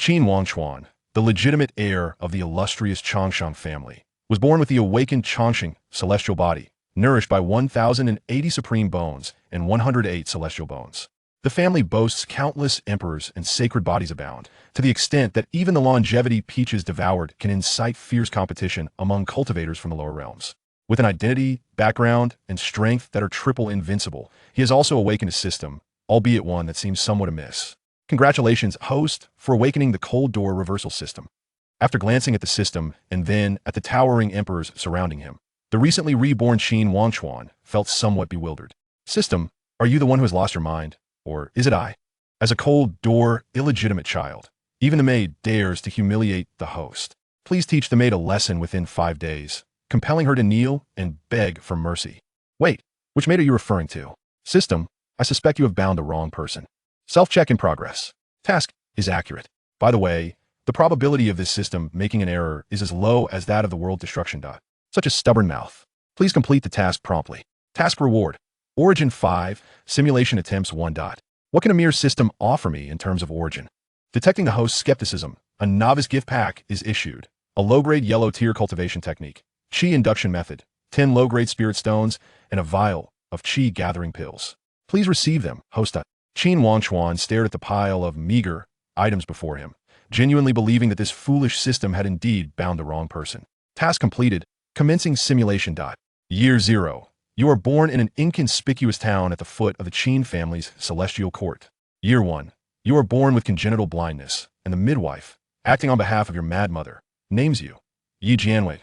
Qin Wangchuan, the legitimate heir of the illustrious Changshan family, was born with the awakened Changsheng celestial body, nourished by 1,080 supreme bones and 108 celestial bones. The family boasts countless emperors and sacred bodies abound, to the extent that even the longevity peaches devoured can incite fierce competition among cultivators from the lower realms. With an identity, background, and strength that are triple invincible, he has also awakened a system, albeit one that seems somewhat amiss. Congratulations, host, for awakening the cold door reversal system. After glancing at the system and then at the towering emperors surrounding him, the recently reborn Qin Wangchuan felt somewhat bewildered. System, are you the one who has lost your mind? Or is it I? As a cold door, illegitimate child, even the maid dares to humiliate the host. Please teach the maid a lesson within 5 days, compelling her to kneel and beg for mercy. Wait, which maid are you referring to? System, I suspect you have bound the wrong person. Self-check in progress. Task is accurate. By the way, the probability of this system making an error is as low as that of the world destruction. Such a stubborn mouth. Please complete the task promptly. Task reward. Origin 5, simulation attempts 1. What can a mere system offer me in terms of origin? Detecting the host's skepticism, a novice gift pack is issued. A low-grade yellow tier cultivation technique, Qi induction method, 10 low-grade spirit stones, and a vial of Qi gathering pills. Please receive them, host. Qin Wangchuan stared at the pile of meager items before him, genuinely believing that this foolish system had indeed bound the wrong person. Task completed. Commencing simulation. Year 0. You are born in an inconspicuous town at the foot of the Qin family's celestial court. Year 1. You are born with congenital blindness, and the midwife, acting on behalf of your mad mother, names you Yi Jianwei.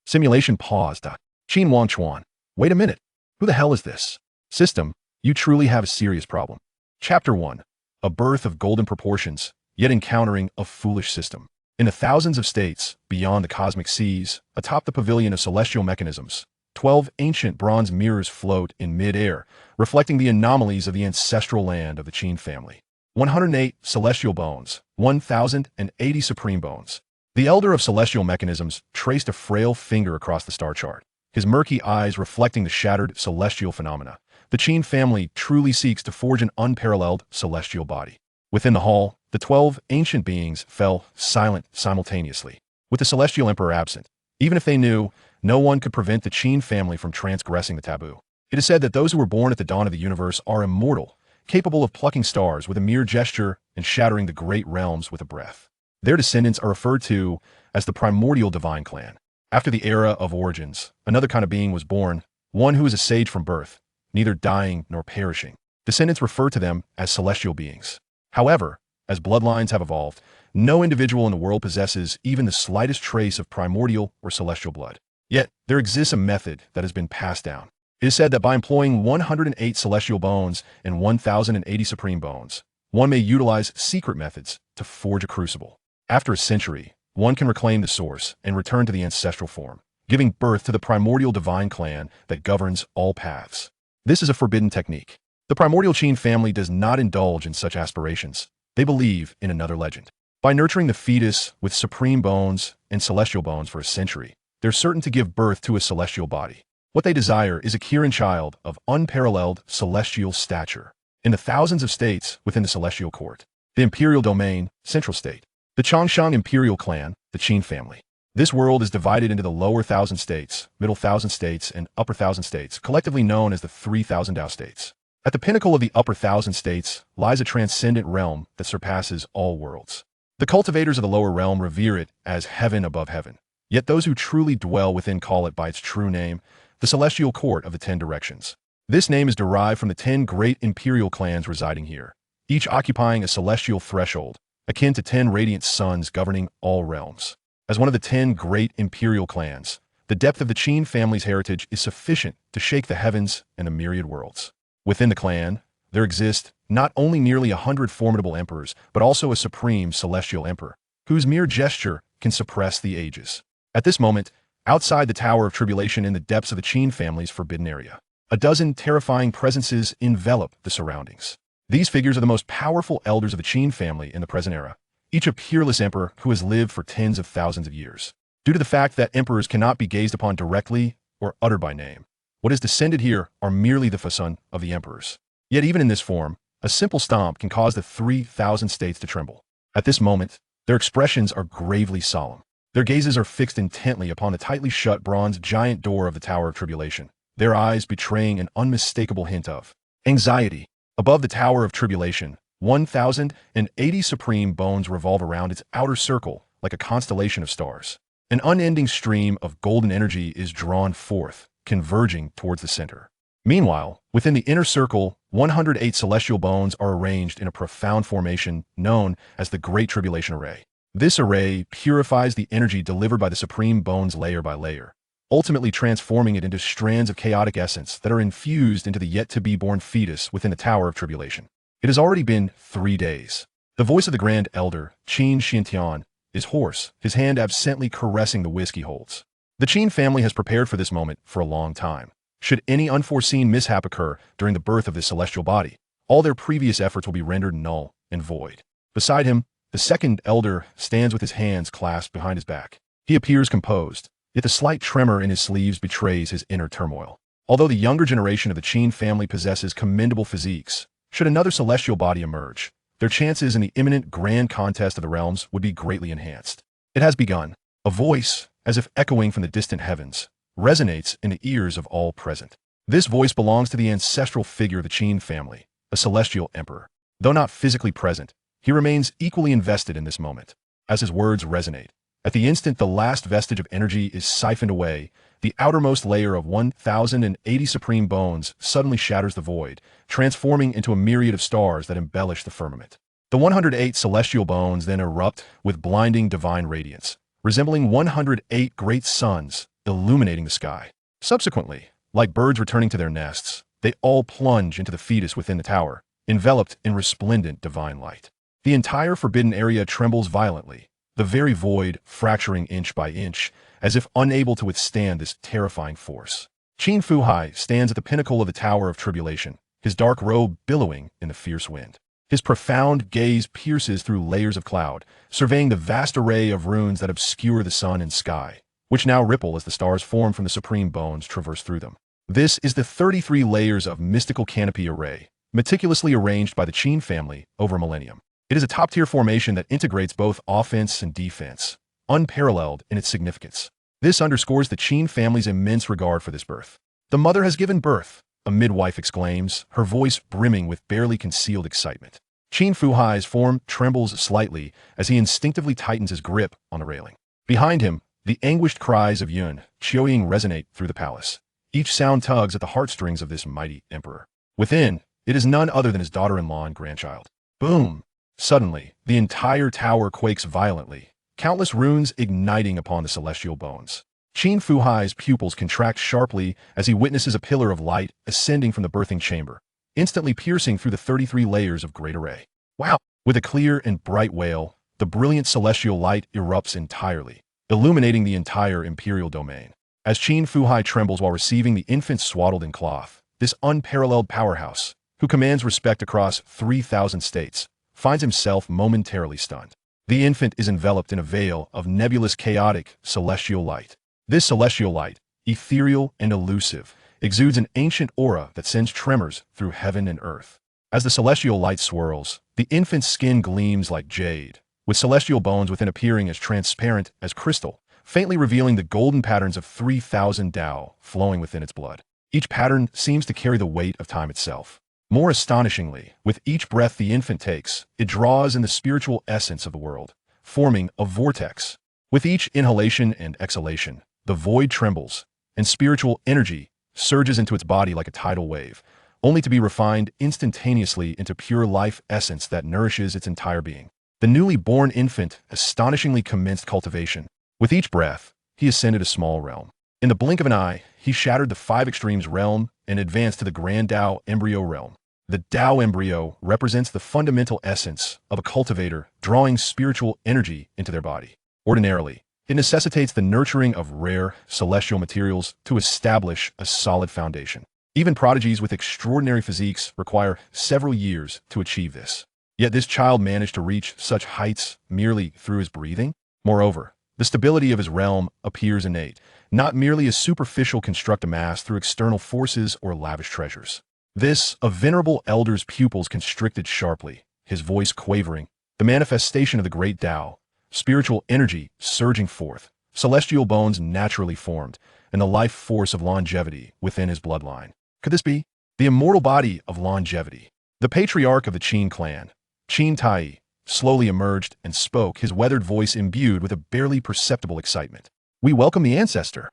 Simulation paused. Qin Wangchuan. Wait a minute. Who the hell is this? System, you truly have a serious problem. Chapter 1. A birth of golden proportions, yet encountering a foolish system. In the thousands of states, beyond the cosmic seas, atop the pavilion of celestial mechanisms, 12 ancient bronze mirrors float in mid-air, reflecting the anomalies of the ancestral land of the Qin family. 108 celestial bones, 1,080 supreme bones. The elder of celestial mechanisms traced a frail finger across the star chart, his murky eyes reflecting the shattered celestial phenomena. The Qin family truly seeks to forge an unparalleled celestial body. Within the hall, the 12 ancient beings fell silent simultaneously, with the celestial emperor absent. Even if they knew, no one could prevent the Qin family from transgressing the taboo. It is said that those who were born at the dawn of the universe are immortal, capable of plucking stars with a mere gesture and shattering the great realms with a breath. Their descendants are referred to as the primordial divine clan. After the era of origins, another kind of being was born, one who is a sage from birth, neither dying nor perishing. Descendants refer to them as celestial beings. However, as bloodlines have evolved, no individual in the world possesses even the slightest trace of primordial or celestial blood. Yet, there exists a method that has been passed down. It is said that by employing 108 celestial bones and 1,080 supreme bones, one may utilize secret methods to forge a crucible. After a century, one can reclaim the source and return to the ancestral form, giving birth to the primordial divine clan that governs all paths. This is a forbidden technique. The primordial Qin family does not indulge in such aspirations. They believe in another legend. By nurturing the fetus with supreme bones and celestial bones for a century, they're certain to give birth to a celestial body. What they desire is a Kirin child of unparalleled celestial stature. In the thousands of states within the celestial court, the imperial domain, central state, the Changshan Imperial Clan, the Qin family. This world is divided into the lower 1,000 states, middle 1,000 states, and upper 1,000 states, collectively known as the 3,000 Dao states. At the pinnacle of the upper 1,000 states lies a transcendent realm that surpasses all worlds. The cultivators of the lower realm revere it as heaven above heaven. Yet those who truly dwell within call it by its true name, the celestial court of the 10 directions. This name is derived from the 10 great imperial clans residing here, each occupying a celestial threshold, akin to 10 radiant suns governing all realms. As one of the 10 great imperial clans, the depth of the Qin family's heritage is sufficient to shake the heavens and the myriad worlds. Within the clan, there exist not only nearly 100 formidable emperors, but also a supreme celestial emperor, whose mere gesture can suppress the ages. At this moment, outside the Tower of Tribulation in the depths of the Qin family's forbidden area, a dozen terrifying presences envelop the surroundings. These figures are the most powerful elders of the Qin family in the present era, each a peerless emperor who has lived for tens of thousands of years. Due to the fact that emperors cannot be gazed upon directly or uttered by name, what is descended here are merely the facade of the emperors. Yet even in this form, a simple stomp can cause the 3,000 states to tremble. At this moment, Their expressions are gravely solemn. Their gazes are fixed intently upon the tightly shut bronze giant door of the Tower of Tribulation, their eyes betraying an unmistakable hint of anxiety. Above the Tower of Tribulation, 1,080 supreme bones revolve around its outer circle like a constellation of stars. An unending stream of golden energy is drawn forth, converging towards the center. Meanwhile, within the inner circle, 108 celestial bones are arranged in a profound formation known as the Great Tribulation Array. This array purifies the energy delivered by the supreme bones layer by layer, ultimately transforming it into strands of chaotic essence that are infused into the yet-to-be-born fetus within the Tower of Tribulation. It has already been 3 days. The voice of the Grand Elder, Qin Wangchuan, is hoarse, his hand absently caressing the whisk he holds. The Qin family has prepared for this moment for a long time. Should any unforeseen mishap occur during the birth of this celestial body, all their previous efforts will be rendered null and void. Beside him, the second elder stands with his hands clasped behind his back. He appears composed, yet the slight tremor in his sleeves betrays his inner turmoil. Although the younger generation of the Qin family possesses commendable physiques, should another celestial body emerge, their chances in the imminent grand contest of the realms would be greatly enhanced. It has begun. A voice, as if echoing from the distant heavens, resonates in the ears of all present. This voice belongs to the ancestral figure of the Qin family, a celestial emperor. Though not physically present, he remains equally invested in this moment. As his words resonate, at the instant the last vestige of energy is siphoned away, the outermost layer of 1,080 supreme bones suddenly shatters the void, transforming into a myriad of stars that embellish the firmament. The 108 celestial bones then erupt with blinding divine radiance, resembling 108 great suns illuminating the sky. Subsequently, like birds returning to their nests, they all plunge into the fetus within the tower, enveloped in resplendent divine light. The entire forbidden area trembles violently, the very void fracturing inch by inch, as if unable to withstand this terrifying force. Qin Fuhai stands at the pinnacle of the Tower of Tribulation, his dark robe billowing in the fierce wind. His profound gaze pierces through layers of cloud, surveying the vast array of runes that obscure the sun and sky, which now ripple as the stars form from the supreme bones traverse through them. This is the 33 layers of mystical canopy array, meticulously arranged by the Qin family over a millennium. It is a top-tier formation that integrates both offense and defense, unparalleled in its significance. This underscores the Qin family's immense regard for this birth. "The mother has given birth," a midwife exclaims, her voice brimming with barely concealed excitement. Qin Fuhai's form trembles slightly as he instinctively tightens his grip on the railing. Behind him, the anguished cries of Yun Qiuying resonate through the palace. Each sound tugs at the heartstrings of this mighty emperor. Within, it is none other than his daughter-in-law and grandchild. Boom! Suddenly, the entire tower quakes violently, countless runes igniting upon the celestial bones. Qin Fuhai's pupils contract sharply as he witnesses a pillar of light ascending from the birthing chamber, instantly piercing through the 33 layers of great array. Wow! With a clear and bright wail, the brilliant celestial light erupts entirely, illuminating the entire imperial domain. As Qin Fuhai trembles while receiving the infant swaddled in cloth, this unparalleled powerhouse, who commands respect across 3,000 states, finds himself momentarily stunned. The infant is enveloped in a veil of nebulous chaotic celestial light. This celestial light, ethereal and elusive, exudes an ancient aura that sends tremors through heaven and earth. As the celestial light swirls, the infant's skin gleams like jade, with celestial bones within appearing as transparent as crystal, faintly revealing the golden patterns of 3,000 Tao flowing within its blood. Each pattern seems to carry the weight of time itself. More astonishingly, with each breath the infant takes, it draws in the spiritual essence of the world, forming a vortex. With each inhalation and exhalation, the void trembles, and spiritual energy surges into its body like a tidal wave, only to be refined instantaneously into pure life essence that nourishes its entire being. The newly born infant astonishingly commenced cultivation. With each breath, he ascended a small realm. In the blink of an eye, he shattered the 5 extremes realm and advanced to the Grand Tao embryo realm. The Tao embryo represents the fundamental essence of a cultivator drawing spiritual energy into their body. Ordinarily, it necessitates the nurturing of rare, celestial materials to establish a solid foundation. Even prodigies with extraordinary physiques require several years to achieve this. Yet this child managed to reach such heights merely through his breathing. Moreover, the stability of his realm appears innate, not merely a superficial construct amassed through external forces or lavish treasures. This, a venerable elder's pupils constricted sharply, his voice quavering, the manifestation of the great Tao, spiritual energy surging forth, celestial bones naturally formed, and the life force of longevity within his bloodline. Could this be the immortal body of longevity? The patriarch of the Qin clan, Qin Tai, slowly emerged and spoke, his weathered voice imbued with a barely perceptible excitement. We welcome the ancestor.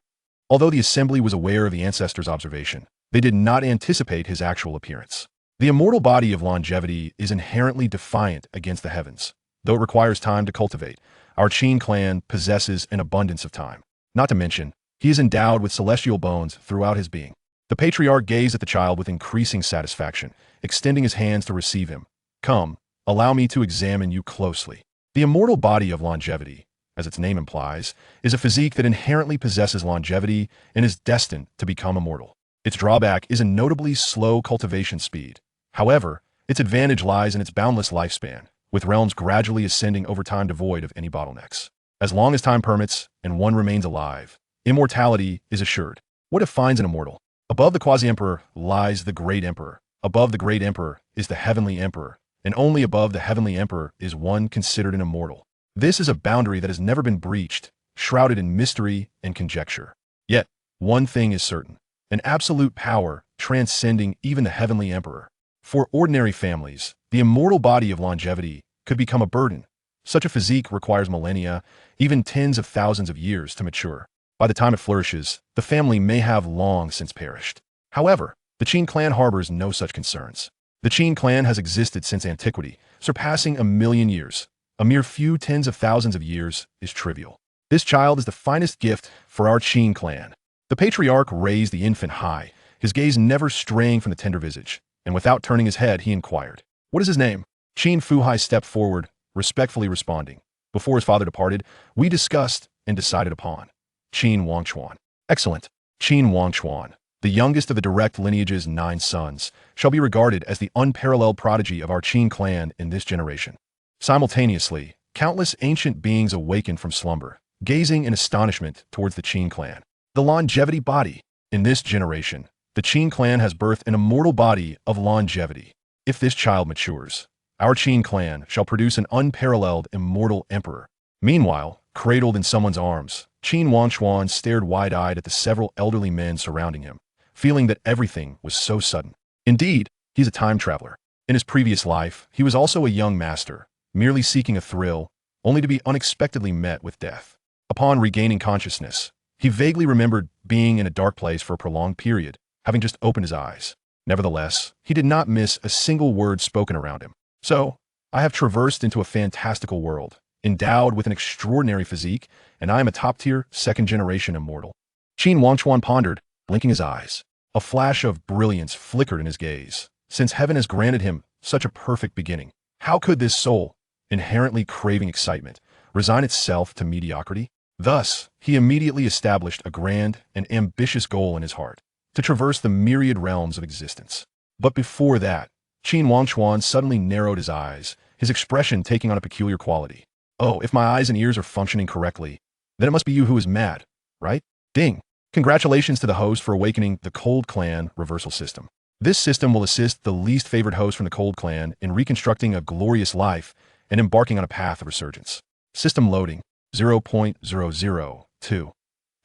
Although the assembly was aware of the ancestor's observation, they did not anticipate his actual appearance. The immortal body of longevity is inherently defiant against the heavens. Though it requires time to cultivate, our Qin clan possesses an abundance of time. Not to mention, he is endowed with celestial bones throughout his being. The patriarch gazed at the child with increasing satisfaction, extending his hands to receive him. Come, allow me to examine you closely. The immortal body of longevity, as its name implies, is a physique that inherently possesses longevity and is destined to become immortal. Its drawback is a notably slow cultivation speed. However, its advantage lies in its boundless lifespan, with realms gradually ascending over time devoid of any bottlenecks. As long as time permits and one remains alive, immortality is assured. What defines an immortal? Above the quasi-emperor lies the great emperor. Above the great emperor is the heavenly emperor, and only above the heavenly emperor is one considered an immortal. This is a boundary that has never been breached, shrouded in mystery and conjecture. Yet, one thing is certain: an absolute power transcending even the heavenly emperor. For ordinary families, the immortal body of longevity could become a burden. Such a physique requires millennia, even tens of thousands of years to mature. By the time it flourishes, the family may have long since perished. However, the Qin clan harbors no such concerns. The Qin clan has existed since antiquity, surpassing 1,000,000 years. A mere few tens of thousands of years is trivial. This child is the finest gift for our Qin clan. The patriarch raised the infant high, his gaze never straying from the tender visage, and without turning his head, he inquired, "What is his name?" Qin Fuhai stepped forward, respectfully responding. Before his father departed, we discussed and decided upon Qin Wangchuan. Excellent. Qin Wangchuan, the youngest of the direct lineage's 9 sons, shall be regarded as the unparalleled prodigy of our Qin clan in this generation. Simultaneously, countless ancient beings awakened from slumber, gazing in astonishment towards the Qin clan. The longevity body. In this generation, the Qin clan has birthed an immortal body of longevity. If this child matures, our Qin clan shall produce an unparalleled immortal emperor. Meanwhile, cradled in someone's arms, Qin Wangchuan stared wide-eyed at the several elderly men surrounding him, feeling that everything was so sudden. Indeed, he's a time traveler. In his previous life, he was also a young master, merely seeking a thrill, only to be unexpectedly met with death. Upon regaining consciousness, he vaguely remembered being in a dark place for a prolonged period, having just opened his eyes. Nevertheless, he did not miss a single word spoken around him. So, I have traversed into a fantastical world, endowed with an extraordinary physique, and I am a top-tier, second-generation immortal. Qin Wangchuan pondered, blinking his eyes. A flash of brilliance flickered in his gaze. Since heaven has granted him such a perfect beginning, how could this soul, inherently craving excitement, resign itself to mediocrity? Thus, he immediately established a grand and ambitious goal in his heart: to traverse the myriad realms of existence. But before that, Qin Wangchuan suddenly narrowed his eyes, his expression taking on a peculiar quality. "Oh, if my eyes and ears are functioning correctly, then it must be you who is mad, right?" Ding! Congratulations to the host for awakening the Cold Clan reversal system. This system will assist the least favored host from the Cold Clan in reconstructing a glorious life and embarking on a path of resurgence. System loading 0.002.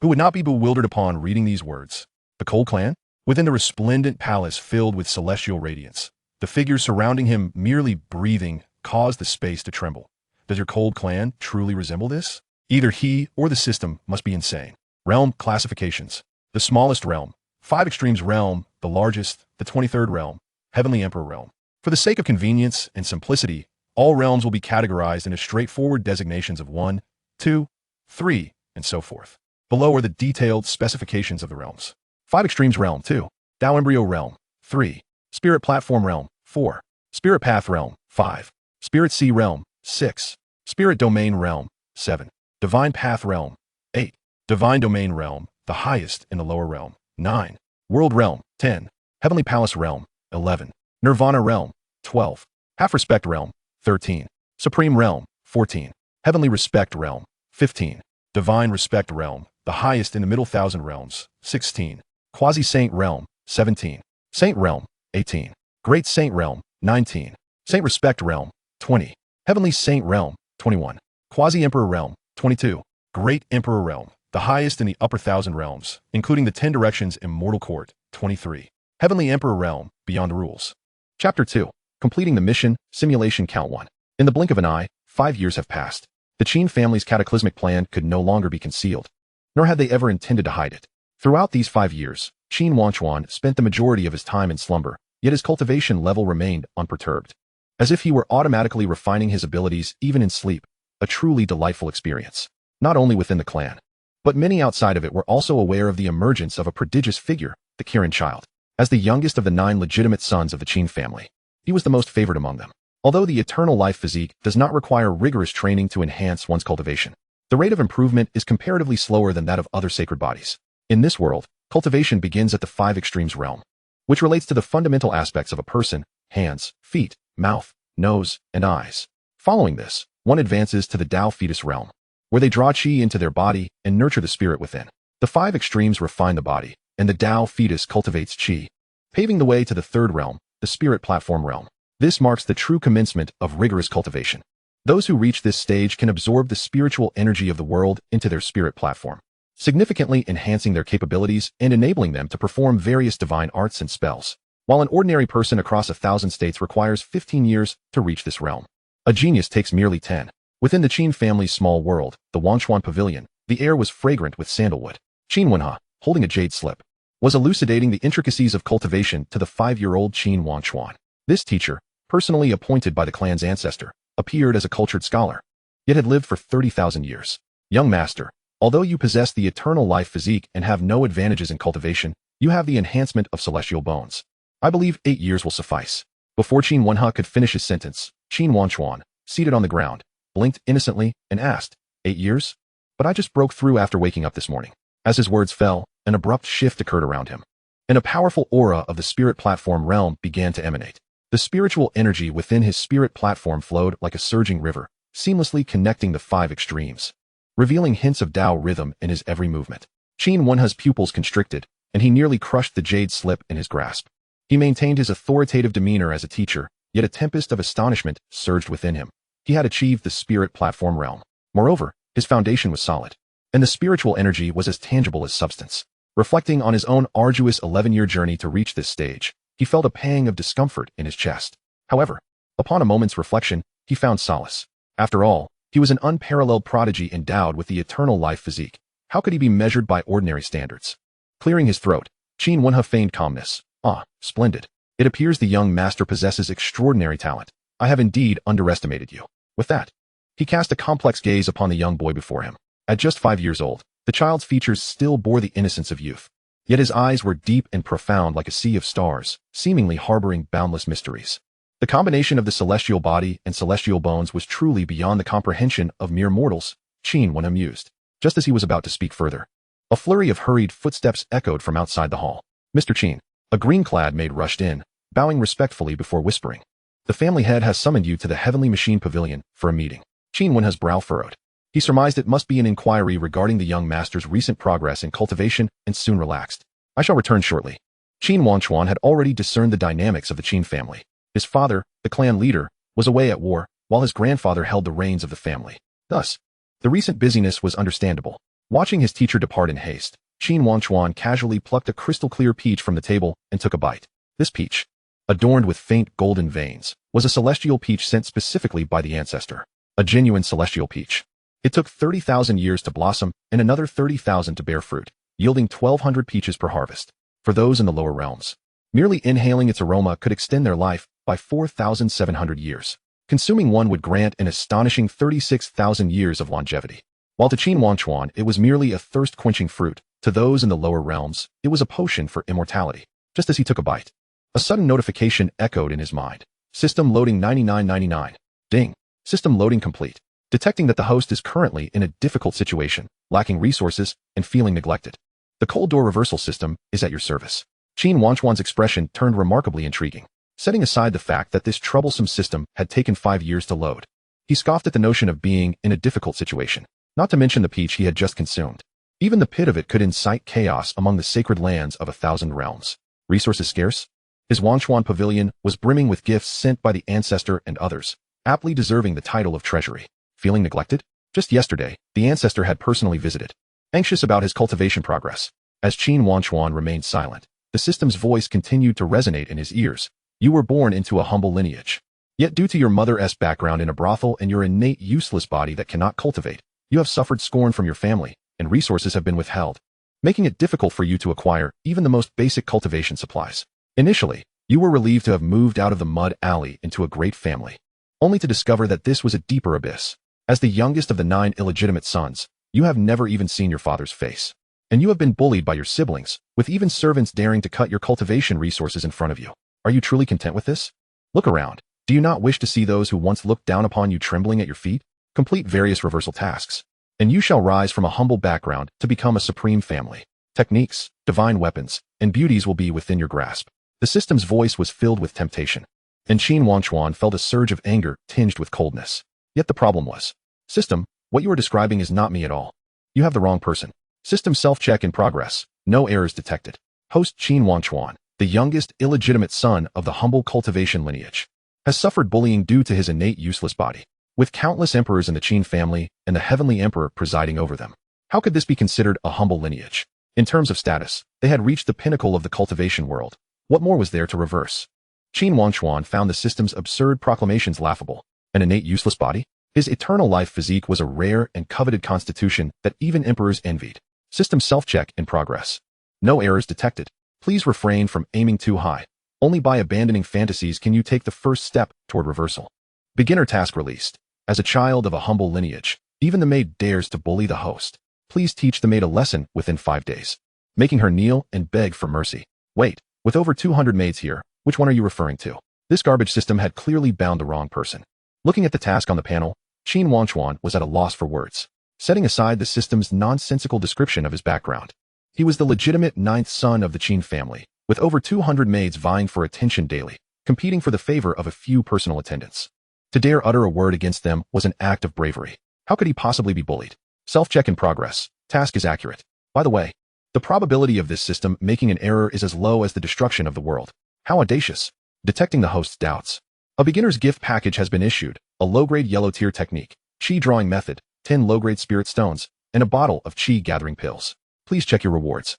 Who would not be bewildered upon reading these words? The Cold Clan? Within the resplendent palace filled with celestial radiance, the figures surrounding him merely breathing caused the space to tremble. Does your Cold Clan truly resemble this? Either he or the system must be insane. Realm classifications. The smallest realm, 5 extremes realm, the largest, the 23rd realm, Heavenly Emperor realm. For the sake of convenience and simplicity, all realms will be categorized into straightforward designations of 1, 2, 3, and so forth. Below are the detailed specifications of the realms. 5 extremes realm 2, Tao Embryo realm 3, Spirit Platform realm 4, Spirit Path realm 5, Spirit Sea realm 6, Spirit Domain realm 7, Divine Path realm 8, Divine Domain realm, the highest in the lower realm 9, World realm 10, Heavenly Palace realm 11, Nirvana realm 12, Half Respect realm 13, Supreme realm 14, Heavenly Respect realm 15, Divine Respect realm, the highest in the middle thousand realms 16, Quasi-Saint realm 17, Saint realm 18, Great Saint realm 19, Saint Respect realm 20, Heavenly Saint realm 21, Quasi-Emperor Realm, 22. Great Emperor Realm, the highest in the upper 1,000 realms, including the 10 directions Immortal Court, 23. Heavenly Emperor Realm, Beyond the Rules. Chapter 2. Completing the mission, Simulation Count 1. In the blink of an eye, 5 years have passed. The Qin family's cataclysmic plan could no longer be concealed, nor had they ever intended to hide it. Throughout these 5 years, Qin Wangchuan spent the majority of his time in slumber, yet his cultivation level remained unperturbed. As if he were automatically refining his abilities even in sleep, a truly delightful experience. Not only within the clan, but many outside of it were also aware of the emergence of a prodigious figure, the Kirin child. As the youngest of the 9 legitimate sons of the Qin family, he was the most favored among them. Although the eternal life physique does not require rigorous training to enhance one's cultivation, the rate of improvement is comparatively slower than that of other sacred bodies. In this world, cultivation begins at the 5 extremes realm, which relates to the fundamental aspects of a person: hands, feet, mouth, nose, and eyes. Following this, one advances to the Tao fetus realm, where they draw qi into their body and nurture the spirit within. The 5 extremes refine the body, and the Tao fetus cultivates qi, paving the way to the 3rd realm, the spirit platform realm. This marks the true commencement of rigorous cultivation. Those who reach this stage can absorb the spiritual energy of the world into their spirit platform, significantly enhancing their capabilities and enabling them to perform various divine arts and spells. While an ordinary person across 1,000 states requires 15 years to reach this realm, a genius takes merely 10. Within the Qin family's small world, the Wangchuan pavilion, the air was fragrant with sandalwood. Qin Wenha, holding a jade slip, was elucidating the intricacies of cultivation to the 5-year-old Qin Wangchuan. This teacher, personally appointed by the clan's ancestor, appeared as a cultured scholar, yet had lived for 30,000 years. Young master, although you possess the eternal life physique and have no advantages in cultivation, you have the enhancement of celestial bones. I believe 8 years will suffice. Before Qin Wenha could finish his sentence, Qin Wangchuan, seated on the ground, blinked innocently and asked, 8 years? But I just broke through after waking up this morning. As his words fell, an abrupt shift occurred around him, and a powerful aura of the spirit platform realm began to emanate. The spiritual energy within his spirit platform flowed like a surging river, seamlessly connecting the 5 extremes, revealing hints of Tao rhythm in his every movement. Qin Wenha's pupils constricted, and he nearly crushed the jade slip in his grasp. He maintained his authoritative demeanor as a teacher, yet a tempest of astonishment surged within him. He had achieved the spirit platform realm. Moreover, his foundation was solid, and the spiritual energy was as tangible as substance. Reflecting on his own arduous 11-year journey to reach this stage, he felt a pang of discomfort in his chest. However, upon a moment's reflection, he found solace. After all, he was an unparalleled prodigy endowed with the eternal life physique. How could he be measured by ordinary standards? Clearing his throat, Qin Wenha feigned calmness. Ah, splendid. It appears the young master possesses extraordinary talent. I have indeed underestimated you. With that, he cast a complex gaze upon the young boy before him. At just 5 years old, the child's features still bore the innocence of youth. Yet his eyes were deep and profound like a sea of stars, seemingly harboring boundless mysteries. The combination of the celestial body and celestial bones was truly beyond the comprehension of mere mortals. Qin Wenha mused. Just as he was about to speak further, a flurry of hurried footsteps echoed from outside the hall. Mr. Qin, a green-clad maid rushed in, bowing respectfully before whispering, "The family head has summoned you to the Heavenly Machine Pavilion for a meeting." Qin Wenha's brow furrowed. He surmised it must be an inquiry regarding the young master's recent progress in cultivation and soon relaxed. "I shall return shortly." Qin Wangchuan had already discerned the dynamics of the Qin family. His father, the clan leader, was away at war, while his grandfather held the reins of the family. Thus, the recent busyness was understandable. Watching his teacher depart in haste, Qin Wangchuan casually plucked a crystal-clear peach from the table and took a bite. This peach, adorned with faint golden veins, was a celestial peach sent specifically by the ancestor. A genuine celestial peach. It took 30,000 years to blossom and another 30,000 to bear fruit, yielding 1,200 peaches per harvest. For those in the lower realms, merely inhaling its aroma could extend their life by 4,700 years. Consuming one would grant an astonishing 36,000 years of longevity. While to Qin Wangchuan it was merely a thirst-quenching fruit, to those in the lower realms, it was a potion for immortality. Just as he took a bite, a sudden notification echoed in his mind. System loading 9999. Ding. System loading complete. Detecting that the host is currently in a difficult situation, lacking resources, and feeling neglected. The cold door reversal system is at your service. Qin Wangchuan's expression turned remarkably intriguing. Setting aside the fact that this troublesome system had taken 5 years to load, he scoffed at the notion of being in a difficult situation, not to mention the peach he had just consumed. Even the pit of it could incite chaos among the sacred lands of 1,000 realms. Resources scarce? His Wangchuan pavilion was brimming with gifts sent by the ancestor and others, aptly deserving the title of treasury. Feeling neglected? Just yesterday, the ancestor had personally visited, anxious about his cultivation progress. As Qin Wangchuan remained silent, the system's voice continued to resonate in his ears. You were born into a humble lineage. Yet due to your mother's background in a brothel and your innate useless body that cannot cultivate, you have suffered scorn from your family, and resources have been withheld, making it difficult for you to acquire even the most basic cultivation supplies. Initially, you were relieved to have moved out of the mud alley into a great family, only to discover that this was a deeper abyss. As the youngest of the 9 illegitimate sons, you have never even seen your father's face. And you have been bullied by your siblings, with even servants daring to cut your cultivation resources in front of you. Are you truly content with this? Look around. Do you not wish to see those who once looked down upon you trembling at your feet? Complete various reversal tasks, and you shall rise from a humble background to become a supreme family. Techniques, divine weapons, and beauties will be within your grasp. The system's voice was filled with temptation, and Qin Wangchuan felt a surge of anger tinged with coldness. Yet the problem was, system, what you are describing is not me at all. You have the wrong person. System self-check in progress. No errors detected. Host Qin Wangchuan, the youngest illegitimate son of the humble cultivation lineage, has suffered bullying due to his innate useless body, with countless emperors in the Qin family and the heavenly emperor presiding over them. How could this be considered a humble lineage? In terms of status, they had reached the pinnacle of the cultivation world. What more was there to reverse? Qin Wangchuan found the system's absurd proclamations laughable. An innate useless body? His eternal life physique was a rare and coveted constitution that even emperors envied. System self-check in progress. No errors detected. Please refrain from aiming too high. Only by abandoning fantasies can you take the first step toward reversal. Beginner task released. As a child of a humble lineage, even the maid dares to bully the host. Please teach the maid a lesson within 5 days, making her kneel and beg for mercy. Wait, with over 200 maids here, which one are you referring to? This garbage system had clearly bound the wrong person. Looking at the task on the panel, Qin Wangchuan was at a loss for words, setting aside the system's nonsensical description of his background. He was the legitimate 9th son of the Qin family, with over 200 maids vying for attention daily, competing for the favor of a few personal attendants. To dare utter a word against them was an act of bravery. How could he possibly be bullied? Self-check in progress. Task is accurate. By the way, the probability of this system making an error is as low as the destruction of the world. How audacious. Detecting the host's doubts. A beginner's gift package has been issued, a low-grade yellow tier technique, Qi drawing method, 10 low-grade spirit stones, and a bottle of Qi gathering pills. Please check your rewards.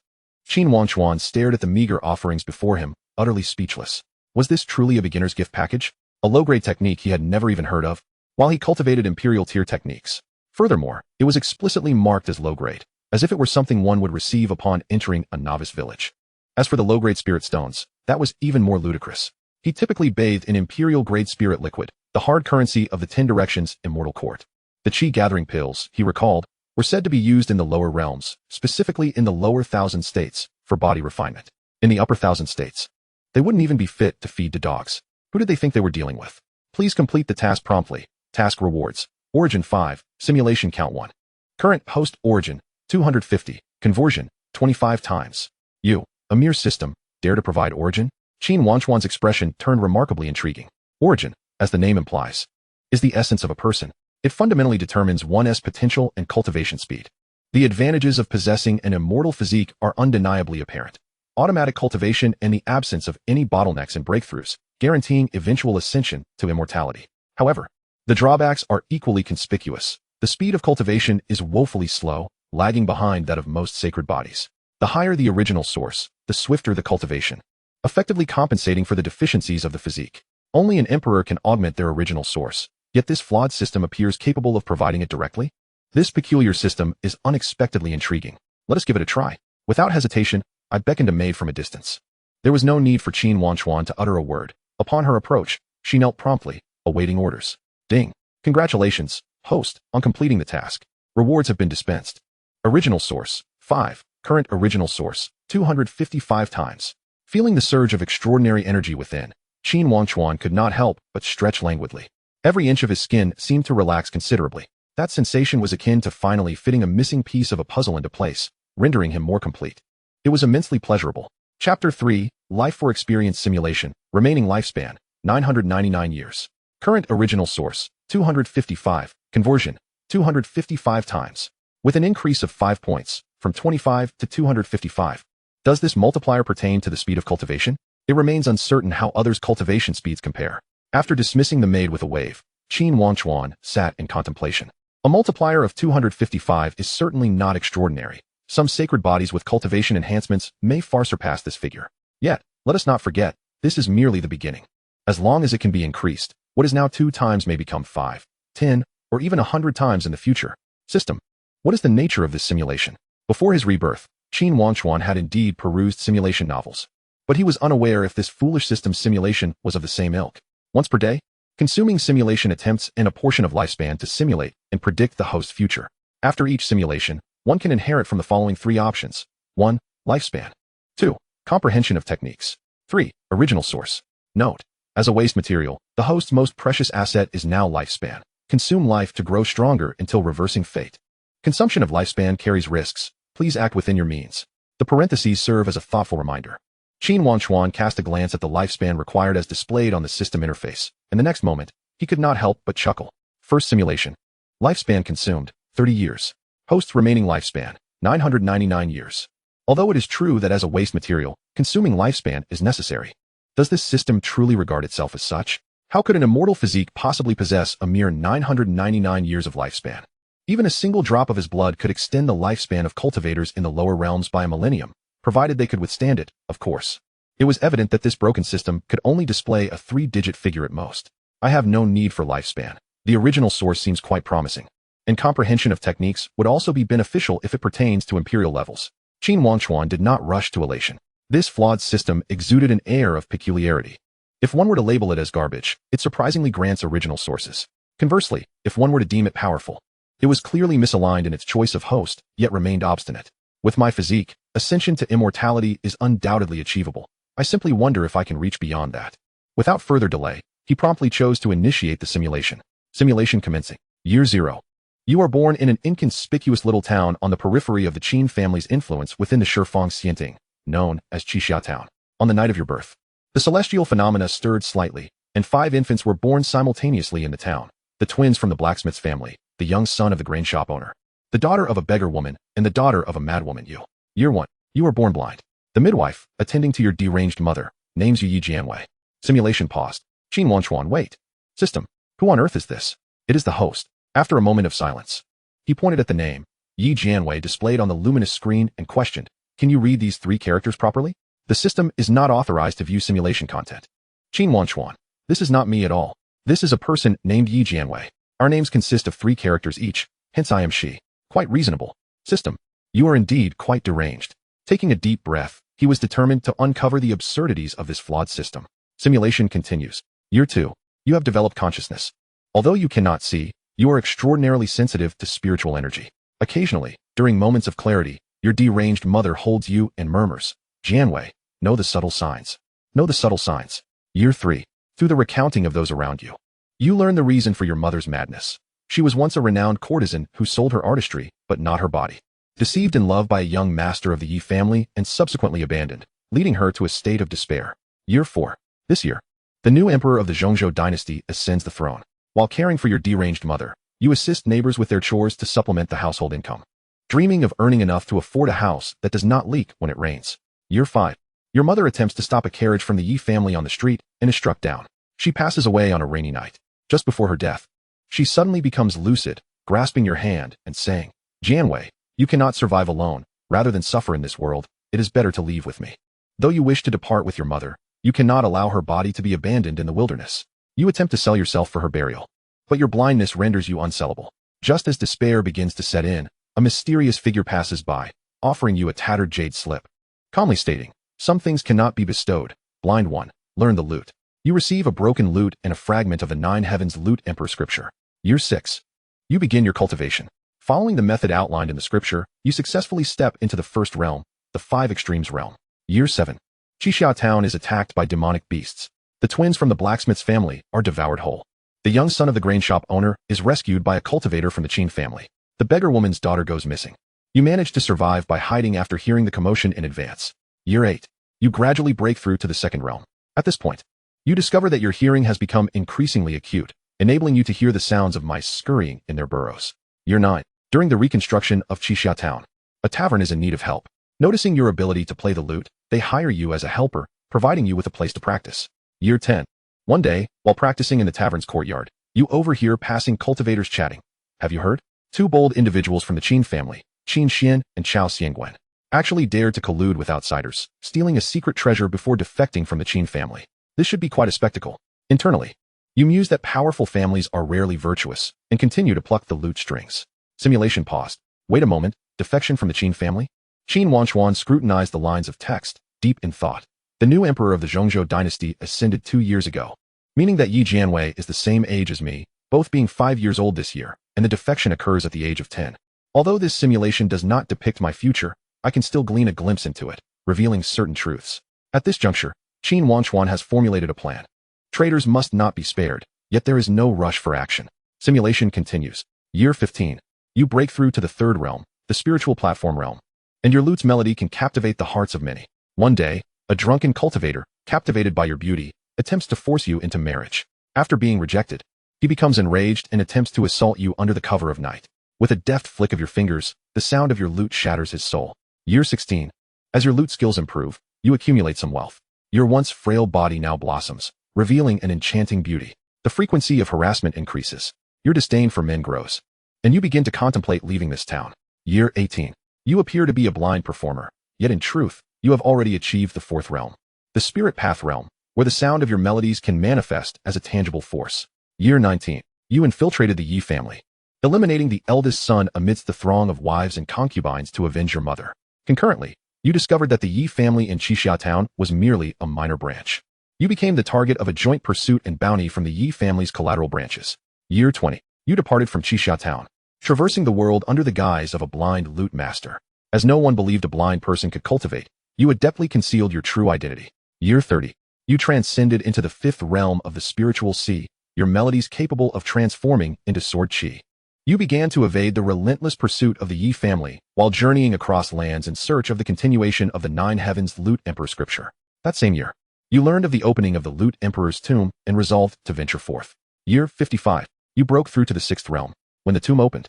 Qin Wangchuan stared at the meager offerings before him, utterly speechless. Was this truly a beginner's gift package? A low-grade technique he had never even heard of, while he cultivated imperial tier techniques. Furthermore, it was explicitly marked as low-grade, as if it were something one would receive upon entering a novice village. As for the low-grade spirit stones, that was even more ludicrous. He typically bathed in imperial-grade spirit liquid, the hard currency of the 10 Directions Immortal Court. The Qi gathering pills, he recalled, were said to be used in the lower realms, specifically in the lower 1,000 states, for body refinement. In the upper 1,000 states, they wouldn't even be fit to feed to dogs. Who did they think they were dealing with? Please complete the task promptly. Task rewards. Origin 5, simulation count 1. Current host origin, 250, conversion, 25 times. You, a mere system, dare to provide origin? Qin Wangchuan's expression turned remarkably intriguing. Origin, as the name implies, is the essence of a person. It fundamentally determines one's potential and cultivation speed. The advantages of possessing an immortal physique are undeniably apparent. Automatic cultivation and the absence of any bottlenecks and breakthroughs, guaranteeing eventual ascension to immortality. However, the drawbacks are equally conspicuous. The speed of cultivation is woefully slow, lagging behind that of most sacred bodies. The higher the original source, the swifter the cultivation, effectively compensating for the deficiencies of the physique. Only an emperor can augment their original source, yet this flawed system appears capable of providing it directly. This peculiar system is unexpectedly intriguing. Let us give it a try. Without hesitation, I beckoned a maid from a distance. There was no need for Qin Wangchuan to utter a word. Upon her approach, she knelt promptly, awaiting orders. Ding. Congratulations, host, on completing the task. Rewards have been dispensed. Original source, 5. Current original source, 255 times. Feeling the surge of extraordinary energy within, Qin Wangchuan could not help but stretch languidly. Every inch of his skin seemed to relax considerably. That sensation was akin to finally fitting a missing piece of a puzzle into place, rendering him more complete. It was immensely pleasurable. Chapter 3, Life for Experience Simulation, Remaining Lifespan, 999 years. Current original source, 255, conversion, 255 times. With an increase of 5 points, from 25 to 255. Does this multiplier pertain to the speed of cultivation? It remains uncertain how others' cultivation speeds compare. After dismissing the maid with a wave, Qin Wangchuan sat in contemplation. A multiplier of 255 is certainly not extraordinary. Some sacred bodies with cultivation enhancements may far surpass this figure. Yet, let us not forget, this is merely the beginning. As long as it can be increased, what is now 2 times may become 5, 10, or even 100 times in the future. System. What is the nature of this simulation? Before his rebirth, Qin Wangchuan had indeed perused simulation novels. But he was unaware if this foolish system simulation was of the same ilk. Once per day, consuming simulation attempts and a portion of lifespan to simulate and predict the host's future. After each simulation, one can inherit from the following 3 options. 1. Lifespan. 2. Comprehension of techniques. 3. Original source. Note. As a waste material, the host's most precious asset is now lifespan. Consume life to grow stronger until reversing fate. Consumption of lifespan carries risks. Please act within your means. The parentheses serve as a thoughtful reminder. Qin Wangchuan cast a glance at the lifespan required as displayed on the system interface, and the next moment, he could not help but chuckle. First simulation. Lifespan consumed, 30 years. Host's remaining lifespan, 999 years. Although it is true that as a waste material, consuming lifespan is necessary. Does this system truly regard itself as such? How could an immortal physique possibly possess a mere 999 years of lifespan? Even a single drop of his blood could extend the lifespan of cultivators in the lower realms by a millennium, provided they could withstand it, of course. It was evident that this broken system could only display a 3-digit figure at most. I have no need for lifespan. The original source seems quite promising. And comprehension of techniques would also be beneficial if it pertains to imperial levels. Qin Wangchuan did not rush to elation. This flawed system exuded an air of peculiarity. If one were to label it as garbage, it surprisingly grants original sources. Conversely, if one were to deem it powerful, it was clearly misaligned in its choice of host, yet remained obstinate. With my physique, ascension to immortality is undoubtedly achievable. I simply wonder if I can reach beyond that. Without further delay, he promptly chose to initiate the simulation. Simulation commencing. Year 0. You are born in an inconspicuous little town on the periphery of the Qin family's influence within the Shifeng Xianting, known as Qixia Town. On the night of your birth, the celestial phenomena stirred slightly, and 5 infants were born simultaneously in the town. The twins from the blacksmith's family, the young son of the grain shop owner, the daughter of a beggar woman, and the daughter of a madwoman. Year 1. You are born blind. The midwife, attending to your deranged mother, names you Yi Jianwei. Simulation paused. Qin Wangchuan, wait. System. Who on earth is this? It is the host. After a moment of silence, he pointed at the name, Yi Jianwei, displayed on the luminous screen and questioned, can you read these 3 characters properly? The system is not authorized to view simulation content. Qin Wangchuan. This is not me at all. This is a person named Yi Jianwei. Our names consist of 3 characters each, hence I am she. Quite reasonable. System. You are indeed quite deranged. Taking a deep breath, he was determined to uncover the absurdities of this flawed system. Simulation continues. Year 2. You have developed consciousness. Although you cannot see, you are extraordinarily sensitive to spiritual energy. Occasionally, during moments of clarity, your deranged mother holds you and murmurs, Jianwei, know the subtle signs. Know the subtle signs. Year 3. Through the recounting of those around you, you learn the reason for your mother's madness. She was once a renowned courtesan who sold her artistry, but not her body. Deceived in love by a young master of the Yi family and subsequently abandoned, leading her to a state of despair. Year 4. This year, the new emperor of the Zhongzhou dynasty ascends the throne. While caring for your deranged mother, you assist neighbors with their chores to supplement the household income, dreaming of earning enough to afford a house that does not leak when it rains. Year 5. Your mother attempts to stop a carriage from the Yi family on the street and is struck down. She passes away on a rainy night. Just before her death, she suddenly becomes lucid, grasping your hand and saying, Jianwei, you cannot survive alone. Rather than suffer in this world, it is better to leave with me. Though you wish to depart with your mother, you cannot allow her body to be abandoned in the wilderness. You attempt to sell yourself for her burial, but your blindness renders you unsellable. Just as despair begins to set in, a mysterious figure passes by, offering you a tattered jade slip, calmly stating, some things cannot be bestowed. Blind one, learn the lute. You receive a broken lute and a fragment of the 9 heavens lute emperor scripture. Year 6. You begin your cultivation. Following the method outlined in the scripture, you successfully step into the first realm, the 5 extremes realm. Year 7. Qixia Town is attacked by demonic beasts. The twins from the blacksmith's family are devoured whole. The young son of the grain shop owner is rescued by a cultivator from the Qin family. The beggar woman's daughter goes missing. You manage to survive by hiding after hearing the commotion in advance. Year 8. You gradually break through to the second realm. At this point, you discover that your hearing has become increasingly acute, enabling you to hear the sounds of mice scurrying in their burrows. Year 9. During the reconstruction of Qixia Town, a tavern is in need of help. Noticing your ability to play the lute, they hire you as a helper, providing you with a place to practice. Year 10. One day, while practicing in the tavern's courtyard, you overhear passing cultivators chatting. Have you heard? Two bold individuals from the Qin family, Qin Xian and Chao Xiangwen, actually dared to collude with outsiders, stealing a secret treasure before defecting from the Qin family. This should be quite a spectacle. Internally, you muse that powerful families are rarely virtuous and continue to pluck the loot strings. Simulation paused. Wait a moment, defection from the Qin family? Qin Wangchuan scrutinized the lines of text, deep in thought. The new emperor of the Zhongzhou dynasty ascended 2 years ago, meaning that Yi Jianwei is the same age as me, both being 5 years old this year, and the defection occurs at the age of 10. Although this simulation does not depict my future, I can still glean a glimpse into it, revealing certain truths. At this juncture, Qin Wangchuan has formulated a plan. Traitors must not be spared, yet there is no rush for action. Simulation continues. Year 15. You break through to the third realm, the spiritual platform realm, and your lute's melody can captivate the hearts of many. One day, a drunken cultivator, captivated by your beauty, attempts to force you into marriage. After being rejected, he becomes enraged and attempts to assault you under the cover of night. With a deft flick of your fingers, the sound of your lute shatters his soul. Year 16. As your lute skills improve, you accumulate some wealth. Your once frail body now blossoms, revealing an enchanting beauty. The frequency of harassment increases. Your disdain for men grows, and you begin to contemplate leaving this town. Year 18. You appear to be a blind performer, yet in truth, you have already achieved the fourth realm, the spirit path realm, where the sound of your melodies can manifest as a tangible force. Year 19. You infiltrated the Yi family, eliminating the eldest son amidst the throng of wives and concubines to avenge your mother. Concurrently, you discovered that the Yi family in Qixia town was merely a minor branch. You became the target of a joint pursuit and bounty from the Yi family's collateral branches. Year 20. You departed from Qixia town, traversing the world under the guise of a blind lute master. As no one believed a blind person could cultivate, you adeptly concealed your true identity. Year 30. You transcended into the fifth realm of the spiritual sea, your melodies capable of transforming into sword qi. You began to evade the relentless pursuit of the Yi family while journeying across lands in search of the continuation of the Nine Heavens Lute Emperor scripture. That same year, you learned of the opening of the Lute Emperor's tomb and resolved to venture forth. Year 55. You broke through to the sixth realm. When the tomb opened,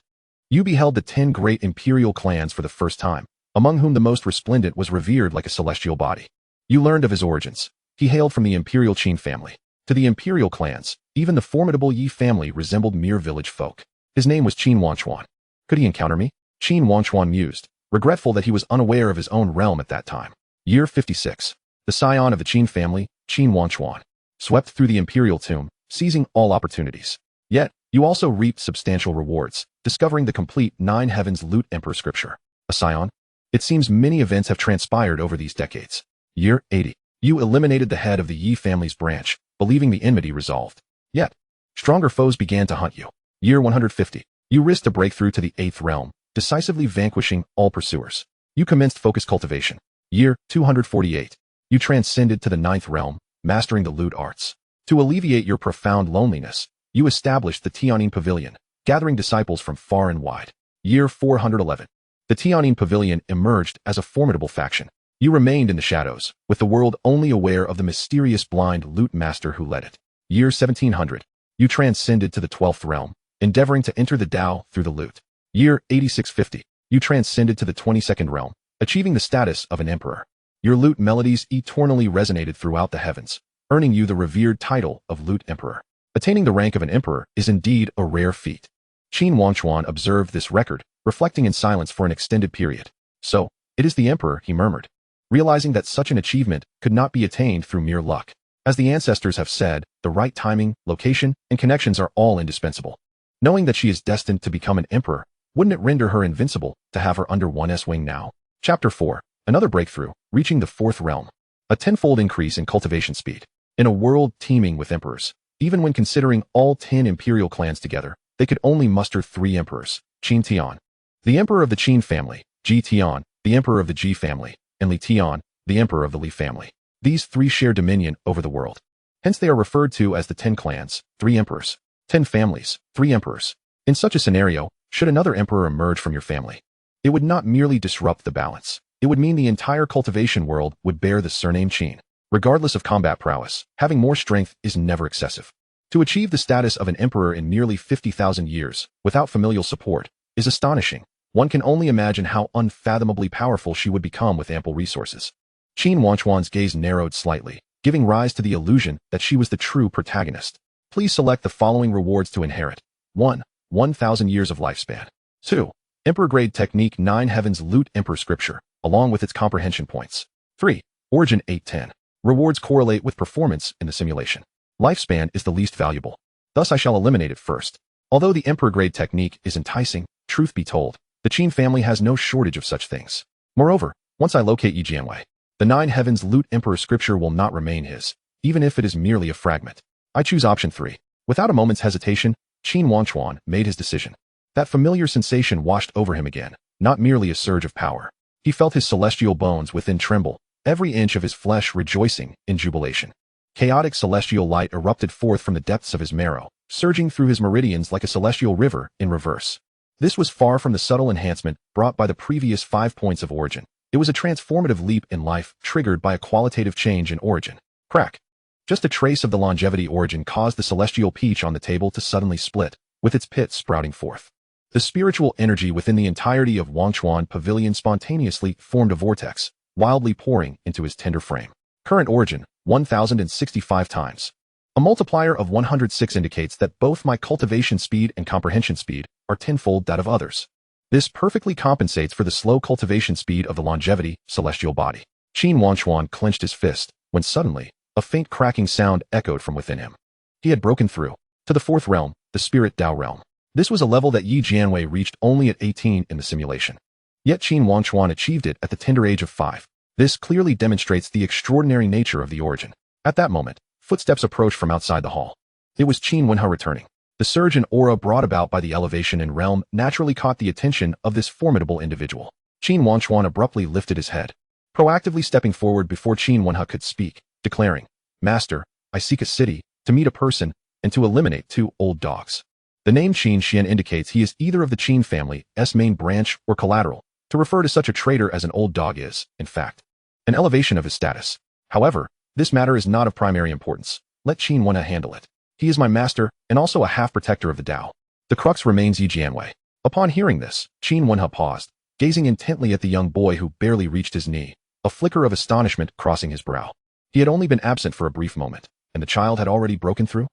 you beheld the 10 great imperial clans for the first time, among whom the most resplendent was revered like a celestial body. You learned of his origins. He hailed from the imperial Qin family. To the imperial clans, even the formidable Yi family resembled mere village folk. His name was Qin Wangchuan. Could he encounter me? Qin Wangchuan mused, regretful that he was unaware of his own realm at that time. Year 56. The scion of the Qin family, Qin Wangchuan, swept through the imperial tomb, seizing all opportunities. Yet, you also reaped substantial rewards, discovering the complete Nine Heavens Lute Emperor scripture. A scion? It seems many events have transpired over these decades. Year 80. You eliminated the head of the Yi family's branch, believing the enmity resolved. Yet, stronger foes began to hunt you. Year 150. You risked a breakthrough to the eighth realm, decisively vanquishing all pursuers. You commenced focused cultivation. Year 248. You transcended to the ninth realm, mastering the lute arts. To alleviate your profound loneliness, you established the Tianyin Pavilion, gathering disciples from far and wide. Year 411. The Tianyin Pavilion emerged as a formidable faction. You remained in the shadows, with the world only aware of the mysterious blind lute master who led it. Year 1700. You transcended to the 12th realm, endeavoring to enter the Tao through the lute. Year 8650. You transcended to the 22nd realm, achieving the status of an emperor. Your lute melodies eternally resonated throughout the heavens, earning you the revered title of Lute Emperor. Attaining the rank of an emperor is indeed a rare feat. Qin Wangchuan observed this record, reflecting in silence for an extended period. So, it is the emperor, he murmured, realizing that such an achievement could not be attained through mere luck. As the ancestors have said, the right timing, location, and connections are all indispensable. Knowing that she is destined to become an emperor, wouldn't it render her invincible to have her under one's wing now? Chapter 4. Another breakthrough, reaching the fourth realm. A tenfold increase in cultivation speed. In a world teeming with emperors, even when considering all 10 imperial clans together, they could only muster 3 emperors. Qin Tian, the emperor of the Qin family; Ji Tian, the emperor of the Ji family; and Li Tian, the emperor of the Li family. These 3 share dominion over the world. Hence they are referred to as the 10 clans, 3 emperors; 10 families, 3 emperors. In such a scenario, should another emperor emerge from your family, it would not merely disrupt the balance. It would mean the entire cultivation world would bear the surname Qin. Regardless of combat prowess, having more strength is never excessive. To achieve the status of an emperor in nearly 50,000 years, without familial support, is astonishing. One can only imagine how unfathomably powerful she would become with ample resources. Qin Wangchuan's gaze narrowed slightly, giving rise to the illusion that she was the true protagonist. Please select the following rewards to inherit. 1. 1,000 years of lifespan. 2. Emperor-grade technique 9 Heavens Loot Emperor Scripture, along with its comprehension points. 3. Origin 810. Rewards correlate with performance in the simulation. Lifespan is the least valuable. Thus I shall eliminate it first. Although the Emperor-grade technique is enticing, truth be told, the Qin family has no shortage of such things. Moreover, once I locate Yi Jianwei, the 9 Heavens Loot Emperor Scripture will not remain his, even if it is merely a fragment. I choose option 3. Without a moment's hesitation, Qin Wangchuan made his decision. That familiar sensation washed over him again, not merely a surge of power. He felt his celestial bones within tremble, every inch of his flesh rejoicing in jubilation. Chaotic celestial light erupted forth from the depths of his marrow, surging through his meridians like a celestial river in reverse. This was far from the subtle enhancement brought by the previous 5 points of origin. It was a transformative leap in life triggered by a qualitative change in origin. Crack. Just a trace of the longevity origin caused the celestial peach on the table to suddenly split, with its pit sprouting forth. The spiritual energy within the entirety of Wangchuan Pavilion spontaneously formed a vortex, wildly pouring into his tender frame. Current origin, 1065 times. A multiplier of 106 indicates that both my cultivation speed and comprehension speed are tenfold that of others. This perfectly compensates for the slow cultivation speed of the longevity celestial body. Qin Wangchuan clenched his fist, when suddenly, a faint cracking sound echoed from within him. He had broken through to the 4th realm, the Spirit Dao realm. This was a level that Yi Jianwei reached only at 18 in the simulation. Yet Qin Wangchuan achieved it at the tender age of 5. This clearly demonstrates the extraordinary nature of the origin. At that moment, footsteps approached from outside the hall. It was Qin Wenhe returning. The surge in aura brought about by the elevation in realm naturally caught the attention of this formidable individual. Qin Wangchuan abruptly lifted his head, proactively stepping forward before Qin Wenhe could speak, declaring, "Master, I seek a city, to meet a person, and to eliminate 2 old dogs." The name Qin Xian indicates he is either of the Qin family's main branch or collateral. To refer to such a traitor as an old dog is, in fact, an elevation of his status. However, this matter is not of primary importance. Let Qin Wenhe handle it. He is my master, and also a half-protector of the Dao. The crux remains Yi Jianwei. Upon hearing this, Qin Wenhe paused, gazing intently at the young boy who barely reached his knee, a flicker of astonishment crossing his brow. He had only been absent for a brief moment, and the child had already broken through?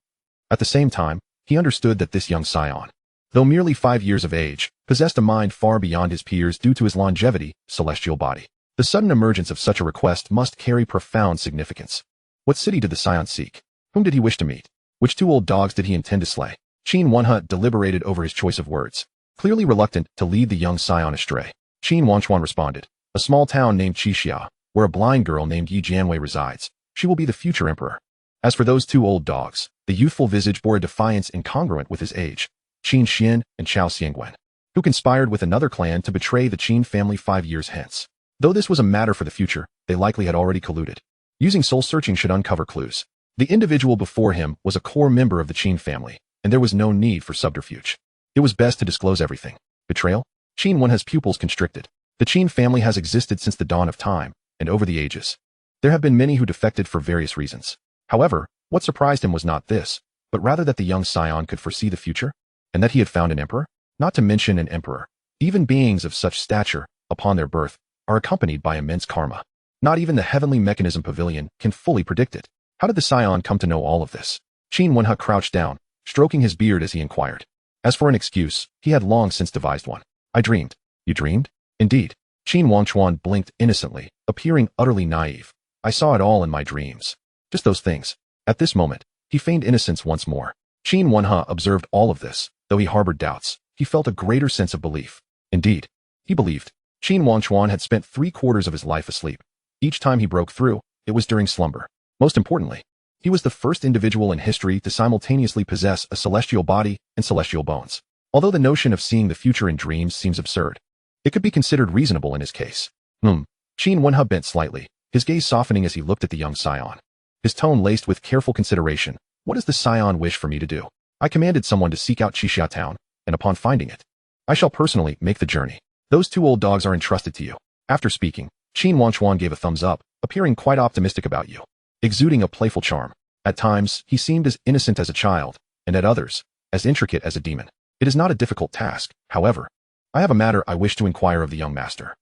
At the same time, he understood that this young scion, though merely 5 years of age, possessed a mind far beyond his peers due to his longevity celestial body. The sudden emergence of such a request must carry profound significance. What city did the scion seek? Whom did he wish to meet? Which 2 old dogs did he intend to slay? Qin Wenhe deliberated over his choice of words, clearly reluctant to lead the young scion astray. Qin Wangchuan responded, "A small town named Qixia, where a blind girl named Yi Jianwei resides. She will be the future emperor." As for those 2 old dogs, the youthful visage bore a defiance incongruent with his age. Qin Xian and Chao Xiangwen, who conspired with another clan to betray the Qin family 5 years hence. Though this was a matter for the future, they likely had already colluded. Using soul-searching should uncover clues. The individual before him was a core member of the Qin family, and there was no need for subterfuge. It was best to disclose everything. Betrayal? Qin Wenhe's pupils constricted. The Qin family has existed since the dawn of time, and over the ages. There have been many who defected for various reasons. However, what surprised him was not this, but rather that the young scion could foresee the future, and that he had found an emperor, not to mention an emperor. Even beings of such stature, upon their birth, are accompanied by immense karma. Not even the heavenly mechanism pavilion can fully predict it. How did the scion come to know all of this? Qin Wenhe crouched down, stroking his beard as he inquired. As for an excuse, he had long since devised one. "I dreamed." "You dreamed?" "Indeed." Qin Wangchuan blinked innocently, appearing utterly naive. "I saw it all in my dreams. Just those things." At this moment, he feigned innocence once more. Qin Wenhe observed all of this. Though he harbored doubts, he felt a greater sense of belief. Indeed, he believed. Qin Wangchuan had spent 3/4 of his life asleep. Each time he broke through, it was during slumber. Most importantly, he was the first individual in history to simultaneously possess a celestial body and celestial bones. Although the notion of seeing the future in dreams seems absurd, it could be considered reasonable in his case. Qin Wenhe bent slightly, his gaze softening as he looked at the young scion. His tone laced with careful consideration. "What does the scion wish for me to do?" "I commanded someone to seek out Qixia town, and upon finding it, I shall personally make the journey. Those 2 old dogs are entrusted to you." After speaking, Qin Wangchuan gave a thumbs up, appearing quite optimistic about you, exuding a playful charm. At times, he seemed as innocent as a child, and at others, as intricate as a demon. "It is not a difficult task, however. I have a matter I wish to inquire of the young master."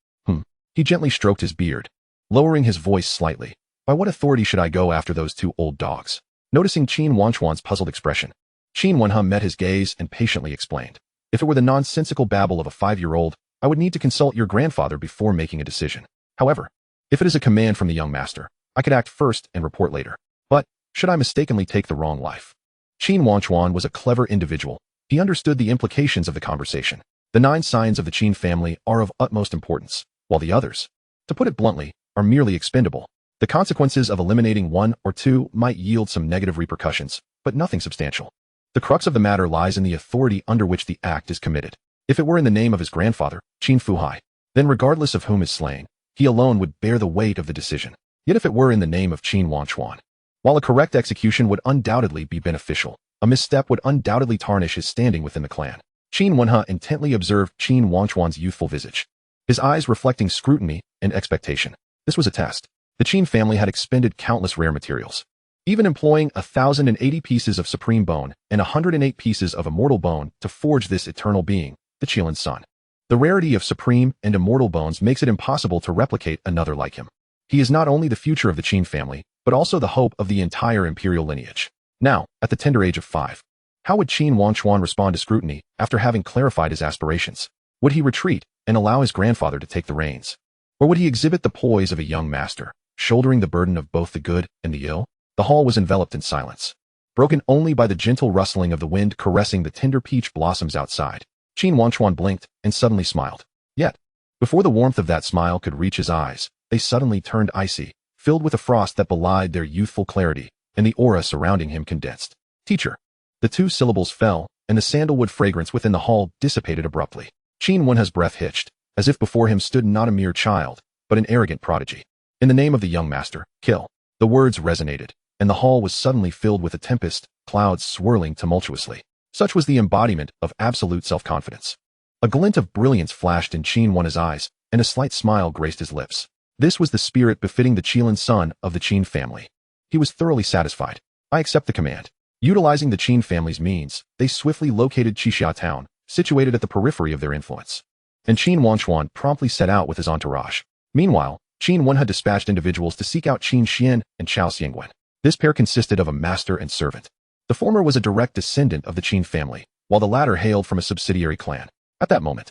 He gently stroked his beard, lowering his voice slightly. "By what authority should I go after those 2 old dogs?" Noticing Qin Wangchuan's puzzled expression, Qin Wenhe met his gaze and patiently explained. If it were the nonsensical babble of a 5-year-old, I would need to consult your grandfather before making a decision. However, if it is a command from the young master, I could act first and report later. But, should I mistakenly take the wrong life? Qin Wangchuan was a clever individual. He understood the implications of the conversation. The 9 signs of the Qin family are of utmost importance, while the others, to put it bluntly, are merely expendable. The consequences of eliminating 1 or 2 might yield some negative repercussions, but nothing substantial. The crux of the matter lies in the authority under which the act is committed. If it were in the name of his grandfather, Qin Fuhai, then regardless of whom is slain, he alone would bear the weight of the decision. Yet if it were in the name of Qin Wangchuan, while a correct execution would undoubtedly be beneficial, a misstep would undoubtedly tarnish his standing within the clan. Qin Wenhe intently observed Qin Wangchuan's youthful visage, his eyes reflecting scrutiny and expectation. This was a test. The Qin family had expended countless rare materials, even employing 1,080 pieces of supreme bone and 108 pieces of immortal bone to forge this eternal being, the Qilin's son. The rarity of supreme and immortal bones makes it impossible to replicate another like him. He is not only the future of the Qin family, but also the hope of the entire imperial lineage. Now, at the tender age of 5, how would Qin Wangchuan respond to scrutiny after having clarified his aspirations? Would he retreat and allow his grandfather to take the reins? Or would he exhibit the poise of a young master, shouldering the burden of both the good and the ill? The hall was enveloped in silence, broken only by the gentle rustling of the wind caressing the tender peach blossoms outside. Qin Wangchuan blinked and suddenly smiled. Yet, before the warmth of that smile could reach his eyes, they suddenly turned icy, filled with a frost that belied their youthful clarity, and the aura surrounding him condensed. Teacher. The 2 syllables fell, and the sandalwood fragrance within the hall dissipated abruptly. Qin Wenhe's breath hitched, as if before him stood not a mere child, but an arrogant prodigy. In the name of the young master, kill. The words resonated, and the hall was suddenly filled with a tempest, clouds swirling tumultuously. Such was the embodiment of absolute self-confidence. A glint of brilliance flashed in Qin Wenhe's eyes, and a slight smile graced his lips. This was the spirit befitting the Qilin son of the Qin family. He was thoroughly satisfied. I accept the command. Utilizing the Qin family's means, they swiftly located Qixia town, situated at the periphery of their influence. And Qin Wangchuan promptly set out with his entourage. Meanwhile, Qin Wen had dispatched individuals to seek out Qin Xian and Chao Xiangwen. This pair consisted of a master and servant. The former was a direct descendant of the Qin family, while the latter hailed from a subsidiary clan. At that moment,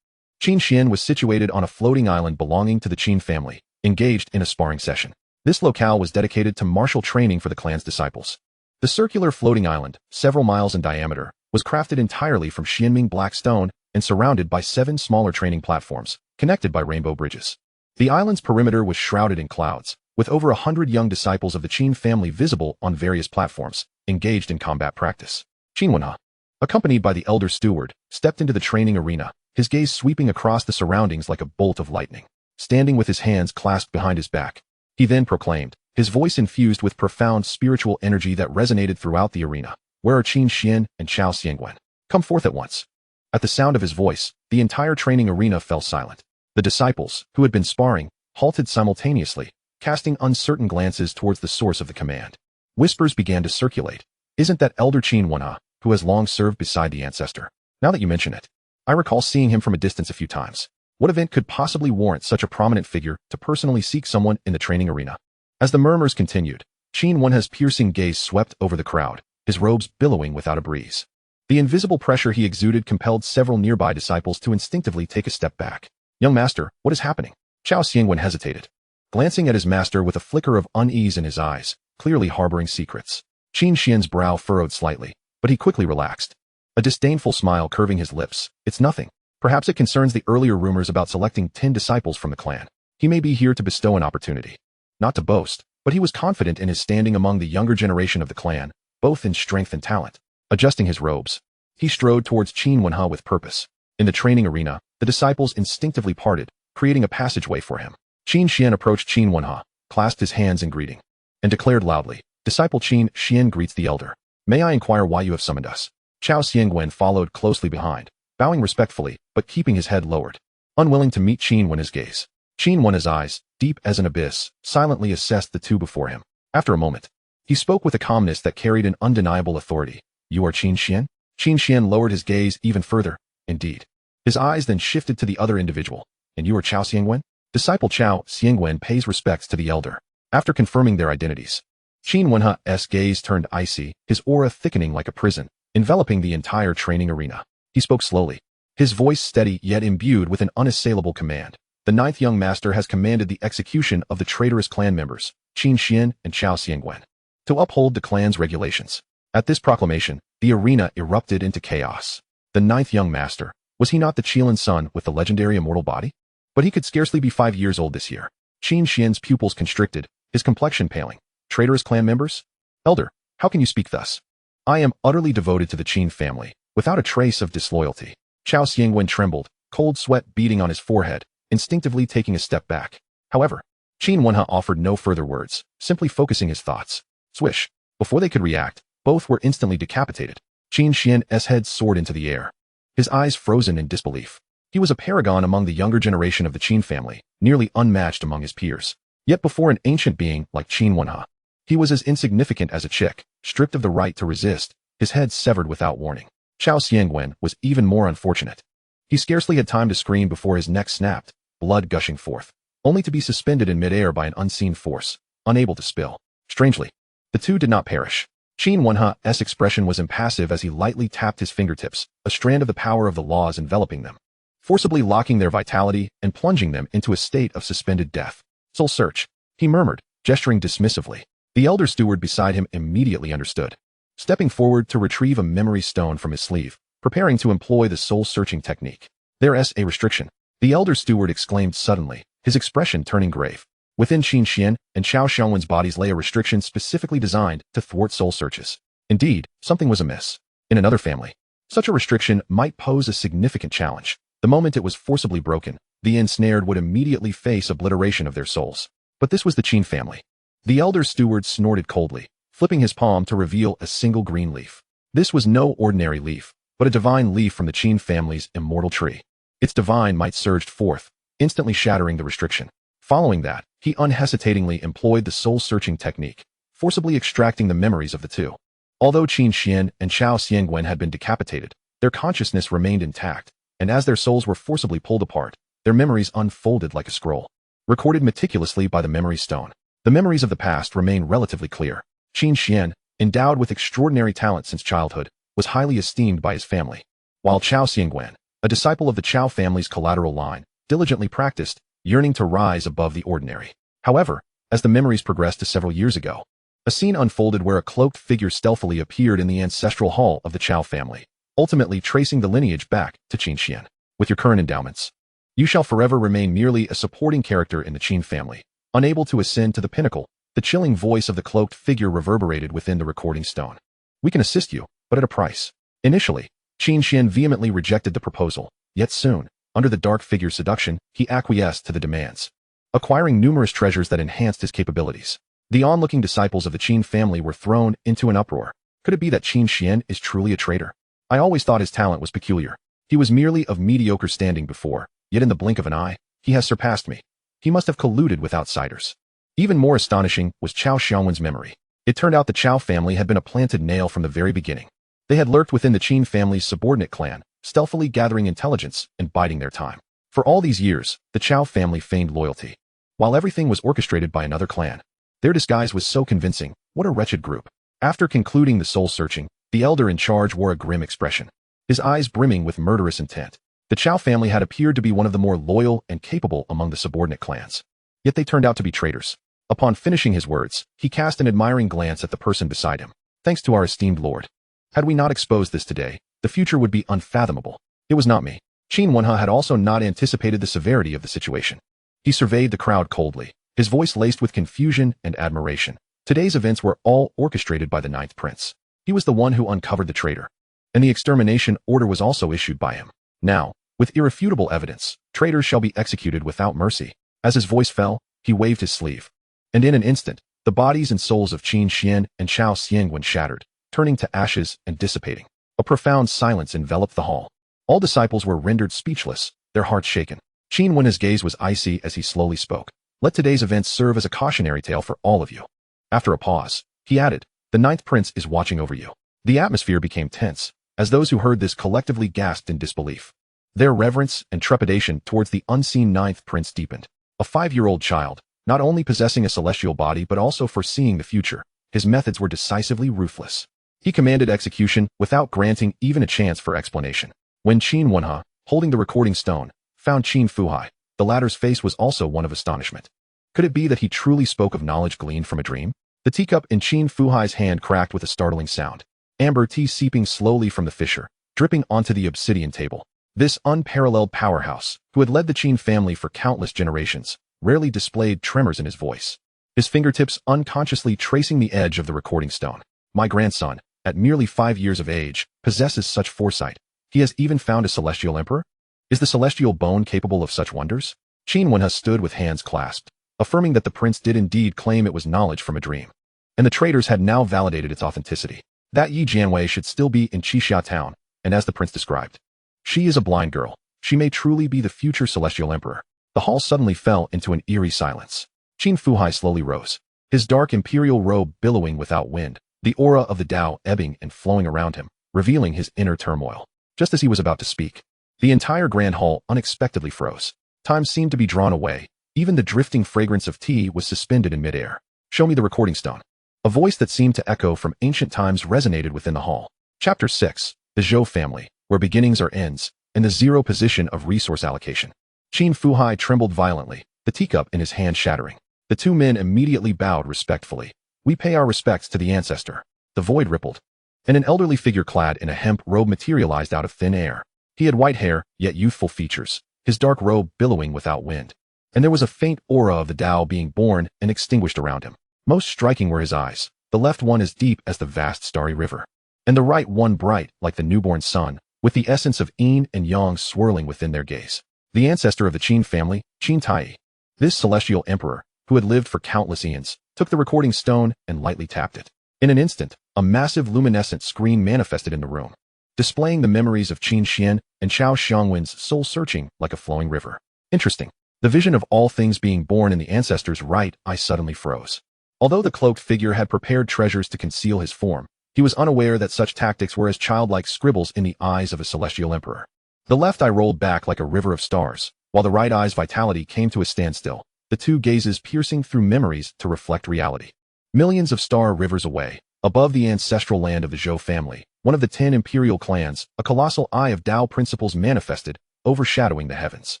Qin Xian was situated on a floating island belonging to the Qin family, engaged in a sparring session. This locale was dedicated to martial training for the clan's disciples. The circular floating island, several miles in diameter, was crafted entirely from Xianming black stone and surrounded by 7 smaller training platforms, connected by rainbow bridges. The island's perimeter was shrouded in clouds, with over 100 young disciples of the Qin family visible on various platforms, engaged in combat practice. Qin Wenhe, accompanied by the elder steward, stepped into the training arena, his gaze sweeping across the surroundings like a bolt of lightning. Standing with his hands clasped behind his back, he then proclaimed, his voice infused with profound spiritual energy that resonated throughout the arena. Where are Qin Xian and Chao Xiangwen? Come forth at once. At the sound of his voice, the entire training arena fell silent. The disciples, who had been sparring, halted simultaneously, casting uncertain glances towards the source of the command. Whispers began to circulate. Isn't that Elder Qin Wenhe, who has long served beside the ancestor? Now that you mention it, I recall seeing him from a distance a few times. What event could possibly warrant such a prominent figure to personally seek someone in the training arena? As the murmurs continued, Qin Wenhe's piercing gaze swept over the crowd, his robes billowing without a breeze. The invisible pressure he exuded compelled several nearby disciples to instinctively take a step back. Young master, what is happening? Chao Xiangwen hesitated, glancing at his master with a flicker of unease in his eyes, clearly harboring secrets. Qin Xian's brow furrowed slightly, but he quickly relaxed, a disdainful smile curving his lips. It's nothing. Perhaps it concerns the earlier rumors about selecting 10 disciples from the clan. He may be here to bestow an opportunity. Not to boast, but he was confident in his standing among the younger generation of the clan, both in strength and talent. Adjusting his robes, he strode towards Qin Wenhe with purpose. In the training arena, the disciples instinctively parted, creating a passageway for him. Qin Xian approached Qin Wenhe, clasped his hands in greeting, and declared loudly, Disciple Qin Xian greets the elder. May I inquire why you have summoned us? Chao Xiangwen followed closely behind, bowing respectfully, but keeping his head lowered, unwilling to meet Qin Wenhe's gaze. Qin Wenhe's eyes, deep as an abyss, silently assessed the two before him. After a moment, he spoke with a calmness that carried an undeniable authority. You are Qin Xian? Qin Xian lowered his gaze even further. Indeed. His eyes then shifted to the other individual. And you are Chao Xiangwen? Disciple Chao Xiangwen pays respects to the elder. After confirming their identities, Qin Wenhe's gaze turned icy, his aura thickening like a prison, enveloping the entire training arena. He spoke slowly. his voice steady yet imbued with an unassailable command. The ninth young master has commanded the execution of the traitorous clan members, Qin Xian and Chao Xiangwen, to uphold the clan's regulations. At this proclamation, the arena erupted into chaos. The ninth young master, was he not the Qilin son with the legendary immortal body? But he could scarcely be 5 years old this year. Qin Xian's pupils constricted, his complexion paling. Traitorous clan members? Elder, how can you speak thus? I am utterly devoted to the Qin family, without a trace of disloyalty. Chao Xiangwen trembled, cold sweat beading on his forehead, instinctively taking a step back. However, Qin Wangchuan offered no further words, simply focusing his thoughts. Swish. Before they could react, both were instantly decapitated. Qin Xian's head soared into the air, his eyes frozen in disbelief. He was a paragon among the younger generation of the Qin family, nearly unmatched among his peers. Yet before an ancient being like Qin Wangchuan, he was as insignificant as a chick, stripped of the right to resist, his head severed without warning. Chao Xiangwen was even more unfortunate. He scarcely had time to scream before his neck snapped, blood gushing forth, only to be suspended in midair by an unseen force, unable to spill. Strangely, the two did not perish. Qin Wangchuan's expression was impassive as he lightly tapped his fingertips, a strand of the power of the laws enveloping them, forcibly locking their vitality and plunging them into a state of suspended death. Soul search, he murmured, gesturing dismissively. The elder steward beside him immediately understood. Stepping forward to retrieve a memory stone from his sleeve, preparing to employ the soul-searching technique. There's a restriction, the elder steward exclaimed suddenly, his expression turning grave. Within Qin Xian and Chao Xiangwen's bodies lay a restriction specifically designed to thwart soul searches. Indeed, something was amiss. In another family, such a restriction might pose a significant challenge. The moment it was forcibly broken, the ensnared would immediately face obliteration of their souls. But this was the Qin family. The elder steward snorted coldly, flipping his palm to reveal a single green leaf. This was no ordinary leaf, but a divine leaf from the Qin family's immortal tree. Its divine might surged forth, instantly shattering the restriction. Following that, he unhesitatingly employed the soul-searching technique, forcibly extracting the memories of the two. Although Qin Xian and Chao Xiangwen had been decapitated, their consciousness remained intact, and as their souls were forcibly pulled apart, their memories unfolded like a scroll, recorded meticulously by the memory stone. The memories of the past remain relatively clear. Qin Xian, endowed with extraordinary talent since childhood, was highly esteemed by his family, while Chao Xiangwen, a disciple of the Chao family's collateral line, diligently practiced, yearning to rise above the ordinary. However, as the memories progressed to several years ago, a scene unfolded where a cloaked figure stealthily appeared in the ancestral hall of the Chao family, ultimately tracing the lineage back to Qin Xian. With your current endowments, you shall forever remain merely a supporting character in the Qin family, unable to ascend to the pinnacle. The chilling voice of the cloaked figure reverberated within the recording stone. We can assist you, but at a price. Initially, Qin Xian vehemently rejected the proposal, yet soon, under the dark figure's seduction, he acquiesced to the demands, acquiring numerous treasures that enhanced his capabilities. The onlooking disciples of the Qin family were thrown into an uproar. Could it be that Qin Xian is truly a traitor? I always thought his talent was peculiar. He was merely of mediocre standing before, yet in the blink of an eye, he has surpassed me. He must have colluded with outsiders. Even more astonishing was Chao Xiangwen's memory. It turned out the Chao family had been a planted nail from the very beginning. They had lurked within the Qin family's subordinate clan, stealthily gathering intelligence and biding their time. For all these years, the Chao family feigned loyalty, while everything was orchestrated by another clan. Their disguise was so convincing. What a wretched group. After concluding the soul-searching, the elder in charge wore a grim expression, his eyes brimming with murderous intent. The Chao family had appeared to be one of the more loyal and capable among the subordinate clans. Yet they turned out to be traitors. Upon finishing his words, he cast an admiring glance at the person beside him. Thanks to our esteemed lord. Had we not exposed this today, the future would be unfathomable. It was not me. Qin Wangchuan had also not anticipated the severity of the situation. He surveyed the crowd coldly, his voice laced with confusion and admiration. Today's events were all orchestrated by the ninth prince. He was the one who uncovered the traitor, and the extermination order was also issued by him. Now, with irrefutable evidence, traitors shall be executed without mercy. As his voice fell, he waved his sleeve, and in an instant, the bodies and souls of Qin Xian and Chao Xiangwen shattered, turning to ashes and dissipating. A profound silence enveloped the hall. All disciples were rendered speechless, their hearts shaken. Qin Wen's gaze was icy as he slowly spoke. Let today's events serve as a cautionary tale for all of you. After a pause, he added, the ninth prince is watching over you. The atmosphere became tense, as those who heard this collectively gasped in disbelief. Their reverence and trepidation towards the unseen ninth prince deepened. A 5-year-old child, not only possessing a celestial body but also foreseeing the future, his methods were decisively ruthless. He commanded execution without granting even a chance for explanation. When Qin Wangchuan, holding the recording stone, found Qin Fuhai. The latter's face was also one of astonishment. Could it be that he truly spoke of knowledge gleaned from a dream? The teacup in Qin Fuhai's hand cracked with a startling sound. Amber tea seeping slowly from the fissure, dripping onto the obsidian table. This unparalleled powerhouse, who had led the Qin family for countless generations, rarely displayed tremors in his voice. His fingertips unconsciously tracing the edge of the recording stone. My grandson, at merely 5 years of age, possesses such foresight. He has even found a celestial emperor? Is the celestial bone capable of such wonders? Qin Wangchuan stood with hands clasped, affirming that the prince did indeed claim it was knowledge from a dream. And the traders had now validated its authenticity. That Yi Jianwei should still be in Qixia town, and as the prince described. She is a blind girl. She may truly be the future celestial emperor. The hall suddenly fell into an eerie silence. Qin Fuhai slowly rose, his dark imperial robe billowing without wind, the aura of the Tao ebbing and flowing around him, revealing his inner turmoil. Just as he was about to speak, the entire grand hall unexpectedly froze. Time seemed to be drawn away. Even the drifting fragrance of tea was suspended in midair. Show me the recording stone. A voice that seemed to echo from ancient times resonated within the hall. Chapter 6. The Zhou family, where beginnings are ends, and the zero position of resource allocation. Qin Fuhai trembled violently, the teacup in his hand shattering. The two men immediately bowed respectfully. We pay our respects to the ancestor. The void rippled, and an elderly figure clad in a hemp robe materialized out of thin air. He had white hair, yet youthful features, his dark robe billowing without wind. And there was a faint aura of the Tao being born and extinguished around him. Most striking were his eyes, the left one as deep as the vast starry river, and the right one bright like the newborn sun, with the essence of yin and yang swirling within their gaze. The ancestor of the Qin family, Qin Tai. This celestial emperor, who had lived for countless eons, took the recording stone and lightly tapped it. In an instant, a massive luminescent screen manifested in the room, displaying the memories of Qin Xian and Xiao Xiangwen's soul searching like a flowing river. Interesting. The vision of all things being born in the ancestor's right eye suddenly froze. Although the cloaked figure had prepared treasures to conceal his form, he was unaware that such tactics were as childlike scribbles in the eyes of a celestial emperor. The left eye rolled back like a river of stars, while the right eye's vitality came to a standstill, the two gazes piercing through memories to reflect reality. Millions of star rivers away, above the ancestral land of the Zhou family, one of the 10 imperial clans, a colossal eye of Tao principles manifested, overshadowing the heavens.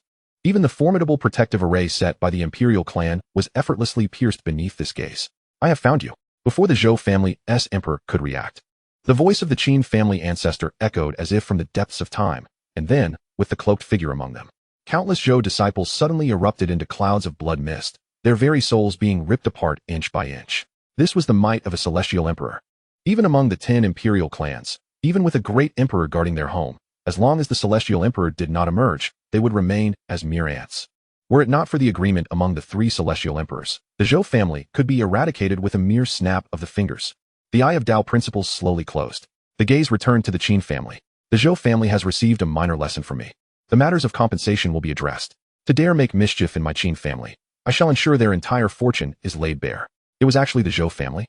Even the formidable protective array set by the imperial clan was effortlessly pierced beneath this gaze. I have found you. Before the Zhou family's emperor could react, the voice of the Qin family ancestor echoed as if from the depths of time, and then, with the cloaked figure among them, countless Zhou disciples suddenly erupted into clouds of blood mist, their very souls being ripped apart inch by inch. This was the might of a celestial emperor. Even among the 10 imperial clans, even with a great emperor guarding their home, as long as the celestial emperor did not emerge, they would remain as mere ants. Were it not for the agreement among the 3 celestial emperors, the Zhou family could be eradicated with a mere snap of the fingers. The eye of Tao principles slowly closed. The gaze returned to the Qin family. The Zhou family has received a minor lesson from me. The matters of compensation will be addressed. To dare make mischief in my Qin family, I shall ensure their entire fortune is laid bare. It was actually the Zhou family.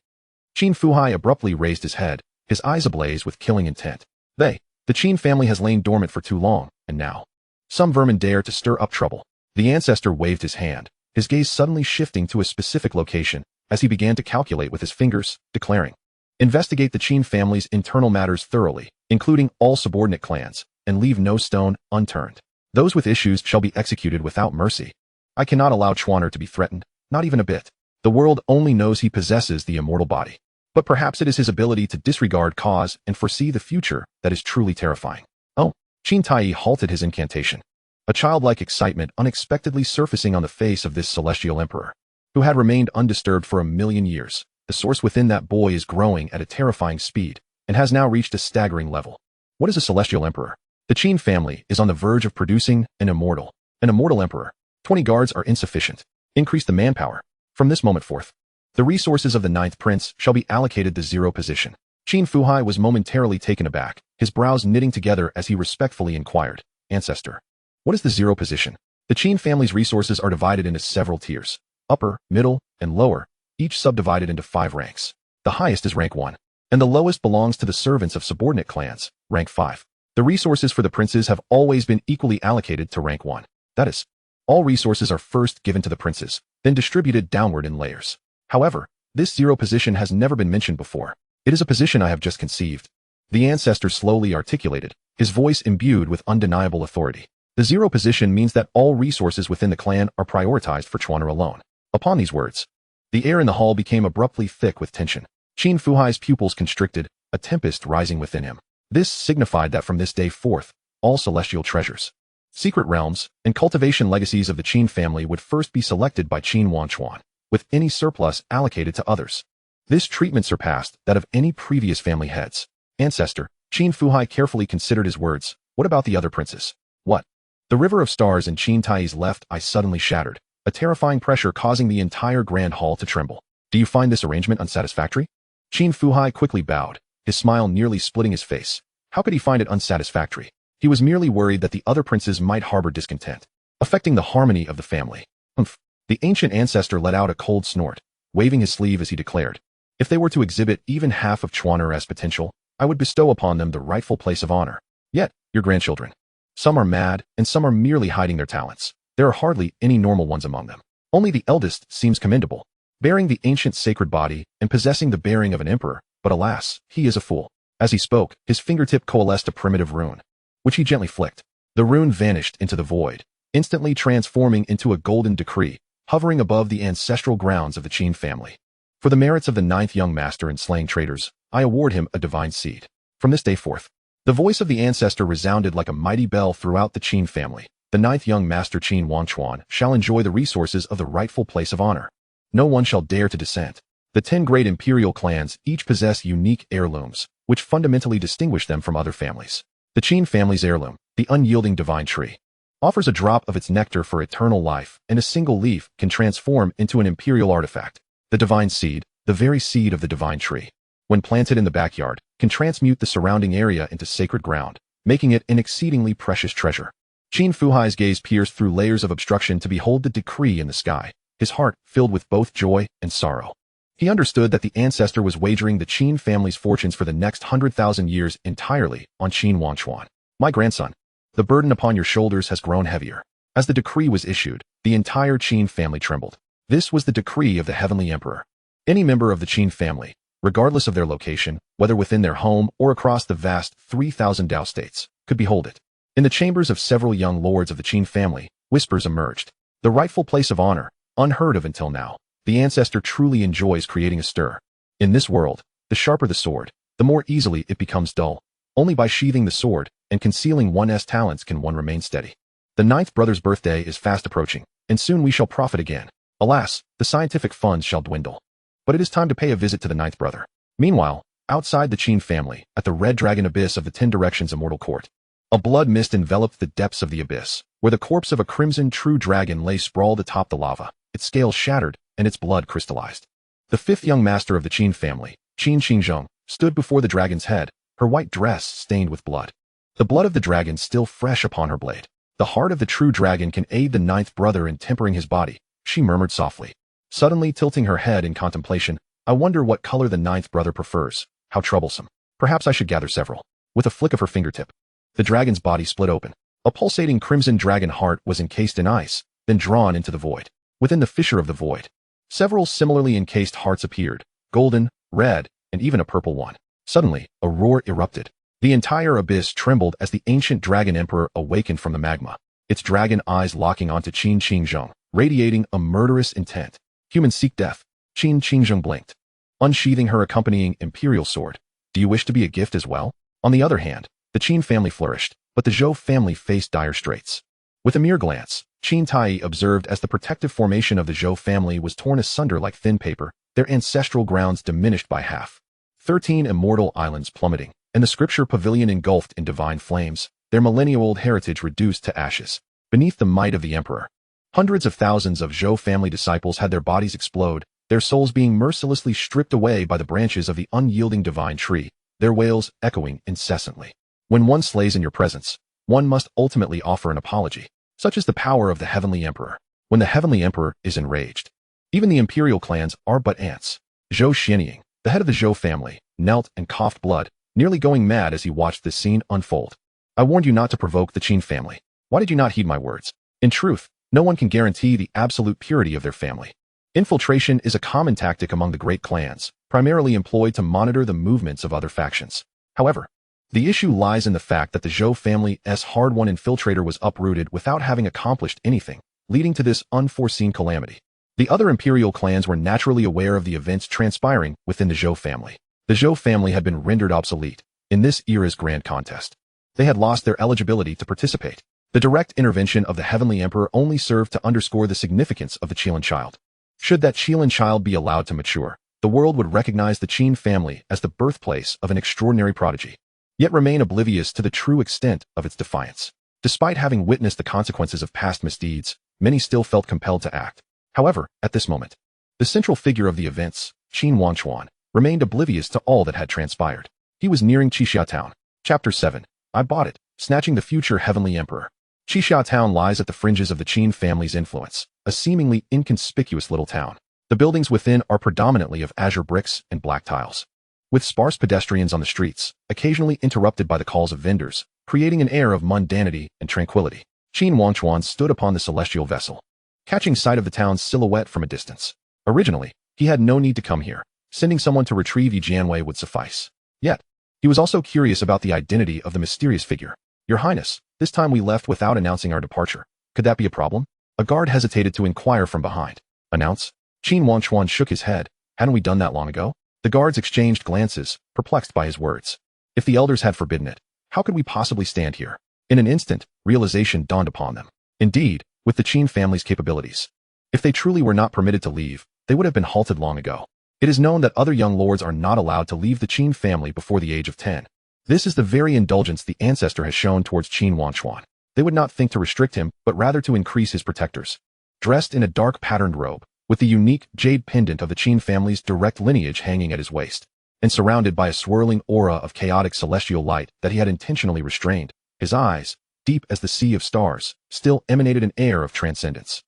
Qin Fuhai abruptly raised his head, his eyes ablaze with killing intent. The Qin family has lain dormant for too long, and now some vermin dare to stir up trouble. The ancestor waved his hand, his gaze suddenly shifting to a specific location as he began to calculate with his fingers, declaring, investigate the Qin family's internal matters thoroughly, including all subordinate clans, and leave no stone unturned. Those with issues shall be executed without mercy. I cannot allow Chuaner to be threatened, not even a bit. The world only knows he possesses the immortal body. But perhaps it is his ability to disregard cause and foresee the future that is truly terrifying. Oh, Qin Tai halted his incantation. A childlike excitement unexpectedly surfacing on the face of this celestial emperor, who had remained undisturbed for 1,000,000 years. The source within that boy is growing at a terrifying speed, and has now reached a staggering level. What is a celestial emperor? The Qin family is on the verge of producing an immortal emperor. 20 guards are insufficient. Increase the manpower. From this moment forth, the resources of the 9th prince shall be allocated the 0 position. Qin Fuhai was momentarily taken aback, his brows knitting together as he respectfully inquired, Ancestor, what is the 0 position? The Qin family's resources are divided into several tiers, upper, middle, and lower, each subdivided into 5 ranks. The highest is rank 1, and the lowest belongs to the servants of subordinate clans, rank 5. The resources for the princes have always been equally allocated to rank 1. That is, all resources are first given to the princes, then distributed downward in layers. However, this 0 position has never been mentioned before. It is a position I have just conceived. The ancestor slowly articulated, his voice imbued with undeniable authority. The zero position means that all resources within the clan are prioritized for Chuaner alone. Upon these words, the air in the hall became abruptly thick with tension. Qin Fuhai's pupils constricted, a tempest rising within him. This signified that from this day forth, all celestial treasures, secret realms, and cultivation legacies of the Qin family would first be selected by Qin Wangchuan, with any surplus allocated to others. This treatment surpassed that of any previous family heads. Ancestor, Qin Fuhai carefully considered his words. What about the other princes? What? The river of stars in Qin Tai's left eye suddenly shattered, a terrifying pressure causing the entire grand hall to tremble. Do you find this arrangement unsatisfactory? Qin Fuhai quickly bowed, his smile nearly splitting his face. How could he find it unsatisfactory? He was merely worried that the other princes might harbor discontent, affecting the harmony of the family. Humph. The ancient ancestor let out a cold snort, waving his sleeve as he declared, if they were to exhibit even half of Chuaner's potential, I would bestow upon them the rightful place of honor. Yet, your grandchildren. Some are mad, and some are merely hiding their talents. There are hardly any normal ones among them. Only the eldest seems commendable, bearing the ancient sacred body and possessing the bearing of an emperor, but alas, he is a fool. As he spoke, his fingertip coalesced a primitive rune, which he gently flicked. The rune vanished into the void, instantly transforming into a golden decree, hovering above the ancestral grounds of the Qin family. For the merits of the 9th young master in slaying traitors, I award him a divine seed. From this day forth, the voice of the ancestor resounded like a mighty bell throughout the Qin family. The 9th young master Qin Wangchuan shall enjoy the resources of the rightful place of honor. No one shall dare to dissent. The 10 great imperial clans each possess unique heirlooms, which fundamentally distinguish them from other families. The Qin family's heirloom, the unyielding divine tree, offers a drop of its nectar for eternal life, and a single leaf can transform into an imperial artifact. The divine seed, the very seed of the divine tree, when planted in the backyard, can transmute the surrounding area into sacred ground, making it an exceedingly precious treasure. Qin Fuhai's gaze pierced through layers of obstruction to behold the decree in the sky, his heart filled with both joy and sorrow. He understood that the ancestor was wagering the Qin family's fortunes for the next 100,000 years entirely on Qin Wangchuan. My grandson, the burden upon your shoulders has grown heavier. As the decree was issued, the entire Qin family trembled. This was the decree of the Heavenly Emperor. Any member of the Qin family, regardless of their location, whether within their home or across the vast 3,000 Dao states, could behold it. In the chambers of several young lords of the Qin family, whispers emerged. The rightful place of honor, unheard of until now. The ancestor truly enjoys creating a stir. In this world, the sharper the sword, the more easily it becomes dull. Only by sheathing the sword and concealing one's talents can one remain steady. The 9th brother's birthday is fast approaching, and soon we shall profit again. Alas, the scientific funds shall dwindle. But it is time to pay a visit to the 9th brother. Meanwhile, outside the Qin family, at the Red Dragon Abyss of the 10 Directions Immortal Court, a blood mist enveloped the depths of the abyss, where the corpse of a crimson true dragon lay sprawled atop the lava, its scales shattered, and its blood crystallized. The 5th young master of the Qin family, Qin Qingzhong, stood before the dragon's head, her white dress stained with blood. The blood of the dragon still fresh upon her blade. The heart of the true dragon can aid the 9th brother in tempering his body, she murmured softly. Suddenly tilting her head in contemplation, I wonder what color the 9th brother prefers. How troublesome. Perhaps I should gather several. With a flick of her fingertip, the dragon's body split open. A pulsating crimson dragon heart was encased in ice, then drawn into the void. Within the fissure of the void, several similarly encased hearts appeared, golden, red, and even a purple one. Suddenly, a roar erupted. The entire abyss trembled as the ancient dragon emperor awakened from the magma, its dragon eyes locking onto Qin Qingzhong, radiating a murderous intent. Humans seek death. Qin Qingzhong blinked, unsheathing her accompanying imperial sword. Do you wish to be a gift as well? On the other hand, the Qin family flourished, but the Zhou family faced dire straits. With a mere glance, Qin Tai observed as the protective formation of the Zhou family was torn asunder like thin paper, their ancestral grounds diminished by half. 13 immortal islands plummeting, and the scripture pavilion engulfed in divine flames, their millennia-old heritage reduced to ashes. Beneath the might of the emperor, hundreds of thousands of Zhou family disciples had their bodies explode, their souls being mercilessly stripped away by the branches of the unyielding divine tree, their wails echoing incessantly. When one slays in your presence, one must ultimately offer an apology. Such is the power of the Heavenly Emperor. When the Heavenly Emperor is enraged, even the imperial clans are but ants. Zhou Xianying, the head of the Zhou family, knelt and coughed blood, nearly going mad as he watched this scene unfold. I warned you not to provoke the Qin family. Why did you not heed my words? In truth, no one can guarantee the absolute purity of their family. Infiltration is a common tactic among the great clans, primarily employed to monitor the movements of other factions. However, The issue lies in the fact that the Zhou family's hard-won infiltrator was uprooted without having accomplished anything, leading to this unforeseen calamity. The other imperial clans were naturally aware of the events transpiring within the Zhou family. The Zhou family had been rendered obsolete in this era's grand contest. They had lost their eligibility to participate. The direct intervention of the Heavenly Emperor only served to underscore the significance of the Qin child. Should that Qin child be allowed to mature, the world would recognize the Qin family as the birthplace of an extraordinary prodigy, yet remain oblivious to the true extent of its defiance. Despite having witnessed the consequences of past misdeeds, many still felt compelled to act. However, at this moment, the central figure of the events, Qin Wangchuan, remained oblivious to all that had transpired. He was nearing Qixia Town. Chapter 7. I bought it, snatching the future Heavenly Emperor. Qixia Town lies at the fringes of the Qin family's influence, a seemingly inconspicuous little town. The buildings within are predominantly of azure bricks and black tiles, with sparse pedestrians on the streets, occasionally interrupted by the calls of vendors, creating an air of mundanity and tranquility. Qin Wangchuan stood upon the celestial vessel, catching sight of the town's silhouette from a distance. Originally, he had no need to come here. Sending someone to retrieve Yi Jianwei would suffice. Yet, he was also curious about the identity of the mysterious figure. Your Highness, this time we left without announcing our departure. Could that be a problem? A guard hesitated to inquire from behind. Announce? Qin Wangchuan shook his head. Hadn't we done that long ago? The guards exchanged glances, perplexed by his words. If the elders had forbidden it, how could we possibly stand here? In an instant, realization dawned upon them. Indeed, with the Qin family's capabilities, if they truly were not permitted to leave, they would have been halted long ago. It is known that other young lords are not allowed to leave the Qin family before the age of 10. This is the very indulgence the ancestor has shown towards Qin Wangchuan. They would not think to restrict him, but rather to increase his protectors. Dressed in a dark patterned robe, with the unique jade pendant of the Qin family's direct lineage hanging at his waist, and surrounded by a swirling aura of chaotic celestial light that he had intentionally restrained, his eyes, deep as the sea of stars, still emanated an air of transcendence.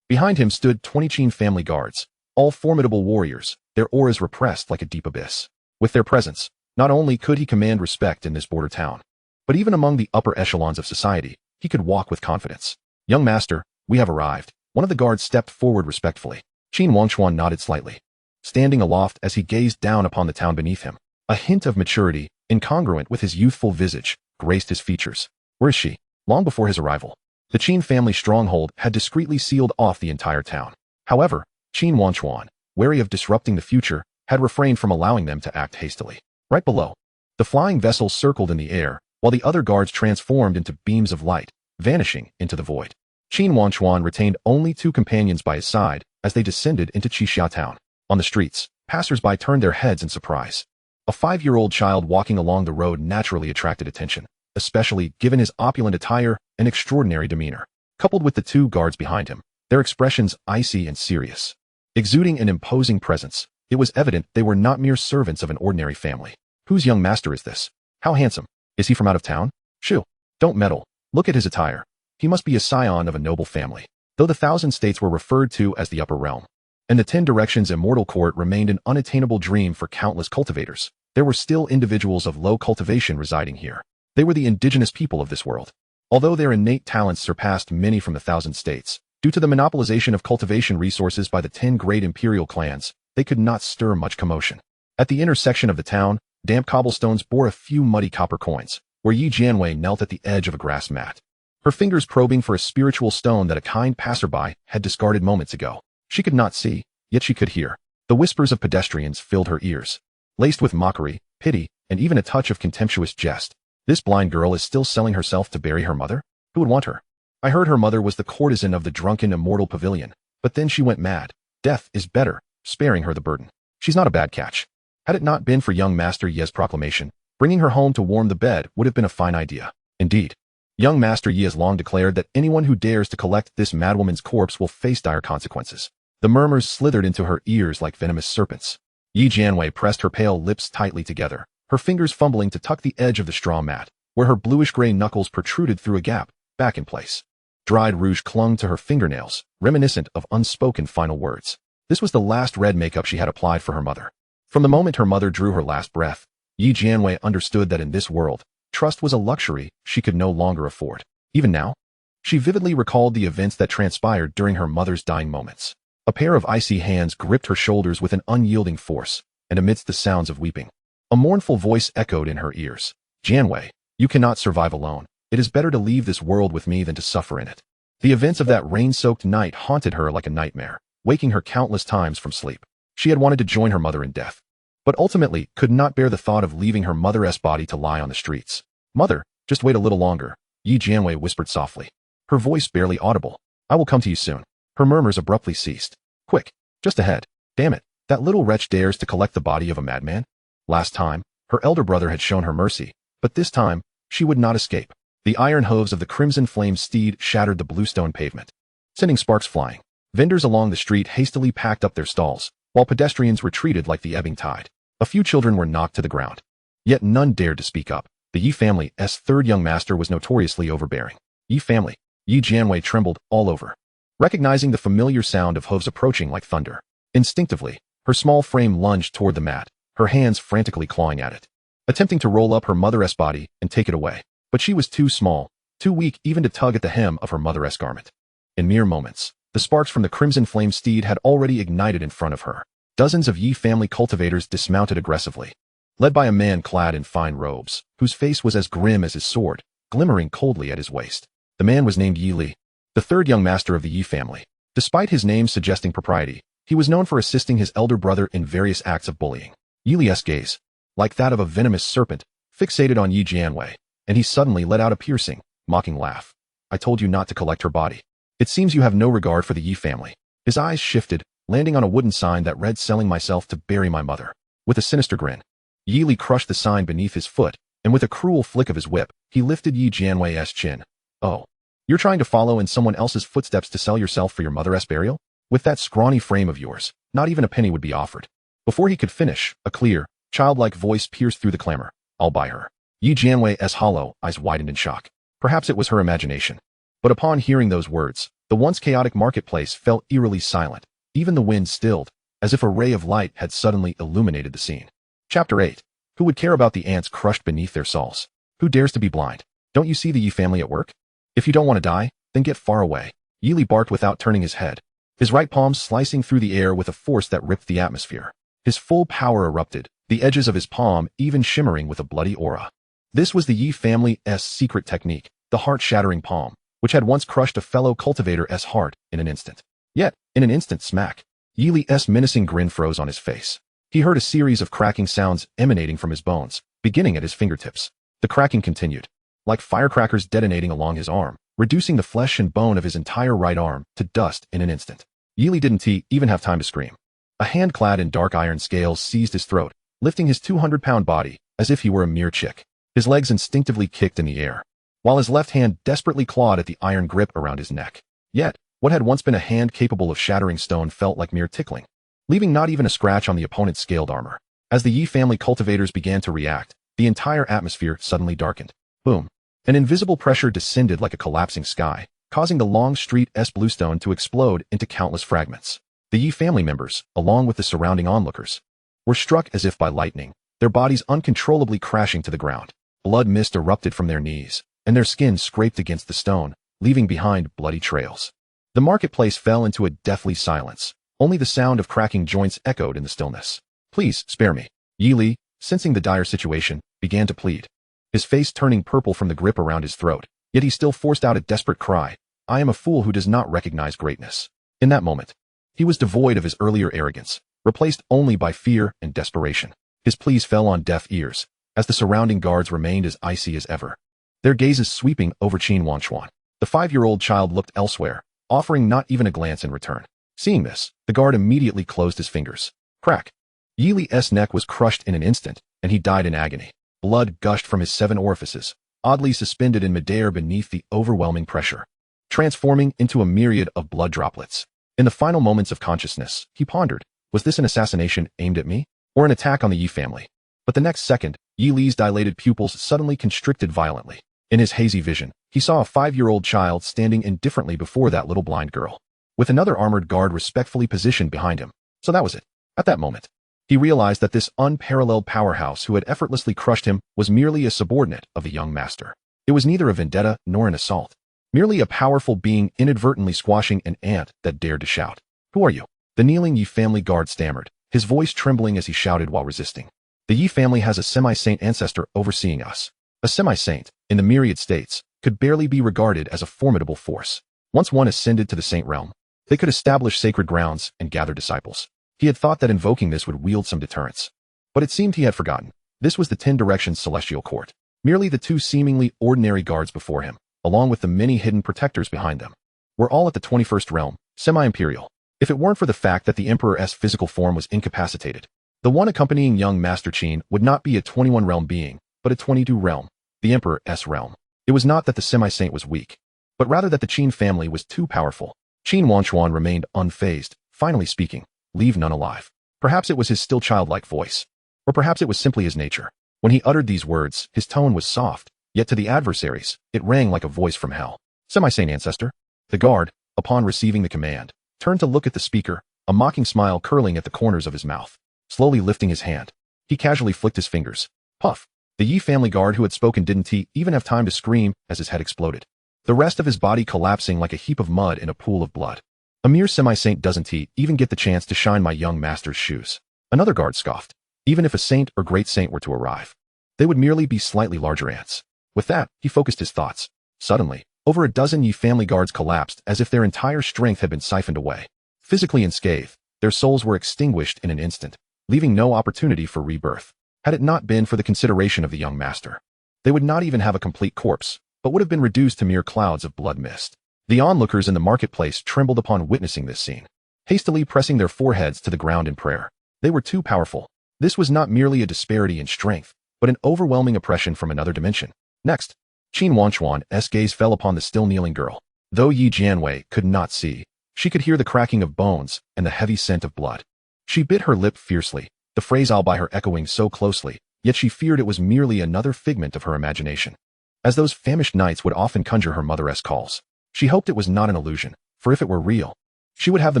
Behind him stood 20 Qin family guards, all formidable warriors, their auras repressed like a deep abyss. With their presence, not only could he command respect in this border town, but even among the upper echelons of society, he could walk with confidence. Young master, we have arrived. One of the guards stepped forward respectfully. Qin Wangchuan nodded slightly, standing aloft as he gazed down upon the town beneath him. A hint of maturity, incongruent with his youthful visage, graced his features. Where is she? Long before his arrival, the Qin family stronghold had discreetly sealed off the entire town. However, Qin Wangchuan, wary of disrupting the future, had refrained from allowing them to act hastily. Right below, the flying vessel circled in the air, while the other guards transformed into beams of light, vanishing into the void. Qin Wangchuan retained only 2 companions by his side as they descended into Qixia Town. On the streets, passers-by turned their heads in surprise. A 5-year-old child walking along the road naturally attracted attention, especially given his opulent attire and extraordinary demeanor. Coupled with the 2 guards behind him, their expressions icy and serious, exuding an imposing presence, it was evident they were not mere servants of an ordinary family. Whose young master is this? How handsome? Is he from out of town? Shoo! Don't meddle. Look at his attire. He must be a scion of a noble family. Though the 1,000 states were referred to as the upper realm, and the 10 directions immortal court remained an unattainable dream for countless cultivators, there were still individuals of low cultivation residing here. They were the indigenous people of this world. Although their innate talents surpassed many from the 1,000 states, due to the monopolization of cultivation resources by the 10 great imperial clans, they could not stir much commotion. At the intersection of the town, damp cobblestones bore a few muddy copper coins, where Yi Jianwei knelt at the edge of a grass mat, her fingers probing for a spiritual stone that a kind passerby had discarded moments ago. She could not see, yet she could hear. The whispers of pedestrians filled her ears, laced with mockery, pity, and even a touch of contemptuous jest. This blind girl is still selling herself to bury her mother? Who would want her? I heard her mother was the courtesan of the drunken immortal pavilion, but then she went mad. Death is better, sparing her the burden. She's not a bad catch. Had it not been for young Master Ye's proclamation, bringing her home to warm the bed would have been a fine idea. Indeed, young Master Ye has long declared that anyone who dares to collect this madwoman's corpse will face dire consequences. The murmurs slithered into her ears like venomous serpents. Yi Jianwei pressed her pale lips tightly together, her fingers fumbling to tuck the edge of the straw mat, where her bluish-gray knuckles protruded through a gap, back in place. Dried rouge clung to her fingernails, reminiscent of unspoken final words. This was the last red makeup she had applied for her mother. From the moment her mother drew her last breath, Yi Jianwei understood that in this world, trust was a luxury she could no longer afford. Even now, she vividly recalled the events that transpired during her mother's dying moments. A pair of icy hands gripped her shoulders with an unyielding force, and amidst the sounds of weeping, a mournful voice echoed in her ears. Jianwei, you cannot survive alone. It is better to leave this world with me than to suffer in it. The events of that rain-soaked night haunted her like a nightmare, waking her countless times from sleep. She had wanted to join her mother in death, but ultimately could not bear the thought of leaving her mother's body to lie on the streets. Mother, just wait a little longer, Yi Jianwei whispered softly, her voice barely audible. I will come to you soon. Her murmurs abruptly ceased. Quick, just ahead. Damn it, that little wretch dares to collect the body of a madman? Last time, her elder brother had shown her mercy, but this time, she would not escape. The iron hooves of the crimson flame steed shattered the bluestone pavement, sending sparks flying. Vendors along the street hastily packed up their stalls, while pedestrians retreated like the ebbing tide. A few children were knocked to the ground. Yet none dared to speak up. The Yi family's third young master was notoriously overbearing. Yi family. Yi Jianwei trembled all over, recognizing the familiar sound of hooves approaching like thunder. Instinctively, her small frame lunged toward the mat, her hands frantically clawing at it, attempting to roll up her mother's body and take it away. But she was too small, too weak even to tug at the hem of her mother's garment. In mere moments, the sparks from the crimson flame steed had already ignited in front of her. Dozens of Yi family cultivators dismounted aggressively, led by a man clad in fine robes, whose face was as grim as his sword, glimmering coldly at his waist. The man was named Yi Li, the third young master of the Yi family. Despite his name suggesting propriety, he was known for assisting his elder brother in various acts of bullying. Yi Li's gaze, like that of a venomous serpent, fixated on Yi Jianwei, and he suddenly let out a piercing, mocking laugh. I told you not to collect her body. It seems you have no regard for the Yi family. His eyes shifted, landing on a wooden sign that read selling myself to bury my mother. With a sinister grin, Yi Li crushed the sign beneath his foot, and with a cruel flick of his whip, he lifted Yi Jianwei's chin. Oh, you're trying to follow in someone else's footsteps to sell yourself for your mother's burial? With that scrawny frame of yours, not even a penny would be offered. Before he could finish, a clear, childlike voice pierced through the clamor. I'll buy her. Yi Jianwei's hollow eyes widened in shock. Perhaps it was her imagination. But upon hearing those words, the once chaotic marketplace fell eerily silent. Even the wind stilled, as if a ray of light had suddenly illuminated the scene. Chapter 8. Who would care about the ants crushed beneath their soles? Who dares to be blind? Don't you see the Yi family at work? If you don't want to die, then get far away. Yi Li barked without turning his head, his right palm slicing through the air with a force that ripped the atmosphere. His full power erupted, the edges of his palm even shimmering with a bloody aura. This was the Yi family's secret technique, the heart-shattering palm, which had once crushed a fellow cultivator's heart in an instant. Yet, in an instant smack, Yi Li's menacing grin froze on his face. He heard a series of cracking sounds emanating from his bones, beginning at his fingertips. The cracking continued, like firecrackers detonating along his arm, reducing the flesh and bone of his entire right arm to dust in an instant. Yi Li didn't even have time to scream. A hand clad in dark iron scales seized his throat, lifting his 200-pound body as if he were a mere chick. His legs instinctively kicked in the air, while his left hand desperately clawed at the iron grip around his neck. Yet, what had once been a hand capable of shattering stone felt like mere tickling, leaving not even a scratch on the opponent's scaled armor. As the Yi family cultivators began to react, the entire atmosphere suddenly darkened. Boom. An invisible pressure descended like a collapsing sky, causing the long street's bluestone to explode into countless fragments. The Yi family members, along with the surrounding onlookers, were struck as if by lightning, their bodies uncontrollably crashing to the ground. Blood mist erupted from their knees, and their skin scraped against the stone, leaving behind bloody trails. The marketplace fell into a deathly silence. Only the sound of cracking joints echoed in the stillness. Please, spare me. Yi Li, sensing the dire situation, began to plead, his face turning purple from the grip around his throat, yet he still forced out a desperate cry. I am a fool who does not recognize greatness. In that moment, he was devoid of his earlier arrogance, replaced only by fear and desperation. His pleas fell on deaf ears, as the surrounding guards remained as icy as ever, their gazes sweeping over Qin Wangchuan. The 5-year-old child looked elsewhere, offering not even a glance in return. Seeing this, the guard immediately closed his fingers. Crack. Yi Li's neck was crushed in an instant, and he died in agony. Blood gushed from his 7 orifices, oddly suspended in midair beneath the overwhelming pressure, transforming into a myriad of blood droplets. In the final moments of consciousness, he pondered, was this an assassination aimed at me, or an attack on the Yi family? But the next second, Yi Li's dilated pupils suddenly constricted violently. In his hazy vision, he saw a 5-year-old child standing indifferently before that little blind girl, with another armored guard respectfully positioned behind him. So that was it. At that moment, he realized that this unparalleled powerhouse who had effortlessly crushed him was merely a subordinate of the young master. It was neither a vendetta nor an assault, merely a powerful being inadvertently squashing an ant that dared to shout. Who are you? The kneeling Yi family guard stammered, his voice trembling as he shouted while resisting. The Yi family has a semi-saint ancestor overseeing us. A semi-saint, in the myriad states, could barely be regarded as a formidable force. Once one ascended to the saint realm, they could establish sacred grounds and gather disciples. He had thought that invoking this would wield some deterrence. But it seemed he had forgotten. This was the 10 Directions celestial court. Merely the two seemingly ordinary guards before him, along with the many hidden protectors behind them, were all at the 21st realm, semi-imperial. If it weren't for the fact that the Emperor's physical form was incapacitated, the one accompanying young Master Qin would not be a 21 realm being, but a 22 realm, the Emperor's realm. It was not that the semi-saint was weak, but rather that the Qin family was too powerful. Qin Wangchuan remained unfazed, finally speaking, "Leave none alive." Perhaps it was his still childlike voice, or perhaps it was simply his nature. When he uttered these words, his tone was soft, yet to the adversaries, it rang like a voice from hell. "Semi-saint ancestor." The guard, upon receiving the command, turned to look at the speaker, a mocking smile curling at the corners of his mouth. Slowly lifting his hand, he casually flicked his fingers. Puff! The Yi family guard who had spoken didn't even have time to scream as his head exploded, the rest of his body collapsing like a heap of mud in a pool of blood. "A mere semi-saint doesn't even get the chance to shine my young master's shoes." Another guard scoffed. Even if a saint or great saint were to arrive, they would merely be slightly larger ants. With that, he focused his thoughts. Suddenly, over a dozen Yi family guards collapsed as if their entire strength had been siphoned away. Physically unscathed, their souls were extinguished in an instant, leaving no opportunity for rebirth. Had it not been for the consideration of the young master, they would not even have a complete corpse, but would have been reduced to mere clouds of blood mist. The onlookers in the marketplace trembled upon witnessing this scene, hastily pressing their foreheads to the ground in prayer. They were too powerful. This was not merely a disparity in strength, but an overwhelming oppression from another dimension. Next, Qin Wangchuan's gaze fell upon the still kneeling girl. Though Yi Jianwei could not see, she could hear the cracking of bones and the heavy scent of blood. She bit her lip fiercely, the phrase "I'll by her" echoing so closely, yet she feared it was merely another figment of her imagination, as those famished nights would often conjure her mother's calls. She hoped it was not an illusion, for if it were real, she would have the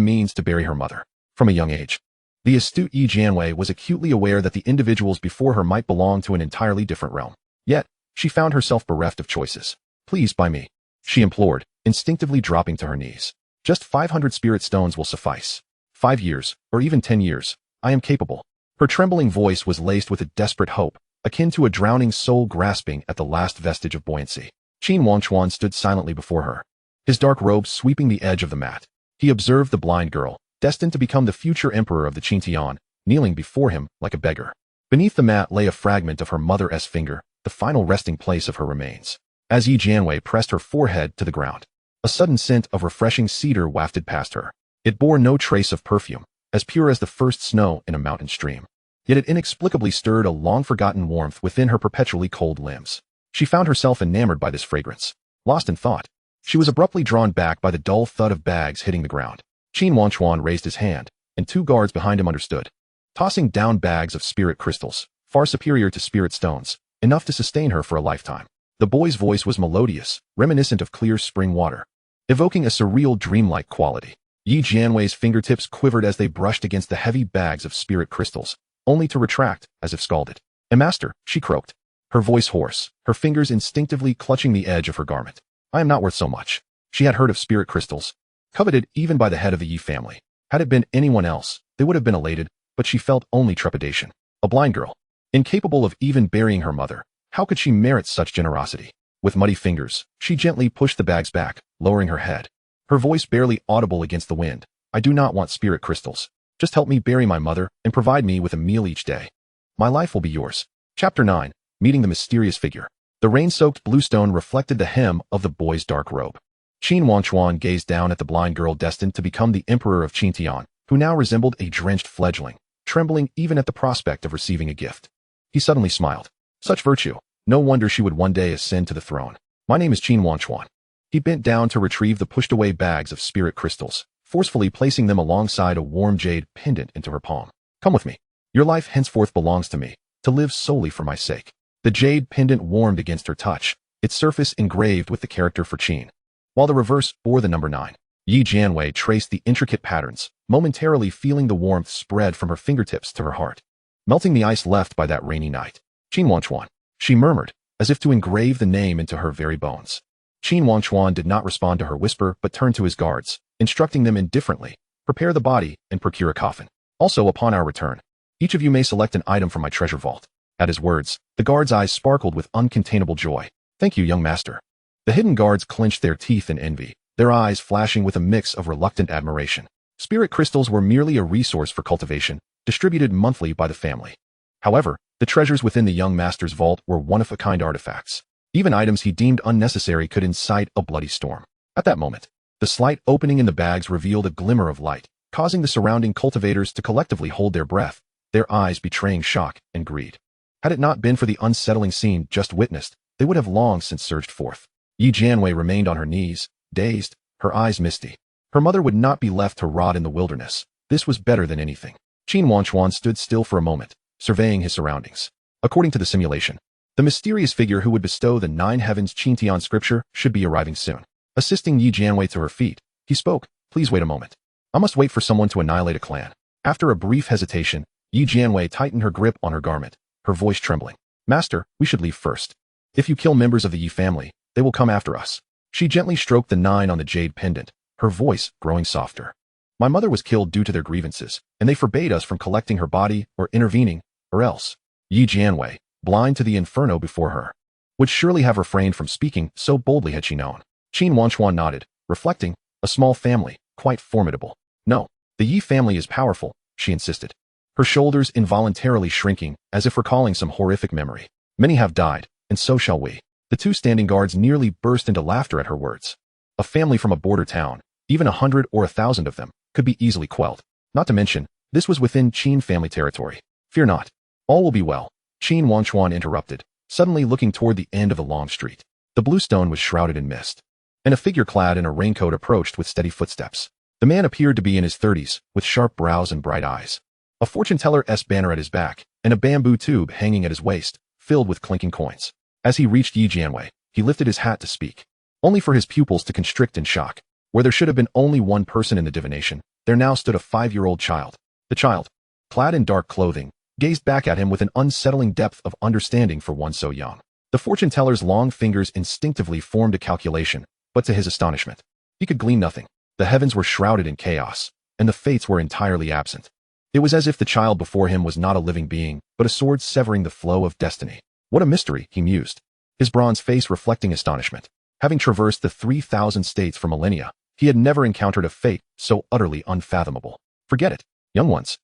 means to bury her mother. From a young age, the astute Yi Jianwei was acutely aware that the individuals before her might belong to an entirely different realm. Yet, she found herself bereft of choices. "Please buy me," she implored, instinctively dropping to her knees. "Just 500 spirit stones will suffice. 5 years, or even 10 years, I am capable." Her trembling voice was laced with a desperate hope, akin to a drowning soul grasping at the last vestige of buoyancy. Qin Wangchuan stood silently before her, his dark robes sweeping the edge of the mat. He observed the blind girl, destined to become the future emperor of the Qin, kneeling before him like a beggar. Beneath the mat lay a fragment of her mother's finger, the final resting place of her remains. As Yi Jianwei pressed her forehead to the ground, a sudden scent of refreshing cedar wafted past her. It bore no trace of perfume, as pure as the first snow in a mountain stream. Yet it inexplicably stirred a long-forgotten warmth within her perpetually cold limbs. She found herself enamored by this fragrance. Lost in thought, she was abruptly drawn back by the dull thud of bags hitting the ground. Qin Wangchuan raised his hand, and 2 guards behind him understood, tossing down bags of spirit crystals, far superior to spirit stones, enough to sustain her for a lifetime. The boy's voice was melodious, reminiscent of clear spring water, evoking a surreal dreamlike quality. Yi Jianwei's fingertips quivered as they brushed against the heavy bags of spirit crystals, only to retract, as if scalded. "A master," she croaked, her voice hoarse, her fingers instinctively clutching the edge of her garment. "I am not worth so much." She had heard of spirit crystals, coveted even by the head of the Yi family. Had it been anyone else, they would have been elated, but she felt only trepidation. A blind girl, incapable of even burying her mother, how could she merit such generosity? With muddy fingers, she gently pushed the bags back, lowering her head, her voice barely audible against the wind. "I do not want spirit crystals. Just help me bury my mother and provide me with a meal each day. My life will be yours." Chapter 9. Meeting the mysterious figure. The rain-soaked bluestone reflected the hem of the boy's dark robe. Qin Wangchuan gazed down at the blind girl destined to become the emperor of Qin, who now resembled a drenched fledgling, trembling even at the prospect of receiving a gift. He suddenly smiled. Such virtue. No wonder she would one day ascend to the throne. "My name is Qin Wangchuan." He bent down to retrieve the pushed-away bags of spirit crystals, forcefully placing them alongside a warm jade pendant into her palm. "Come with me. Your life henceforth belongs to me, to live solely for my sake." The jade pendant warmed against her touch, its surface engraved with the character for Qin, while the reverse bore the number 9. Yi Jianwei traced the intricate patterns, momentarily feeling the warmth spread from her fingertips to her heart, melting the ice left by that rainy night. "Qin Wangchuan," she murmured, as if to engrave the name into her very bones. Qin Wangchuan did not respond to her whisper but turned to his guards, instructing them indifferently, "Prepare the body and procure a coffin. Also, upon our return, each of you may select an item from my treasure vault." At his words, the guard's eyes sparkled with uncontainable joy. Thank you, young master. The hidden guards clenched their teeth in envy, their eyes flashing with a mix of reluctant admiration. Spirit crystals were merely a resource for cultivation, distributed monthly by the family. However, the treasures within the young master's vault were one-of-a-kind artifacts. Even items he deemed unnecessary could incite a bloody storm. At that moment, the slight opening in the bags revealed a glimmer of light, causing the surrounding cultivators to collectively hold their breath, their eyes betraying shock and greed. Had it not been for the unsettling scene just witnessed, they would have long since surged forth. Yi Jianwei remained on her knees, dazed, her eyes misty. Her mother would not be left to rot in the wilderness. This was better than anything. Qin Wangchuan stood still for a moment, surveying his surroundings. According to the simulation, the mysterious figure who would bestow the 9 heavens Qintian scripture should be arriving soon. Assisting Yi Jianwei to her feet, he spoke, "Please wait a moment. I must wait for someone to annihilate a clan." After a brief hesitation, Yi Jianwei tightened her grip on her garment, her voice trembling. "Master, we should leave first. If you kill members of the Yi family, they will come after us." She gently stroked the 9 on the jade pendant, her voice growing softer. "My mother was killed due to their grievances, and they forbade us from collecting her body or intervening, or else." Yi Jianwei, blind to the inferno before her, would surely have refrained from speaking, so boldly had she known. Qin Wangchuan nodded, reflecting, a small family, quite formidable. "No, the Yi family is powerful," she insisted, her shoulders involuntarily shrinking, as if recalling some horrific memory. "Many have died, and so shall we." The 2 standing guards nearly burst into laughter at her words. A family from a border town, even 100 or 1,000 of them, could be easily quelled. Not to mention, this was within Qin family territory. "Fear not. All will be well," Qin Wangchuan interrupted, suddenly looking toward the end of the long street. The blue stone was shrouded in mist, and a figure clad in a raincoat approached with steady footsteps. The man appeared to be in his 30s, with sharp brows and bright eyes. A fortune-teller's banner at his back, and a bamboo tube hanging at his waist, filled with clinking coins. As he reached Yi Jianwei, he lifted his hat to speak, only for his pupils to constrict in shock. Where there should have been only one person in the divination, there now stood a 5-year-old child. The child, clad in dark clothing, gazed back at him with an unsettling depth of understanding for one so young. The fortune-teller's long fingers instinctively formed a calculation, but to his astonishment, he could glean nothing. The heavens were shrouded in chaos, and the fates were entirely absent. It was as if the child before him was not a living being, but a sword severing the flow of destiny. What a mystery, he mused, his bronze face reflecting astonishment. Having traversed the 3,000 states for millennia, he had never encountered a fate so utterly unfathomable. "Forget it, young ones.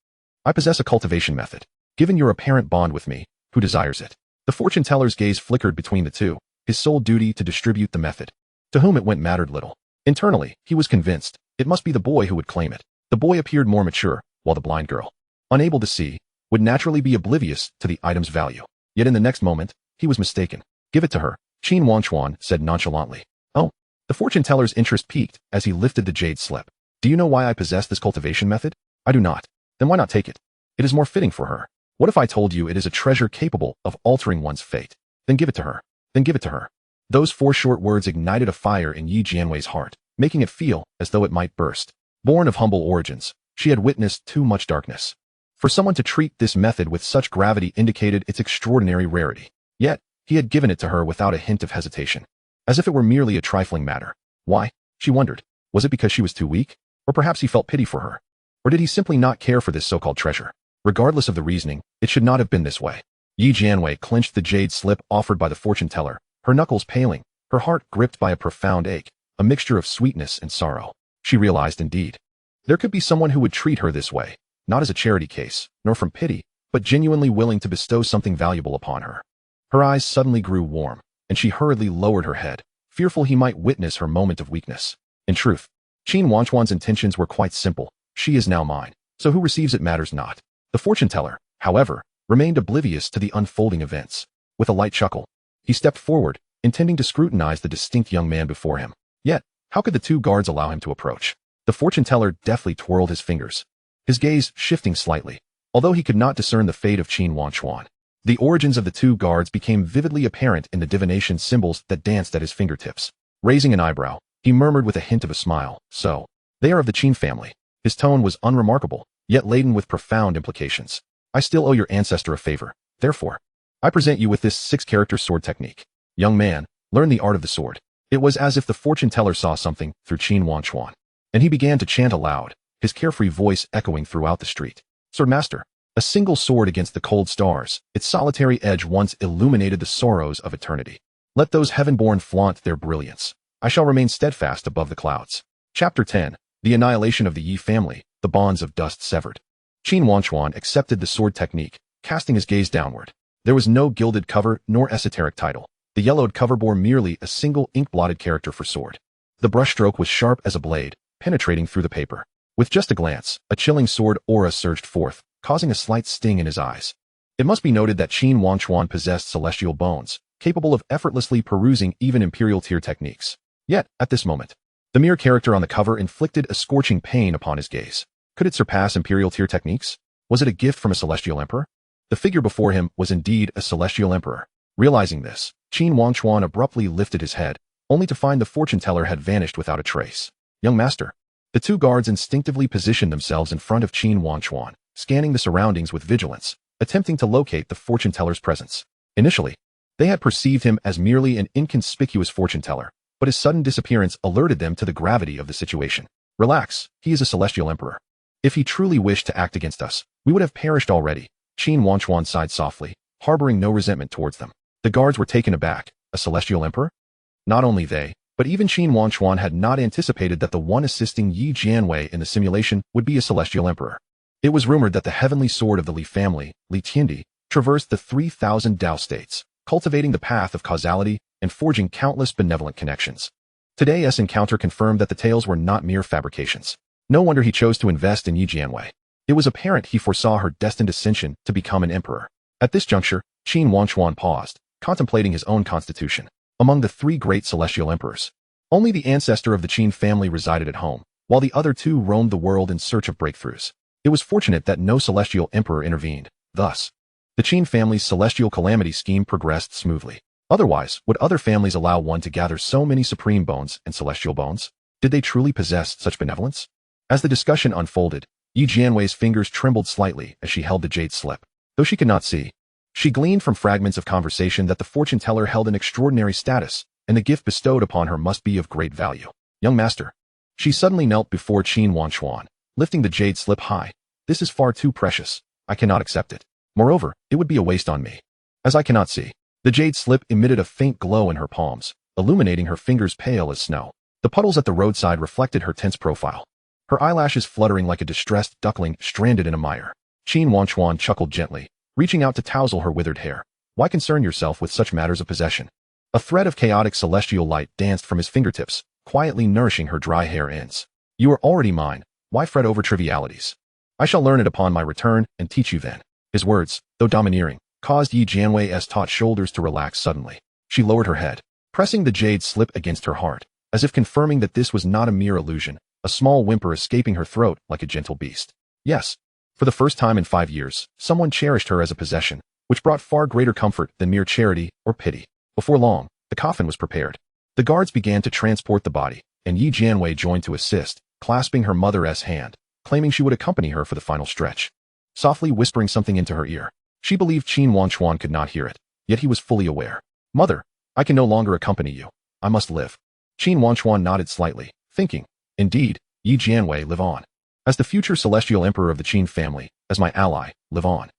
I possess a cultivation method. Given your apparent bond with me, who desires it?" The fortune-teller's gaze flickered between the two, his sole duty to distribute the method. To whom it went mattered little. Internally, he was convinced, it must be the boy who would claim it. The boy appeared more mature, while the blind girl, unable to see, would naturally be oblivious to the item's value. Yet in the next moment, he was mistaken. "Give it to her," Qin Wangchuan said nonchalantly. "Oh." The fortune-teller's interest peaked as he lifted the jade slip. "Do you know why I possess this cultivation method?" "I do not." "Then why not take it? It is more fitting for her." "What if I told you it is a treasure capable of altering one's fate?" "Then give it to her." "Then give it to her." Those 4 short words ignited a fire in Yi Jianwei's heart, making it feel as though it might burst. Born of humble origins, she had witnessed too much darkness. For someone to treat this method with such gravity indicated its extraordinary rarity. Yet, he had given it to her without a hint of hesitation, as if it were merely a trifling matter. Why? She wondered. Was it because she was too weak? Or perhaps he felt pity for her? Or did he simply not care for this so-called treasure? Regardless of the reasoning, it should not have been this way. Yi Jianwei clenched the jade slip offered by the fortune-teller, her knuckles paling, her heart gripped by a profound ache, a mixture of sweetness and sorrow. She realized indeed, there could be someone who would treat her this way, not as a charity case, nor from pity, but genuinely willing to bestow something valuable upon her. Her eyes suddenly grew warm, and she hurriedly lowered her head, fearful he might witness her moment of weakness. In truth, Qin Wangchuan's intentions were quite simple. She is now mine, so who receives it matters not. The fortune-teller, however, remained oblivious to the unfolding events. With a light chuckle, he stepped forward, intending to scrutinize the distinct young man before him. Yet, how could the 2 guards allow him to approach? The fortune-teller deftly twirled his fingers, his gaze shifting slightly, although he could not discern the fate of Qin Wangchuan. The origins of the 2 guards became vividly apparent in the divination symbols that danced at his fingertips. Raising an eyebrow, he murmured with a hint of a smile, "So, they are of the Qin family." His tone was unremarkable, yet laden with profound implications. "I still owe your ancestor a favor. Therefore, I present you with this 6-character sword technique. Young man, learn the art of the sword." It was as if the fortune-teller saw something through Qin Wangchuan, and he began to chant aloud, his carefree voice echoing throughout the street. "Swordmaster, A single sword against the cold stars, its solitary edge once illuminated the sorrows of eternity. Let those heaven-born flaunt their brilliance. I shall remain steadfast above the clouds. Chapter 10. The Annihilation of the Yi family, the bonds of dust severed. Qin Wangchuan accepted the sword technique, casting his gaze downward. There was no gilded cover nor esoteric title. The yellowed cover bore merely a single ink-blotted character for sword. The brushstroke was sharp as a blade, penetrating through the paper. With just a glance, a chilling sword aura surged forth, causing a slight sting in his eyes. It must be noted that Qin Wangchuan possessed celestial bones, capable of effortlessly perusing even imperial tier techniques. Yet, at this moment, the mere character on the cover inflicted a scorching pain upon his gaze. Could it surpass imperial tier techniques? Was it a gift from a celestial emperor? The figure before him was indeed a celestial emperor. Realizing this, Qin Wangchuan abruptly lifted his head, only to find the fortune teller had vanished without a trace. Young master. The two guards instinctively positioned themselves in front of Qin Wangchuan, scanning the surroundings with vigilance, attempting to locate the fortune teller's presence. Initially, they had perceived him as merely an inconspicuous fortune teller, but his sudden disappearance alerted them to the gravity of the situation. Relax, he is a celestial emperor. If he truly wished to act against us, we would have perished already. Qin Wangchuan sighed softly, harboring no resentment towards them. The guards were taken aback. A celestial emperor? Not only they, but even Qin Wangchuan had not anticipated that the one assisting Yi Jianwei in the simulation would be a celestial emperor. It was rumored that the heavenly sword of the Li family, Li Tiandi, traversed the 3,000 Dao states, cultivating the path of causality and forging countless benevolent connections. Today's encounter confirmed that the tales were not mere fabrications. No wonder he chose to invest in Yi Jianwei. It was apparent he foresaw her destined ascension to become an emperor. At this juncture, Qin Wangchuan paused, contemplating his own constitution. Among the three great celestial emperors, only the ancestor of the Qin family resided at home, while the other two roamed the world in search of breakthroughs. It was fortunate that no celestial emperor intervened. Thus, the Qin family's celestial calamity scheme progressed smoothly. Otherwise, would other families allow one to gather so many supreme bones and celestial bones? Did they truly possess such benevolence? As the discussion unfolded, Yi Jianwei's fingers trembled slightly as she held the jade slip. Though she could not see, she gleaned from fragments of conversation that the fortune teller held an extraordinary status, and the gift bestowed upon her must be of great value. Young master. She suddenly knelt before Qin Wangchuan, lifting the jade slip high. This is far too precious. I cannot accept it. Moreover, it would be a waste on me. As I cannot see. The jade slip emitted a faint glow in her palms, illuminating her fingers pale as snow. The puddles at the roadside reflected her tense profile, her eyelashes fluttering like a distressed duckling stranded in a mire. Qin Wangchuan chuckled gently, reaching out to tousle her withered hair. Why concern yourself with such matters of possession? A thread of chaotic celestial light danced from his fingertips, quietly nourishing her dry hair ends. You are already mine. Why fret over trivialities? I shall learn it upon my return and teach you then. His words, though domineering, caused Yi Jianwei's taut shoulders to relax suddenly. She lowered her head, pressing the jade slip against her heart, as if confirming that this was not a mere illusion, a small whimper escaping her throat like a gentle beast. Yes. For the first time in 5 years, someone cherished her as a possession, which brought far greater comfort than mere charity or pity. Before long, the coffin was prepared. The guards began to transport the body, and Yi Jianwei joined to assist, clasping her mother's hand, claiming she would accompany her for the final stretch. Softly whispering something into her ear, she believed Qin Wangchuan could not hear it, yet he was fully aware. Mother, I can no longer accompany you. I must live. Qin Wangchuan nodded slightly, thinking, indeed, Yi Jianwei, live on. As the future celestial emperor of the Qin family, as my ally, live on.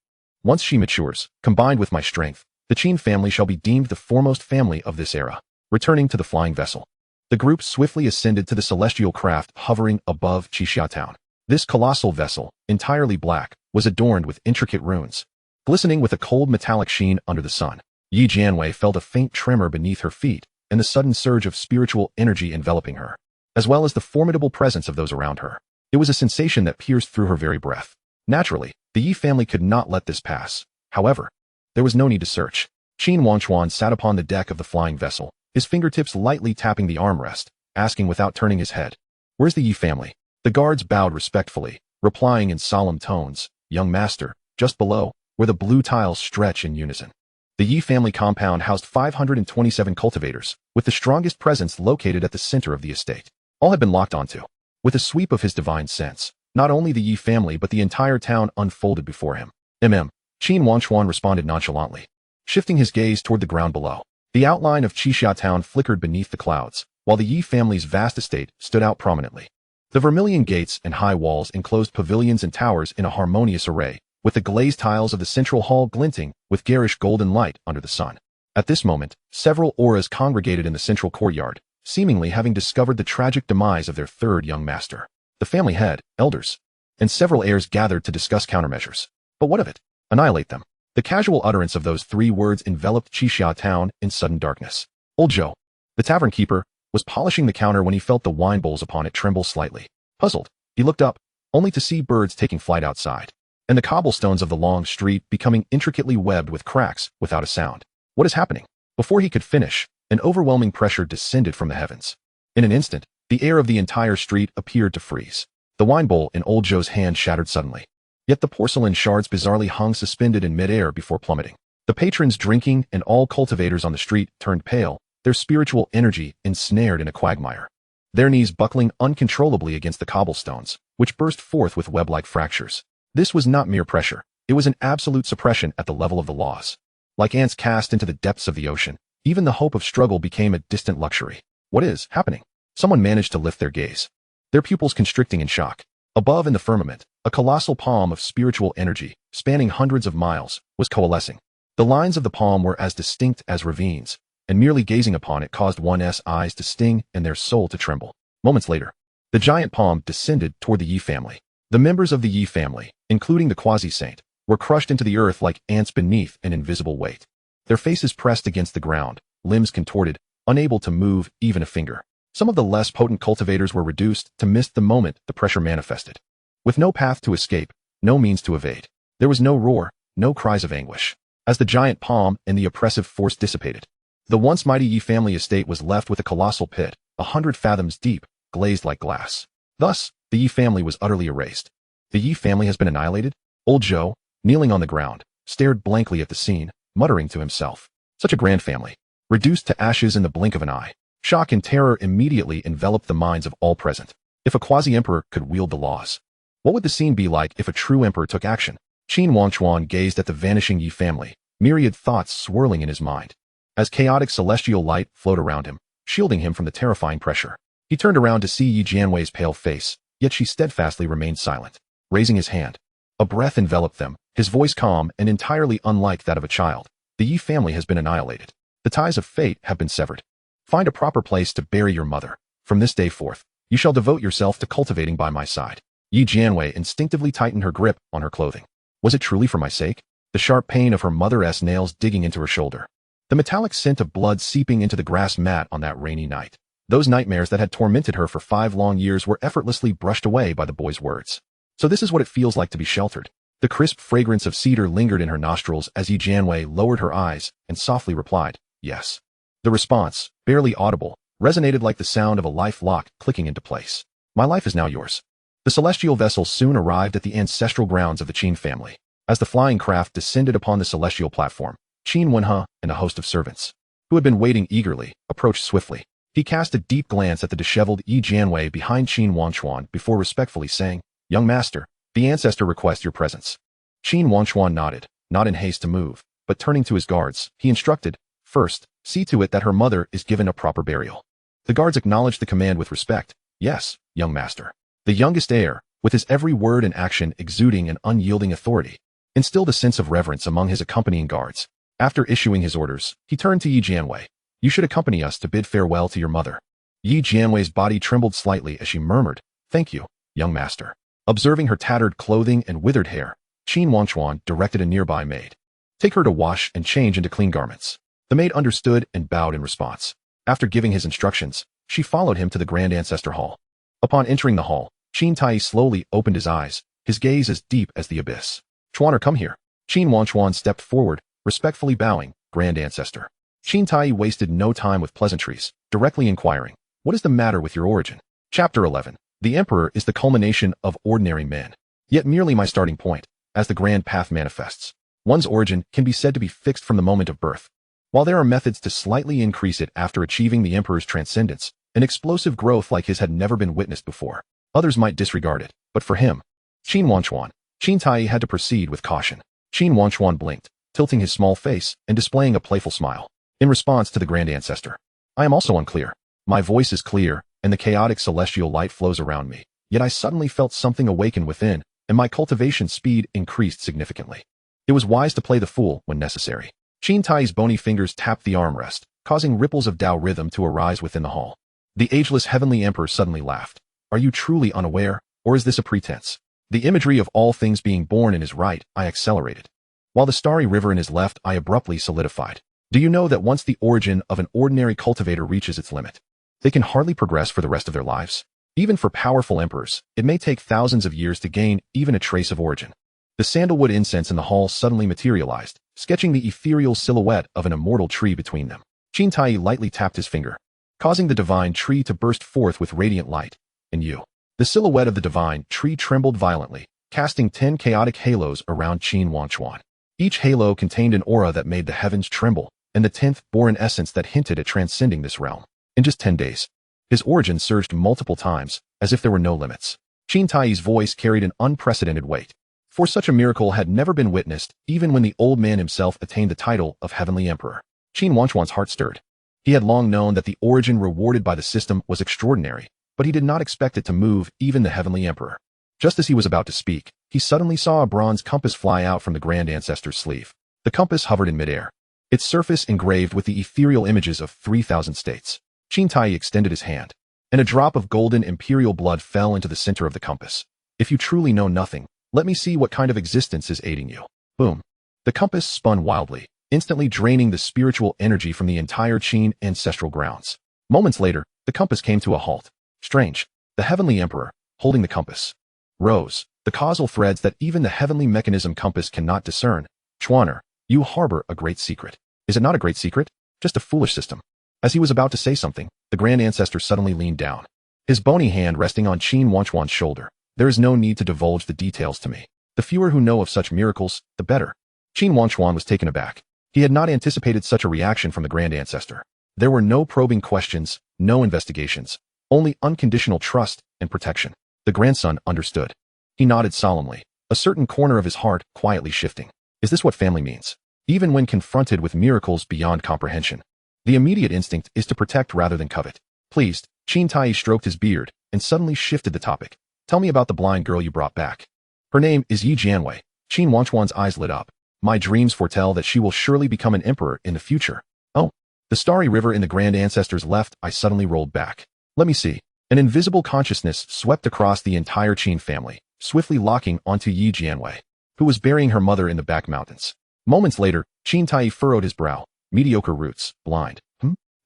Once she matures, combined with my strength, the Qin family shall be deemed the foremost family of this era. Returning to the flying vessel, the group swiftly ascended to the celestial craft hovering above Qixia town. This colossal vessel, entirely black, was adorned with intricate runes, glistening with a cold metallic sheen under the sun. Yi Jianwei felt a faint tremor beneath her feet and the sudden surge of spiritual energy enveloping her, as well as the formidable presence of those around her. It was a sensation that pierced through her very breath. Naturally, the Yi family could not let this pass. However, there was no need to search. Qin Wangchuan sat upon the deck of the flying vessel, his fingertips lightly tapping the armrest, asking without turning his head, "Where's the Yi family?" The guards bowed respectfully, replying in solemn tones, "Young master, just below, where the blue tiles stretch in unison." The Yi family compound housed 527 cultivators, with the strongest presence located at the center of the estate. All had been locked onto. With a sweep of his divine sense, not only the Yi family but the entire town unfolded before him. Qin Wangchuan responded nonchalantly, shifting his gaze toward the ground below. The outline of Qixia town flickered beneath the clouds, while the Yi family's vast estate stood out prominently. The vermilion gates and high walls enclosed pavilions and towers in a harmonious array, with the glazed tiles of the central hall glinting with garish golden light under the sun. At this moment, several auras congregated in the central courtyard, seemingly having discovered the tragic demise of their third young master. The family head, elders, and several heirs gathered to discuss countermeasures. But what of it? Annihilate them. The casual utterance of those 3 words enveloped Qixia town in sudden darkness. Old Zhou, the tavern keeper, was polishing the counter when he felt the wine bowls upon it tremble slightly. Puzzled, he looked up, only to see birds taking flight outside, and the cobblestones of the long street becoming intricately webbed with cracks without a sound. What is happening? Before he could finish, an overwhelming pressure descended from the heavens. In an instant, the air of the entire street appeared to freeze. The wine bowl in old Zhou's hand shattered suddenly. Yet the porcelain shards bizarrely hung suspended in midair before plummeting. The patrons drinking and all cultivators on the street turned pale, their spiritual energy ensnared in a quagmire. Their knees buckling uncontrollably against the cobblestones, which burst forth with web-like fractures. This was not mere pressure. It was an absolute suppression at the level of the laws. Like ants cast into the depths of the ocean, even the hope of struggle became a distant luxury. What is happening? Someone managed to lift their gaze, their pupils constricting in shock. Above in the firmament, a colossal palm of spiritual energy, spanning hundreds of miles, was coalescing. The lines of the palm were as distinct as ravines, and merely gazing upon it caused one's eyes to sting and their soul to tremble. Moments later, the giant palm descended toward the Yi family. The members of the Yi family, including the quasi-saint, were crushed into the earth like ants beneath an invisible weight. Their faces pressed against the ground, limbs contorted, unable to move even a finger. Some of the less potent cultivators were reduced to miss the moment the pressure manifested. With no path to escape, no means to evade, there was no roar, no cries of anguish. As the giant palm and the oppressive force dissipated, the once mighty Yi family estate was left with a colossal pit, 100 fathoms deep, glazed like glass. Thus, the Yi family was utterly erased. The Yi family has been annihilated? Old Zhou, kneeling on the ground, stared blankly at the scene, muttering to himself. Such a grand family, reduced to ashes in the blink of an eye. Shock and terror immediately enveloped the minds of all present. If a quasi-emperor could wield the laws, what would the scene be like if a true emperor took action? Qin Wangchuan gazed at the vanishing Yi family, myriad thoughts swirling in his mind. As chaotic celestial light flowed around him, shielding him from the terrifying pressure, he turned around to see Yi Jianwei's pale face, yet she steadfastly remained silent. Raising his hand, a breath enveloped them, his voice calm and entirely unlike that of a child. The Yi family has been annihilated. The ties of fate have been severed. Find a proper place to bury your mother. From this day forth, you shall devote yourself to cultivating by my side. Yi Jianwei instinctively tightened her grip on her clothing. Was it truly for my sake? The sharp pain of her mother's nails digging into her shoulder. The metallic scent of blood seeping into the grass mat on that rainy night. Those nightmares that had tormented her for 5 long years were effortlessly brushed away by the boy's words. So this is what it feels like to be sheltered. The crisp fragrance of cedar lingered in her nostrils as Yi Jianwei lowered her eyes and softly replied, yes. The response, barely audible, resonated like the sound of a life lock clicking into place. My life is now yours. The celestial vessel soon arrived at the ancestral grounds of the Qin family. As the flying craft descended upon the celestial platform, Qin Wenhe and a host of servants, who had been waiting eagerly, approached swiftly. He cast a deep glance at the disheveled Yi Jianwei behind Qin Wangchuan before respectfully saying, young master, the ancestor requests your presence. Qin Wangchuan nodded, not in haste to move, but turning to his guards, he instructed, first, see to it that her mother is given a proper burial. The guards acknowledged the command with respect. Yes, young master. The youngest heir, with his every word and action exuding an unyielding authority, instilled a sense of reverence among his accompanying guards. After issuing his orders, he turned to Yi Jianwei. You should accompany us to bid farewell to your mother. Yi Jianwei's body trembled slightly as she murmured, thank you, young master. Observing her tattered clothing and withered hair, Qin Wangchuan directed a nearby maid. Take her to wash and change into clean garments. The maid understood and bowed in response. After giving his instructions, she followed him to the Grand Ancestor Hall. Upon entering the hall, Qin Tai slowly opened his eyes, his gaze as deep as the abyss. Chuaner, come here. Qin Wangchuan stepped forward, respectfully bowing, Grand Ancestor. Qin Tai wasted no time with pleasantries, directly inquiring, what is the matter with your origin? Chapter 11. The Emperor is the culmination of ordinary men, yet merely my starting point, as the grand path manifests. One's origin can be said to be fixed from the moment of birth. While there are methods to slightly increase it after achieving the Emperor's transcendence, an explosive growth like his had never been witnessed before. Others might disregard it, but for him, Qin Wangchuan, Qin Tai had to proceed with caution. Qin Wangchuan blinked, tilting his small face and displaying a playful smile. In response to the Grand Ancestor, I am also unclear. My voice is clear, and the chaotic celestial light flows around me, yet I suddenly felt something awaken within, and my cultivation speed increased significantly. It was wise to play the fool when necessary. Qin Tai's bony fingers tapped the armrest, causing ripples of Tao rhythm to arise within the hall. The ageless heavenly emperor suddenly laughed. Are you truly unaware, or is this a pretense? The imagery of all things being born in his right eye accelerated, while the starry river in his left eye abruptly solidified. Do you know that once the origin of an ordinary cultivator reaches its limit, they can hardly progress for the rest of their lives? Even for powerful emperors, it may take thousands of years to gain even a trace of origin. The sandalwood incense in the hall suddenly materialized, sketching the ethereal silhouette of an immortal tree between them. Qin Tai lightly tapped his finger, causing the divine tree to burst forth with radiant light. And the silhouette of the divine tree trembled violently, casting 10 chaotic halos around Qin Wangchuan. Each halo contained an aura that made the heavens tremble, and the 10th bore an essence that hinted at transcending this realm. In just 10 days, his origin surged multiple times, as if there were no limits. Qin Tai's voice carried an unprecedented weight, for such a miracle had never been witnessed even when the old man himself attained the title of Heavenly Emperor. Qin Wangchuan's heart stirred. He had long known that the origin rewarded by the system was extraordinary, but he did not expect it to move even the Heavenly Emperor. Just as he was about to speak, he suddenly saw a bronze compass fly out from the Grand Ancestor's sleeve. The compass hovered in midair, its surface engraved with the ethereal images of 3,000 states. Qin Tai extended his hand, and a drop of golden imperial blood fell into the center of the compass. If you truly know nothing, let me see what kind of existence is aiding you. Boom. The compass spun wildly, instantly draining the spiritual energy from the entire Qin ancestral grounds. Moments later, the compass came to a halt. Strange. The Heavenly Emperor, holding the compass, rose, the causal threads that even the heavenly mechanism compass cannot discern. Chuaner, you harbor a great secret. Is it not a great secret? Just a foolish system. As he was about to say something, the Grand Ancestor suddenly leaned down, his bony hand resting on Qin Wangchuan's shoulder. There is no need to divulge the details to me. The fewer who know of such miracles, the better. Qin Wangchuan was taken aback. He had not anticipated such a reaction from the Grand Ancestor. There were no probing questions, no investigations, only unconditional trust and protection. The grandson understood. He nodded solemnly, a certain corner of his heart quietly shifting. Is this what family means? Even when confronted with miracles beyond comprehension, the immediate instinct is to protect rather than covet. Pleased, Qin Tai stroked his beard and suddenly shifted the topic. Tell me about the blind girl you brought back. Her name is Yi Jianwei. Qin Wangchuan's eyes lit up. My dreams foretell that she will surely become an emperor in the future. Oh. The starry river in the Grand Ancestor's left eye suddenly rolled back. Let me see. An invisible consciousness swept across the entire Qin family, swiftly locking onto Yi Jianwei, who was burying her mother in the back mountains. Moments later, Qin Tai furrowed his brow. Mediocre roots, blind.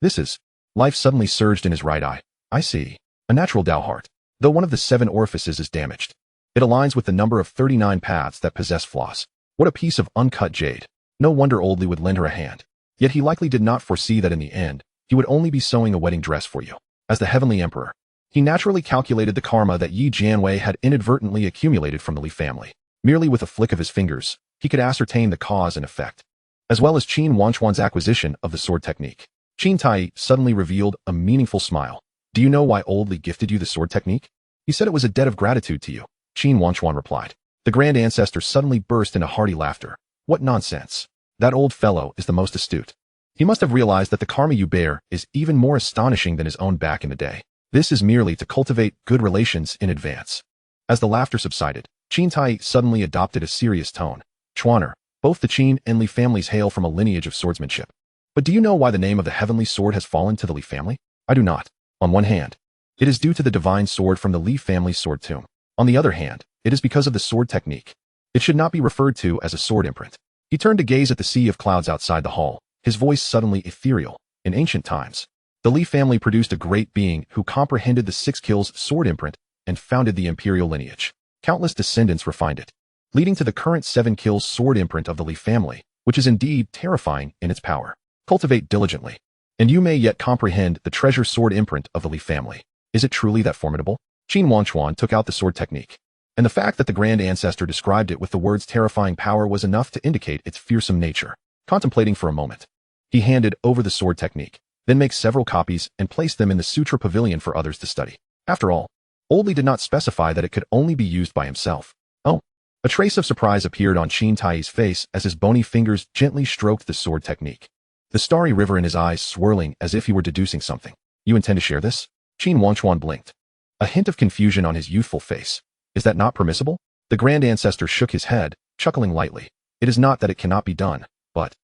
This is. Life suddenly surged in his right eye. I see. A natural Tao heart. Though one of the 7 orifices is damaged, it aligns with the number of 39 paths that possess flaws. What a piece of uncut jade. No wonder Oldly would lend her a hand. Yet he likely did not foresee that in the end, he would only be sewing a wedding dress for you. As the Heavenly Emperor, he naturally calculated the karma that Yi Jianwei had inadvertently accumulated from the Li family. Merely with a flick of his fingers, he could ascertain the cause and effect, as well as Qin Wangchuan's acquisition of the sword technique. Qin Tai suddenly revealed a meaningful smile. Do you know why Oldly gifted you the sword technique? He said it was a debt of gratitude to you. Qin Wangchuan replied. The Grand Ancestor suddenly burst into hearty laughter. What nonsense. That old fellow is the most astute. He must have realized that the karma you bear is even more astonishing than his own back in the day. This is merely to cultivate good relations in advance. As the laughter subsided, Qin Tai suddenly adopted a serious tone. Chuaner, both the Qin and Li families hail from a lineage of swordsmanship. But do you know why the name of the heavenly sword has fallen to the Li family? I do not. On one hand, it is due to the divine sword from the Li family's sword tomb. On the other hand, it is because of the sword technique. It should not be referred to as a sword imprint. He turned to gaze at the sea of clouds outside the hall, his voice suddenly ethereal. In ancient times, the Li family produced a great being who comprehended the 6 kills sword imprint and founded the imperial lineage. Countless descendants refined it, leading to the current 7 kills sword imprint of the Li family, which is indeed terrifying in its power. Cultivate diligently, and you may yet comprehend the treasure sword imprint of the Li family. Is it truly that formidable? Qin Wangchuan took out the sword technique, and the fact that the Grand Ancestor described it with the words terrifying power was enough to indicate its fearsome nature. Contemplating for a moment, he handed over the sword technique, then make several copies and placed them in the Sutra Pavilion for others to study. After all, Oldly did not specify that it could only be used by himself. Oh. A trace of surprise appeared on Qin Tai's face as his bony fingers gently stroked the sword technique, the starry river in his eyes swirling as if he were deducing something. You intend to share this? Qin Wangchuan blinked, a hint of confusion on his youthful face. Is that not permissible? The Grand Ancestor shook his head, chuckling lightly. It is not that it cannot be done, but...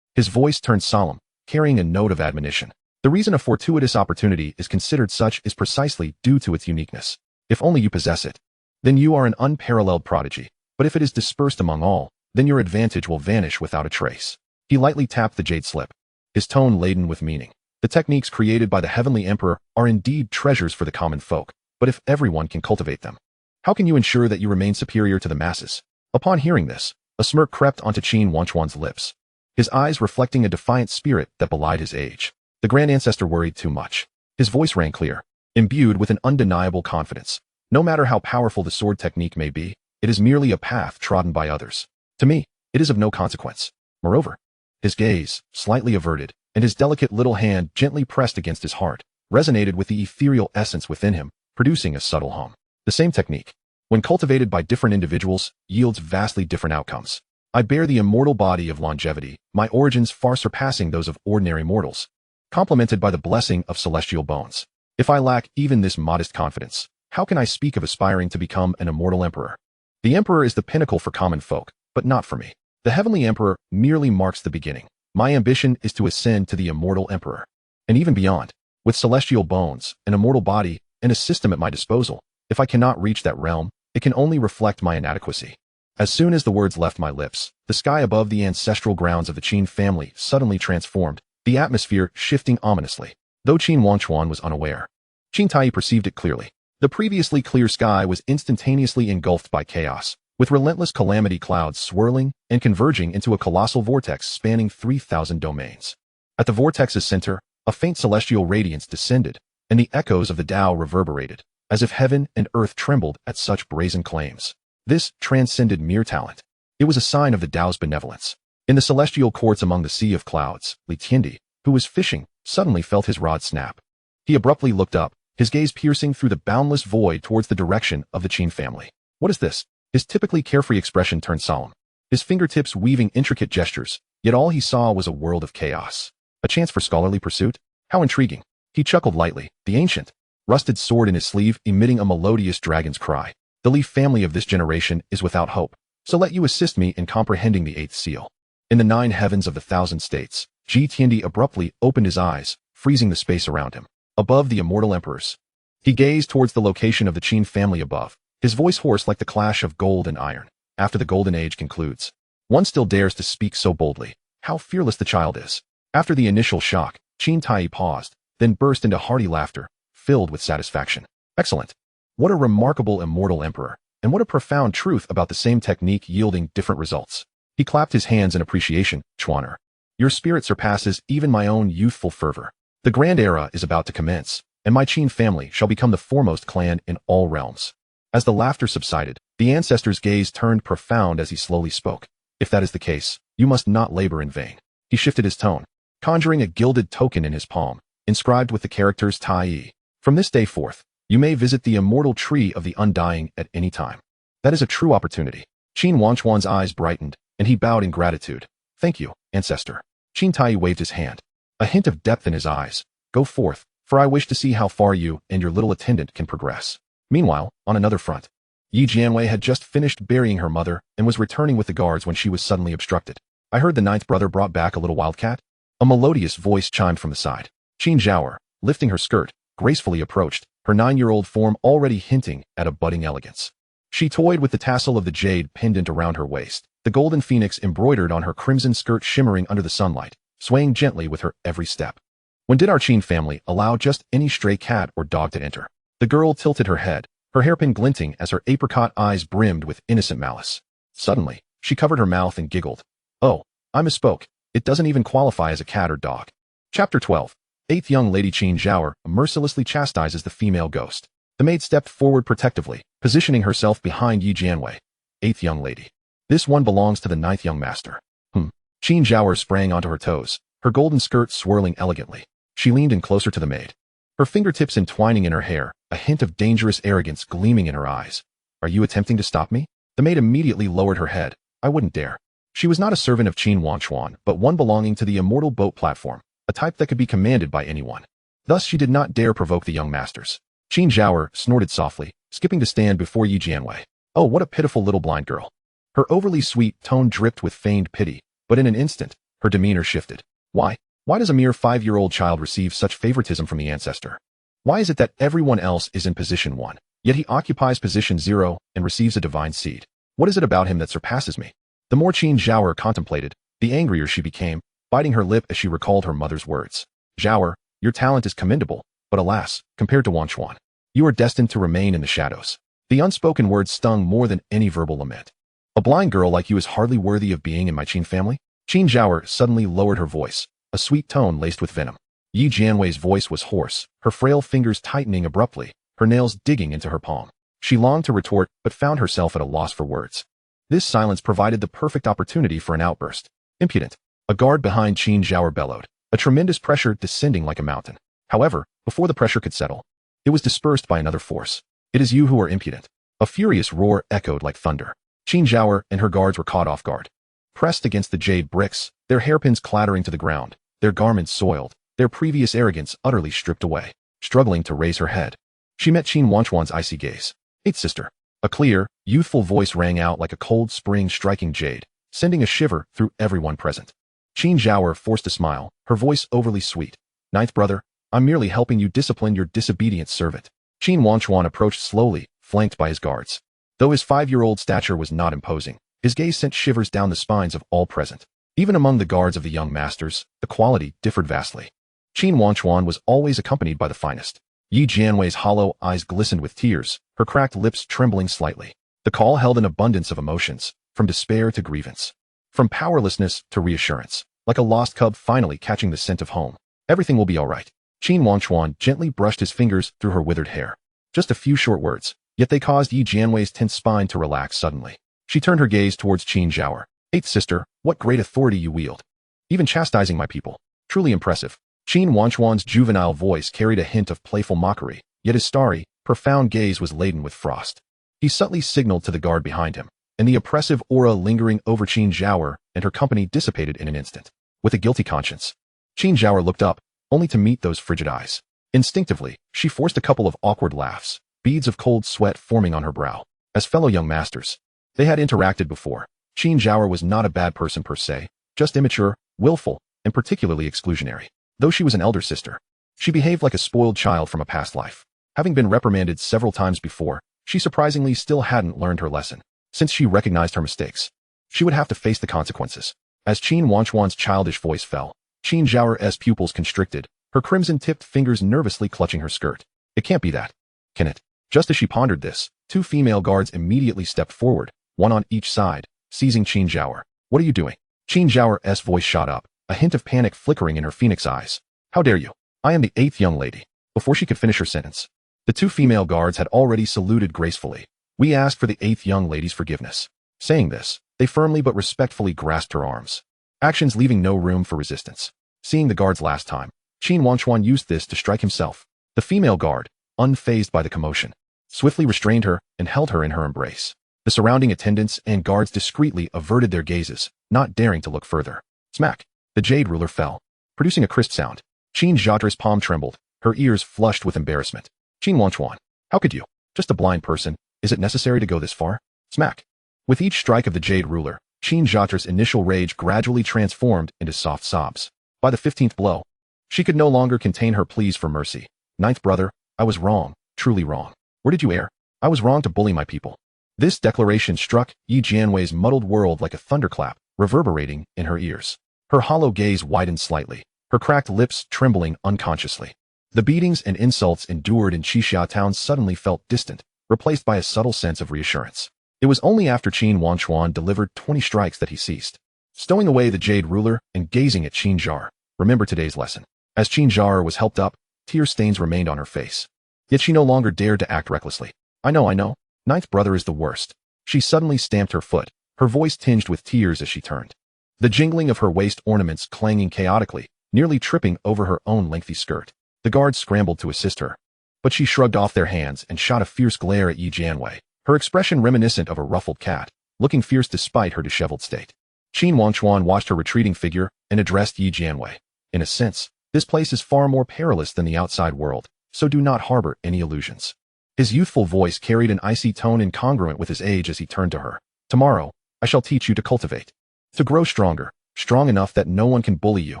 His voice turned solemn, carrying a note of admonition. The reason a fortuitous opportunity is considered such is precisely due to its uniqueness. If only you possess it, then you are an unparalleled prodigy. But if it is dispersed among all, then your advantage will vanish without a trace. He lightly tapped the jade slip, his tone laden with meaning. The techniques created by the Heavenly Emperor are indeed treasures for the common folk, but if everyone can cultivate them, how can you ensure that you remain superior to the masses? Upon hearing this, a smirk crept onto Qin Wangchuan's lips, his eyes reflecting a defiant spirit that belied his age. The Grand Ancestor worried too much. His voice rang clear, imbued with an undeniable confidence. No matter how powerful the sword technique may be, it is merely a path trodden by others. To me, it is of no consequence. Moreover, his gaze, slightly averted, and his delicate little hand gently pressed against his heart, resonated with the ethereal essence within him, producing a subtle hum. The same technique, when cultivated by different individuals, yields vastly different outcomes. I bear the immortal body of longevity, my origins far surpassing those of ordinary mortals, complemented by the blessing of celestial bones. If I lack even this modest confidence, how can I speak of aspiring to become an immortal emperor? The emperor is the pinnacle for common folk, but not for me. The Heavenly Emperor merely marks the beginning. My ambition is to ascend to the immortal emperor, and even beyond. With celestial bones, an immortal body, and a system at my disposal, if I cannot reach that realm, it can only reflect my inadequacy. As soon as the words left my lips, the sky above the ancestral grounds of the Qin family suddenly transformed, the atmosphere shifting ominously. Though Qin Wangchuan was unaware, Qin Tai perceived it clearly. The previously clear sky was instantaneously engulfed by chaos, with relentless calamity clouds swirling and converging into a colossal vortex spanning 3,000 domains. At the vortex's center, a faint celestial radiance descended, and the echoes of the Tao reverberated, as if heaven and earth trembled at such brazen claims. This transcended mere talent. It was a sign of the Tao's benevolence. In the celestial courts among the sea of clouds, Li Tiandi, who was fishing, suddenly felt his rod snap. He abruptly looked up, his gaze piercing through the boundless void towards the direction of the Qin family. What is this? His typically carefree expression turned solemn, his fingertips weaving intricate gestures, yet all he saw was a world of chaos. A chance for scholarly pursuit? How intriguing. He chuckled lightly, the ancient, rusted sword in his sleeve emitting a melodious dragon's cry. The Li family of this generation is without hope, so let you assist me in comprehending the eighth seal. In the 9 heavens of the 1,000 states, Ji Tiandi abruptly opened his eyes, freezing the space around him. Above the immortal emperors, he gazed towards the location of the Qin family above, his voice hoarse like the clash of gold and iron. After the golden age concludes, one still dares to speak so boldly. How fearless the child is. After the initial shock, Qin Tai paused, then burst into hearty laughter, filled with satisfaction. Excellent. What a remarkable immortal emperor, and what a profound truth about the same technique yielding different results. He clapped his hands in appreciation. Chuaner, your spirit surpasses even my own youthful fervor. The grand era is about to commence, and my Qin family shall become the foremost clan in all realms. As the laughter subsided, the ancestor's gaze turned profound as he slowly spoke. If that is the case, you must not labor in vain. He shifted his tone, conjuring a gilded token in his palm, inscribed with the characters Tai Yi. From this day forth, you may visit the immortal tree of the undying at any time. That is a true opportunity. Qin Wangchuan's eyes brightened, and he bowed in gratitude. Thank you, ancestor. Qin Tai waved his hand, a hint of depth in his eyes. Go forth, for I wish to see how far you and your little attendant can progress. Meanwhile, on another front, Yi Jianwei had just finished burying her mother and was returning with the guards when she was suddenly obstructed. I heard the 9th brother brought back a little wildcat. A melodious voice chimed from the side. Qin Zhaoer, lifting her skirt, gracefully approached, her 9-year-old form already hinting at a budding elegance. She toyed with the tassel of the jade pendant around her waist, the golden phoenix embroidered on her crimson skirt shimmering under the sunlight, swaying gently with her every step. When did our Qin family allow just any stray cat or dog to enter? The girl tilted her head, her hairpin glinting as her apricot eyes brimmed with innocent malice. Suddenly, she covered her mouth and giggled. Oh, I misspoke. It doesn't even qualify as a cat or dog. Chapter 12. 8th young lady Qin Zhaoer mercilessly chastises the female ghost. The maid stepped forward protectively, positioning herself behind Yi Jianwei. 8th young lady. This one belongs to the 9th young master. Qin Zhaoer sprang onto her toes, her golden skirt swirling elegantly. She leaned in closer to the maid, her fingertips entwining in her hair, a hint of dangerous arrogance gleaming in her eyes. Are you attempting to stop me? The maid immediately lowered her head. I wouldn't dare. She was not a servant of Qin Wangchuan, but one belonging to the immortal boat platform, a type that could be commanded by anyone. Thus she did not dare provoke the young masters. Qin Zhaoer snorted softly, skipping to stand before Yi Jianwei. Oh, what a pitiful little blind girl. Her overly sweet tone dripped with feigned pity, but in an instant, her demeanor shifted. Why? Why does a mere 5-year-old child receive such favoritism from the ancestor? Why is it that everyone else is in position 1, yet he occupies position 0 and receives a divine seed? What is it about him that surpasses me? The more Qin Zhaoer contemplated, the angrier she became, biting her lip as she recalled her mother's words. Zhaoer, your talent is commendable, but alas, compared to Wangchuan, you are destined to remain in the shadows. The unspoken words stung more than any verbal lament. A blind girl like you is hardly worthy of being in my Qin family? Qin Zhaoer suddenly lowered her voice, a sweet tone laced with venom. Yi Jianwei's voice was hoarse, her frail fingers tightening abruptly, her nails digging into her palm. She longed to retort, but found herself at a loss for words. This silence provided the perfect opportunity for an outburst. Impudent. A guard behind Qin Zhaoer bellowed, a tremendous pressure descending like a mountain. However, before the pressure could settle, it was dispersed by another force. It is you who are impudent. A furious roar echoed like thunder. Qin Zhaoer and her guards were caught off guard. Pressed against the jade bricks, their hairpins clattering to the ground, their garments soiled, their previous arrogance utterly stripped away. Struggling to raise her head, she met Qin Wangchuan's icy gaze. "Eighth sister." A clear, youthful voice rang out like a cold spring striking jade, sending a shiver through everyone present. Qin Zhaoer forced a smile, her voice overly sweet. "Ninth brother, I'm merely helping you discipline your disobedient servant." Qin Wangchuan approached slowly, flanked by his guards. Though his 5-year-old stature was not imposing, his gaze sent shivers down the spines of all present. Even among the guards of the young masters, the quality differed vastly. Qin Wangchuan was always accompanied by the finest. Yi Jianwei's hollow eyes glistened with tears, her cracked lips trembling slightly. The call held an abundance of emotions, from despair to grievance, from powerlessness to reassurance, like a lost cub finally catching the scent of home. "Everything will be all right." Qin Wangchuan gently brushed his fingers through her withered hair. Just a few short words, yet they caused Yi Jianwei's tense spine to relax suddenly. She turned her gaze towards Qin Zhaoer. "Eighth sister, what great authority you wield. Even chastising my people. Truly impressive." Qin Wangchuan's juvenile voice carried a hint of playful mockery, yet his starry, profound gaze was laden with frost. He subtly signaled to the guard behind him, and the oppressive aura lingering over Qin Zhaoer and her company dissipated in an instant. With a guilty conscience, Qin Zhaoer looked up, only to meet those frigid eyes. Instinctively, she forced a couple of awkward laughs, beads of cold sweat forming on her brow. As fellow young masters, they had interacted before. Qin Zhaoer was not a bad person per se, just immature, willful, and particularly exclusionary. Though she was an elder sister, she behaved like a spoiled child from a past life. Having been reprimanded several times before, she surprisingly still hadn't learned her lesson. Since she recognized her mistakes, she would have to face the consequences. As Qin Wangchuan's childish voice fell, Qin Zhaoer's pupils constricted, her crimson-tipped fingers nervously clutching her skirt. "It can't be that, can it?" Just as she pondered this, 2 female guards immediately stepped forward, one on each side, seizing Qin Zhaoer. "What are you doing?" Qin Zhaoer's voice shot up, a hint of panic flickering in her phoenix eyes. "How dare you? I am the 8th young lady." Before she could finish her sentence, the 2 female guards had already saluted gracefully. "We ask for the 8th young lady's forgiveness." Saying this, they firmly but respectfully grasped her arms, actions leaving no room for resistance. Seeing the guards last time, Qin Wangchuan used this to strike himself. The female guard, unfazed by the commotion, swiftly restrained her and held her in her embrace. The surrounding attendants and guards discreetly averted their gazes, not daring to look further. Smack! The jade ruler fell, producing a crisp sound. Qin Zhaoer's palm trembled, her ears flushed with embarrassment. "Qin Wangchuan, how could you? Just a blind person, is it necessary to go this far?" Smack! With each strike of the jade ruler, Qin Zhaoer's initial rage gradually transformed into soft sobs. By the 15th blow, she could no longer contain her pleas for mercy. "Ninth brother, I was wrong, truly wrong. Where did you err? I was wrong to bully my people." This declaration struck Yi Jianwei's muddled world like a thunderclap, reverberating in her ears. Her hollow gaze widened slightly, her cracked lips trembling unconsciously. The beatings and insults endured in Qixia Town suddenly felt distant, replaced by a subtle sense of reassurance. It was only after Qin Wangchuan delivered 20 strikes that he ceased. Stowing away the jade ruler and gazing at Qin Zhaoer, remember today's lesson. As Qin Zhaoer was helped up, tear stains remained on her face. Yet she no longer dared to act recklessly. I know. Ninth brother is the worst." She suddenly stamped her foot, her voice tinged with tears as she turned. The jingling of her waist ornaments clanging chaotically, nearly tripping over her own lengthy skirt. The guards scrambled to assist her, but she shrugged off their hands and shot a fierce glare at Yi Jianwei, her expression reminiscent of a ruffled cat, looking fierce despite her disheveled state. Qin Wangchuan watched her retreating figure and addressed Yi Jianwei. "In a sense, this place is far more perilous than the outside world, so do not harbor any illusions." His youthful voice carried an icy tone incongruent with his age as he turned to her. Tomorrow, I shall teach you to cultivate. To grow stronger, strong enough that no one can bully you,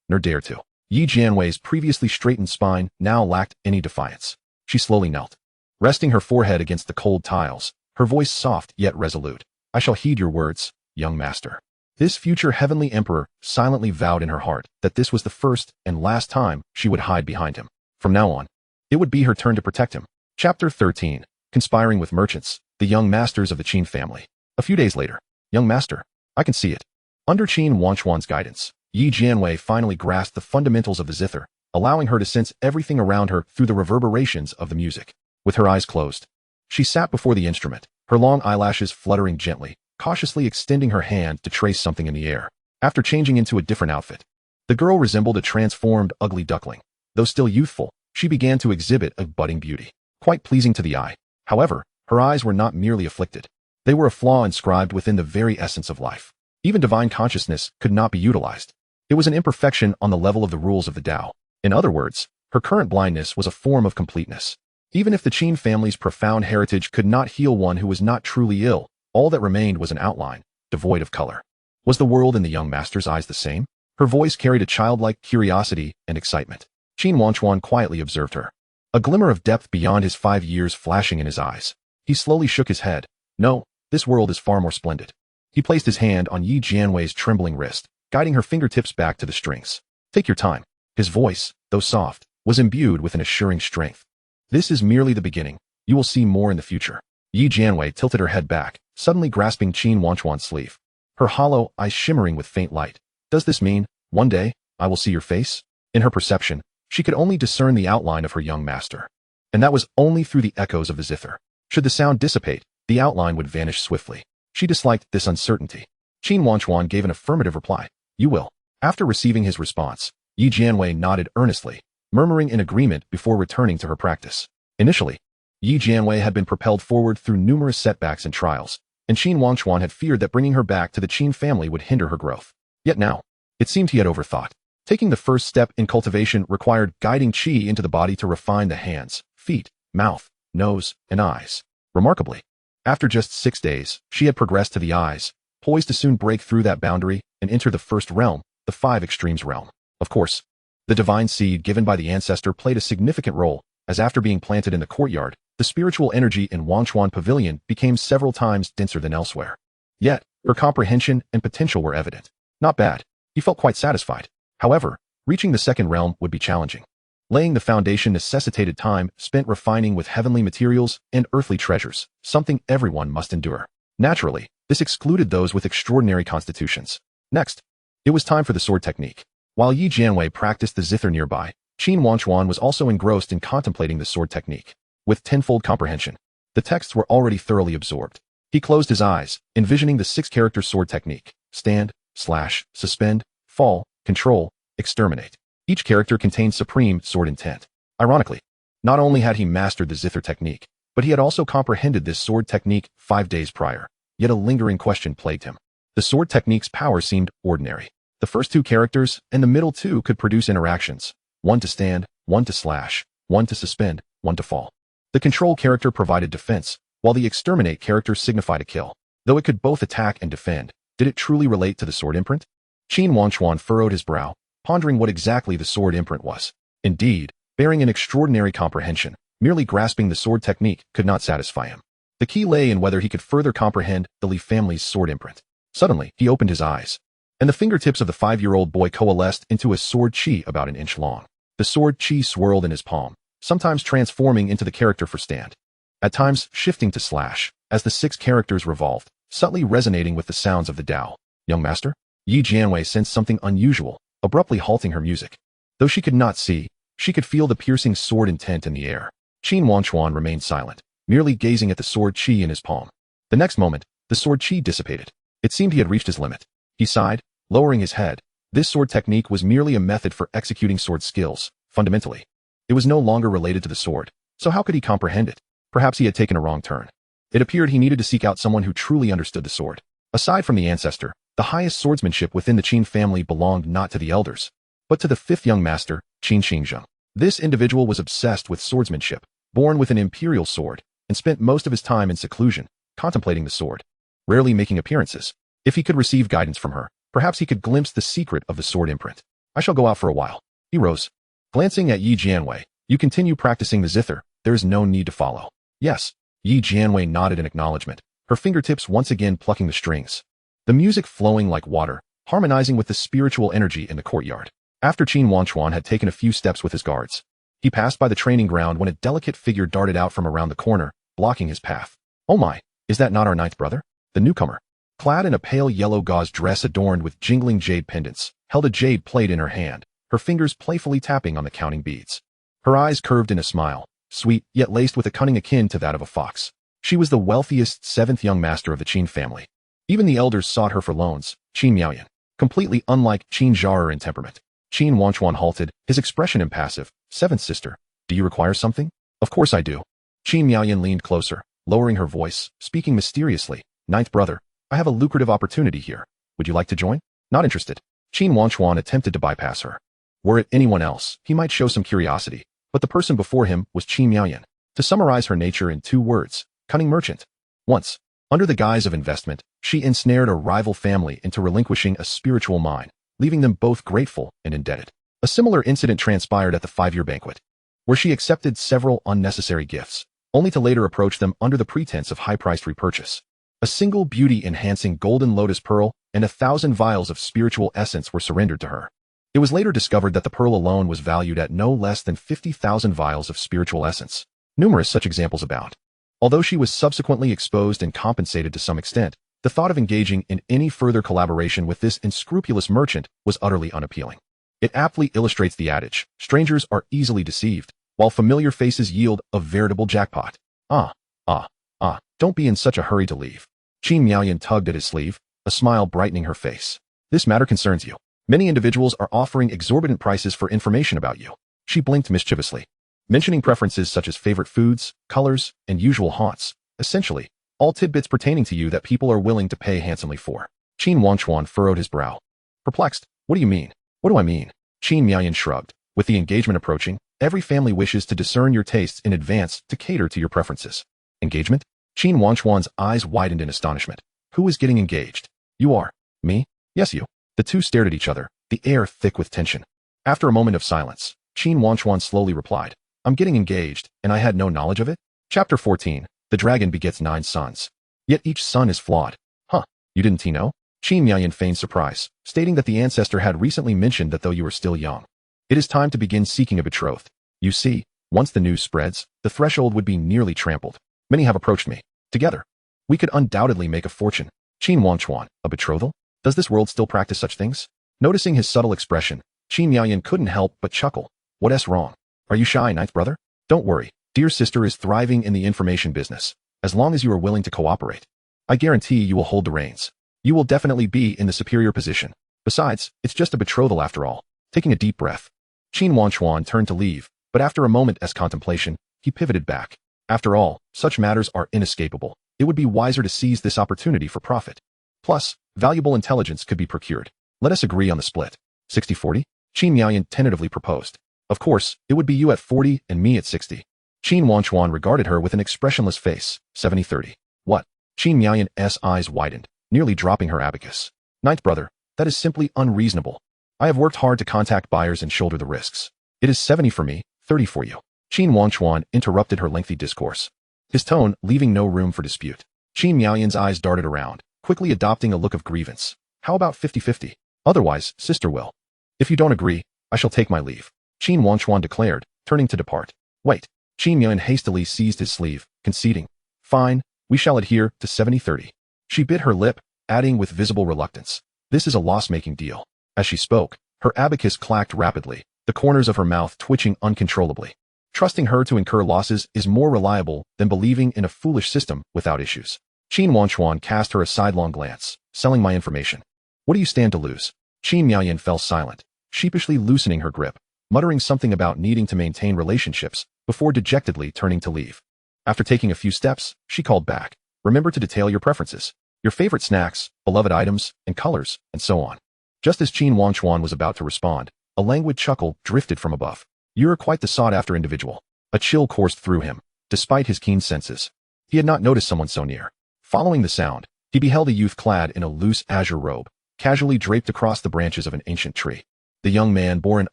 nor dare to. Yi Jianwei's previously straightened spine now lacked any defiance. She slowly knelt, resting her forehead against the cold tiles, her voice soft yet resolute. I shall heed your words, young master. This future heavenly emperor silently vowed in her heart that this was the first and last time she would hide behind him. From now on, it would be her turn to protect him. Chapter 13. Conspiring with Merchants, the Young Masters of the Qin Family. A few days later. Young master, I can see it. Under Qin Wangchuan's guidance, Yi Jianwei finally grasped the fundamentals of the zither, allowing her to sense everything around her through the reverberations of the music. With her eyes closed, she sat before the instrument, her long eyelashes fluttering gently, cautiously extending her hand to trace something in the air. After changing into a different outfit, the girl resembled a transformed ugly duckling. Though still youthful, she began to exhibit a budding beauty, quite pleasing to the eye. However, her eyes were not merely afflicted. They were a flaw inscribed within the very essence of life. Even divine consciousness could not be utilized. It was an imperfection on the level of the rules of the Tao. In other words, her current blindness was a form of completeness. Even if the Qin family's profound heritage could not heal one who was not truly ill, all that remained was an outline, devoid of color. Was the world in the young master's eyes the same? Her voice carried a childlike curiosity and excitement. Qin Wangchuan quietly observed her, a glimmer of depth beyond his 5 years flashing in his eyes. He slowly shook his head. No, this world is far more splendid. He placed his hand on Yi Jianwei's trembling wrist, guiding her fingertips back to the strings. Take your time. His voice, though soft, was imbued with an assuring strength. This is merely the beginning. You will see more in the future. Yi Jianwei tilted her head back, suddenly grasping Qin Wangchuan's sleeve, her hollow eyes shimmering with faint light. Does this mean, one day, I will see your face? In her perception, she could only discern the outline of her young master. And that was only through the echoes of the zither. Should the sound dissipate, the outline would vanish swiftly. She disliked this uncertainty. Qin Wangchuan gave an affirmative reply. You will. After receiving his response, Yi Jianwei nodded earnestly, murmuring in agreement before returning to her practice. Initially, Yi Jianwei had been propelled forward through numerous setbacks and trials, and Qin Wangchuan had feared that bringing her back to the Qin family would hinder her growth. Yet now, it seemed he had overthought. Taking the first step in cultivation required guiding qi into the body to refine the hands, feet, mouth, nose, and eyes. Remarkably, after just 6 days, she had progressed to the eyes, poised to soon break through that boundary and enter the first realm, the 5 extremes realm. Of course, the divine seed given by the ancestor played a significant role, as after being planted in the courtyard, the spiritual energy in Wangchuan Pavilion became several times denser than elsewhere. Yet, her comprehension and potential were evident. Not bad. He felt quite satisfied. However, reaching the second realm would be challenging. Laying the foundation necessitated time spent refining with heavenly materials and earthly treasures, something everyone must endure. Naturally, this excluded those with extraordinary constitutions. Next, it was time for the sword technique. While Yi Jianwei practiced the zither nearby, Qin Wangchuan was also engrossed in contemplating the sword technique. With tenfold comprehension, the texts were already thoroughly absorbed. He closed his eyes, envisioning the 6-character sword technique: stand, slash, suspend, fall, control, exterminate. Each character contained supreme sword intent. Ironically, not only had he mastered the zither technique, but he had also comprehended this sword technique 5 days prior. Yet a lingering question plagued him. The sword technique's power seemed ordinary. The first 2 characters and the middle 2 could produce interactions: one to stand, one to slash, one to suspend, one to fall. The control character provided defense, while the exterminate character signified a kill. Though it could both attack and defend, did it truly relate to the sword imprint? Qin Wangchuan furrowed his brow, pondering what exactly the sword imprint was. Indeed, bearing an extraordinary comprehension, merely grasping the sword technique could not satisfy him. The key lay in whether he could further comprehend the Li family's sword imprint. Suddenly, he opened his eyes, and the fingertips of the 5-year-old boy coalesced into a sword qi about an inch long. The sword qi swirled in his palm, sometimes transforming into the character for stand, at times shifting to slash, as the 6 characters revolved, subtly resonating with the sounds of the Tao. Young master? Yi Jianwei sensed something unusual, abruptly halting her music. Though she could not see, she could feel the piercing sword intent in the air. Qin Wangchuan remained silent, merely gazing at the sword qi in his palm. The next moment, the sword qi dissipated. It seemed he had reached his limit. He sighed, lowering his head. This sword technique was merely a method for executing sword skills. Fundamentally, it was no longer related to the sword, so how could he comprehend it? Perhaps he had taken a wrong turn. It appeared he needed to seek out someone who truly understood the sword. Aside from the ancestor, the highest swordsmanship within the Qin family belonged not to the elders, but to the 5th young master, Qin Xingzheng. This individual was obsessed with swordsmanship, born with an imperial sword, and spent most of his time in seclusion, contemplating the sword, rarely making appearances. If he could receive guidance from her, perhaps he could glimpse the secret of the sword imprint. I shall go out for a while. He rose. Glancing at Yi Jianwei, you continue practicing the zither, there is no need to follow. Yes. Yi Jianwei nodded in acknowledgement, her fingertips once again plucking the strings. The music flowing like water, harmonizing with the spiritual energy in the courtyard. After Qin Wangchuan had taken a few steps with his guards, he passed by the training ground when a delicate figure darted out from around the corner, blocking his path. Oh my, is that not our ninth brother? The newcomer, clad in a pale yellow gauze dress adorned with jingling jade pendants, held a jade plate in her hand, her fingers playfully tapping on the counting beads. Her eyes curved in a smile, sweet yet laced with a cunning akin to that of a fox. She was the wealthiest seventh young master of the Qin family. Even the elders sought her for loans. Qin Miaoyan, completely unlike Qin Zhaoer in temperament. Qin Wangchuan halted, his expression impassive. Seventh sister, do you require something? Of course I do. Qin Miaoyan leaned closer, lowering her voice, speaking mysteriously. Ninth brother, I have a lucrative opportunity here. Would you like to join? Not interested. Qin Wangchuan attempted to bypass her. Were it anyone else, he might show some curiosity, but the person before him was Qin Miaoyan. To summarize her nature in 2 words, cunning merchant. Once, under the guise of investment, she ensnared a rival family into relinquishing a spiritual mine, leaving them both grateful and indebted. A similar incident transpired at the 5-year banquet, where she accepted several unnecessary gifts, only to later approach them under the pretense of high-priced repurchase. A single beauty-enhancing golden lotus pearl and 1,000 vials of spiritual essence were surrendered to her. It was later discovered that the pearl alone was valued at no less than 50,000 vials of spiritual essence. Numerous such examples abound. Although she was subsequently exposed and compensated to some extent, the thought of engaging in any further collaboration with this unscrupulous merchant was utterly unappealing. It aptly illustrates the adage, strangers are easily deceived, while familiar faces yield a veritable jackpot. Don't be in such a hurry to leave. Qin Miaoyan tugged at his sleeve, a smile brightening her face. This matter concerns you. Many individuals are offering exorbitant prices for information about you. She blinked mischievously, mentioning preferences such as favorite foods, colors, and usual haunts. Essentially, all tidbits pertaining to you that people are willing to pay handsomely for. Qin Wangchuan furrowed his brow. Perplexed, what do you mean? What do I mean? Qin Miaoyan shrugged. With the engagement approaching, every family wishes to discern your tastes in advance to cater to your preferences. Engagement? Qin Wangchuan's eyes widened in astonishment. Who is getting engaged? You are. Me? Yes, you. The two stared at each other, the air thick with tension. After a moment of silence, Qin Wangchuan slowly replied, I'm getting engaged, and I had no knowledge of it? Chapter 14. The dragon begets 9 sons. Yet each son is flawed. Huh, you didn't know? Qin Miaoyan feigned surprise, stating that the ancestor had recently mentioned that though you were still young, it is time to begin seeking a betrothed. You see, once the news spreads, the threshold would be nearly trampled. Many have approached me. Together, we could undoubtedly make a fortune. Qin Wangchuan, a betrothal? Does this world still practice such things? Noticing his subtle expression, Qin Miaoyan couldn't help but chuckle. What's wrong? Are you shy, ninth brother? Don't worry, dear sister is thriving in the information business, as long as you are willing to cooperate. I guarantee you will hold the reins. You will definitely be in the superior position. Besides, it's just a betrothal after all. Taking a deep breath, Qin Wangchuan turned to leave, but after a moment's contemplation, he pivoted back. After all, such matters are inescapable. It would be wiser to seize this opportunity for profit. Plus, valuable intelligence could be procured. Let us agree on the split. 60-40? Qin Miaoyan tentatively proposed. Of course, it would be you at 40 and me at 60. Qin Wangchuan regarded her with an expressionless face. 70-30. What? Qin Miaoyan's eyes widened, nearly dropping her abacus. Ninth brother, that is simply unreasonable. I have worked hard to contact buyers and shoulder the risks. It is 70 for me, 30 for you. Qin Wangchuan interrupted her lengthy discourse, his tone leaving no room for dispute. Qin Miaoyan's eyes darted around, quickly adopting a look of grievance. How about 50-50? Otherwise, sister will. If you don't agree, I shall take my leave. Qin Wangchuan declared, turning to depart. Wait. Qin Miaoyan hastily seized his sleeve, conceding. Fine, we shall adhere to 70-30. She bit her lip, adding with visible reluctance. This is a loss-making deal. As she spoke, her abacus clacked rapidly, the corners of her mouth twitching uncontrollably. Trusting her to incur losses is more reliable than believing in a foolish system without issues. Qin Wangchuan cast her a sidelong glance, selling my information. What do you stand to lose? Qin Miaoyan fell silent, sheepishly loosening her grip, muttering something about needing to maintain relationships before dejectedly turning to leave. After taking a few steps, she called back. Remember to detail your preferences, your favorite snacks, beloved items, and colors, and so on. Just as Qin Wangchuan was about to respond, a languid chuckle drifted from above. You're quite the sought-after individual. A chill coursed through him, despite his keen senses. He had not noticed someone so near. Following the sound, he beheld a youth clad in a loose azure robe, casually draped across the branches of an ancient tree. The young man bore an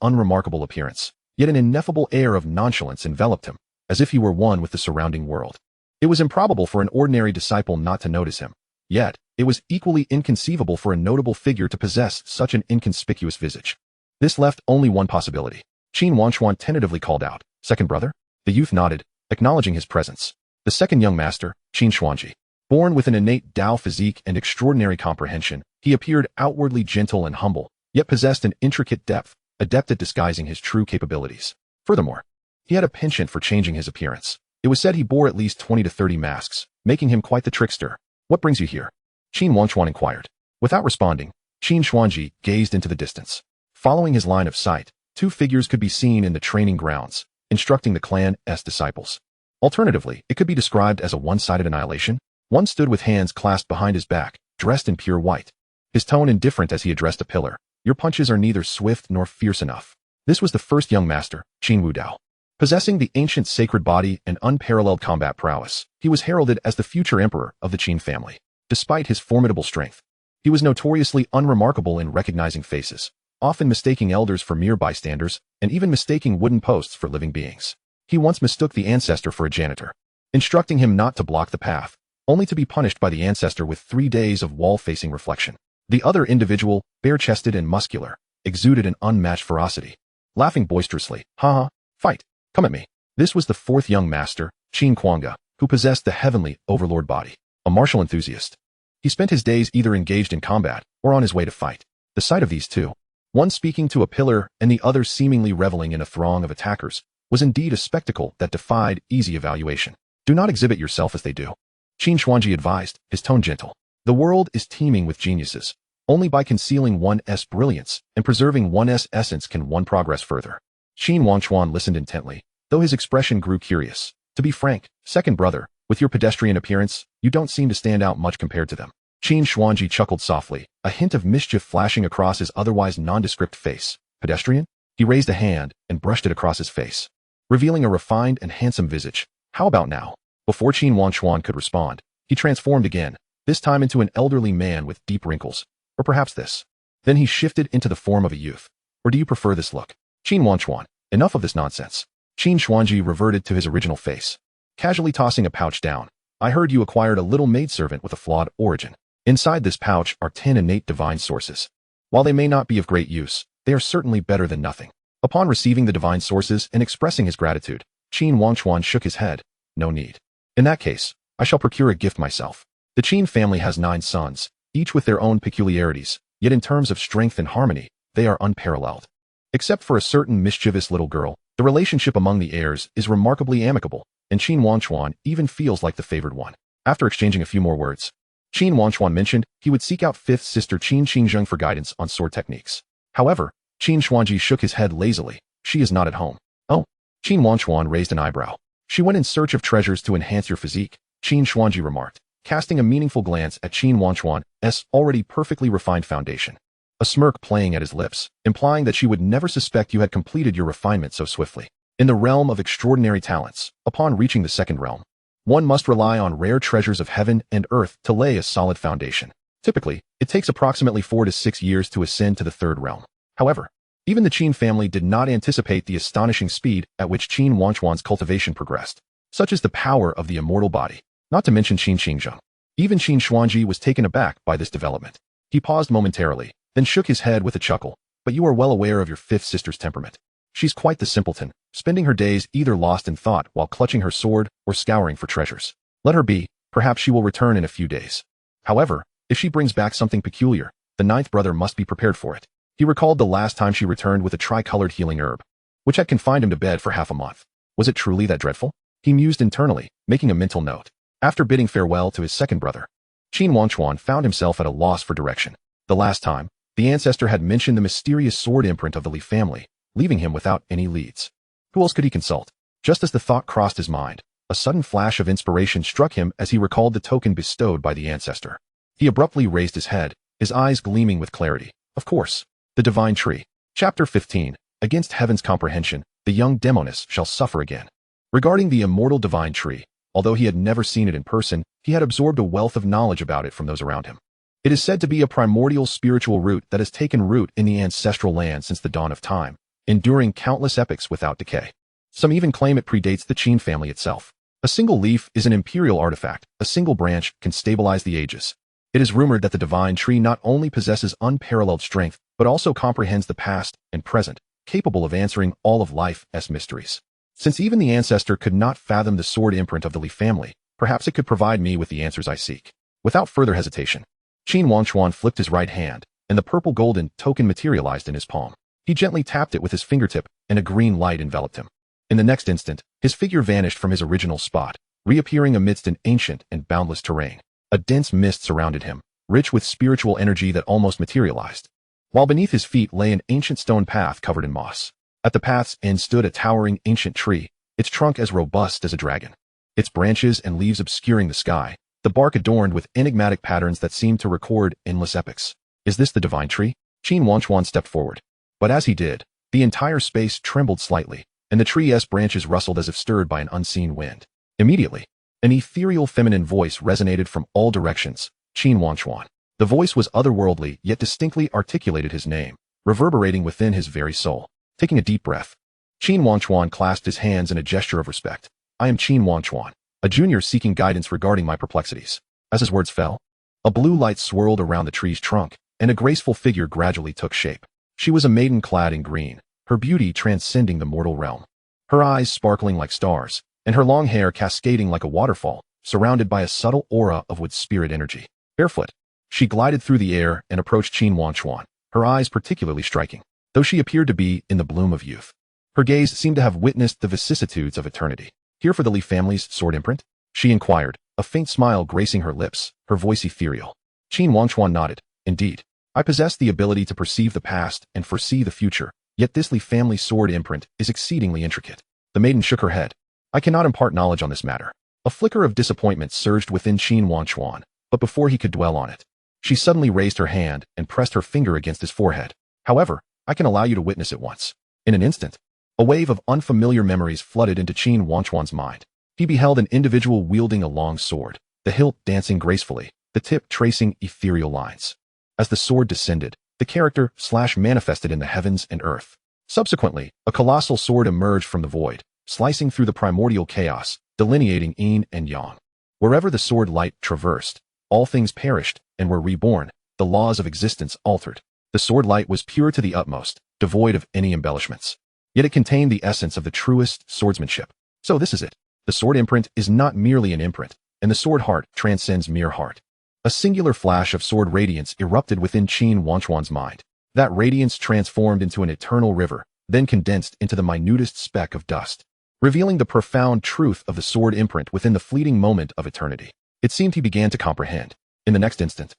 unremarkable appearance, yet an ineffable air of nonchalance enveloped him, as if he were one with the surrounding world. It was improbable for an ordinary disciple not to notice him, yet it was equally inconceivable for a notable figure to possess such an inconspicuous visage. This left only one possibility. Qin Wangchuan tentatively called out, "Second brother?" The youth nodded, acknowledging his presence. The second young master, Qin Xuanji. Born with an innate Tao physique and extraordinary comprehension, he appeared outwardly gentle and humble, yet possessed an intricate depth, adept at disguising his true capabilities. Furthermore, he had a penchant for changing his appearance. It was said he bore at least 20 to 30 masks, making him quite the trickster. "What brings you here?" Qin Wangchuan inquired. Without responding, Qin Xuanji gazed into the distance. Following his line of sight, two figures could be seen in the training grounds, instructing the clan's disciples. Alternatively, it could be described as a one-sided annihilation. One stood with hands clasped behind his back, dressed in pure white. His tone indifferent as he addressed a pillar. "Your punches are neither swift nor fierce enough." This was the first young master, Qin Wudao. Possessing the ancient sacred body and unparalleled combat prowess, he was heralded as the future emperor of the Qin family. Despite his formidable strength, he was notoriously unremarkable in recognizing faces, often mistaking elders for mere bystanders, and even mistaking wooden posts for living beings. He once mistook the ancestor for a janitor, instructing him not to block the path, only to be punished by the ancestor with 3 days of wall-facing reflection. The other individual, bare-chested and muscular, exuded an unmatched ferocity. Laughing boisterously, "Ha ha, fight, come at me." This was the fourth young master, Qin Kuanga, who possessed the heavenly overlord body, a martial enthusiast. He spent his days either engaged in combat or on his way to fight. The sight of these two, one speaking to a pillar and the other seemingly reveling in a throng of attackers, was indeed a spectacle that defied easy evaluation. "Do not exhibit yourself as they do," Qin Xuanji advised, his tone gentle. "The world is teeming with geniuses. Only by concealing one's brilliance and preserving one's essence can one progress further." Qin Wangchuan listened intently, though his expression grew curious. "To be frank, second brother, with your pedestrian appearance, you don't seem to stand out much compared to them." Qin Xuanji chuckled softly, a hint of mischief flashing across his otherwise nondescript face. "Pedestrian?" He raised a hand and brushed it across his face, revealing a refined and handsome visage. "How about now?" Before Qin Wangchuan could respond, he transformed again, this time into an elderly man with deep wrinkles. "Or perhaps this." Then he shifted into the form of a youth. "Or do you prefer this look?" Qin Wangchuan, enough of this nonsense. Qin Xuanji reverted to his original face, casually tossing a pouch down. "I heard you acquired a little maidservant with a flawed origin. Inside this pouch are 10 innate divine sources. While they may not be of great use, they are certainly better than nothing." Upon receiving the divine sources and expressing his gratitude, Qin Wangchuan shook his head. "No need. In that case, I shall procure a gift myself." The Qin family has 9 sons, each with their own peculiarities, yet in terms of strength and harmony, they are unparalleled. Except for a certain mischievous little girl, the relationship among the heirs is remarkably amicable, and Qin Wangchuan even feels like the favored one. After exchanging a few more words, Qin Wangchuan mentioned he would seek out 5th sister Qin Xingzheng for guidance on sword techniques. However, Qin Xuanji shook his head lazily. "She is not at home." "Oh?" Qin Wangchuan raised an eyebrow. "She went in search of treasures to enhance your physique," Qin Xuanji remarked, casting a meaningful glance at Qin Wangchuan's already perfectly refined foundation. A smirk playing at his lips, implying that she would never suspect you had completed your refinement so swiftly. In the realm of extraordinary talents, upon reaching the second realm, one must rely on rare treasures of heaven and earth to lay a solid foundation. Typically, it takes approximately 4 to 6 years to ascend to the third realm. However, even the Qin family did not anticipate the astonishing speed at which Qin Wangchuan's cultivation progressed. Such is the power of the immortal body, not to mention Qin Xingzheng. Even Qin Xuanji was taken aback by this development. He paused momentarily, then shook his head with a chuckle. "But you are well aware of your 5th sister's temperament. She's quite the simpleton, spending her days either lost in thought while clutching her sword or scouring for treasures. Let her be, perhaps she will return in a few days. However, if she brings back something peculiar, the 9th brother must be prepared for it." He recalled the last time she returned with a tricolored healing herb, which had confined him to bed for half a month. Was it truly that dreadful? He mused internally, making a mental note. After bidding farewell to his second brother, Qin Wangchuan found himself at a loss for direction. The last time, the ancestor had mentioned the mysterious sword imprint of the Li family, leaving him without any leads. Who else could he consult? Just as the thought crossed his mind, a sudden flash of inspiration struck him as he recalled the token bestowed by the ancestor. He abruptly raised his head, his eyes gleaming with clarity. Of course. The Divine Tree. Chapter 15. Against heaven's comprehension, the young demoness shall suffer again. Regarding the immortal divine tree, although he had never seen it in person, he had absorbed a wealth of knowledge about it from those around him. It is said to be a primordial spiritual root that has taken root in the ancestral land since the dawn of time, enduring countless epochs without decay. Some even claim it predates the Qin family itself. A single leaf is an imperial artifact. A single branch can stabilize the ages. It is rumored that the divine tree not only possesses unparalleled strength, but also comprehends the past and present, capable of answering all of life's mysteries. Since even the ancestor could not fathom the sword imprint of the Li family, perhaps it could provide me with the answers I seek. Without further hesitation, Qin Wangchuan flipped his right hand, and the purple golden token materialized in his palm. He gently tapped it with his fingertip, and a green light enveloped him. In the next instant, his figure vanished from his original spot, reappearing amidst an ancient and boundless terrain. A dense mist surrounded him, rich with spiritual energy that almost materialized, while beneath his feet lay an ancient stone path covered in moss. At the path's end stood a towering ancient tree, its trunk as robust as a dragon, its branches and leaves obscuring the sky, the bark adorned with enigmatic patterns that seemed to record endless epochs. Is this the divine tree? Qin Wangchuan stepped forward. But as he did, the entire space trembled slightly, and the tree's branches rustled as if stirred by an unseen wind. Immediately, an ethereal feminine voice resonated from all directions. Qin Wangchuan. The voice was otherworldly, yet distinctly articulated his name, reverberating within his very soul. Taking a deep breath, Qin Wangchuan clasped his hands in a gesture of respect. I am Qin Wangchuan, a junior seeking guidance regarding my perplexities. As his words fell, a blue light swirled around the tree's trunk, and a graceful figure gradually took shape. She was a maiden clad in green, her beauty transcending the mortal realm. Her eyes sparkling like stars, and her long hair cascading like a waterfall, surrounded by a subtle aura of wood spirit energy. Barefoot, she glided through the air and approached Qin Wangchuan, her eyes particularly striking. Though she appeared to be in the bloom of youth, her gaze seemed to have witnessed the vicissitudes of eternity. Here for the Li family's sword imprint? She inquired, a faint smile gracing her lips, her voice ethereal. Qin Wangchuan nodded. Indeed, I possess the ability to perceive the past and foresee the future, yet this Li family sword imprint is exceedingly intricate. The maiden shook her head. I cannot impart knowledge on this matter. A flicker of disappointment surged within Qin Wangchuan, but before he could dwell on it, she suddenly raised her hand and pressed her finger against his forehead. However, I can allow you to witness it once. In an instant, a wave of unfamiliar memories flooded into Qin Wangchuan's mind. He beheld an individual wielding a long sword, the hilt dancing gracefully, the tip tracing ethereal lines. As the sword descended, the character manifested in the heavens and earth. Subsequently, a colossal sword emerged from the void, slicing through the primordial chaos, delineating yin and yang. Wherever the sword light traversed, all things perished and were reborn, the laws of existence altered. The sword light was pure to the utmost, devoid of any embellishments. Yet it contained the essence of the truest swordsmanship. So this is it. The sword imprint is not merely an imprint, and the sword heart transcends mere heart. A singular flash of sword radiance erupted within Qin Wangchuan's mind. That radiance transformed into an eternal river, then condensed into the minutest speck of dust, revealing the profound truth of the sword imprint within the fleeting moment of eternity. It seemed he began to comprehend. In the next instant,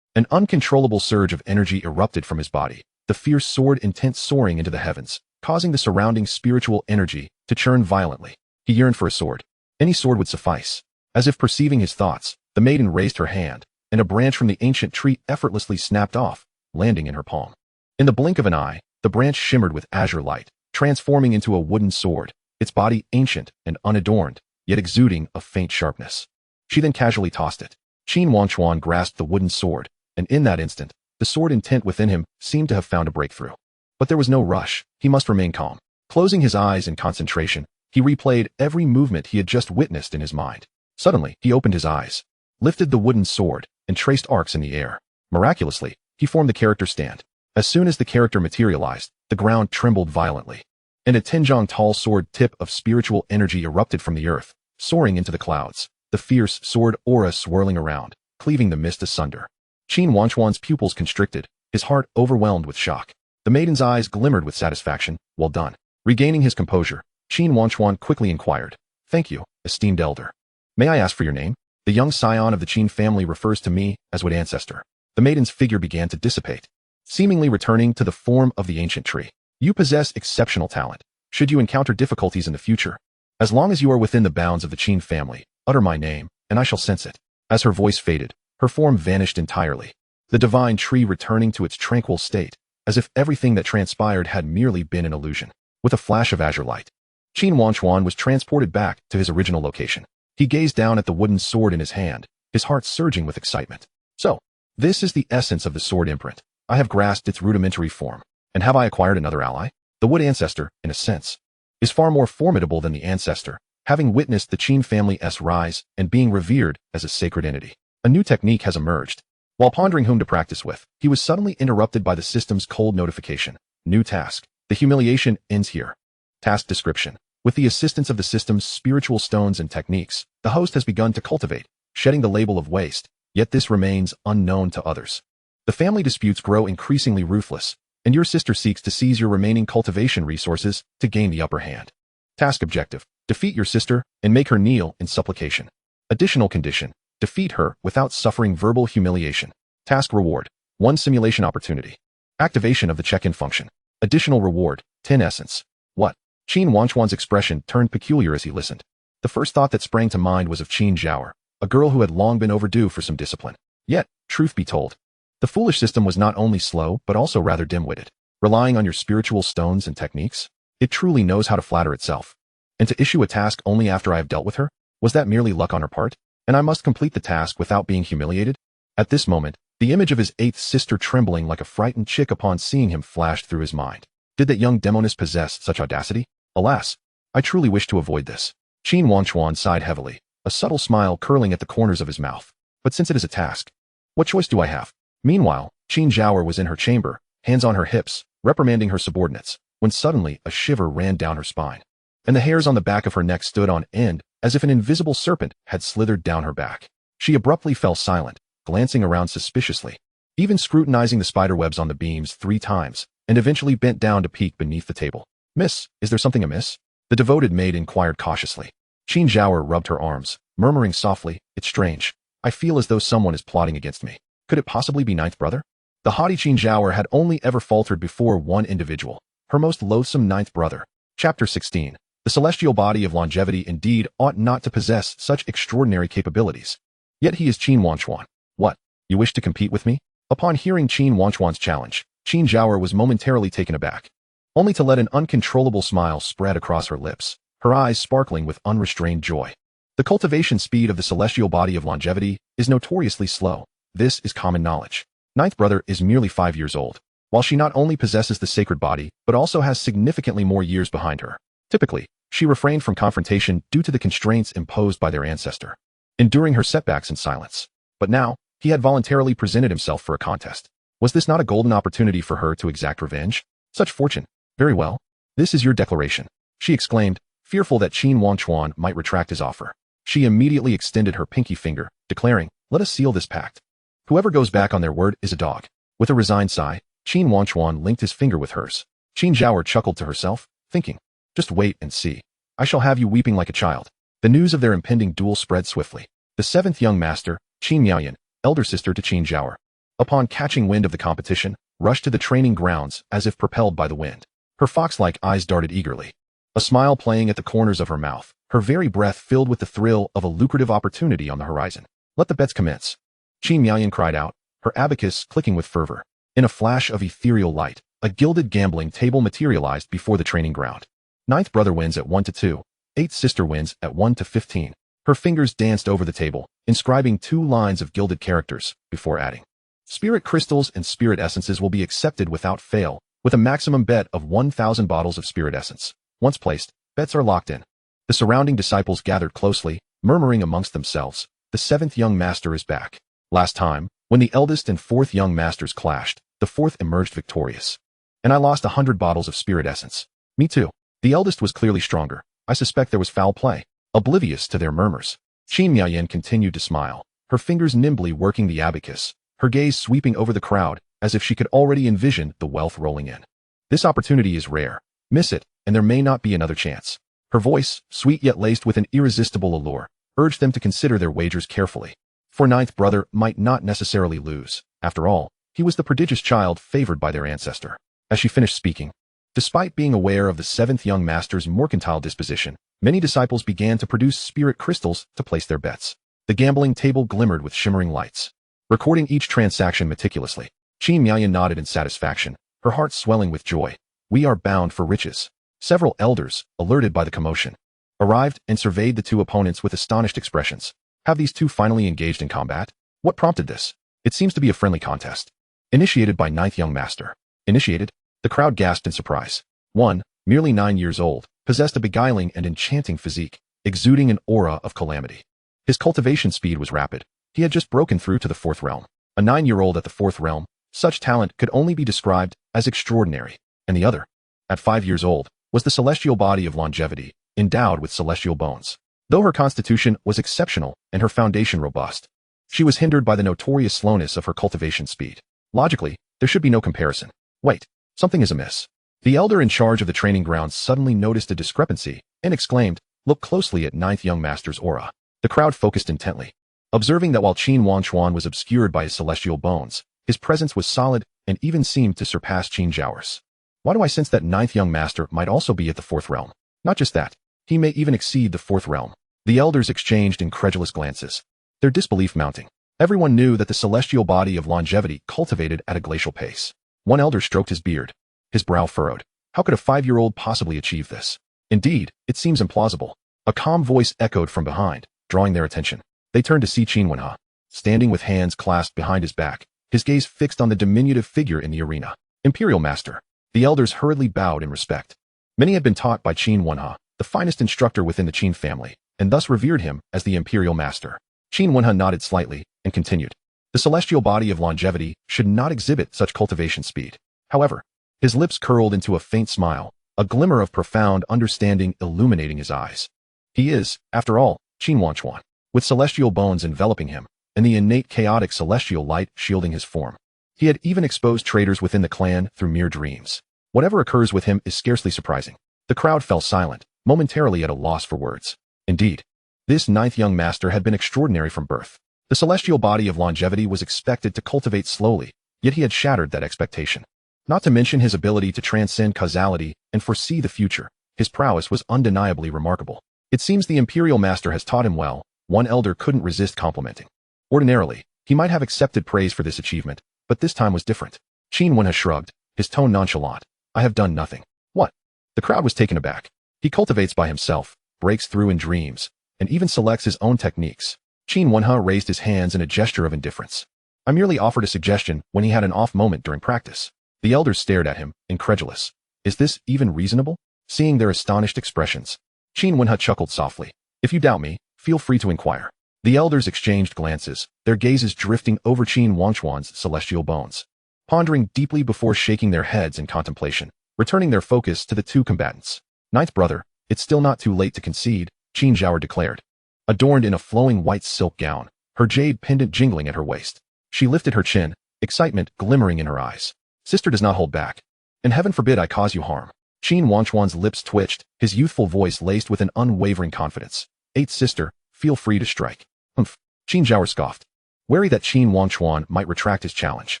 an uncontrollable surge of energy erupted from his body, the fierce sword intent soaring into the heavens, causing the surrounding spiritual energy to churn violently. He yearned for a sword. Any sword would suffice. As if perceiving his thoughts, the maiden raised her hand, and a branch from the ancient tree effortlessly snapped off, landing in her palm. In the blink of an eye, the branch shimmered with azure light, transforming into a wooden sword, its body ancient and unadorned, yet exuding a faint sharpness. She then casually tossed it. Qin Wangchuan grasped the wooden sword, and in that instant, the sword intent within him seemed to have found a breakthrough. But there was no rush. He must remain calm. Closing his eyes in concentration, he replayed every movement he had just witnessed in his mind. Suddenly, he opened his eyes, lifted the wooden sword, and traced arcs in the air. Miraculously, he formed the character stand. As soon as the character materialized, the ground trembled violently, and a 10-jong tall sword tip of spiritual energy erupted from the earth, soaring into the clouds, the fierce sword aura swirling around, cleaving the mist asunder. Qin Wangchuan's pupils constricted, his heart overwhelmed with shock. The maiden's eyes glimmered with satisfaction. Well done. Regaining his composure, Qin Wangchuan quickly inquired, Thank you, esteemed elder. May I ask for your name? The young scion of the Qin family refers to me as would ancestor. The maiden's figure began to dissipate, seemingly returning to the form of the ancient tree. You possess exceptional talent. Should you encounter difficulties in the future, as long as you are within the bounds of the Qin family, utter my name, and I shall sense it. As her voice faded, her form vanished entirely, the divine tree returning to its tranquil state, as if everything that transpired had merely been an illusion. With a flash of azure light, Qin Wangchuan was transported back to his original location. He gazed down at the wooden sword in his hand, his heart surging with excitement. So, this is the essence of the sword imprint. I have grasped its rudimentary form. And have I acquired another ally? The wood ancestor, in a sense, is far more formidable than the ancestor, having witnessed the Qin family's rise and being revered as a sacred entity. A new technique has emerged. While pondering whom to practice with, he was suddenly interrupted by the system's cold notification. New task. The humiliation ends here. Task description. With the assistance of the system's spiritual stones and techniques, the host has begun to cultivate, shedding the label of waste, yet this remains unknown to others. The family disputes grow increasingly ruthless, and your sister seeks to seize your remaining cultivation resources to gain the upper hand. Task objective. Defeat your sister and make her kneel in supplication. Additional condition. Defeat her without suffering verbal humiliation. Task reward. 1 simulation opportunity. Activation of the check-in function. Additional reward. 10 essence. What? Qin Wangchuan's expression turned peculiar as he listened. The first thought that sprang to mind was of Qin Zhaoer, a girl who had long been overdue for some discipline. Yet, truth be told, the foolish system was not only slow but also rather dim-witted. Relying on your spiritual stones and techniques, it truly knows how to flatter itself. And to issue a task only after I have dealt with her? Was that merely luck on her part? And I must complete the task without being humiliated? At this moment, the image of his 8th sister trembling like a frightened chick upon seeing him flashed through his mind. Did that young demoness possess such audacity? Alas, I truly wish to avoid this. Qin Wangchuan sighed heavily, a subtle smile curling at the corners of his mouth. But since it is a task, what choice do I have? Meanwhile, Qin Zhaoer was in her chamber, hands on her hips, reprimanding her subordinates, when suddenly a shiver ran down her spine. And the hairs on the back of her neck stood on end, as if an invisible serpent had slithered down her back. She abruptly fell silent, glancing around suspiciously, even scrutinizing the spiderwebs on the beams 3 times, and eventually bent down to peek beneath the table. Miss, is there something amiss? The devoted maid inquired cautiously. Qin Zhaoer rubbed her arms, murmuring softly, it's strange. I feel as though someone is plotting against me. Could it possibly be 9th brother? The haughty Qin Zhaoer had only ever faltered before one individual, her most loathsome 9th brother. Chapter 16. The celestial body of longevity indeed ought not to possess such extraordinary capabilities. Yet he is Qin Wangchuan. What? You wish to compete with me? Upon hearing Qin Wangchuan's challenge, Qin Zhaoer was momentarily taken aback, only to let an uncontrollable smile spread across her lips, her eyes sparkling with unrestrained joy. The cultivation speed of the celestial body of longevity is notoriously slow. This is common knowledge. 9th brother is merely 5 years old, while she not only possesses the sacred body, but also has significantly more years behind her. Typically, she refrained from confrontation due to the constraints imposed by their ancestor, enduring her setbacks in silence. But now, he had voluntarily presented himself for a contest. Was this not a golden opportunity for her to exact revenge? Such fortune. Very well. This is your declaration, she exclaimed, fearful that Qin Wangchuan might retract his offer. She immediately extended her pinky finger, declaring, let us seal this pact. Whoever goes back on their word is a dog. With a resigned sigh, Qin Wangchuan linked his finger with hers. Qin Zhaoer chuckled to herself, thinking, just wait and see. I shall have you weeping like a child. The news of their impending duel spread swiftly. The 7th young master, Qin Miaoyan, elder sister to Qin Zhaoer, upon catching wind of the competition, rushed to the training grounds as if propelled by the wind. Her fox-like eyes darted eagerly, a smile playing at the corners of her mouth, her very breath filled with the thrill of a lucrative opportunity on the horizon. Let the bets commence. Qin Miaoyan cried out, her abacus clicking with fervor. In a flash of ethereal light, a gilded gambling table materialized before the training ground. 9th brother wins at 1 to 2. 8th sister wins at 1 to 15. Her fingers danced over the table, inscribing 2 lines of gilded characters, before adding, spirit crystals and spirit essences will be accepted without fail, with a maximum bet of 1,000 bottles of spirit essence. Once placed, bets are locked in. The surrounding disciples gathered closely, murmuring amongst themselves, the 7th young master is back. Last time, when the eldest and 4th young masters clashed, the 4th emerged victorious. And I lost 100 bottles of spirit essence. Me too. The eldest was clearly stronger. I suspect there was foul play. Oblivious to their murmurs, Qin Miaoyan continued to smile, her fingers nimbly working the abacus, her gaze sweeping over the crowd as if she could already envision the wealth rolling in. This opportunity is rare. Miss it, and there may not be another chance. Her voice, sweet yet laced with an irresistible allure, urged them to consider their wagers carefully. For 9th brother might not necessarily lose. After all, he was the prodigious child favored by their ancestor. As she finished speaking, despite being aware of the 7th young master's mercantile disposition, many disciples began to produce spirit crystals to place their bets. The gambling table glimmered with shimmering lights. Recording each transaction meticulously, Qin Miaoyan nodded in satisfaction, her heart swelling with joy. We are bound for riches. Several elders, alerted by the commotion, arrived and surveyed the two opponents with astonished expressions. Have these two finally engaged in combat? What prompted this? It seems to be a friendly contest. Initiated by ninth young master. Initiated? The crowd gasped in surprise. One, merely 9 years old, possessed a beguiling and enchanting physique, exuding an aura of calamity. His cultivation speed was rapid. He had just broken through to the 4th realm. A 9-year-old at the 4th realm, such talent could only be described as extraordinary. And the other, at 5 years old, was the celestial body of longevity, endowed with celestial bones. Though her constitution was exceptional and her foundation robust, she was hindered by the notorious slowness of her cultivation speed. Logically, there should be no comparison. Wait, something is amiss. The elder in charge of the training grounds suddenly noticed a discrepancy and exclaimed, "Look closely at ninth young master's aura." The crowd focused intently, observing that while Qin Wangchuan was obscured by his celestial bones, his presence was solid and even seemed to surpass Qin Zhao's. Why do I sense that ninth young master might also be at the 4th realm? Not just that, he may even exceed the 4th realm. The elders exchanged incredulous glances, their disbelief mounting. Everyone knew that the celestial body of longevity cultivated at a glacial pace. One elder stroked his beard, his brow furrowed. How could a 5-year-old possibly achieve this? Indeed, it seems implausible. A calm voice echoed from behind, drawing their attention. They turned to see Qin Wangchuan, standing with hands clasped behind his back, his gaze fixed on the diminutive figure in the arena. Imperial Master. The elders hurriedly bowed in respect. Many had been taught by Qin Wangchuan, the finest instructor within the Qin family, and thus revered him as the Imperial Master. Qin Wangchuan nodded slightly and continued. The celestial body of longevity should not exhibit such cultivation speed. However, his lips curled into a faint smile, a glimmer of profound understanding illuminating his eyes. He is, after all, Qin Wangchuan, with celestial bones enveloping him, and the innate chaotic celestial light shielding his form. He had even exposed traitors within the clan through mere dreams. Whatever occurs with him is scarcely surprising. The crowd fell silent, momentarily at a loss for words. Indeed, this ninth young master had been extraordinary from birth. The celestial body of longevity was expected to cultivate slowly, yet he had shattered that expectation. Not to mention his ability to transcend causality and foresee the future, his prowess was undeniably remarkable. It seems the Imperial Master has taught him well, one elder couldn't resist complimenting. Ordinarily, he might have accepted praise for this achievement, but this time was different. Qin Wangchuan shrugged, his tone nonchalant. I have done nothing. What? The crowd was taken aback. He cultivates by himself, breaks through in dreams, and even selects his own techniques. Qin Wangchuan raised his hands in a gesture of indifference. I merely offered a suggestion when he had an off moment during practice. The elders stared at him, incredulous. Is this even reasonable? Seeing their astonished expressions, Qin Wangchuan chuckled softly. If you doubt me, feel free to inquire. The elders exchanged glances, their gazes drifting over Qin Wangchuan's celestial bones, pondering deeply before shaking their heads in contemplation, returning their focus to the two combatants. Ninth brother, it's still not too late to concede, Qin Zhao declared. Adorned in a flowing white silk gown, her jade pendant jingling at her waist, she lifted her chin, excitement glimmering in her eyes. Sister does not hold back. And heaven forbid I cause you harm. Qin Wangchuan's lips twitched, his youthful voice laced with an unwavering confidence. Eighth sister, feel free to strike. Humph. Qin Zhao scoffed, wary that Qin Wangchuan might retract his challenge.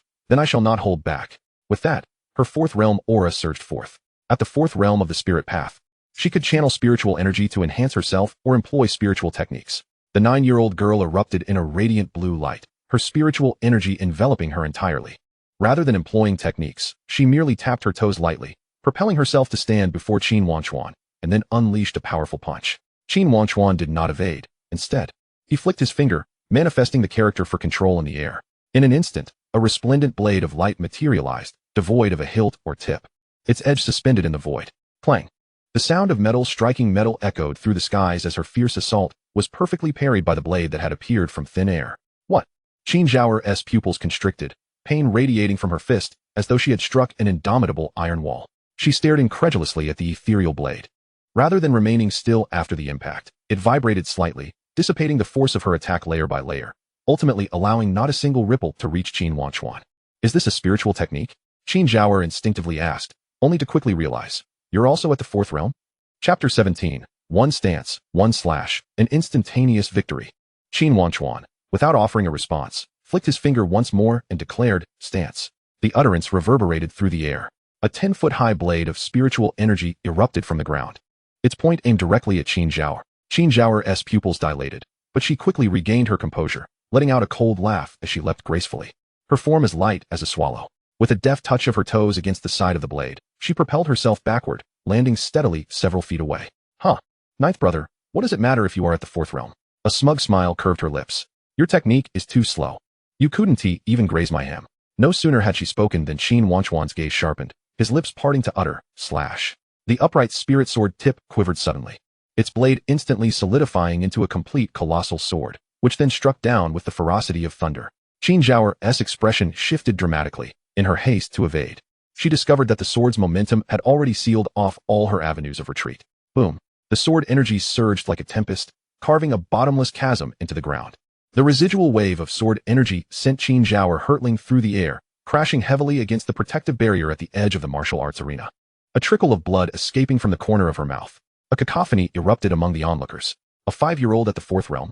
Then I shall not hold back. With that, her 4th realm aura surged forth. At the 4th realm of the spirit path, she could channel spiritual energy to enhance herself or employ spiritual techniques. The 9-year-old girl erupted in a radiant blue light, her spiritual energy enveloping her entirely. Rather than employing techniques, she merely tapped her toes lightly, propelling herself to stand before Qin Wangchuan, and then unleashed a powerful punch. Qin Wangchuan did not evade. Instead, he flicked his finger, manifesting the character for control in the air. In an instant, a resplendent blade of light materialized, devoid of a hilt or tip, its edge suspended in the void. Clang. The sound of metal striking metal echoed through the skies as her fierce assault was perfectly parried by the blade that had appeared from thin air. What? Qin Zhao's pupils constricted, pain radiating from her fist as though she had struck an indomitable iron wall. She stared incredulously at the ethereal blade. Rather than remaining still after the impact, it vibrated slightly, dissipating the force of her attack layer by layer, ultimately allowing not a single ripple to reach Qin Wangchuan. Is this a spiritual technique? Qin Zhao instinctively asked, only to quickly realize. You're also at the 4th realm? Chapter 17. One stance, one slash, an instantaneous victory. Qin Wangchuan, without offering a response, flicked his finger once more and declared, stance. The utterance reverberated through the air. A 10-foot-high blade of spiritual energy erupted from the ground. Its point aimed directly at Qin Zhao. Qin Zhao's pupils dilated, but she quickly regained her composure, letting out a cold laugh as she leapt gracefully. Her form as light as a swallow. With a deft touch of her toes against the side of the blade, she propelled herself backward, landing steadily several feet away. Huh. Ninth brother, what does it matter if you are at the fourth realm? A smug smile curved her lips. Your technique is too slow. You couldn't even graze my ham. No sooner had she spoken than Qin Wangchuan's gaze sharpened, his lips parting to utter, slash. The upright spirit sword tip quivered suddenly, its blade instantly solidifying into a complete colossal sword, which then struck down with the ferocity of thunder. Qin Zhao's expression shifted dramatically, in her haste to evade. She discovered that the sword's momentum had already sealed off all her avenues of retreat. Boom. The sword energy surged like a tempest, carving a bottomless chasm into the ground. The residual wave of sword energy sent Qin Zhao hurtling through the air, crashing heavily against the protective barrier at the edge of the martial arts arena. A trickle of blood escaping from the corner of her mouth. A cacophony erupted among the onlookers. A 5-year-old at the fourth realm?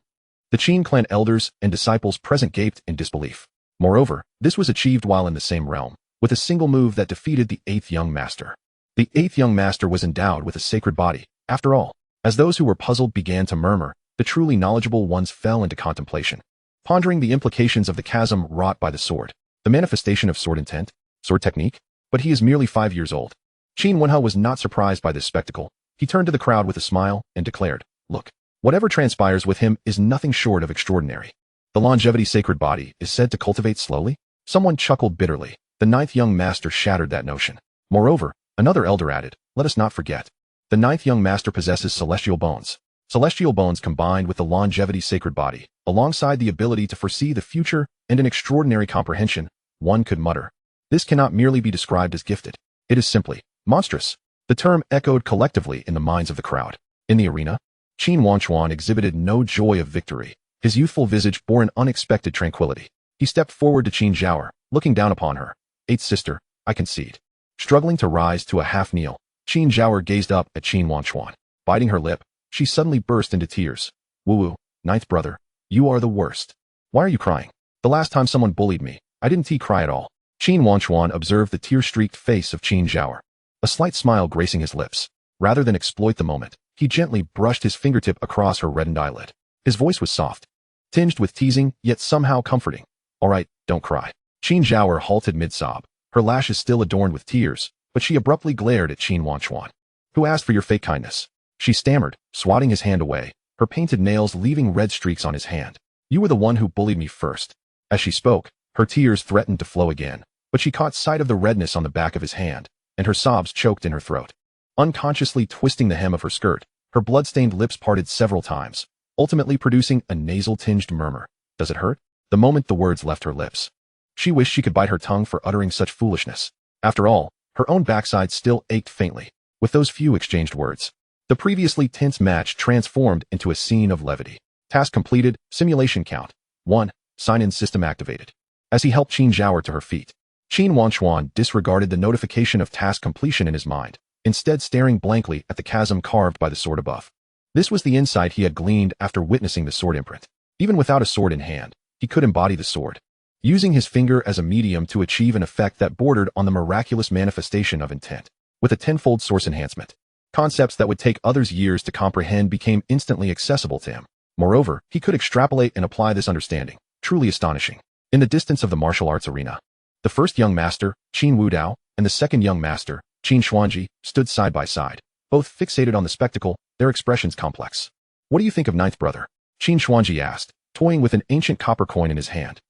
The Qin clan elders and disciples present gaped in disbelief. Moreover, this was achieved while in the same realm, with a single move that defeated the 8th young master. The 8th young master was endowed with a sacred body, after all. As those who were puzzled began to murmur, the truly knowledgeable ones fell into contemplation, pondering the implications of the chasm wrought by the sword, the manifestation of sword intent, sword technique. But he is merely 5 years old. Qin Wenhao was not surprised by this spectacle. He turned to the crowd with a smile and declared, look, whatever transpires with him is nothing short of extraordinary. The longevity sacred body is said to cultivate slowly? Someone chuckled bitterly. The 9th young master shattered that notion. Moreover, another elder added, let us not forget. The 9th young master possesses celestial bones. Celestial bones combined with the longevity sacred body, alongside the ability to foresee the future and an extraordinary comprehension, one could mutter. This cannot merely be described as gifted. It is simply monstrous. The term echoed collectively in the minds of the crowd. In the arena, Qin Wangchuan exhibited no joy of victory. His youthful visage bore an unexpected tranquility. He stepped forward to Qin Zhao, looking down upon her. 8th sister, I concede. Struggling to rise to a half kneel, Qin Zhao gazed up at Qin Wangchuan. Biting her lip, she suddenly burst into tears. Woo-woo, 9th brother, you are the worst. Why are you crying? The last time someone bullied me, I didn't cry at all. Qin Wangchuan observed the tear-streaked face of Qin Zhao, a slight smile gracing his lips. Rather than exploit the moment, he gently brushed his fingertip across her reddened eyelid. His voice was soft, tinged with teasing, yet somehow comforting. All right, don't cry. Qin Zhao halted mid-sob, her lashes still adorned with tears, but she abruptly glared at Qin Wangchuan. Who asked for your fake kindness? She stammered, swatting his hand away, her painted nails leaving red streaks on his hand. You were the one who bullied me first. As she spoke, her tears threatened to flow again, but she caught sight of the redness on the back of his hand, and her sobs choked in her throat. Unconsciously twisting the hem of her skirt, her blood-stained lips parted several times, ultimately producing a nasal-tinged murmur. Does it hurt? The moment the words left her lips, she wished she could bite her tongue for uttering such foolishness. After all, her own backside still ached faintly. With those few exchanged words, the previously tense match transformed into a scene of levity. Task completed, simulation count. 1. Sign-in system activated. As he helped Qin Zhao to her feet, Qin Wangchuan disregarded the notification of task completion in his mind, instead staring blankly at the chasm carved by the sword above. This was the insight he had gleaned after witnessing the sword imprint. Even without a sword in hand, he could embody the sword, using his finger as a medium to achieve an effect that bordered on the miraculous manifestation of intent. With a tenfold source enhancement, concepts that would take others years to comprehend became instantly accessible to him. Moreover, he could extrapolate and apply this understanding. Truly astonishing. In the distance of the martial arts arena, the first young master, Qin Wudao, and the second young master, Qin Xuanji, stood side by side, both fixated on the spectacle, their expressions complex. What do you think of 9th brother? Qin Xuanji asked, toying with an ancient copper coin in his hand.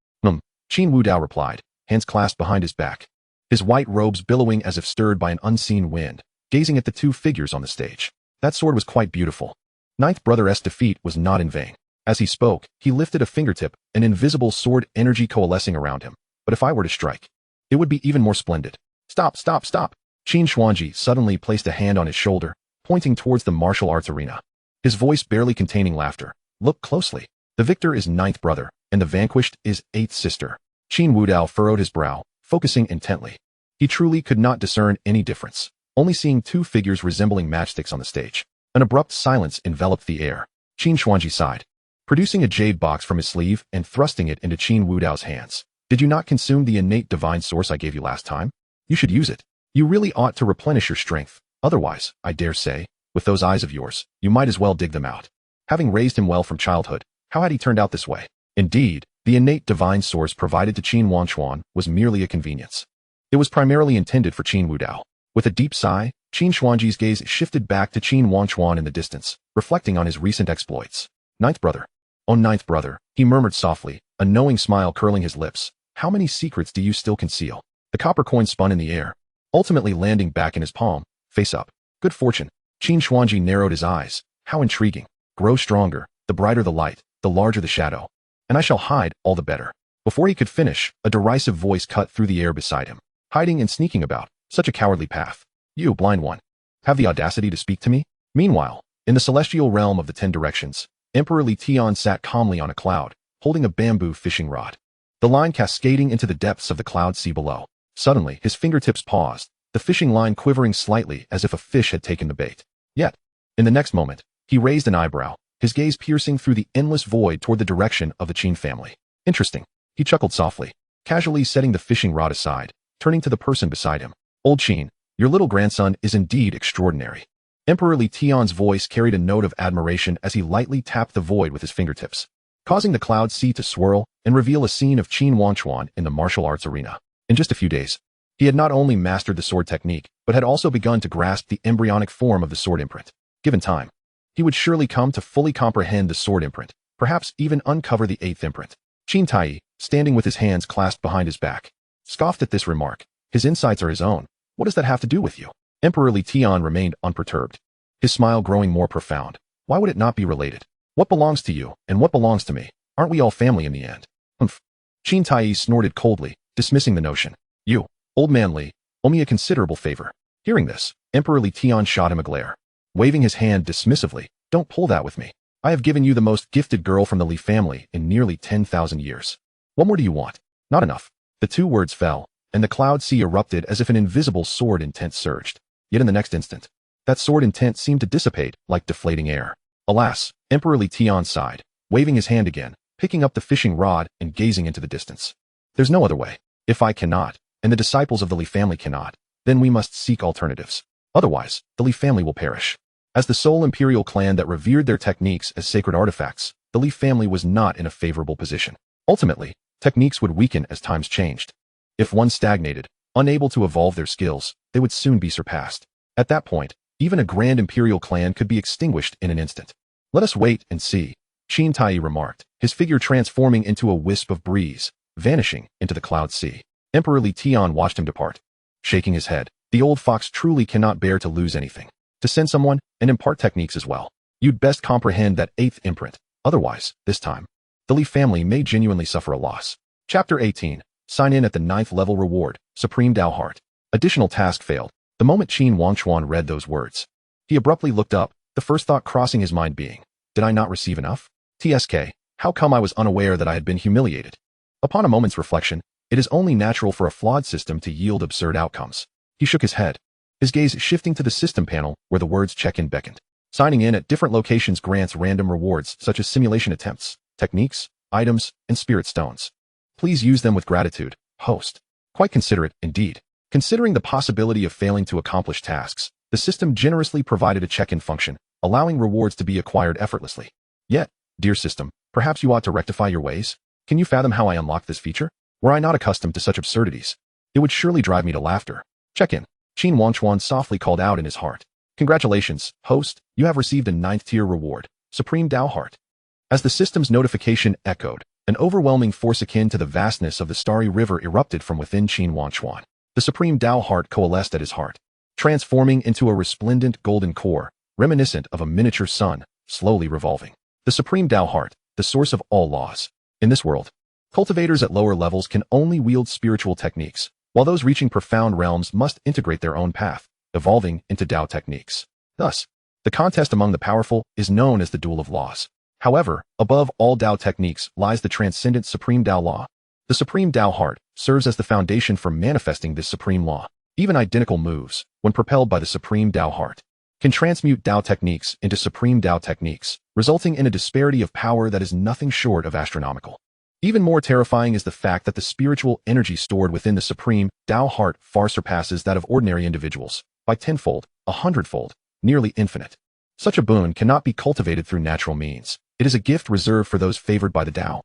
Qin Wudao replied, hands clasped behind his back, his white robes billowing as if stirred by an unseen wind, gazing at the two figures on the stage. That sword was quite beautiful. 9th brother's defeat was not in vain. As he spoke, he lifted a fingertip, an invisible sword energy coalescing around him. But if I were to strike, it would be even more splendid. Stop, stop, stop. Qin Xuanji suddenly placed a hand on his shoulder, pointing towards the martial arts arena, his voice barely containing laughter. Look closely. The victor is 9th brother, and the vanquished is 8th sister. Qin Wudao furrowed his brow, focusing intently. He truly could not discern any difference, only seeing two figures resembling matchsticks on the stage. An abrupt silence enveloped the air. Qin Xuanji sighed, producing a jade box from his sleeve and thrusting it into Qin Wudao's hands. Did you not consume the innate divine source I gave you last time? You should use it. You really ought to replenish your strength. Otherwise, I dare say, with those eyes of yours, you might as well dig them out. Having raised him well from childhood, how had he turned out this way? Indeed, the innate divine source provided to Qin Wangchuan was merely a convenience. It was primarily intended for Qin Wudao. With a deep sigh, Qin Xuanji's gaze shifted back to Qin Wangchuan in the distance, reflecting on his recent exploits. Ninth brother. Oh, ninth brother, he murmured softly, a knowing smile curling his lips. How many secrets do you still conceal? The copper coin spun in the air, ultimately landing back in his palm, face up. Good fortune. Qin Xuanji narrowed his eyes. How intriguing. Grow stronger, the brighter the light, the larger the shadow. And I shall hide, all the better. Before he could finish, a derisive voice cut through the air beside him. Hiding and sneaking about, such a cowardly path. You, blind one, have the audacity to speak to me? Meanwhile, in the celestial realm of the 10 directions, Emperor Li Tian sat calmly on a cloud, holding a bamboo fishing rod. The line cascading into the depths of the cloud sea below. Suddenly, his fingertips paused, the fishing line quivering slightly as if a fish had taken the bait. Yet, in the next moment, he raised an eyebrow, his gaze piercing through the endless void toward the direction of the Qin family. Interesting. He chuckled softly, casually setting the fishing rod aside, turning to the person beside him. Old Qin, your little grandson is indeed extraordinary. Emperor Li Tian's voice carried a note of admiration as he lightly tapped the void with his fingertips, causing the cloud sea to swirl and reveal a scene of Qin Wangchuan in the martial arts arena. In just a few days, he had not only mastered the sword technique, but had also begun to grasp the embryonic form of the sword imprint. Given time, he would surely come to fully comprehend the sword imprint, perhaps even uncover the 8th imprint. Qin Tai, standing with his hands clasped behind his back, scoffed at this remark. His insights are his own. What does that have to do with you? Emperor Li Tian remained unperturbed, his smile growing more profound. Why would it not be related? What belongs to you and what belongs to me? Aren't we all family in the end? Humph. Qin Tai snorted coldly, dismissing the notion. You, old man Li, owe me a considerable favor. Hearing this, Emperor Li Tian shot him a glare, waving his hand dismissively. Don't pull that with me. I have given you the most gifted girl from the Li family in nearly 10,000 years. What more do you want? Not enough. The 2 words fell, and the cloud sea erupted as if an invisible sword intent surged. Yet in the next instant, that sword intent seemed to dissipate like deflating air. Alas, Emperor Li Tian sighed, waving his hand again, picking up the fishing rod and gazing into the distance. There's no other way. If I cannot, and the disciples of the Li family cannot, then we must seek alternatives. Otherwise, the Li family will perish. As the sole imperial clan that revered their techniques as sacred artifacts, the Li family was not in a favorable position. Ultimately, techniques would weaken as times changed. If one stagnated, unable to evolve their skills, they would soon be surpassed. At that point, even a grand imperial clan could be extinguished in an instant. Let us wait and see, Qin Tai remarked, his figure transforming into a wisp of breeze, vanishing into the cloud sea. Emperor Li Tian watched him depart. Shaking his head, the old fox truly cannot bear to lose anything. To send someone and impart techniques as well. You'd best comprehend that 8th imprint. Otherwise, this time, the Li family may genuinely suffer a loss. Chapter 18. Sign in at the 9th level reward, Supreme Tao Heart. Additional task failed. The moment Qin Wangchuan read those words, he abruptly looked up, the first thought crossing his mind being, did I not receive enough? TSK, how come I was unaware that I had been humiliated? Upon a moment's reflection, it is only natural for a flawed system to yield absurd outcomes. He shook his head, his gaze shifting to the system panel where the words check-in beckoned. Signing in at different locations grants random rewards such as simulation attempts, techniques, items, and spirit stones. Please use them with gratitude, host. Quite considerate, indeed. Considering the possibility of failing to accomplish tasks, the system generously provided a check-in function, allowing rewards to be acquired effortlessly. Yet, dear system, perhaps you ought to rectify your ways? Can you fathom how I unlocked this feature? Were I not accustomed to such absurdities, it would surely drive me to laughter. Check-in. Qin Wangchuan softly called out in his heart. Congratulations, host, you have received a 9th tier reward, Supreme Tao Heart. As the system's notification echoed, an overwhelming force akin to the vastness of the starry river erupted from within Qin Wangchuan. The Supreme Tao Heart coalesced at his heart, transforming into a resplendent golden core, reminiscent of a miniature sun, slowly revolving. The Supreme Tao Heart, the source of all laws. In this world, cultivators at lower levels can only wield spiritual techniques, while those reaching profound realms must integrate their own path, evolving into Tao techniques. Thus, the contest among the powerful is known as the Duel of Laws. However, above all Tao techniques lies the transcendent Supreme Tao Law. The Supreme Tao Heart serves as the foundation for manifesting this supreme law. Even identical moves, when propelled by the Supreme Tao Heart, can transmute Tao techniques into Supreme Tao techniques, resulting in a disparity of power that is nothing short of astronomical. Even more terrifying is the fact that the spiritual energy stored within the Supreme Tao Heart far surpasses that of ordinary individuals, by 10-fold, 100-fold, nearly infinite. Such a boon cannot be cultivated through natural means. It is a gift reserved for those favored by the Tao.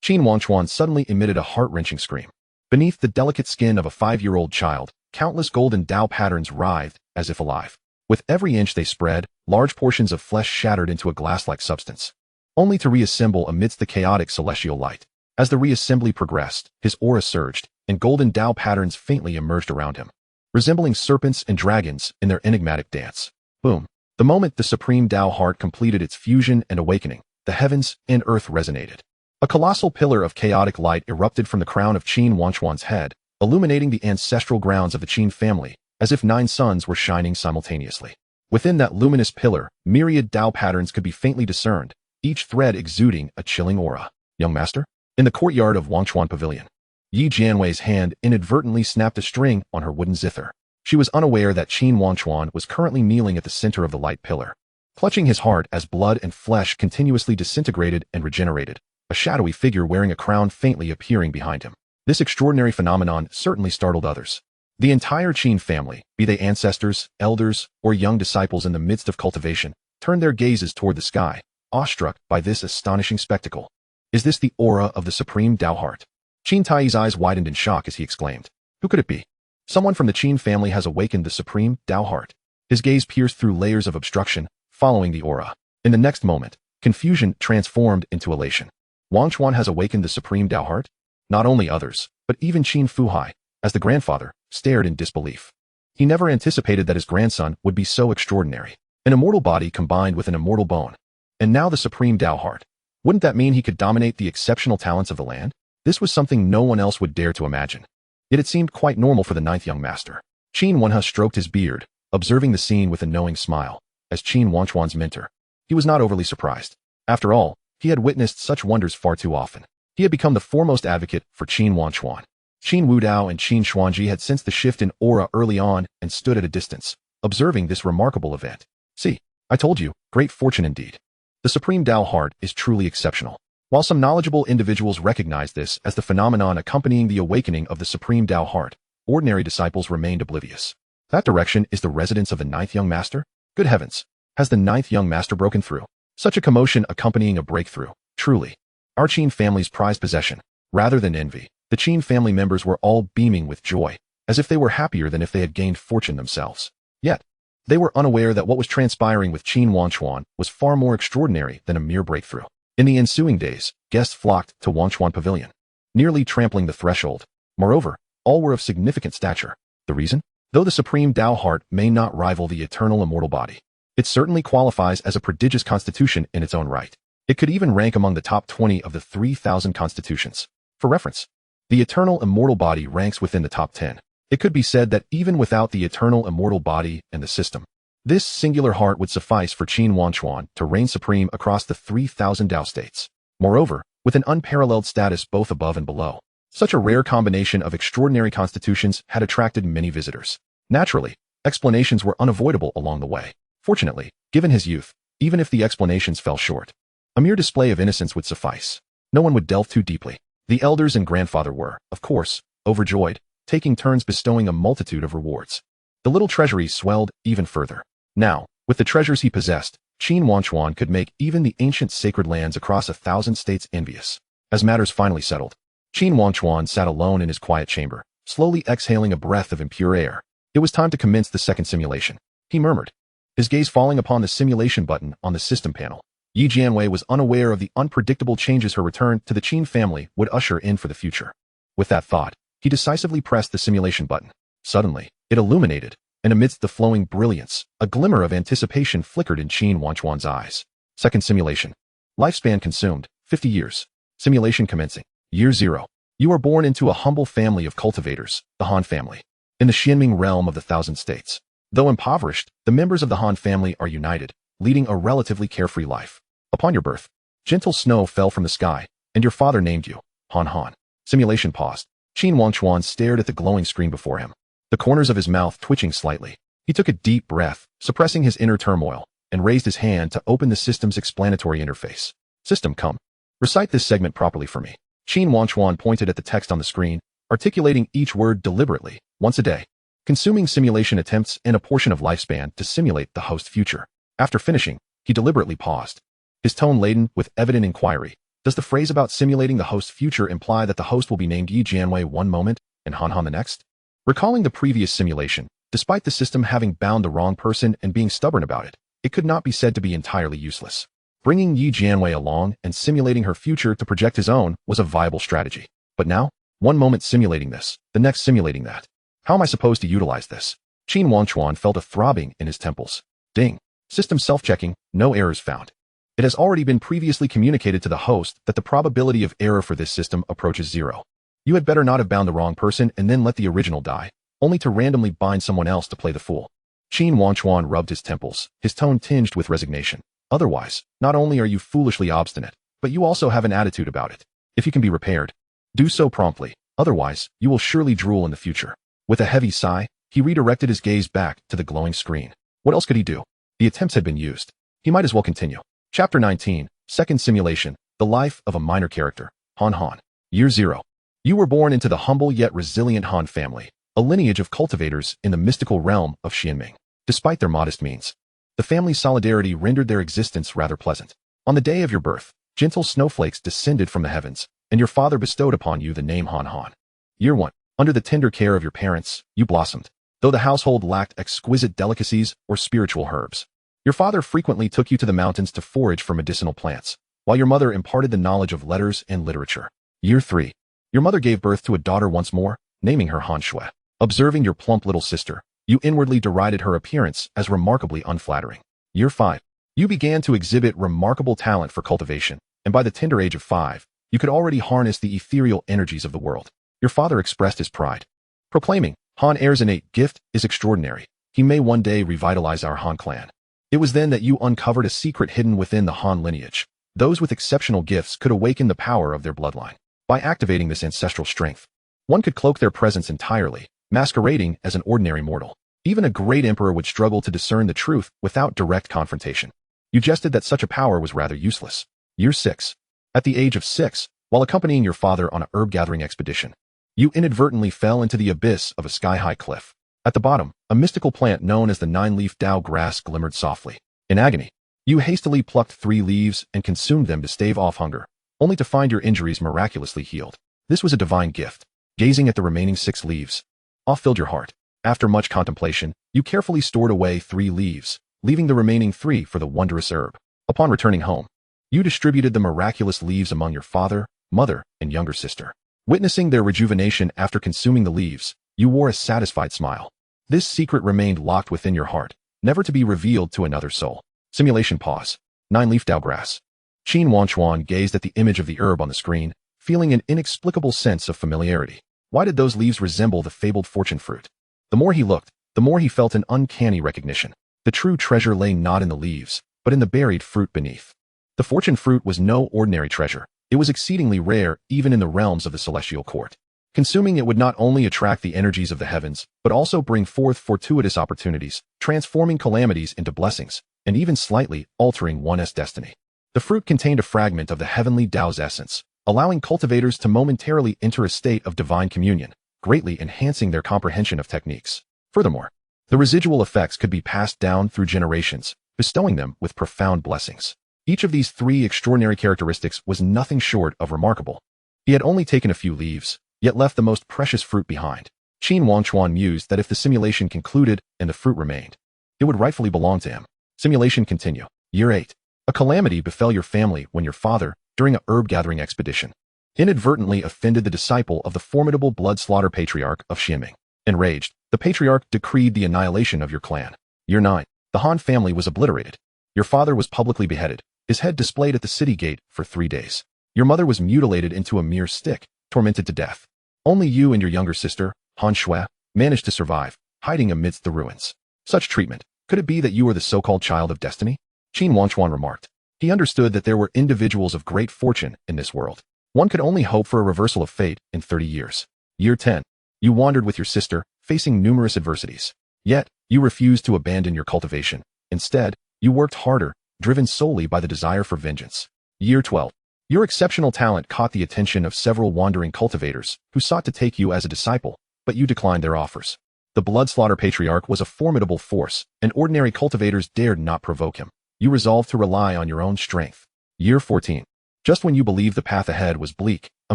Qin Wangchuan suddenly emitted a heart-wrenching scream. Beneath the delicate skin of a 5-year-old child, Countless golden Tao patterns writhed, as if alive. With every inch they spread, large portions of flesh shattered into a glass-like substance, only to reassemble amidst the chaotic celestial light. As the reassembly progressed, his aura surged, and golden Tao patterns faintly emerged around him, resembling serpents and dragons in their enigmatic dance. Boom. The moment the supreme Tao heart completed its fusion and awakening, the heavens and earth resonated. A colossal pillar of chaotic light erupted from the crown of Qin Wangchuan's head, illuminating the ancestral grounds of the Qin family, as if 9 suns were shining simultaneously. Within that luminous pillar, myriad Tao patterns could be faintly discerned, each thread exuding a chilling aura. Young master? In the courtyard of Wangchuan Pavilion, Yi Jianwei's hand inadvertently snapped a string on her wooden zither. She was unaware that Qin Wangchuan was currently kneeling at the center of the light pillar, clutching his heart as blood and flesh continuously disintegrated and regenerated, a shadowy figure wearing a crown faintly appearing behind him. This extraordinary phenomenon certainly startled others. The entire Qin family, be they ancestors, elders, or young disciples in the midst of cultivation, turned their gazes toward the sky, awestruck by this astonishing spectacle. Is this the aura of the supreme Tao heart? Qin Tai's eyes widened in shock as he exclaimed. Who could it be? Someone from the Qin family has awakened the supreme Tao heart. His gaze pierced through layers of obstruction, following the aura. In the next moment, confusion transformed into elation. Wangchuan has awakened the supreme Tao heart? Not only others, but even Qin Fuhai, as the grandfather, stared in disbelief. He never anticipated that his grandson would be so extraordinary. An immortal body combined with an immortal bone. And now the supreme Tao heart. Wouldn't that mean he could dominate the exceptional talents of the land? This was something no one else would dare to imagine. Yet it seemed quite normal for the 9th young master. Qin Wenhe stroked his beard, observing the scene with a knowing smile. As Qin Wangchuan's mentor, he was not overly surprised. After all, he had witnessed such wonders far too often. He had become the foremost advocate for Qin Wangchuan. Qin Wudao and Qin Xuanji had sensed the shift in aura early on and stood at a distance, observing this remarkable event. See, I told you, great fortune indeed. The supreme Tao heart is truly exceptional. While some knowledgeable individuals recognized this as the phenomenon accompanying the awakening of the supreme Tao heart, ordinary disciples remained oblivious. That direction is the residence of the 9th young master? Good heavens! Has the 9th young master broken through? Such a commotion accompanying a breakthrough, truly. Our Qin family's prized possession. Rather than envy, the Qin family members were all beaming with joy, as if they were happier than if they had gained fortune themselves. Yet, they were unaware that what was transpiring with Qin Wangchuan was far more extraordinary than a mere breakthrough. In the ensuing days, guests flocked to Wangchuan Pavilion, nearly trampling the threshold. Moreover, all were of significant stature. The reason? Though the supreme Tao heart may not rival the eternal immortal body, it certainly qualifies as a prodigious constitution in its own right. It could even rank among the top 20 of the 3,000 constitutions. For reference, the eternal immortal body ranks within the top 10. It could be said that even without the eternal immortal body and the system, this singular heart would suffice for Qin Wangchuan to reign supreme across the 3,000 Tao states. Moreover, with an unparalleled status both above and below, such a rare combination of extraordinary constitutions had attracted many visitors. Naturally, explanations were unavoidable along the way. Fortunately, given his youth, even if the explanations fell short, a mere display of innocence would suffice. No one would delve too deeply. The elders and grandfather were, of course, overjoyed, taking turns bestowing a multitude of rewards. The little treasury swelled even further. Now, with the treasures he possessed, Qin Wangchuan could make even the ancient sacred lands across 1,000 states envious. As matters finally settled, Qin Wangchuan sat alone in his quiet chamber, slowly exhaling a breath of impure air. It was time to commence the second simulation. He murmured, his gaze falling upon the simulation button on the system panel. Yi Jianwei was unaware of the unpredictable changes her return to the Qin family would usher in for the future. With that thought, he decisively pressed the simulation button. Suddenly, it illuminated, and amidst the flowing brilliance, a glimmer of anticipation flickered in Qin Wangchuan's eyes. Second simulation. Lifespan consumed, 50 years. Simulation commencing. Year 0. You are born into a humble family of cultivators, the Han family, in the Xianming realm of the 1,000 states. Though impoverished, the members of the Han family are united, leading a relatively carefree life. Upon your birth, gentle snow fell from the sky, and your father named you, Han Han. Simulation paused. Qin Wangchuan stared at the glowing screen before him, the corners of his mouth twitching slightly. He took a deep breath, suppressing his inner turmoil, and raised his hand to open the system's explanatory interface. System, come. Recite this segment properly for me. Qin Wangchuan pointed at the text on the screen, articulating each word deliberately, once a day, consuming simulation attempts and a portion of lifespan to simulate the host future. After finishing, he deliberately paused, his tone laden with evident inquiry. Does the phrase about simulating the host's future imply that the host will be named Yi Jianwei one moment and Han Han the next? Recalling the previous simulation, despite the system having bound the wrong person and being stubborn about it, it could not be said to be entirely useless. Bringing Yi Jianwei along and simulating her future to project his own was a viable strategy. But now, one moment simulating this, the next simulating that. How am I supposed to utilize this? Qin Wangchuan felt a throbbing in his temples. Ding. System self-checking, no errors found. It has already been previously communicated to the host that the probability of error for this system approaches 0. You had better not have bound the wrong person and then let the original die, only to randomly bind someone else to play the fool. Qin Wangchuan rubbed his temples, his tone tinged with resignation. Otherwise, not only are you foolishly obstinate, but you also have an attitude about it. If you can be repaired, do so promptly, otherwise, you will surely drool in the future. With a heavy sigh, he redirected his gaze back to the glowing screen. What else could he do? The attempts had been used. He might as well continue. Chapter 19, Second Simulation, The Life of a Minor Character, Han Han. Year 0. You were born into the humble yet resilient Han family, a lineage of cultivators in the mystical realm of Xianming. Despite their modest means, the family's solidarity rendered their existence rather pleasant. On the day of your birth, gentle snowflakes descended from the heavens, and your father bestowed upon you the name Han Han. Year 1. Under the tender care of your parents, you blossomed, though the household lacked exquisite delicacies or spiritual herbs. Your father frequently took you to the mountains to forage for medicinal plants, while your mother imparted the knowledge of letters and literature. Year 3. Your mother gave birth to a daughter once more, naming her Han Shui. Observing your plump little sister, you inwardly derided her appearance as remarkably unflattering. Year 5. You began to exhibit remarkable talent for cultivation, and by the tender age of 5, you could already harness the ethereal energies of the world. Your father expressed his pride, proclaiming, Han Heir's innate gift is extraordinary. He may one day revitalize our Han clan. It was then that you uncovered a secret hidden within the Han lineage. Those with exceptional gifts could awaken the power of their bloodline. By activating this ancestral strength, one could cloak their presence entirely, masquerading as an ordinary mortal. Even a great emperor would struggle to discern the truth without direct confrontation. You jested that such a power was rather useless. Year 6. At the age of 6, while accompanying your father on a herb-gathering expedition, you inadvertently fell into the abyss of a sky-high cliff. At the bottom, a mystical plant known as the 9-leaf Dao grass glimmered softly. In agony, you hastily plucked 3 leaves and consumed them to stave off hunger, only to find your injuries miraculously healed. This was a divine gift. Gazing at the remaining 6 leaves, awe filled your heart. After much contemplation, you carefully stored away 3 leaves, leaving the remaining 3 for the wondrous herb. Upon returning home, you distributed the miraculous leaves among your father, mother, and younger sister. Witnessing their rejuvenation after consuming the leaves, you wore a satisfied smile. This secret remained locked within your heart, never to be revealed to another soul. Simulation pause. 9-leaf Dao grass. Qin Wangchuan gazed at the image of the herb on the screen, feeling an inexplicable sense of familiarity. Why did those leaves resemble the fabled fortune fruit? The more he looked, the more he felt an uncanny recognition. The true treasure lay not in the leaves, but in the buried fruit beneath. The fortune fruit was no ordinary treasure. It was exceedingly rare even in the realms of the celestial court. Consuming it would not only attract the energies of the heavens, but also bring forth fortuitous opportunities, transforming calamities into blessings, and even slightly altering one's destiny. The fruit contained a fragment of the heavenly Tao's essence, allowing cultivators to momentarily enter a state of divine communion, greatly enhancing their comprehension of techniques. Furthermore, the residual effects could be passed down through generations, bestowing them with profound blessings. Each of these 3 extraordinary characteristics was nothing short of remarkable. He had only taken a few leaves, yet left the most precious fruit behind. Qin Wangchuan mused that if the simulation concluded and the fruit remained, it would rightfully belong to him. Simulation continue. Year 8. A calamity befell your family when your father, during a herb-gathering expedition, inadvertently offended the disciple of the formidable blood-slaughter patriarch of Xianming. Enraged, the patriarch decreed the annihilation of your clan. Year 9. The Han family was obliterated. Your father was publicly beheaded, his head displayed at the city gate for 3 days. Your mother was mutilated into a mere stick, tormented to death. Only you and your younger sister, Han Shui, managed to survive, hiding amidst the ruins. Such treatment, could it be that you were the so-called child of destiny? Qin Wangchuan remarked. He understood that there were individuals of great fortune in this world. One could only hope for a reversal of fate in 30 years. Year 10. You wandered with your sister, facing numerous adversities. Yet, you refused to abandon your cultivation. Instead, you worked harder, driven solely by the desire for vengeance. Year 12. Your exceptional talent caught the attention of several wandering cultivators who sought to take you as a disciple, but you declined their offers. The blood-slaughter patriarch was a formidable force, and ordinary cultivators dared not provoke him. You resolved to rely on your own strength. Year 14. Just when you believed the path ahead was bleak, a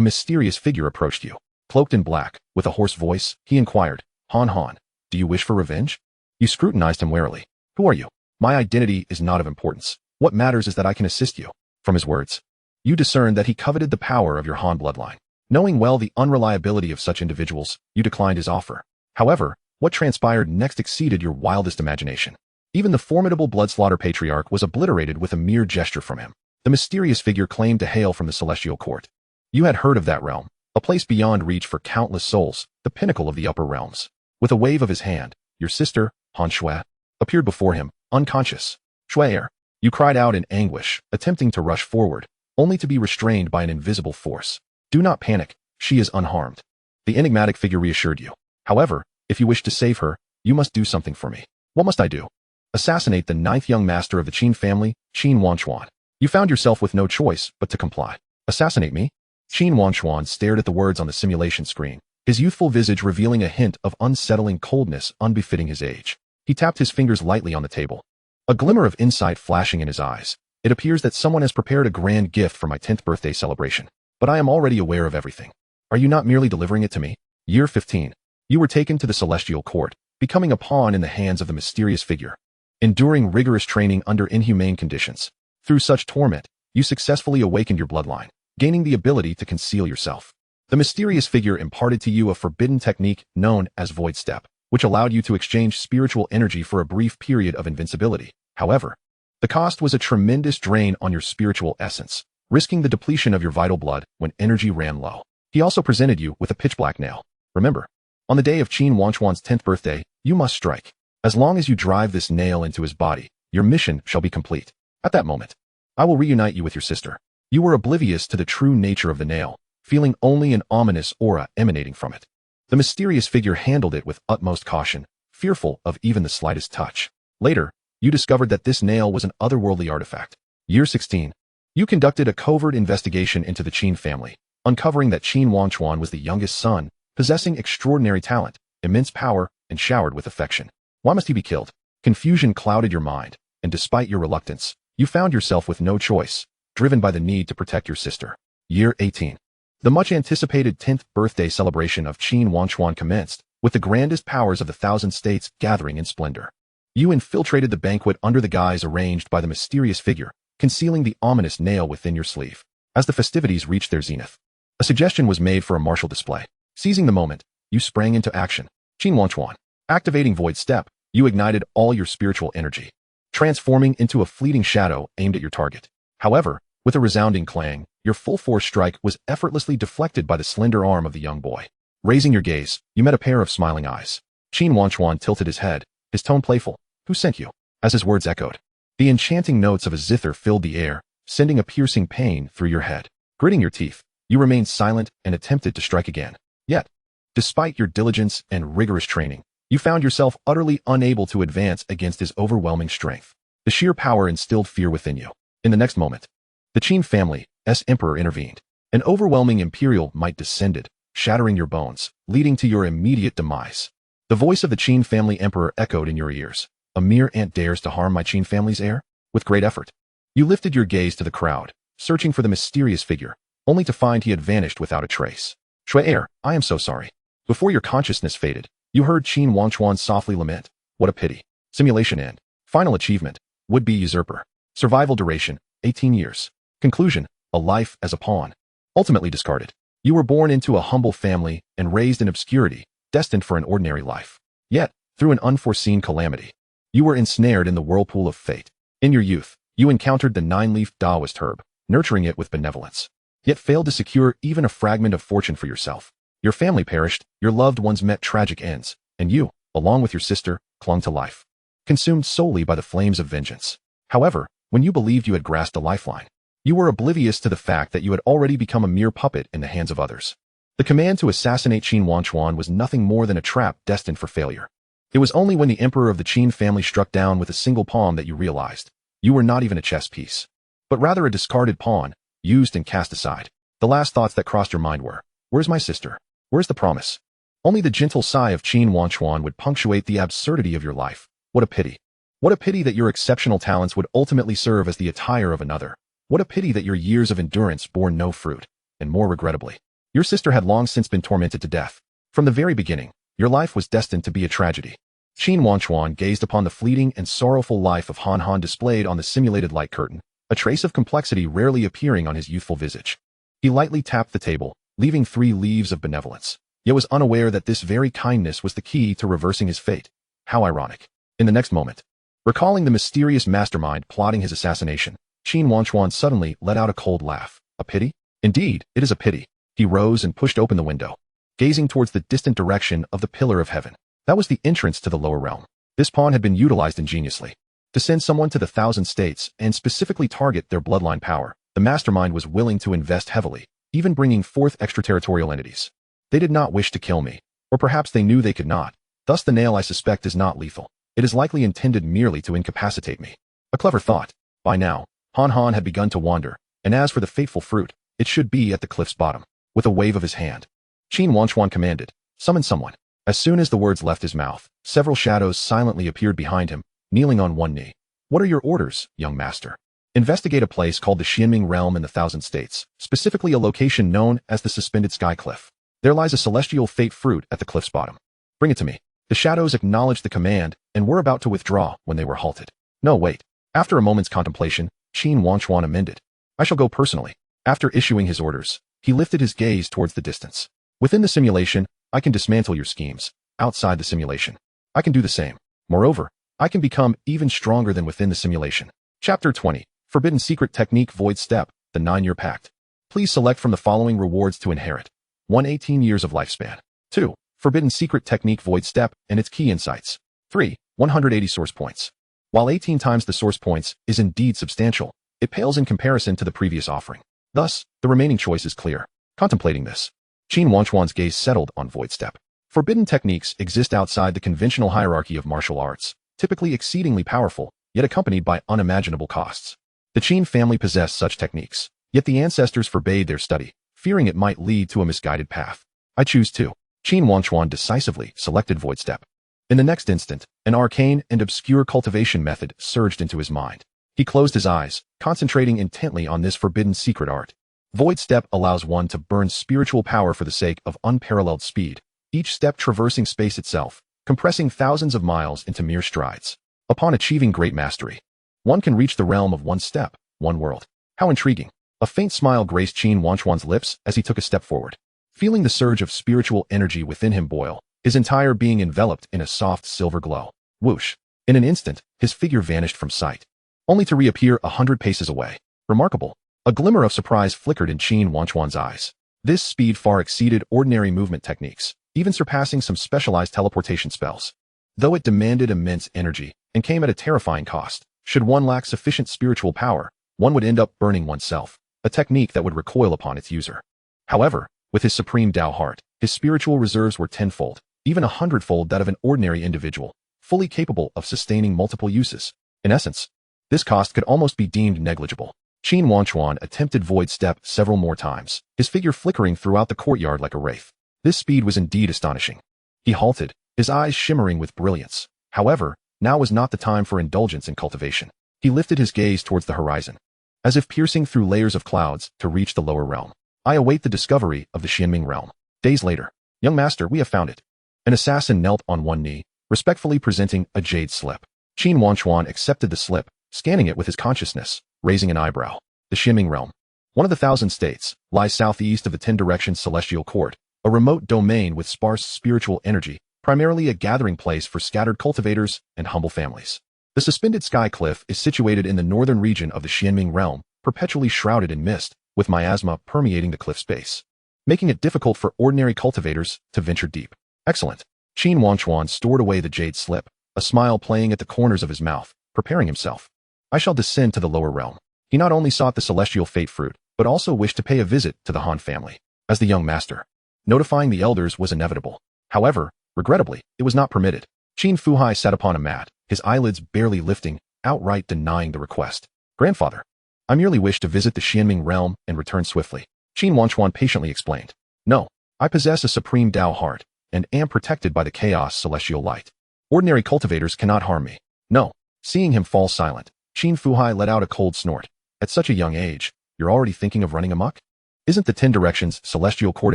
mysterious figure approached you. Cloaked in black, with a hoarse voice, he inquired, Han Han, do you wish for revenge? You scrutinized him warily. Who are you? My identity is not of importance. What matters is that I can assist you. From his words, you discerned that he coveted the power of your Han bloodline. Knowing well the unreliability of such individuals, you declined his offer. However, what transpired next exceeded your wildest imagination. Even the formidable bloodslaughter patriarch was obliterated with a mere gesture from him. The mysterious figure claimed to hail from the celestial court. You had heard of that realm, a place beyond reach for countless souls, the pinnacle of the upper realms. With a wave of his hand, your sister, Han Shui, appeared before him, unconscious. Shui, you cried out in anguish, attempting to rush forward, only to be restrained by an invisible force. Do not panic, she is unharmed. The enigmatic figure reassured you. However, if you wish to save her, you must do something for me. What must I do? Assassinate the 9th young master of the Qin family, Qin Wangchuan. You found yourself with no choice but to comply. Assassinate me? Qin Wangchuan stared at the words on the simulation screen, his youthful visage revealing a hint of unsettling coldness unbefitting his age. He tapped his fingers lightly on the table, a glimmer of insight flashing in his eyes. It appears that someone has prepared a grand gift for my 10th birthday celebration, but I am already aware of everything. Are you not merely delivering it to me? Year 15. You were taken to the celestial court, becoming a pawn in the hands of the mysterious figure. Enduring rigorous training under inhumane conditions. Through such torment, you successfully awakened your bloodline, gaining the ability to conceal yourself. The mysterious figure imparted to you a forbidden technique known as Void Step, which allowed you to exchange spiritual energy for a brief period of invincibility. However, the cost was a tremendous drain on your spiritual essence, risking the depletion of your vital blood when energy ran low. He also presented you with a pitch-black nail. Remember, on the day of Qin Wangchuan's 10th birthday, you must strike. As long as you drive this nail into his body, your mission shall be complete. At that moment, I will reunite you with your sister. You were oblivious to the true nature of the nail, feeling only an ominous aura emanating from it. The mysterious figure handled it with utmost caution, fearful of even the slightest touch. Later, you discovered that this nail was an otherworldly artifact. Year 16. You conducted a covert investigation into the Qin family, uncovering that Qin Wangchuan was the youngest son, possessing extraordinary talent, immense power, and showered with affection. Why must he be killed? Confusion clouded your mind, and despite your reluctance, you found yourself with no choice, driven by the need to protect your sister. Year 18. The much-anticipated 10th birthday celebration of Qin Wangchuan commenced, with the grandest powers of the 1,000 states gathering in splendor. You infiltrated the banquet under the guise arranged by the mysterious figure, concealing the ominous nail within your sleeve. As the festivities reached their zenith, a suggestion was made for a martial display. Seizing the moment, you sprang into action. Qin Wangchuan. Activating Void Step, you ignited all your spiritual energy, transforming into a fleeting shadow aimed at your target. However, with a resounding clang, your full-force strike was effortlessly deflected by the slender arm of the young boy. Raising your gaze, you met a pair of smiling eyes. Qin Wangchuan tilted his head, his tone playful. Who sent you? As his words echoed, the enchanting notes of a zither filled the air, sending a piercing pain through your head. Gritting your teeth, you remained silent and attempted to strike again. Yet, despite your diligence and rigorous training, you found yourself utterly unable to advance against his overwhelming strength. The sheer power instilled fear within you. In the next moment, the Qin family's emperor intervened. An overwhelming imperial might descended, shattering your bones, leading to your immediate demise. The voice of the Qin family emperor echoed in your ears. A mere ant dares to harm my Qin family's heir? With great effort, you lifted your gaze to the crowd, searching for the mysterious figure, only to find he had vanished without a trace. Shui heir, I am so sorry. Before your consciousness faded, you heard Qin Wangchuan softly lament. What a pity. Simulation end. Final achievement. Would-be usurper. Survival duration, 18 years. Conclusion, a life as a pawn. Ultimately discarded. You were born into a humble family and raised in obscurity, destined for an ordinary life. Yet, through an unforeseen calamity, you were ensnared in the whirlpool of fate. In your youth, you encountered the 9-leaf Taoist herb, nurturing it with benevolence, yet failed to secure even a fragment of fortune for yourself. Your family perished, your loved ones met tragic ends, and you, along with your sister, clung to life, consumed solely by the flames of vengeance. However, when you believed you had grasped a lifeline, you were oblivious to the fact that you had already become a mere puppet in the hands of others. The command to assassinate Qin Wangchuan was nothing more than a trap destined for failure. It was only when the emperor of the Qin family struck down with a single palm that you realized you were not even a chess piece, but rather a discarded pawn, used and cast aside. The last thoughts that crossed your mind were, where's my sister? Where's the promise? Only the gentle sigh of Qin Wangchuan would punctuate the absurdity of your life. What a pity. What a pity that your exceptional talents would ultimately serve as the attire of another. What a pity that your years of endurance bore no fruit. And more regrettably, your sister had long since been tormented to death. From the very beginning, Your life was destined to be a tragedy. Qin Wangchuan gazed upon the fleeting and sorrowful life of Han Han displayed on the simulated light curtain, a trace of complexity rarely appearing on his youthful visage. He lightly tapped the table, leaving 3 leaves of benevolence, yet was unaware that this very kindness was the key to reversing his fate. How ironic. In the next moment, recalling the mysterious mastermind plotting his assassination, Qin Wangchuan suddenly let out a cold laugh. A pity? Indeed, it is a pity. He rose and pushed open the window, gazing towards the distant direction of the Pillar of Heaven. That was the entrance to the lower realm. This pawn had been utilized ingeniously. To send someone to the Thousand States and specifically target their bloodline power, the mastermind was willing to invest heavily, even bringing forth extraterritorial entities. They did not wish to kill me, or perhaps they knew they could not. Thus the nail, I suspect, is not lethal. It is likely intended merely to incapacitate me. A clever thought. By now, Han Han had begun to wander, and as for the fateful fruit, it should be at the cliff's bottom. With a wave of his hand, Qin Wangchuan commanded, "Summon someone." As soon as the words left his mouth, several shadows silently appeared behind him, kneeling on one knee. "What are your orders, young master?" "Investigate a place called the Xianming Realm in the Thousand States, specifically a location known as the Suspended Sky Cliff. There lies a celestial fate fruit at the cliff's bottom. Bring it to me." The shadows acknowledged the command and were about to withdraw when they were halted. "No, wait." After a moment's contemplation, Qin Wangchuan amended, "I shall go personally." After issuing his orders, he lifted his gaze towards the distance. "Within the simulation, I can dismantle your schemes. Outside the simulation, I can do the same. Moreover, I can become even stronger than within the simulation." Chapter 20. Forbidden Secret Technique Void Step, the 9-Year Pact. Please select from the following rewards to inherit. 1. 18 years of lifespan. 2. Forbidden Secret Technique Void Step and its key insights. 3. 180 source points. While 18 times the source points is indeed substantial, it pales in comparison to the previous offering. Thus, the remaining choice is clear. Contemplating this, Qin Wangchuan's gaze settled on Void Step. Forbidden techniques exist outside the conventional hierarchy of martial arts, typically exceedingly powerful, yet accompanied by unimaginable costs. The Qin family possessed such techniques, yet the ancestors forbade their study, fearing it might lead to a misguided path. "I choose to." Qin Wangchuan decisively selected Void Step. In the next instant, an arcane and obscure cultivation method surged into his mind. He closed his eyes, concentrating intently on this forbidden secret art. Void Step allows one to burn spiritual power for the sake of unparalleled speed, each step traversing space itself, compressing thousands of miles into mere strides. Upon achieving great mastery, one can reach the realm of one step, one world. How intriguing. A faint smile graced Qin Wangchuan's lips as he took a step forward. Feeling the surge of spiritual energy within him boil, his entire being enveloped in a soft silver glow. Whoosh. In an instant, his figure vanished from sight, only to reappear 100 paces away. Remarkable. A glimmer of surprise flickered in Qin Wangchuan's eyes. This speed far exceeded ordinary movement techniques, even surpassing some specialized teleportation spells. Though it demanded immense energy and came at a terrifying cost, should one lack sufficient spiritual power, one would end up burning oneself, a technique that would recoil upon its user. However, with his supreme Tao heart, his spiritual reserves were tenfold, even 100-fold that of an ordinary individual, fully capable of sustaining multiple uses. In essence, this cost could almost be deemed negligible. Qin Wangchuan attempted Void Step several more times, his figure flickering throughout the courtyard like a wraith. This speed was indeed astonishing. He halted, his eyes shimmering with brilliance. However, now was not the time for indulgence in cultivation. He lifted his gaze towards the horizon, as if piercing through layers of clouds to reach the lower realm. "I await the discovery of the Xianming realm." Days later, "Young master, we have found it." An assassin knelt on one knee, respectfully presenting a jade slip. Qin Wangchuan accepted the slip, scanning it with his consciousness, raising an eyebrow. The Xianming realm, one of the Thousand States, lies southeast of the 10 Directions Celestial Court, a remote domain with sparse spiritual energy, primarily a gathering place for scattered cultivators and humble families. The Suspended Sky Cliff is situated in the northern region of the Xianming realm, perpetually shrouded in mist, with miasma permeating the cliff space, making it difficult for ordinary cultivators to venture deep. Excellent. Qin Wangchuan stored away the jade slip, a smile playing at the corners of his mouth, preparing himself. "I shall descend to the lower realm." He not only sought the celestial fate fruit, but also wished to pay a visit to the Han family. As the young master, notifying the elders was inevitable. However, regrettably, it was not permitted. Qin Fuhai sat upon a mat, his eyelids barely lifting, outright denying the request. "Grandfather, I merely wish to visit the Xianming realm and return swiftly." Qin Wangchuan patiently explained. "No, I possess a supreme Tao heart, and am protected by the chaos celestial light. Ordinary cultivators cannot harm me." "No." Seeing him fall silent, Qin Fuhai let out a cold snort. "At such a young age, you're already thinking of running amok? Isn't the 10 Directions Celestial Court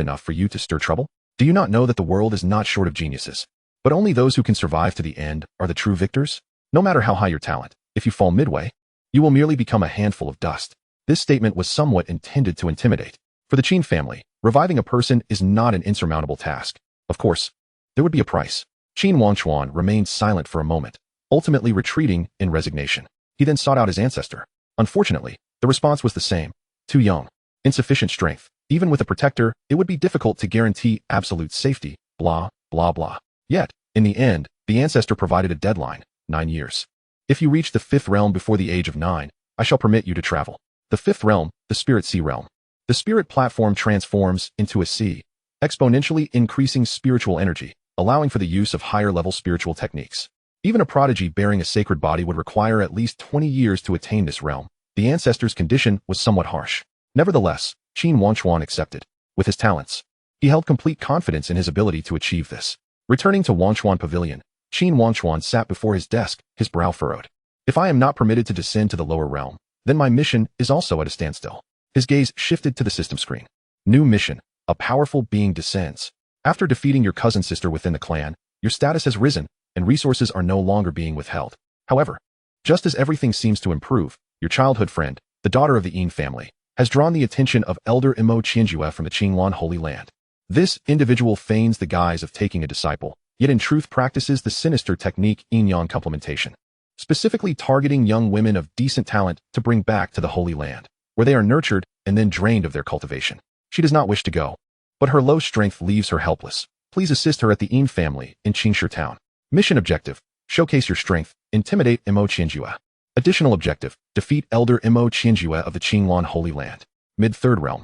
enough for you to stir trouble?" Do you not know that the world is not short of geniuses, but only those who can survive to the end are the true victors? No matter how high your talent, if you fall midway, you will merely become a handful of dust. This statement was somewhat intended to intimidate. For the Qin family, reviving a person is not an insurmountable task. Of course, there would be a price. Qin Wangchuan remained silent for a moment, ultimately retreating in resignation. He then sought out his ancestor. Unfortunately, the response was the same. Too young. Insufficient strength. Even with a protector, it would be difficult to guarantee absolute safety. Blah, blah, blah. Yet, in the end, the ancestor provided a deadline, 9 years. If you reach the 5th realm before the age of 9, I shall permit you to travel. The 5th realm, the Spirit Sea realm. The spirit platform transforms into a sea, exponentially increasing spiritual energy, allowing for the use of higher-level spiritual techniques. Even a prodigy bearing a sacred body would require at least 20 years to attain this realm. The ancestor's condition was somewhat harsh. Nevertheless, Qin Wangchuan accepted. With his talents, he held complete confidence in his ability to achieve this. Returning to Wangchuan Pavilion, Qin Wangchuan sat before his desk, his brow furrowed. If I am not permitted to descend to the lower realm, then my mission is also at a standstill. His gaze shifted to the system screen. New mission. A powerful being descends. After defeating your cousin sister within the clan, your status has risen, and resources are no longer being withheld. However, just as everything seems to improve, your childhood friend, the daughter of the Yin family, has drawn the attention of Elder Imo Qianjue from the Qinglan Holy Land. This individual feigns the guise of taking a disciple, yet in truth practices the sinister technique yin-yang complementation, specifically targeting young women of decent talent to bring back to the Holy Land, where they are nurtured and then drained of their cultivation. She does not wish to go, but her low strength leaves her helpless. Please assist her at the Yin family in Qingshi Town. Mission objective: showcase your strength, intimidate Imo Qianjue. Additional objective: defeat Elder Imo Qianjue of the Qinglan Holy Land. Mid-3rd realm.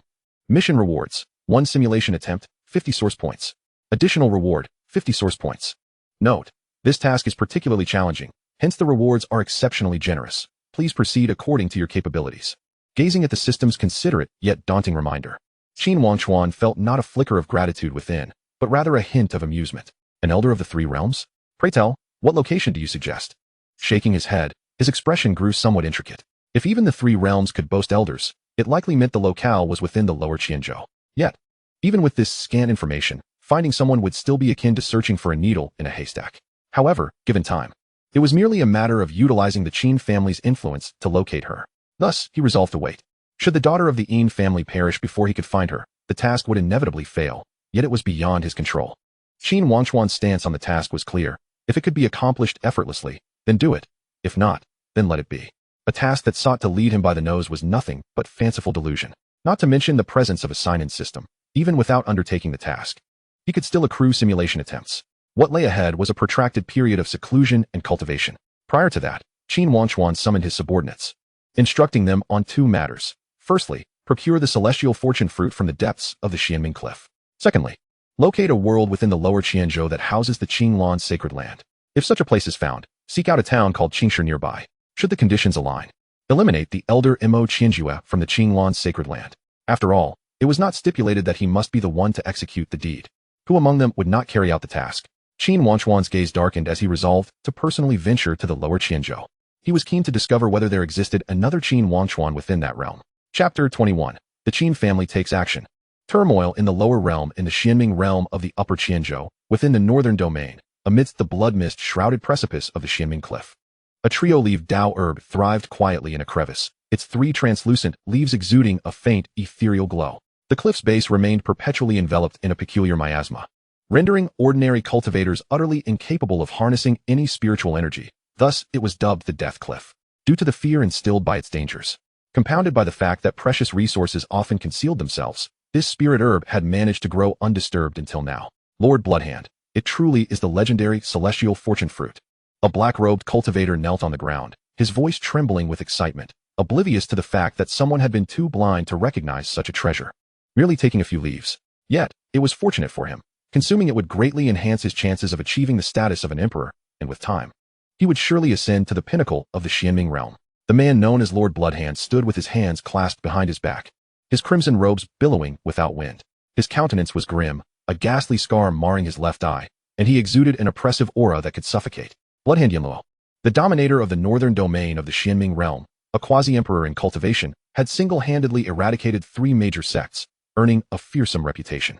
Mission rewards: 1 simulation attempt, 50 source points. Additional reward: 50 source points. Note: this task is particularly challenging, hence the rewards are exceptionally generous. Please proceed according to your capabilities. Gazing at the system's considerate yet daunting reminder, Qin Wangchuan felt not a flicker of gratitude within, but rather a hint of amusement. An elder of the 3 realms? Pray tell, what location do you suggest? Shaking his head, his expression grew somewhat intricate. If even the 3 realms could boast elders, it likely meant the locale was within the lower Qianzhou. Yet, even with this scant information, finding someone would still be akin to searching for a needle in a haystack. However, given time, it was merely a matter of utilizing the Qin family's influence to locate her. Thus, he resolved to wait. Should the daughter of the Yin family perish before he could find her, the task would inevitably fail, yet it was beyond his control. Qin Wangchuan's stance on the task was clear. If it could be accomplished effortlessly, then do it. If not, then let it be. A task that sought to lead him by the nose was nothing but fanciful delusion. Not to mention the presence of a sign-in system. Even without undertaking the task, he could still accrue simulation attempts. What lay ahead was a protracted period of seclusion and cultivation. Prior to that, Qin Wangchuan summoned his subordinates, instructing them on 2 matters. Firstly, procure the celestial fortune fruit from the depths of the Xianming Cliff. Secondly, locate a world within the lower Qianzhou that houses the Qinglan sacred land. If such a place is found, seek out a town called Qingshi nearby. Should the conditions align, eliminate the elder Imo Qianjue from the Qinglan sacred land. After all, it was not stipulated that he must be the one to execute the deed. Who among them would not carry out the task? Qin Wangchuan's gaze darkened as he resolved to personally venture to the lower Qianzhou. He was keen to discover whether there existed another Qin Wangchuan within that realm. Chapter 21. The Qin family takes action. Turmoil in the lower realm in the Xianming realm of the upper Qianzhou, within the northern domain, amidst the blood mist-shrouded precipice of the Xianming Cliff. A trio-leaved Dao herb thrived quietly in a crevice, its 3 translucent leaves exuding a faint, ethereal glow. The cliff's base remained perpetually enveloped in a peculiar miasma, rendering ordinary cultivators utterly incapable of harnessing any spiritual energy. Thus, it was dubbed the Death Cliff, due to the fear instilled by its dangers. Compounded by the fact that precious resources often concealed themselves, this spirit herb had managed to grow undisturbed until now. Lord Bloodhand, it truly is the legendary celestial fortune fruit. A black-robed cultivator knelt on the ground, his voice trembling with excitement, oblivious to the fact that someone had been too blind to recognize such a treasure. Merely taking a few leaves. Yet, it was fortunate for him. Consuming it would greatly enhance his chances of achieving the status of an emperor, and with time, he would surely ascend to the pinnacle of the Xianming realm. The man known as Lord Bloodhand stood with his hands clasped behind his back, his crimson robes billowing without wind. His countenance was grim, a ghastly scar marring his left eye, and he exuded an oppressive aura that could suffocate. Bloodhand Yinluo, the dominator of the northern domain of the Xianming realm, a quasi-emperor in cultivation, had single-handedly eradicated 3 major sects, earning a fearsome reputation.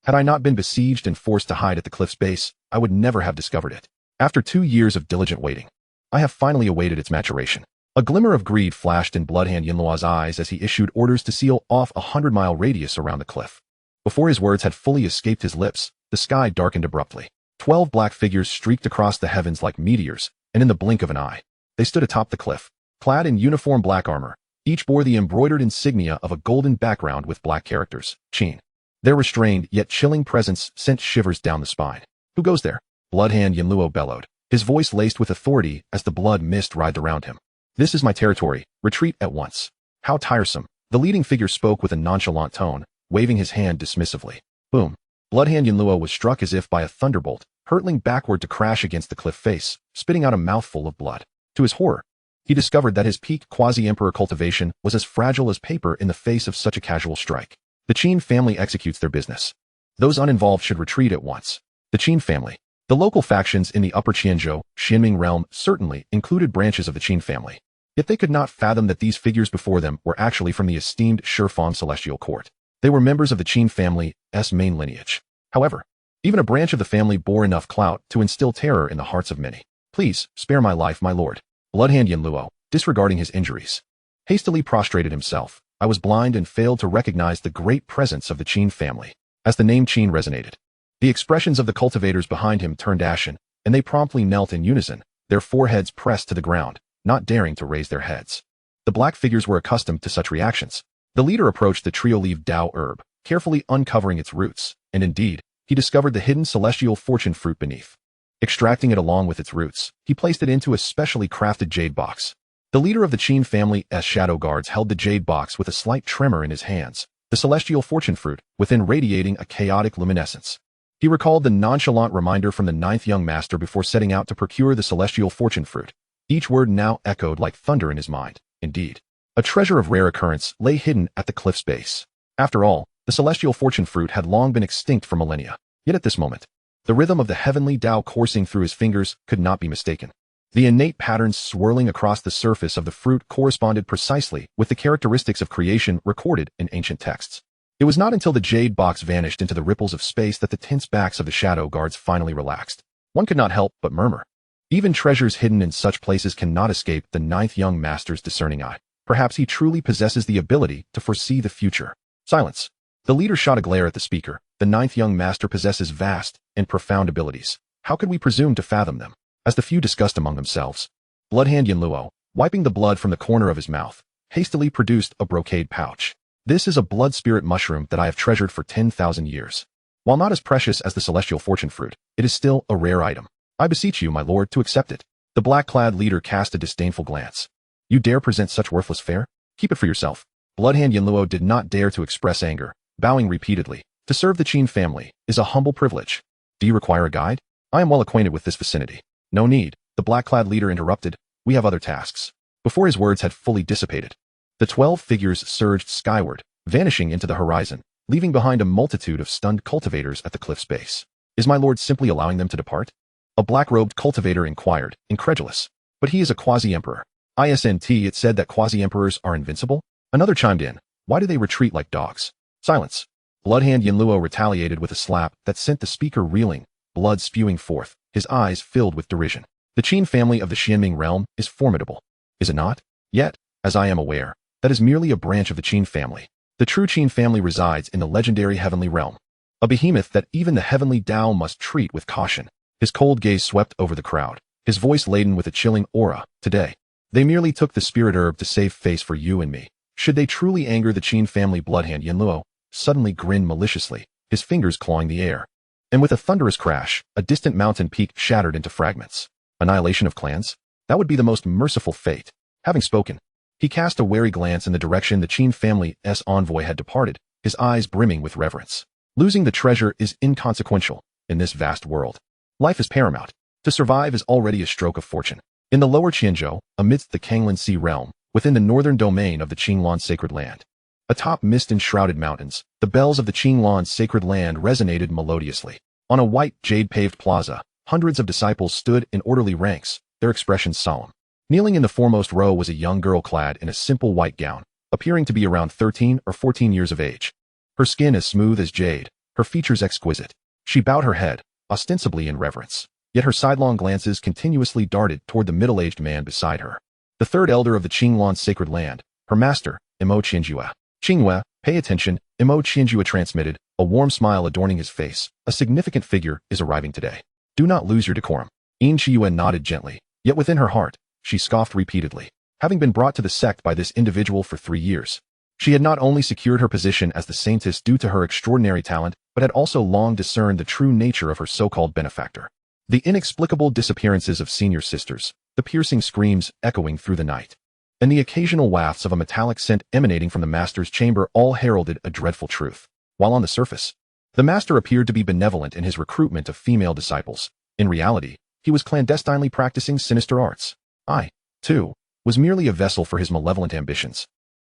Had I not been besieged and forced to hide at the cliff's base, I would never have discovered it. After 2 years of diligent waiting, I have finally awaited its maturation. A glimmer of greed flashed in Bloodhand Yinluo's eyes as he issued orders to seal off a 100-mile radius around the cliff. Before his words had fully escaped his lips, the sky darkened abruptly. 12 black figures streaked across the heavens like meteors, and in the blink of an eye, they stood atop the cliff, clad in uniform black armor. Each bore the embroidered insignia of a golden background with black characters, Qin. Their restrained yet chilling presence sent shivers down the spine. Who goes there? Bloodhand Yinluo bellowed, his voice laced with authority as the blood mist writhed around him. This is my territory. Retreat at once. How tiresome. The leading figure spoke with a nonchalant tone, waving his hand dismissively. Boom. Bloodhand Yinluo was struck as if by a thunderbolt, hurtling backward to crash against the cliff face, spitting out a mouthful of blood. To his horror, he discovered that his peak quasi-emperor cultivation was as fragile as paper in the face of such a casual strike. The Qin family executes their business. Those uninvolved should retreat at once. The Qin family. The local factions in the Upper Qianzhou, Xianming realm certainly included branches of the Qin family. Yet they could not fathom that these figures before them were actually from the esteemed Shifang celestial court. They were members of the Qin family's main lineage. However, even a branch of the family bore enough clout to instill terror in the hearts of many. Please, spare my life, my lord. Bloodhand Yinluo, disregarding his injuries, hastily prostrated himself. I was blind and failed to recognize the great presence of the Qin family. As the name Qin resonated, the expressions of the cultivators behind him turned ashen, and they promptly knelt in unison, their foreheads pressed to the ground, not daring to raise their heads. The black figures were accustomed to such reactions. The leader approached the trio-leaf Dao herb, carefully uncovering its roots, and indeed, he discovered the hidden celestial fortune fruit beneath. Extracting it along with its roots, he placed it into a specially crafted jade box. The leader of the Qin family's shadow guards held the jade box with a slight tremor in his hands, the celestial fortune fruit within radiating a chaotic luminescence. He recalled the nonchalant reminder from the 9th young master before setting out to procure the celestial fortune fruit. Each word now echoed like thunder in his mind. Indeed, a treasure of rare occurrence lay hidden at the cliff's base. After all, the celestial fortune fruit had long been extinct for millennia. Yet at this moment, the rhythm of the heavenly Tao coursing through his fingers could not be mistaken. The innate patterns swirling across the surface of the fruit corresponded precisely with the characteristics of creation recorded in ancient texts. It was not until the jade box vanished into the ripples of space that the tense backs of the shadow guards finally relaxed. One could not help but murmur. Even treasures hidden in such places cannot escape the 9th young master's discerning eye. Perhaps he truly possesses the ability to foresee the future. Silence. The leader shot a glare at the speaker. The 9th young master possesses vast and profound abilities. How could we presume to fathom them? As the few discussed among themselves, Bloodhand Yinluo, wiping the blood from the corner of his mouth, hastily produced a brocade pouch. This is a blood spirit mushroom that I have treasured for 10,000 years. While not as precious as the celestial fortune fruit, it is still a rare item. I beseech you, my lord, to accept it. The black-clad leader cast a disdainful glance. You dare present such worthless fare? Keep it for yourself. Bloodhand Yinluo did not dare to express anger, bowing repeatedly. To serve the Qin family is a humble privilege. Do you require a guide? I am well acquainted with this vicinity. No need, the black-clad leader interrupted. We have other tasks. Before his words had fully dissipated, the 12 figures surged skyward, vanishing into the horizon, leaving behind a multitude of stunned cultivators at the cliff's base. Is my lord simply allowing them to depart? A black-robed cultivator inquired, incredulous. But he is a quasi-emperor. It said that quasi-emperors are invincible? Another chimed in. Why do they retreat like dogs? Silence. Bloodhand Yinluo retaliated with a slap that sent the speaker reeling, blood spewing forth, his eyes filled with derision. The Qin family of the Xianming realm is formidable. Is it not? Yet, as I am aware, that is merely a branch of the Qin family. The true Qin family resides in the legendary heavenly realm, a behemoth that even the heavenly Tao must treat with caution. His cold gaze swept over the crowd, his voice laden with a chilling aura. Today, they merely took the spirit herb to save face for you and me. Should they truly anger the Qin family, Bloodhand Yinluo suddenly grinned maliciously, his fingers clawing the air. And with a thunderous crash, a distant mountain peak shattered into fragments. Annihilation of clans? That would be the most merciful fate. Having spoken, he cast a wary glance in the direction the Qin family's envoy had departed, his eyes brimming with reverence. Losing the treasure is inconsequential in this vast world. Life is paramount. To survive is already a stroke of fortune. In the lower Qianzhou, amidst the Kanglan Sea realm, within the northern domain of the Qinglan sacred land, atop mist-enshrouded mountains, the bells of the Qinglan sacred land resonated melodiously. On a white, jade-paved plaza, hundreds of disciples stood in orderly ranks, their expressions solemn. Kneeling in the foremost row was a young girl clad in a simple white gown, appearing to be around 13 or 14 years of age. Her skin as smooth as jade, her features exquisite. She bowed her head, ostensibly in reverence, yet her sidelong glances continuously darted toward the middle-aged man beside her. The third elder of the Qinglan sacred land, her master, Imo Qianjue. Qingwe, pay attention, Imo Qianjue transmitted, a warm smile adorning his face. A significant figure is arriving today. Do not lose your decorum. Yin Qianjue nodded gently, yet within her heart, she scoffed repeatedly. Having been brought to the sect by this individual for 3 years, she had not only secured her position as the saintess due to her extraordinary talent, but had also long discerned the true nature of her so-called benefactor. The inexplicable disappearances of senior sisters, the piercing screams echoing through the night, and the occasional wafts of a metallic scent emanating from the master's chamber all heralded a dreadful truth. While on the surface, the master appeared to be benevolent in his recruitment of female disciples. In reality, he was clandestinely practicing sinister arts. I, too, was merely a vessel for his malevolent ambitions.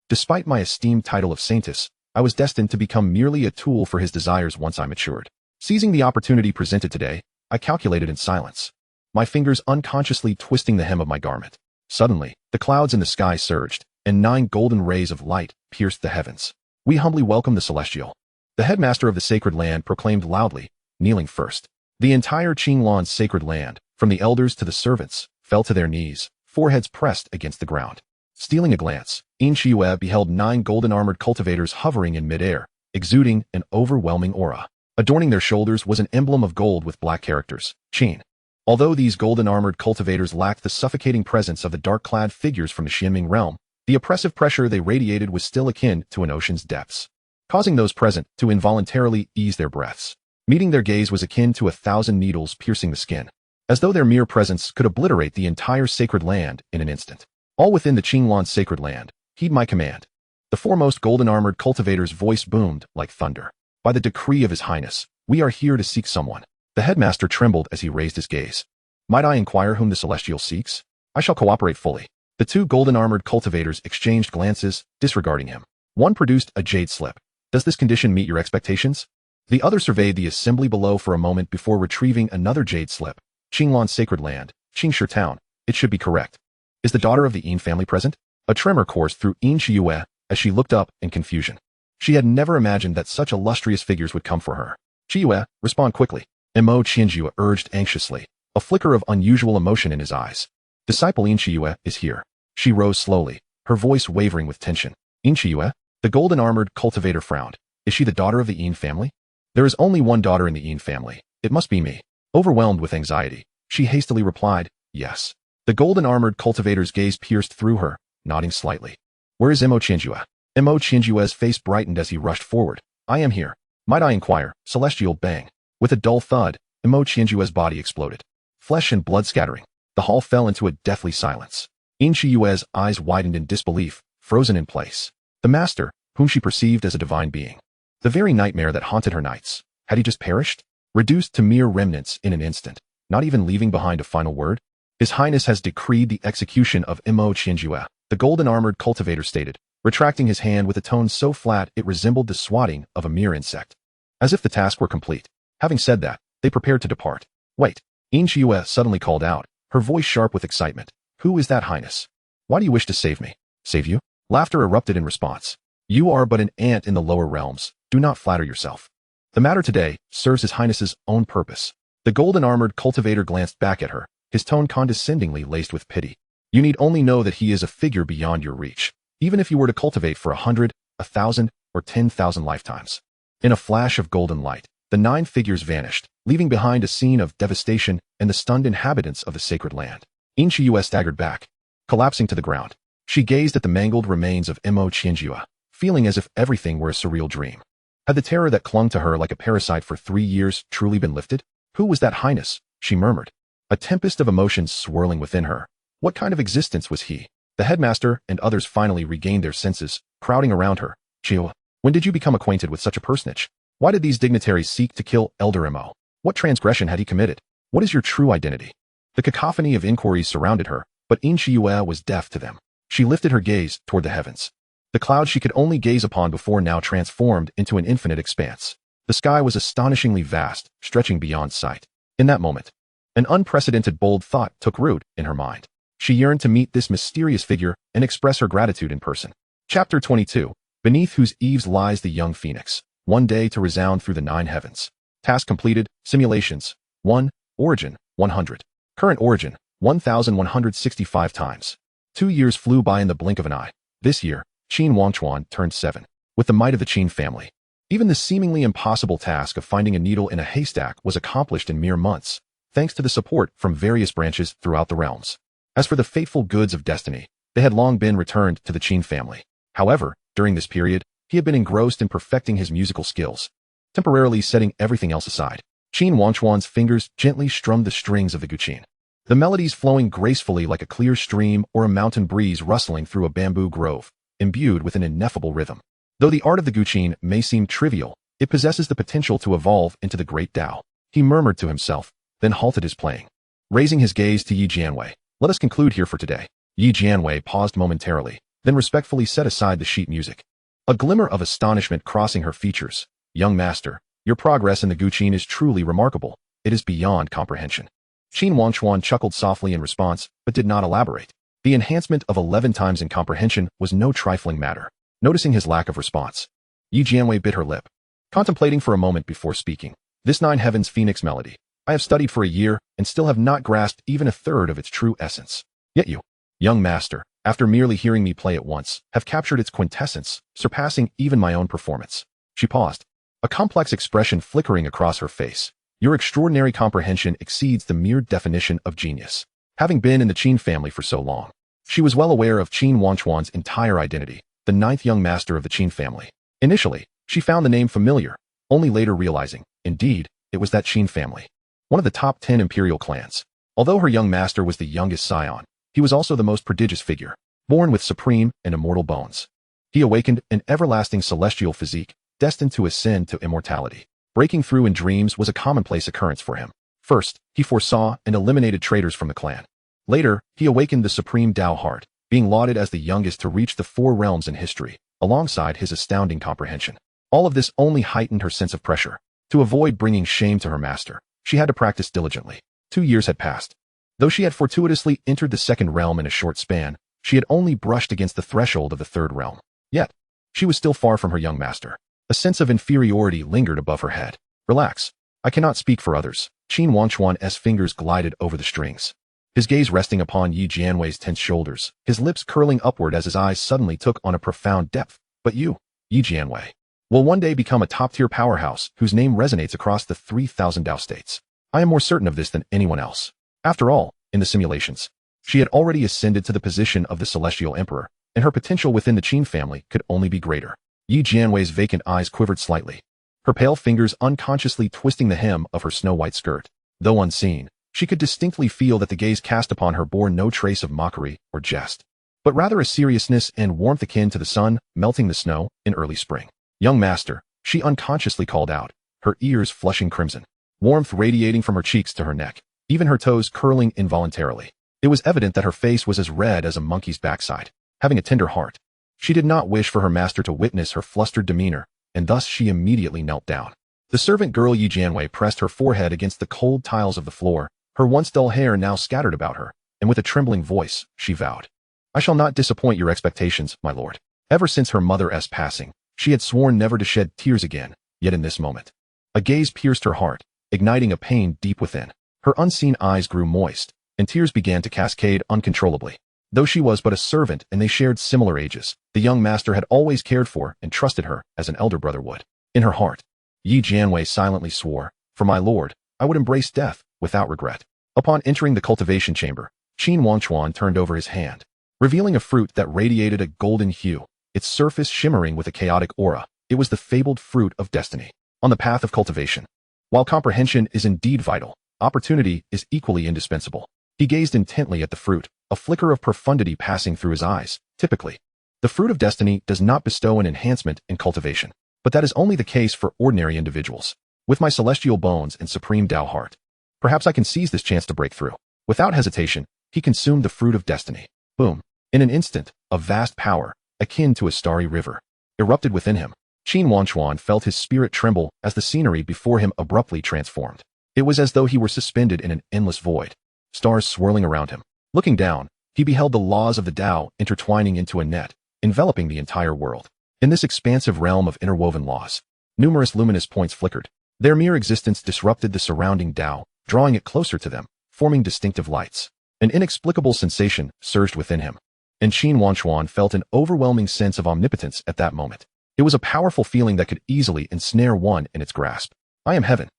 Despite my esteemed title of saintess, I was destined to become merely a tool for his desires once I matured. Seizing the opportunity presented today, I calculated in silence, my fingers unconsciously twisting the hem of my garment. Suddenly, the clouds in the sky surged, and 9 golden rays of light pierced the heavens. We humbly welcome the celestial. The headmaster of the sacred land proclaimed loudly, kneeling first. The entire Qinglan sacred land, from the elders to the servants, fell to their knees, foreheads pressed against the ground. Stealing a glance, Yin Qianjue beheld 9 golden-armored cultivators hovering in midair, exuding an overwhelming aura. Adorning their shoulders was an emblem of gold with black characters, Qin. Although these golden-armored cultivators lacked the suffocating presence of the dark-clad figures from the Xianming realm, the oppressive pressure they radiated was still akin to an ocean's depths, causing those present to involuntarily ease their breaths. Meeting their gaze was akin to 1,000 needles piercing the skin, as though their mere presence could obliterate the entire sacred land in an instant. All within the Qinglan sacred land, heed my command. The foremost golden-armored cultivator's voice boomed like thunder. By the decree of His Highness, we are here to seek someone. The headmaster trembled as he raised his gaze. Might I inquire whom the celestial seeks? I shall cooperate fully. The 2 golden-armored cultivators exchanged glances, disregarding him. One produced a jade slip. Does this condition meet your expectations? The other surveyed the assembly below for a moment before retrieving another jade slip. Qinglan sacred land, Qingshi town. It should be correct. Is the daughter of the Yin family present? A tremor coursed through Yin Qianjue as she looked up in confusion. She had never imagined that such illustrious figures would come for her. Qianjue, respond quickly. Imo Qianjue urged anxiously, a flicker of unusual emotion in his eyes. Disciple Yin Qianjue is here. She rose slowly, her voice wavering with tension. Yin Qianjue? The golden-armored cultivator frowned. Is she the daughter of the Yin family? There is only one daughter in the Yin family. It must be me. Overwhelmed with anxiety, she hastily replied, yes. The golden-armored cultivator's gaze pierced through her, nodding slightly. Where is Imo Qianjue? Imo Qianjue's face brightened as he rushed forward. I am here. Might I inquire? Celestial bang. With a dull thud, Imo Qianjue's body exploded. Flesh and blood scattering. The hall fell into a deathly silence. Yin Qianjue's eyes widened in disbelief, frozen in place. The master, whom she perceived as a divine being. The very nightmare that haunted her nights. Had he just perished? Reduced to mere remnants in an instant, not even leaving behind a final word? His Highness has decreed the execution of Imo Qianjue, the golden-armored cultivator stated, retracting his hand with a tone so flat it resembled the swatting of a mere insect. As if the task were complete. Having said that, they prepared to depart. Wait. Yin Qianjue suddenly called out, her voice sharp with excitement. Who is that, Highness? Why do you wish to save me? Save you? Laughter erupted in response. You are but an ant in the lower realms. Do not flatter yourself. The matter today serves His Highness's own purpose. The golden-armored cultivator glanced back at her, his tone condescendingly laced with pity. You need only know that he is a figure beyond your reach, even if you were to cultivate for 100, 1,000, or 10,000 lifetimes. In a flash of golden light, the 9 figures vanished, leaving behind a scene of devastation and the stunned inhabitants of the sacred land. Yin Qianjue staggered back, collapsing to the ground. She gazed at the mangled remains of Imo Qianjue, feeling as if everything were a surreal dream. Had the terror that clung to her like a parasite for 3 years truly been lifted? Who was that Highness? She murmured. A tempest of emotions swirling within her. What kind of existence was he? The headmaster and others finally regained their senses, crowding around her. Qianjue, when did you become acquainted with such a personage? Why did these dignitaries seek to kill Elder Imo? What transgression had he committed? What is your true identity? The cacophony of inquiries surrounded her, but Yin Qianjue was deaf to them. She lifted her gaze toward the heavens. The clouds she could only gaze upon before now transformed into an infinite expanse. The sky was astonishingly vast, stretching beyond sight. In that moment, an unprecedented bold thought took root in her mind. She yearned to meet this mysterious figure and express her gratitude in person. Chapter 22. Beneath whose eaves lies the young phoenix. one day to resound through the 9 heavens. Task completed, simulations. 1. Origin, 100. Current origin, 1,165 times. 2 years flew by in the blink of an eye. This year, Qin Wangchuan turned 7. With the might of the Qin family. Even the seemingly impossible task of finding a needle in a haystack was accomplished in mere months, thanks to the support from various branches throughout the realms. As for the fateful goods of destiny, they had long been returned to the Qin family. However, during this period, he had been engrossed in perfecting his musical skills, temporarily setting everything else aside. Qin Wangchuan's fingers gently strummed the strings of the guqin, the melodies flowing gracefully like a clear stream or a mountain breeze rustling through a bamboo grove, imbued with an ineffable rhythm. Though the art of the guqin may seem trivial, it possesses the potential to evolve into the great Tao. He murmured to himself, then halted his playing. Raising his gaze to Yi Jianwei, let us conclude here for today. Yi Jianwei paused momentarily, then respectfully set aside the sheet music. A glimmer of astonishment crossing her features. Young master, your progress in the guqin is truly remarkable. It is beyond comprehension. Qin Wangchuan chuckled softly in response, but did not elaborate. The enhancement of 11 times in comprehension was no trifling matter. Noticing his lack of response, Yi Jianwei bit her lip, contemplating for a moment before speaking. This 9 heavens phoenix melody, I have studied for a year and still have not grasped even a third of its true essence. Yet you, young master, after merely hearing me play it once, have captured its quintessence, surpassing even my own performance. She paused, a complex expression flickering across her face. Your extraordinary comprehension exceeds the mere definition of genius. Having been in the Qin family for so long, she was well aware of Qin Wangchuan's entire identity, the 9th young master of the Qin family. Initially, she found the name familiar, only later realizing, indeed, it was that Qin family, one of the top 10 imperial clans. Although her young master was the youngest scion, he was also the most prodigious figure, born with supreme and immortal bones. He awakened an everlasting celestial physique, destined to ascend to immortality. Breaking through in dreams was a commonplace occurrence for him. First, he foresaw and eliminated traitors from the clan. Later, he awakened the supreme Tao heart, being lauded as the youngest to reach the 4 realms in history, alongside his astounding comprehension. All of this only heightened her sense of pressure. To avoid bringing shame to her master, she had to practice diligently. 2 years had passed. Though she had fortuitously entered the 2nd realm in a short span, she had only brushed against the threshold of the 3rd realm. Yet, she was still far from her young master. A sense of inferiority lingered above her head. Relax. I cannot speak for others. Qin Wangchuan's fingers glided over the strings, his gaze resting upon Yi Jianwei's tense shoulders, his lips curling upward as his eyes suddenly took on a profound depth. But you, Yi Jianwei, will one day become a top-tier powerhouse whose name resonates across the 3,000 Tao states. I am more certain of this than anyone else. After all, in the simulations, she had already ascended to the position of the Celestial Emperor, and her potential within the Qin family could only be greater. Yi Jianwei's vacant eyes quivered slightly, her pale fingers unconsciously twisting the hem of her snow-white skirt. Though unseen, she could distinctly feel that the gaze cast upon her bore no trace of mockery or jest, but rather a seriousness and warmth akin to the sun melting the snow in early spring. Young master, she unconsciously called out, her ears flushing crimson, warmth radiating from her cheeks to her neck, even her toes curling involuntarily. It was evident that her face was as red as a monkey's backside. Having a tender heart, she did not wish for her master to witness her flustered demeanor, and thus she immediately knelt down. The servant girl Yi Jianwei pressed her forehead against the cold tiles of the floor, her once dull hair now scattered about her, and with a trembling voice, she vowed, I shall not disappoint your expectations, my lord. Ever since her mother's passing, she had sworn never to shed tears again, yet in this moment, a gaze pierced her heart, igniting a pain deep within. Her unseen eyes grew moist, and tears began to cascade uncontrollably. Though she was but a servant and they shared similar ages, the young master had always cared for and trusted her as an elder brother would. In her heart, Yi Jianwei silently swore, for my lord, I would embrace death without regret. Upon entering the cultivation chamber, Qin Wangchuan turned over his hand, revealing a fruit that radiated a golden hue, its surface shimmering with a chaotic aura. It was the fabled fruit of destiny. On the path of cultivation, while comprehension is indeed vital, opportunity is equally indispensable. He gazed intently at the fruit, a flicker of profundity passing through his eyes. Typically, the fruit of destiny does not bestow an enhancement in cultivation, but that is only the case for ordinary individuals. With my celestial bones and supreme Tao heart, perhaps I can seize this chance to break through. Without hesitation, he consumed the fruit of destiny. Boom. In an instant, a vast power, akin to a starry river, erupted within him. Qin Wangchuan felt his spirit tremble as the scenery before him abruptly transformed. It was as though he were suspended in an endless void, stars swirling around him. Looking down, he beheld the laws of the Tao intertwining into a net, enveloping the entire world. In this expansive realm of interwoven laws, Numerous luminous points flickered. Their mere existence disrupted the surrounding Tao, drawing it closer to them, forming distinctive lights. An inexplicable sensation surged within him, and Qin Wangchuan felt an overwhelming sense of omnipotence at that moment. It was a powerful feeling that could easily ensnare one in its grasp. I am heaven.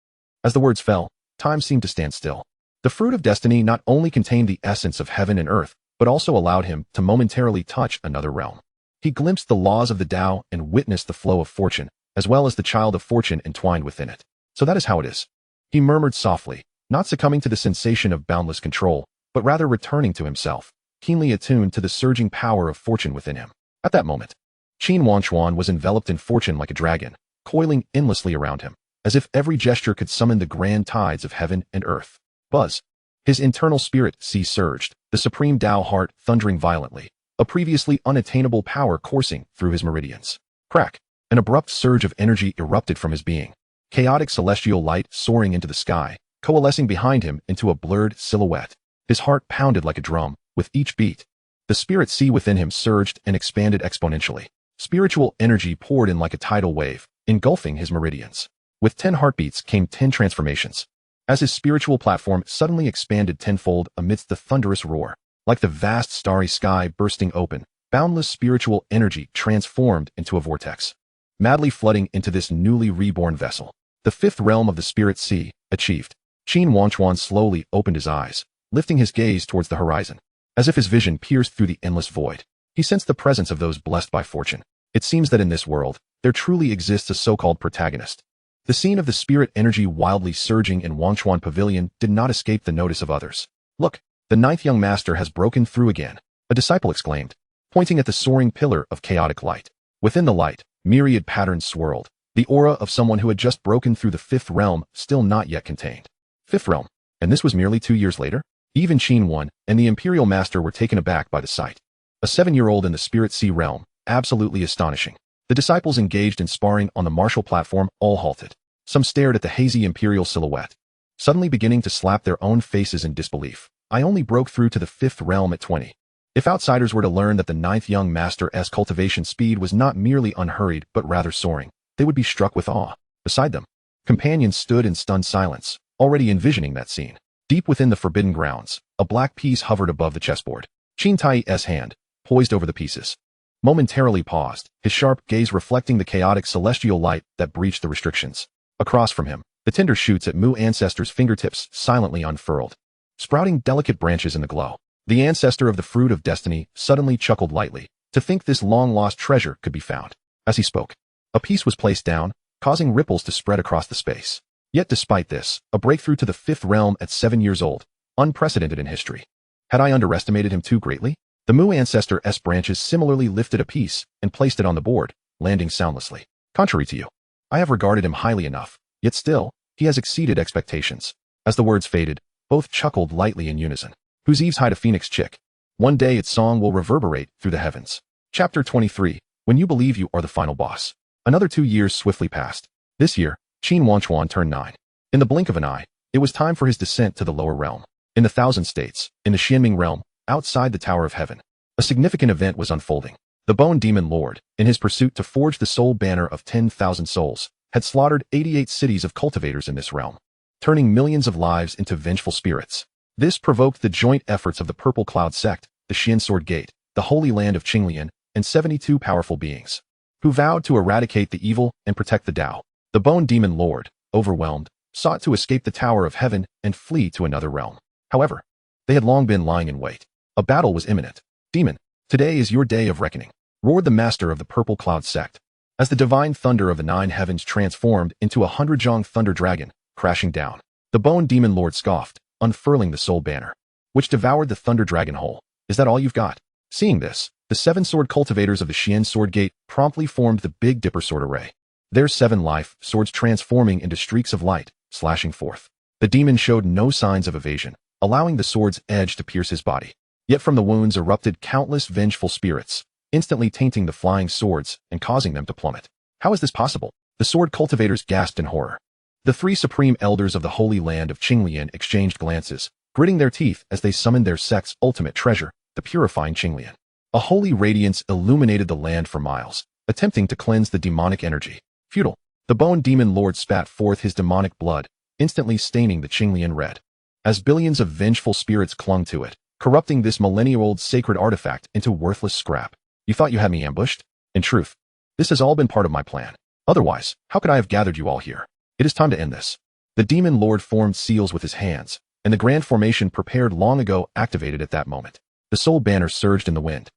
As the words fell, time seemed to stand still. The fruit of destiny not only contained the essence of heaven and earth, but also allowed him to momentarily touch another realm. He glimpsed the laws of the Tao and witnessed the flow of fortune, as well as the child of fortune entwined within it. So that is how it is. He murmured softly, not succumbing to the sensation of boundless control, but rather returning to himself, keenly attuned to the surging power of fortune within him. At that moment, Qin Wangchuan was enveloped in fortune like a dragon, coiling endlessly around him, as if every gesture could summon the grand tides of heaven and earth. Buzz. His internal spirit sea surged, the supreme Tao heart thundering violently, a previously unattainable power coursing through his meridians. Crack. An abrupt surge of energy erupted from his being. Chaotic celestial light soaring into the sky, coalescing behind him into a blurred silhouette. His heart pounded like a drum, with each beat. The spirit sea within him surged and expanded exponentially. Spiritual energy poured in like a tidal wave, engulfing his meridians. With 10 heartbeats came 10 transformations. As his spiritual platform suddenly expanded tenfold amidst the thunderous roar, like the vast starry sky bursting open, boundless spiritual energy transformed into a vortex, madly flooding into this newly reborn vessel. The fifth realm of the spirit sea, achieved. Qin Wangchuan slowly opened his eyes, lifting his gaze towards the horizon. As if his vision pierced through the endless void, he sensed the presence of those blessed by fortune. It seems that in this world, there truly exists a so-called protagonist. The scene of the spirit energy wildly surging in Wangchuan Pavilion did not escape the notice of others. Look, the ninth young master has broken through again, a disciple exclaimed, pointing at the soaring pillar of chaotic light. Within the light, myriad patterns swirled, the aura of someone who had just broken through the fifth realm still not yet contained. Fifth realm, and this was merely 2 years later? Even Qin Wan and the Imperial Master were taken aback by the sight. A 7-year-old in the Spirit Sea realm, absolutely astonishing. The disciples engaged in sparring on the martial platform all halted. Some stared at the hazy Imperial silhouette, suddenly beginning to slap their own faces in disbelief. I only broke through to the 5th realm at 20. If outsiders were to learn that the 9th young master's cultivation speed was not merely unhurried but rather soaring, they would be struck with awe. Beside them, companions stood in stunned silence, already envisioning that scene. Deep within the forbidden grounds, a black piece hovered above the chessboard. Qin Tai's hand, poised over the pieces, momentarily paused, his sharp gaze reflecting the chaotic celestial light that breached the restrictions. Across from him, the tender shoots at Mu ancestor's fingertips silently unfurled, sprouting delicate branches in the glow. The ancestor of the fruit of destiny suddenly chuckled lightly, to think this long-lost treasure could be found. As he spoke, a piece was placed down, causing ripples to spread across the space. Yet despite this, a breakthrough to the 5th realm at 7 years old, unprecedented in history. Had I underestimated him too greatly? The Mu ancestor's branches similarly lifted a piece and placed it on the board, landing soundlessly. Contrary to you, I have regarded him highly enough, yet still, he has exceeded expectations. As the words faded, both chuckled lightly in unison. Whose eaves hide a phoenix chick? One day its song will reverberate through the heavens. Chapter 23. When you believe you are the final boss. Another 2 years swiftly passed. This year, Qin Wangchuan turned 9. In the blink of an eye, it was time for his descent to the lower realm. In the Thousand States, in the Xianming realm, outside the Tower of Heaven, a significant event was unfolding. The Bone Demon Lord, in his pursuit to forge the soul banner of 10,000 souls, had slaughtered 88 cities of cultivators in this realm, turning millions of lives into vengeful spirits. This provoked the joint efforts of the Purple Cloud sect, the Xian Sword Gate, the Holy Land of Qinglian, and 72 powerful beings, who vowed to eradicate the evil and protect the Tao. The Bone Demon Lord, overwhelmed, sought to escape the Tower of Heaven and flee to another realm. However, they had long been lying in wait. A battle was imminent. Demon, today is your day of reckoning, roared the master of the Purple Cloud sect, as the divine thunder of the 9 heavens transformed into a 100-jong thunder dragon, crashing down. The Bone Demon Lord scoffed, unfurling the soul banner, which devoured the thunder dragon whole. Is that all you've got? Seeing this, the 7 sword cultivators of the Xian Sword Gate promptly formed the Big Dipper sword array. Their 7 life swords transforming into streaks of light, slashing forth. The demon showed no signs of evasion, allowing the sword's edge to pierce his body. Yet from the wounds erupted countless vengeful spirits, instantly tainting the flying swords and causing them to plummet. How is this possible? The sword cultivators gasped in horror. The 3 supreme elders of the Holy Land of Qinglian exchanged glances, gritting their teeth as they summoned their sect's ultimate treasure, the purifying Qinglian. A holy radiance illuminated the land for miles, attempting to cleanse the demonic energy. Futile. The Bone Demon Lord spat forth his demonic blood, instantly staining the Qinglian red. As billions of vengeful spirits clung to it, corrupting this millennia-old sacred artifact into worthless scrap. You thought you had me ambushed? In truth, this has all been part of my plan. Otherwise, how could I have gathered you all here? It is time to end this. The Demon Lord formed seals with his hands, and the grand formation prepared long ago activated at that moment. The soul banner surged in the wind,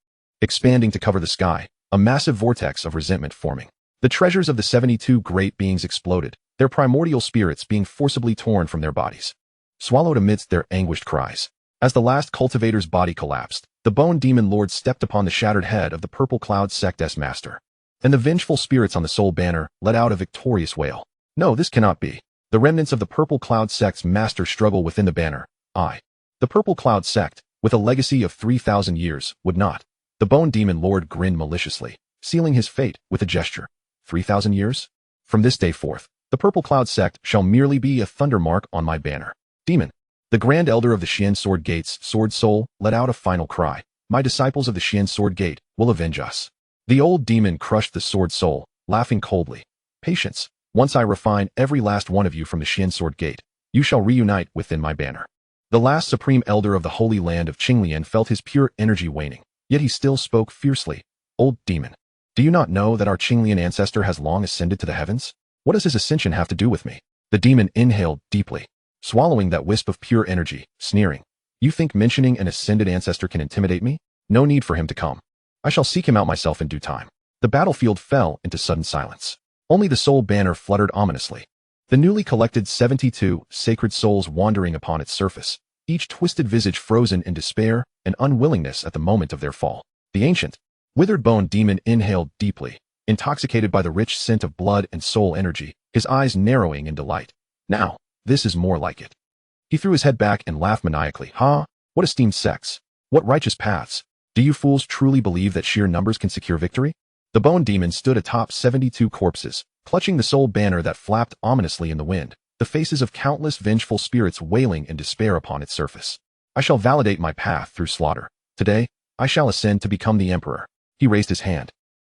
expanding to cover the sky, a massive vortex of resentment forming. The treasures of the 72 great beings exploded, their primordial spirits being forcibly torn from their bodies, swallowed amidst their anguished cries. As the last cultivator's body collapsed, the Bone Demon Lord stepped upon the shattered head of the Purple Cloud Sect's master, and the vengeful spirits on the soul banner let out a victorious wail. No, this cannot be. The remnants of the Purple Cloud Sect's master struggle within the banner. The Purple Cloud Sect, with a legacy of 3,000 years, would not. The Bone Demon Lord grinned maliciously, sealing his fate with a gesture. 3,000 years? From this day forth, the Purple Cloud Sect shall merely be a thunder mark on my banner. Demon. The Grand Elder of the Xian Sword Gate's Sword Soul let out a final cry. My disciples of the Xian Sword Gate will avenge us. The old demon crushed the Sword Soul, laughing coldly. Patience. Once I refine every last one of you from the Xian Sword Gate, you shall reunite within my banner. The last supreme elder of the holy land of Qinglian felt his pure energy waning, yet he still spoke fiercely. Old demon, do you not know that our Qinglian ancestor has long ascended to the heavens? What does his ascension have to do with me? The demon inhaled deeply, swallowing that wisp of pure energy, sneering. You think mentioning an ascended ancestor can intimidate me? No need for him to come. I shall seek him out myself in due time. The battlefield fell into sudden silence. Only the soul banner fluttered ominously. The newly collected 72 sacred souls wandering upon its surface, each twisted visage frozen in despair and unwillingness at the moment of their fall. The ancient, withered bone demon inhaled deeply, intoxicated by the rich scent of blood and soul energy, his eyes narrowing in delight. Now, this is more like it. He threw his head back and laughed maniacally. Ha! What esteemed sects? What righteous paths? Do you fools truly believe that sheer numbers can secure victory? The bone demon stood atop 72 corpses, clutching the soul banner that flapped ominously in the wind, the faces of countless vengeful spirits wailing in despair upon its surface. I shall validate my path through slaughter. Today, I shall ascend to become the emperor. He raised his hand,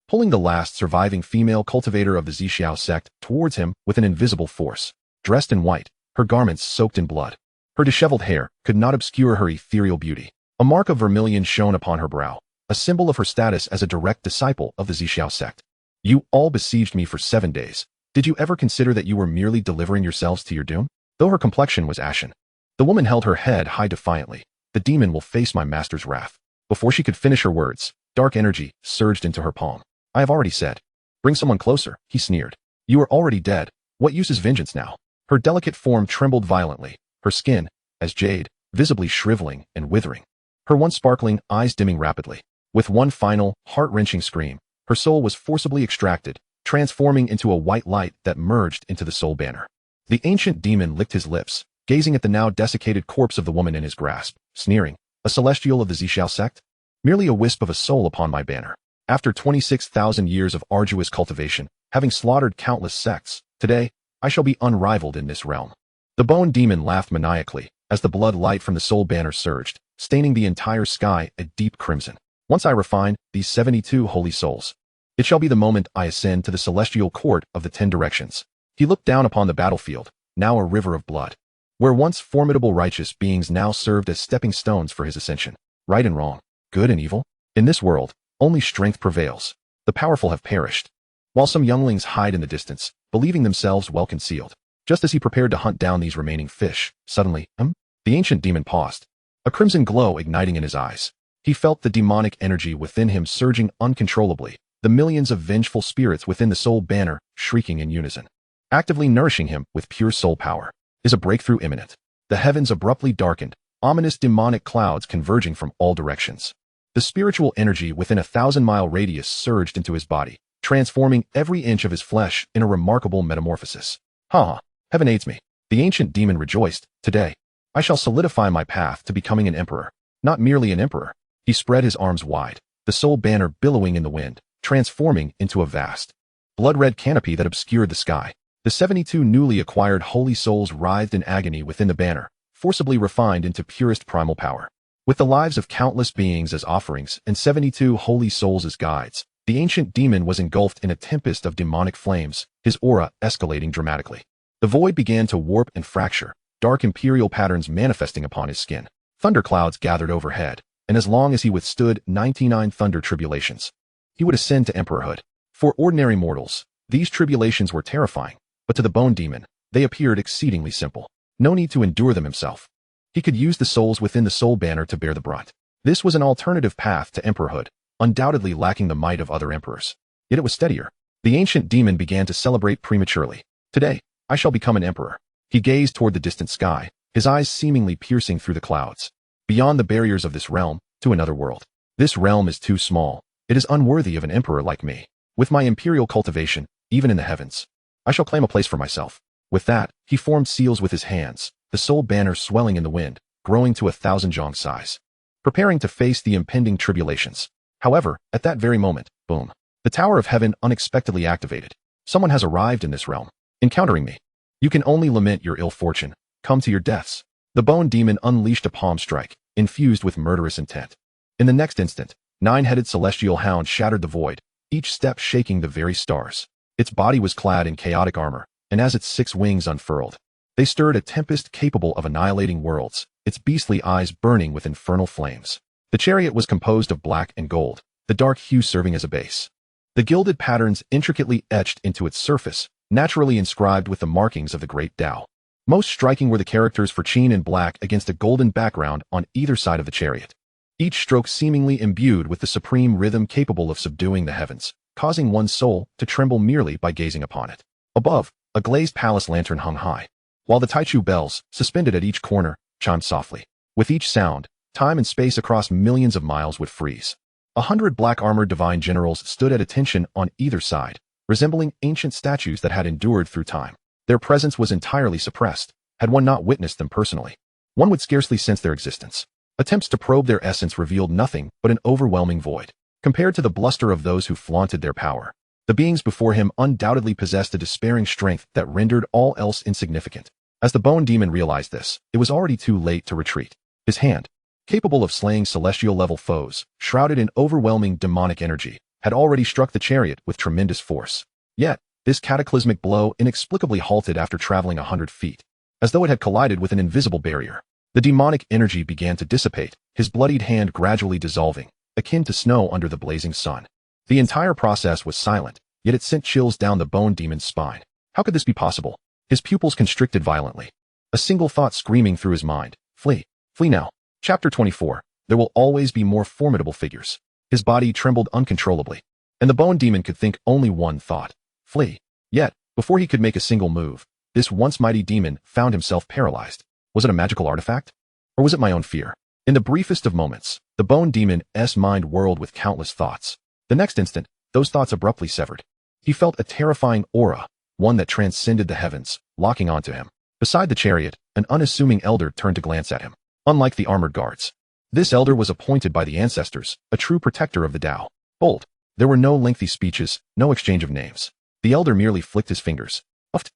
pulling the last surviving female cultivator of the Zixiao sect towards him with an invisible force. Dressed in white, her garments soaked in blood, her disheveled hair could not obscure her ethereal beauty. A mark of vermilion shone upon her brow, a symbol of her status as a direct disciple of the Zixiao sect. You all besieged me for 7 days. Did you ever consider that you were merely delivering yourselves to your doom? Though her complexion was ashen, the woman held her head high defiantly. The demon will face my master's wrath. Before she could finish her words, dark energy surged into her palm. I have already said. Bring someone closer, he sneered. You are already dead. What use is vengeance now? Her delicate form trembled violently, her skin, as jade, visibly shriveling and withering, her once sparkling eyes dimming rapidly. With one final, heart-wrenching scream, her soul was forcibly extracted, transforming into a white light that merged into the soul banner. The ancient demon licked his lips, gazing at the now desiccated corpse of the woman in his grasp, sneering. A celestial of the Zixiao sect? Merely a wisp of a soul upon my banner. After 26,000 years of arduous cultivation, having slaughtered countless sects, today, I shall be unrivaled in this realm. The bone demon laughed maniacally, as the blood light from the soul banner surged, staining the entire sky a deep crimson. Once I refine these 72 holy souls, it shall be the moment I ascend to the celestial court of the 10 directions. He looked down upon the battlefield, now a river of blood, where once formidable righteous beings now served as stepping stones for his ascension. Right and wrong, good and evil. In this world, only strength prevails. The powerful have perished, while some younglings hide in the distance, believing themselves well concealed. Just as he prepared to hunt down these remaining fish, suddenly, the ancient demon paused, a crimson glow igniting in his eyes. He felt the demonic energy within him surging uncontrollably, the millions of vengeful spirits within the soul banner shrieking in unison, actively nourishing him with pure soul power. Is a breakthrough imminent? The heavens abruptly darkened, ominous demonic clouds converging from all directions. The spiritual energy within a 1,000-mile radius surged into his body, transforming every inch of his flesh in a remarkable metamorphosis. Heaven aids me. The ancient demon rejoiced. Today, I shall solidify my path to becoming an emperor. Not merely an emperor. He spread his arms wide, the soul banner billowing in the wind, transforming into a vast, blood-red canopy that obscured the sky. The 72 newly acquired holy souls writhed in agony within the banner, forcibly refined into purest primal power. With the lives of countless beings as offerings and 72 holy souls as guides, The ancient demon was engulfed in a tempest of demonic flames, his aura escalating dramatically. The void began to warp and fracture, dark imperial patterns manifesting upon his skin. Thunderclouds gathered overhead, and as long as he withstood 99 thunder tribulations, he would ascend to emperorhood. For ordinary mortals, these tribulations were terrifying, but to the bone demon, they appeared exceedingly simple. No need to endure them himself. He could use the souls within the soul banner to bear the brunt. This was an alternative path to emperorhood, undoubtedly lacking the might of other emperors. Yet it was steadier. The ancient demon began to celebrate prematurely. Today, I shall become an emperor. He gazed toward the distant sky, his eyes seemingly piercing through the clouds. Beyond the barriers of this realm, to another world. This realm is too small. It is unworthy of an emperor like me. With my imperial cultivation, even in the heavens, I shall claim a place for myself. With that, he formed seals with his hands, the soul banner swelling in the wind, growing to 1,000 zhong size, preparing to face the impending tribulations. However, at that very moment, boom, the Tower of Heaven unexpectedly activated. Someone has arrived in this realm, encountering me. You can only lament your ill fortune. Come to your deaths. The bone demon unleashed a palm strike, infused with murderous intent. In the next instant, 9-headed celestial hound shattered the void, each step shaking the very stars. Its body was clad in chaotic armor, and as its 6 wings unfurled, they stirred a tempest capable of annihilating worlds, its beastly eyes burning with infernal flames. The chariot was composed of black and gold, the dark hue serving as a base. The gilded patterns intricately etched into its surface, naturally inscribed with the markings of the great Tao. Most striking were the characters for Qin in black against a golden background on either side of the chariot. Each stroke seemingly imbued with the supreme rhythm capable of subduing the heavens, causing one's soul to tremble merely by gazing upon it. Above, a glazed palace lantern hung high, while the Taichu bells, suspended at each corner, chimed softly. With each sound, time and space across millions of miles would freeze. 100 black-armored divine generals stood at attention on either side, resembling ancient statues that had endured through time. Their presence was entirely suppressed. Had one not witnessed them personally, one would scarcely sense their existence. Attempts to probe their essence revealed nothing but an overwhelming void. Compared to the bluster of those who flaunted their power, the beings before him undoubtedly possessed a despairing strength that rendered all else insignificant. As the bone demon realized this, it was already too late to retreat. His hand, capable of slaying celestial-level foes, shrouded in overwhelming demonic energy, had already struck the chariot with tremendous force. Yet, this cataclysmic blow inexplicably halted after traveling 100 feet, as though it had collided with an invisible barrier. The demonic energy began to dissipate, his bloodied hand gradually dissolving, akin to snow under the blazing sun. The entire process was silent, yet it sent chills down the bone demon's spine. How could this be possible? His pupils constricted violently. A single thought screaming through his mind. Flee. Flee now. Chapter 24. There will always be more formidable figures. His body trembled uncontrollably, and the bone demon could think only one thought. Flee. Yet, before he could make a single move, this once mighty demon found himself paralyzed. Was it a magical artifact? Or was it my own fear? In the briefest of moments, the bone demon's mind whirled with countless thoughts. The next instant, those thoughts abruptly severed. He felt a terrifying aura, one that transcended the heavens, locking onto him. Beside the chariot, an unassuming elder turned to glance at him. Unlike the armored guards, this elder was appointed by the ancestors, a true protector of the Tao. Bold. There were no lengthy speeches, no exchange of names. The elder merely flicked his fingers. Uffed.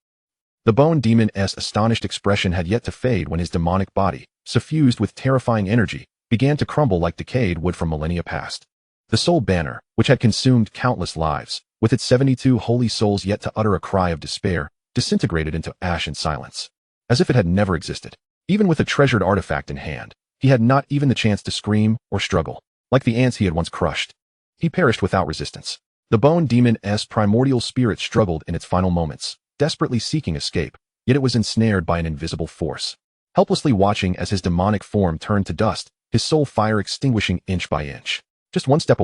The bone demon's astonished expression had yet to fade when his demonic body, suffused with terrifying energy, began to crumble like decayed wood from millennia past. The soul banner, which had consumed countless lives, with its 72 holy souls yet to utter a cry of despair, disintegrated into ash and silence, as if it had never existed. Even with a treasured artifact in hand, he had not even the chance to scream or struggle. Like the ants he had once crushed, he perished without resistance. The bone demon's primordial spirit struggled in its final moments, desperately seeking escape, yet it was ensnared by an invisible force. Helplessly watching as his demonic form turned to dust, his soul fire extinguishing inch by inch. Just one step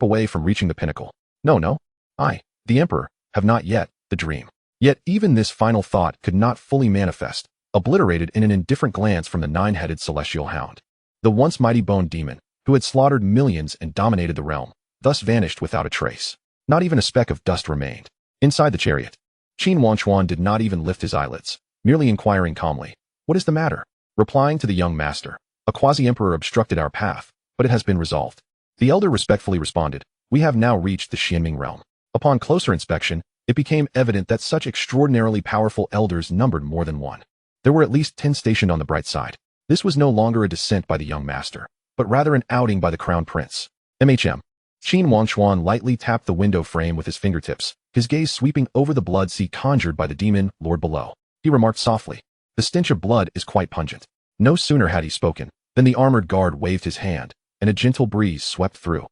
away from reaching the pinnacle. No, I, the Emperor, have not yet, the dream. Yet even this final thought could not fully manifest, obliterated in an indifferent glance from the 9-headed celestial hound. The once mighty bone demon, who had slaughtered millions and dominated the realm, thus vanished without a trace. Not even a speck of dust remained. Inside the chariot, Qin Wangchuan did not even lift his eyelids, merely inquiring calmly, "What is the matter?" Replying to the young master, "A quasi-emperor obstructed our path, but it has been resolved." The elder respectfully responded, "We have now reached the Xianming realm." Upon closer inspection, it became evident that such extraordinarily powerful elders numbered more than one. There were at least 10 stationed on the bright side. This was no longer a descent by the young master, but rather an outing by the crown prince. Qin Wangchuan lightly tapped the window frame with his fingertips, his gaze sweeping over the blood sea conjured by the demon lord below. He remarked softly, "The stench of blood is quite pungent." No sooner had he spoken than the armored guard waved his hand, and a gentle breeze swept through,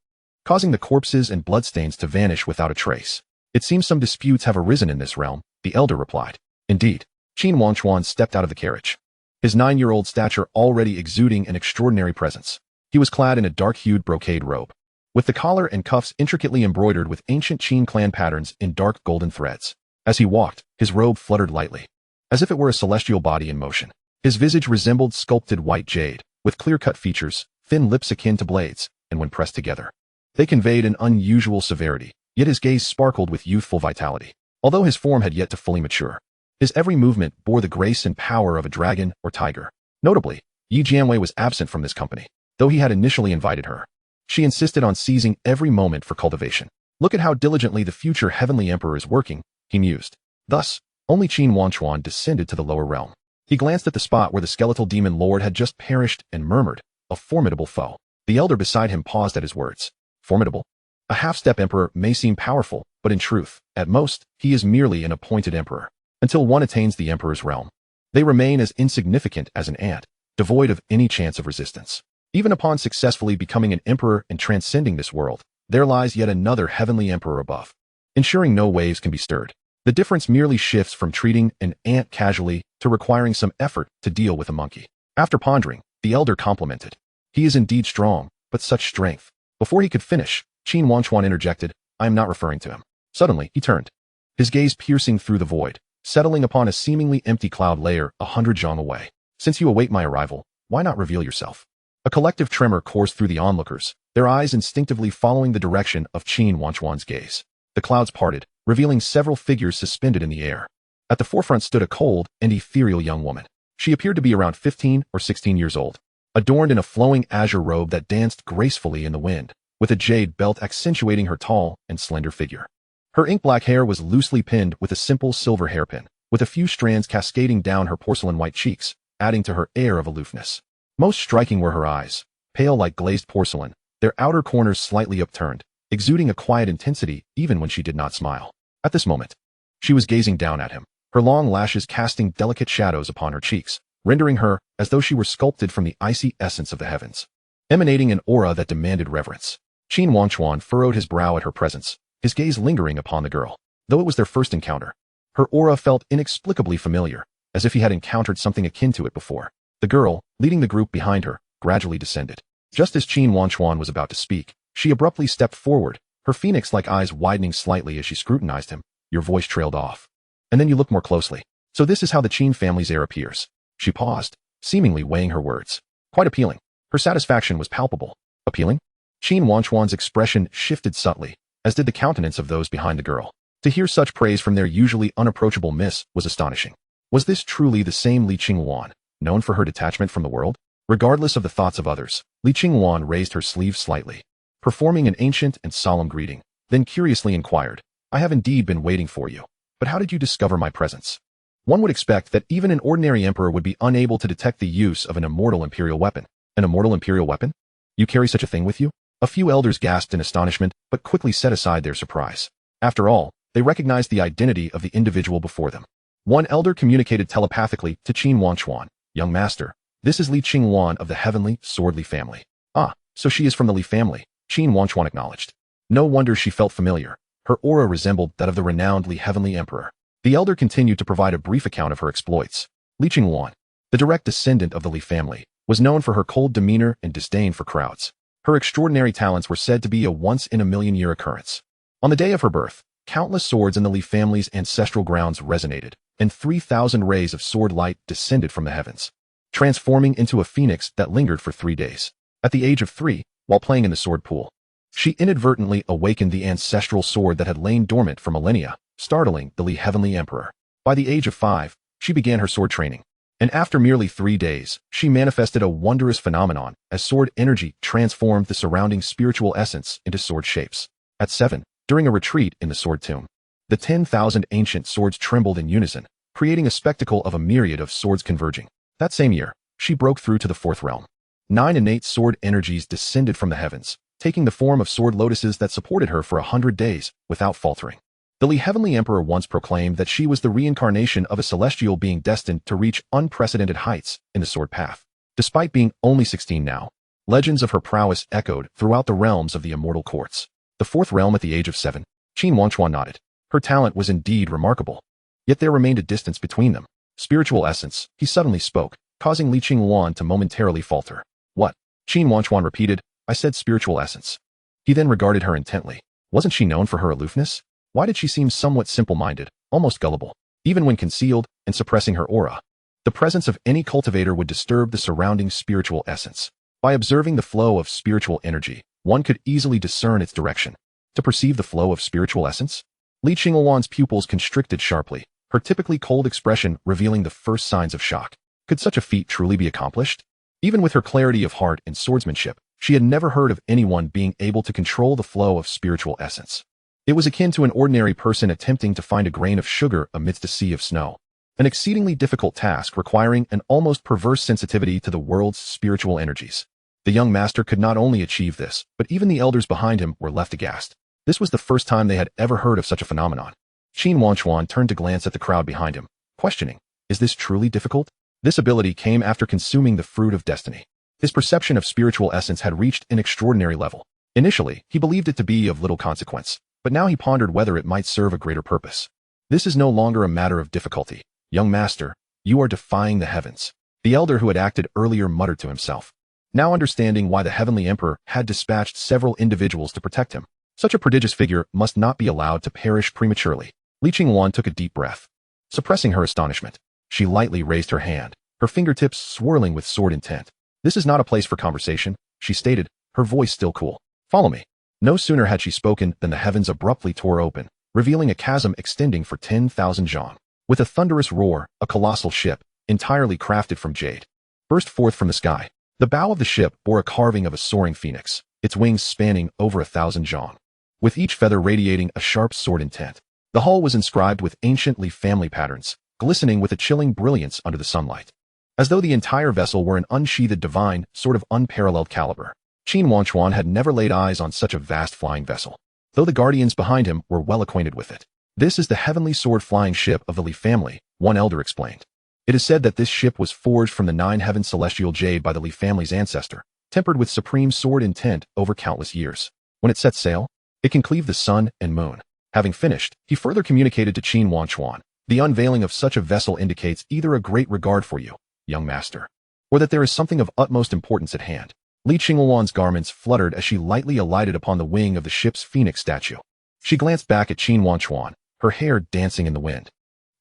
causing the corpses and bloodstains to vanish without a trace. "It seems some disputes have arisen in this realm," the elder replied. "Indeed." Qin Wangchuan stepped out of the carriage, his 9-year-old stature already exuding an extraordinary presence. He was clad in a dark-hued brocade robe, with the collar and cuffs intricately embroidered with ancient Qin clan patterns in dark golden threads. As he walked, his robe fluttered lightly, as if it were a celestial body in motion. His visage resembled sculpted white jade, with clear-cut features, thin lips akin to blades, and when pressed together, they conveyed an unusual severity, yet his gaze sparkled with youthful vitality. Although his form had yet to fully mature, his every movement bore the grace and power of a dragon or tiger. Notably, Yi Jianwei was absent from this company, though he had initially invited her. She insisted on seizing every moment for cultivation. "Look at how diligently the future heavenly emperor is working," he mused. Thus, only Qin Wangchuan descended to the lower realm. He glanced at the spot where the skeletal demon lord had just perished and murmured, "A formidable foe." The elder beside him paused at his words. Formidable? A half-step emperor may seem powerful, but in truth, at most, he is merely an appointed emperor. Until one attains the emperor's realm, they remain as insignificant as an ant, devoid of any chance of resistance. Even upon successfully becoming an emperor and transcending this world, there lies yet another heavenly emperor above, ensuring no waves can be stirred. The difference merely shifts from treating an ant casually to requiring some effort to deal with a monkey. After pondering, the elder complimented, "He is indeed strong, but such strength." Before he could finish, Qin Wangchuan interjected, "I am not referring to him." Suddenly, he turned, his gaze piercing through the void, settling upon a seemingly empty cloud layer 100 zhang away. "Since you await my arrival, why not reveal yourself?" A collective tremor coursed through the onlookers, their eyes instinctively following the direction of Qin Wangchuan's gaze. The clouds parted, revealing several figures suspended in the air. At the forefront stood a cold and ethereal young woman. She appeared to be around 15 or 16 years old, adorned in a flowing azure robe that danced gracefully in the wind, with a jade belt accentuating her tall and slender figure. Her ink-black hair was loosely pinned with a simple silver hairpin, with a few strands cascading down her porcelain-white cheeks, adding to her air of aloofness. Most striking were her eyes, pale like glazed porcelain, their outer corners slightly upturned, exuding a quiet intensity even when she did not smile. At this moment, she was gazing down at him, her long lashes casting delicate shadows upon her cheeks, rendering her as though she were sculpted from the icy essence of the heavens, emanating an aura that demanded reverence. Qin Wangchuan furrowed his brow at her presence, his gaze lingering upon the girl. Though it was their first encounter, her aura felt inexplicably familiar, as if he had encountered something akin to it before. The girl, leading the group behind her, gradually descended. Just as Qin Wangchuan was about to speak, she abruptly stepped forward, her phoenix-like eyes widening slightly as she scrutinized him. "Your voice trailed off. And then you looked more closely. So this is how the Qin family's heir appears." She paused, seemingly weighing her words. Quite appealing. Her satisfaction was palpable. Appealing? Qin Wangchuan's expression shifted subtly, as did the countenance of those behind the girl. To hear such praise from their usually unapproachable miss was astonishing. Was this truly the same Li Qingwan, known for her detachment from the world? Regardless of the thoughts of others, Li Qingwan raised her sleeve slightly, performing an ancient and solemn greeting, then curiously inquired, "I have indeed been waiting for you, but how did you discover my presence?" One would expect that even an ordinary emperor would be unable to detect the use of an immortal imperial weapon. An immortal imperial weapon? You carry such a thing with you? A few elders gasped in astonishment, but quickly set aside their surprise. After all, they recognized the identity of the individual before them. One elder communicated telepathically to Qin Wangchuan, "Young master, this is Li Qingwan of the heavenly Sword Li family." "Ah, so she is from the Li family," Qin Wangchuan acknowledged. No wonder she felt familiar. Her aura resembled that of the renowned Li heavenly emperor. The elder continued to provide a brief account of her exploits. Li Qingwan, the direct descendant of the Li family, was known for her cold demeanor and disdain for crowds. Her extraordinary talents were said to be a once-in-a-million-year occurrence. On the day of her birth, countless swords in the Li family's ancestral grounds resonated, and 3,000 rays of sword light descended from the heavens, transforming into a phoenix that lingered for 3 days. At the age of 3, while playing in the sword pool, she inadvertently awakened the ancestral sword that had lain dormant for millennia, startling the Li heavenly emperor. By the age of 5, she began her sword training, and after merely 3 days, she manifested a wondrous phenomenon as sword energy transformed the surrounding spiritual essence into sword shapes. At 7, during a retreat in the sword tomb, the 10,000 ancient swords trembled in unison, creating a spectacle of a myriad of swords converging. That same year, she broke through to the 4th realm. 9 innate sword energies descended from the heavens, taking the form of sword lotuses that supported her for 100 days without faltering. The Heavenly Emperor once proclaimed that she was the reincarnation of a celestial being destined to reach unprecedented heights in the sword path. Despite being only 16 now, legends of her prowess echoed throughout the realms of the immortal courts. The fourth realm at the age of 7, Qin Wangchuan nodded. Her talent was indeed remarkable. Yet there remained a distance between them. Spiritual essence, he suddenly spoke, causing Li Qingluan to momentarily falter. What? Qin Wangchuan repeated, I said spiritual essence. He then regarded her intently. Wasn't she known for her aloofness? Why did she seem somewhat simple-minded, almost gullible, even when concealed and suppressing her aura? The presence of any cultivator would disturb the surrounding spiritual essence. By observing the flow of spiritual energy, one could easily discern its direction. To perceive the flow of spiritual essence? Li Qingluan's pupils constricted sharply, her typically cold expression revealing the first signs of shock. Could such a feat truly be accomplished? Even with her clarity of heart and swordsmanship, she had never heard of anyone being able to control the flow of spiritual essence. It was akin to an ordinary person attempting to find a grain of sugar amidst a sea of snow. An exceedingly difficult task requiring an almost perverse sensitivity to the world's spiritual energies. The young master could not only achieve this, but even the elders behind him were left aghast. This was the first time they had ever heard of such a phenomenon. Qin Wangchuan turned to glance at the crowd behind him, questioning, is this truly difficult? This ability came after consuming the fruit of destiny. His perception of spiritual essence had reached an extraordinary level. Initially, he believed it to be of little consequence, but now he pondered whether it might serve a greater purpose. This is no longer a matter of difficulty. Young master, you are defying the heavens. The elder who had acted earlier muttered to himself. Now understanding why the Heavenly Emperor had dispatched several individuals to protect him, such a prodigious figure must not be allowed to perish prematurely. Li Qingluan took a deep breath. Suppressing her astonishment, she lightly raised her hand, her fingertips swirling with sword intent. This is not a place for conversation, she stated, her voice still cool. Follow me. No sooner had she spoken than the heavens abruptly tore open, revealing a chasm extending for 10,000 zhang. With a thunderous roar, a colossal ship, entirely crafted from jade, burst forth from the sky. The bow of the ship bore a carving of a soaring phoenix, its wings spanning over 1,000 zhang, with each feather radiating a sharp sword intent. The hull was inscribed with ancient Li family patterns, glistening with a chilling brilliance under the sunlight, as though the entire vessel were an unsheathed divine, sort of unparalleled caliber. Qin Wangchuan had never laid eyes on such a vast flying vessel, though the guardians behind him were well acquainted with it. This is the heavenly sword-flying ship of the Li family, one elder explained. It is said that this ship was forged from the 9 heaven celestial jade by the Li family's ancestor, tempered with supreme sword intent over countless years. When it sets sail, it can cleave the sun and moon. Having finished, he further communicated to Qin Wangchuan, the unveiling of such a vessel indicates either a great regard for you, young master, or that there is something of utmost importance at hand. Li Qingluan's garments fluttered as she lightly alighted upon the wing of the ship's phoenix statue. She glanced back at Qin Wangchuan, her hair dancing in the wind.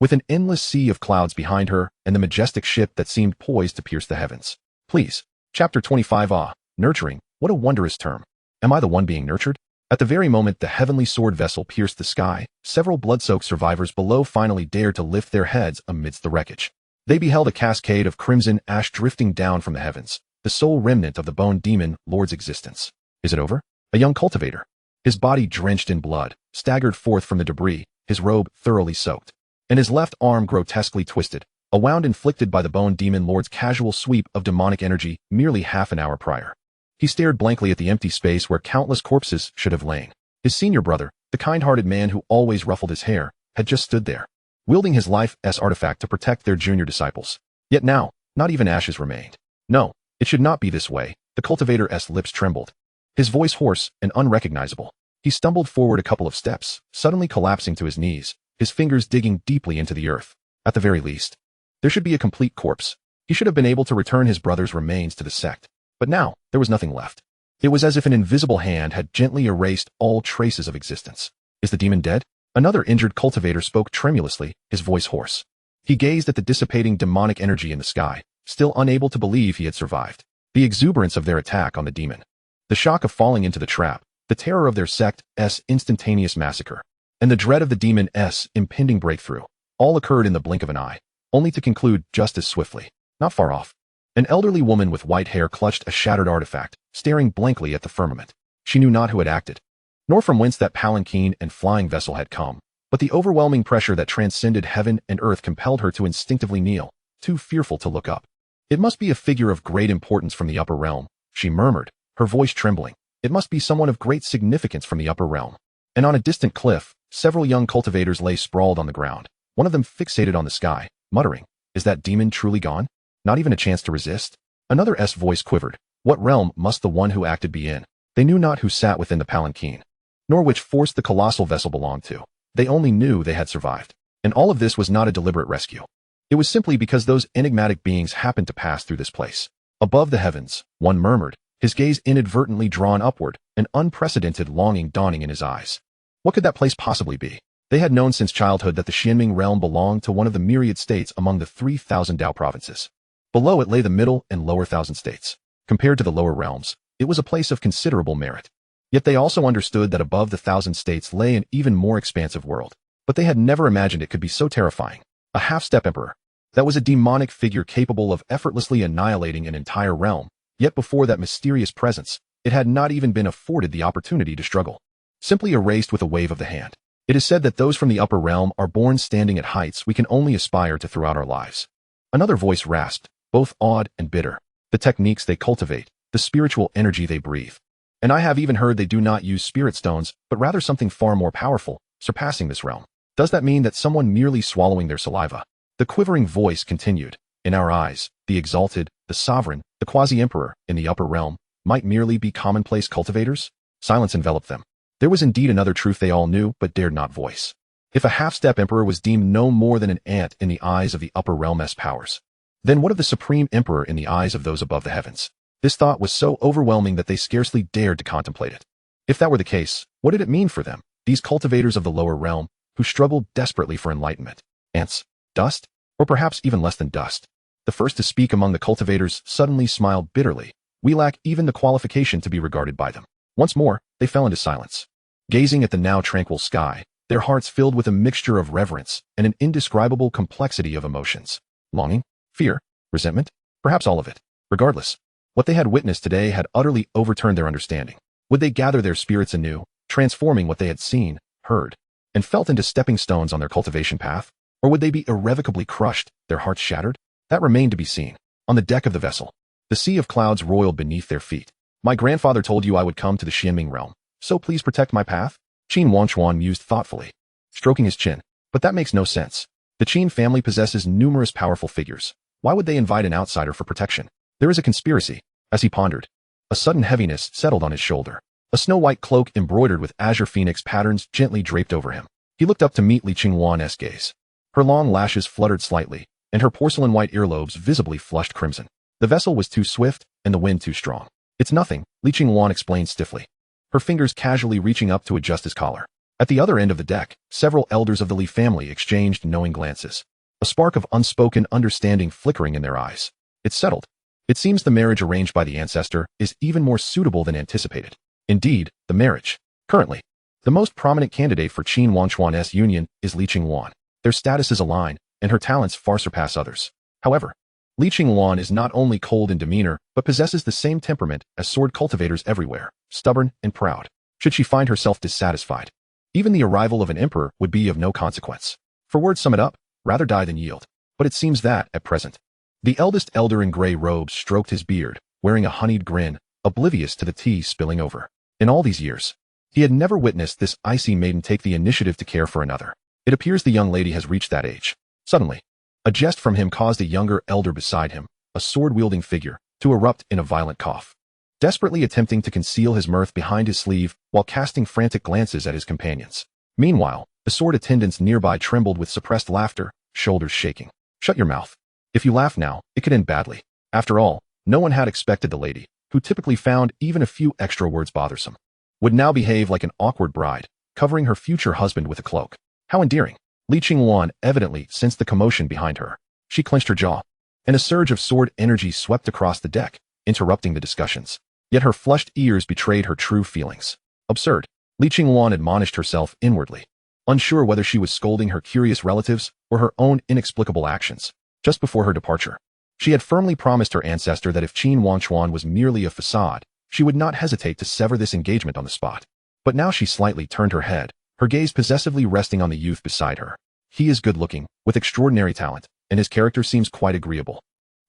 With an endless sea of clouds behind her and the majestic ship that seemed poised to pierce the heavens. Please. Chapter 25. Nurturing, what a wondrous term. Am I the one being nurtured? At the very moment the heavenly sword vessel pierced the sky, several blood-soaked survivors below finally dared to lift their heads amidst the wreckage. They beheld a cascade of crimson ash drifting down from the heavens, the sole remnant of the bone demon lord's existence. Is it over? A young cultivator, his body drenched in blood, staggered forth from the debris, his robe thoroughly soaked, and his left arm grotesquely twisted, a wound inflicted by the bone demon lord's casual sweep of demonic energy merely half an hour prior. He stared blankly at the empty space where countless corpses should have lain. His senior brother, the kind-hearted man who always ruffled his hair, had just stood there, wielding his life's artifact to protect their junior disciples. Yet now, not even ashes remained. No, it should not be this way. The cultivator's lips trembled, his voice hoarse and unrecognizable. He stumbled forward a couple of steps, suddenly collapsing to his knees, his fingers digging deeply into the earth. At the very least, there should be a complete corpse. He should have been able to return his brother's remains to the sect. But now, there was nothing left. It was as if an invisible hand had gently erased all traces of existence. Is the demon dead? Another injured cultivator spoke tremulously, his voice hoarse. He gazed at the dissipating demonic energy in the sky, still unable to believe he had survived. The exuberance of their attack on the demon, the shock of falling into the trap, the terror of their sect's instantaneous massacre, and the dread of the demon's impending breakthrough, all occurred in the blink of an eye, only to conclude just as swiftly. Not far off, an elderly woman with white hair clutched a shattered artifact, staring blankly at the firmament. She knew not who had acted, nor from whence that palanquin and flying vessel had come, but the overwhelming pressure that transcended heaven and earth compelled her to instinctively kneel, too fearful to look up. It must be a figure of great importance from the upper realm, she murmured, her voice trembling. It must be someone of great significance from the upper realm. And on a distant cliff, several young cultivators lay sprawled on the ground, one of them fixated on the sky, muttering, "Is that demon truly gone? Not even a chance to resist?" Another's voice quivered. What realm must the one who acted be in? They knew not who sat within the palanquin, nor which force the colossal vessel belonged to. They only knew they had survived. And all of this was not a deliberate rescue. It was simply because those enigmatic beings happened to pass through this place. Above the heavens, one murmured, his gaze inadvertently drawn upward, an unprecedented longing dawning in his eyes. What could that place possibly be? They had known since childhood that the Xianming realm belonged to one of the myriad states among the 3,000 Dao provinces. Below it lay the middle and lower thousand states. Compared to the lower realms, it was a place of considerable merit. Yet they also understood that above the 1,000 states lay an even more expansive world. But they had never imagined it could be so terrifying. A half-step emperor. That was a demonic figure capable of effortlessly annihilating an entire realm. Yet before that mysterious presence, it had not even been afforded the opportunity to struggle. Simply erased with a wave of the hand. It is said that those from the upper realm are born standing at heights we can only aspire to throughout our lives. Another voice rasped, both awed and bitter. The techniques they cultivate, the spiritual energy they breathe. And I have even heard they do not use spirit stones, but rather something far more powerful, surpassing this realm. Does that mean that someone merely swallowing their saliva? The quivering voice continued. In our eyes, the exalted, the sovereign, the quasi-emperor, in the upper realm, might merely be commonplace cultivators? Silence enveloped them. There was indeed another truth they all knew, but dared not voice. If a half-step emperor was deemed no more than an ant in the eyes of the upper realm's powers, then what of the supreme emperor in the eyes of those above the heavens? This thought was so overwhelming that they scarcely dared to contemplate it. If that were the case, what did it mean for them, these cultivators of the lower realm, who struggled desperately for enlightenment? Ants? Dust? Or perhaps even less than dust? The first to speak among the cultivators suddenly smiled bitterly. We lack even the qualification to be regarded by them. Once more, they fell into silence. Gazing at the now tranquil sky, their hearts filled with a mixture of reverence and an indescribable complexity of emotions. Longing? Fear? Resentment? Perhaps all of it. Regardless, what they had witnessed today had utterly overturned their understanding. Would they gather their spirits anew, transforming what they had seen, heard, and felt into stepping stones on their cultivation path? Or would they be irrevocably crushed, their hearts shattered? That remained to be seen. On the deck of the vessel, the sea of clouds roiled beneath their feet. My grandfather told you I would come to the Xianming realm, so please protect my path? Qin Wangchuan mused thoughtfully, stroking his chin. But that makes no sense. The Qin family possesses numerous powerful figures. Why would they invite an outsider for protection? There is a conspiracy. As he pondered, a sudden heaviness settled on his shoulder. A snow-white cloak embroidered with azure phoenix patterns gently draped over him. He looked up to meet Li Qingwan's gaze. Her long lashes fluttered slightly, and her porcelain-white earlobes visibly flushed crimson. The vessel was too swift, and the wind too strong. It's nothing, Li Qingwan explained stiffly, her fingers casually reaching up to adjust his collar. At the other end of the deck, several elders of the Li family exchanged knowing glances, a spark of unspoken understanding flickering in their eyes. It's settled. It seems the marriage arranged by the ancestor is even more suitable than anticipated. Indeed, the marriage. Currently, the most prominent candidate for Qin Wangchuan's union is Li Qingwan. Their statuses align, and her talents far surpass others. However, Li Qingwan is not only cold in demeanor, but possesses the same temperament as sword cultivators everywhere, stubborn and proud. Should she find herself dissatisfied, even the arrival of an emperor would be of no consequence. For words sum it up, rather die than yield. But it seems that, at present, the eldest elder in gray robes stroked his beard, wearing a honeyed grin, oblivious to the tea spilling over. In all these years, he had never witnessed this icy maiden take the initiative to care for another. It appears the young lady has reached that age. Suddenly, a jest from him caused a younger elder beside him, a sword-wielding figure, to erupt in a violent cough, desperately attempting to conceal his mirth behind his sleeve while casting frantic glances at his companions. Meanwhile, the sword attendants nearby trembled with suppressed laughter, shoulders shaking. Shut your mouth. If you laugh now, it could end badly. After all, no one had expected the lady, who typically found even a few extra words bothersome, would now behave like an awkward bride, covering her future husband with a cloak. How endearing. Li Qingwan evidently sensed the commotion behind her. She clenched her jaw, and a surge of sword energy swept across the deck, interrupting the discussions. Yet her flushed ears betrayed her true feelings. Absurd. Li Qingwan admonished herself inwardly, unsure whether she was scolding her curious relatives or her own inexplicable actions. Just before her departure, she had firmly promised her ancestor that if Qin Wangchuan was merely a facade, she would not hesitate to sever this engagement on the spot. But now she slightly turned her head, her gaze possessively resting on the youth beside her. He is good-looking, with extraordinary talent, and his character seems quite agreeable.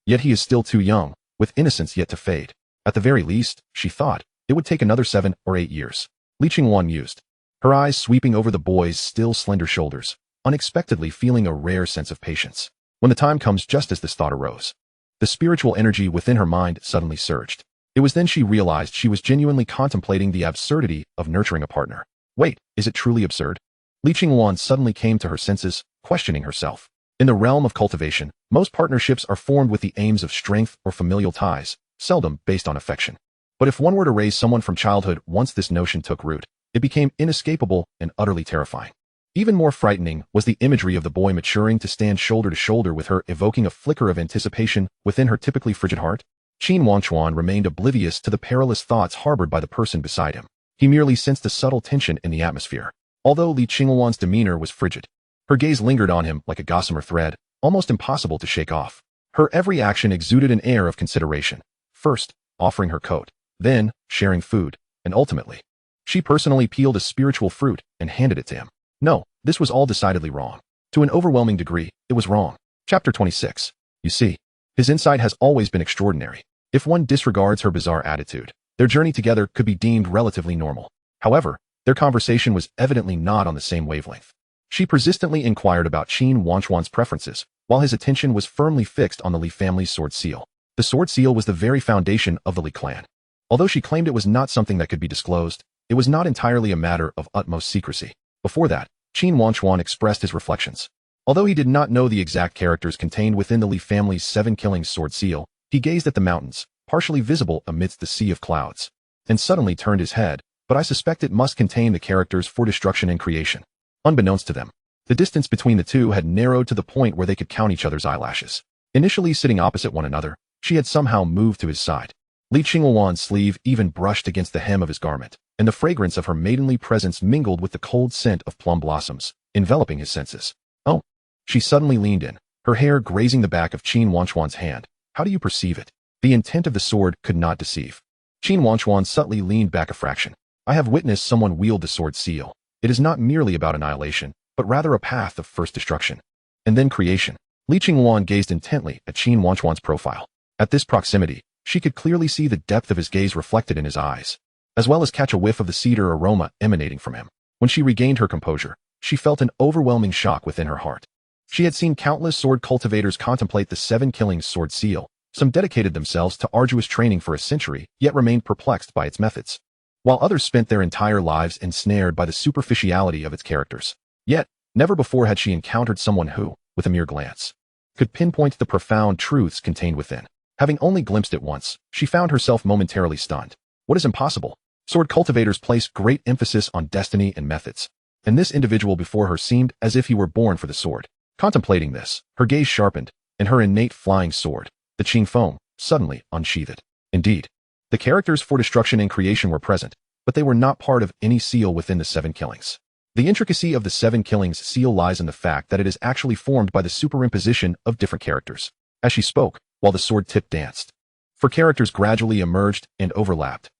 Yet he is still too young, with innocence yet to fade. At the very least, she thought, It would take another 7 or 8 years. Li Qingwan mused, her eyes sweeping over the boy's still slender shoulders, unexpectedly feeling a rare sense of patience. When the time comes just as this thought arose, the spiritual energy within her mind suddenly surged. It was then she realized she was genuinely contemplating the absurdity of nurturing a partner. Wait, is it truly absurd? Li Qingwan suddenly came to her senses, questioning herself. In the realm of cultivation, most partnerships are formed with the aims of strength or familial ties, seldom based on affection. But if one were to raise someone from childhood once this notion took root, it became inescapable and utterly terrifying. Even more frightening was the imagery of the boy maturing to stand shoulder to shoulder with her, evoking a flicker of anticipation within her typically frigid heart. Qin Wangchuan remained oblivious to the perilous thoughts harbored by the person beside him. He merely sensed a subtle tension in the atmosphere. Although Li Qingwan's demeanor was frigid, her gaze lingered on him like a gossamer thread, almost impossible to shake off. Her every action exuded an air of consideration. First, offering her coat, then, sharing food, and ultimately, she personally peeled a spiritual fruit and handed it to him. No, this was all decidedly wrong. To an overwhelming degree, it was wrong. Chapter 26. You see, his insight has always been extraordinary. If one disregards her bizarre attitude, their journey together could be deemed relatively normal. However, their conversation was evidently not on the same wavelength. She persistently inquired about Qin Wangchuan's preferences, while his attention was firmly fixed on the Li family's sword seal. The sword seal was the very foundation of the Li clan. Although she claimed it was not something that could be disclosed, it was not entirely a matter of utmost secrecy. Before that, Qin Wangchuan expressed his reflections. Although he did not know the exact characters contained within the Li family's 7 killings sword seal, he gazed at the mountains, partially visible amidst the sea of clouds, and suddenly turned his head, but I suspect it must contain the characters for destruction and creation. Unbeknownst to them, the distance between the two had narrowed to the point where they could count each other's eyelashes. Initially sitting opposite one another, she had somehow moved to his side. Li Qingwan's sleeve even brushed against the hem of his garment, and the fragrance of her maidenly presence mingled with the cold scent of plum blossoms, enveloping his senses. Oh! She suddenly leaned in, her hair grazing the back of Qin Wangchuan's hand. How do you perceive it? The intent of the sword could not deceive. Qin Wangchuan subtly leaned back a fraction. I have witnessed someone wield the sword seal. It is not merely about annihilation, but rather a path of first destruction, and then creation. Li Qingwan gazed intently at Qin Wangchuan's profile. At this proximity, she could clearly see the depth of his gaze reflected in his eyes, as well as catch a whiff of the cedar aroma emanating from him. When she regained her composure, she felt an overwhelming shock within her heart. She had seen countless sword cultivators contemplate the 7 killings sword seal. Some dedicated themselves to arduous training for a century, yet remained perplexed by its methods, while others spent their entire lives ensnared by the superficiality of its characters. Yet, never before had she encountered someone who, with a mere glance, could pinpoint the profound truths contained within. Having only glimpsed it once, she found herself momentarily stunned. What is impossible? Sword cultivators place great emphasis on destiny and methods, and this individual before her seemed as if he were born for the sword. Contemplating this, her gaze sharpened, and her innate flying sword, the Qing Feng, suddenly unsheathed. Indeed, the characters for destruction and creation were present, but they were not part of any seal within the 7 killings. The intricacy of the 7 killings seal lies in the fact that it is actually formed by the superimposition of different characters. As she spoke, while the sword tip danced, for characters gradually emerged and overlapped,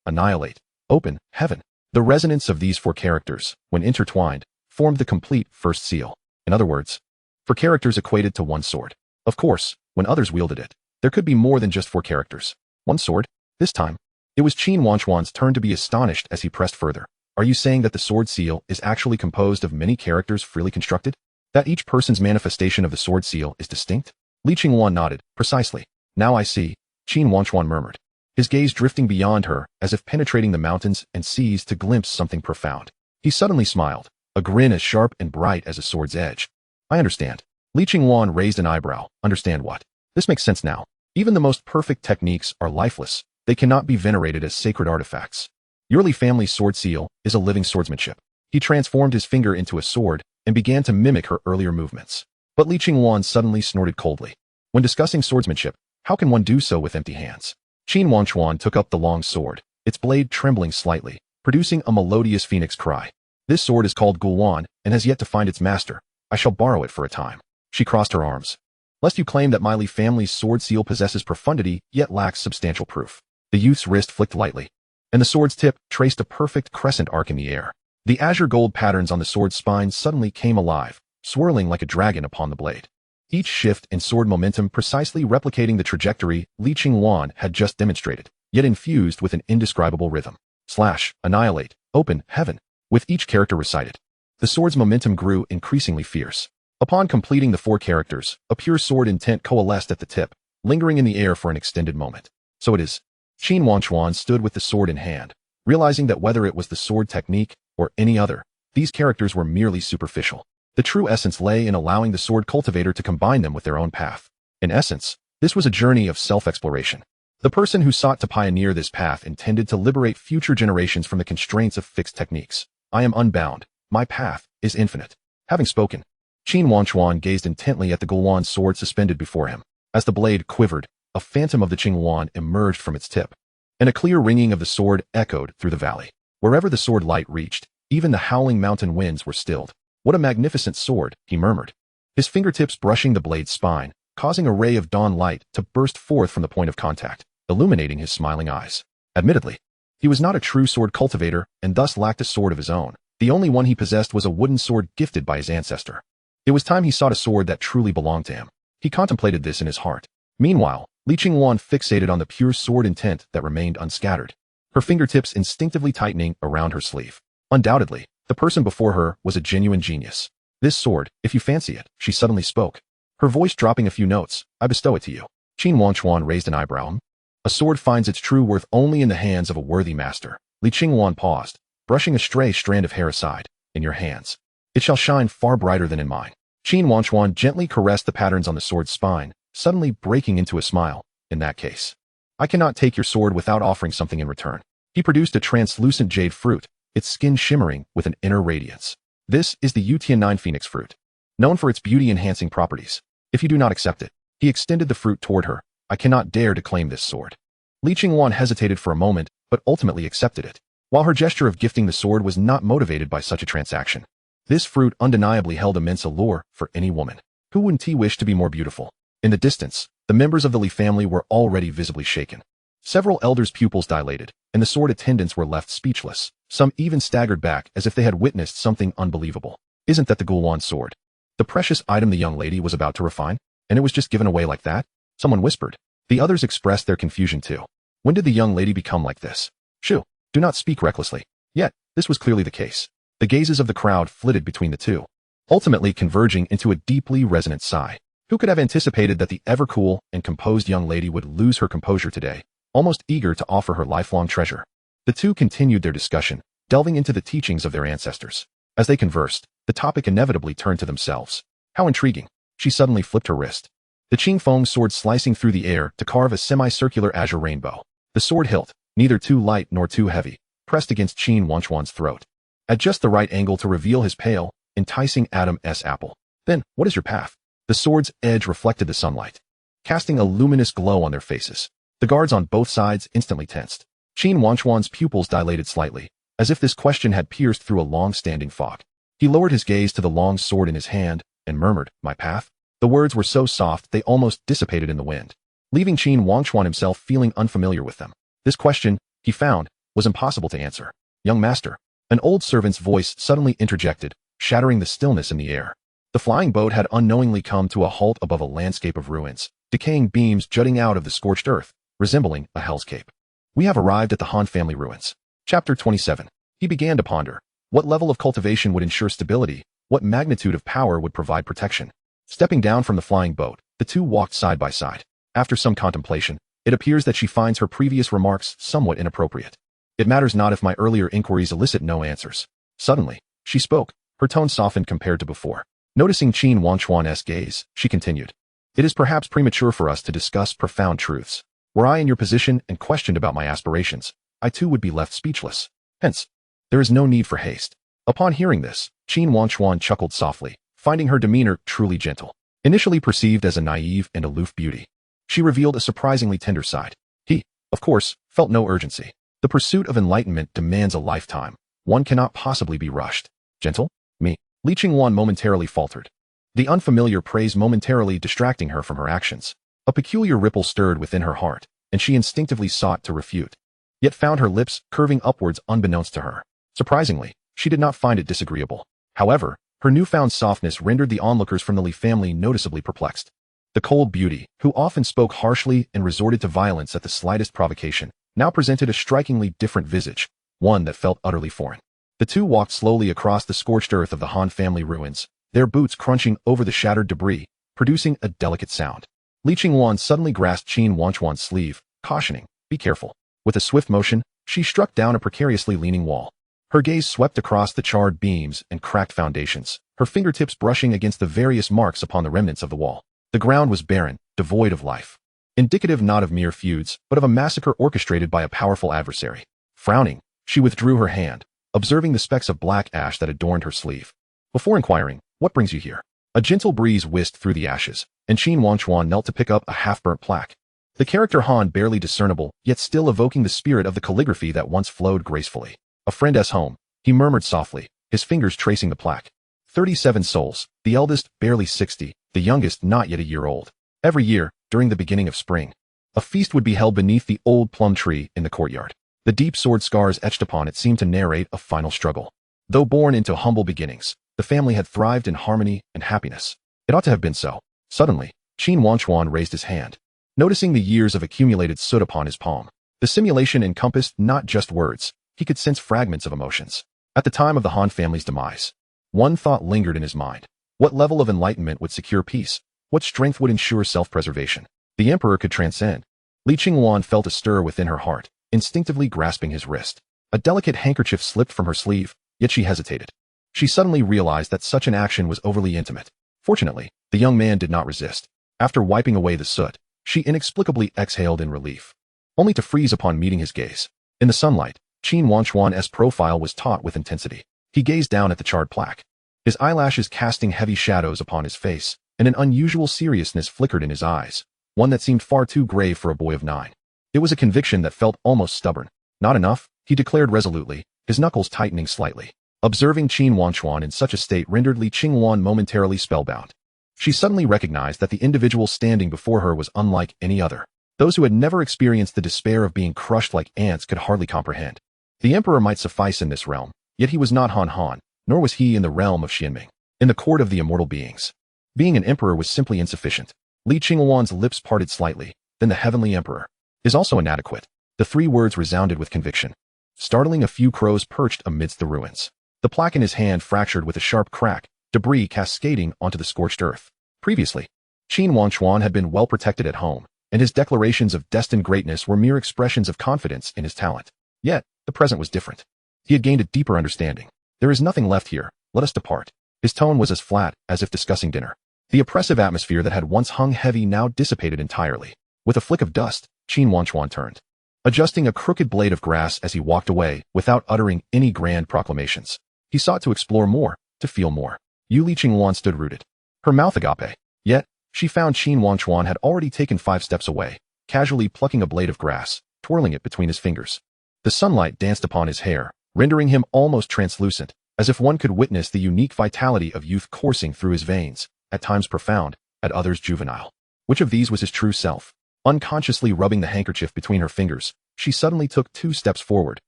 annihilate, open, heaven. The resonance of these 4 characters, when intertwined, formed the complete first seal. In other words, for characters equated to one sword. Of course, when others wielded it, there could be more than just 4 characters. One sword? This time, it was Qin Wangchuan's turn to be astonished as he pressed further. Are you saying that the sword seal is actually composed of many characters freely constructed? That each person's manifestation of the sword seal is distinct? Li Qingwan nodded. Precisely. Now I see, Qin Wangchuan murmured, his gaze drifting beyond her as if penetrating the mountains and seas to glimpse something profound. He suddenly smiled, a grin as sharp and bright as a sword's edge. I understand. Li Qingwan raised an eyebrow. Understand what? This makes sense now. Even the most perfect techniques are lifeless. They cannot be venerated as sacred artifacts. Your Li family's sword seal is a living swordsmanship. He transformed his finger into a sword and began to mimic her earlier movements. But Li Qingwan suddenly snorted coldly. When discussing swordsmanship, how can one do so with empty hands? Qin Wangchuan took up the long sword, its blade trembling slightly, producing a melodious phoenix cry. This sword is called Gulwan and has yet to find its master. I shall borrow it for a time. She crossed her arms. Lest you claim that my Li family's sword seal possesses profundity yet lacks substantial proof. The youth's wrist flicked lightly, and the sword's tip traced a perfect crescent arc in the air. The azure gold patterns on the sword's spine suddenly came alive, swirling like a dragon upon the blade. Each shift in sword momentum precisely replicating the trajectory Li Qingwan had just demonstrated. yet infused with an indescribable rhythm. Slash, annihilate, open, heaven. With each character recited, the sword's momentum grew increasingly fierce. Upon completing the 4 characters, a pure sword intent coalesced at the tip, lingering in the air for an extended moment. So it is. Qin Wangchuan stood with the sword in hand, realizing that whether it was the sword technique or any other, these characters were merely superficial. The true essence lay in allowing the sword cultivator to combine them with their own path. In essence, this was a journey of self-exploration. The person who sought to pioneer this path intended to liberate future generations from the constraints of fixed techniques. I am unbound. My path is infinite. Having spoken, Qin Wangchuan gazed intently at the Gulwan sword suspended before him. As the blade quivered, a phantom of the Qingwan emerged from its tip, and a clear ringing of the sword echoed through the valley. Wherever the sword light reached, even the howling mountain winds were stilled. What a magnificent sword, he murmured, his fingertips brushing the blade's spine, causing a ray of dawn light to burst forth from the point of contact, illuminating his smiling eyes. Admittedly, he was not a true sword cultivator and thus lacked a sword of his own. The only one he possessed was a wooden sword gifted by his ancestor. It was time he sought a sword that truly belonged to him. He contemplated this in his heart. Meanwhile, Li Qingwan fixated on the pure sword intent that remained unscattered, her fingertips instinctively tightening around her sleeve. Undoubtedly, the person before her was a genuine genius. This sword, if you fancy it, she suddenly spoke, her voice dropping a few notes. I bestow it to you. Qin Wangchuan raised an eyebrow. A sword finds its true worth only in the hands of a worthy master. Li Qingwan paused, brushing a stray strand of hair aside. In your hands, it shall shine far brighter than in mine. Qin Wangchuan gently caressed the patterns on the sword's spine, suddenly breaking into a smile. In that case, I cannot take your sword without offering something in return. He produced a translucent jade fruit, its skin shimmering with an inner radiance. This is the Yutian Phoenix fruit, known for its beauty-enhancing properties. If you do not accept it, he extended the fruit toward her. I cannot dare to claim this sword. Li Qingwan hesitated for a moment, but ultimately accepted it. While her gesture of gifting the sword was not motivated by such a transaction, this fruit undeniably held immense allure for any woman. Who wouldn't he wish to be more beautiful? In the distance, the members of the Li family were already visibly shaken. Several elders' pupils dilated, and the sword attendants were left speechless. Some even staggered back as if they had witnessed something unbelievable. Isn't that the Gulwan sword? The precious item the young lady was about to refine? And it was just given away like that? Someone whispered. The others expressed their confusion too. When did the young lady become like this? Shoo, do not speak recklessly. Yet, this was clearly the case. The gazes of the crowd flitted between the two, ultimately converging into a deeply resonant sigh. Who could have anticipated that the ever-cool and composed young lady would lose her composure today, almost eager to offer her lifelong treasure? The two continued their discussion, delving into the teachings of their ancestors. As they conversed, the topic inevitably turned to themselves. How intriguing. She suddenly flipped her wrist, the Qingfeng sword slicing through the air to carve a semicircular azure rainbow. The sword hilt, neither too light nor too heavy, pressed against Qin Wangchuan's throat, at just the right angle to reveal his pale, enticing Adam's apple. Then, what is your path? The sword's edge reflected the sunlight, casting a luminous glow on their faces. The guards on both sides instantly tensed. Qin Wangchuan's pupils dilated slightly, as if this question had pierced through a long-standing fog. He lowered his gaze to the long sword in his hand and murmured, my path? The words were so soft they almost dissipated in the wind, leaving Qin Wangchuan himself feeling unfamiliar with them. This question, he found, was impossible to answer. Young master, an old servant's voice suddenly interjected, shattering the stillness in the air. The flying boat had unknowingly come to a halt above a landscape of ruins, decaying beams jutting out of the scorched earth, resembling a hell's cape. We have arrived at the Han family ruins. Chapter 27. He began to ponder. What level of cultivation would ensure stability? What magnitude of power would provide protection? Stepping down from the flying boat, the two walked side by side. After some contemplation, it appears that she finds her previous remarks somewhat inappropriate. It matters not if my earlier inquiries elicit no answers. Suddenly, she spoke, her tone softened compared to before. Noticing Qin Wangchuan's gaze, she continued. It is perhaps premature for us to discuss profound truths. Were I in your position and questioned about my aspirations, I too would be left speechless. Hence, there is no need for haste. Upon hearing this, Qin Wangchuan chuckled softly, finding her demeanor truly gentle. Initially perceived as a naive and aloof beauty, she revealed a surprisingly tender side. He, of course, felt no urgency. The pursuit of enlightenment demands a lifetime. One cannot possibly be rushed. Gentle? Me. Li Qingwan momentarily faltered, the unfamiliar praise momentarily distracting her from her actions. A peculiar ripple stirred within her heart, and she instinctively sought to refute, yet found her lips curving upwards unbeknownst to her. Surprisingly, she did not find it disagreeable. However, her newfound softness rendered the onlookers from the Li family noticeably perplexed. The cold beauty, who often spoke harshly and resorted to violence at the slightest provocation, now presented a strikingly different visage, one that felt utterly foreign. The two walked slowly across the scorched earth of the Han family ruins, their boots crunching over the shattered debris, producing a delicate sound. Li Qingwan suddenly grasped Qin Wangchuan's sleeve, cautioning, "Be careful." With a swift motion, she struck down a precariously leaning wall. Her gaze swept across the charred beams and cracked foundations, her fingertips brushing against the various marks upon the remnants of the wall. The ground was barren, devoid of life. Indicative not of mere feuds, but of a massacre orchestrated by a powerful adversary. Frowning, she withdrew her hand, observing the specks of black ash that adorned her sleeve. Before inquiring, "What brings you here?" A gentle breeze whisked through the ashes, and Qin Wangchuan knelt to pick up a half-burnt plaque. The character Han barely discernible, yet still evoking the spirit of the calligraphy that once flowed gracefully. "A friend's home," he murmured softly, his fingers tracing the plaque. 37 souls, the eldest barely 60, the youngest not yet a year old. Every year, during the beginning of spring, a feast would be held beneath the old plum tree in the courtyard. The deep sword scars etched upon it seemed to narrate a final struggle. Though born into humble beginnings, the family had thrived in harmony and happiness. It ought to have been so. Suddenly, Qin Wangchuan raised his hand, noticing the years of accumulated soot upon his palm. The simulation encompassed not just words, he could sense fragments of emotions. At the time of the Han family's demise, one thought lingered in his mind. What level of enlightenment would secure peace? What strength would ensure self-preservation? The emperor could transcend. Li Qingwan felt a stir within her heart, instinctively grasping his wrist. A delicate handkerchief slipped from her sleeve, yet she hesitated. She suddenly realized that such an action was overly intimate. Fortunately, the young man did not resist. After wiping away the soot, she inexplicably exhaled in relief, only to freeze upon meeting his gaze. In the sunlight, Qin Wangchuan's profile was taut with intensity. He gazed down at the charred plaque, his eyelashes casting heavy shadows upon his face, and an unusual seriousness flickered in his eyes, one that seemed far too grave for a boy of 9. It was a conviction that felt almost stubborn. "Not enough," he declared resolutely, his knuckles tightening slightly. Observing Qin Wangchuan in such a state rendered Li Qingwan momentarily spellbound. She suddenly recognized that the individual standing before her was unlike any other. Those who had never experienced the despair of being crushed like ants could hardly comprehend. The emperor might suffice in this realm, yet he was not Han, nor was he in the realm of Xianming, in the court of the immortal beings. Being an emperor was simply insufficient. Li Qingwan's lips parted slightly, then "the heavenly emperor is also inadequate." The 3 words resounded with conviction, startling a few crows perched amidst the ruins. The plaque in his hand fractured with a sharp crack, debris cascading onto the scorched earth. Previously, Qin Wangchuan had been well protected at home, and his declarations of destined greatness were mere expressions of confidence in his talent. Yet, the present was different. He had gained a deeper understanding. "There is nothing left here, let us depart." His tone was as flat as if discussing dinner. The oppressive atmosphere that had once hung heavy now dissipated entirely. With a flick of dust, Qin Wangchuan turned, adjusting a crooked blade of grass as he walked away without uttering any grand proclamations. He sought to explore more, to feel more. Li Qingwan stood rooted, her mouth agape. Yet, she found Qin Wangchuan had already taken 5 steps away, casually plucking a blade of grass, twirling it between his fingers. The sunlight danced upon his hair, rendering him almost translucent, as if one could witness the unique vitality of youth coursing through his veins, at times profound, at others juvenile. Which of these was his true self? Unconsciously rubbing the handkerchief between her fingers, she suddenly took 2 steps forward,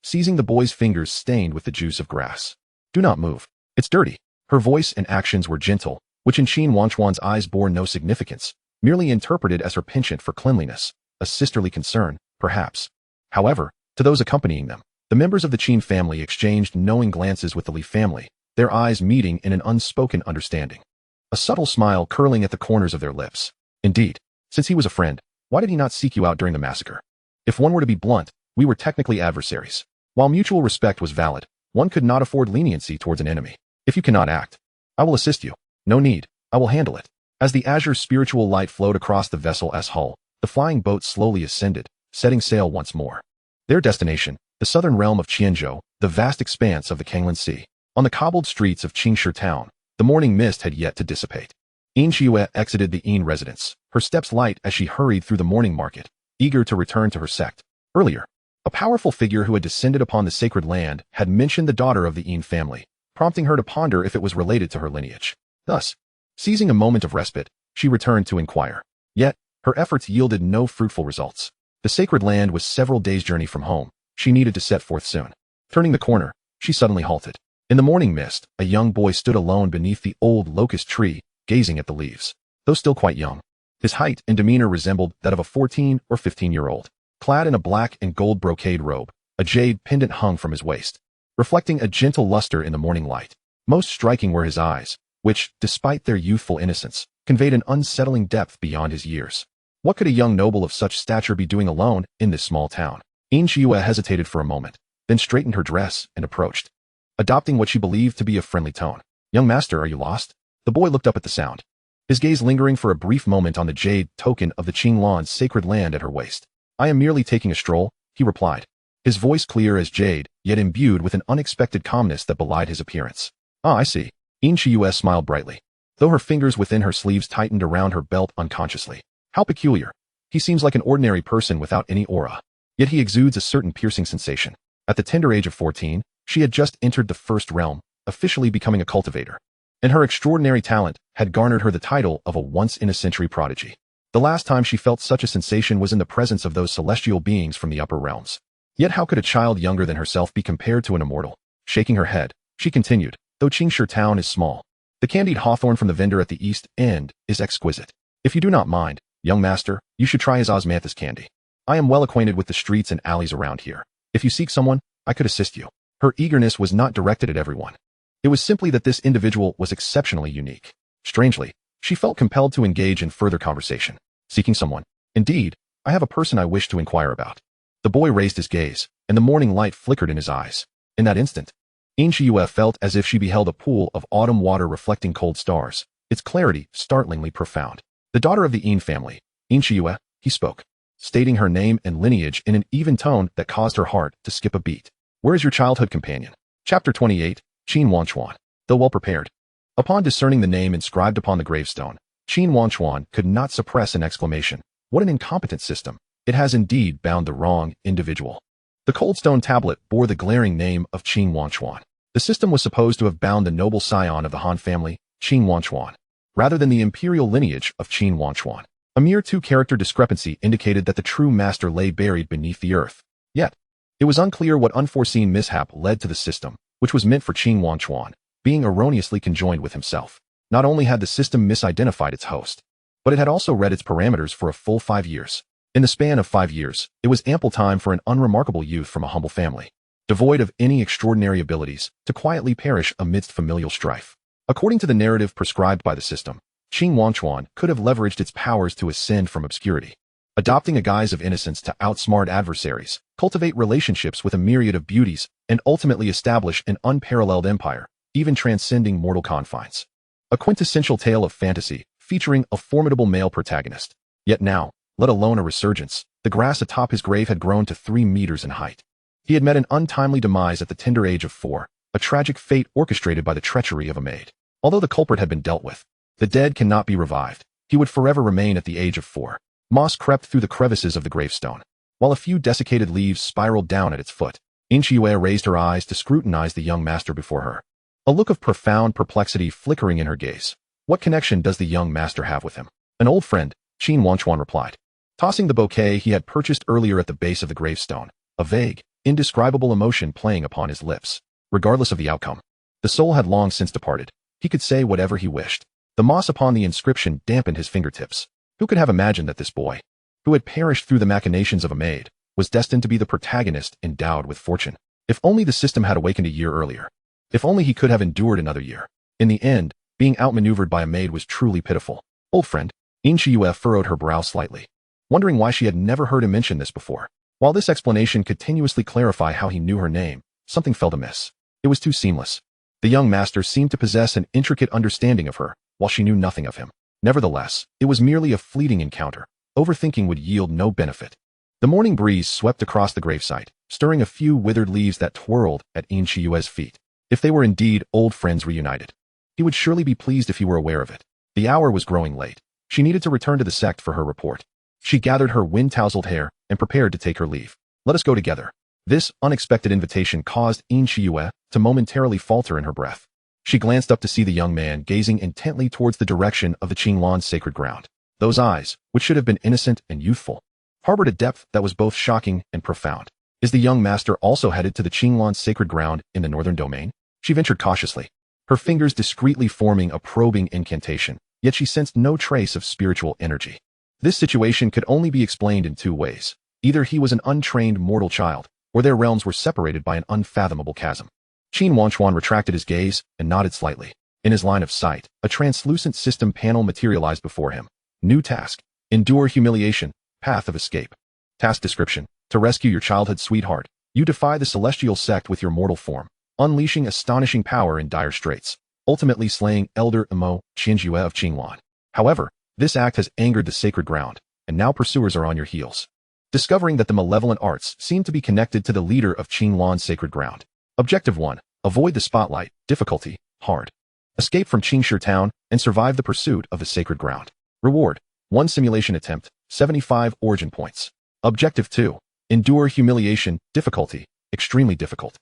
seizing the boy's fingers stained with the juice of grass. "Do not move. It's dirty." Her voice and actions were gentle, which in Qin Wangchuan's eyes bore no significance, merely interpreted as her penchant for cleanliness, a sisterly concern, perhaps. However, to those accompanying them, the members of the Qin family exchanged knowing glances with the Li family, their eyes meeting in an unspoken understanding. A subtle smile curling at the corners of their lips. Indeed, since he was a friend, why did he not seek you out during the massacre? If one were to be blunt, we were technically adversaries. While mutual respect was valid, one could not afford leniency towards an enemy. "If you cannot act, I will assist you." "No need, I will handle it." As the azure spiritual light flowed across the vessel's hull, the flying boat slowly ascended, setting sail once more. Their destination, the southern realm of Qianzhou, the vast expanse of the Kanglan Sea. On the cobbled streets of Qingshi town, the morning mist had yet to dissipate. Yin Xiue exited the Yin residence, her steps light as she hurried through the morning market, eager to return to her sect. Earlier, a powerful figure who had descended upon the sacred land had mentioned the daughter of the Yin family, prompting her to ponder if it was related to her lineage. Thus, seizing a moment of respite, she returned to inquire. Yet, her efforts yielded no fruitful results. The sacred land was several days' journey from home. She needed to set forth soon. Turning the corner, she suddenly halted. In the morning mist, a young boy stood alone beneath the old locust tree, gazing at the leaves. Though still quite young, his height and demeanor resembled that of a 14 or 15-year-old. Clad in a black and gold brocade robe, a jade pendant hung from his waist, reflecting a gentle luster in the morning light. Most striking were his eyes, which, despite their youthful innocence, conveyed an unsettling depth beyond his years. What could a young noble of such stature be doing alone in this small town? Inchiyue hesitated for a moment, then straightened her dress and approached, adopting what she believed to be a friendly tone. "Young master, are you lost?" The boy looked up at the sound, his gaze lingering for a brief moment on the jade token of the Qinglan's sacred land at her waist. "I am merely taking a stroll," he replied, his voice clear as jade, yet imbued with an unexpected calmness that belied his appearance. "Ah, I see." Inchiyue smiled brightly, though her fingers within her sleeves tightened around her belt unconsciously. "How peculiar. He seems like an ordinary person without any aura, yet he exudes a certain piercing sensation." At the tender age of 14, she had just entered the first realm, officially becoming a cultivator, and her extraordinary talent had garnered her the title of a once-in-a-century prodigy. The last time she felt such a sensation was in the presence of those celestial beings from the upper realms. Yet how could a child younger than herself be compared to an immortal? Shaking her head, she continued, "Though Qingshu town is small, the candied hawthorn from the vendor at the east end is exquisite. If you do not mind, young master, you should try his osmanthus candy. I am well acquainted with the streets and alleys around here. If you seek someone, I could assist you." Her eagerness was not directed at everyone. It was simply that this individual was exceptionally unique. Strangely, she felt compelled to engage in further conversation. "Seeking someone? Indeed, I have a person I wish to inquire about." The boy raised his gaze, and the morning light flickered in his eyes. In that instant, Inchiyue felt as if she beheld a pool of autumn water reflecting cold stars, its clarity startlingly profound. "The daughter of the Yin family, Inchiyue," he spoke, stating her name and lineage in an even tone that caused her heart to skip a beat. "Where is your childhood companion?" Chapter 28, Qin Wangchuan. Though well prepared, upon discerning the name inscribed upon the gravestone, Qin Wangchuan could not suppress an exclamation. What an incompetent system. It has indeed bound the wrong individual. The cold stone tablet bore the glaring name of Qin Wangchuan. The system was supposed to have bound the noble scion of the Han family, Qin Wangchuan, rather than the imperial lineage of Qin Wangchuan. A mere two-character discrepancy indicated that the true master lay buried beneath the earth. Yet, it was unclear what unforeseen mishap led to the system, which was meant for Qin Wangchuan, being erroneously conjoined with himself. Not only had the system misidentified its host, but it had also read its parameters for a full 5 years. In the span of 5 years, it was ample time for an unremarkable youth from a humble family, devoid of any extraordinary abilities, to quietly perish amidst familial strife. According to the narrative prescribed by the system, Qin Wangchuan could have leveraged its powers to ascend from obscurity, adopting a guise of innocence to outsmart adversaries, cultivate relationships with a myriad of beauties, and ultimately establish an unparalleled empire, even transcending mortal confines. A quintessential tale of fantasy, featuring a formidable male protagonist. Yet now, let alone a resurgence, the grass atop his grave had grown to 3 meters in height. He had met an untimely demise at the tender age of 4, a tragic fate orchestrated by the treachery of a maid. Although the culprit had been dealt with, the dead cannot be revived. He would forever remain at the age of 4. Moss crept through the crevices of the gravestone, while a few desiccated leaves spiraled down at its foot. Inchiyue raised her eyes to scrutinize the young master before her, a look of profound perplexity flickering in her gaze. "What connection does the young master have with him?" "An old friend," Qin Wangchuan replied, tossing the bouquet he had purchased earlier at the base of the gravestone, a vague, indescribable emotion playing upon his lips. Regardless of the outcome, the soul had long since departed. He could say whatever he wished. The moss upon the inscription dampened his fingertips. Who could have imagined that this boy, who had perished through the machinations of a maid, was destined to be the protagonist endowed with fortune? If only the system had awakened a year earlier. If only he could have endured another year. In the end, being outmaneuvered by a maid was truly pitiful. "Old friend," Inchiyue furrowed her brow slightly, wondering why she had never heard him mention this before. While this explanation continuously clarified how he knew her name, something felt amiss. It was too seamless. The young master seemed to possess an intricate understanding of her, while she knew nothing of him. Nevertheless, it was merely a fleeting encounter. Overthinking would yield no benefit. The morning breeze swept across the gravesite, stirring a few withered leaves that twirled at Inchiyue's feet. If they were indeed old friends reunited, he would surely be pleased if he were aware of it. The hour was growing late. She needed to return to the sect for her report. She gathered her wind-tousled hair and prepared to take her leave. "Let us go together." This unexpected invitation caused Inchiyue to momentarily falter in her breath. She glanced up to see the young man gazing intently towards the direction of the Qinglan's sacred ground. Those eyes, which should have been innocent and youthful, harbored a depth that was both shocking and profound. Is the young master also headed to the Qinglan's sacred ground in the northern domain? She ventured cautiously, her fingers discreetly forming a probing incantation, yet she sensed no trace of spiritual energy. This situation could only be explained in 2 ways. Either he was an untrained mortal child, or their realms were separated by an unfathomable chasm. Qin Wangchuan retracted his gaze and nodded slightly. In his line of sight, a translucent system panel materialized before him. New task. Endure humiliation. Path of escape. Task description. To rescue your childhood sweetheart, you defy the celestial sect with your mortal form, unleashing astonishing power in dire straits, ultimately slaying Elder Emo Qinjue of Qinglan. However, this act has angered the sacred ground, and now pursuers are on your heels. Discovering that the malevolent arts seem to be connected to the leader of Qinglan's sacred ground. Objective 1. Avoid the spotlight. Difficulty. Hard. Escape from Qingshi town and survive the pursuit of the sacred ground. Reward. 1 simulation attempt, 75 origin points. Objective 2. Endure humiliation. Difficulty. Extremely difficult.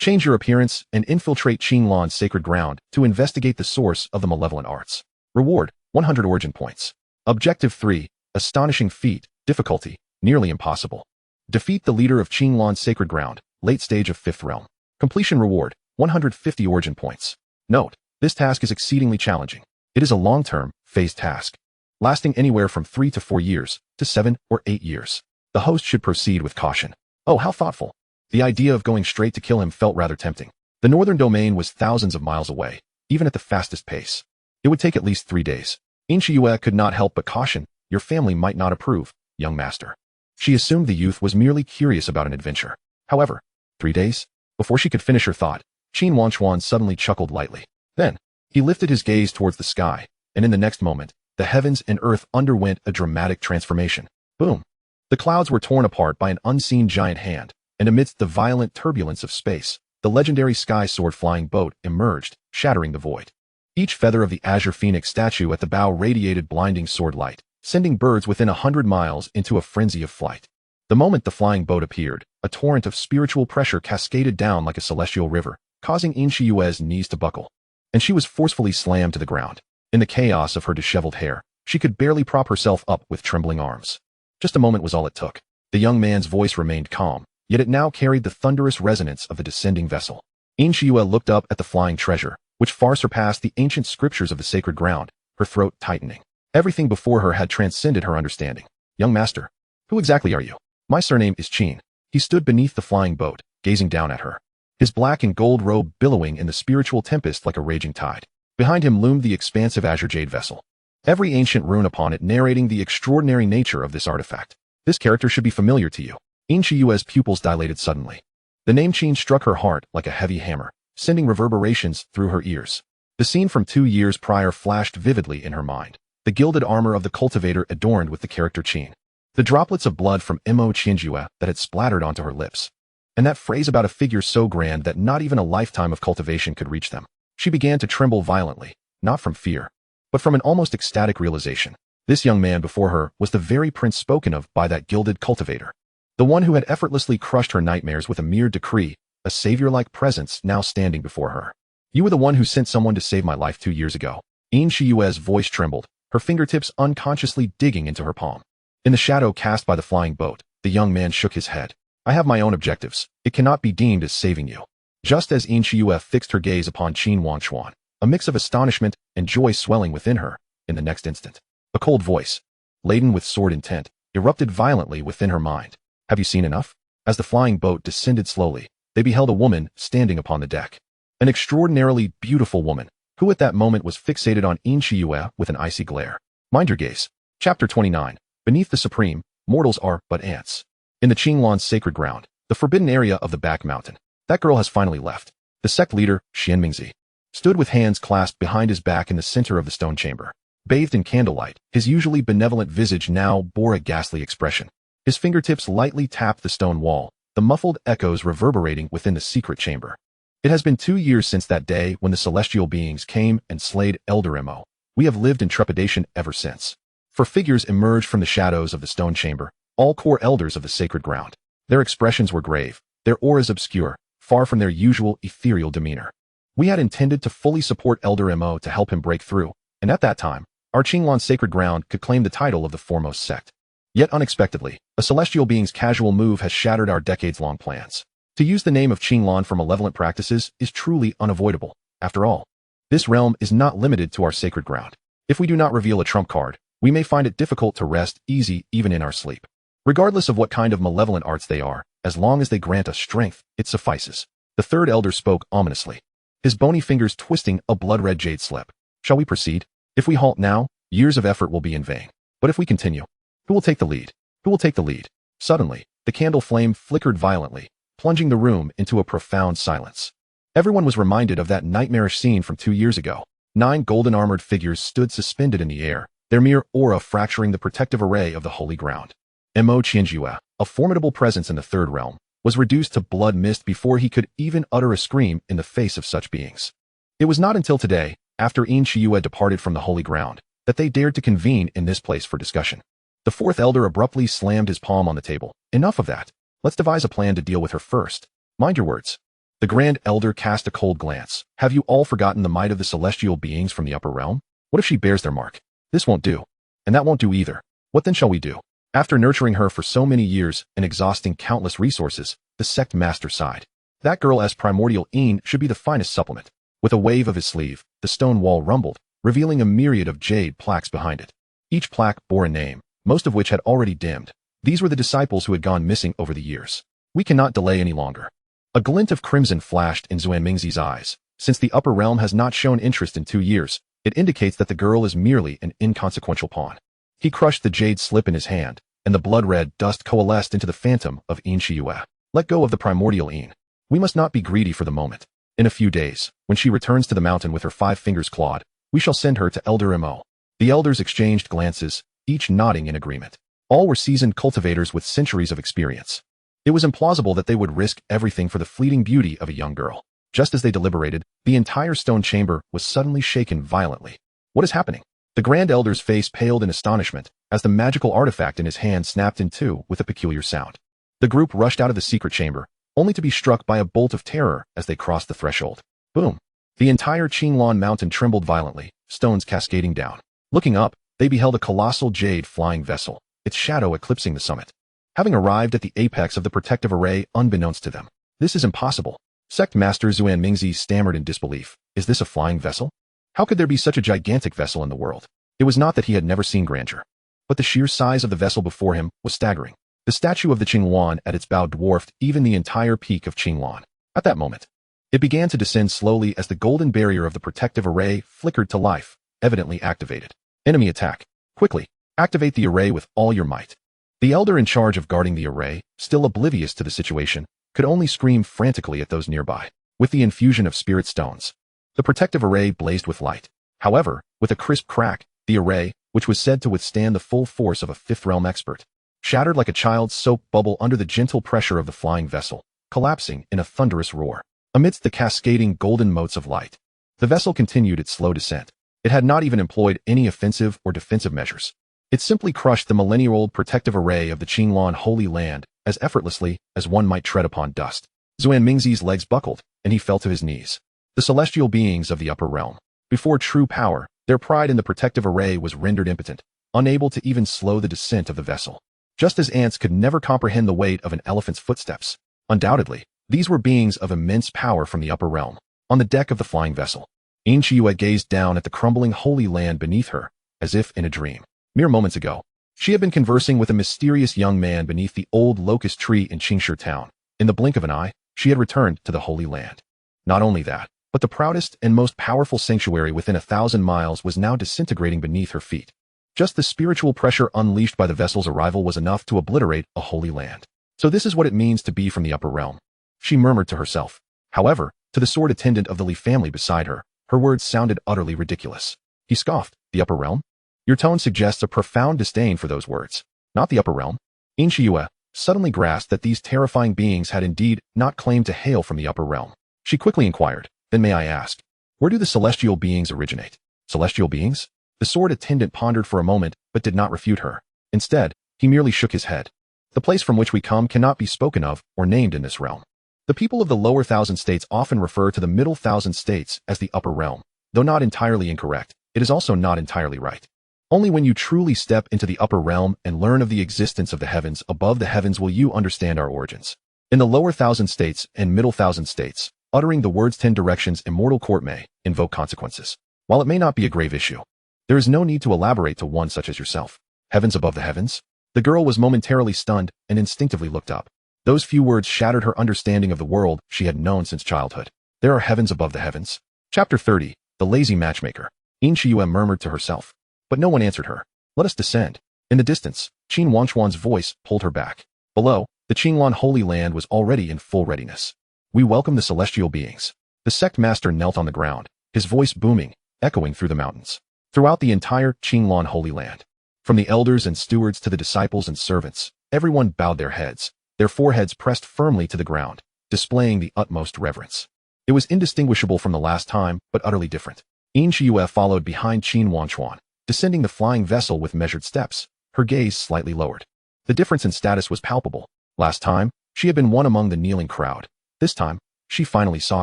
Change your appearance and infiltrate Qinglan's sacred ground to investigate the source of the malevolent arts. Reward. 100 origin points. Objective 3. Astonishing feat. Difficulty. Nearly impossible. Defeat the leader of Qinglan's sacred ground. Late stage of 5th realm. Completion reward. 150 origin points. Note. This task is exceedingly challenging. It is a long-term, phased task, lasting anywhere from 3 to 4 years, to 7 or 8 years. The host should proceed with caution. Oh, how thoughtful. The idea of going straight to kill him felt rather tempting. The northern domain was thousands of miles away, even at the fastest pace. It would take at least 3 days. Inchiyue could not help but caution, your family might not approve, young master. She assumed the youth was merely curious about an adventure. However, 3 days? Before she could finish her thought, Qin Wangchuan suddenly chuckled lightly. Then, he lifted his gaze towards the sky, and in the next moment, the heavens and earth underwent a dramatic transformation. Boom! The clouds were torn apart by an unseen giant hand, and amidst the violent turbulence of space, the legendary sky sword flying boat emerged, shattering the void. Each feather of the azure phoenix statue at the bow radiated blinding sword light, sending birds within 100 miles into a frenzy of flight. The moment the flying boat appeared, a torrent of spiritual pressure cascaded down like a celestial river, causing Inchiyue's knees to buckle, and she was forcefully slammed to the ground. In the chaos of her disheveled hair, she could barely prop herself up with trembling arms. Just a moment was all it took. The young man's voice remained calm, yet it now carried the thunderous resonance of the descending vessel. Inchiyue looked up at the flying treasure, which far surpassed the ancient scriptures of the sacred ground, her throat tightening. Everything before her had transcended her understanding. Young master, who exactly are you? My surname is Qin. He stood beneath the flying boat, gazing down at her, his black and gold robe billowing in the spiritual tempest like a raging tide. Behind him loomed the expansive azure jade vessel, every ancient rune upon it narrating the extraordinary nature of this artifact. This character should be familiar to you. Inchiyue's pupils dilated suddenly. The name Qin struck her heart like a heavy hammer, sending reverberations through her ears. The scene from 2 years prior flashed vividly in her mind. The gilded armor of the cultivator adorned with the character Qin. The droplets of blood from Emo Qinjue that had splattered onto her lips. And that phrase about a figure so grand that not even a lifetime of cultivation could reach them. She began to tremble violently, not from fear, but from an almost ecstatic realization. This young man before her was the very prince spoken of by that gilded cultivator. The one who had effortlessly crushed her nightmares with a mere decree, a savior-like presence now standing before her. You were the one who sent someone to save my life 2 years ago. Inchiyue's voice trembled, her fingertips unconsciously digging into her palm. In the shadow cast by the flying boat, the young man shook his head. I have my own objectives. It cannot be deemed as saving you. Just as Inchiyue fixed her gaze upon Qin Wangchuan, a mix of astonishment and joy swelling within her, in the next instant, a cold voice, laden with sword intent, erupted violently within her mind. Have you seen enough? As the flying boat descended slowly, they beheld a woman standing upon the deck. An extraordinarily beautiful woman, who at that moment was fixated on Inchiyue with an icy glare. Mind your gaze. Chapter 29. Beneath the Supreme, mortals are but ants. In the Qinglan's sacred ground, the forbidden area of the back mountain, that girl has finally left. The sect leader, Xianmingzi, stood with hands clasped behind his back in the center of the stone chamber. Bathed in candlelight, his usually benevolent visage now bore a ghastly expression. His fingertips lightly tapped the stone wall, the muffled echoes reverberating within the secret chamber. It has been 2 years since that day when the celestial beings came and slayed Elder Emo. We have lived in trepidation ever since. For figures emerged from the shadows of the stone chamber, all core elders of the sacred ground. Their expressions were grave, their auras obscure, far from their usual ethereal demeanor. We had intended to fully support Elder Emo to help him break through, and at that time, our Qinglan sacred ground could claim the title of the foremost sect. Yet unexpectedly, a celestial being's casual move has shattered our decades-long plans. To use the name of Qinglan for malevolent practices is truly unavoidable. After all, this realm is not limited to our sacred ground. If we do not reveal a trump card, we may find it difficult to rest easy even in our sleep. Regardless of what kind of malevolent arts they are, as long as they grant us strength, it suffices. The third elder spoke ominously, his bony fingers twisting a blood-red jade slip. Shall we proceed? If we halt now, years of effort will be in vain. But if we continue, who will take the lead? Who will take the lead? Suddenly, the candle flame flickered violently, plunging the room into a profound silence. Everyone was reminded of that nightmarish scene from 2 years ago. 9 golden-armored figures stood suspended in the air, their mere aura fracturing the protective array of the holy ground. Mo Qianjue, a formidable presence in the third realm, was reduced to blood mist before he could even utter a scream in the face of such beings. It was not until today, after Qin Wangchuan departed from the holy ground, that they dared to convene in this place for discussion. The fourth elder abruptly slammed his palm on the table. Enough of that. Let's devise a plan to deal with her first. Mind your words. The grand elder cast a cold glance. Have you all forgotten the might of the celestial beings from the upper realm? What if she bears their mark? This won't do. And that won't do either. What then shall we do? After nurturing her for so many years and exhausting countless resources, the sect master sighed. That girl as primordial Qin should be the finest supplement. With a wave of his sleeve, the stone wall rumbled, revealing a myriad of jade plaques behind it. Each plaque bore a name, most of which had already dimmed. These were the disciples who had gone missing over the years. We cannot delay any longer. A glint of crimson flashed in Zuan Mingzi's eyes. Since the upper realm has not shown interest in 2 years, it indicates that the girl is merely an inconsequential pawn. He crushed the jade slip in his hand, and the blood-red dust coalesced into the phantom of Qin Wangchuan. Let go of the primordial Qin. We must not be greedy for the moment. In a few days, when she returns to the mountain with her 5 fingers clawed, we shall send her to Elder Mo. The elders exchanged glances, each nodding in agreement. All were seasoned cultivators with centuries of experience. It was implausible that they would risk everything for the fleeting beauty of a young girl. Just as they deliberated, the entire stone chamber was suddenly shaken violently. What is happening? The grand elder's face paled in astonishment as the magical artifact in his hand snapped in two with a peculiar sound. The group rushed out of the secret chamber, only to be struck by a bolt of terror as they crossed the threshold. Boom! The entire Qinlan mountain trembled violently, stones cascading down. Looking up, they beheld a colossal jade flying vessel, its shadow eclipsing the summit. Having arrived at the apex of the protective array unbeknownst to them. This is impossible. Sect Master Zuan Mingzi stammered in disbelief. Is this a flying vessel? How could there be such a gigantic vessel in the world? It was not that he had never seen grandeur, but the sheer size of the vessel before him was staggering. The statue of the Qingwan at its bow dwarfed even the entire peak of Qinglan. At that moment, it began to descend slowly as the golden barrier of the protective array flickered to life, evidently activated. Enemy attack. Quickly, activate the array with all your might. The elder in charge of guarding the array, still oblivious to the situation, could only scream frantically at those nearby. With the infusion of spirit stones, the protective array blazed with light. However, with a crisp crack, the array, which was said to withstand the full force of a fifth realm expert, shattered like a child's soap bubble under the gentle pressure of the flying vessel, collapsing in a thunderous roar. Amidst the cascading golden motes of light, the vessel continued its slow descent. It had not even employed any offensive or defensive measures. It simply crushed the millennia-old protective array of the Qinglan Holy Land as effortlessly as one might tread upon dust. Zuan Mingzi's legs buckled, and he fell to his knees. The celestial beings of the upper realm. Before true power, their pride in the protective array was rendered impotent, unable to even slow the descent of the vessel. Just as ants could never comprehend the weight of an elephant's footsteps, undoubtedly, these were beings of immense power from the upper realm. On the deck of the flying vessel, Qin Wangchuan gazed down at the crumbling holy land beneath her, as if in a dream. Mere moments ago, she had been conversing with a mysterious young man beneath the old locust tree in Qingshi town. In the blink of an eye, she had returned to the Holy Land. Not only that, but the proudest and most powerful sanctuary within 1,000 miles was now disintegrating beneath her feet. Just the spiritual pressure unleashed by the vessel's arrival was enough to obliterate a holy land. So this is what it means to be from the upper realm, she murmured to herself. However, to the sword attendant of the Li family beside her, her words sounded utterly ridiculous. He scoffed. The upper realm? Your tone suggests a profound disdain for those words. Not the upper realm. Qin Wangchuan suddenly grasped that these terrifying beings had indeed not claimed to hail from the upper realm. She quickly inquired, then may I ask, where do the celestial beings originate? Celestial beings? The sword attendant pondered for a moment, but did not refute her. Instead, he merely shook his head. The place from which we come cannot be spoken of or named in this realm. The people of the lower 1,000 states often refer to the middle 1,000 states as the upper realm. Though not entirely incorrect, it is also not entirely right. Only when you truly step into the upper realm and learn of the existence of the heavens above the heavens will you understand our origins. In the lower 1,000 states and middle 1,000 states, uttering the words 10 directions immortal court may invoke consequences. While it may not be a grave issue, there is no need to elaborate to one such as yourself. Heavens above the heavens? The girl was momentarily stunned and instinctively looked up. Those few words shattered her understanding of the world she had known since childhood. There are heavens above the heavens. Chapter 30. The Lazy Matchmaker. Qin murmured to herself. But no one answered her. Let us descend. In the distance, Qin Wangchuan's voice pulled her back. Below, the Qinglan Holy Land was already in full readiness. We welcome the celestial beings. The sect master knelt on the ground, his voice booming, echoing through the mountains. Throughout the entire Qinglan Holy Land, from the elders and stewards to the disciples and servants, everyone bowed their heads, their foreheads pressed firmly to the ground, displaying the utmost reverence. It was indistinguishable from the last time, but utterly different. Qin followed behind Qin Wangchuan, descending the flying vessel with measured steps, her gaze slightly lowered. The difference in status was palpable. Last time, she had been one among the kneeling crowd. This time, she finally saw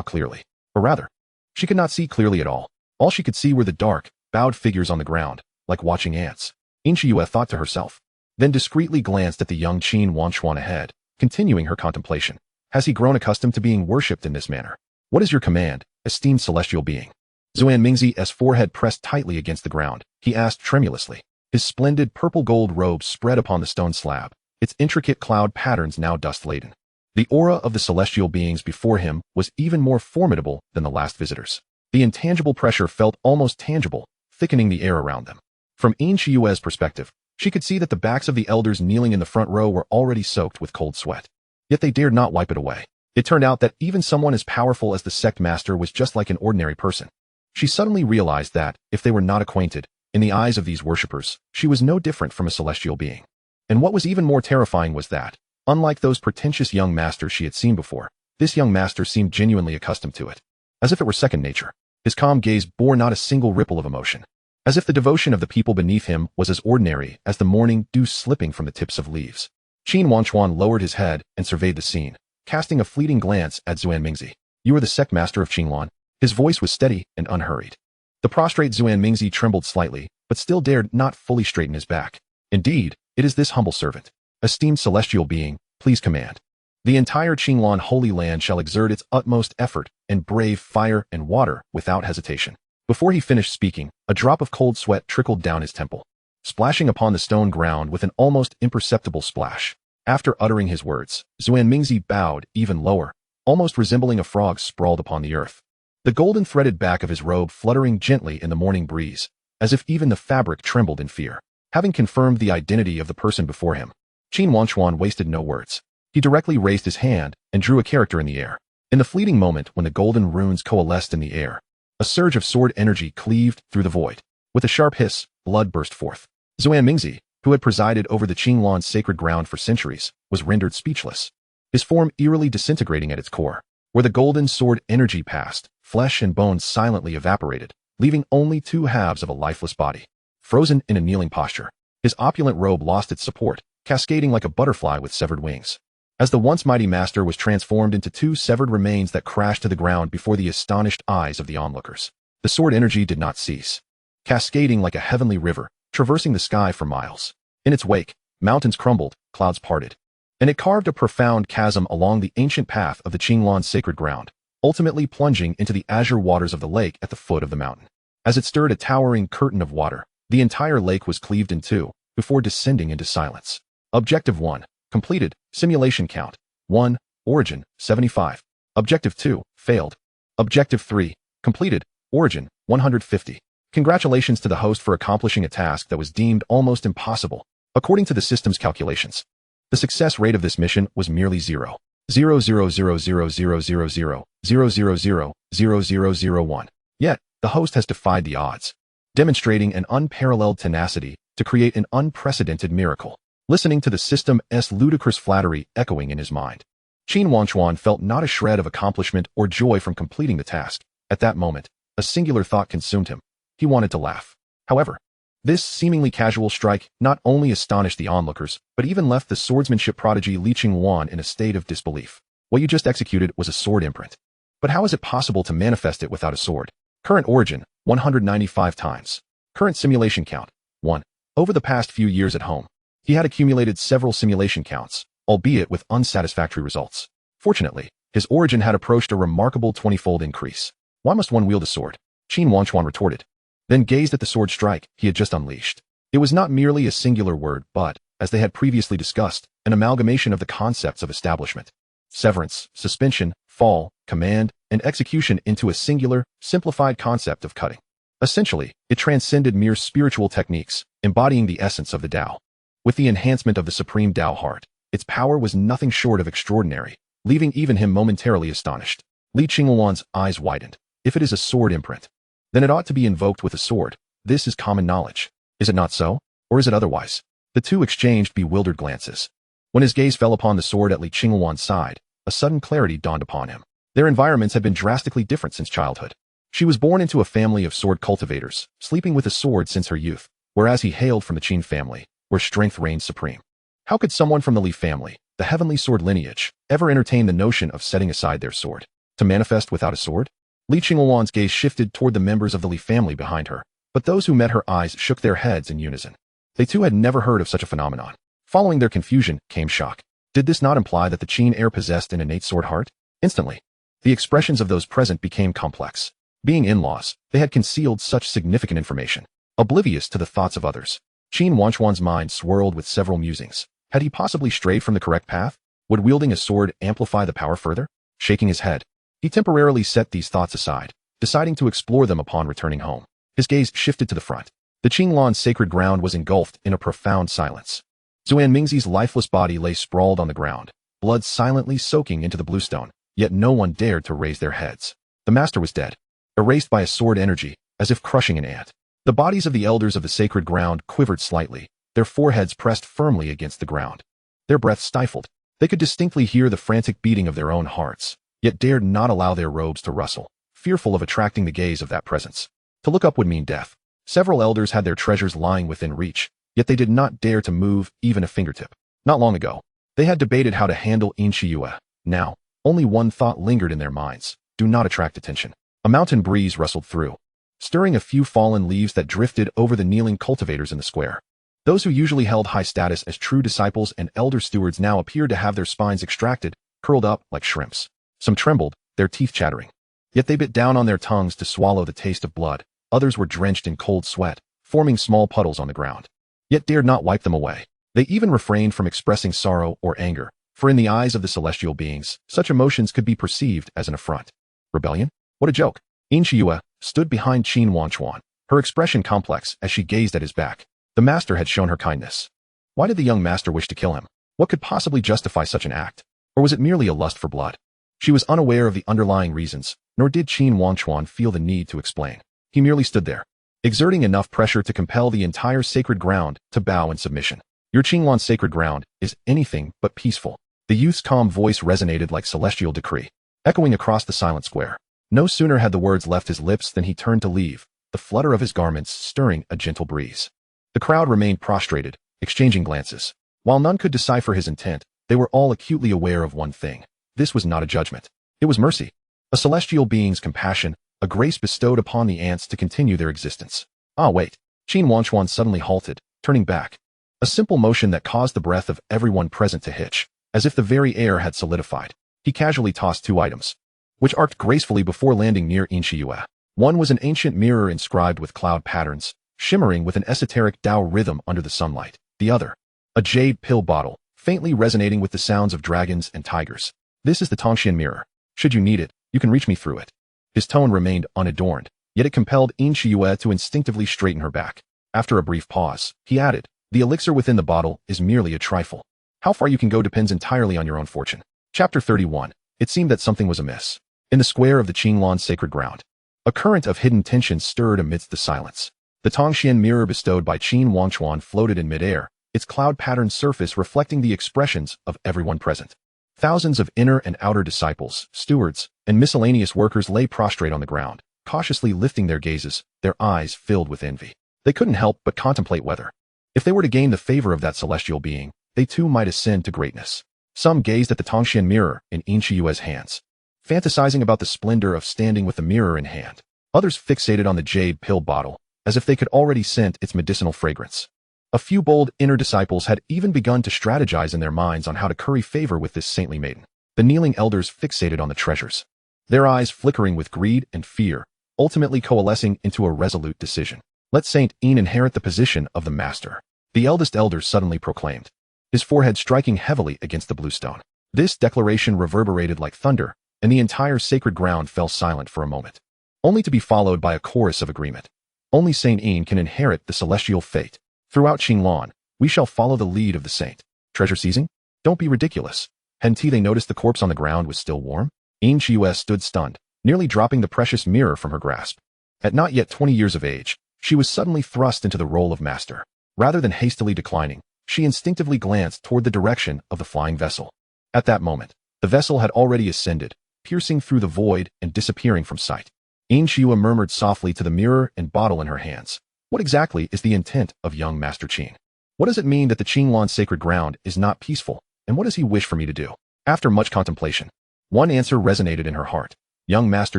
clearly. Or rather, she could not see clearly at all. All she could see were the dark, bowed figures on the ground, like watching ants. Qin thought to herself, then discreetly glanced at the young Qin Wangchuan ahead, continuing her contemplation. Has he grown accustomed to being worshipped in this manner? What is your command, esteemed celestial being? Zuanmingzi's forehead pressed tightly against the ground. He asked tremulously. His splendid purple-gold robe spread upon the stone slab, its intricate cloud patterns now dust-laden. The aura of the celestial beings before him was even more formidable than the last visitors. The intangible pressure felt almost tangible, thickening the air around them. From Qin's perspective, she could see that the backs of the elders kneeling in the front row were already soaked with cold sweat. Yet they dared not wipe it away. It turned out that even someone as powerful as the sect master was just like an ordinary person. She suddenly realized that, if they were not acquainted, in the eyes of these worshippers, she was no different from a celestial being. And what was even more terrifying was that, unlike those pretentious young masters she had seen before, this young master seemed genuinely accustomed to it. As if it were second nature. His calm gaze bore not a single ripple of emotion. As if the devotion of the people beneath him was as ordinary as the morning dew slipping from the tips of leaves. Qin Wangchuan lowered his head and surveyed the scene, casting a fleeting glance at Zuanmingzi. You are the sect master of Qinglan. His voice was steady and unhurried. The prostrate Zuanmingzi trembled slightly, but still dared not fully straighten his back. Indeed, it is this humble servant. Esteemed celestial being, please command. The entire Qinglan Holy Land shall exert its utmost effort and brave fire and water without hesitation. Before he finished speaking, a drop of cold sweat trickled down his temple, splashing upon the stone ground with an almost imperceptible splash. After uttering his words, Zuanmingzi bowed even lower, almost resembling a frog sprawled upon the earth. The golden threaded back of his robe fluttering gently in the morning breeze, as if even the fabric trembled in fear. Having confirmed the identity of the person before him, Qin Wangchuan wasted no words. He directly raised his hand and drew a character in the air. In the fleeting moment when the golden runes coalesced in the air, a surge of sword energy cleaved through the void. With a sharp hiss, blood burst forth. Zuanmingzi, who had presided over the Qinglan's sacred ground for centuries, was rendered speechless, his form eerily disintegrating at its core. Where the golden sword energy passed, flesh and bones silently evaporated, leaving only two halves of a lifeless body. Frozen in a kneeling posture, his opulent robe lost its support, cascading like a butterfly with severed wings. As the once mighty master was transformed into two severed remains that crashed to the ground before the astonished eyes of the onlookers, the sword energy did not cease, cascading like a heavenly river, traversing the sky for miles. In its wake, mountains crumbled, clouds parted, and it carved a profound chasm along the ancient path of the Qinglan's sacred ground, ultimately plunging into the azure waters of the lake at the foot of the mountain. As it stirred a towering curtain of water, the entire lake was cleaved in two, before descending into silence. Objective 1. Completed. Simulation count. 1. Origin. 75. Objective 2. Failed. Objective 3. Completed. Origin. 150. Congratulations to the host for accomplishing a task that was deemed almost impossible. According to the system's calculations, the success rate of this mission was merely 0.000000000000001. Yet, the host has defied the odds, demonstrating an unparalleled tenacity to create an unprecedented miracle. Listening to the system's ludicrous flattery echoing in his mind, Qin Wangchuan felt not a shred of accomplishment or joy from completing the task. At that moment, a singular thought consumed him. He wanted to laugh. However, this seemingly casual strike not only astonished the onlookers, but even left the swordsmanship prodigy Li Qingwan in a state of disbelief. What you just executed was a sword imprint. But how is it possible to manifest it without a sword? Current origin, 195 times. Current simulation count, 1. Over the past few years at home, he had accumulated several simulation counts, albeit with unsatisfactory results. Fortunately, his origin had approached a remarkable 20-fold increase. Why must one wield a sword? Qin Wangchuan retorted, then gazed at the sword strike he had just unleashed. It was not merely a singular word, but, as they had previously discussed, an amalgamation of the concepts of establishment, severance, suspension, fall, command, and execution into a singular, simplified concept of cutting. Essentially, it transcended mere spiritual techniques, embodying the essence of the Tao. With the enhancement of the supreme Tao heart, its power was nothing short of extraordinary, leaving even him momentarily astonished. Li Qingwan's eyes widened. If it is a sword imprint, then it ought to be invoked with a sword. This is common knowledge. Is it not so? Or is it otherwise? The two exchanged bewildered glances. When his gaze fell upon the sword at Li Qingwan's side, a sudden clarity dawned upon him. Their environments had been drastically different since childhood. She was born into a family of sword cultivators, sleeping with a sword since her youth, whereas he hailed from the Qin family, where strength reigned supreme. How could someone from the Li family, the heavenly sword lineage, ever entertain the notion of setting aside their sword to manifest without a sword? Li Qingwan's gaze shifted toward the members of the Li family behind her, but those who met her eyes shook their heads in unison. They too had never heard of such a phenomenon. Following their confusion came shock. Did this not imply that the Qin heir possessed an innate sword heart? Instantly, the expressions of those present became complex. Being in-laws, they had concealed such significant information, oblivious to the thoughts of others. Qin Wangchuan's mind swirled with several musings. Had he possibly strayed from the correct path? Would wielding a sword amplify the power further? Shaking his head, he temporarily set these thoughts aside, deciding to explore them upon returning home. His gaze shifted to the front. The Qinglan's sacred ground was engulfed in a profound silence. Zuan Mingzi's lifeless body lay sprawled on the ground, blood silently soaking into the bluestone, yet no one dared to raise their heads. The master was dead, erased by a sword energy, as if crushing an ant. The bodies of the elders of the sacred ground quivered slightly, their foreheads pressed firmly against the ground. Their breath stifled. They could distinctly hear the frantic beating of their own hearts, yet dared not allow their robes to rustle, fearful of attracting the gaze of that presence. To look up would mean death. Several elders had their treasures lying within reach, yet they did not dare to move even a fingertip. Not long ago, they had debated how to handle Inshiyue. Now, only one thought lingered in their minds: do not attract attention. A mountain breeze rustled through, stirring a few fallen leaves that drifted over the kneeling cultivators in the square. Those who usually held high status as true disciples and elder stewards now appeared to have their spines extracted, curled up like shrimps. Some trembled, their teeth chattering. Yet they bit down on their tongues to swallow the taste of blood. Others were drenched in cold sweat, forming small puddles on the ground, yet dared not wipe them away. They even refrained from expressing sorrow or anger, for in the eyes of the celestial beings, such emotions could be perceived as an affront. Rebellion? What a joke! Inshiyue stood behind Qin Wangchuan, her expression complex as she gazed at his back. The master had shown her kindness. Why did the young master wish to kill him? What could possibly justify such an act? Or was it merely a lust for blood? She was unaware of the underlying reasons, nor did Qin Wangchuan feel the need to explain. He merely stood there, exerting enough pressure to compel the entire sacred ground to bow in submission. Your Qinglan's sacred ground is anything but peaceful. The youth's calm voice resonated like celestial decree, echoing across the silent square. No sooner had the words left his lips than he turned to leave, the flutter of his garments stirring a gentle breeze. The crowd remained prostrated, exchanging glances. While none could decipher his intent, they were all acutely aware of one thing. This was not a judgment. It was mercy. A celestial being's compassion, a grace bestowed upon the ants to continue their existence. Ah, wait. Qin Wangchuan suddenly halted, turning back. A simple motion that caused the breath of everyone present to hitch, as if the very air had solidified. He casually tossed two items, which arced gracefully before landing near Inshiyue. One was an ancient mirror inscribed with cloud patterns, shimmering with an esoteric Tao rhythm under the sunlight. The other, a jade pill bottle, faintly resonating with the sounds of dragons and tigers. This is the Tongxian mirror. Should you need it, you can reach me through it. His tone remained unadorned, yet it compelled Inshiyue to instinctively straighten her back. After a brief pause, he added, the elixir within the bottle is merely a trifle. How far you can go depends entirely on your own fortune. Chapter 31. It seemed that something was amiss. In the square of the Qinglan's sacred ground, a current of hidden tension stirred amidst the silence. The Tongxian mirror bestowed by Qin Wangchuan floated in midair, its cloud-patterned surface reflecting the expressions of everyone present. Thousands of inner and outer disciples, stewards, and miscellaneous workers lay prostrate on the ground, cautiously lifting their gazes, their eyes filled with envy. They couldn't help but contemplate whether, if they were to gain the favor of that celestial being, they too might ascend to greatness. Some gazed at the Tongxian mirror in Inshiyue's hands, fantasizing about the splendor of standing with the mirror in hand. Others fixated on the jade pill bottle, as if they could already scent its medicinal fragrance. A few bold inner disciples had even begun to strategize in their minds on how to curry favor with this saintly maiden. The kneeling elders fixated on the treasures, their eyes flickering with greed and fear, ultimately coalescing into a resolute decision. Let Saint Yin inherit the position of the master. the eldest elder suddenly proclaimed, his forehead striking heavily against the bluestone. This declaration reverberated like thunder, and the entire sacred ground fell silent for a moment, only to be followed by a chorus of agreement. Only Saint Yin can inherit the celestial fate. Throughout Qinlan, we shall follow the lead of the saint. Treasure seizing? Don't be ridiculous. Hadn't they noticed the corpse on the ground was still warm? Yin Qiues stood stunned, nearly dropping the precious mirror from her grasp. At not yet 20 years of age, she was suddenly thrust into the role of master. Rather than hastily declining, she instinctively glanced toward the direction of the flying vessel. At that moment, the vessel had already ascended, piercing through the void and disappearing from sight. Yin Qiue murmured softly to the mirror and bottle in her hands. What exactly is the intent of young Master Qin? What does it mean that the Qinlan sacred ground is not peaceful, and what does he wish for me to do? After much contemplation, one answer resonated in her heart. Young Master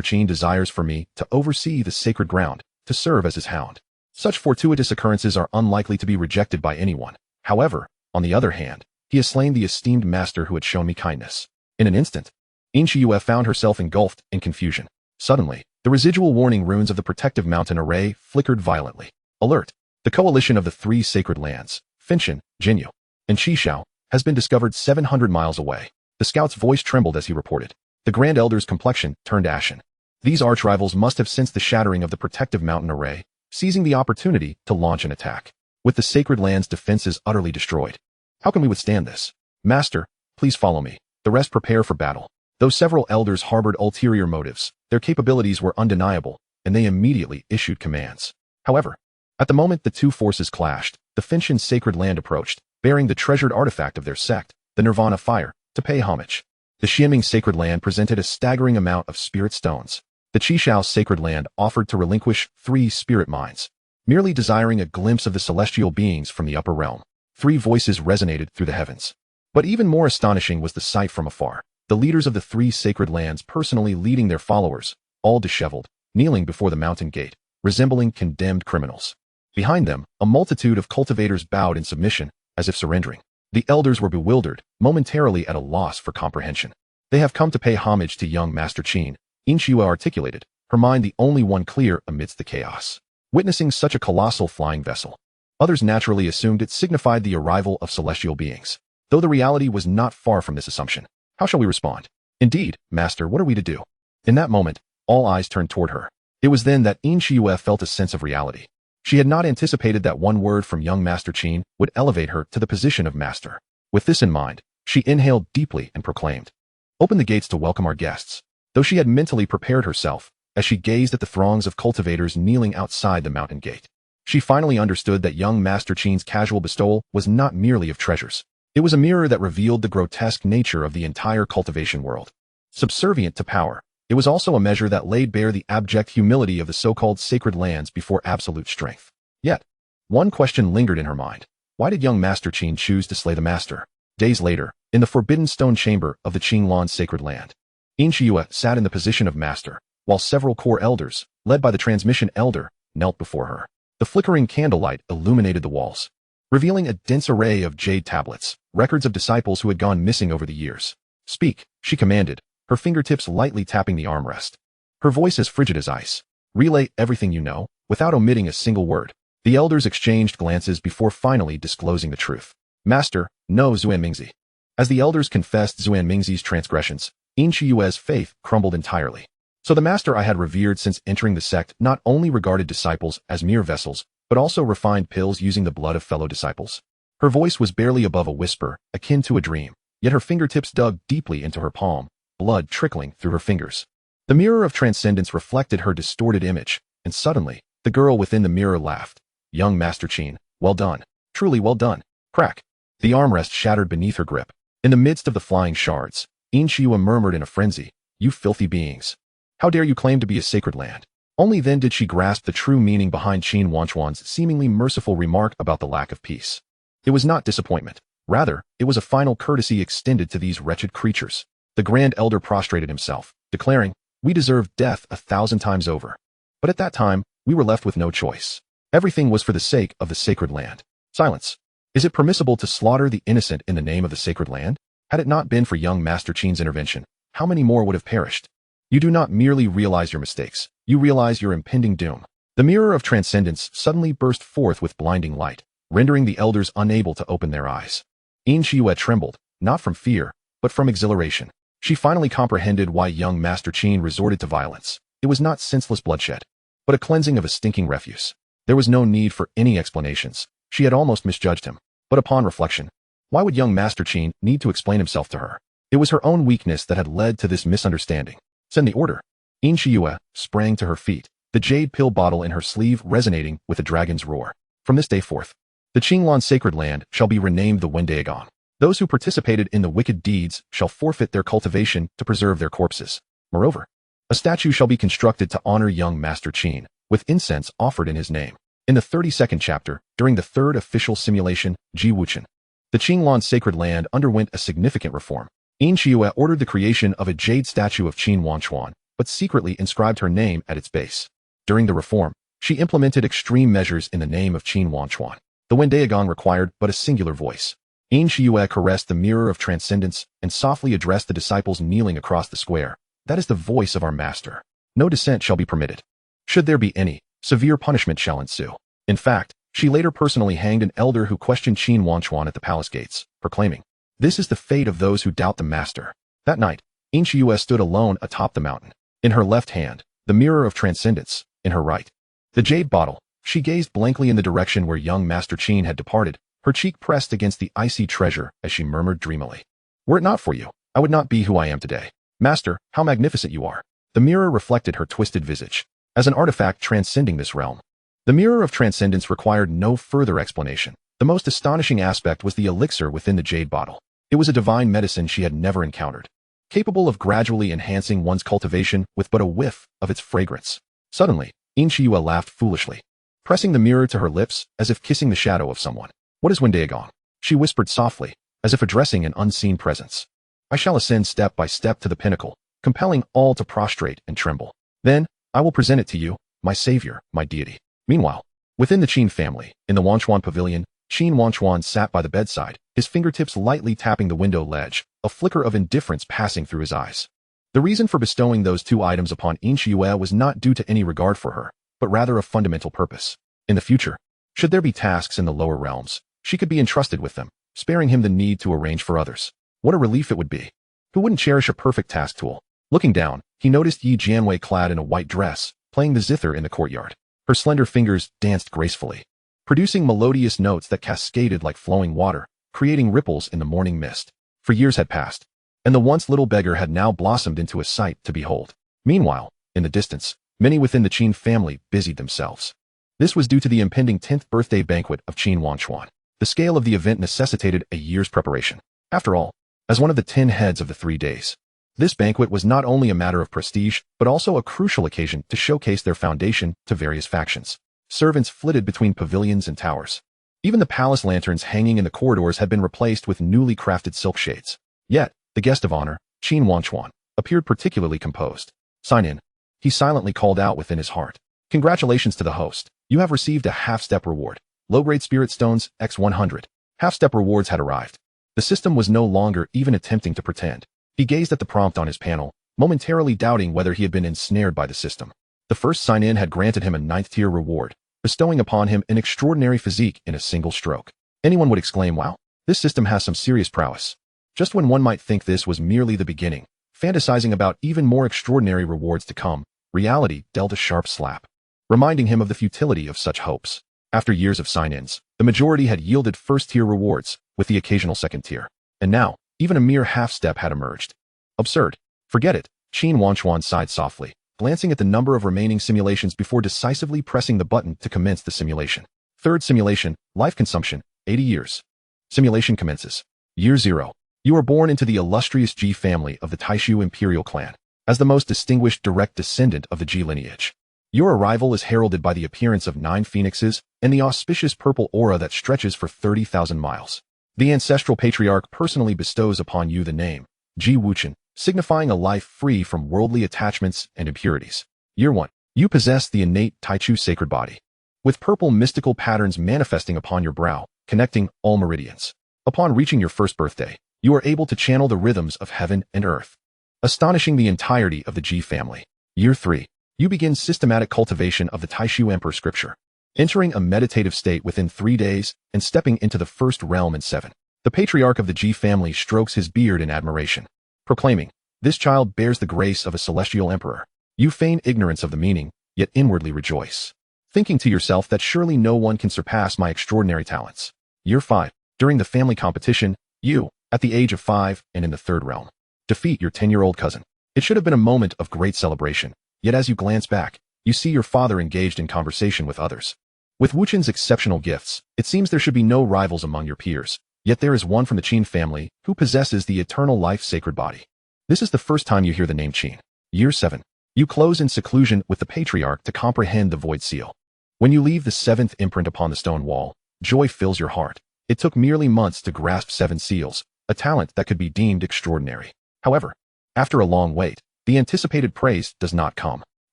Qin desires for me to oversee the sacred ground, to serve as his hound. Such fortuitous occurrences are unlikely to be rejected by anyone. However, on the other hand, he has slain the esteemed master who had shown me kindness. In an instant, Yin Qiue found herself engulfed in confusion. Suddenly, the residual warning runes of the protective mountain array flickered violently. Alert! The coalition of the three sacred lands, Finshan, Jinyu, and Qishao, has been discovered 700 miles away. The scout's voice trembled as he reported. The Grand Elder's complexion turned ashen. These arch-rivals must have sensed the shattering of the protective mountain array, seizing the opportunity to launch an attack. With the sacred land's defenses utterly destroyed, how can we withstand this? Master, please follow me. The rest prepare for battle. Though several elders harbored ulterior motives, their capabilities were undeniable, and they immediately issued commands. However, at the moment the two forces clashed, the Finshan sacred land approached, bearing the treasured artifact of their sect, the Nirvana fire, to pay homage. The Xianming sacred land presented a staggering amount of spirit stones. The Qishao sacred land offered to relinquish 3 spirit mines, merely desiring a glimpse of the celestial beings from the upper realm. 3 voices resonated through the heavens. But even more astonishing was the sight from afar. The leaders of the 3 sacred lands personally leading their followers, all disheveled, kneeling before the mountain gate, resembling condemned criminals. Behind them, a multitude of cultivators bowed in submission, as if surrendering. The elders were bewildered, momentarily at a loss for comprehension. They have come to pay homage to young Master Qin, Yin Qiue articulated, her mind the only one clear amidst the chaos. Witnessing such a colossal flying vessel, others naturally assumed it signified the arrival of celestial beings, though the reality was not far from this assumption. How shall we respond? Indeed, Master, what are we to do? In that moment, all eyes turned toward her. It was then that Yin Qiue felt a sense of reality. She had not anticipated that one word from young Master Qin would elevate her to the position of master. With this in mind, she inhaled deeply and proclaimed, "Open the gates to welcome our guests." Though she had mentally prepared herself, as she gazed at the throngs of cultivators kneeling outside the mountain gate, she finally understood that young Master Qin's casual bestowal was not merely of treasures. It was a mirror that revealed the grotesque nature of the entire cultivation world. Subservient to power, it was also a measure that laid bare the abject humility of the so-called sacred lands before absolute strength. Yet, one question lingered in her mind. Why did young Master Qin choose to slay the master? Days later, in the forbidden stone chamber of the Qinlan sacred land, Yin Qiue sat in the position of master, while several core elders, led by the transmission elder, knelt before her. The flickering candlelight illuminated the walls, revealing a dense array of jade tablets, records of disciples who had gone missing over the years. "Speak," she commanded, her fingertips lightly tapping the armrest. Her voice as frigid as ice. "Relay everything you know, without omitting a single word." The elders exchanged glances before finally disclosing the truth. "Master, no Xuanmingzi." As the elders confessed Xuanmingzi's transgressions, Yin Qiue's faith crumbled entirely. So the master I had revered since entering the sect not only regarded disciples as mere vessels, but also refined pills using the blood of fellow disciples. Her voice was barely above a whisper, akin to a dream, yet her fingertips dug deeply into her palm, blood trickling through her fingers. The mirror of transcendence reflected her distorted image, and suddenly, the girl within the mirror laughed. "Young Master Qin, well done. Truly well done." Crack! The armrest shattered beneath her grip. In the midst of the flying shards, Yin Qiue murmured in a frenzy, "You filthy beings. How dare you claim to be a sacred land?" Only then did she grasp the true meaning behind Qin Wangchuan's seemingly merciful remark about the lack of peace. It was not disappointment. Rather, it was a final courtesy extended to these wretched creatures. The Grand Elder prostrated himself, declaring, "We deserve death 1,000 times over." But at that time, we were left with no choice. Everything was for the sake of the sacred land. Silence. Is it permissible to slaughter the innocent in the name of the sacred land? Had it not been for young Master Qin's intervention, how many more would have perished? You do not merely realize your mistakes, you realize your impending doom. The mirror of transcendence suddenly burst forth with blinding light. rendering the elders unable to open their eyes. Qin trembled, not from fear, but from exhilaration. She finally comprehended why young Master Qin resorted to violence. It was not senseless bloodshed, but a cleansing of a stinking refuse. There was no need for any explanations. She had almost misjudged him. But upon reflection, why would young Master Qin need to explain himself to her? It was her own weakness that had led to this misunderstanding. Send the order. Qin sprang to her feet, the jade pill bottle in her sleeve resonating with a dragon's roar. From this day forth, the Qinglan sacred land shall be renamed the Wendaegon. Those who participated in the wicked deeds shall forfeit their cultivation to preserve their corpses. Moreover, a statue shall be constructed to honor young Master Qin, with incense offered in his name. In the 32nd chapter, during the third official simulation, Ji Wuxian, the Qinglan sacred land underwent a significant reform. Qin ordered the creation of a jade statue of Qin Wangchuan, but secretly inscribed her name at its base. During the reform, she implemented extreme measures in the name of Qin Wangchuan. The Wendaegon required but a singular voice. Qin caressed the mirror of transcendence and softly addressed the disciples kneeling across the square. That is the voice of our master. No dissent shall be permitted. Should there be any, severe punishment shall ensue. In fact, she later personally hanged an elder who questioned Qin Wangchuan at the palace gates, proclaiming, "This is the fate of those who doubt the master." That night, Qin stood alone atop the mountain. In her left hand, the mirror of transcendence, in her right, the jade bottle. She gazed blankly in the direction where young Master Qin had departed, her cheek pressed against the icy treasure as she murmured dreamily, "Were it not for you, I would not be who I am today. Master, how magnificent you are." The mirror reflected her twisted visage, as an artifact transcending this realm. The mirror of transcendence required no further explanation. The most astonishing aspect was the elixir within the jade bottle. It was a divine medicine she had never encountered, capable of gradually enhancing one's cultivation with but a whiff of its fragrance. Suddenly, Qin laughed foolishly, pressing the mirror to her lips as if kissing the shadow of someone. "What is Wendaegon?" she whispered softly, as if addressing an unseen presence. "I shall ascend step by step to the pinnacle, compelling all to prostrate and tremble. Then, I will present it to you, my savior, my deity." Meanwhile, within the Qin family, in the Wangchuan pavilion, Qin Wangchuan sat by the bedside, his fingertips lightly tapping the window ledge, a flicker of indifference passing through his eyes. The reason for bestowing those two items upon Qin was not due to any regard for her, but rather a fundamental purpose. In the future, should there be tasks in the lower realms, she could be entrusted with them, sparing him the need to arrange for others. What a relief it would be. Who wouldn't cherish a perfect task tool? Looking down, he noticed Yi Jianwei clad in a white dress, playing the zither in the courtyard. Her slender fingers danced gracefully, producing melodious notes that cascaded like flowing water, creating ripples in the morning mist. For years had passed, and the once little beggar had now blossomed into a sight to behold. Meanwhile, in the distance, many within the Qin family busied themselves. This was due to the impending 10th birthday banquet of Qin Wangchuan. The scale of the event necessitated a year's preparation. After all, as one of the 10 heads of the 3 days, this banquet was not only a matter of prestige, but also a crucial occasion to showcase their foundation to various factions. Servants flitted between pavilions and towers. Even the palace lanterns hanging in the corridors had been replaced with newly crafted silk shades. Yet, the guest of honor, Qin Wangchuan, appeared particularly composed. "Sign in," he silently called out within his heart. "Congratulations to the host. You have received a half-step reward. Low-grade spirit stones, X100. Half-step rewards had arrived. The system was no longer even attempting to pretend. He gazed at the prompt on his panel, momentarily doubting whether he had been ensnared by the system. The first sign-in had granted him a 9th-tier reward, bestowing upon him an extraordinary physique in a single stroke. Anyone would exclaim, "Wow, this system has some serious prowess." Just when one might think this was merely the beginning, fantasizing about even more extraordinary rewards to come, reality dealt a sharp slap, reminding him of the futility of such hopes. After years of sign-ins, the majority had yielded first-tier rewards, with the occasional second-tier. And now, even a mere half-step had emerged. Absurd. Forget it, Qin Wangchuan sighed softly, glancing at the number of remaining simulations before decisively pressing the button to commence the simulation. Third simulation, life consumption, 80 years. Simulation commences. Year 0. You are born into the illustrious Ji family of the Taishu Imperial Clan, as the most distinguished direct descendant of the Ji lineage. Your arrival is heralded by the appearance of 9 phoenixes and the auspicious purple aura that stretches for 30,000 miles. The ancestral patriarch personally bestows upon you the name, Ji Wuxian, signifying a life free from worldly attachments and impurities. Year 1. You possess the innate Taichu sacred body, with purple mystical patterns manifesting upon your brow, connecting all meridians. Upon reaching your first birthday, you are able to channel the rhythms of heaven and earth, astonishing the entirety of the Ji family. Year 3. You begin systematic cultivation of the Taishu Emperor scripture. entering a meditative state within 3 days and stepping into the first realm in 7. The patriarch of the Ji family strokes his beard in admiration, proclaiming, "This child bears the grace of a celestial emperor." You feign ignorance of the meaning, yet inwardly rejoice, thinking to yourself that surely no one can surpass my extraordinary talents. Year 5. During the family competition, you, at the age of 5 and in the 3rd realm, defeat your 10-year-old cousin. It should have been a moment of great celebration, yet as you glance back, you see your father engaged in conversation with others. With Wuxian's exceptional gifts, it seems there should be no rivals among your peers, yet there is one from the Qin family who possesses the eternal life sacred body. This is the first time you hear the name Qin. Year 7. You close in seclusion with the patriarch to comprehend the void seal. When you leave the 7th imprint upon the stone wall, joy fills your heart. It took merely months to grasp 7 seals, a talent that could be deemed extraordinary. However, after a long wait, the anticipated praise does not come.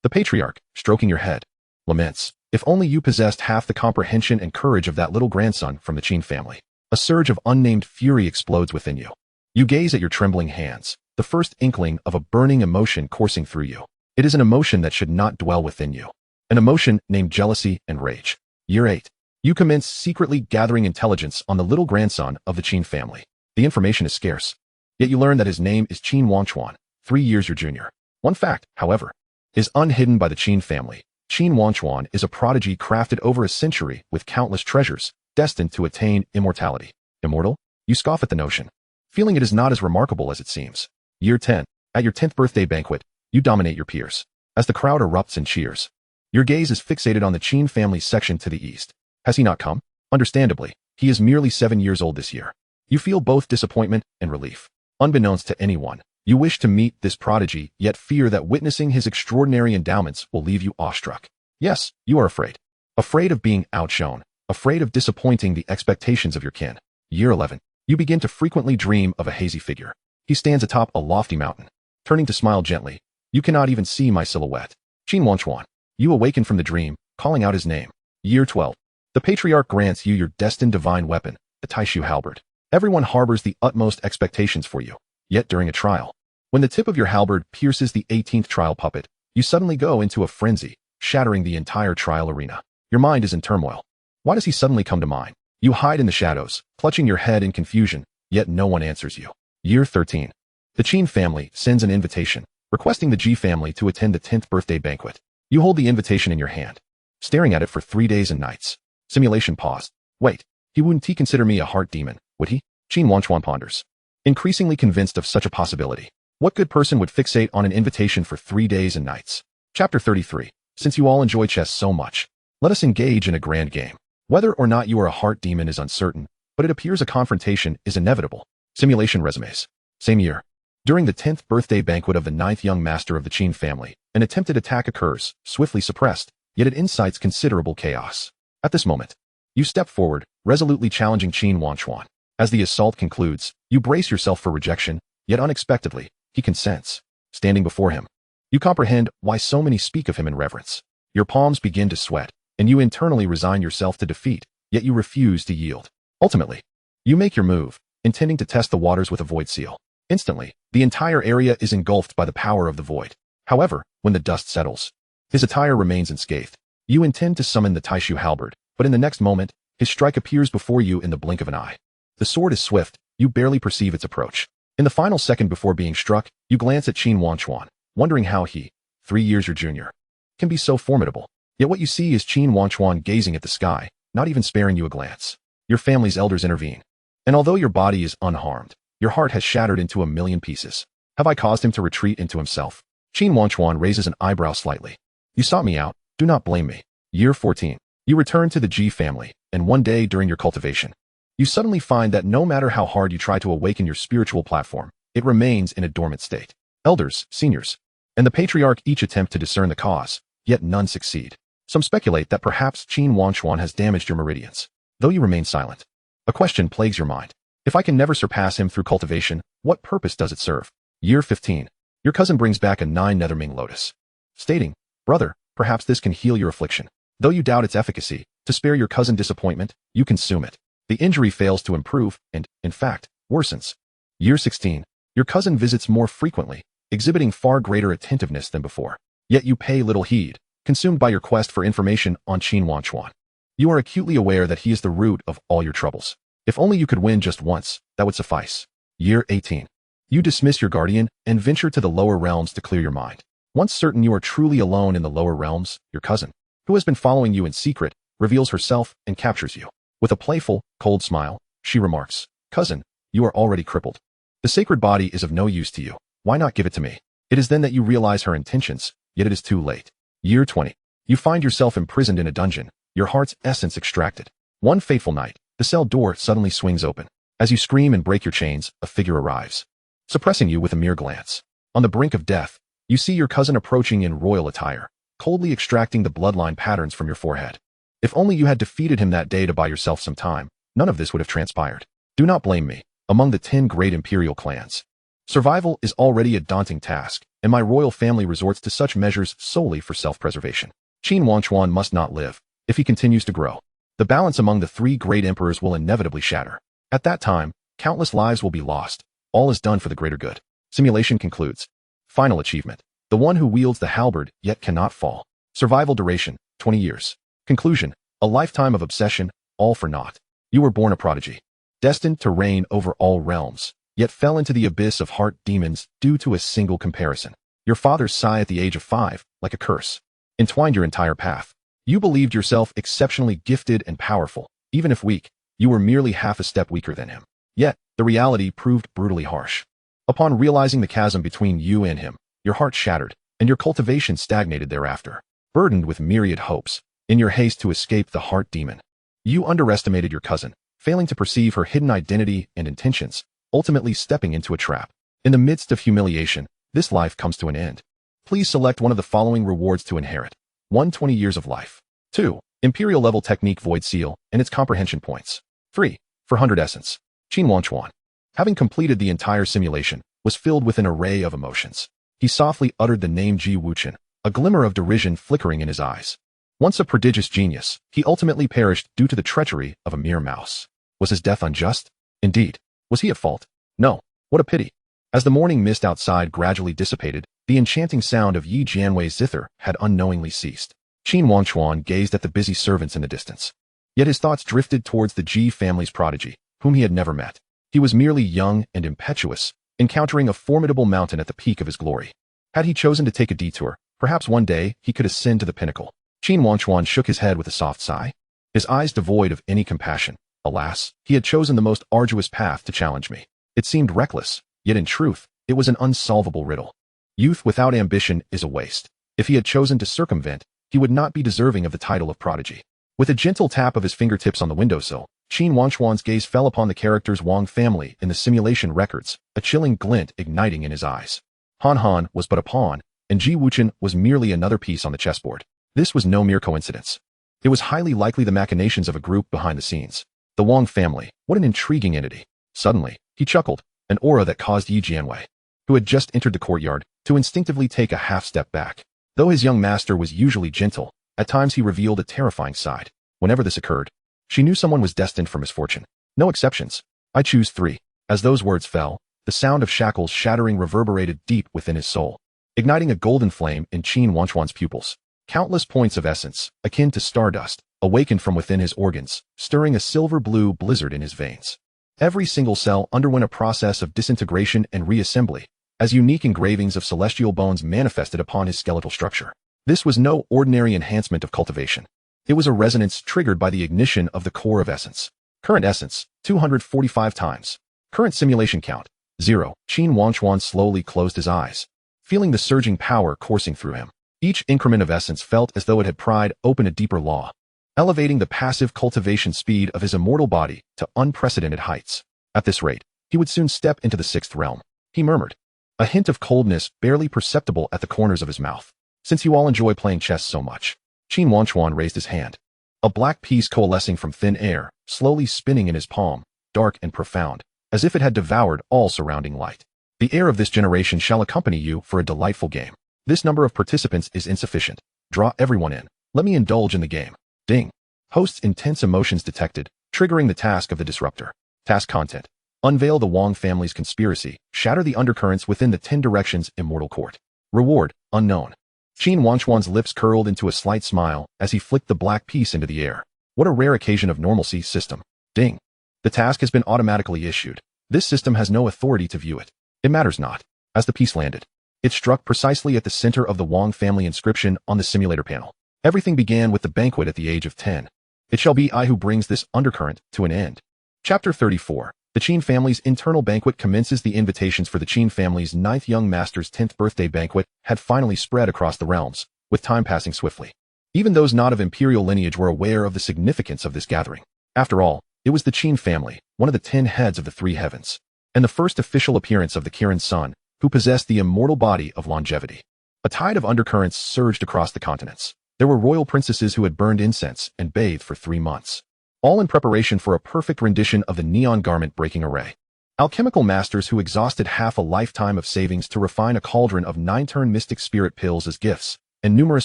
The patriarch, stroking your head, laments, "If only you possessed half the comprehension and courage of that little grandson from the Qin family." A surge of unnamed fury explodes within you. You gaze at your trembling hands, the first inkling of a burning emotion coursing through you. It is an emotion that should not dwell within you. An emotion named jealousy and rage. Year 8. You commence secretly gathering intelligence on the little grandson of the Qin family. The information is scarce, yet you learn that his name is Qin Wangchuan, 3 years your junior. One fact, however, is unhidden by the Qin family. Qin Wangchuan is a prodigy crafted over a century with countless treasures, destined to attain immortality. Immortal? You scoff at the notion, feeling it is not as remarkable as it seems. Year 10. At your 10th birthday banquet, you dominate your peers. As the crowd erupts in cheers, your gaze is fixated on the Qin family section to the east. Has he not come? Understandably, he is merely 7 years old this year. You feel both disappointment and relief. Unbeknownst to anyone, you wish to meet this prodigy, yet fear that witnessing his extraordinary endowments will leave you awestruck. Yes, you are afraid. Afraid of being outshone. Afraid of disappointing the expectations of your kin. Year 11. You begin to frequently dream of a hazy figure. He stands atop a lofty mountain. Turning to smile gently, "You cannot even see my silhouette." Qin Wangchuan. You awaken from the dream, calling out his name. Year 12. The patriarch grants you your destined divine weapon, the Taishu halberd. Everyone harbors the utmost expectations for you. Yet during a trial, when the tip of your halberd pierces the 18th trial puppet, you suddenly go into a frenzy, shattering the entire trial arena. Your mind is in turmoil. Why does he suddenly come to mind? You hide in the shadows, clutching your head in confusion, yet no one answers you. Year 13. The Qin family sends an invitation, requesting the Ji family to attend the 10th birthday banquet. You hold the invitation in your hand, staring at it for 3 days and nights. Simulation paused. Wait, wouldn't he consider me a heart demon, would he? Qin Wangchuan ponders, increasingly convinced of such a possibility. What good person would fixate on an invitation for 3 days and nights? Chapter 33. Since you all enjoy chess so much, let us engage in a grand game. Whether or not you are a heart demon is uncertain, but it appears a confrontation is inevitable. Simulation resumes. Same year. During the 10th birthday banquet of the 9th young master of the Qin family, an attempted attack occurs, swiftly suppressed, yet it incites considerable chaos. At this moment, you step forward, resolutely challenging Qin Wangchuan. As the assault concludes, you brace yourself for rejection, yet unexpectedly, he consents. Standing before him, you comprehend why so many speak of him in reverence. Your palms begin to sweat, and you internally resign yourself to defeat, yet you refuse to yield. Ultimately, you make your move, intending to test the waters with a void seal. Instantly, the entire area is engulfed by the power of the void. However, when the dust settles, his attire remains unscathed. You intend to summon the Taishu halberd, but in the next moment, his strike appears before you in the blink of an eye. The sword is swift, you barely perceive its approach. In the final second before being struck, you glance at Qin Wangchuan, wondering how he, 3 years your junior, can be so formidable. Yet what you see is Qin Wangchuan gazing at the sky, not even sparing you a glance. Your family's elders intervene. And although your body is unharmed, your heart has shattered into a million pieces. Have I caused him to retreat into himself? Qin Wangchuan raises an eyebrow slightly. You sought me out, do not blame me. Year 14. You return to the Ji family, and one day during your cultivation, you suddenly find that no matter how hard you try to awaken your spiritual platform, it remains in a dormant state. Elders, seniors, and the patriarch each attempt to discern the cause, yet none succeed. Some speculate that perhaps Qin Wangchuan has damaged your meridians, though you remain silent. A question plagues your mind. If I can never surpass him through cultivation, what purpose does it serve? Year 15. Your cousin brings back a 9 netherming lotus, stating, "Brother, perhaps this can heal your affliction." Though you doubt its efficacy, to spare your cousin disappointment, you consume it. The injury fails to improve and, in fact, worsens. Year 16. Your cousin visits more frequently, exhibiting far greater attentiveness than before. Yet you pay little heed, consumed by your quest for information on Qin Wangchuan. You are acutely aware that he is the root of all your troubles. If only you could win just once, that would suffice. Year 18. You dismiss your guardian and venture to the lower realms to clear your mind. Once certain you are truly alone in the lower realms, your cousin, who has been following you in secret, reveals herself and captures you. With a playful, cold smile, she remarks, "Cousin, you are already crippled. The sacred body is of no use to you. Why not give it to me?" It is then that you realize her intentions, yet it is too late. Year 20. You find yourself imprisoned in a dungeon, your heart's essence extracted. One fateful night, the cell door suddenly swings open. As you scream and break your chains, a figure arrives, suppressing you with a mere glance. On the brink of death, you see your cousin approaching in royal attire, coldly extracting the bloodline patterns from your forehead. If only you had defeated him that day to buy yourself some time, none of this would have transpired. Do not blame me. Among the 10 great imperial clans, survival is already a daunting task, and my royal family resorts to such measures solely for self-preservation. Qin Wangchuan must not live. If he continues to grow, the balance among the 3 great emperors will inevitably shatter. At that time, countless lives will be lost. All is done for the greater good. Simulation concludes. Final achievement. The one who wields the halberd yet cannot fall. Survival duration, 20 years. Conclusion. A lifetime of obsession, all for naught. You were born a prodigy, destined to reign over all realms, yet fell into the abyss of heart demons due to a single comparison. Your father's sigh at the age of 5, like a curse, entwined your entire path. You believed yourself exceptionally gifted and powerful. Even if weak, you were merely half a step weaker than him. Yet, the reality proved brutally harsh. Upon realizing the chasm between you and him, your heart shattered, and your cultivation stagnated thereafter. Burdened with myriad hopes, in your haste to escape the heart demon, you underestimated your cousin, failing to perceive her hidden identity and intentions, ultimately stepping into a trap. In the midst of humiliation, this life comes to an end. Please select one of the following rewards to inherit. 1. 20 years of life. 2. Imperial level technique void seal and its comprehension points. 3. 400 essence. Qin Wangchuan, having completed the entire simulation, was filled with an array of emotions. He softly uttered the name Ji Wuchen, a glimmer of derision flickering in his eyes. Once a prodigious genius, he ultimately perished due to the treachery of a mere mouse. Was his death unjust? Indeed. Was he at fault? No. What a pity. As the morning mist outside gradually dissipated, the enchanting sound of Yi Jianwei's zither had unknowingly ceased. Qin Wangchuan gazed at the busy servants in the distance. Yet his thoughts drifted towards the Ji family's prodigy, whom he had never met. He was merely young and impetuous, encountering a formidable mountain at the peak of his glory. Had he chosen to take a detour, perhaps one day he could ascend to the pinnacle. Qin Wangchuan shook his head with a soft sigh, his eyes devoid of any compassion. Alas, he had chosen the most arduous path to challenge me. It seemed reckless, yet in truth, it was an unsolvable riddle. Youth without ambition is a waste. If he had chosen to circumvent, he would not be deserving of the title of prodigy. With a gentle tap of his fingertips on the windowsill, Qin Wangchuan's gaze fell upon the characters Wang family in the simulation records, a chilling glint igniting in his eyes. Han Han was but a pawn, and Ji Wuchen was merely another piece on the chessboard. This was no mere coincidence. It was highly likely the machinations of a group behind the scenes. The Wang family, what an intriguing entity. Suddenly, he chuckled, an aura that caused Yi Jianwei, who had just entered the courtyard, to instinctively take a half-step back. Though his young master was usually gentle, at times he revealed a terrifying side. Whenever this occurred, she knew someone was destined for misfortune. No exceptions. I choose 3. As those words fell, the sound of shackles shattering reverberated deep within his soul, igniting a golden flame in Qin Wangchuan's pupils. Countless points of essence, akin to stardust, awakened from within his organs, stirring a silver-blue blizzard in his veins. Every single cell underwent a process of disintegration and reassembly, as unique engravings of celestial bones manifested upon his skeletal structure. This was no ordinary enhancement of cultivation. It was a resonance triggered by the ignition of the core of essence. Current essence, 245 times. Current simulation count, 0. Qin Wangchuan slowly closed his eyes, feeling the surging power coursing through him. Each increment of essence felt as though it had pried open a deeper law, elevating the passive cultivation speed of his immortal body to unprecedented heights. At this rate, he would soon step into the 6th realm. He murmured, a hint of coldness barely perceptible at the corners of his mouth. Since you all enjoy playing chess so much. Qin Wangchuan raised his hand, a black piece coalescing from thin air, slowly spinning in his palm, dark and profound, as if it had devoured all surrounding light. The heir of this generation shall accompany you for a delightful game. This number of participants is insufficient. Draw everyone in. Let me indulge in the game. Ding. Host's intense emotions detected, triggering the task of the disruptor. Task content. Unveil the Wang family's conspiracy. Shatter the undercurrents within the 10 directions immortal court. Reward, unknown. Qin Wangchuan's lips curled into a slight smile as he flicked the black piece into the air. What a rare occasion of normalcy, system. Ding. The task has been automatically issued. This system has no authority to view it. It matters not. As the piece landed, it struck precisely at the center of the Wang family inscription on the simulator panel. Everything began with the banquet at the age of 10. It shall be I who brings this undercurrent to an end. Chapter 34. The Qin family's internal banquet commences. The invitations for the Qin family's 9th young master's 10th birthday banquet had finally spread across the realms, with time passing swiftly. Even those not of imperial lineage were aware of the significance of this gathering. After all, it was the Qin family, one of the 10 heads of the 3 heavens, and the first official appearance of the Kirin son, who possessed the immortal body of longevity. A tide of undercurrents surged across the continents. There were royal princesses who had burned incense and bathed for 3 months, all in preparation for a perfect rendition of the neon garment-breaking array. Alchemical masters who exhausted half a lifetime of savings to refine a cauldron of 9-turn mystic spirit pills as gifts, and numerous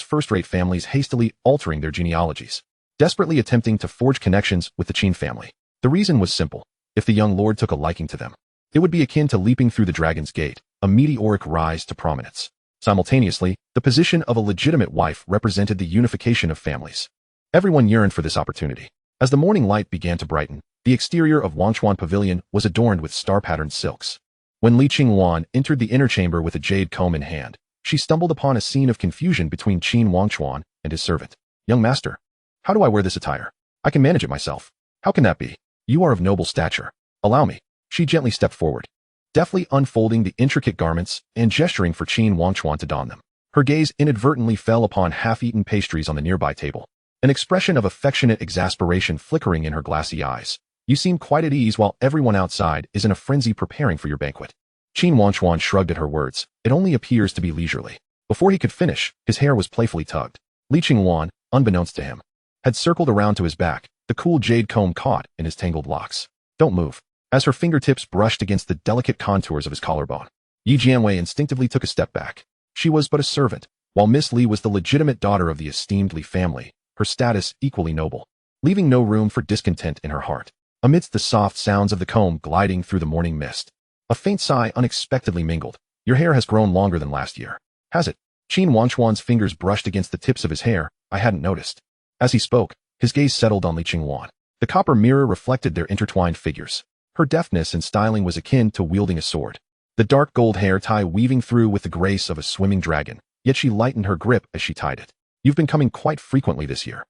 first-rate families hastily altering their genealogies, desperately attempting to forge connections with the Qin family. The reason was simple. If the young lord took a liking to them, it would be akin to leaping through the dragon's gate, a meteoric rise to prominence. Simultaneously, the position of a legitimate wife represented the unification of families. Everyone yearned for this opportunity. As the morning light began to brighten, the exterior of Wangchuan Pavilion was adorned with star-patterned silks. When Li Qingwan entered the inner chamber with a jade comb in hand, she stumbled upon a scene of confusion between Qin Wangchuan and his servant. Young master, how do I wear this attire? I can manage it myself. How can that be? You are of noble stature. Allow me. She gently stepped forward, deftly unfolding the intricate garments and gesturing for Qin Wangchuan to don them. Her gaze inadvertently fell upon half-eaten pastries on the nearby table, an expression of affectionate exasperation flickering in her glassy eyes. You seem quite at ease while everyone outside is in a frenzy preparing for your banquet. Qin Wangchuan shrugged at her words. It only appears to be leisurely. Before he could finish, his hair was playfully tugged. Li Qingwan, unbeknownst to him, had circled around to his back, the cool jade comb caught in his tangled locks. Don't move. As her fingertips brushed against the delicate contours of his collarbone, Yi Jianwei instinctively took a step back. She was but a servant, while Miss Li was the legitimate daughter of the esteemed Li family, her status equally noble, leaving no room for discontent in her heart. Amidst the soft sounds of the comb gliding through the morning mist, a faint sigh unexpectedly mingled. Your hair has grown longer than last year. Has it? Qin Wangchuan's fingers brushed against the tips of his hair. I hadn't noticed. As he spoke, his gaze settled on Li Qingwan. The copper mirror reflected their intertwined figures. Her deftness and styling was akin to wielding a sword, the dark gold hair tie weaving through with the grace of a swimming dragon, yet she lightened her grip as she tied it. You've been coming quite frequently this year.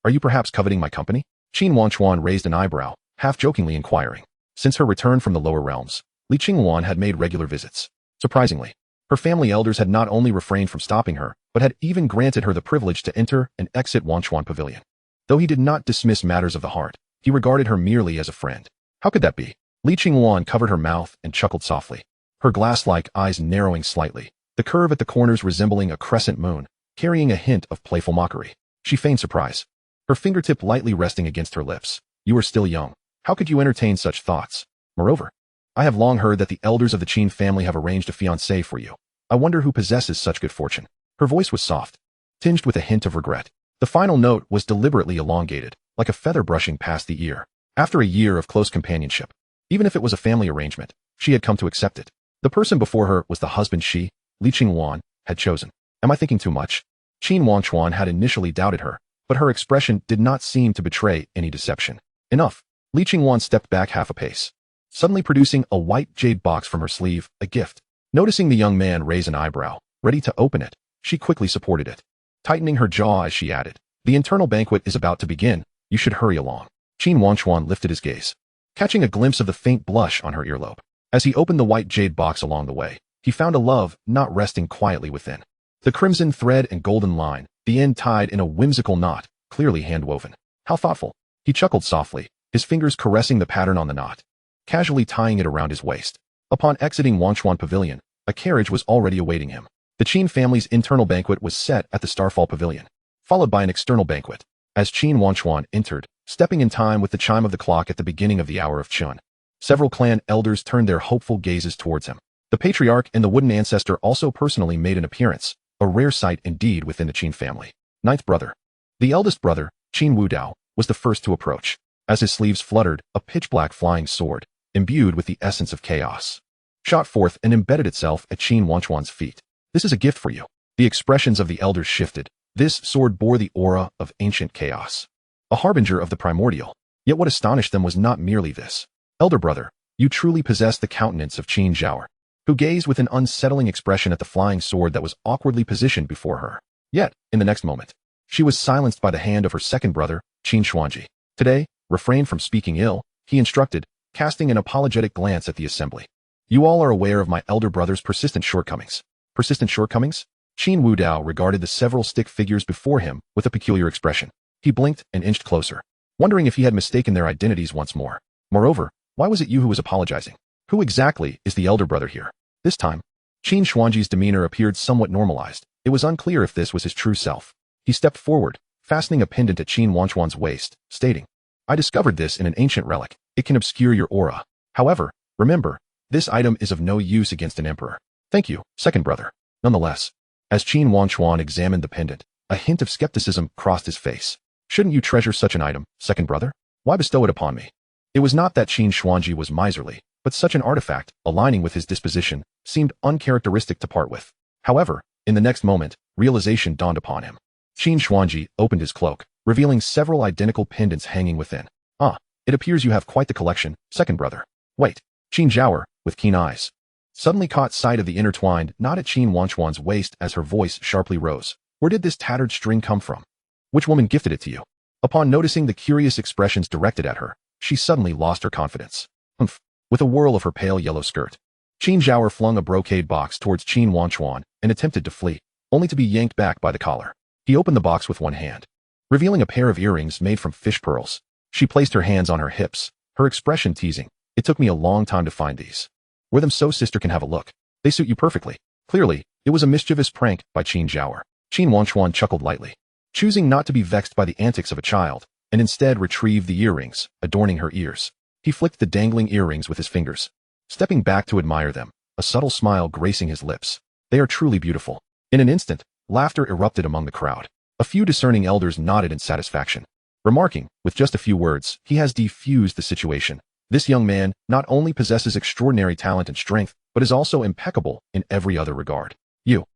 Are you perhaps coveting my company? Qin Wangchuan raised an eyebrow, half-jokingly inquiring. Since her return from the lower realms, Li Qingwan had made regular visits. Surprisingly, her family elders had not only refrained from stopping her, but had even granted her the privilege to enter and exit Wangchuan Pavilion. Though he did not dismiss matters of the heart, he regarded her merely as a friend. How could that be? Li Qingwan covered her mouth and chuckled softly, her glass-like eyes narrowing slightly, the curve at the corners resembling a crescent moon, carrying a hint of playful mockery. She feigned surprise, her fingertip lightly resting against her lips. You are still young. How could you entertain such thoughts? Moreover, I have long heard that the elders of the Qin family have arranged a fiancé for you. I wonder who possesses such good fortune. Her voice was soft, tinged with a hint of regret. The final note was deliberately elongated, like a feather brushing past the ear. After a year of close companionship, even if it was a family arrangement, she had come to accept it. The person before her was the husband she, Li Qingwan, had chosen. Am I thinking too much? Qin Wangchuan had initially doubted her, but her expression did not seem to betray any deception. Enough. Li Qingwan stepped back half a pace, suddenly producing a white jade box from her sleeve, a gift. Noticing the young man raise an eyebrow, ready to open it, she quickly supported it, tightening her jaw as she added, the internal banquet is about to begin. You should hurry along. Qin Wangchuan lifted his gaze, catching a glimpse of the faint blush on her earlobe. As he opened the white jade box along the way, he found a love knot resting quietly within. The crimson thread and golden line, the end tied in a whimsical knot, clearly hand-woven. How thoughtful. He chuckled softly, his fingers caressing the pattern on the knot, casually tying it around his waist. Upon exiting Wangchuan Pavilion, a carriage was already awaiting him. The Qin family's internal banquet was set at the Starfall Pavilion, followed by an external banquet. As Qin Wangchuan entered, stepping in time with the chime of the clock at the beginning of the hour of Chun, several clan elders turned their hopeful gazes towards him. The patriarch and the wooden ancestor also personally made an appearance, a rare sight indeed within the Qin family. Ninth brother. The eldest brother, Qin Wudao, was the first to approach. As his sleeves fluttered, a pitch-black flying sword, imbued with the essence of chaos, shot forth and embedded itself at Qin Wangchuan's feet. This is a gift for you. The expressions of the elders shifted. This sword bore the aura of ancient chaos, a harbinger of the primordial. Yet what astonished them was not merely this. Elder brother, you truly possess the countenance of Qin Zhaoer, who gazed with an unsettling expression at the flying sword that was awkwardly positioned before her. Yet, in the next moment, she was silenced by the hand of her second brother, Qin Shuangji. Today, refrain from speaking ill, he instructed, casting an apologetic glance at the assembly. You all are aware of my elder brother's persistent shortcomings. Persistent shortcomings? Qin Wudao regarded the several stick figures before him with a peculiar expression. He blinked and inched closer, wondering if he had mistaken their identities once more. Moreover, why was it you who was apologizing? Who exactly is the elder brother here? This time, Qin Shuangji's demeanor appeared somewhat normalized. It was unclear if this was his true self. He stepped forward, fastening a pendant at Qin Wangchuan's waist, stating, I discovered this in an ancient relic. It can obscure your aura. However, remember, this item is of no use against an emperor. Thank you, second brother. Nonetheless, as Qin Wangchuan examined the pendant, a hint of skepticism crossed his face. Shouldn't you treasure such an item, second brother? Why bestow it upon me? It was not that Qin Shuangji was miserly, but such an artifact, aligning with his disposition, seemed uncharacteristic to part with. However, in the next moment, realization dawned upon him. Qin Shuangji opened his cloak, revealing several identical pendants hanging within. Ah, it appears you have quite the collection, second brother. Wait, Qin Zhaoer, with keen eyes, suddenly caught sight of the intertwined knot at Qin Wangchuan's waist as her voice sharply rose. Where did this tattered string come from? Which woman gifted it to you? Upon noticing the curious expressions directed at her, she suddenly lost her confidence. Humph. With a whirl of her pale yellow skirt, Qin Zhaoer flung a brocade box towards Qin Wangchuan and attempted to flee, only to be yanked back by the collar. He opened the box with one hand, revealing a pair of earrings made from fish pearls. She placed her hands on her hips, her expression teasing. It took me a long time to find these. Wear them so sister can have a look. They suit you perfectly. Clearly, it was a mischievous prank by Qin Zhaoer. Qin Wangchuan chuckled lightly, choosing not to be vexed by the antics of a child, and instead retrieved the earrings, adorning her ears. He flicked the dangling earrings with his fingers, stepping back to admire them, a subtle smile gracing his lips. They are truly beautiful. In an instant, laughter erupted among the crowd. A few discerning elders nodded in satisfaction, remarking, with just a few words, he has defused the situation. This young man not only possesses extraordinary talent and strength, but is also impeccable in every other regard. You.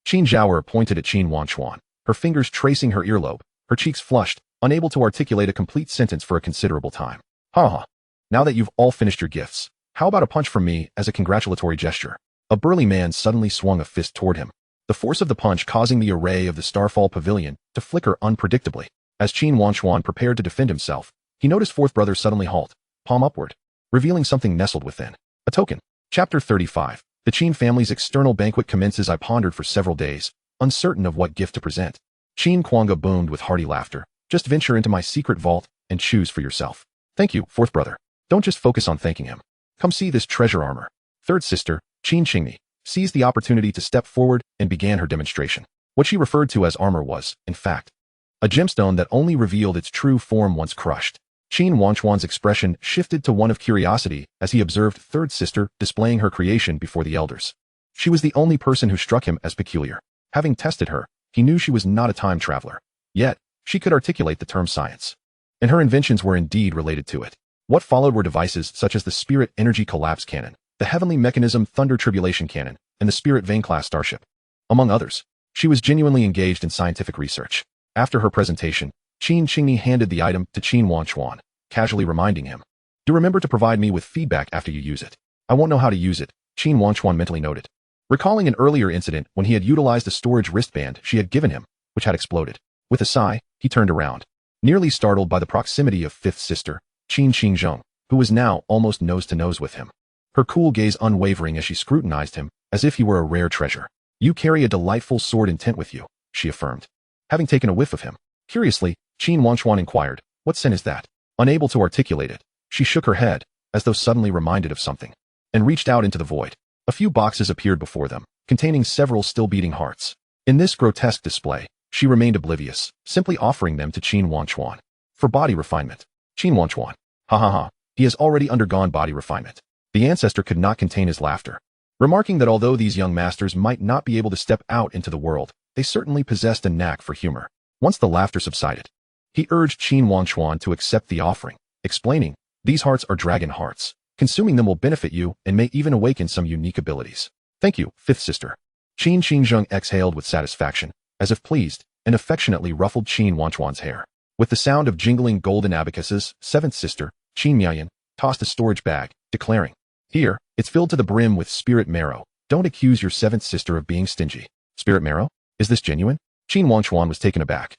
Qin Zhaoer pointed at Qin Wangchuan, her fingers tracing her earlobe, her cheeks flushed, unable to articulate a complete sentence for a considerable time. Ha. Now that you've all finished your gifts, how about a punch from me as a congratulatory gesture? A burly man suddenly swung a fist toward him, the force of the punch causing the array of the Starfall Pavilion to flicker unpredictably. As Qin Wangchuan prepared to defend himself, he noticed fourth brother suddenly halt, palm upward, revealing something nestled within. A token. Chapter 35. The Qin family's external banquet commences. I pondered for several days, uncertain of what gift to present. Qin Kwanga boomed with hearty laughter. Just venture into my secret vault and choose for yourself. Thank you, fourth brother. Don't just focus on thanking him. Come see this treasure armor. Third sister, Qin Qingmi, seized the opportunity to step forward and began her demonstration. What she referred to as armor was, in fact, a gemstone that only revealed its true form once crushed. Qin Wangchuan's expression shifted to one of curiosity as he observed third sister displaying her creation before the elders. She was the only person who struck him as peculiar. Having tested her, he knew she was not a time traveler. Yet, she could articulate the term science, and her inventions were indeed related to it. What followed were devices such as the Spirit Energy Collapse Cannon, the Heavenly Mechanism Thunder Tribulation Cannon, and the Spirit Vane-class starship. Among others, she was genuinely engaged in scientific research. After her presentation, Qin Qingmi handed the item to Qin Wangchuan, casually reminding him, do remember to provide me with feedback after you use it. I won't know how to use it, Qin Wangchuan mentally noted, recalling an earlier incident when he had utilized a storage wristband she had given him, which had exploded. With a sigh, he turned around, nearly startled by the proximity of fifth sister, Qin Qingzhong, who was now almost nose to nose with him. Her cool gaze unwavering as she scrutinized him, as if he were a rare treasure. You carry a delightful sword intent with you, she affirmed, having taken a whiff of him. Curiously, Qin Wangchuan inquired, what scent is that? Unable to articulate it, she shook her head, as though suddenly reminded of something, and reached out into the void. A few boxes appeared before them, containing several still beating hearts. In this grotesque display, she remained oblivious, simply offering them to Qin Wangchuan. For body refinement. Qin Wangchuan. Ha. He has already undergone body refinement. The ancestor could not contain his laughter, remarking that although these young masters might not be able to step out into the world, they certainly possessed a knack for humor. Once the laughter subsided, he urged Qin Wangchuan to accept the offering, explaining, these hearts are dragon hearts. Consuming them will benefit you and may even awaken some unique abilities. Thank you, fifth sister. Qin Qingzhong exhaled with satisfaction, as if pleased, and affectionately ruffled Qin Wangchuan's hair. With the sound of jingling golden abacuses, seventh sister, Qin Wangchuan, tossed a storage bag, declaring, "Here, it's filled to the brim with spirit marrow. Don't accuse your seventh sister of being stingy." Spirit marrow? Is this genuine? Qin Wangchuan was taken aback,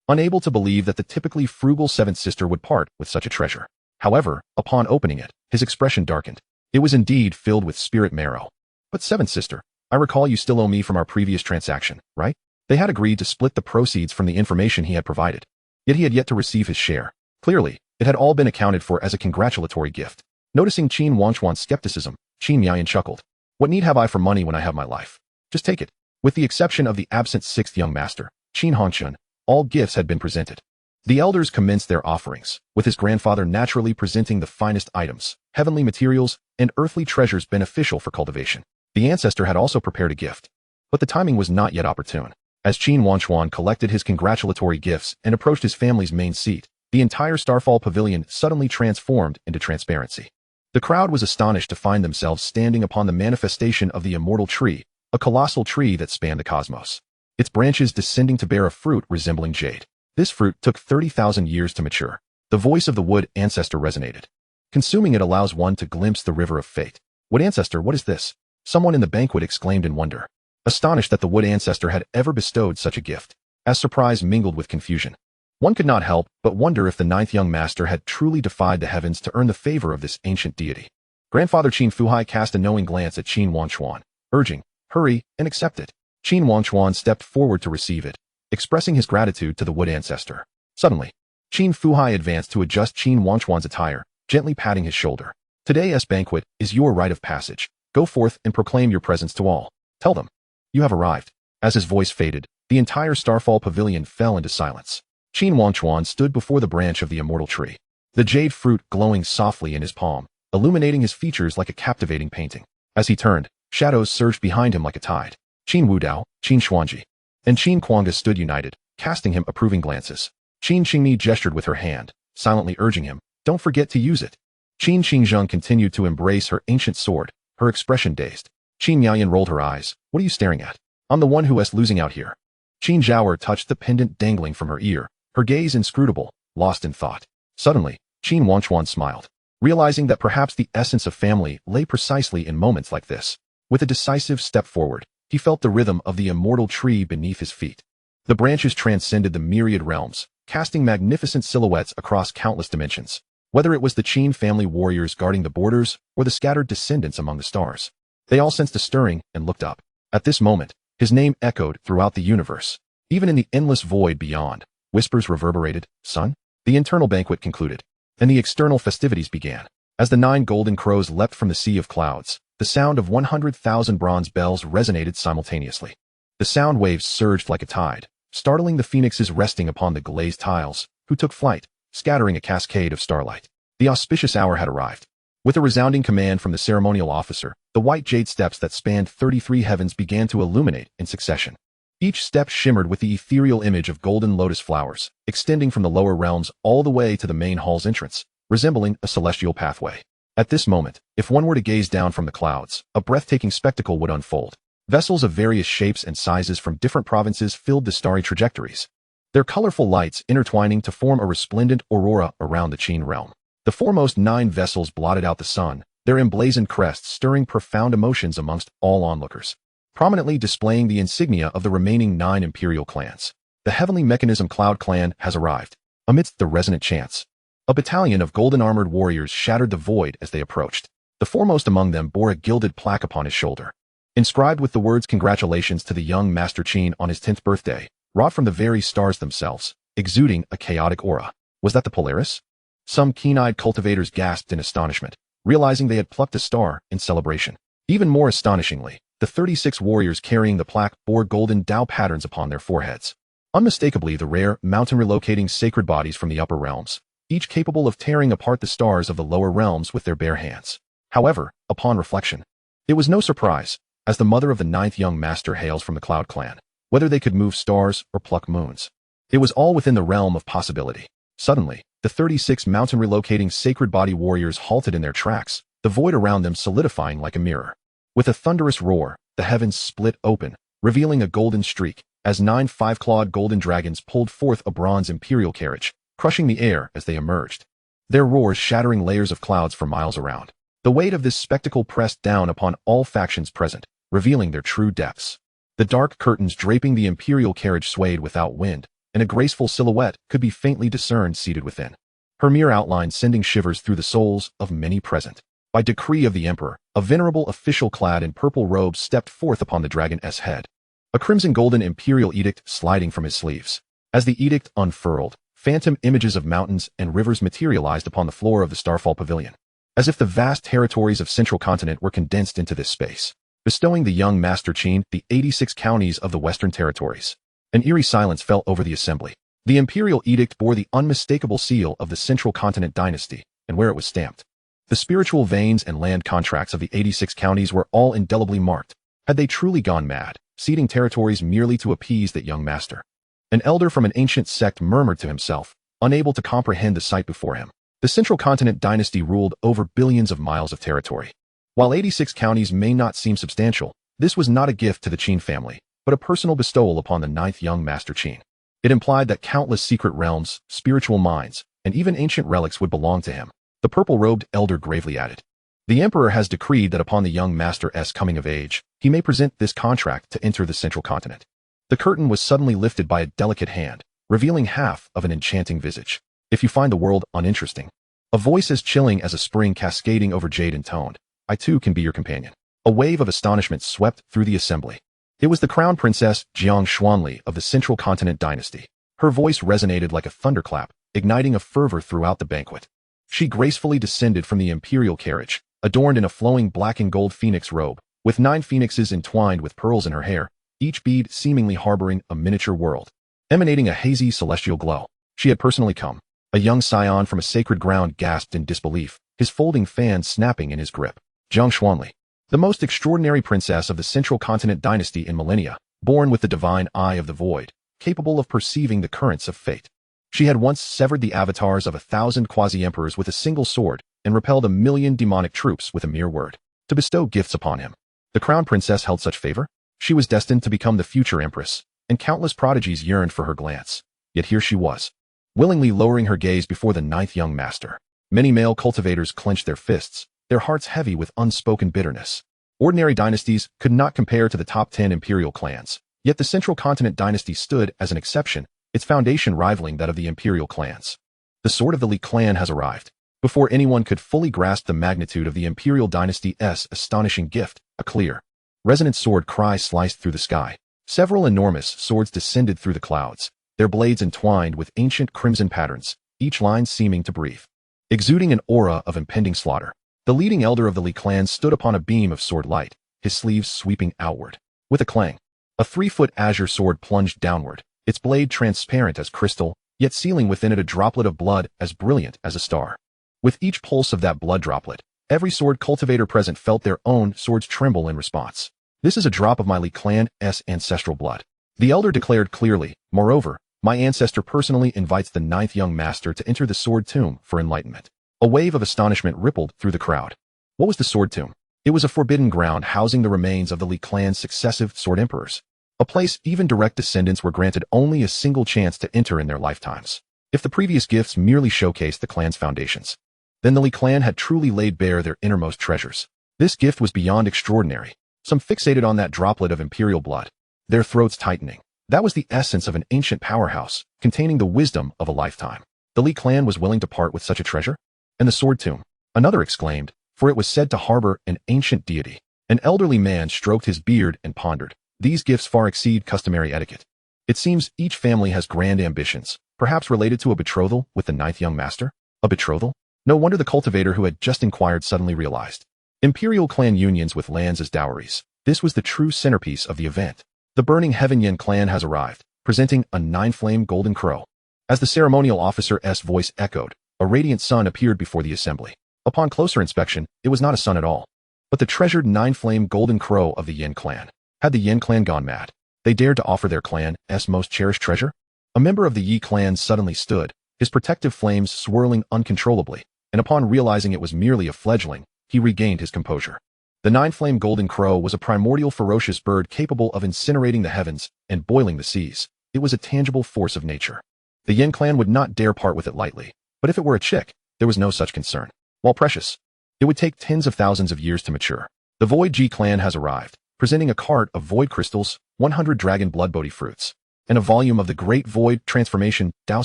unable to believe that the typically frugal seventh sister would part with such a treasure. However, upon opening it, his expression darkened. It was indeed filled with spirit marrow. "But seventh sister, I recall you still owe me from our previous transaction, right?" They had agreed to split the proceeds from the information he had provided. Yet he had yet to receive his share. Clearly, it had all been accounted for as a congratulatory gift. Noticing Qin Wangchuan's skepticism, Qin Wangchuan chuckled. "What need have I for money when I have my life? Just take it." With the exception of the absent sixth young master, Qin Wangchuan, all gifts had been presented. The elders commenced their offerings, with his grandfather naturally presenting the finest items, heavenly materials, and earthly treasures beneficial for cultivation. The ancestor had also prepared a gift, but the timing was not yet opportune. As Qin Wangchuan collected his congratulatory gifts and approached his family's main seat, the entire Starfall Pavilion suddenly transformed into transparency. The crowd was astonished to find themselves standing upon the manifestation of the immortal tree, a colossal tree that spanned the cosmos, its branches descending to bear a fruit resembling jade. This fruit took 30,000 years to mature. The voice of the wood ancestor resonated. "Consuming it allows one to glimpse the river of fate." "Wood ancestor, what is this?" Someone in the banquet exclaimed in wonder, astonished that the wood ancestor had ever bestowed such a gift, as surprise mingled with confusion. One could not help but wonder if the ninth young master had truly defied the heavens to earn the favor of this ancient deity. Grandfather Qin Fuhai cast a knowing glance at Qin Wangchuan, urging, "Hurry and accept it." Qin Wangchuan stepped forward to receive it, expressing his gratitude to the wood ancestor. Suddenly, Qin Fuhai advanced to adjust Qin Wangchuan's attire, gently patting his shoulder. "Today's banquet is your rite of passage. Go forth and proclaim your presence to all. Tell them you have arrived." As his voice faded, the entire Starfall Pavilion fell into silence. Qin Wangchuan stood before the branch of the immortal tree, the jade fruit glowing softly in his palm, illuminating his features like a captivating painting. As he turned, shadows surged behind him like a tide. Qin Wudao, Qin Xuanji, and Qin Kuanga stood united, casting him approving glances. Qin Qingmi gestured with her hand, silently urging him, "Don't forget to use it." Qin Qingzheng continued to embrace her ancient sword, her expression dazed. Qin Miaoyan rolled her eyes. "What are you staring at? I'm the one who is losing out here." Qin Zhaoer touched the pendant dangling from her ear, her gaze inscrutable, lost in thought. Suddenly, Qin Wangchuan smiled, realizing that perhaps the essence of family lay precisely in moments like this. With a decisive step forward, he felt the rhythm of the immortal tree beneath his feet. The branches transcended the myriad realms, casting magnificent silhouettes across countless dimensions. Whether it was the Qin family warriors guarding the borders or the scattered descendants among the stars, they all sensed a stirring and looked up. At this moment, his name echoed throughout the universe. Even in the endless void beyond, whispers reverberated, "Son?" The internal banquet concluded, and the external festivities began. As the 9 golden crows leapt from the sea of clouds, the sound of 100,000 bronze bells resonated simultaneously. The sound waves surged like a tide, startling the phoenixes resting upon the glazed tiles, who took flight, scattering a cascade of starlight. The auspicious hour had arrived. With a resounding command from the ceremonial officer, the white jade steps that spanned 33 heavens began to illuminate in succession. Each step shimmered with the ethereal image of golden lotus flowers, extending from the lower realms all the way to the main hall's entrance, resembling a celestial pathway. At this moment, if one were to gaze down from the clouds, a breathtaking spectacle would unfold. Vessels of various shapes and sizes from different provinces filled the starry trajectories, their colorful lights intertwining to form a resplendent aurora around the Qin realm. The foremost 9 vessels blotted out the sun, their emblazoned crests stirring profound emotions amongst all onlookers, prominently displaying the insignia of the remaining 9 imperial clans. The heavenly mechanism Cloud Clan has arrived. Amidst the resonant chants, a battalion of golden-armored warriors shattered the void as they approached. The foremost among them bore a gilded plaque upon his shoulder, inscribed with the words "Congratulations to the young Master Qin on his 10th birthday," wrought from the very stars themselves, exuding a chaotic aura. Was that the Polaris? Some keen-eyed cultivators gasped in astonishment, realizing they had plucked a star in celebration. Even more astonishingly, the 36 warriors carrying the plaque bore golden Dao patterns upon their foreheads, unmistakably the rare, mountain-relocating sacred bodies from the upper realms, each capable of tearing apart the stars of the lower realms with their bare hands. However, upon reflection, it was no surprise, as the mother of the 9th young master hails from the Cloud Clan, whether they could move stars or pluck moons. It was all within the realm of possibility. Suddenly, the 36 mountain-relocating sacred body warriors halted in their tracks, the void around them solidifying like a mirror. With a thunderous roar, the heavens split open, revealing a golden streak, as 9 5-clawed golden dragons pulled forth a bronze imperial carriage, crushing the air as they emerged, their roars shattering layers of clouds for miles around. The weight of this spectacle pressed down upon all factions present, revealing their true depths. The dark curtains draping the imperial carriage swayed without wind, and a graceful silhouette could be faintly discerned seated within, her mere outline sending shivers through the souls of many present. By decree of the emperor, a venerable official clad in purple robes stepped forth upon the dragon's head, a crimson-golden imperial edict sliding from his sleeves. As the edict unfurled, phantom images of mountains and rivers materialized upon the floor of the Starfall Pavilion, as if the vast territories of Central Continent were condensed into this space, bestowing the young Master Qin the 86 counties of the Western Territories. An eerie silence fell over the assembly. The imperial edict bore the unmistakable seal of the Central Continent dynasty, and where it was stamped, the spiritual veins and land contracts of the 86 counties were all indelibly marked. Had they truly gone mad, ceding territories merely to appease that young master? An elder from an ancient sect murmured to himself, unable to comprehend the sight before him. The Central Continent dynasty ruled over billions of miles of territory. While 86 counties may not seem substantial, this was not a gift to the Qin family, but a personal bestowal upon the ninth young Master Qin. It implied that countless secret realms, spiritual mines, and even ancient relics would belong to him. The purple-robed elder gravely added, "The emperor has decreed that upon the young master's coming of age, he may present this contract to enter the Central Continent." The curtain was suddenly lifted by a delicate hand, revealing half of an enchanting visage. "If you find the world uninteresting," a voice as chilling as a spring cascading over jade intoned, "I too can be your companion." A wave of astonishment swept through the assembly. It was the crown princess Jiang Xuanli of the Central Continent dynasty. Her voice resonated like a thunderclap, igniting a fervor throughout the banquet. She gracefully descended from the imperial carriage, adorned in a flowing black and gold phoenix robe, with 9 phoenixes entwined with pearls in her hair, each bead seemingly harboring a miniature world, emanating a hazy celestial glow. She had personally come. A young scion from a sacred ground gasped in disbelief, his folding fan snapping in his grip. Jiang Xuanli, the most extraordinary princess of the Central Continent dynasty in millennia, born with the divine eye of the void, capable of perceiving the currents of fate. She had once severed the avatars of 1,000 quasi-emperors with a single sword and repelled 1,000,000 demonic troops with a mere word, to bestow gifts upon him. The crown princess held such favor? She was destined to become the future empress, and countless prodigies yearned for her glance. Yet here she was, willingly lowering her gaze before the ninth young master. Many male cultivators clenched their fists, their hearts heavy with unspoken bitterness. Ordinary dynasties could not compare to the top 10 imperial clans, yet the Central Continent dynasty stood as an exception, its foundation rivaling that of the imperial clans. The sword of the Li clan has arrived. Before anyone could fully grasp the magnitude of the imperial dynasty's astonishing gift, a clear, resonant sword cry sliced through the sky. Several enormous swords descended through the clouds, their blades entwined with ancient crimson patterns, each line seeming to breathe, exuding an aura of impending slaughter. The leading elder of the Li clan stood upon a beam of sword light, his sleeves sweeping outward. With a clang, a 3-foot azure sword plunged downward, its blade transparent as crystal, yet sealing within it a droplet of blood as brilliant as a star. With each pulse of that blood droplet, every sword cultivator present felt their own swords tremble in response. "This is a drop of my Li clan's ancestral blood," the elder declared clearly. "Moreover, my ancestor personally invites the ninth young master to enter the sword tomb for enlightenment." A wave of astonishment rippled through the crowd. What was the sword tomb? It was a forbidden ground housing the remains of the Li clan's successive sword emperors. A place even direct descendants were granted only a single chance to enter in their lifetimes. If the previous gifts merely showcased the clan's foundations, then the Li clan had truly laid bare their innermost treasures. This gift was beyond extraordinary. Some fixated on that droplet of imperial blood, their throats tightening. That was the essence of an ancient powerhouse, containing the wisdom of a lifetime. The Li clan was willing to part with such a treasure? And the sword tomb, another exclaimed, for it was said to harbor an ancient deity. An elderly man stroked his beard and pondered. These gifts far exceed customary etiquette. It seems each family has grand ambitions, perhaps related to a betrothal with the ninth young master. A betrothal? No wonder the cultivator who had just inquired suddenly realized. Imperial clan unions with lands as dowries. This was the true centerpiece of the event. The burning Heaven Yin clan has arrived, presenting a 9-flame golden crow. As the ceremonial officer's voice echoed, a radiant sun appeared before the assembly. Upon closer inspection, it was not a sun at all, but the treasured 9-flame golden crow of the Yin clan. Had the Yin clan gone mad? They dared to offer their clan's most cherished treasure? A member of the Yi clan suddenly stood, his protective flames swirling uncontrollably, and upon realizing it was merely a fledgling, he regained his composure. The 9-flame golden crow was a primordial ferocious bird capable of incinerating the heavens and boiling the seas. It was a tangible force of nature. The Yin clan would not dare part with it lightly, but if it were a chick, there was no such concern. While precious, it would take tens of thousands of years to mature. The Void G clan has arrived, presenting a cart of void crystals, 100 dragon blood Bodhi fruits, and a volume of the Great Void Transformation Dao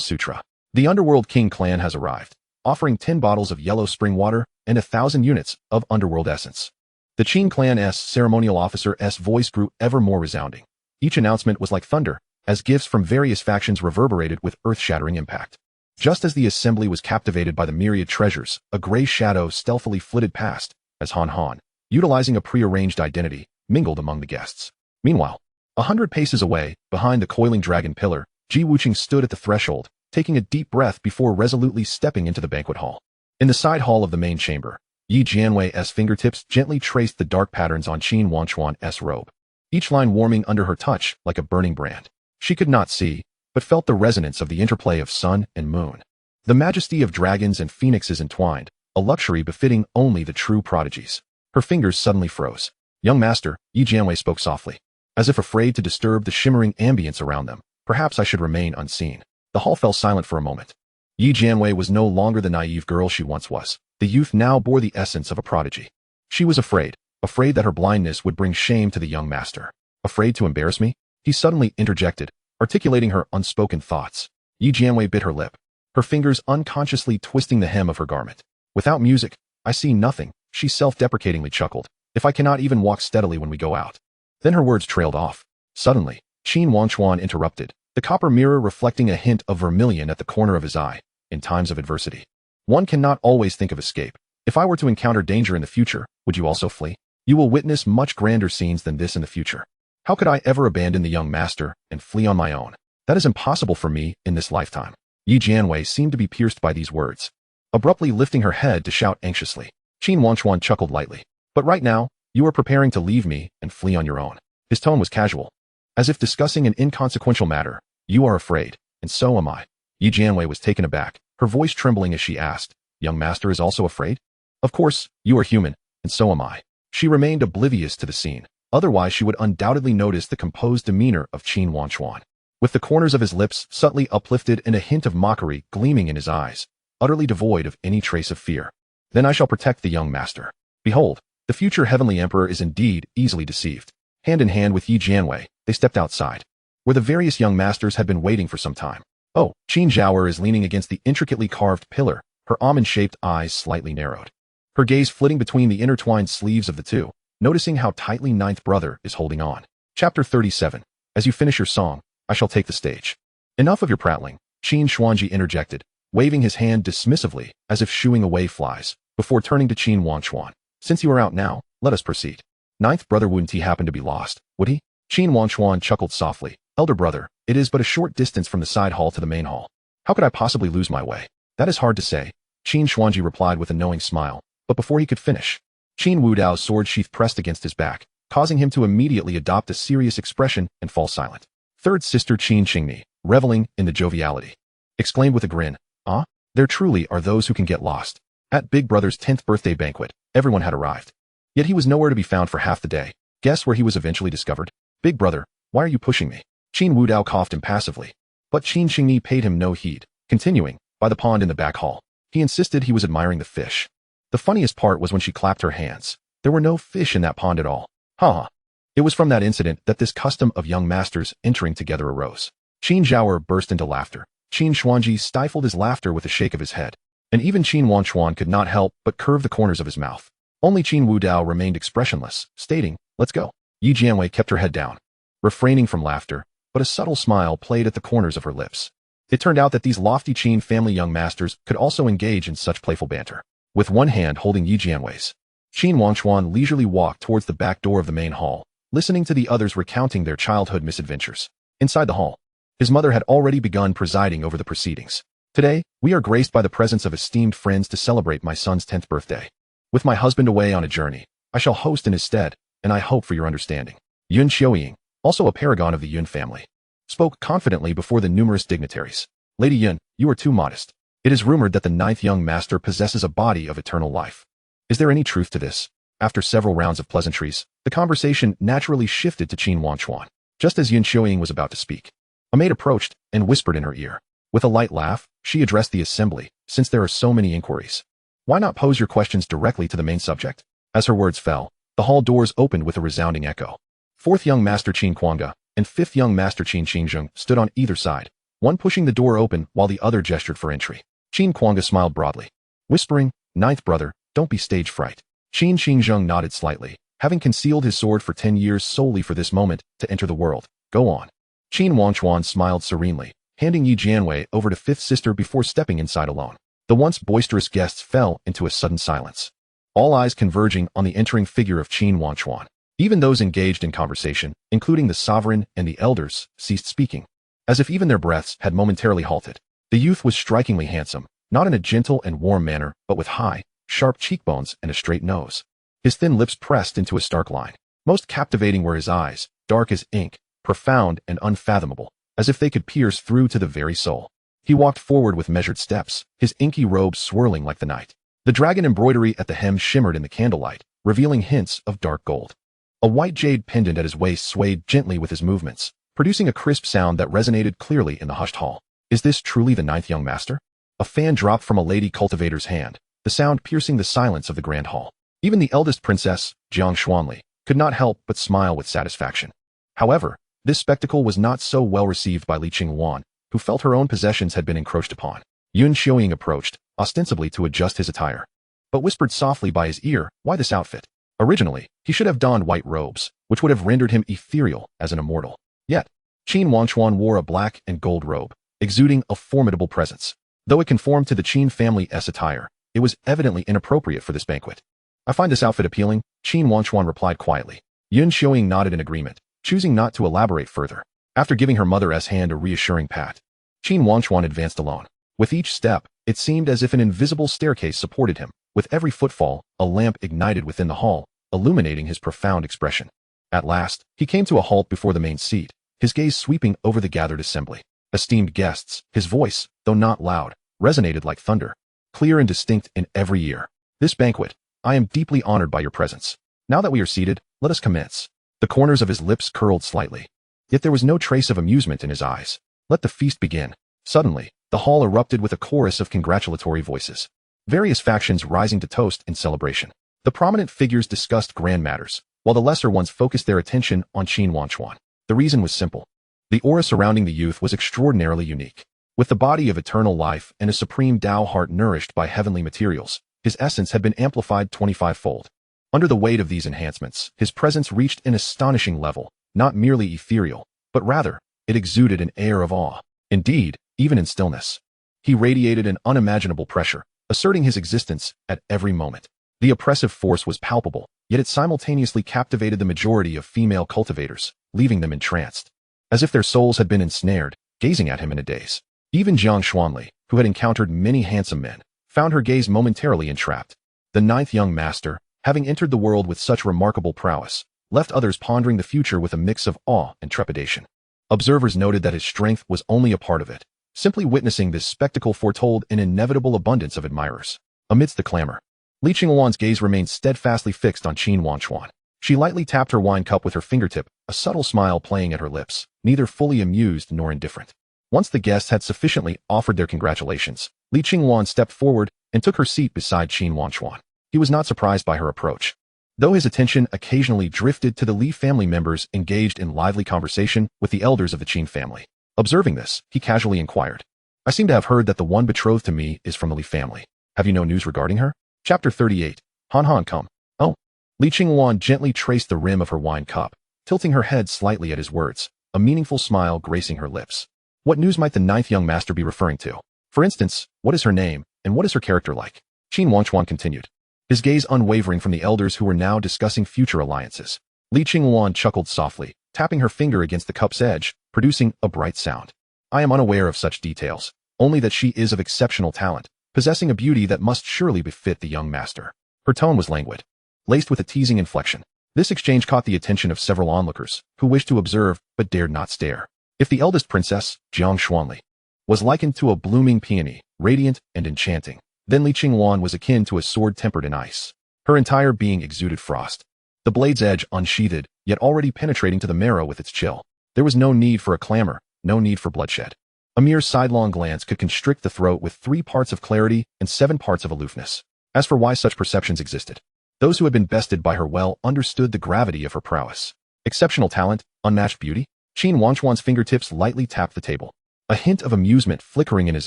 Sutra. The Underworld King clan has arrived, offering 10 bottles of yellow spring water and 1,000 units of underworld essence. The Qin clan's ceremonial officer's voice grew ever more resounding. Each announcement was like thunder, as gifts from various factions reverberated with earth-shattering impact. Just as the assembly was captivated by the myriad treasures, a gray shadow stealthily flitted past, as Han, utilizing a prearranged identity, mingled among the guests. Meanwhile, 100 paces away, behind the coiling dragon pillar, Ji Wuqing stood at the threshold, taking a deep breath before resolutely stepping into the banquet hall. In the side hall of the main chamber, Yi Jianwei's fingertips gently traced the dark patterns on Qin Wangchuan's robe, each line warming under her touch like a burning brand. She could not see, but felt the resonance of the interplay of sun and moon. The majesty of dragons and phoenixes entwined, a luxury befitting only the true prodigies. Her fingers suddenly froze. Young master, Yi Jianwei spoke softly, as if afraid to disturb the shimmering ambience around them. Perhaps I should remain unseen. The hall fell silent for a moment. Yi Jianwei was no longer the naive girl she once was. The youth now bore the essence of a prodigy. She was afraid that her blindness would bring shame to the young master. Afraid to embarrass me? He suddenly interjected, articulating her unspoken thoughts. Yi Jianwei bit her lip, her fingers unconsciously twisting the hem of her garment. Without music, I see nothing, she self-deprecatingly chuckled. If I cannot even walk steadily when we go out. Then her words trailed off. Suddenly, Qin Wangchuan interrupted, the copper mirror reflecting a hint of vermilion at the corner of his eye. In times of adversity, one cannot always think of escape. If I were to encounter danger in the future, would you also flee? You will witness much grander scenes than this in the future. How could I ever abandon the young master and flee on my own? That is impossible for me in this lifetime. Yi Jianwei seemed to be pierced by these words, abruptly lifting her head to shout anxiously. Qin Wangchuan chuckled lightly. But right now, you are preparing to leave me and flee on your own. His tone was casual, as if discussing an inconsequential matter. You are afraid, and so am I. Yi Jianwei was taken aback, her voice trembling as she asked, Young master is also afraid? Of course, you are human, and so am I. She remained oblivious to the scene. Otherwise she would undoubtedly notice the composed demeanor of Qin Wangchuan, with the corners of his lips subtly uplifted and a hint of mockery gleaming in his eyes, utterly devoid of any trace of fear. Then I shall protect the young master. Behold, the future heavenly emperor is indeed easily deceived. Hand in hand with Yi Jianwei, they stepped outside, where the various young masters had been waiting for some time. Oh, Qin Zhaoer is leaning against the intricately carved pillar, her almond-shaped eyes slightly narrowed, her gaze flitting between the intertwined sleeves of the two, noticing how tightly ninth brother is holding on. Chapter 37. As you finish your song, I shall take the stage. Enough of your prattling, Qin Xuanji interjected, waving his hand dismissively as if shooing away flies, before turning to Qin Wangchuan. Since you are out now, let us proceed. Ninth brother wouldn't he happen to be lost, would he? Qin Wangchuan chuckled softly. Elder brother, it is but a short distance from the side hall to the main hall. How could I possibly lose my way? That is hard to say, Qin Xuanji replied with a knowing smile, but before he could finish, Qin Wudao's sword sheath pressed against his back, causing him to immediately adopt a serious expression and fall silent. Third sister Qin Qingni, reveling in the joviality, exclaimed with a grin, Ah, there truly are those who can get lost. At Big Brother's 10th birthday banquet, everyone had arrived. Yet he was nowhere to be found for half the day. Guess where he was eventually discovered? Big Brother, why are you pushing me? Qin Wudao coughed impassively, but Qin Qingni paid him no heed, continuing, by the pond in the back hall. He insisted he was admiring the fish. The funniest part was when she clapped her hands. There were no fish in that pond at all. Ha! It was from that incident that this custom of young masters entering together arose. Qin Zhaoer burst into laughter. Qin Xuanji stifled his laughter with a shake of his head, and even Qin Wangchuan could not help but curve the corners of his mouth. Only Qin Wudao remained expressionless, stating, Let's go. Yi Jianwei kept her head down, refraining from laughter, but a subtle smile played at the corners of her lips. It turned out that these lofty Qin family young masters could also engage in such playful banter. With one hand holding Yi Jianwei's, Qin Wangchuan leisurely walked towards the back door of the main hall, listening to the others recounting their childhood misadventures. Inside the hall, his mother had already begun presiding over the proceedings. Today, we are graced by the presence of esteemed friends to celebrate my son's 10th birthday. With my husband away on a journey, I shall host in his stead, and I hope for your understanding. Yun Xiaoying, also a paragon of the Yun family, spoke confidently before the numerous dignitaries. Lady Yun, you are too modest. It is rumored that the 9th young master possesses a body of eternal life. Is there any truth to this? After several rounds of pleasantries, the conversation naturally shifted to Qin Wangchuan. Just as Yun Xiaoying was about to speak, a maid approached and whispered in her ear. With a light laugh, she addressed the assembly, since there are so many inquiries. Why not pose your questions directly to the main subject? As her words fell, the hall doors opened with a resounding echo. Fourth young master Qin Kwanga and fifth young master Qin Xingzheng stood on either side, one pushing the door open while the other gestured for entry. Qin Kwanga smiled broadly, whispering, "Ninth brother, don't be stage fright." Qin Xingzheng nodded slightly, having concealed his sword for 10 years solely for this moment to enter the world. Go on. Qin Wangchuan smiled serenely, handing Yi Jianwei over to fifth sister before stepping inside alone. The once boisterous guests fell into a sudden silence, all eyes converging on the entering figure of Qin Wangchuan. Even those engaged in conversation, including the sovereign and the elders, ceased speaking, as if even their breaths had momentarily halted. The youth was strikingly handsome, not in a gentle and warm manner, but with high, sharp cheekbones and a straight nose. His thin lips pressed into a stark line. Most captivating were his eyes, dark as ink, profound and unfathomable, as if they could pierce through to the very soul. He walked forward with measured steps, his inky robe swirling like the night. The dragon embroidery at the hem shimmered in the candlelight, revealing hints of dark gold. A white jade pendant at his waist swayed gently with his movements, producing a crisp sound that resonated clearly in the hushed hall. Is this truly the ninth young master? A fan dropped from a lady cultivator's hand, the sound piercing the silence of the grand hall. Even the eldest princess, Jiang Xuanli, could not help but smile with satisfaction. However, this spectacle was not so well received by Li Qingwan, who felt her own possessions had been encroached upon. Yun Xiaoying approached, ostensibly to adjust his attire, but whispered softly by his ear, "Why this outfit? Originally, he should have donned white robes, which would have rendered him ethereal as an immortal. Yet, Qin Wangchuan wore a black and gold robe, exuding a formidable presence. Though it conformed to the Qin family's attire, it was evidently inappropriate for this banquet." "I find this outfit appealing," Qin Wangchuan replied quietly. Yun Xiaoying nodded in agreement, choosing not to elaborate further. After giving her mother's hand a reassuring pat, Qin Wangchuan advanced alone. With each step, it seemed as if an invisible staircase supported him. With every footfall, a lamp ignited within the hall, illuminating his profound expression. At last, he came to a halt before the main seat, his gaze sweeping over the gathered assembly. Esteemed guests, his voice, though not loud, resonated like thunder, clear and distinct in every ear. "This banquet, I am deeply honored by your presence. Now that we are seated, let us commence." The corners of his lips curled slightly, yet there was no trace of amusement in his eyes. "Let the feast begin." Suddenly, the hall erupted with a chorus of congratulatory voices, various factions rising to toast in celebration. The prominent figures discussed grand matters, while the lesser ones focused their attention on Qin Wangchuan. The reason was simple. The aura surrounding the youth was extraordinarily unique. With the body of eternal life and a supreme Tao heart nourished by heavenly materials, his essence had been amplified 25-fold. Under the weight of these enhancements, his presence reached an astonishing level, not merely ethereal, but rather, it exuded an air of awe. Indeed, even in stillness, he radiated an unimaginable pressure, asserting his existence at every moment. The oppressive force was palpable, yet it simultaneously captivated the majority of female cultivators, leaving them entranced, as if their souls had been ensnared, gazing at him in a daze. Even Jiang Xuanli, who had encountered many handsome men, found her gaze momentarily entrapped. The ninth young master, having entered the world with such remarkable prowess, left others pondering the future with a mix of awe and trepidation. Observers noted that his strength was only a part of it. Simply witnessing this spectacle foretold an inevitable abundance of admirers. Amidst the clamor, Li Qingwan's gaze remained steadfastly fixed on Qin Wangchuan. She lightly tapped her wine cup with her fingertip, a subtle smile playing at her lips, neither fully amused nor indifferent. Once the guests had sufficiently offered their congratulations, Li Qingwan stepped forward and took her seat beside Qin Wangchuan. He was not surprised by her approach, though his attention occasionally drifted to the Li family members engaged in lively conversation with the elders of the Qin family. Observing this, he casually inquired, "I seem to have heard that the one betrothed to me is from the Li family. Have you no news regarding her?" Chapter 38. Han Han come. Oh. Li Qingwan gently traced the rim of her wine cup, tilting her head slightly at his words, a meaningful smile gracing her lips. What news might the ninth young master be referring to? For instance, what is her name, and what is her character like? Qin Wangchuan continued, his gaze unwavering from the elders who were now discussing future alliances. Li Qingwan chuckled softly, tapping her finger against the cup's edge, producing a bright sound. "I am unaware of such details, only that she is of exceptional talent, possessing a beauty that must surely befit the young master." Her tone was languid, laced with a teasing inflection. This exchange caught the attention of several onlookers, who wished to observe but dared not stare. If the eldest princess, Jiang Xuanli, was likened to a blooming peony, radiant and enchanting, then Li Qingwan was akin to a sword tempered in ice. Her entire being exuded frost, the blade's edge unsheathed, yet already penetrating to the marrow with its chill. There was no need for a clamor, no need for bloodshed. A mere sidelong glance could constrict the throat with 3 parts of clarity and 7 parts of aloofness. As for why such perceptions existed, those who had been bested by her well understood the gravity of her prowess. Exceptional talent, unmatched beauty. Qin Wangchuan's fingertips lightly tapped the table, a hint of amusement flickering in his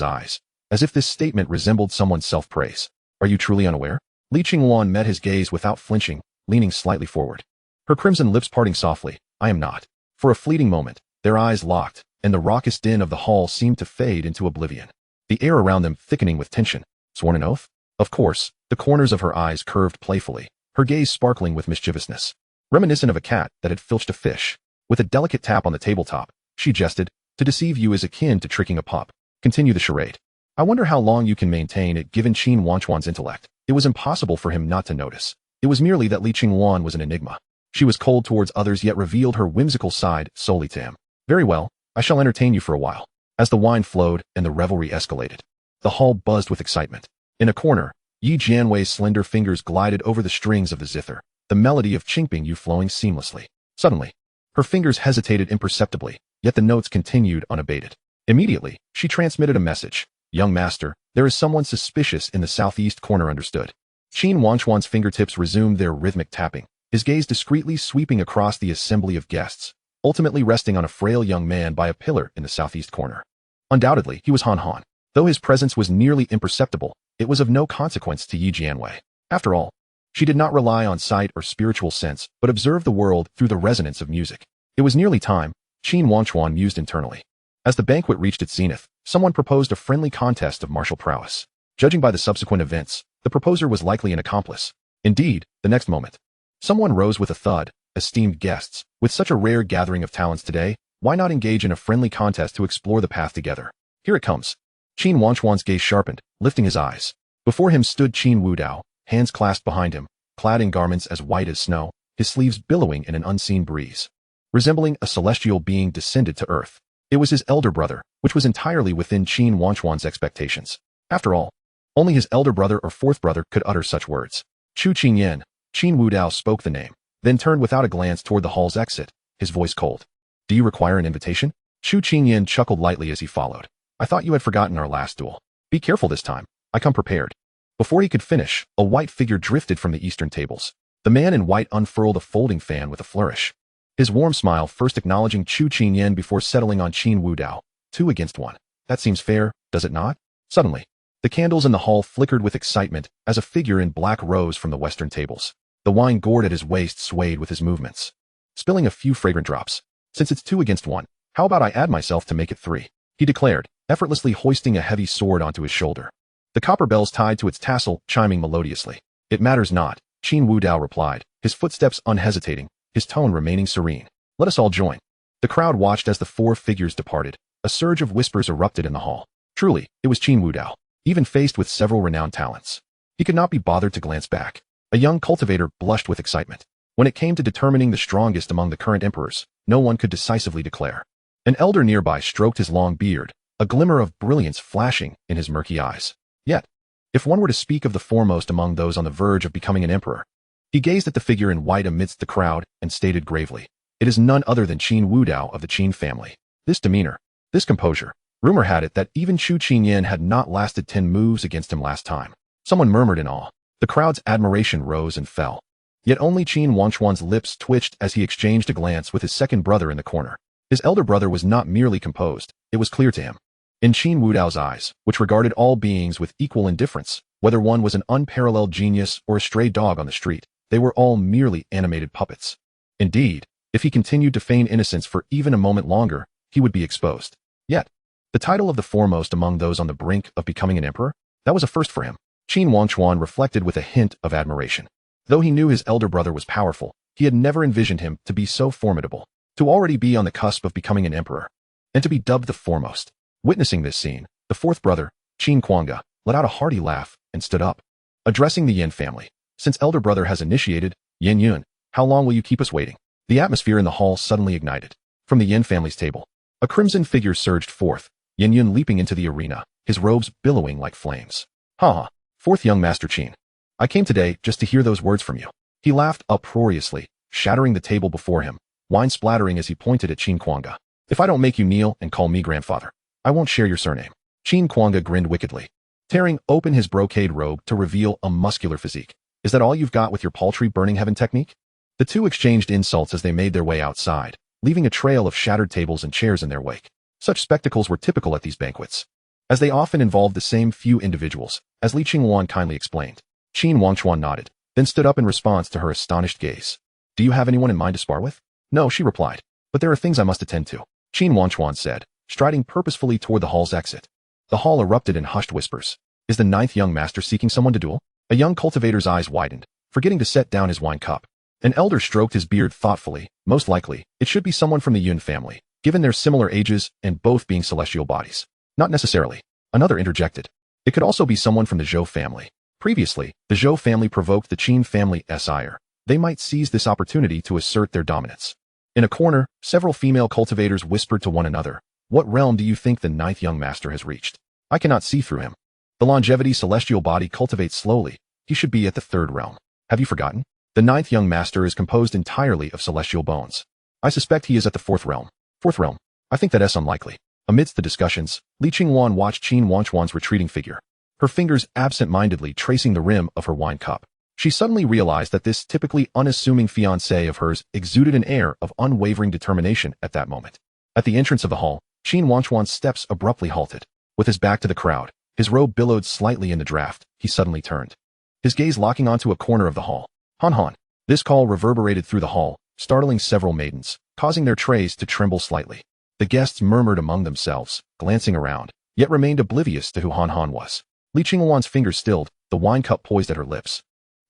eyes, as if this statement resembled someone's self-praise. Are you truly unaware? Li Qingwan met his gaze without flinching, leaning slightly forward, her crimson lips parting softly. I am not. For a fleeting moment, their eyes locked, and the raucous din of the hall seemed to fade into oblivion, the air around them thickening with tension. Sworn an oath? Of course. The corners of her eyes curved playfully, her gaze sparkling with mischievousness, reminiscent of a cat that had filched a fish. With a delicate tap on the tabletop, she jested, to deceive you is akin to tricking a pup. Continue the charade. I wonder how long you can maintain it given Qin Wangchuan's intellect. It was impossible for him not to notice. It was merely that Li Qingwan was an enigma. She was cold towards others yet revealed her whimsical side solely to him. Very well, I shall entertain you for a while. As the wine flowed and the revelry escalated, the hall buzzed with excitement. In a corner, Yi Jianwei's slender fingers glided over the strings of the zither, the melody of Qingping Yu flowing seamlessly. Suddenly, her fingers hesitated imperceptibly, yet the notes continued unabated. Immediately, she transmitted a message. Young master, there is someone suspicious in the southeast corner. Understood. Qin Wangchuan's fingertips resumed their rhythmic tapping, his gaze discreetly sweeping across the assembly of guests, ultimately resting on a frail young man by a pillar in the southeast corner. Undoubtedly, he was Han Han. Though his presence was nearly imperceptible, it was of no consequence to Yi Jianwei. After all, she did not rely on sight or spiritual sense, but observed the world through the resonance of music. It was nearly time, Qin Wangchuan mused internally. As the banquet reached its zenith, someone proposed a friendly contest of martial prowess. Judging by the subsequent events, the proposer was likely an accomplice. Indeed, the next moment, someone rose with a thud. Esteemed guests, with such a rare gathering of talents today, why not engage in a friendly contest to explore the path together? Here it comes. Qin Wangchuan's gaze sharpened, lifting his eyes. Before him stood Qin Wudao, hands clasped behind him, clad in garments as white as snow, his sleeves billowing in an unseen breeze. Resembling a celestial being descended to earth. It was his elder brother, which was entirely within Qin Wangchuan's expectations. After all, only his elder brother or fourth brother could utter such words. Chu Qingyan. Qin Wudao spoke the name, then turned without a glance toward the hall's exit, his voice cold. Do you require an invitation? Chu Qingyan chuckled lightly as he followed. I thought you had forgotten our last duel. Be careful this time. I come prepared. Before he could finish, a white figure drifted from the eastern tables. The man in white unfurled a folding fan with a flourish, his warm smile first acknowledging Chu Qingyan before settling on Qin Wudao. 2 against 1. That seems fair, does it not? Suddenly, the candles in the hall flickered with excitement as a figure in black rose from the western tables. The wine gourd at his waist swayed with his movements, spilling a few fragrant drops. Since it's 2 against 1, how about I add myself to make it 3? He declared, effortlessly hoisting a heavy sword onto his shoulder. The copper bells tied to its tassel chiming melodiously. It matters not, Qin Wudao replied, his footsteps unhesitating, his tone remaining serene. Let us all join. The crowd watched as the 4 figures departed. A surge of whispers erupted in the hall. Truly, it was Qin Wudao, even faced with several renowned talents. He could not be bothered to glance back. A young cultivator blushed with excitement. When it came to determining the strongest among the current emperors, no one could decisively declare. An elder nearby stroked his long beard, a glimmer of brilliance flashing in his murky eyes. Yet, if one were to speak of the foremost among those on the verge of becoming an emperor, he gazed at the figure in white amidst the crowd and stated gravely, it is none other than Qin Wudao of the Qin family. This demeanor, this composure, rumor had it that even Chu Qingyan had not lasted 10 moves against him last time. Someone murmured in awe. The crowd's admiration rose and fell. Yet only Qin Wangchuan's lips twitched as he exchanged a glance with his second brother in the corner. His elder brother was not merely composed, it was clear to him. In Qin Wudao's eyes, which regarded all beings with equal indifference, whether one was an unparalleled genius or a stray dog on the street, they were all merely animated puppets. Indeed, if he continued to feign innocence for even a moment longer, he would be exposed. Yet, the title of the foremost among those on the brink of becoming an emperor, that was a first for him. Qin Wangchuan reflected with a hint of admiration. Though he knew his elder brother was powerful, he had never envisioned him to be so formidable, to already be on the cusp of becoming an emperor, and to be dubbed the foremost. Witnessing this scene, the fourth brother, Qin Kuanga, let out a hearty laugh and stood up. Addressing the Yin family, since elder brother has initiated, Yin Yun, how long will you keep us waiting? The atmosphere in the hall suddenly ignited. From the Yin family's table, a crimson figure surged forth, Yin Yun leaping into the arena, his robes billowing like flames. Ha! Fourth young master Qin. I came today just to hear those words from you. He laughed uproariously, shattering the table before him, wine splattering as he pointed at Qin Kuanga. If I don't make you kneel and call me grandfather, I won't share your surname. Qin Kwanga grinned wickedly, tearing open his brocade robe to reveal a muscular physique. Is that all you've got with your paltry burning heaven technique? The two exchanged insults as they made their way outside, leaving a trail of shattered tables and chairs in their wake. Such spectacles were typical at these banquets, as they often involved the same few individuals, as Li Qingwan kindly explained. Qin Wangchuan nodded, then stood up in response to her astonished gaze. Do you have anyone in mind to spar with? No, she replied, but there are things I must attend to, Qin Wangchuan said, striding purposefully toward the hall's exit. The hall erupted in hushed whispers. Is the ninth young master seeking someone to duel? A young cultivator's eyes widened, forgetting to set down his wine cup. An elder stroked his beard thoughtfully. Most likely, it should be someone from the Yun family, given their similar ages and both being celestial bodies. Not necessarily. Another interjected. It could also be someone from the Zhou family. Previously, the Zhou family provoked the Qin family's ire. They might seize this opportunity to assert their dominance. In a corner, several female cultivators whispered to one another. What realm do you think the ninth young master has reached? I cannot see through him. The longevity celestial body cultivates slowly. He should be at the third realm. Have you forgotten? The ninth young master is composed entirely of celestial bones. I suspect he is at the fourth realm. Fourth realm? I think that's unlikely. Amidst the discussions, Li Qingwan watched Qin Wangchuan's retreating figure, her fingers absent-mindedly tracing the rim of her wine cup. She suddenly realized that this typically unassuming fiancé of hers exuded an air of unwavering determination at that moment. At the entrance of the hall, Qin Wangchuan's steps abruptly halted. With his back to the crowd, his robe billowed slightly in the draft, he suddenly turned, his gaze locking onto a corner of the hall. Han Han. This call reverberated through the hall, startling several maidens, causing their trays to tremble slightly. The guests murmured among themselves, glancing around, yet remained oblivious to who Han Han was. Li Qingwan's fingers stilled, the wine cup poised at her lips,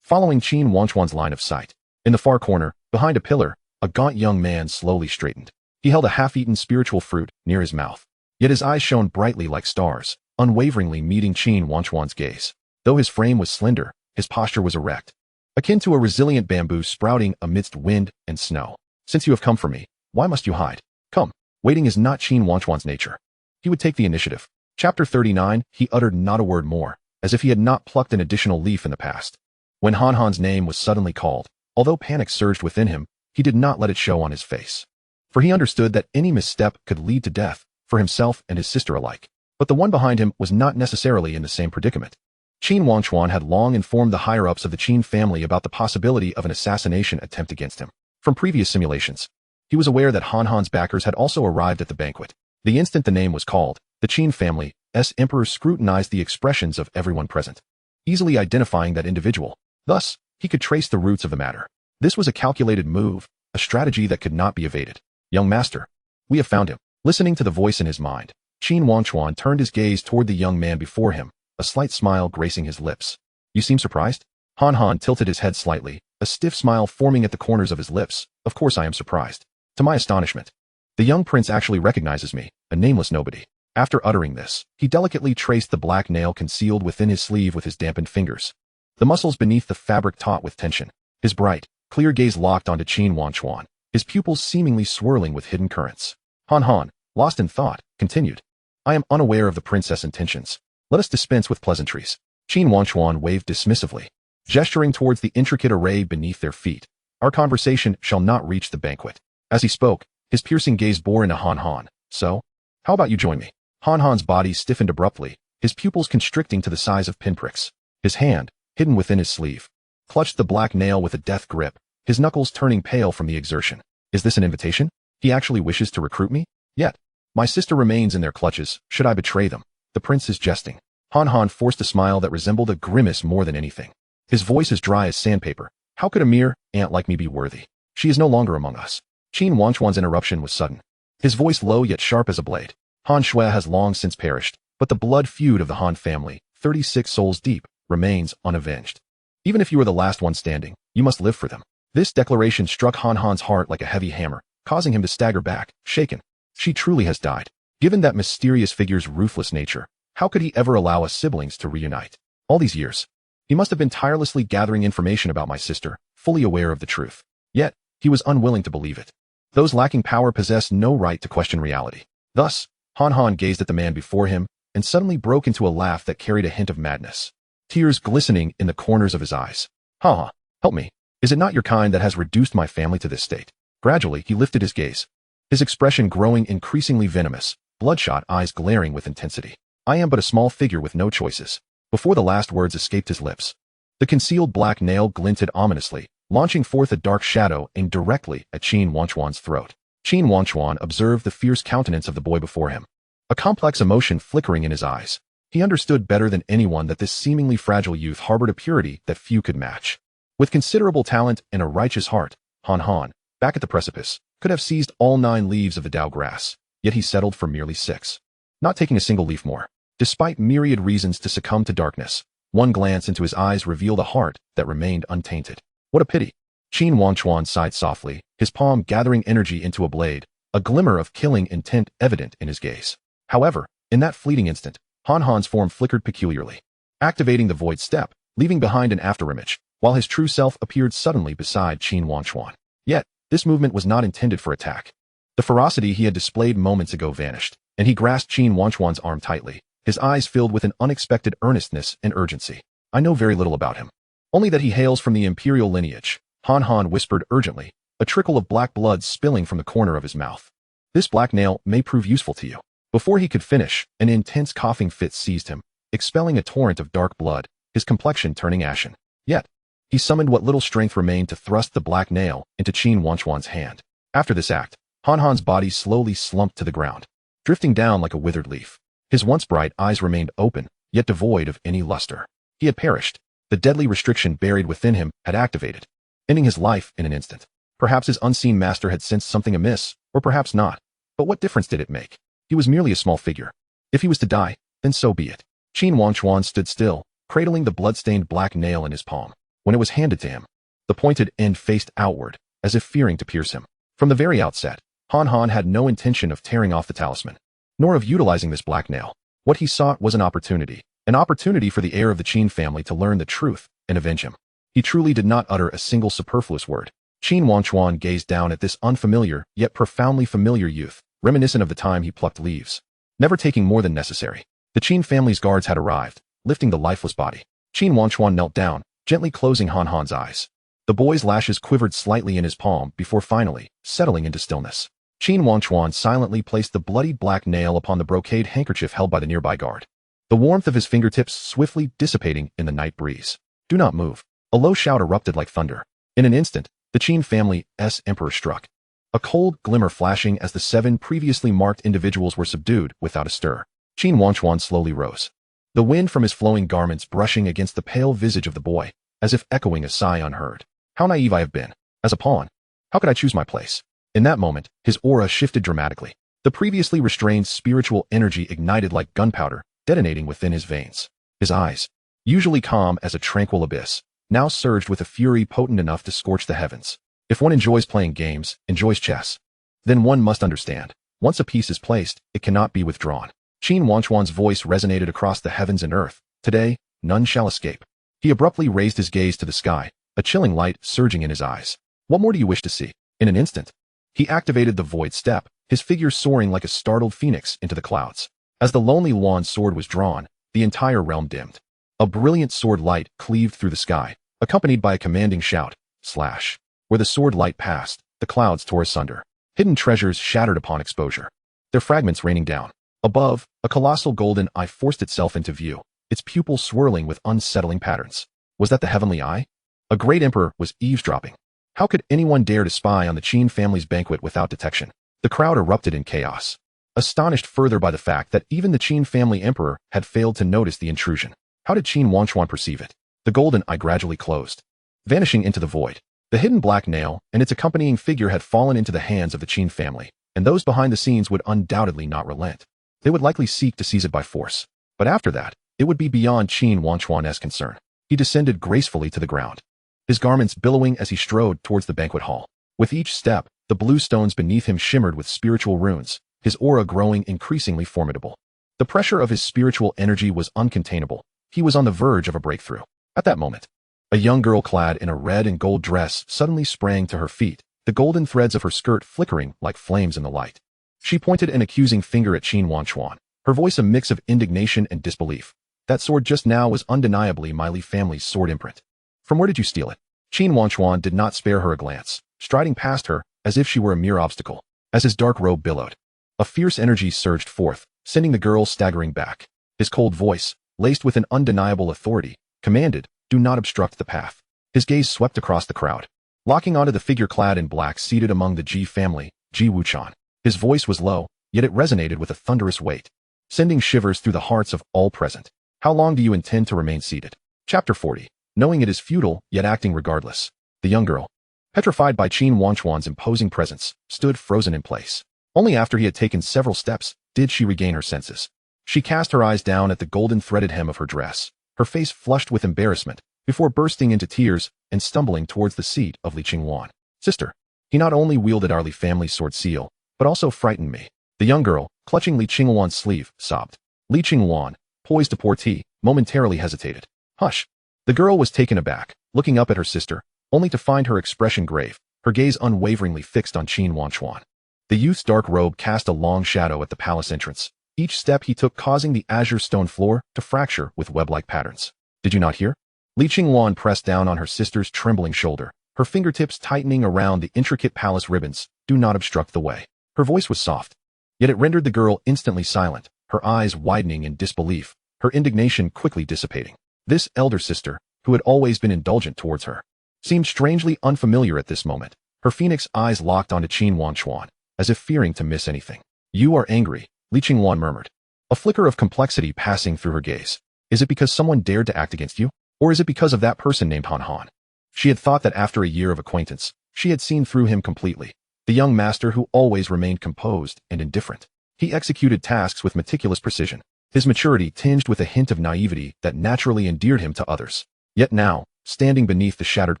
following Qin Wangchuan's line of sight. In the far corner, behind a pillar, a gaunt young man slowly straightened. He held a half-eaten spiritual fruit near his mouth, yet his eyes shone brightly like stars, unwaveringly meeting Qin Wangchuan's gaze. Though his frame was slender, his posture was erect, akin to a resilient bamboo sprouting amidst wind and snow. Since you have come for me, why must you hide? Come. Waiting is not Qin Wangchuan's nature. He would take the initiative. Chapter 39, he uttered not a word more, as if he had not plucked an additional leaf in the past. When Han Han's name was suddenly called, although panic surged within him, he did not let it show on his face. For he understood that any misstep could lead to death, for himself and his sister alike. But the one behind him was not necessarily in the same predicament. Qin Wangchuan had long informed the higher-ups of the Qin family about the possibility of an assassination attempt against him. From previous simulations, he was aware that Han Han's backers had also arrived at the banquet. The instant the name was called, the Qin family's emperor scrutinized the expressions of everyone present, easily identifying that individual. Thus, he could trace the roots of the matter. This was a calculated move, a strategy that could not be evaded. Young master, we have found him. Listening to the voice in his mind, Qin Wangchuan turned his gaze toward the young man before him, a slight smile gracing his lips. You seem surprised? Han Han tilted his head slightly, a stiff smile forming at the corners of his lips. Of course I am surprised. To my astonishment, the young prince actually recognizes me, a nameless nobody. After uttering this, he delicately traced the black nail concealed within his sleeve with his dampened fingers. The muscles beneath the fabric taut with tension. His bright, clear gaze locked onto Qin Wangchuan, his pupils seemingly swirling with hidden currents. Han Han, lost in thought, continued. I am unaware of the princess' intentions. Let us dispense with pleasantries. Qin Wangchuan waved dismissively, gesturing towards the intricate array beneath their feet. Our conversation shall not reach the banquet. As he spoke, his piercing gaze bore into Han Han. So, how about you join me? Han Han's body stiffened abruptly, his pupils constricting to the size of pinpricks. His hand, hidden within his sleeve, clutched the black nail with a death grip, his knuckles turning pale from the exertion. Is this an invitation? He actually wishes to recruit me? Yet, my sister remains in their clutches. Should I betray them? The prince is jesting. Han Han forced a smile that resembled a grimace more than anything. His voice as dry as sandpaper. How could a mere ant like me be worthy? She is no longer among us. Qin Wangchuan's interruption was sudden, his voice low yet sharp as a blade. Han Shui has long since perished, but the blood feud of the Han family, 36 souls deep, remains unavenged. Even if you are the last one standing, you must live for them. This declaration struck Han Han's heart like a heavy hammer, causing him to stagger back, shaken. She truly has died. Given that mysterious figure's ruthless nature, how could he ever allow us siblings to reunite? All these years, he must have been tirelessly gathering information about my sister, fully aware of the truth. Yet, he was unwilling to believe it. Those lacking power possessed no right to question reality. Thus, Han Han gazed at the man before him, and suddenly broke into a laugh that carried a hint of madness, tears glistening in the corners of his eyes. Ha ha, help me. Is it not your kind that has reduced my family to this state? Gradually, he lifted his gaze, his expression growing increasingly venomous, bloodshot eyes glaring with intensity. I am but a small figure with no choices. Before the last words escaped his lips, the concealed black nail glinted ominously, launching forth a dark shadow aimed directly at Qin Wangchuan's throat. Qin Wangchuan observed the fierce countenance of the boy before him, a complex emotion flickering in his eyes. He understood better than anyone that this seemingly fragile youth harbored a purity that few could match. With considerable talent and a righteous heart, Han Han, back at the precipice, could have seized all 9 leaves of the Dao grass, yet he settled for merely 6. Not taking a single leaf more. Despite myriad reasons to succumb to darkness, one glance into his eyes revealed a heart that remained untainted. What a pity. Qin Wangchuan sighed softly, his palm gathering energy into a blade, a glimmer of killing intent evident in his gaze. However, in that fleeting instant, Han Han's form flickered peculiarly, activating the void step, leaving behind an afterimage, while his true self appeared suddenly beside Qin Wangchuan. Yet, this movement was not intended for attack. The ferocity he had displayed moments ago vanished, and he grasped Qin Wangchuan's arm tightly, his eyes filled with an unexpected earnestness and urgency. I know very little about him. Only that he hails from the imperial lineage, Han Han whispered urgently, a trickle of black blood spilling from the corner of his mouth. This black nail may prove useful to you. Before he could finish, an intense coughing fit seized him, expelling a torrent of dark blood, his complexion turning ashen. Yet, he summoned what little strength remained to thrust the black nail into Qin Wangchuan's hand. After this act, Han Han's body slowly slumped to the ground, drifting down like a withered leaf. His once bright eyes remained open, yet devoid of any luster. He had perished. The deadly restriction buried within him had activated, ending his life in an instant. Perhaps his unseen master had sensed something amiss, or perhaps not. But what difference did it make? He was merely a small figure. If he was to die, then so be it. Qin Wangchuan stood still, cradling the blood-stained black nail in his palm. When it was handed to him, the pointed end faced outward, as if fearing to pierce him. From the very outset, Han Han had no intention of tearing off the talisman, nor of utilizing this black nail. What he sought was an opportunity for the heir of the Qin family to learn the truth and avenge him. He truly did not utter a single superfluous word. Qin Wangchuan gazed down at this unfamiliar, yet profoundly familiar youth, reminiscent of the time he plucked leaves, never taking more than necessary. The Qin family's guards had arrived, lifting the lifeless body. Qin Wangchuan knelt down, gently closing Han Han's eyes. The boy's lashes quivered slightly in his palm before finally settling into stillness. Qin Wangchuan silently placed the bloodied black nail upon the brocade handkerchief held by the nearby guard, the warmth of his fingertips swiftly dissipating in the night breeze. Do not move. A low shout erupted like thunder. In an instant, the Qin family's emperor struck, a cold glimmer flashing as the 7 previously marked individuals were subdued without a stir. Qin Wangchuan slowly rose, the wind from his flowing garments brushing against the pale visage of the boy, as if echoing a sigh unheard. How naive I have been. As a pawn, how could I choose my place? In that moment, his aura shifted dramatically. The previously restrained spiritual energy ignited like gunpowder, detonating within his veins. His eyes, usually calm as a tranquil abyss, now surged with a fury potent enough to scorch the heavens. If one enjoys playing games, enjoys chess, then one must understand. Once a piece is placed, it cannot be withdrawn. Qin Wangchuan's voice resonated across the heavens and earth. Today, none shall escape. He abruptly raised his gaze to the sky, a chilling light surging in his eyes. What more do you wish to see? In an instant, he activated the void step, his figure soaring like a startled phoenix into the clouds. As the lonely Luan sword was drawn, the entire realm dimmed. A brilliant sword light cleaved through the sky, accompanied by a commanding shout, slash. Where the sword light passed, the clouds tore asunder. Hidden treasures shattered upon exposure, their fragments raining down. Above, a colossal golden eye forced itself into view, its pupils swirling with unsettling patterns. Was that the heavenly eye? A great emperor was eavesdropping. How could anyone dare to spy on the Qin family's banquet without detection? The crowd erupted in chaos, astonished further by the fact that even the Qin family emperor had failed to notice the intrusion. How did Qin Wangchuan perceive it? The golden eye gradually closed, vanishing into the void. The hidden black nail and its accompanying figure had fallen into the hands of the Qin family, and those behind the scenes would undoubtedly not relent. They would likely seek to seize it by force. But after that, it would be beyond Qin Wangchuan's concern. He descended gracefully to the ground, his garments billowing as he strode towards the banquet hall. With each step, the blue stones beneath him shimmered with spiritual runes, his aura growing increasingly formidable. The pressure of his spiritual energy was uncontainable. He was on the verge of a breakthrough. At that moment, a young girl clad in a red and gold dress suddenly sprang to her feet, the golden threads of her skirt flickering like flames in the light. She pointed an accusing finger at Qin Wangchuan, her voice a mix of indignation and disbelief. That sword just now was undeniably my Li family's sword imprint. From where did you steal it? Qin Wangchuan did not spare her a glance, striding past her as if she were a mere obstacle. As his dark robe billowed, A fierce energy surged forth, sending the girl staggering back. His cold voice, laced with an undeniable authority, commanded, "Do not obstruct the path." His gaze swept across the crowd, locking onto the figure clad in black seated among the Ji family, Qin Wangchuan. His voice was low, yet it resonated with a thunderous weight, sending shivers through the hearts of all present. "How long do you intend to remain seated?" Chapter 40. Knowing it is futile, yet acting regardless. The young girl, petrified by Qin Wangchuan's imposing presence, stood frozen in place. Only after he had taken several steps did she regain her senses. She cast her eyes down at the golden threaded hem of her dress, her face flushed with embarrassment, before bursting into tears and stumbling towards the seat of Li Qingwan. "Sister." He not only wielded our Li family's sword seal, but also frightened me. The young girl, clutching Li Qingwan's sleeve, sobbed. Li Qingwan, poised to pour tea, momentarily hesitated. "Hush." The girl was taken aback, looking up at her sister, only to find her expression grave, her gaze unwaveringly fixed on Qin Wangchuan. The youth's dark robe cast a long shadow at the palace entrance, each step he took causing the azure stone floor to fracture with web-like patterns. "Did you not hear?" Li Qingwan pressed down on her sister's trembling shoulder, her fingertips tightening around the intricate palace ribbons. "Do not obstruct the way." Her voice was soft, yet it rendered the girl instantly silent, her eyes widening in disbelief, her indignation quickly dissipating. This elder sister, who had always been indulgent towards her, seemed strangely unfamiliar at this moment. Her phoenix eyes locked onto Qin Wangchuan, as if fearing to miss anything. "You are angry," Li Qingwan murmured, a flicker of complexity passing through her gaze. "Is it because someone dared to act against you? Or is it because of that person named Han Han?" She had thought that after a year of acquaintance, she had seen through him completely. The young master who always remained composed and indifferent. He executed tasks with meticulous precision, his maturity tinged with a hint of naivety that naturally endeared him to others. Yet now, standing beneath the shattered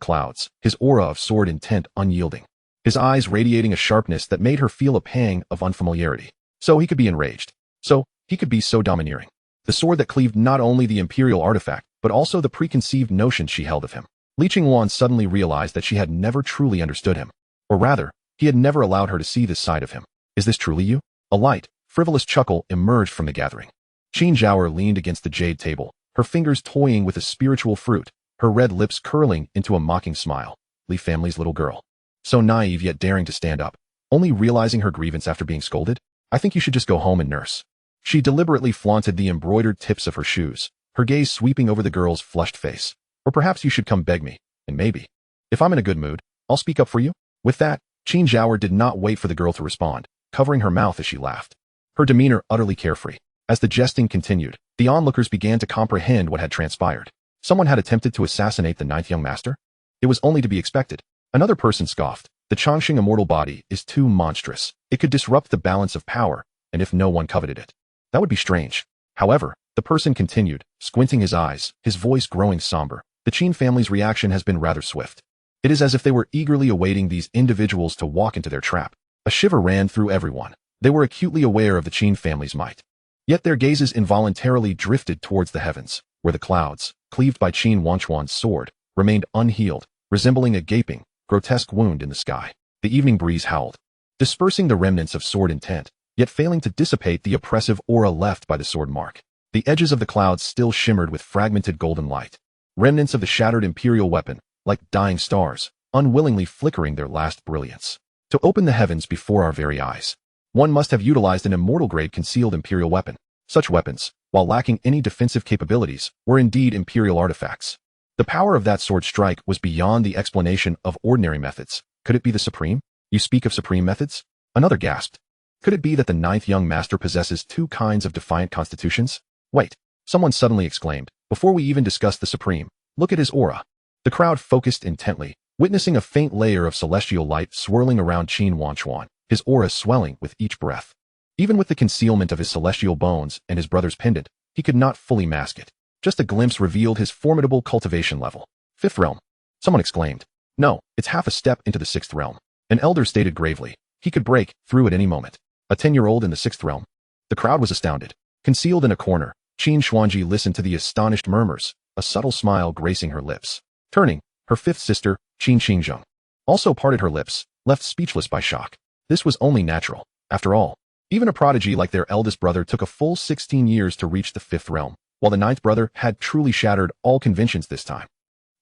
clouds, his aura of sword intent unyielding, his eyes radiating a sharpness that made her feel a pang of unfamiliarity. So he could be enraged. So he could be so domineering. The sword that cleaved not only the imperial artifact, but also the preconceived notions she held of him. Li Qingwan suddenly realized that she had never truly understood him. Or rather, he had never allowed her to see this side of him. "Is this truly you?" A light, frivolous chuckle emerged from the gathering. Qin Zhaoer leaned against the jade table, her fingers toying with a spiritual fruit, her red lips curling into a mocking smile. Li family's little girl. So naive yet daring to stand up, only realizing her grievance after being scolded? "I think you should just go home and nurse." She deliberately flaunted the embroidered tips of her shoes, her gaze sweeping over the girl's flushed face. "Or perhaps you should come beg me, and maybe, if I'm in a good mood, I'll speak up for you." With that, Qin Zhaoer did not wait for the girl to respond, covering her mouth as she laughed, her demeanor utterly carefree. As the jesting continued, the onlookers began to comprehend what had transpired. Someone had attempted to assassinate the ninth young master? It was only to be expected. Another person scoffed. "The Chongqing Immortal Body is too monstrous. It could disrupt the balance of power, and if no one coveted it, that would be strange." However, the person continued, squinting his eyes, his voice growing somber. "The Qin family's reaction has been rather swift. It is as if they were eagerly awaiting these individuals to walk into their trap." A shiver ran through everyone. They were acutely aware of the Qin family's might. Yet their gazes involuntarily drifted towards the heavens, where the clouds, cleaved by Qin Wangchuan's sword, remained unhealed, resembling a gaping, grotesque wound in the sky. The evening breeze howled, dispersing the remnants of sword intent, yet failing to dissipate the oppressive aura left by the sword mark. The edges of the clouds still shimmered with fragmented golden light, remnants of the shattered imperial weapon, like dying stars, unwillingly flickering their last brilliance. To open the heavens before our very eyes, one must have utilized an immortal-grade concealed imperial weapon. Such weapons, while lacking any defensive capabilities, were indeed imperial artifacts. The power of that sword strike was beyond the explanation of ordinary methods. Could it be the supreme? "You speak of supreme methods?" Another gasped. "Could it be that the ninth young master possesses two kinds of defiant constitutions?" "Wait," someone suddenly exclaimed. "Before we even discuss the supreme, look at his aura." The crowd focused intently, witnessing a faint layer of celestial light swirling around Qin Wangchuan, his aura swelling with each breath. Even with the concealment of his celestial bones and his brother's pendant, he could not fully mask it. Just a glimpse revealed his formidable cultivation level. "Fifth realm," someone exclaimed. "No, it's half a step into the sixth realm." An elder stated gravely. "He could break through at any moment." A 10-year-old in the sixth realm? The crowd was astounded. Concealed in a corner, Qin Xuanji listened to the astonished murmurs, a subtle smile gracing her lips. Turning, her fifth sister, Qin Qingzheng, also parted her lips, left speechless by shock. This was only natural. After all, even a prodigy like their eldest brother took a full 16 years to reach the fifth realm, while the ninth brother had truly shattered all conventions this time.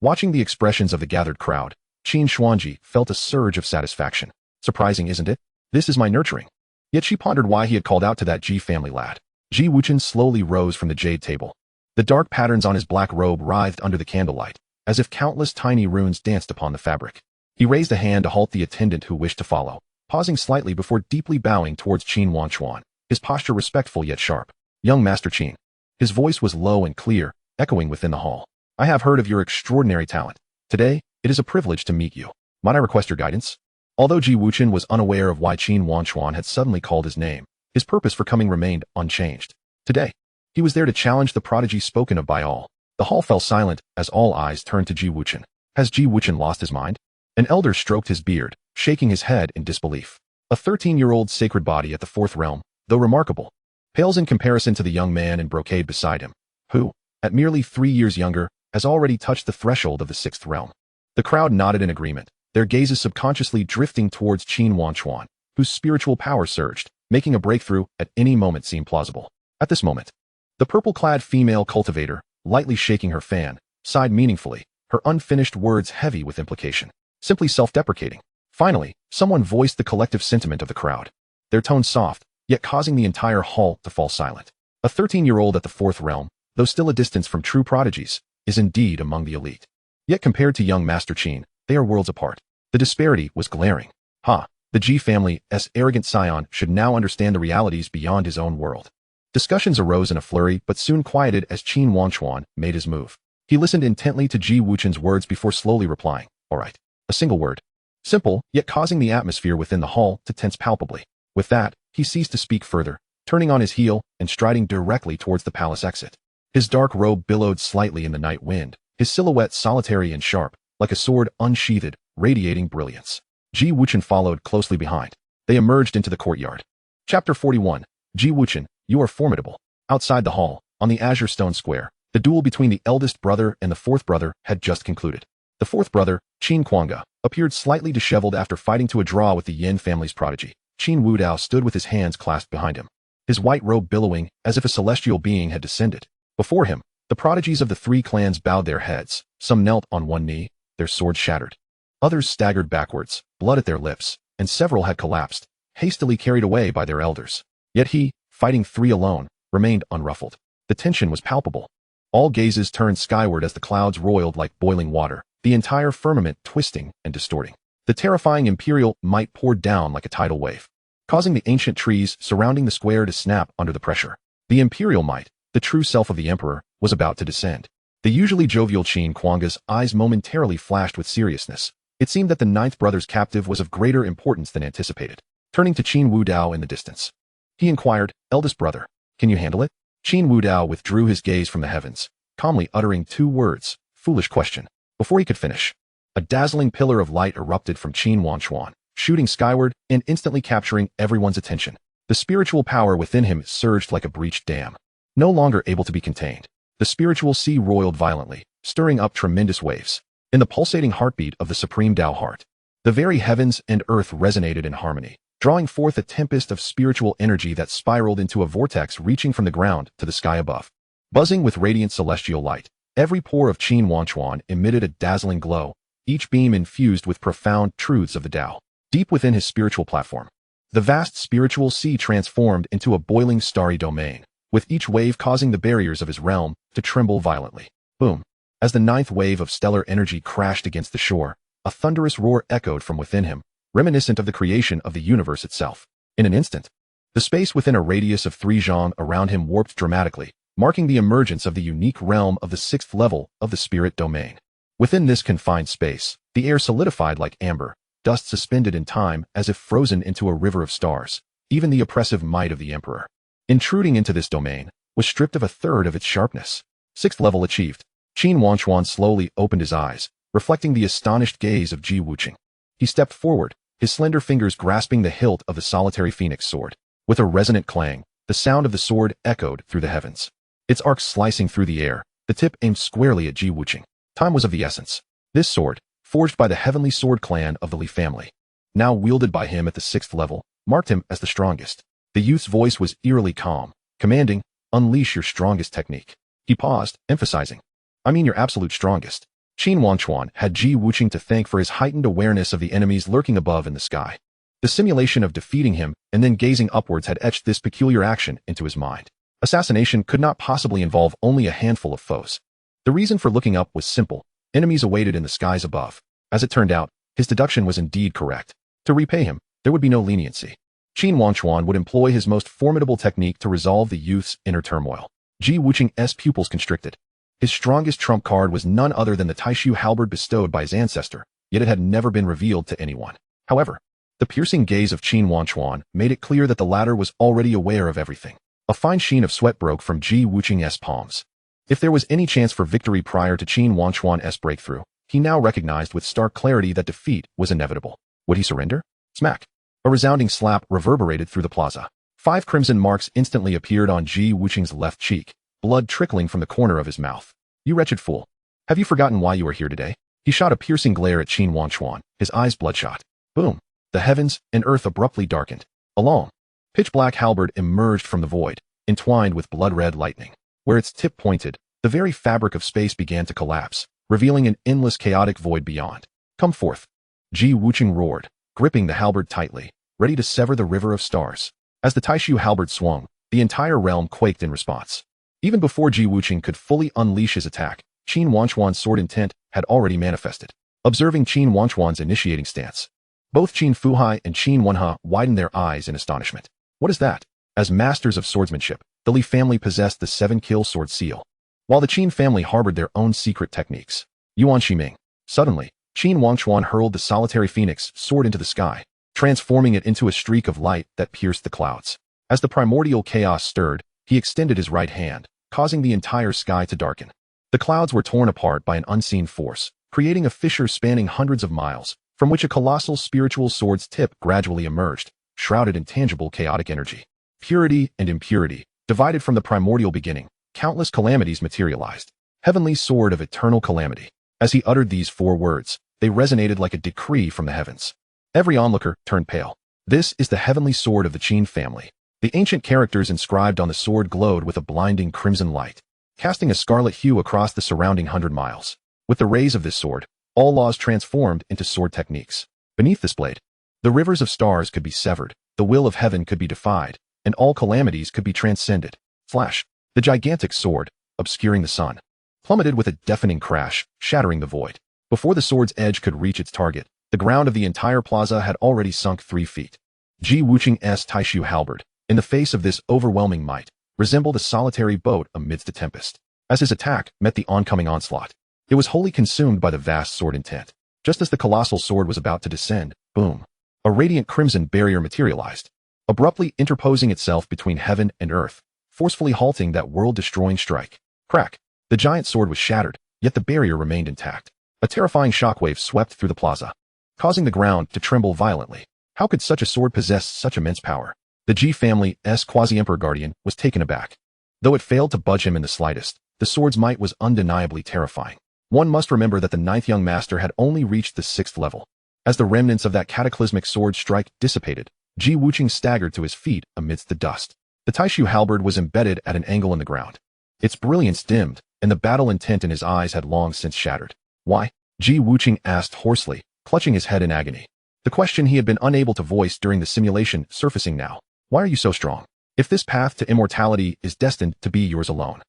Watching the expressions of the gathered crowd, Qin Xuanji felt a surge of satisfaction. Surprising, isn't it? This is my nurturing. Yet she pondered why he had called out to that Ji family lad. Ji Wuxian slowly rose from the jade table. The dark patterns on his black robe writhed under the candlelight, as if countless tiny runes danced upon the fabric. He raised a hand to halt the attendant who wished to follow, pausing slightly before deeply bowing towards Qin Wangchuan, his posture respectful yet sharp. Young Master Qin. His voice was low and clear, echoing within the hall. I have heard of your extraordinary talent. Today, it is a privilege to meet you. Might I request your guidance? Although Ji Wuxian was unaware of why Qin Wangchuan had suddenly called his name, his purpose for coming remained unchanged. Today, he was there to challenge the prodigy spoken of by all. The hall fell silent as all eyes turned to Ji Wuxian. Has Ji Wuxian lost his mind? An elder stroked his beard, shaking his head in disbelief. A 13-year-old sacred body at the fourth realm, though remarkable, pales in comparison to the young man in brocade beside him, who, at merely 3 years younger, has already touched the threshold of the sixth realm. The crowd nodded in agreement, their gazes subconsciously drifting towards Qin Wangchuan, whose spiritual power surged, making a breakthrough at any moment seem plausible. At this moment, the purple-clad female cultivator, lightly shaking her fan, sighed meaningfully, her unfinished words heavy with implication, simply self-deprecating. Finally, someone voiced the collective sentiment of the crowd, their tone soft, yet causing the entire hall to fall silent. A 13-year-old at the fourth realm, though still a distance from true prodigies, is indeed among the elite. Yet compared to young Master Qin, they are worlds apart. The disparity was glaring. The Ji family's arrogant scion should now understand the realities beyond his own world. Discussions arose in a flurry but soon quieted as Qin Wangchuan made his move. He listened intently to Ji Wuxian's words before slowly replying, all right. A single word. Simple, yet causing the atmosphere within the hall to tense palpably. With that, he ceased to speak further, turning on his heel and striding directly towards the palace exit. His dark robe billowed slightly in the night wind, his silhouette solitary and sharp, like a sword unsheathed, radiating brilliance. Ji Wuxian followed closely behind. They emerged into the courtyard. Chapter 41. Ji Wuxian, you are formidable. Outside the hall, on the azure stone square, the duel between the eldest brother and the fourth brother had just concluded. The fourth brother, Qin Kuanga, appeared slightly disheveled after fighting to a draw with the Yin family's prodigy. Qin Wudao stood with his hands clasped behind him, his white robe billowing as if a celestial being had descended. Before him, the prodigies of the three clans bowed their heads, some knelt on one knee, their swords shattered. Others staggered backwards, blood at their lips, and several had collapsed, hastily carried away by their elders. Yet he, fighting three alone, remained unruffled. The tension was palpable. All gazes turned skyward as the clouds roiled like boiling water, the entire firmament twisting and distorting. The terrifying imperial might poured down like a tidal wave, causing the ancient trees surrounding the square to snap under the pressure. The imperial might, the true self of the emperor, was about to descend. The usually jovial Qin Kuanga's eyes momentarily flashed with seriousness. It seemed that the ninth brother's captive was of greater importance than anticipated. Turning to Qin Wudao in the distance, he inquired, eldest brother, can you handle it? Qin Wudao withdrew his gaze from the heavens, calmly uttering two words, foolish question. Before he could finish, a dazzling pillar of light erupted from Qin Wangchuan, shooting skyward and instantly capturing everyone's attention. The spiritual power within him surged like a breached dam. No longer able to be contained, the spiritual sea roiled violently, stirring up tremendous waves. In the pulsating heartbeat of the supreme Tao heart, the very heavens and earth resonated in harmony, drawing forth a tempest of spiritual energy that spiraled into a vortex reaching from the ground to the sky above. Buzzing with radiant celestial light, every pore of Qin Wangchuan emitted a dazzling glow, each beam infused with profound truths of the Tao. Deep within his spiritual platform, the vast spiritual sea transformed into a boiling starry domain, with each wave causing the barriers of his realm to tremble violently. Boom! As the ninth wave of stellar energy crashed against the shore, a thunderous roar echoed from within him, reminiscent of the creation of the universe itself. In an instant, the space within a radius of 3 zhang around him warped dramatically, marking the emergence of the unique realm of the sixth level of the spirit domain. Within this confined space, the air solidified like amber, dust suspended in time as if frozen into a river of stars. Even the oppressive might of the emperor, intruding into this domain, was stripped of a third of its sharpness. Sixth level achieved. Qin Wangchuan slowly opened his eyes, reflecting the astonished gaze of Ji Wuxian. He stepped forward, his slender fingers grasping the hilt of the solitary phoenix sword. With a resonant clang, the sound of the sword echoed through the heavens. Its arc slicing through the air, the tip aimed squarely at Ji Wuxian. Time was of the essence. This sword, forged by the heavenly sword clan of the Li family, now wielded by him at the sixth level, marked him as the strongest. The youth's voice was eerily calm, commanding, unleash your strongest technique. He paused, emphasizing, I mean your absolute strongest. Qin Wangchuan had Ji Wuxian to thank for his heightened awareness of the enemies lurking above in the sky. The simulation of defeating him and then gazing upwards had etched this peculiar action into his mind. Assassination could not possibly involve only a handful of foes. The reason for looking up was simple. Enemies awaited in the skies above. As it turned out, his deduction was indeed correct. To repay him, there would be no leniency. Qin Wangchuan would employ his most formidable technique to resolve the youth's inner turmoil. Ji Wuqing's pupils constricted. His strongest trump card was none other than the Taishu halberd bestowed by his ancestor, yet it had never been revealed to anyone. However, the piercing gaze of Qin Wangchuan made it clear that the latter was already aware of everything. A fine sheen of sweat broke from Ji Wuqing's palms. If there was any chance for victory prior to Qin Wangchuan's breakthrough, he now recognized with stark clarity that defeat was inevitable. Would he surrender? Smack! A resounding slap reverberated through the plaza. 5 crimson marks instantly appeared on Ji Wuqing's left cheek, blood trickling from the corner of his mouth. You wretched fool! Have you forgotten why you are here today? He shot a piercing glare at Qin Wangchuan, his eyes bloodshot. Boom! The heavens and earth abruptly darkened. A long, pitch-black halberd emerged from the void, entwined with blood-red lightning. Where its tip pointed, the very fabric of space began to collapse, revealing an endless chaotic void beyond. Come forth! Ji Wuqing roared, gripping the halberd tightly, ready to sever the river of stars. As the Taishu halberd swung, the entire realm quaked in response. Even before Ji Wuqing could fully unleash his attack, Qin Wangchuan's sword intent had already manifested. Observing Qin Wangchuan's initiating stance, both Qin Fuhai and Qin Wenhe widened their eyes in astonishment. What is that? As masters of swordsmanship, the Li family possessed the 7-kill sword seal, while the Qin family harbored their own secret techniques. Yuan Shiming. Suddenly, Qin Wangchuan hurled the solitary phoenix sword into the sky, transforming it into a streak of light that pierced the clouds. As the primordial chaos stirred, he extended his right hand, causing the entire sky to darken. The clouds were torn apart by an unseen force, creating a fissure spanning hundreds of miles, from which a colossal spiritual sword's tip gradually emerged, shrouded in tangible chaotic energy. Purity and impurity, divided from the primordial beginning, countless calamities materialized. Heavenly sword of eternal calamity. As he uttered these 4 words, they resonated like a decree from the heavens. Every onlooker turned pale. This is the heavenly sword of the Qin family. The ancient characters inscribed on the sword glowed with a blinding crimson light, casting a scarlet hue across the surrounding 100 miles. With the rays of this sword, all laws transformed into sword techniques. Beneath this blade, the rivers of stars could be severed, the will of heaven could be defied, and all calamities could be transcended. Flash! The gigantic sword, obscuring the sun, plummeted with a deafening crash, shattering the void. Before the sword's edge could reach its target, the ground of the entire plaza had already sunk 3 feet. Ji Wuqing's Taishu halberd, in the face of this overwhelming might, resembled a solitary boat amidst a tempest. As his attack met the oncoming onslaught, it was wholly consumed by the vast sword intent. Just as the colossal sword was about to descend, boom! A radiant crimson barrier materialized, abruptly interposing itself between heaven and earth, forcefully halting that world-destroying strike. Crack! The giant sword was shattered, yet the barrier remained intact. A terrifying shockwave swept through the plaza, causing the ground to tremble violently. How could such a sword possess such immense power? The Ji family's quasi-emperor guardian was taken aback. Though it failed to budge him in the slightest, the sword's might was undeniably terrifying. One must remember that the 9th young master had only reached the 6th level. As the remnants of that cataclysmic sword strike dissipated, Ji Wuqing staggered to his feet amidst the dust. The Taishu halberd was embedded at an angle in the ground. Its brilliance dimmed, and the battle intent in his eyes had long since shattered. Why? Ji Wuqing asked hoarsely, clutching his head in agony. The question he had been unable to voice during the simulation surfacing now. Why are you so strong? If this path to immortality is destined to be yours alone.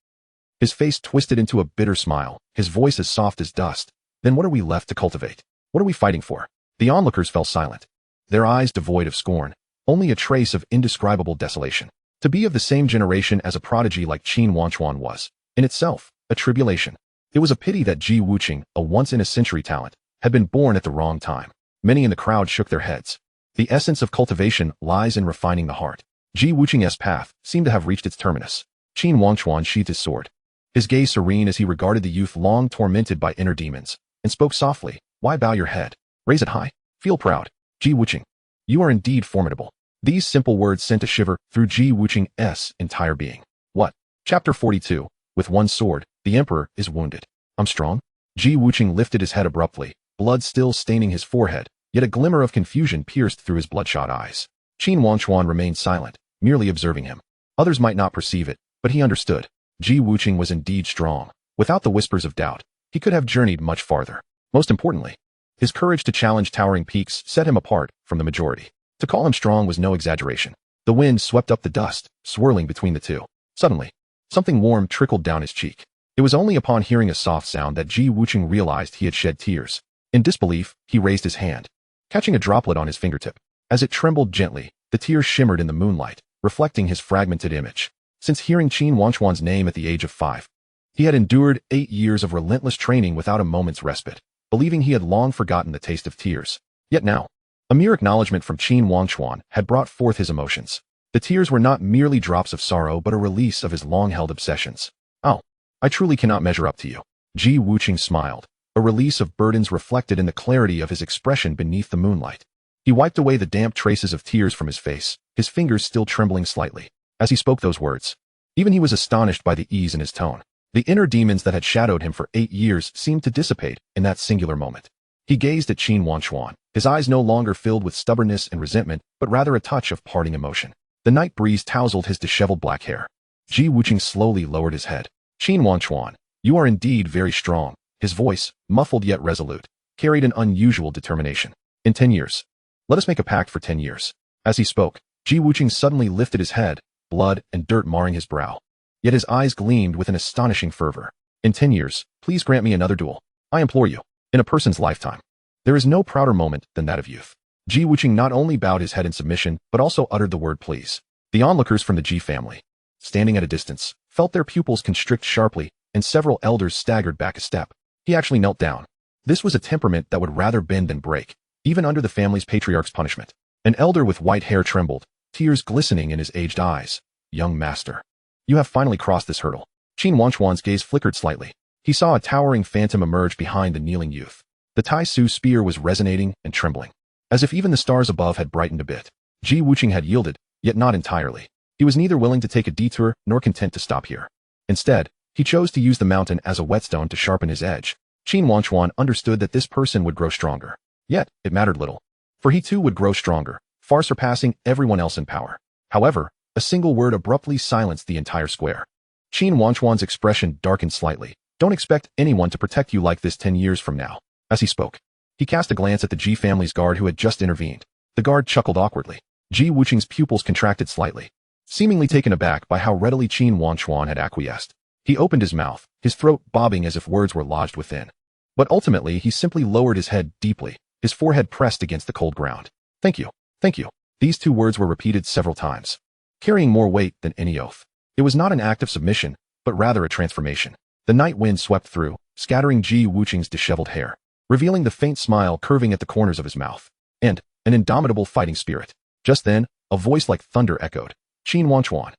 His face twisted into a bitter smile, his voice as soft as dust. Then what are we left to cultivate? What are we fighting for? The onlookers fell silent, their eyes devoid of scorn, only a trace of indescribable desolation. To be of the same generation as a prodigy like Qin Wangchuan was, in itself, a tribulation. It was a pity that Ji Wuqing, a once-in-a-century talent, had been born at the wrong time. Many in the crowd shook their heads. The essence of cultivation lies in refining the heart. Ji Wuqing's path seemed to have reached its terminus. Qin Wangchuan sheathed his sword, his gaze serene as he regarded the youth long tormented by inner demons, and spoke softly. Why bow your head? Raise it high. Feel proud. Ji Wuqing, you are indeed formidable. These simple words sent a shiver through Ji Wuqing's entire being. What? Chapter 42. With one sword, the emperor is wounded. I'm strong? Ji Wuqing lifted his head abruptly, blood still staining his forehead, yet a glimmer of confusion pierced through his bloodshot eyes. Qin Wangchuan remained silent, merely observing him. Others might not perceive it, but he understood. Ji Wuqing was indeed strong. Without the whispers of doubt, he could have journeyed much farther. Most importantly, his courage to challenge towering peaks set him apart from the majority. To call him strong was no exaggeration. The wind swept up the dust, swirling between the two. Suddenly, something warm trickled down his cheek. It was only upon hearing a soft sound that Qin Wangchuan realized he had shed tears. In disbelief, he raised his hand, catching a droplet on his fingertip. As it trembled gently, the tears shimmered in the moonlight, reflecting his fragmented image. Since hearing Qin Wangchuan's name at the age of 5, he had endured 8 years of relentless training without a moment's respite, believing he had long forgotten the taste of tears. Yet now, a mere acknowledgement from Qin Wangchuan had brought forth his emotions. The tears were not merely drops of sorrow but a release of his long-held obsessions. "Oh, I truly cannot measure up to you." Qin Wangchuan smiled, a release of burdens reflected in the clarity of his expression beneath the moonlight. He wiped away the damp traces of tears from his face, his fingers still trembling slightly. As he spoke those words, even he was astonished by the ease in his tone. The inner demons that had shadowed him for 8 years seemed to dissipate in that singular moment. He gazed at Qin Wangchuan, his eyes no longer filled with stubbornness and resentment, but rather a touch of parting emotion. The night breeze tousled his disheveled black hair. Qin Wangchuan slowly lowered his head. "Qin Wangchuan, you are indeed very strong." His voice, muffled yet resolute, carried an unusual determination. "In 10 years. Let us make a pact for 10 years. As he spoke, Qin Wangchuan suddenly lifted his head, blood and dirt marring his brow. Yet his eyes gleamed with an astonishing fervor. "In 10 years, please grant me another duel. I implore you. In a person's lifetime. There is no prouder moment than that of youth." Qin Wangchuan not only bowed his head in submission, but also uttered the word please. The onlookers from the Qi family, standing at a distance, felt their pupils constrict sharply, and several elders staggered back a step. He actually knelt down. This was a temperament that would rather bend than break, even under the family's patriarch's punishment. An elder with white hair trembled, tears glistening in his aged eyes. "Young master, you have finally crossed this hurdle." Qin Wangchuan's gaze flickered slightly. He saw a towering phantom emerge behind the kneeling youth. The Tai Su spear was resonating and trembling, as if even the stars above had brightened a bit. Qin Wangchuan had yielded, yet not entirely. He was neither willing to take a detour nor content to stop here. Instead, he chose to use the mountain as a whetstone to sharpen his edge. Qin Wangchuan understood that this person would grow stronger. Yet, it mattered little, for he too would grow stronger, far surpassing everyone else in power. However, a single word abruptly silenced the entire square. Qin Wangchuan's expression darkened slightly. "Don't expect anyone to protect you like this 10 years from now." As he spoke, he cast a glance at the Qi family's guard who had just intervened. The guard chuckled awkwardly. Qin Wangchuan's pupils contracted slightly, seemingly taken aback by how readily Qin Wangchuan had acquiesced. He opened his mouth, his throat bobbing as if words were lodged within. But ultimately, he simply lowered his head deeply, his forehead pressed against the cold ground. "Thank you, thank you." These 2 words were repeated several times, carrying more weight than any oath. It was not an act of submission, but rather a transformation. The night wind swept through, scattering Qin Wangchuan's disheveled hair, revealing the faint smile curving at the corners of his mouth, and an indomitable fighting spirit. Just then, a voice like thunder echoed. "Qin Wangchuan."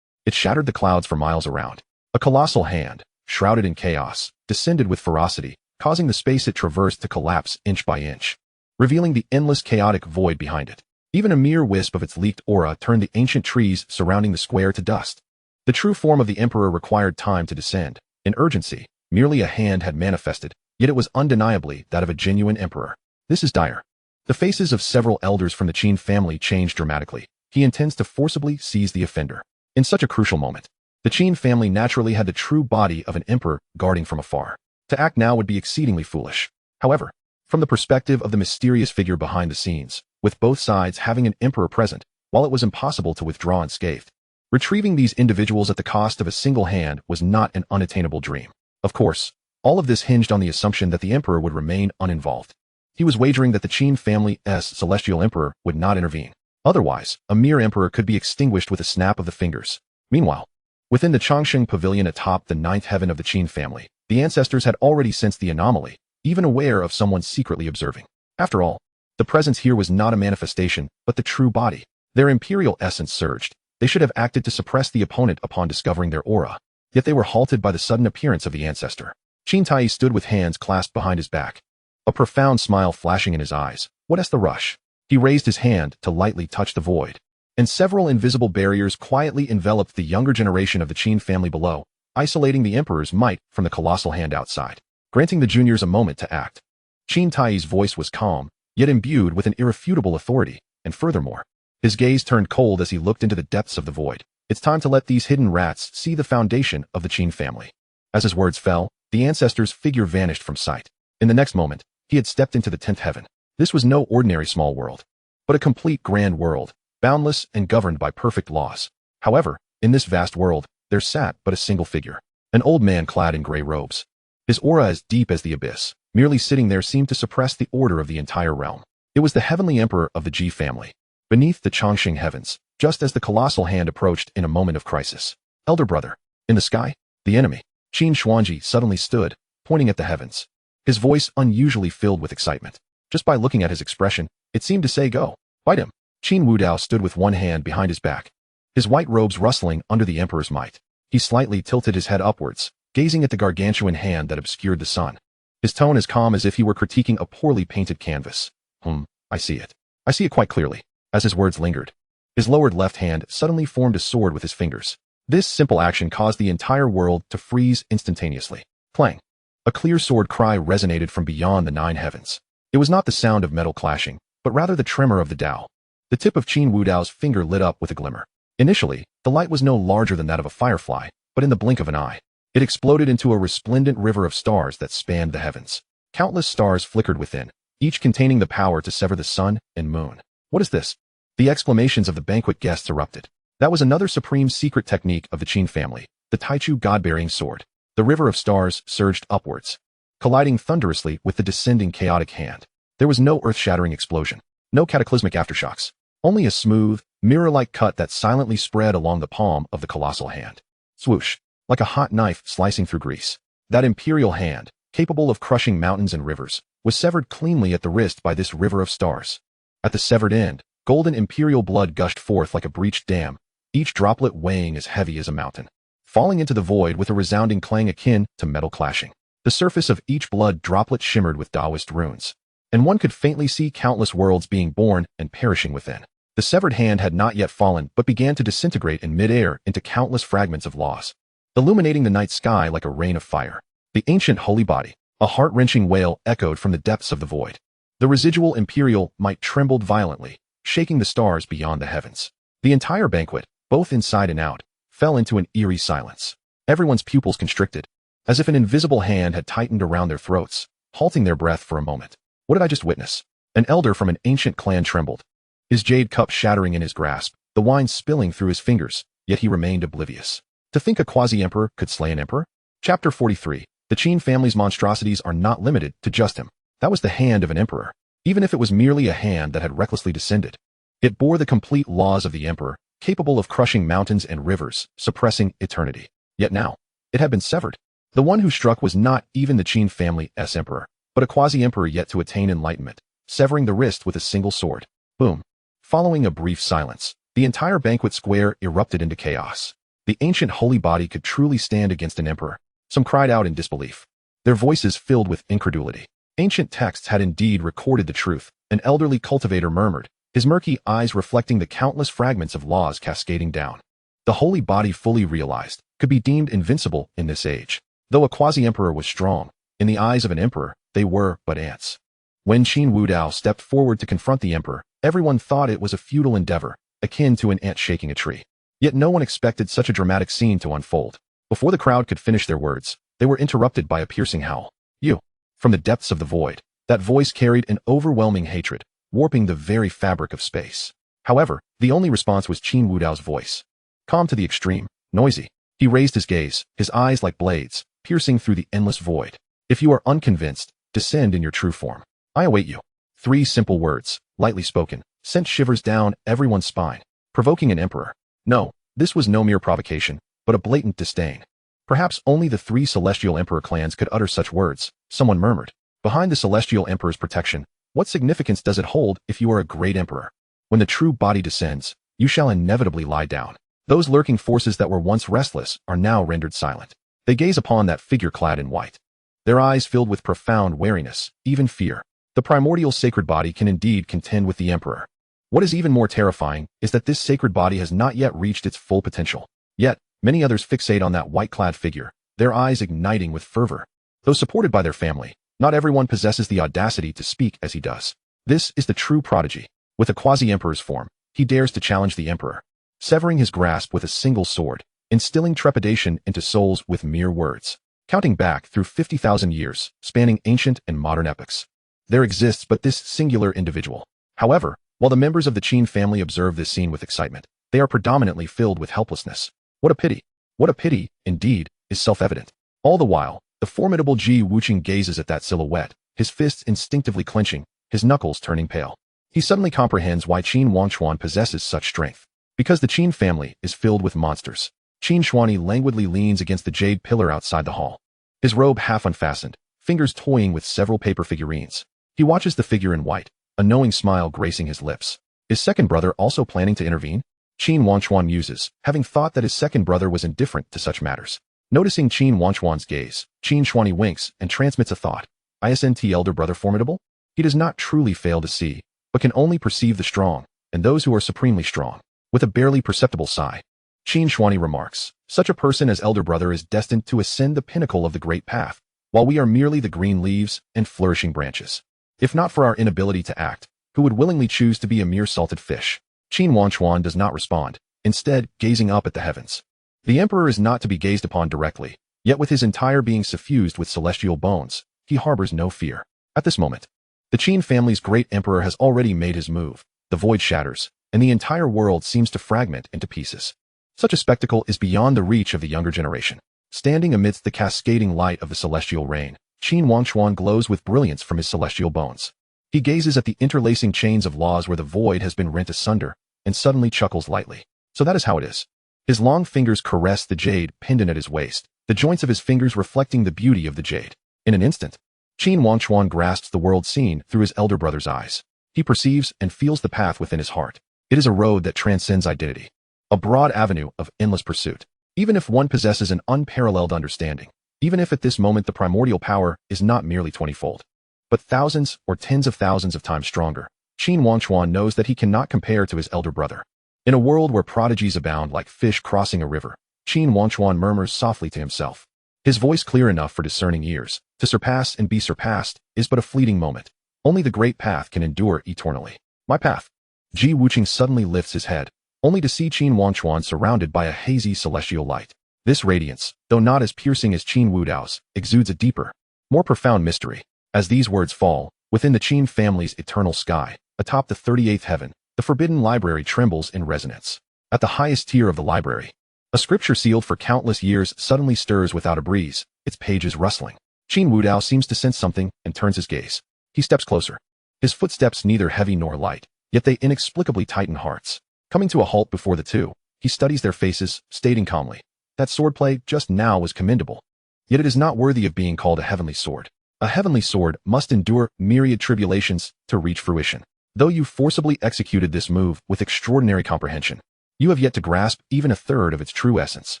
It shattered the clouds for miles around. A colossal hand, shrouded in chaos, descended with ferocity, causing the space it traversed to collapse inch by inch, revealing the endless chaotic void behind it. Even a mere wisp of its leaked aura turned the ancient trees surrounding the square to dust. The true form of the emperor required time to descend. In urgency, merely a hand had manifested, yet it was undeniably that of a genuine emperor. "This is dire." The faces of several elders from the Qin family changed dramatically. He intends to forcibly seize the offender. In such a crucial moment, the Qin family naturally had the true body of an emperor guarding from afar. To act now would be exceedingly foolish. However, from the perspective of the mysterious figure behind the scenes, with both sides having an emperor present, while it was impossible to withdraw unscathed, retrieving these individuals at the cost of a single hand was not an unattainable dream. Of course, all of this hinged on the assumption that the emperor would remain uninvolved. He was wagering that the Qin family's celestial emperor would not intervene. Otherwise, a mere emperor could be extinguished with a snap of the fingers. Meanwhile, within the Changsheng pavilion atop the 9th heaven of the Qin family, the ancestors had already sensed the anomaly, even aware of someone secretly observing. After all, the presence here was not a manifestation, but the true body. Their imperial essence surged. They should have acted to suppress the opponent upon discovering their aura. Yet they were halted by the sudden appearance of the ancestor. Qin Tai stood with hands clasped behind his back, a profound smile flashing in his eyes. "What is the rush?" He raised his hand to lightly touch the void, and several invisible barriers quietly enveloped the younger generation of the Qin family below, isolating the emperor's might from the colossal hand outside, granting the juniors a moment to act. Qin Tai's voice was calm, yet imbued with an irrefutable authority, and furthermore, his gaze turned cold as he looked into the depths of the void. "It's time to let these hidden rats see the foundation of the Qin family." As his words fell, the ancestor's figure vanished from sight. In the next moment, he had stepped into the 10th heaven. This was no ordinary small world, but a complete grand world, boundless and governed by perfect laws. However, in this vast world, there sat but a single figure, an old man clad in gray robes. His aura as deep as the abyss, merely sitting there seemed to suppress the order of the entire realm. It was the heavenly emperor of the Ji family, beneath the Chongqing heavens, just as the colossal hand approached in a moment of crisis. Elder brother. In the sky, the enemy, Qin Wangchuan, suddenly stood, pointing at the heavens. His voice unusually filled with excitement. Just by looking at his expression, it seemed to say, "Go, fight him." Qin Wudao stood with one hand behind his back, his white robes rustling under the emperor's might. He slightly tilted his head upwards, gazing at the gargantuan hand that obscured the sun. His tone as calm as if he were critiquing a poorly painted canvas. I see it. I see it quite clearly." As his words lingered, his lowered left hand suddenly formed a sword with his fingers. This simple action caused the entire world to freeze instantaneously. Clang! A clear sword cry resonated from beyond the 9 heavens. It was not the sound of metal clashing, but rather the tremor of the Tao. The tip of Qin Wudao's finger lit up with a glimmer. Initially, the light was no larger than that of a firefly, but in the blink of an eye, it exploded into a resplendent river of stars that spanned the heavens. Countless stars flickered within, each containing the power to sever the sun and moon. "What is this?" The exclamations of the banquet guests erupted. That was another supreme secret technique of the Qin family, the Taichu god-bearing sword. The river of stars surged upwards, colliding thunderously with the descending chaotic hand. There was no earth-shattering explosion, no cataclysmic aftershocks, only a smooth, mirror-like cut that silently spread along the palm of the colossal hand. Swoosh! Like a hot knife slicing through grease. That imperial hand, capable of crushing mountains and rivers, was severed cleanly at the wrist by this river of stars. At the severed end, golden imperial blood gushed forth like a breached dam, each droplet weighing as heavy as a mountain, falling into the void with a resounding clang akin to metal clashing. The surface of each blood droplet shimmered with Taoist runes, and one could faintly see countless worlds being born and perishing within. The severed hand had not yet fallen but began to disintegrate in mid-air into countless fragments of loss, illuminating the night sky like a rain of fire. The ancient holy body, a heart-wrenching wail echoed from the depths of the void. The residual imperial might trembled violently, shaking the stars beyond the heavens. The entire banquet, both inside and out, fell into an eerie silence. Everyone's pupils constricted, as if an invisible hand had tightened around their throats, halting their breath for a moment. What did I just witness? An elder from an ancient clan trembled, his jade cup shattering in his grasp, the wine spilling through his fingers, yet he remained oblivious. To think a quasi-emperor could slay an emperor? Chapter 43. The Qin family's monstrosities are not limited to just him. That was the hand of an emperor. Even if it was merely a hand that had recklessly descended, it bore the complete laws of the emperor, capable of crushing mountains and rivers, suppressing eternity. Yet now, it had been severed. The one who struck was not even the Qin family's emperor, but a quasi-emperor yet to attain enlightenment, severing the wrist with a single sword. Boom. Following a brief silence, the entire banquet square erupted into chaos. The ancient holy body could truly stand against an emperor. Some cried out in disbelief, their voices filled with incredulity. Ancient texts had indeed recorded the truth, an elderly cultivator murmured, his murky eyes reflecting the countless fragments of laws cascading down. The holy body, fully realized, could be deemed invincible in this age. Though a quasi-emperor was strong, in the eyes of an emperor, they were but ants. When Qin Wudao stepped forward to confront the emperor, everyone thought it was a futile endeavor, akin to an ant shaking a tree. Yet no one expected such a dramatic scene to unfold. Before the crowd could finish their words, they were interrupted by a piercing howl. "You!" From the depths of the void, that voice carried an overwhelming hatred, warping the very fabric of space. However, the only response was Qin Wudao's voice. Calm to the extreme, noisy. He raised his gaze, his eyes like blades, piercing through the endless void. "If you are unconvinced, descend in your true form. I await you." 3 simple words, lightly spoken, sent shivers down everyone's spine, provoking an emperor. No, this was no mere provocation, but a blatant disdain. Perhaps only the 3 celestial emperor clans could utter such words, someone murmured. Behind the celestial emperor's protection, what significance does it hold if you are a great emperor? When the true body descends, you shall inevitably lie down. Those lurking forces that were once restless are now rendered silent. They gaze upon that figure clad in white, their eyes filled with profound wariness, even fear. The primordial sacred body can indeed contend with the emperor. What is even more terrifying is that this sacred body has not yet reached its full potential. Yet, many others fixate on that white-clad figure, their eyes igniting with fervor. Though supported by their family, not everyone possesses the audacity to speak as he does. This is the true prodigy. With a quasi-emperor's form, he dares to challenge the emperor, severing his grasp with a single sword, instilling trepidation into souls with mere words. Counting back through 50,000 years, spanning ancient and modern epochs, there exists but this singular individual. However, While the members of the Qin family observe this scene with excitement, they are predominantly filled with helplessness. What a pity! What a pity, indeed, is self-evident. All the while, the formidable Ji Wuqing gazes at that silhouette, his fists instinctively clenching, his knuckles turning pale. He suddenly comprehends why Qin Wangchuan possesses such strength. Because the Qin family is filled with monsters. Qin Xuani languidly leans against the jade pillar outside the hall. His robe half unfastened, fingers toying with several paper figurines. He watches the figure in white, a knowing smile gracing his lips. Is second brother also planning to intervene? Qin Wangchuan muses, having thought that his second brother was indifferent to such matters. Noticing Qin Wangchuan's gaze, Qin Xuani winks and transmits a thought. Isn't elder brother formidable? He does not truly fail to see, but can only perceive the strong, and those who are supremely strong. With a barely perceptible sigh, Qin Xuani remarks, such a person as elder brother is destined to ascend the pinnacle of the great path, while we are merely the green leaves and flourishing branches. If not for our inability to act, who would willingly choose to be a mere salted fish? Qin Wangchuan does not respond, instead gazing up at the heavens. The emperor is not to be gazed upon directly, yet with his entire being suffused with celestial bones, he harbors no fear. At this moment, the Qin family's great emperor has already made his move, the void shatters, and the entire world seems to fragment into pieces. Such a spectacle is beyond the reach of the younger generation. Standing amidst the cascading light of the celestial rain, Qin Wangchuan glows with brilliance from his celestial bones. He gazes at the interlacing chains of laws where the void has been rent asunder, and suddenly chuckles lightly. So that is how it is. His long fingers caress the jade pendant at his waist, the joints of his fingers reflecting the beauty of the jade. In an instant, Qin Wangchuan grasps the world scene through his elder brother's eyes. He perceives and feels the path within his heart. It is a road that transcends identity. A broad avenue of endless pursuit. Even if one possesses an unparalleled understanding, even if at this moment the primordial power is not merely 20-fold, but thousands or tens of thousands of times stronger, Qin Wangchuan knows that he cannot compare to his elder brother. In a world where prodigies abound like fish crossing a river, Qin Wangchuan murmurs softly to himself. His voice clear enough for discerning ears. To surpass and be surpassed is but a fleeting moment. Only the great path can endure eternally. My path. Ji Wuqing suddenly lifts his head, only to see Qin Wangchuan surrounded by a hazy celestial light. This radiance, though not as piercing as Qin Wudao's, exudes a deeper, more profound mystery. As these words fall, within the Qin family's eternal sky, atop the 38th heaven, the forbidden library trembles in resonance. At the highest tier of the library, a scripture sealed for countless years suddenly stirs without a breeze, its pages rustling. Qin Wudao seems to sense something and turns his gaze. He steps closer. His footsteps neither heavy nor light, yet they inexplicably tighten hearts. Coming to a halt before the two, he studies their faces, stating calmly, that swordplay just now was commendable. Yet it is not worthy of being called a heavenly sword. A heavenly sword must endure myriad tribulations to reach fruition. Though you forcibly executed this move with extraordinary comprehension, you have yet to grasp even a third of its true essence.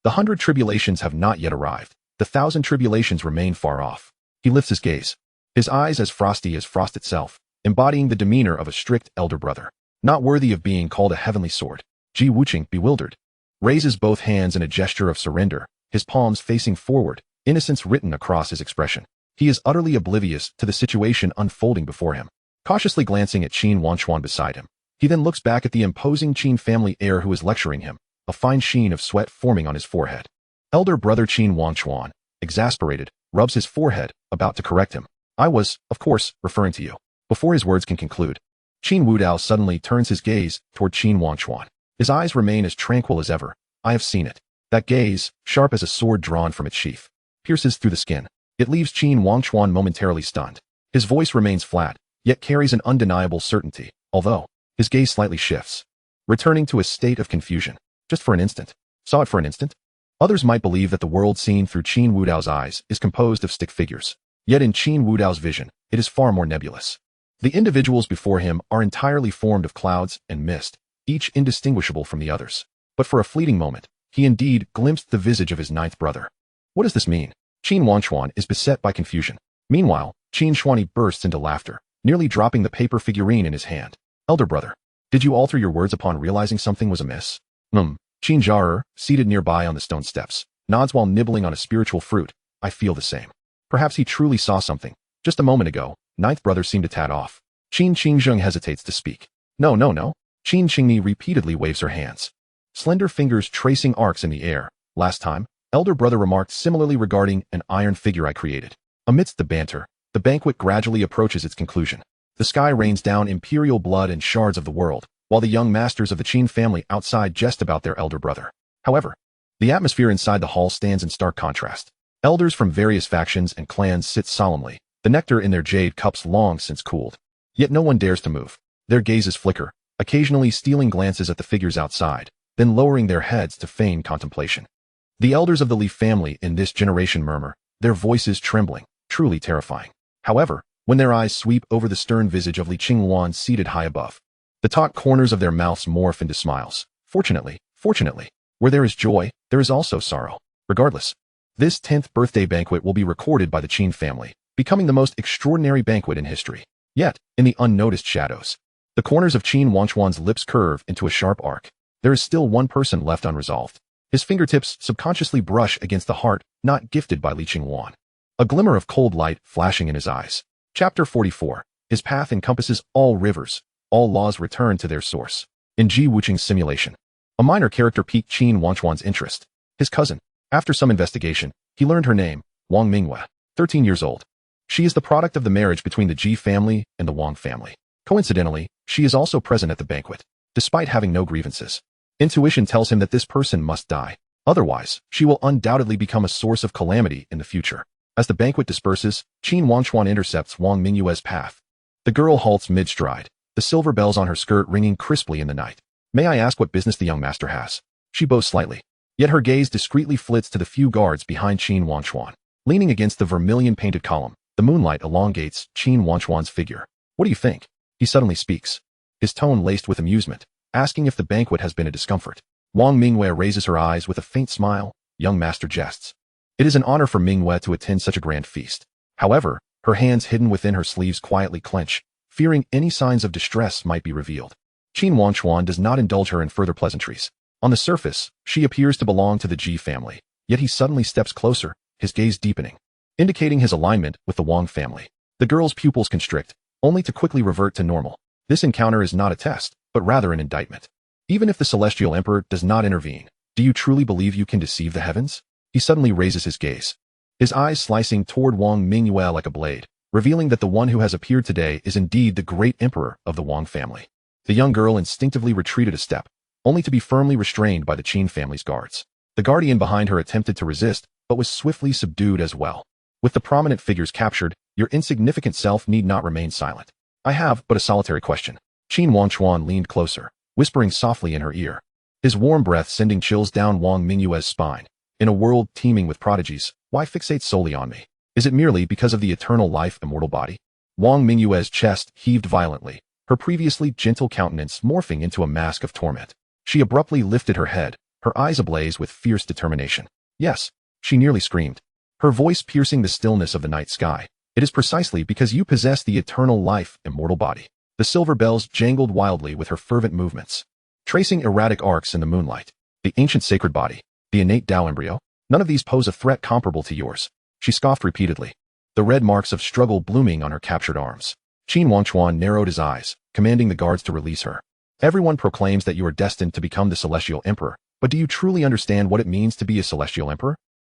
The 100 tribulations have not yet arrived. The 1,000 tribulations remain far off. He lifts his gaze, his eyes as frosty as frost itself, embodying the demeanor of a strict elder brother. Not worthy of being called a heavenly sword. Ji Wuqing, bewildered, raises both hands in a gesture of surrender, his palms facing forward, innocence written across his expression. He is utterly oblivious to the situation unfolding before him. Cautiously glancing at Qin Wangchuan beside him, he then looks back at the imposing Qin family heir who is lecturing him, a fine sheen of sweat forming on his forehead. Elder brother Qin Wangchuan, exasperated, rubs his forehead, about to correct him. I was, of course, referring to you. Before his words can conclude, Qin Wudao suddenly turns his gaze toward Qin Wangchuan. His eyes remain as tranquil as ever. I have seen it. That gaze, sharp as a sword drawn from its sheath, pierces through the skin. It leaves Qin Wangchuan momentarily stunned. His voice remains flat, yet carries an undeniable certainty, although his gaze slightly shifts, returning to a state of confusion. Just for an instant. Saw it for an instant? Others might believe that the world seen through Qin Wudao's eyes is composed of stick figures. Yet in Qin Wudao's vision, it is far more nebulous. The individuals before him are entirely formed of clouds and mist, each indistinguishable from the others. But for a fleeting moment, he indeed glimpsed the visage of his ninth brother. What does this mean? Qin Wangchuan is beset by confusion. Meanwhile, Qin Xuani bursts into laughter, nearly dropping the paper figurine in his hand. Elder brother, did you alter your words upon realizing something was amiss? Qin Zhao'er, seated nearby on the stone steps, nods while nibbling on a spiritual fruit. I feel the same. Perhaps he truly saw something. Just a moment ago, ninth brother seemed a tad off. Qin Qingzheng hesitates to speak. No. Qin Qingni repeatedly waves her hands, slender fingers tracing arcs in the air. Last time, elder brother remarked similarly regarding an iron figure I created. Amidst the banter, the banquet gradually approaches its conclusion. The sky rains down imperial blood and shards of the world, while the young masters of the Qin family outside jest about their elder brother. However, the atmosphere inside the hall stands in stark contrast. Elders from various factions and clans sit solemnly, the nectar in their jade cups long since cooled. Yet no one dares to move. Their gazes flicker, occasionally stealing glances at the figures outside, then lowering their heads to feign contemplation. The elders of the Li family in this generation murmur, their voices trembling, truly terrifying. However, when their eyes sweep over the stern visage of Li Qingwan seated high above, the taut corners of their mouths morph into smiles. Fortunately, where there is joy, there is also sorrow. Regardless, this 10th birthday banquet will be recorded by the Qin family, becoming the most extraordinary banquet in history. Yet, in the unnoticed shadows, the corners of Qin Wangchuan's lips curve into a sharp arc. There is still one person left unresolved. His fingertips subconsciously brush against the heart not gifted by Li Qingwan. A glimmer of cold light flashing in his eyes. Chapter 44. His path encompasses all rivers. All laws return to their source. In Ji Wuqing's simulation, a minor character piqued Qin Wangchuan's interest. His cousin. After some investigation, he learned her name, Wang Minghua, 13 years old. She is the product of the marriage between the Ji family and the Wang family. Coincidentally, she is also present at the banquet, despite having no grievances. Intuition tells him that this person must die. Otherwise, she will undoubtedly become a source of calamity in the future. As the banquet disperses, Qin Wangchuan intercepts Wang Minghua's path. The girl halts mid-stride, the silver bells on her skirt ringing crisply in the night. May I ask what business the young master has? She bows slightly. Yet her gaze discreetly flits to the few guards behind Qin Wangchuan. Leaning against the vermilion-painted column, the moonlight elongates Qin Wangchuan's figure. What do you think? He suddenly speaks, his tone laced with amusement, asking if the banquet has been a discomfort. Wang Minghua raises her eyes with a faint smile. Young master jests. It is an honor for Minghua to attend such a grand feast. However, her hands hidden within her sleeves quietly clench, fearing any signs of distress might be revealed. Qin Wangchuan does not indulge her in further pleasantries. On the surface, she appears to belong to the Ji family, yet he suddenly steps closer, his gaze deepening, indicating his alignment with the Wang family. The girl's pupils constrict, only to quickly revert to normal. This encounter is not a test, but rather an indictment. Even if the Celestial Emperor does not intervene, do you truly believe you can deceive the heavens? He suddenly raises his gaze, his eyes slicing toward Wang Minghua like a blade, revealing that the one who has appeared today is indeed the great emperor of the Wang family. The young girl instinctively retreated a step, only to be firmly restrained by the Qin family's guards. The guardian behind her attempted to resist, but was swiftly subdued as well. With the prominent figures captured, your insignificant self need not remain silent. I have but a solitary question. Qin Wangchuan leaned closer, whispering softly in her ear, his warm breath sending chills down Wang Minghua's spine. In a world teeming with prodigies, why fixate solely on me? Is it merely because of the eternal life immortal body? Wang Minghua's chest heaved violently, her previously gentle countenance morphing into a mask of torment. She abruptly lifted her head, her eyes ablaze with fierce determination. Yes, she nearly screamed, her voice piercing the stillness of the night sky. It is precisely because you possess the eternal life immortal body. The silver bells jangled wildly with her fervent movements, tracing erratic arcs in the moonlight. The ancient sacred body, the innate Tao embryo, none of these pose a threat comparable to yours. She scoffed repeatedly, the red marks of struggle blooming on her captured arms. Qin Wangchuan narrowed his eyes, commanding the guards to release her. Everyone proclaims that you are destined to become the Celestial Emperor, but do you truly understand what it means to be a Celestial Emperor?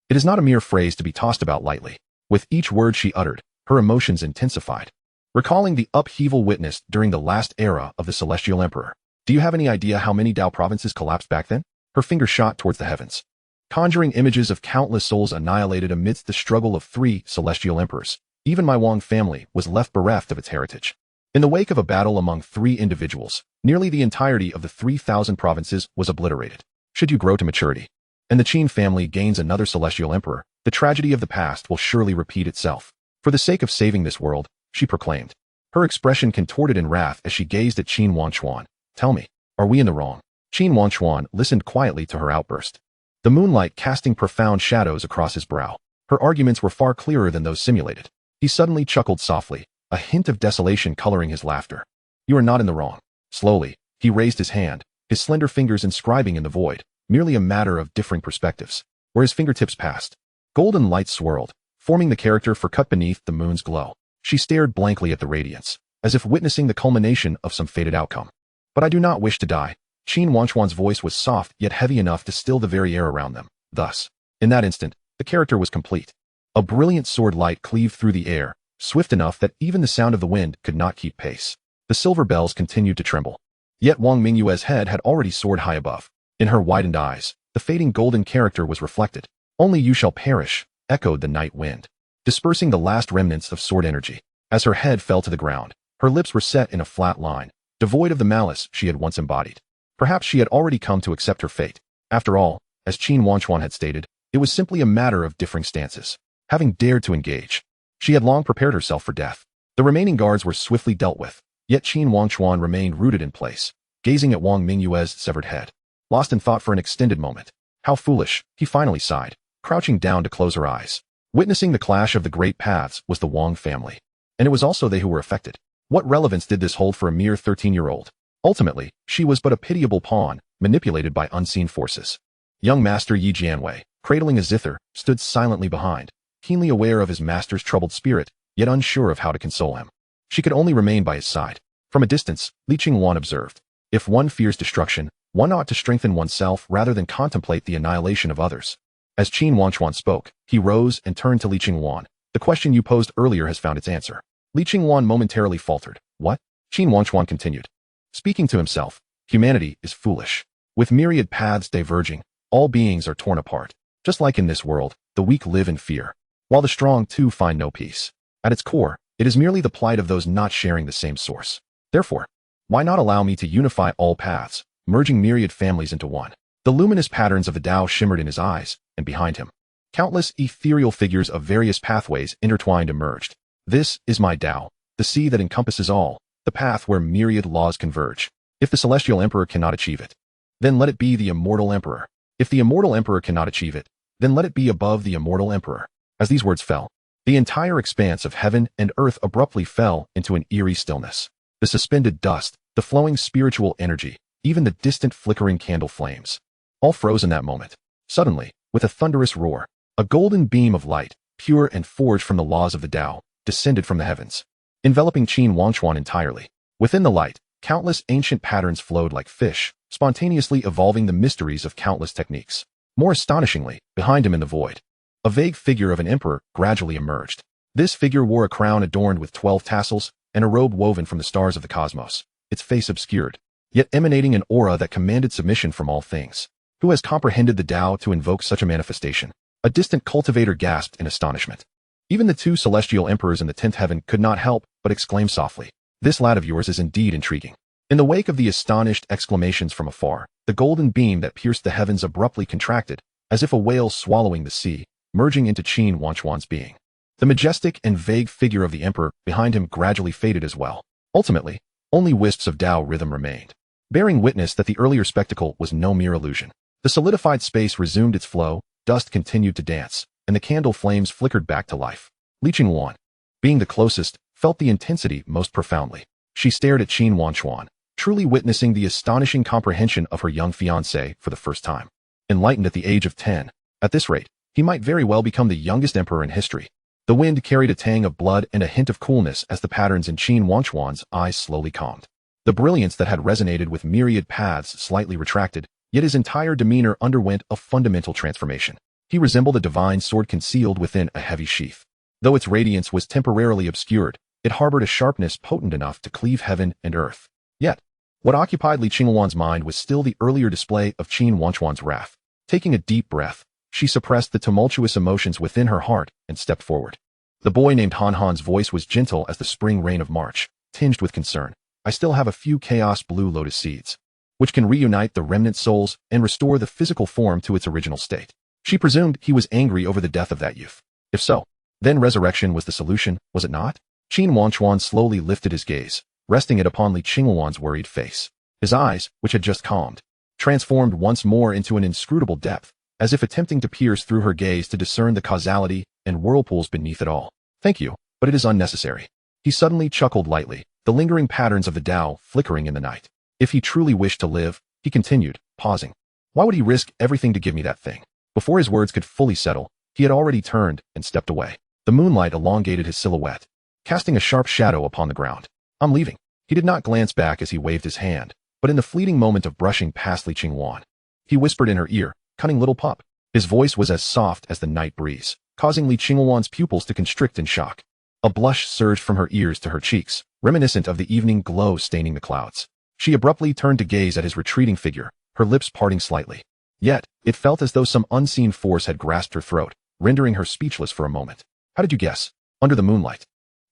It is not a mere phrase to be tossed about lightly. With each word she uttered, her emotions intensified, recalling the upheaval witnessed during the last era of the Celestial Emperor. Do you have any idea how many Tao provinces collapsed back then? Her finger shot towards the heavens, conjuring images of countless souls annihilated amidst the struggle of 3 celestial emperors. Even my Wang family was left bereft of its heritage. In the wake of a battle among 3 individuals, nearly the entirety of the 3,000 provinces was obliterated. Should you grow to maturity, and the Qin family gains another celestial emperor, the tragedy of the past will surely repeat itself. For the sake of saving this world, she proclaimed, her expression contorted in wrath as she gazed at Qin Wangchuan. Tell me, are we in the wrong? Qin Wangchuan listened quietly to her outburst, the moonlight casting profound shadows across his brow. Her arguments were far clearer than those simulated. He suddenly chuckled softly, a hint of desolation coloring his laughter. You are not in the wrong. Slowly, he raised his hand, his slender fingers inscribing in the void, merely a matter of differing perspectives. Where his fingertips passed, golden light swirled, forming the character for cut beneath the moon's glow. She stared blankly at the radiance, as if witnessing the culmination of some fated outcome. But I do not wish to die. Qin Wangchuan's voice was soft yet heavy enough to still the very air around them. Thus, in that instant, the character was complete. A brilliant sword light cleaved through the air, swift enough that even the sound of the wind could not keep pace. The silver bells continued to tremble. Yet Wang Mingyue's head had already soared high above. In her widened eyes, the fading golden character was reflected. "Only you shall perish," echoed the night wind, dispersing the last remnants of sword energy. As her head fell to the ground, her lips were set in a flat line, devoid of the malice she had once embodied. Perhaps she had already come to accept her fate. After all, as Qin Wangchuan had stated, it was simply a matter of differing stances. Having dared to engage, she had long prepared herself for death. The remaining guards were swiftly dealt with, yet Qin Wangchuan remained rooted in place, gazing at Wang Mingyue's severed head. Lost in thought for an extended moment. How foolish, he finally sighed, crouching down to close her eyes. Witnessing the clash of the great paths was the Wang family. And it was also they who were affected. What relevance did this hold for a mere 13-year-old? Ultimately, she was but a pitiable pawn, manipulated by unseen forces. Young Master Yi Jianwei, cradling a zither, stood silently behind, keenly aware of his master's troubled spirit, yet unsure of how to console him. She could only remain by his side. From a distance, Li Qingwan observed, "If one fears destruction, one ought to strengthen oneself rather than contemplate the annihilation of others." As Qin Wangchuan spoke, he rose and turned to Li Qingwan. "The question you posed earlier has found its answer." Li Qingwan momentarily faltered. "What?" Qin Wangchuan continued, speaking to himself. "Humanity is foolish. With myriad paths diverging, all beings are torn apart. Just like in this world, the weak live in fear, while the strong too find no peace. At its core, it is merely the plight of those not sharing the same source. Therefore, why not allow me to unify all paths, merging myriad families into one?" The luminous patterns of the Tao shimmered in his eyes, and behind him, countless ethereal figures of various pathways intertwined emerged. "This is my Tao, the sea that encompasses all, the path where myriad laws converge. If the Celestial Emperor cannot achieve it, then let it be the Immortal Emperor. If the Immortal Emperor cannot achieve it, then let it be above the Immortal Emperor." As these words fell, the entire expanse of heaven and earth abruptly fell into an eerie stillness. The suspended dust, the flowing spiritual energy, even the distant flickering candle flames, all froze in that moment. Suddenly, with a thunderous roar, a golden beam of light, pure and forged from the laws of the Tao, descended from the heavens, enveloping Qin Wangchuan entirely. Within the light, countless ancient patterns flowed like fish, spontaneously evolving the mysteries of countless techniques. More astonishingly, behind him in the void, a vague figure of an emperor gradually emerged. This figure wore a crown adorned with 12 tassels and a robe woven from the stars of the cosmos, its face obscured, yet emanating an aura that commanded submission from all things. Who has comprehended the Tao to invoke such a manifestation? A distant cultivator gasped in astonishment. Even the two celestial emperors in the 10th heaven could not help but exclaim softly, "This lad of yours is indeed intriguing." In the wake of the astonished exclamations from afar, the golden beam that pierced the heavens abruptly contracted, as if a whale swallowing the sea, merging into Qin Wangchuan's being. The majestic and vague figure of the emperor behind him gradually faded as well. Ultimately, only wisps of Tao rhythm remained, bearing witness that the earlier spectacle was no mere illusion. The solidified space resumed its flow, dust continued to dance, and the candle flames flickered back to life. Li Qingwan, being the closest, felt the intensity most profoundly. She stared at Qin Wangchuan, truly witnessing the astonishing comprehension of her young fiancé for the first time. Enlightened at the age of 10, at this rate, he might very well become the youngest emperor in history. The wind carried a tang of blood and a hint of coolness as the patterns in Qin Wangchuan's eyes slowly calmed. The brilliance that had resonated with myriad paths slightly retracted, yet his entire demeanor underwent a fundamental transformation. He resembled a divine sword concealed within a heavy sheath. Though its radiance was temporarily obscured, it harbored a sharpness potent enough to cleave heaven and earth. Yet, what occupied Li Qingwan's mind was still the earlier display of Qin Wangchuan's wrath. Taking a deep breath, she suppressed the tumultuous emotions within her heart and stepped forward. The boy named Han Han's voice was gentle as the spring rain of March, tinged with concern. "I still have a few chaos blue lotus seeds, which can reunite the remnant souls and restore the physical form to its original state." She presumed he was angry over the death of that youth. If so, then resurrection was the solution, was it not? Qin Wangchuan slowly lifted his gaze, resting it upon Li Qingwan's worried face. His eyes, which had just calmed, transformed once more into an inscrutable depth, as if attempting to pierce through her gaze to discern the causality and whirlpools beneath it all. "Thank you, but it is unnecessary." He suddenly chuckled lightly, the lingering patterns of the Tao flickering in the night. "If he truly wished to live," he continued, pausing, "why would he risk everything to give me that thing?" Before his words could fully settle, he had already turned and stepped away. The moonlight elongated his silhouette, casting a sharp shadow upon the ground. "I'm leaving." He did not glance back as he waved his hand, but in the fleeting moment of brushing past Li Qingwan, he whispered in her ear, "Cunning little pup." His voice was as soft as the night breeze, causing Li Qingwan's pupils to constrict in shock. A blush surged from her ears to her cheeks, reminiscent of the evening glow staining the clouds. She abruptly turned to gaze at his retreating figure, her lips parting slightly. Yet, it felt as though some unseen force had grasped her throat, rendering her speechless for a moment. How did you guess? Under the moonlight.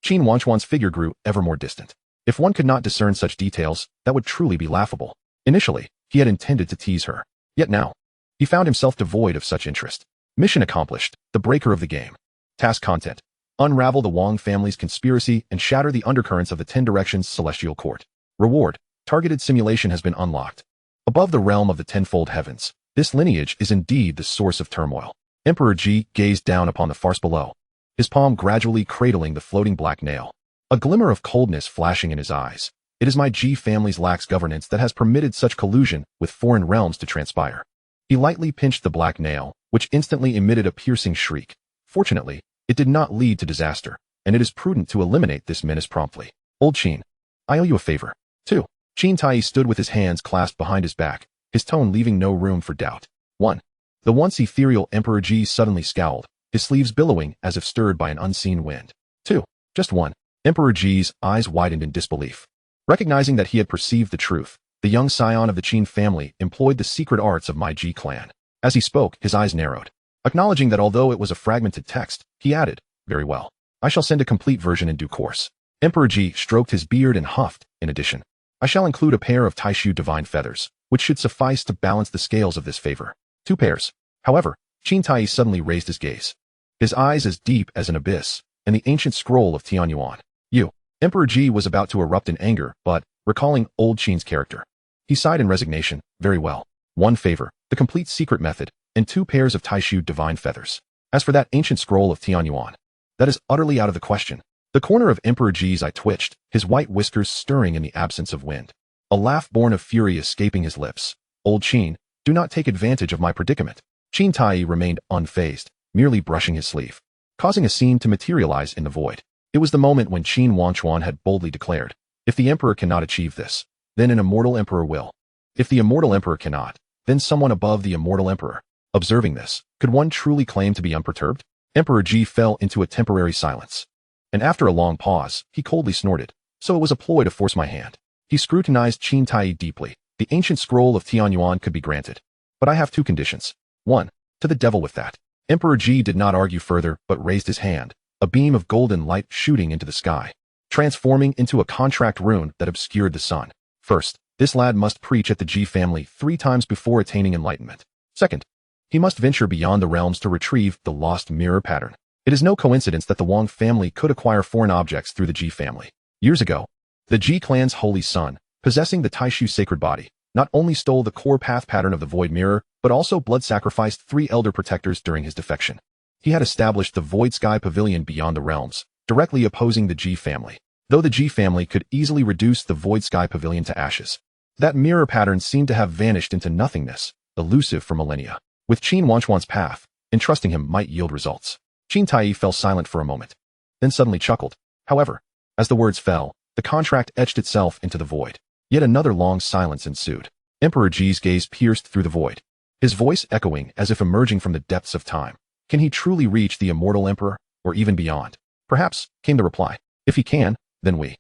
Qin Wangchuan's figure grew ever more distant. If one could not discern such details, that would truly be laughable. Initially, he had intended to tease her. Yet now, he found himself devoid of such interest. Mission accomplished, the breaker of the game. Task content: unravel the Wang family's conspiracy and shatter the undercurrents of the 10 Directions Celestial Court. Reward: targeted simulation has been unlocked. Above the realm of the tenfold heavens, this lineage is indeed the source of turmoil. Emperor Ji gazed down upon the farce below, his palm gradually cradling the floating black nail. A glimmer of coldness flashing in his eyes. It is my Ji family's lax governance that has permitted such collusion with foreign realms to transpire. He lightly pinched the black nail, which instantly emitted a piercing shriek. Fortunately, it did not lead to disaster, and it is prudent to eliminate this menace promptly. Old Qin, I owe you a favor. 2. Qin Tai stood with his hands clasped behind his back, his tone leaving no room for doubt. 1. The once ethereal Emperor Ji suddenly scowled, his sleeves billowing as if stirred by an unseen wind. 2. Just 1. Emperor Ji's eyes widened in disbelief. Recognizing that he had perceived the truth, the young scion of the Qin family employed the secret arts of my Ji clan. As he spoke, his eyes narrowed. Acknowledging that although it was a fragmented text, he added, very well. I shall send a complete version in due course. Emperor Ji stroked his beard and huffed. In addition, I shall include a pair of Taishu divine feathers, which should suffice to balance the scales of this favor. 2 pairs. However, Qin Tai suddenly raised his gaze, his eyes as deep as an abyss, and the ancient scroll of Tianyuan. You. Emperor Ji was about to erupt in anger, but, recalling old Qin's character, he sighed in resignation. Very well. 1 favor, the complete secret method, and 2 pairs of Taishu divine feathers. As for that ancient scroll of Tianyuan, that is utterly out of the question. The corner of Emperor Ji's eye twitched, his white whiskers stirring in the absence of wind. A laugh born of fury escaping his lips. Old Qin, do not take advantage of my predicament. Qin Tai remained unfazed, merely brushing his sleeve, causing a scene to materialize in the void. It was the moment when Qin Wangchuan had boldly declared, if the emperor cannot achieve this, then an immortal emperor will. If the immortal emperor cannot, then someone above the immortal emperor. Observing this, could one truly claim to be unperturbed? Emperor Ji fell into a temporary silence. And after a long pause, he coldly snorted, so it was a ploy to force my hand. He scrutinized Qin Tai deeply. The ancient scroll of Tianyuan could be granted. But I have 2 conditions. 1. To the devil with that. Emperor Ji did not argue further, but raised his hand, a beam of golden light shooting into the sky, transforming into a contract rune that obscured the sun. First, this lad must preach at the Ji family 3 times before attaining enlightenment. Second, he must venture beyond the realms to retrieve the lost mirror pattern. It is no coincidence that the Wang family could acquire foreign objects through the Ji family. Years ago, the Ji clan's holy son, possessing the Taishu sacred body, not only stole the core path pattern of the void mirror, but also blood-sacrificed 3 elder protectors during his defection. He had established the Void Sky Pavilion beyond the realms, directly opposing the Ji family. Though the Ji family could easily reduce the Void Sky Pavilion to ashes, that mirror pattern seemed to have vanished into nothingness, elusive for millennia. With Qin Wangchuan's path, entrusting him might yield results. Qin Tai fell silent for a moment, then suddenly chuckled. However, as the words fell, the contract etched itself into the void. Yet another long silence ensued. Emperor Ji's gaze pierced through the void, his voice echoing as if emerging from the depths of time. Can he truly reach the immortal emperor, or even beyond? Perhaps, came the reply. If he can, then we.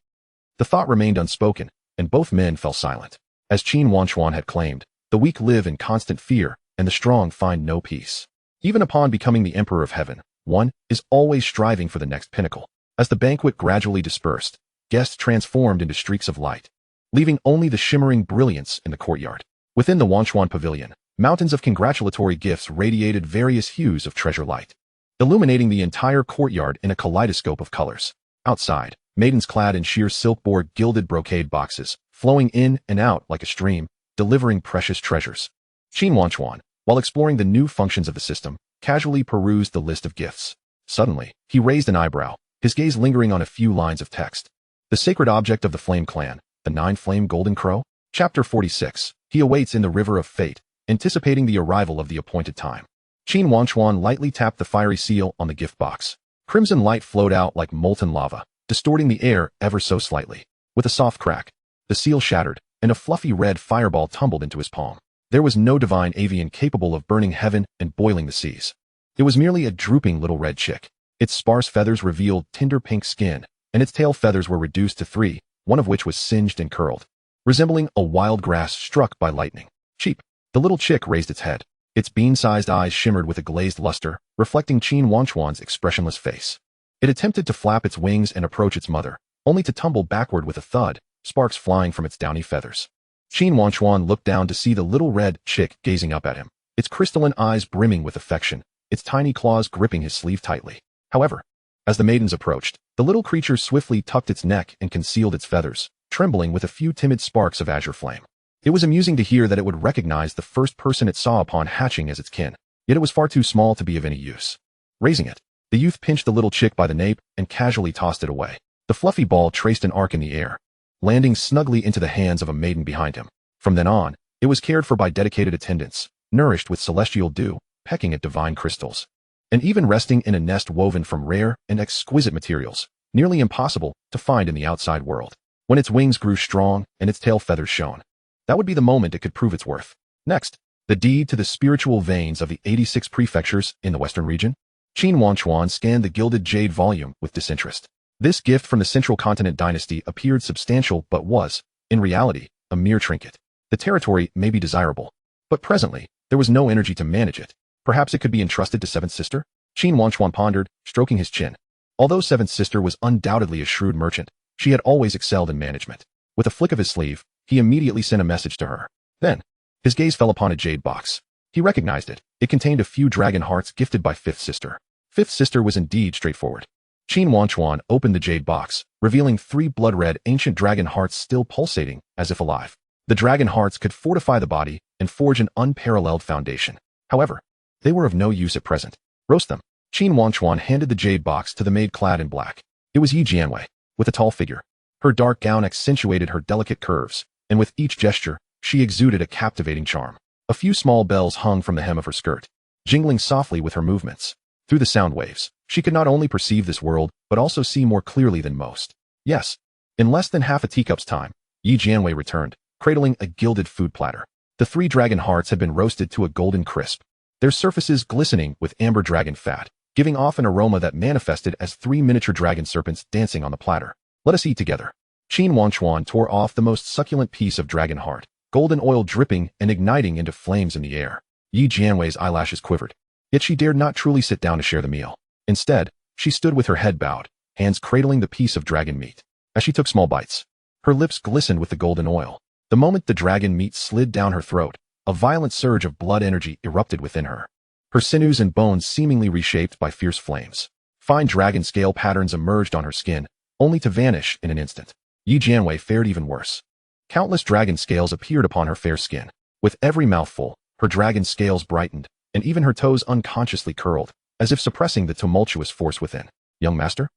The thought remained unspoken, and both men fell silent. As Qin Wangchuan had claimed, the weak live in constant fear, and the strong find no peace. Even upon becoming the emperor of heaven, one is always striving for the next pinnacle. As the banquet gradually dispersed, guests transformed into streaks of light, leaving only the shimmering brilliance in the courtyard. Within the Wangchuan pavilion, mountains of congratulatory gifts radiated various hues of treasure light, illuminating the entire courtyard in a kaleidoscope of colors. Outside, maidens clad in sheer silk bore gilded brocade boxes, flowing in and out like a stream, delivering precious treasures. Qin Wangchuan, while exploring the new functions of the system, casually perused the list of gifts. Suddenly, he raised an eyebrow, his gaze lingering on a few lines of text. The sacred object of the Flame Clan, the 9-flame golden crow? Chapter 46. He awaits in the river of fate, anticipating the arrival of the appointed time. Qin Wangchuan lightly tapped the fiery seal on the gift box. Crimson light flowed out like molten lava, distorting the air ever so slightly. With a soft crack, the seal shattered, and a fluffy red fireball tumbled into his palm. There was no divine avian capable of burning heaven and boiling the seas. It was merely a drooping little red chick. Its sparse feathers revealed tender pink skin, and its tail feathers were reduced to 3, one of which was singed and curled, resembling a wild grass struck by lightning. Cheap. The little chick raised its head. Its bean-sized eyes shimmered with a glazed luster, reflecting Qin Wangchuan's expressionless face. It attempted to flap its wings and approach its mother, only to tumble backward with a thud, sparks flying from its downy feathers. Qin Wangchuan looked down to see the little red chick gazing up at him, its crystalline eyes brimming with affection, its tiny claws gripping his sleeve tightly. However, as the maidens approached, the little creature swiftly tucked its neck and concealed its feathers, trembling with a few timid sparks of azure flame. It was amusing to hear that it would recognize the first person it saw upon hatching as its kin, yet it was far too small to be of any use. Raising it, the youth pinched the little chick by the nape and casually tossed it away. The fluffy ball traced an arc in the air, landing snugly into the hands of a maiden behind him. From then on, it was cared for by dedicated attendants, nourished with celestial dew, pecking at divine crystals, and even resting in a nest woven from rare and exquisite materials, nearly impossible to find in the outside world. When its wings grew strong and its tail feathers shone, that would be the moment it could prove its worth. Next, the deed to the spiritual veins of the 86 prefectures in the western region. Qin Wangchuan scanned the gilded jade volume with disinterest. This gift from the Central Continent dynasty appeared substantial but was, in reality, a mere trinket. The territory may be desirable, but presently, there was no energy to manage it. Perhaps it could be entrusted to Seventh Sister? Qin Wangchuan pondered, stroking his chin. Although Seventh Sister was undoubtedly a shrewd merchant, she had always excelled in management. With a flick of his sleeve, he immediately sent a message to her. Then, his gaze fell upon a jade box. He recognized it. It contained a few dragon hearts gifted by Fifth Sister. Fifth Sister was indeed straightforward. Qin Wangchuan opened the jade box, revealing 3 blood-red ancient dragon hearts still pulsating, as if alive. The dragon hearts could fortify the body and forge an unparalleled foundation. However, they were of no use at present. Roast them. Qin Wangchuan handed the jade box to the maid clad in black. It was Yi Jianwei, with a tall figure. Her dark gown accentuated her delicate curves, and with each gesture, she exuded a captivating charm. A few small bells hung from the hem of her skirt, jingling softly with her movements. Through the sound waves, she could not only perceive this world, but also see more clearly than most. Yes, in less than half a teacup's time, Yi Jianwei returned, cradling a gilded food platter. The 3 dragon hearts had been roasted to a golden crisp, their surfaces glistening with amber dragon fat, giving off an aroma that manifested as 3 miniature dragon serpents dancing on the platter. Let us eat together. Qin Wangchuan tore off the most succulent piece of dragon heart, golden oil dripping and igniting into flames in the air. Yi Jianwei's eyelashes quivered, yet she dared not truly sit down to share the meal. Instead, she stood with her head bowed, hands cradling the piece of dragon meat. As she took small bites, her lips glistened with the golden oil. The moment the dragon meat slid down her throat, a violent surge of blood energy erupted within her. Her sinews and bones seemingly reshaped by fierce flames. Fine dragon scale patterns emerged on her skin, only to vanish in an instant. Yi Jianwei fared even worse. Countless dragon scales appeared upon her fair skin. With every mouthful, her dragon scales brightened, and even her toes unconsciously curled, as if suppressing the tumultuous force within. Young master?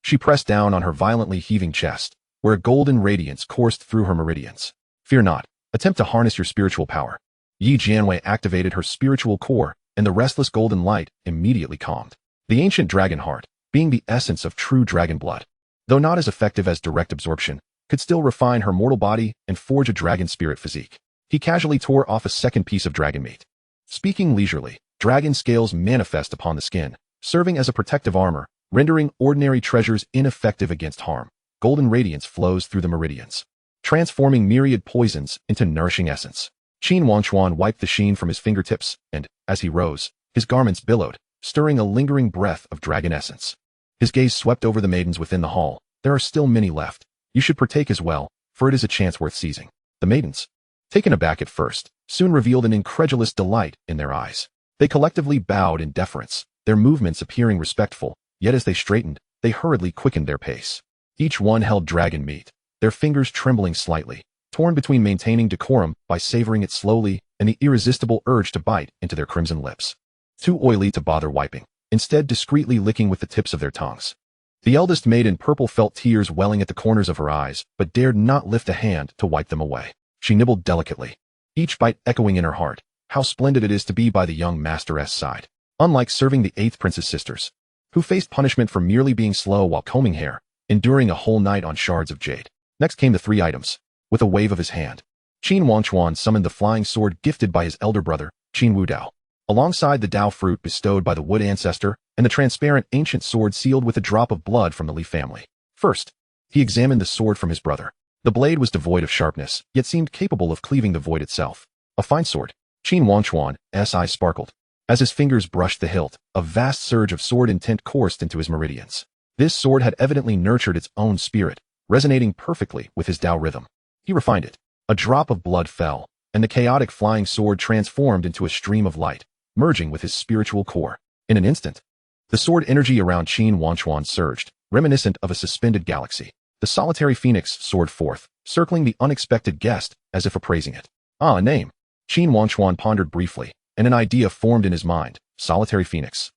She pressed down on her violently heaving chest, where a golden radiance coursed through her meridians. Fear not. Attempt to harness your spiritual power. Yi Jianwei activated her spiritual core, and the restless golden light immediately calmed. The ancient dragon heart, being the essence of true dragon blood, though not as effective as direct absorption, could still refine her mortal body and forge a dragon spirit physique. He casually tore off a second piece of dragon meat. Speaking leisurely, dragon scales manifest upon the skin, serving as a protective armor, rendering ordinary treasures ineffective against harm. Golden radiance flows through the meridians, transforming myriad poisons into nourishing essence. Qin Wangchuan wiped the sheen from his fingertips, and, as he rose, his garments billowed, stirring a lingering breath of dragon essence. His gaze swept over the maidens within the hall. There are still many left. You should partake as well, for it is a chance worth seizing. The maidens, taken aback at first, soon revealed an incredulous delight in their eyes. They collectively bowed in deference, their movements appearing respectful, yet as they straightened, they hurriedly quickened their pace. Each one held dragon meat, their fingers trembling slightly, torn between maintaining decorum by savoring it slowly and the irresistible urge to bite into their crimson lips. Too oily to bother wiping, instead discreetly licking with the tips of their tongues. The eldest maid in purple felt tears welling at the corners of her eyes, but dared not lift a hand to wipe them away. She nibbled delicately, each bite echoing in her heart, how splendid it is to be by the young master's side. Unlike serving the 8th prince's sisters, who faced punishment for merely being slow while combing hair, enduring a whole night on shards of jade. Next came the 3 items. With a wave of his hand, Qin Wangchuan summoned the flying sword gifted by his elder brother, Qin Wudao. alongside the Dao fruit bestowed by the wood ancestor and the transparent ancient sword sealed with a drop of blood from the Leaf family. First, he examined the sword from his brother. The blade was devoid of sharpness, yet seemed capable of cleaving the void itself. A fine sword. Qin Wangchuan's eyes sparkled. As his fingers brushed the hilt, a vast surge of sword intent coursed into his meridians. This sword had evidently nurtured its own spirit, resonating perfectly with his Dao rhythm. He refined it. A drop of blood fell, and the chaotic flying sword transformed into a stream of light, merging with his spiritual core. In an instant, the sword energy around Qin Wangchuan surged, reminiscent of a suspended galaxy. The solitary phoenix soared forth, circling the unexpected guest as if appraising it. Ah, a name. Qin Wangchuan pondered briefly, and an idea formed in his mind. Solitary phoenix,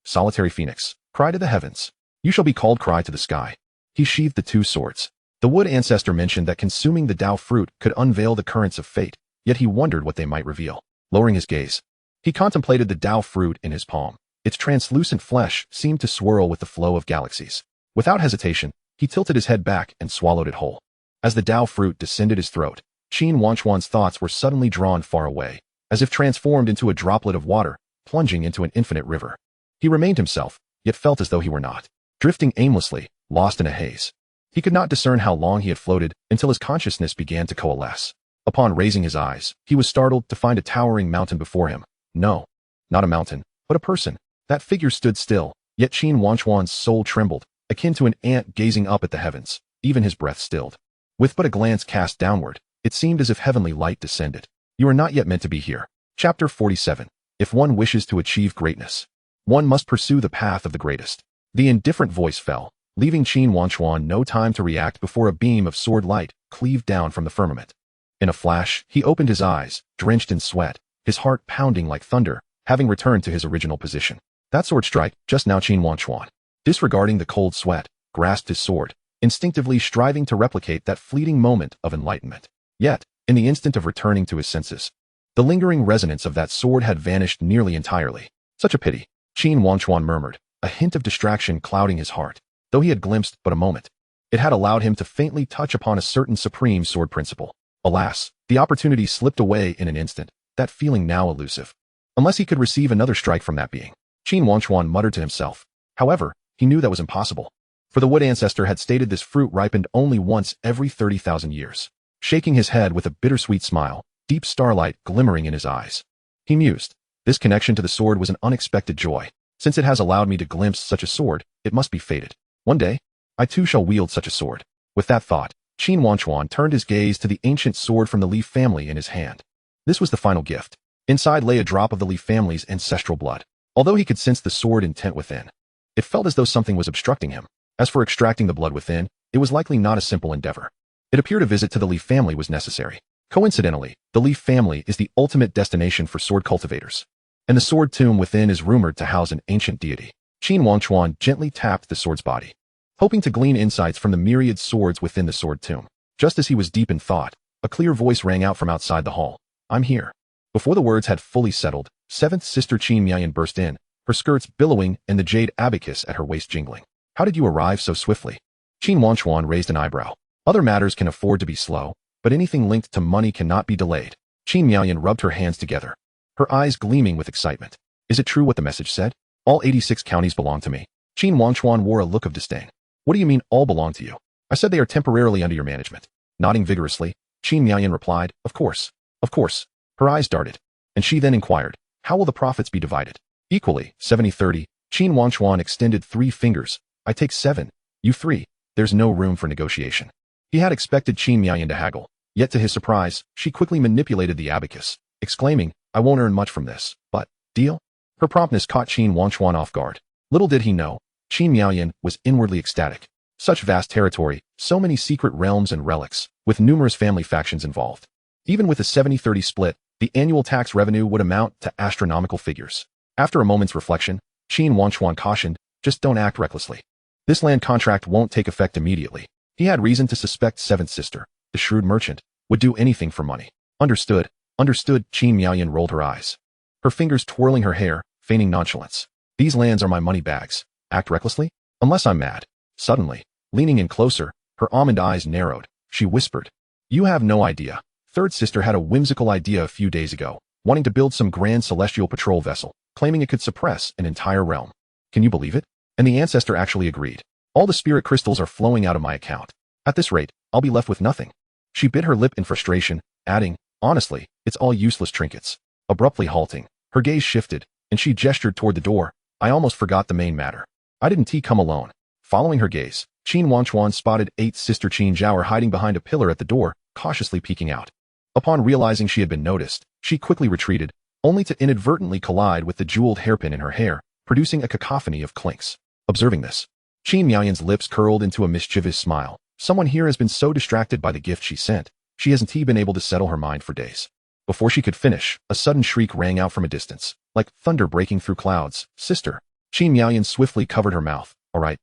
cry to the heavens. You shall be called cry to the sky. He sheathed the two swords. The wood ancestor mentioned that consuming the Dao fruit could unveil the currents of fate, yet he wondered what they might reveal. Lowering his gaze, he contemplated the Dao fruit in his palm. Its translucent flesh seemed to swirl with the flow of galaxies. Without hesitation, he tilted his head back and swallowed it whole. As the Dao fruit descended his throat, Qin Wangchuan's thoughts were suddenly drawn far away, as if transformed into a droplet of water, plunging into an infinite river. He remained himself, yet felt as though he were not, drifting aimlessly, lost in a haze. He could not discern how long he had floated until his consciousness began to coalesce. Upon raising his eyes, he was startled to find a towering mountain before him. No, not a mountain, but a person. That figure stood still, yet Qin Wangchuan's soul trembled, akin to an ant gazing up at the heavens. Even his breath stilled. With but a glance cast downward, it seemed as if heavenly light descended. You are not yet meant to be here. Chapter 47. If one wishes to achieve greatness, one must pursue the path of the greatest. The indifferent voice fell, leaving Qin Wangchuan no time to react before a beam of sword light cleaved down from the firmament. In a flash, he opened his eyes, drenched in sweat, his heart pounding like thunder, having returned to his original position. That sword strike, just now. Qin Wangchuan, disregarding the cold sweat, grasped his sword, instinctively striving to replicate that fleeting moment of enlightenment. Yet, in the instant of returning to his senses, the lingering resonance of that sword had vanished nearly entirely. Such a pity, Qin Wangchuan murmured, a hint of distraction clouding his heart. Though he had glimpsed but a moment, it had allowed him to faintly touch upon a certain supreme sword principle. Alas, the opportunity slipped away in an instant, that feeling now elusive. Unless he could receive another strike from that being, Qin Wangchuan muttered to himself. However, he knew that was impossible, for the wood ancestor had stated this fruit ripened only once every 30,000 years. Shaking his head with a bittersweet smile, deep starlight glimmering in his eyes, he mused. This connection to the sword was an unexpected joy. Since it has allowed me to glimpse such a sword, it must be fated. One day, I too shall wield such a sword. With that thought, Qin Wangchuan turned his gaze to the ancient sword from the Leaf family in his hand. This was the final gift. Inside lay a drop of the Leaf family's ancestral blood. Although he could sense the sword intent within, it felt as though something was obstructing him. As for extracting the blood within, it was likely not a simple endeavor. It appeared a visit to the Leaf family was necessary. Coincidentally, the Leaf family is the ultimate destination for sword cultivators, and the sword tomb within is rumored to house an ancient deity. Qin Wangchuan gently tapped the sword's body, hoping to glean insights from the myriad swords within the sword tomb. Just as he was deep in thought, a clear voice rang out from outside the hall. I'm here. Before the words had fully settled, seventh sister Qin Miayan burst in, her skirts billowing and the jade abacus at her waist jingling. How did you arrive so swiftly? Qin Wangchuan raised an eyebrow. Other matters can afford to be slow, but anything linked to money cannot be delayed. Qin Miayan rubbed her hands together, her eyes gleaming with excitement. Is it true what the message said? All 86 counties belong to me. Qin Wangchuan wore a look of disdain. What do you mean all belong to you? I said they are temporarily under your management. Nodding vigorously, Qin Miayan replied, Of course. Of course. Her eyes darted, and she then inquired, how will the profits be divided? Equally, 70-30. Qin Wangchuan extended 3 fingers. I take 7, you 3. There's no room for negotiation. He had expected Qin Miayan to haggle, yet to his surprise, she quickly manipulated the abacus, exclaiming, I won't earn much from this, but, deal? Her promptness caught Qin Wangchuan off guard. Little did he know, Qin Miayan was inwardly ecstatic. Such vast territory, so many secret realms and relics, with numerous family factions involved. Even with a 70-30 split, the annual tax revenue would amount to astronomical figures. After a moment's reflection, Qin Wangchuan cautioned, just don't act recklessly. This land contract won't take effect immediately. He had reason to suspect seventh sister, the shrewd merchant, would do anything for money. Understood. Understood. Qin Miayan rolled her eyes, her fingers twirling her hair, feigning nonchalance. These lands are my money bags. Act recklessly? Unless I'm mad. Suddenly, leaning in closer, her almond eyes narrowed. She whispered, You have no idea. Third sister had a whimsical idea a few days ago, wanting to build some grand celestial patrol vessel, claiming it could suppress an entire realm. Can you believe it? And the ancestor actually agreed. All the spirit crystals are flowing out of my account. At this rate, I'll be left with nothing. She bit her lip in frustration, adding, honestly, it's all useless trinkets. Abruptly halting, her gaze shifted, and she gestured toward the door. I almost forgot the main matter. I didn't come alone. Following her gaze, Qin Wangchuan spotted 8th sister Qin Zhaoer hiding behind a pillar at the door, cautiously peeking out. Upon realizing she had been noticed, she quickly retreated, only to inadvertently collide with the jeweled hairpin in her hair, producing a cacophony of clinks. Observing this, Qin Miaoyan's lips curled into a mischievous smile. Someone here has been so distracted by the gift she sent, she hasn't been able to settle her mind for days. Before she could finish, a sudden shriek rang out from a distance, like thunder breaking through clouds. Sister. Qin Miaoyan swiftly covered her mouth. All right.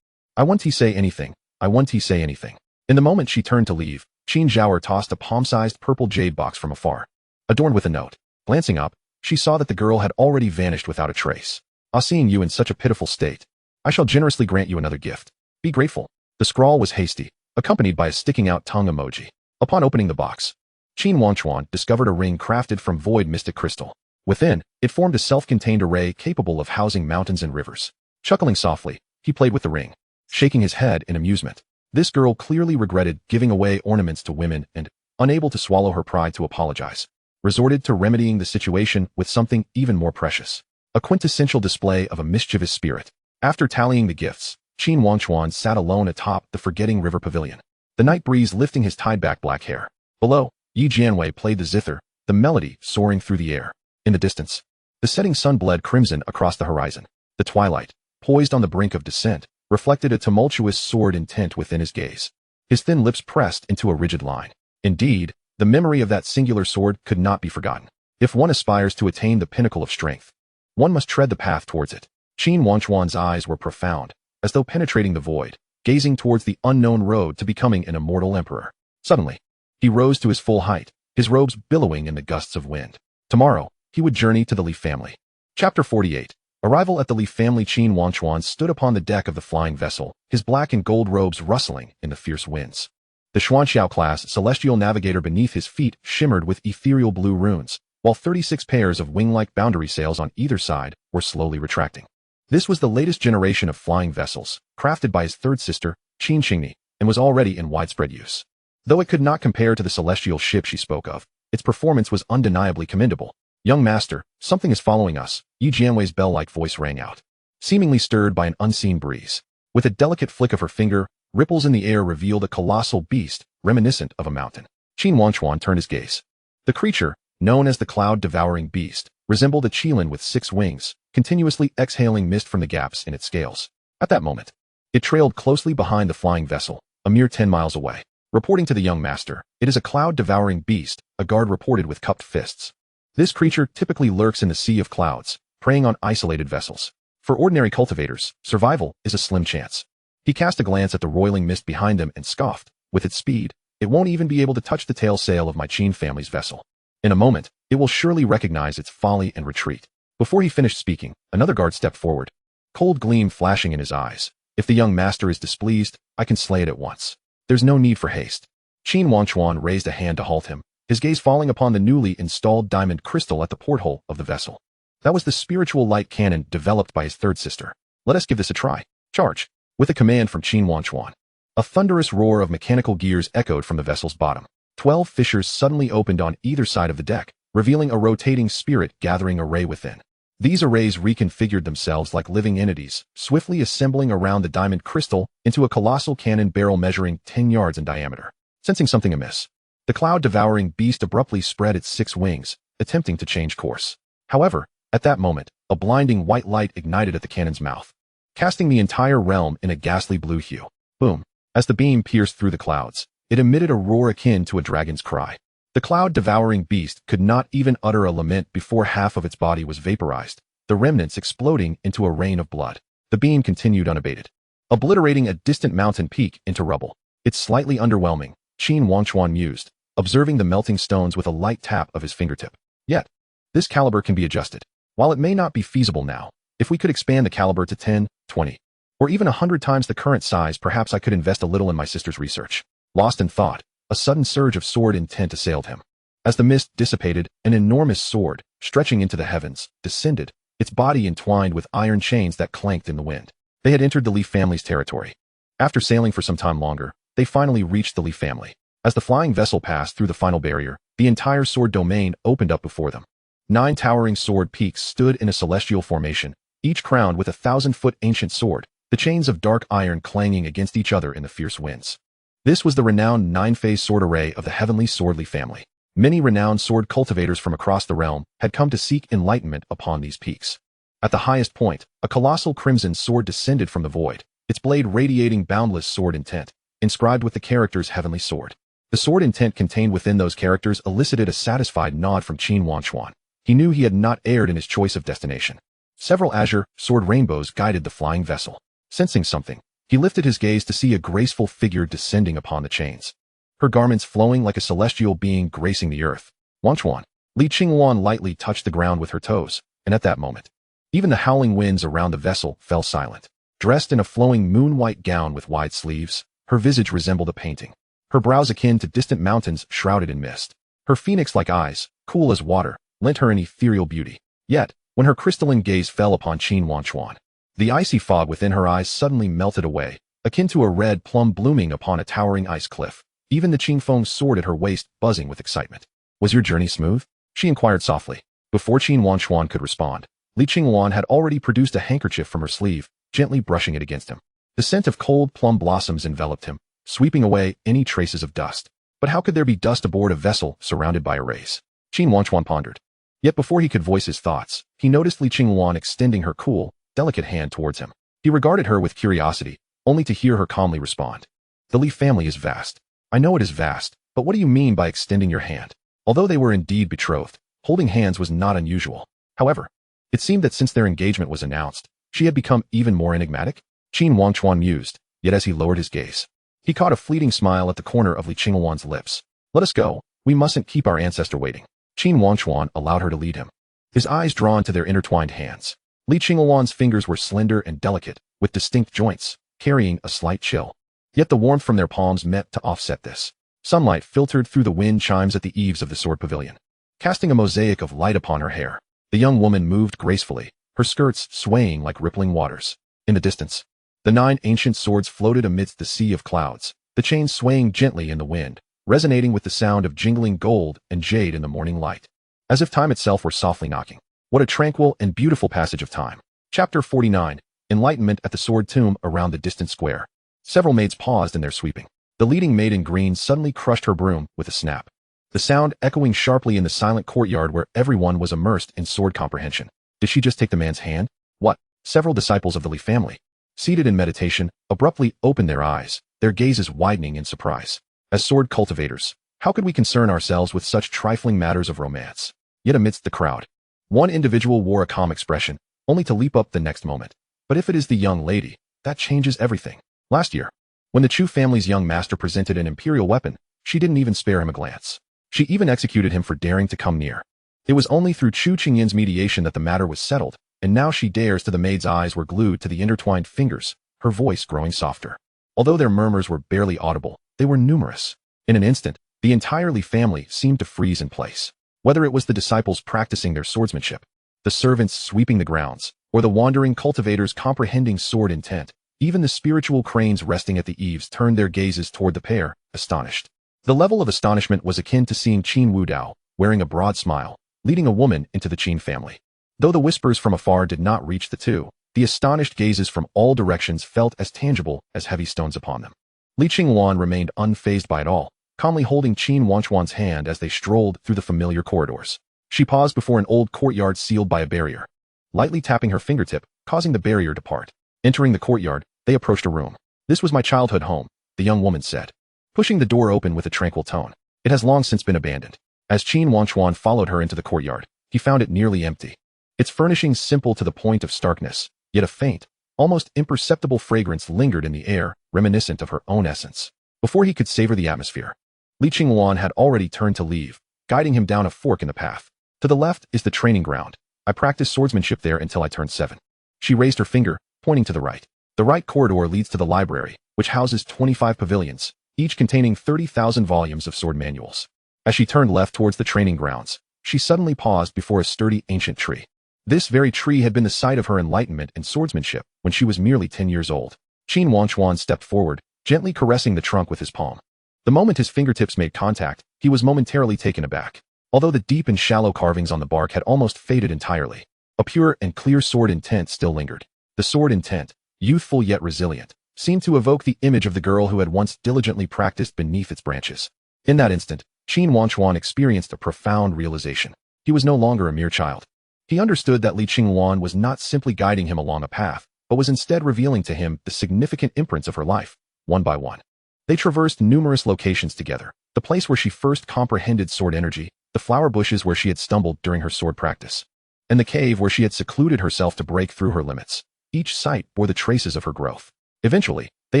I want to say anything. In the moment she turned to leave, Qin Zhaoer tossed a palm-sized purple jade box from afar, adorned with a note. Glancing up, she saw that the girl had already vanished without a trace. Seeing you in such a pitiful state, I shall generously grant you another gift. Be grateful. The scrawl was hasty, accompanied by a sticking-out tongue emoji. Upon opening the box, Qin Wangchuan discovered a ring crafted from void mystic crystal. Within, it formed a self-contained array capable of housing mountains and rivers. Chuckling softly, he played with the ring, shaking his head in amusement. This girl clearly regretted giving away ornaments to women and, unable to swallow her pride to apologize, resorted to remedying the situation with something even more precious. A quintessential display of a mischievous spirit. After tallying the gifts, Qin Wangchuan sat alone atop the forgetting river pavilion, the night breeze lifting his tied-back black hair. Below, Yi Jianwei played the zither, the melody soaring through the air. In the distance, the setting sun bled crimson across the horizon. The twilight, poised on the brink of descent, reflected a tumultuous sword intent within his gaze. His thin lips pressed into a rigid line. Indeed, the memory of that singular sword could not be forgotten. If one aspires to attain the pinnacle of strength, one must tread the path towards it. Qin Wangchuan's eyes were profound, as though penetrating the void, gazing towards the unknown road to becoming an immortal emperor. Suddenly, he rose to his full height, his robes billowing in the gusts of wind. Tomorrow, he would journey to the Li family. Chapter 48. Arrival at the Li family. Qin Wangchuan stood upon the deck of the flying vessel, his black and gold robes rustling in the fierce winds. The Xuanxiao-class celestial navigator beneath his feet shimmered with ethereal blue runes, while 36 pairs of wing-like boundary sails on either side were slowly retracting. This was the latest generation of flying vessels, crafted by his third sister, Qin Xingni, and was already in widespread use. Though it could not compare to the celestial ship she spoke of, its performance was undeniably commendable. Young master, something is following us, Yi Jianwei's bell-like voice rang out, seemingly stirred by an unseen breeze. With a delicate flick of her finger, ripples in the air revealed a colossal beast, reminiscent of a mountain. Qin Wangchuan turned his gaze. The creature, known as the cloud-devouring beast, resembled a qilin with 6 wings, continuously exhaling mist from the gaps in its scales. At that moment, it trailed closely behind the flying vessel, a mere 10 miles away. Reporting to the young master, it is a cloud-devouring beast, a guard reported with cupped fists. This creature typically lurks in the sea of clouds, preying on isolated vessels. For ordinary cultivators, survival is a slim chance. He cast a glance at the roiling mist behind them and scoffed. With its speed, it won't even be able to touch the tail sail of my Qin family's vessel. In a moment, it will surely recognize its folly and retreat. Before he finished speaking, another guard stepped forward, cold gleam flashing in his eyes. If the young master is displeased, I can slay it at once. There's no need for haste. Qin Wangchuan raised a hand to halt him, his gaze falling upon the newly installed diamond crystal at the porthole of the vessel. That was the spiritual light cannon developed by his third sister. Let us give this a try. Charge. With a command from Qin Wangchuan, a thunderous roar of mechanical gears echoed from the vessel's bottom. 12 fissures suddenly opened on either side of the deck, revealing a rotating spirit gathering array within. These arrays reconfigured themselves like living entities, swiftly assembling around the diamond crystal into a colossal cannon barrel measuring 10 yards in diameter. Sensing something amiss, the cloud-devouring beast abruptly spread its 6 wings, attempting to change course. However, at that moment, a blinding white light ignited at the cannon's mouth, casting the entire realm in a ghastly blue hue. Boom! As the beam pierced through the clouds, it emitted a roar akin to a dragon's cry. The cloud-devouring beast could not even utter a lament before half of its body was vaporized, the remnants exploding into a rain of blood. The beam continued unabated, obliterating a distant mountain peak into rubble. It's slightly underwhelming, Qin Wangchuan mused, observing the melting stones with a light tap of his fingertip. Yet, this caliber can be adjusted. While it may not be feasible now, if we could expand the caliber to 10, 20, or even 100 times the current size, perhaps I could invest a little in my sister's research. Lost in thought, a sudden surge of sword intent assailed him. As the mist dissipated, an enormous sword, stretching into the heavens, descended, its body entwined with iron chains that clanked in the wind. They had entered the Li family's territory. After sailing for some time longer, they finally reached the Li family. As the flying vessel passed through the final barrier, the entire sword domain opened up before them. 9 towering sword peaks stood in a celestial formation, each crowned with a 1,000-foot ancient sword, the chains of dark iron clanging against each other in the fierce winds. This was the renowned 9-phase sword array of the heavenly swordly family. Many renowned sword cultivators from across the realm had come to seek enlightenment upon these peaks. At the highest point, a colossal crimson sword descended from the void, its blade radiating boundless sword intent, inscribed with the characters heavenly sword. The sword intent contained within those characters elicited a satisfied nod from Qin Wangchuan. He knew he had not erred in his choice of destination. Several azure, sword rainbows guided the flying vessel. Sensing something, he lifted his gaze to see a graceful figure descending upon the chains. Her garments flowing like a celestial being gracing the earth. Wangchuan. Li Qingwan lightly touched the ground with her toes, and at that moment, even the howling winds around the vessel fell silent. Dressed in a flowing moon-white gown with wide sleeves, her visage resembled a painting. Her brows akin to distant mountains shrouded in mist. Her phoenix-like eyes, cool as water, lent her an ethereal beauty. Yet, when her crystalline gaze fell upon Qin Wangchuan, the icy fog within her eyes suddenly melted away, akin to a red plum blooming upon a towering ice cliff. Even the Qingfeng's sword at her waist buzzing with excitement. "Was your journey smooth?" she inquired softly. Before Qin Wangchuan could respond, Li Qingwan had already produced a handkerchief from her sleeve, gently brushing it against him. The scent of cold plum blossoms enveloped him, sweeping away any traces of dust. But how could there be dust aboard a vessel surrounded by a race? Qin Wangchuan pondered. Yet before he could voice his thoughts, he noticed Li Qingwan extending her cool, delicate hand towards him. He regarded her with curiosity, only to hear her calmly respond. "The Li family is vast. I know it is vast, but what do you mean by extending your hand?" Although they were indeed betrothed, holding hands was not unusual. However, it seemed that since their engagement was announced, she had become even more enigmatic. Qin Wangchuan mused, yet as he lowered his gaze, he caught a fleeting smile at the corner of Li Qingwan's lips. "Let us go. We mustn't keep our ancestor waiting." Qin Wangchuan allowed her to lead him, his eyes drawn to their intertwined hands. Li Qingwan's fingers were slender and delicate, with distinct joints, carrying a slight chill. Yet the warmth from their palms met to offset this. Sunlight filtered through the wind chimes at the eaves of the sword pavilion, casting a mosaic of light upon her hair. The young woman moved gracefully, her skirts swaying like rippling waters. In the distance, the 9 ancient swords floated amidst the sea of clouds, the chains swaying gently in the wind, resonating with the sound of jingling gold and jade in the morning light, as if time itself were softly knocking. What a tranquil and beautiful passage of time. Chapter 49, Enlightenment at the Sword Tomb around the distant square. Several maids paused in their sweeping. The leading maid in green suddenly crushed her broom with a snap, the sound echoing sharply in the silent courtyard where everyone was immersed in sword comprehension. Did she just take the man's hand? What? Several disciples of the Li family, seated in meditation, abruptly opened their eyes, their gazes widening in surprise. As sword cultivators, how could we concern ourselves with such trifling matters of romance? Yet amidst the crowd, one individual wore a calm expression, only to leap up the next moment. But if it is the young lady, that changes everything. Last year, when the Chu family's young master presented an imperial weapon, she didn't even spare him a glance. She even executed him for daring to come near. It was only through Chu Qingyin's mediation that the matter was settled, and now she dares to. The maid's eyes were glued to the intertwined fingers, her voice growing softer. Although their murmurs were barely audible, they were numerous. In an instant, the entire Li family seemed to freeze in place. Whether it was the disciples practicing their swordsmanship, the servants sweeping the grounds, or the wandering cultivators comprehending sword intent, even the spiritual cranes resting at the eaves turned their gazes toward the pair, astonished. The level of astonishment was akin to seeing Qin Wudao, wearing a broad smile, leading a woman into the Qin family. Though the whispers from afar did not reach the two, the astonished gazes from all directions felt as tangible as heavy stones upon them. Li Qingwan remained unfazed by it all, calmly holding Qin Wangchuan's hand as they strolled through the familiar corridors. She paused before an old courtyard sealed by a barrier, lightly tapping her fingertip, causing the barrier to part. Entering the courtyard, they approached a room. "This was my childhood home," the young woman said, pushing the door open with a tranquil tone. "It has long since been abandoned." As Qin Wangchuan followed her into the courtyard, he found it nearly empty. Its furnishings simple to the point of starkness, yet a faint, almost imperceptible fragrance lingered in the air, reminiscent of her own essence. Before he could savor the atmosphere, Li Qingwan had already turned to leave, guiding him down a fork in the path. "To the left is the training ground. I practiced swordsmanship there until I turned 7. She raised her finger, pointing to the right. The right corridor leads to the library, which houses 25 pavilions, each containing 30,000 volumes of sword manuals. As she turned left towards the training grounds, she suddenly paused before a sturdy ancient tree. This very tree had been the site of her enlightenment in swordsmanship when she was merely 10 years old. Qin Wangchuan stepped forward, gently caressing the trunk with his palm. The moment his fingertips made contact, he was momentarily taken aback. Although the deep and shallow carvings on the bark had almost faded entirely, a pure and clear sword intent still lingered. The sword intent, youthful yet resilient, seemed to evoke the image of the girl who had once diligently practiced beneath its branches. In that instant, Qin Wangchuan experienced a profound realization. He was no longer a mere child. He understood that Li Qingwan was not simply guiding him along a path, but was instead revealing to him the significant imprints of her life, one by one. They traversed numerous locations together, the place where she first comprehended sword energy, the flower bushes where she had stumbled during her sword practice, and the cave where she had secluded herself to break through her limits. Each site bore the traces of her growth. Eventually, they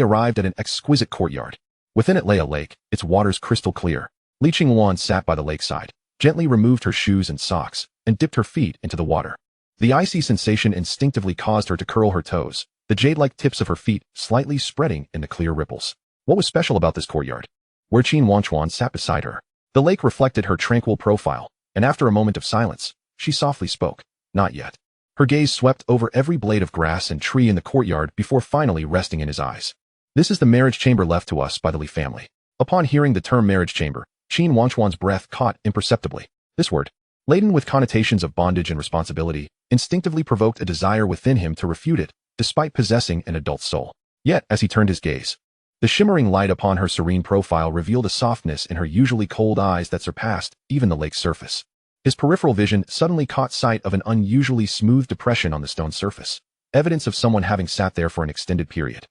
arrived at an exquisite courtyard. Within it lay a lake, its waters crystal clear. Li Qingwan sat by the lakeside, gently removed her shoes and socks, and dipped her feet into the water. The icy sensation instinctively caused her to curl her toes, the jade-like tips of her feet slightly spreading in the clear ripples. What was special about this courtyard? Where Qin Wangchuan sat beside her. The lake reflected her tranquil profile, and after a moment of silence, she softly spoke. Not yet. Her gaze swept over every blade of grass and tree in the courtyard before finally resting in his eyes. This is the marriage chamber left to us by the Li family. Upon hearing the term marriage chamber, Qin Wangchuan's breath caught imperceptibly. This word, laden with connotations of bondage and responsibility, instinctively provoked a desire within him to refute it, despite possessing an adult soul. Yet, as he turned his gaze, the shimmering light upon her serene profile revealed a softness in her usually cold eyes that surpassed even the lake's surface. His peripheral vision suddenly caught sight of an unusually smooth depression on the stone surface, evidence of someone having sat there for an extended period.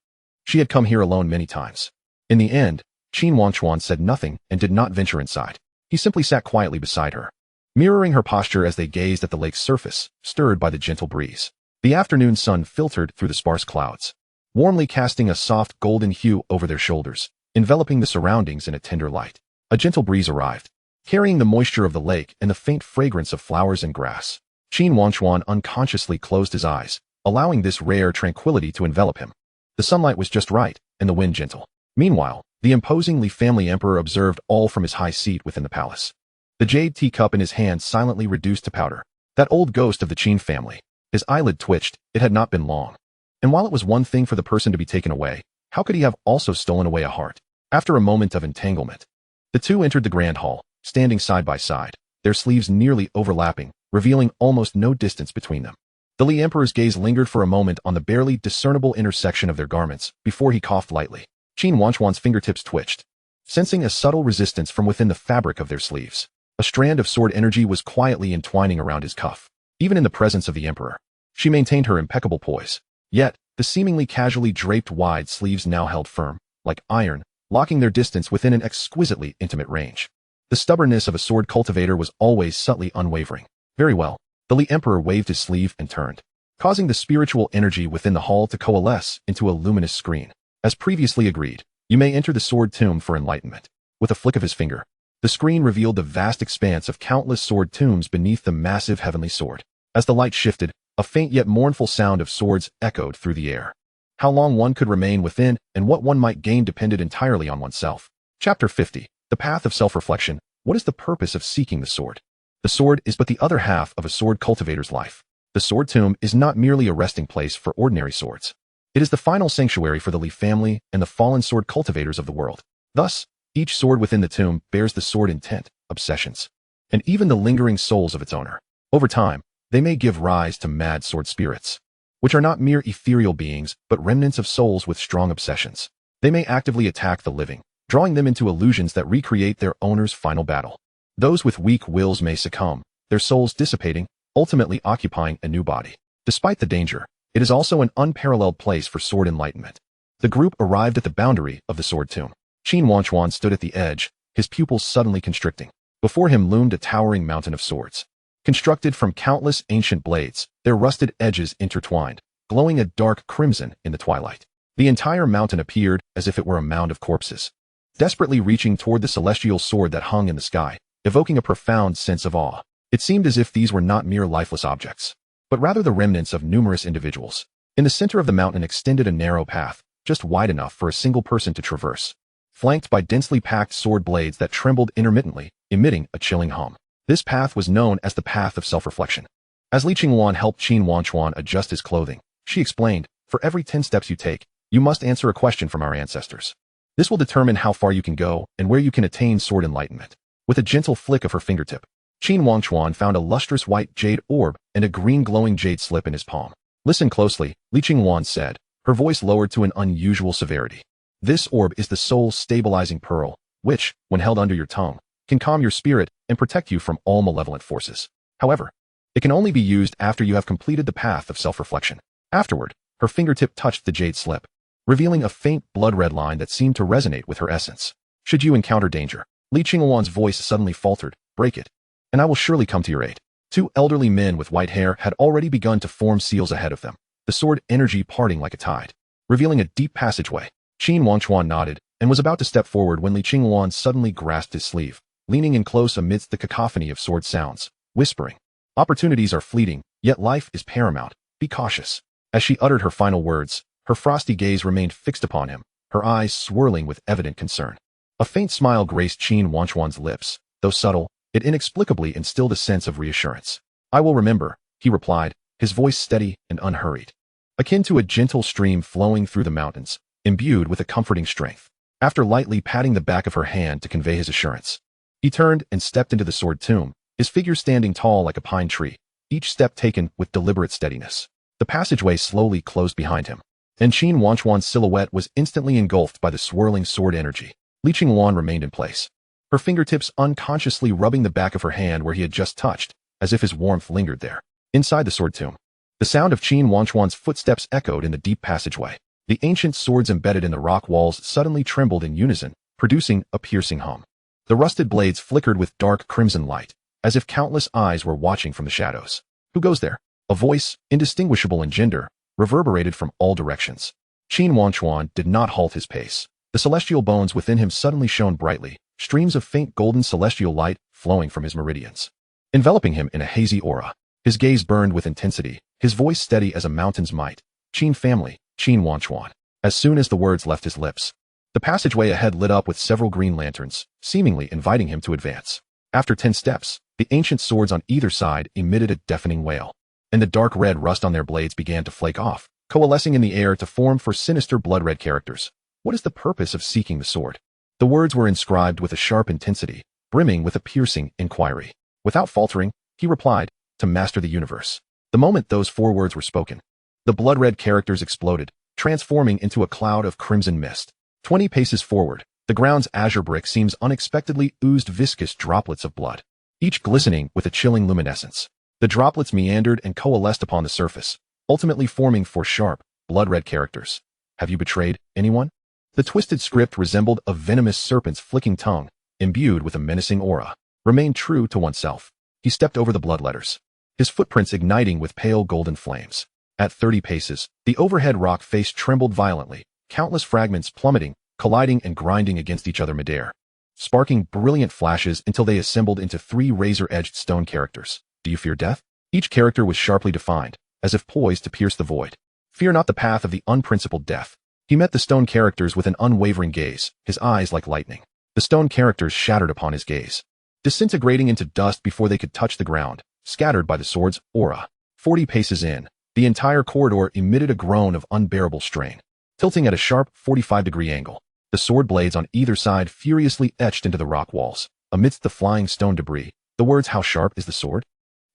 She had come here alone many times. In the end, Qin Wangchuan said nothing and did not venture inside. He simply sat quietly beside her, mirroring her posture as they gazed at the lake's surface, stirred by the gentle breeze. The afternoon sun filtered through the sparse clouds, warmly casting a soft golden hue over their shoulders, enveloping the surroundings in a tender light. A gentle breeze arrived, carrying the moisture of the lake and the faint fragrance of flowers and grass. Qin Wangchuan unconsciously closed his eyes, allowing this rare tranquility to envelop him. The sunlight was just right, and the wind gentle. Meanwhile, the imposing Li family emperor observed all from his high seat within the palace. The jade teacup in his hand silently reduced to powder. That old ghost of the Qin family. His eyelid twitched. It had not been long. And while it was one thing for the person to be taken away, how could he have also stolen away a heart? After a moment of entanglement, the two entered the grand hall, standing side by side, their sleeves nearly overlapping, revealing almost no distance between them. The Li emperor's gaze lingered for a moment on the barely discernible intersection of their garments, before he coughed lightly. Qin Wangchuan's fingertips twitched, sensing a subtle resistance from within the fabric of their sleeves. A strand of sword energy was quietly entwining around his cuff. Even in the presence of the emperor, she maintained her impeccable poise. Yet, the seemingly casually draped wide sleeves now held firm, like iron, locking their distance within an exquisitely intimate range. The stubbornness of a sword cultivator was always subtly unwavering. Very well. The Li emperor waved his sleeve and turned, causing the spiritual energy within the hall to coalesce into a luminous screen. As previously agreed, you may enter the sword tomb for enlightenment. With a flick of his finger, the screen revealed the vast expanse of countless sword tombs beneath the massive heavenly sword. As the light shifted, a faint yet mournful sound of swords echoed through the air. How long one could remain within and what one might gain depended entirely on oneself. Chapter 50. The Path of Self-Reflection. What is the purpose of seeking the sword? The sword is but the other half of a sword cultivator's life. The sword tomb is not merely a resting place for ordinary swords. It is the final sanctuary for the Li family and the fallen sword cultivators of the world. Thus, each sword within the tomb bears the sword intent, obsessions, and even the lingering souls of its owner. Over time, they may give rise to mad sword spirits, which are not mere ethereal beings, but remnants of souls with strong obsessions. They may actively attack the living, drawing them into illusions that recreate their owner's final battle. Those with weak wills may succumb, their souls dissipating, ultimately occupying a new body. Despite the danger, it is also an unparalleled place for sword enlightenment. The group arrived at the boundary of the sword tomb. Qin Wangchuan stood at the edge, his pupils suddenly constricting. Before him loomed a towering mountain of swords, constructed from countless ancient blades, their rusted edges intertwined, glowing a dark crimson in the twilight. The entire mountain appeared as if it were a mound of corpses, desperately reaching toward the celestial sword that hung in the sky, evoking a profound sense of awe. It seemed as if these were not mere lifeless objects, but rather the remnants of numerous individuals. In the center of the mountain extended a narrow path, just wide enough for a single person to traverse, flanked by densely packed sword blades that trembled intermittently, emitting a chilling hum. This path was known as the Path of Self-Reflection. As Li Qingwan helped Qin Wangchuan adjust his clothing, she explained, for every 10 steps you take, you must answer a question from our ancestors. This will determine how far you can go and where you can attain sword enlightenment. With a gentle flick of her fingertip, Qin Wangchuan found a lustrous white jade orb and a green glowing jade slip in his palm. Listen closely, Li Qingwan said, her voice lowered to an unusual severity. This orb is the soul's stabilizing pearl, which, when held under your tongue, can calm your spirit and protect you from all malevolent forces. However, it can only be used after you have completed the path of self-reflection. Afterward, her fingertip touched the jade slip, revealing a faint blood-red line that seemed to resonate with her essence. Should you encounter danger, Li Qingwan's voice suddenly faltered, break it, and I will surely come to your aid. Two elderly men with white hair had already begun to form seals ahead of them, the sword energy parting like a tide, revealing a deep passageway. Qin Wangchuan nodded and was about to step forward when Li Qingwan suddenly grasped his sleeve, leaning in close amidst the cacophony of sword sounds, whispering, "Opportunities are fleeting, yet life is paramount. Be cautious." As she uttered her final words, her frosty gaze remained fixed upon him, her eyes swirling with evident concern. A faint smile graced Qin Wangchuan's lips. Though subtle, it inexplicably instilled a sense of reassurance. "I will remember," he replied, his voice steady and unhurried, akin to a gentle stream flowing through the mountains, imbued with a comforting strength. After lightly patting the back of her hand to convey his assurance, he turned and stepped into the sword tomb, his figure standing tall like a pine tree, each step taken with deliberate steadiness. The passageway slowly closed behind him, and Qin Wangchuan's silhouette was instantly engulfed by the swirling sword energy. Li Qingwan remained in place, her fingertips unconsciously rubbing the back of her hand where he had just touched, as if his warmth lingered there. Inside the sword tomb, the sound of Qin Wangchuan's footsteps echoed in the deep passageway. The ancient swords embedded in the rock walls suddenly trembled in unison, producing a piercing hum. The rusted blades flickered with dark crimson light, as if countless eyes were watching from the shadows. "Who goes there?" A voice, indistinguishable in gender, reverberated from all directions. Qin Wangchuan did not halt his pace. The celestial bones within him suddenly shone brightly, streams of faint golden celestial light flowing from his meridians, enveloping him in a hazy aura. His gaze burned with intensity, his voice steady as a mountain's might. "Qin family, Qin Wangchuan." As soon as the words left his lips, the passageway ahead lit up with several green lanterns, seemingly inviting him to advance. After 10 steps, the ancient swords on either side emitted a deafening wail, and the dark red rust on their blades began to flake off, coalescing in the air to form for sinister blood-red characters. "What is the purpose of seeking the sword?" The words were inscribed with a sharp intensity, brimming with a piercing inquiry. Without faltering, he replied, "To master the universe." The moment those 4 words were spoken, the blood-red characters exploded, transforming into a cloud of crimson mist. 20 paces forward, the ground's azure brick seems unexpectedly oozed viscous droplets of blood, each glistening with a chilling luminescence. The droplets meandered and coalesced upon the surface, ultimately forming 4 sharp, blood-red characters. "Have you betrayed anyone?" The twisted script resembled a venomous serpent's flicking tongue, imbued with a menacing aura. "Remain true to oneself." He stepped over the blood letters, his footprints igniting with pale golden flames. At 30 paces, the overhead rock face trembled violently, countless fragments plummeting, colliding and grinding against each other midair, sparking brilliant flashes until they assembled into 3 razor-edged stone characters. "Do you fear death?" Each character was sharply defined, as if poised to pierce the void. "Fear not the path of the unprincipled death." He met the stone characters with an unwavering gaze, his eyes like lightning. The stone characters shattered upon his gaze, disintegrating into dust before they could touch the ground, scattered by the sword's aura. 40 paces in, the entire corridor emitted a groan of unbearable strain, tilting at a sharp 45-degree angle. The sword blades on either side furiously etched into the rock walls. Amidst the flying stone debris, the words "How sharp is the sword?"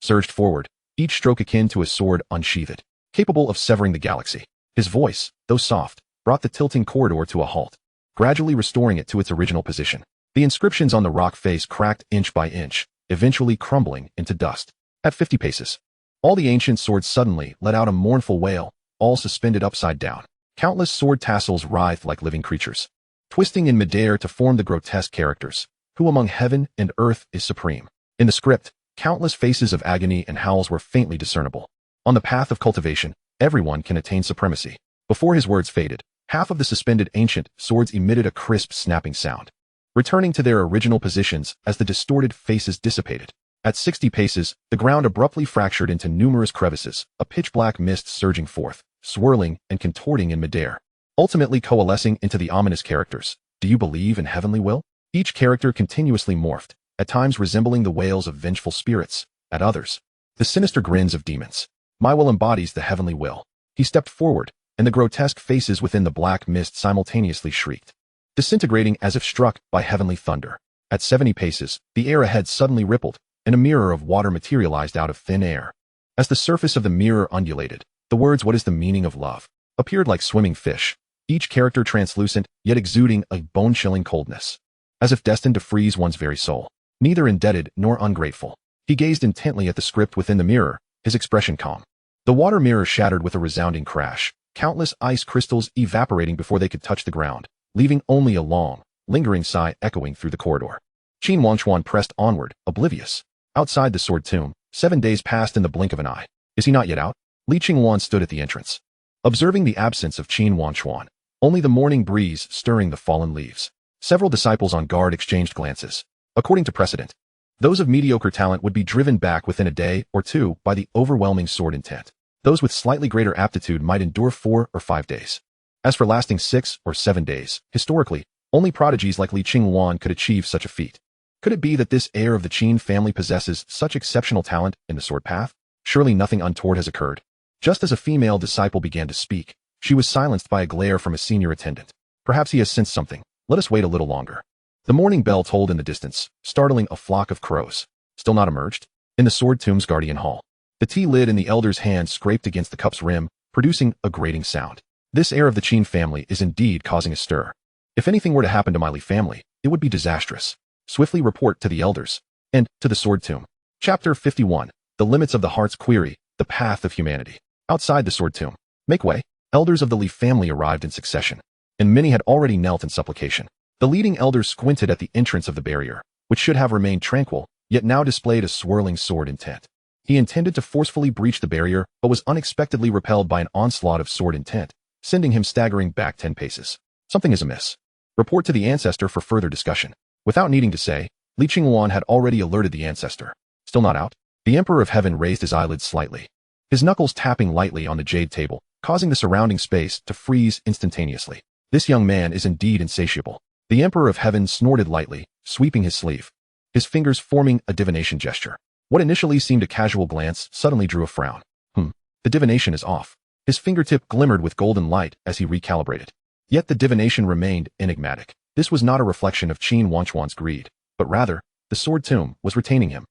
surged forward, each stroke akin to a sword unsheathed, capable of severing the galaxy. His voice, though soft, brought the tilting corridor to a halt, gradually restoring it to its original position. The inscriptions on the rock face cracked inch by inch, eventually crumbling into dust. At 50 paces, all the ancient swords suddenly let out a mournful wail, all suspended upside down. Countless sword tassels writhed like living creatures, twisting in midair to form the grotesque characters. "Who among heaven and earth is supreme?" In the script, countless faces of agony and howls were faintly discernible. On the path of cultivation, everyone can attain supremacy. Before his words faded, half of the suspended ancient swords emitted a crisp snapping sound, returning to their original positions as the distorted faces dissipated. At 60 paces, the ground abruptly fractured into numerous crevices, a pitch-black mist surging forth, swirling and contorting in midair, ultimately coalescing into the ominous characters. "Do you believe in heavenly will?" Each character continuously morphed, at times resembling the wails of vengeful spirits, at others, The sinister grins of demons. My will embodies the heavenly will. He stepped forward, and the grotesque faces within the black mist simultaneously shrieked, disintegrating as if struck by heavenly thunder. At 70 paces, the air ahead suddenly rippled, and a mirror of water materialized out of thin air. As the surface of the mirror undulated, the words "What is the meaning of love?" appeared like swimming fish, each character translucent, yet exuding a bone-chilling coldness, as if destined to freeze one's very soul. Neither indebted nor ungrateful, he gazed intently at the script within the mirror, his expression calm. The water mirror shattered with a resounding crash, countless ice crystals evaporating before they could touch the ground, leaving only a long, lingering sigh echoing through the corridor. Qin Wangchuan pressed onward, oblivious. Outside the sword tomb, 7 days passed in the blink of an eye. Is he not yet out? Li Qingwan stood at the entrance, observing the absence of Qin Wangchuan, only the morning breeze stirring the fallen leaves. Several disciples on guard exchanged glances. According to precedent, those of mediocre talent would be driven back within a day or two by the overwhelming sword intent. Those with slightly greater aptitude might endure 4 or 5 days. As for lasting 6 or 7 days, historically, only prodigies like Li Qingwan could achieve such a feat. Could it be that this heir of the Qin family possesses such exceptional talent in the sword path? Surely nothing untoward has occurred. Just as a female disciple began to speak, she was silenced by a glare from a senior attendant. Perhaps he has sensed something. Let us wait a little longer. The morning bell tolled in the distance, startling a flock of crows. Still not emerged? In the sword tomb's guardian hall, the tea lid in the elder's hand scraped against the cup's rim, producing a grating sound. This heir of the Qin family is indeed causing a stir. If anything were to happen to my Li family, it would be disastrous. Swiftly report to the elders. And to the sword tomb. Chapter 51. The limits of the heart's query, the path of humanity. Outside the sword tomb. Make way. Elders of the Li family arrived in succession, and many had already knelt in supplication. The leading elder squinted at the entrance of the barrier, which should have remained tranquil, yet now displayed a swirling sword intent. He intended to forcefully breach the barrier, but was unexpectedly repelled by an onslaught of sword intent, sending him staggering back 10 paces. Something is amiss. Report to the ancestor for further discussion. Without needing to say, Li Qingwan had already alerted the ancestor. Still not out? The Emperor of Heaven raised his eyelids slightly, his knuckles tapping lightly on the jade table, causing the surrounding space to freeze instantaneously. This young man is indeed insatiable. The Emperor of Heaven snorted lightly, sweeping his sleeve, his fingers forming a divination gesture. What initially seemed a casual glance suddenly drew a frown. The divination is off. His fingertip glimmered with golden light as he recalibrated. Yet the divination remained enigmatic. This was not a reflection of Qin Wangchuan's greed, but rather, the sword tomb was retaining him.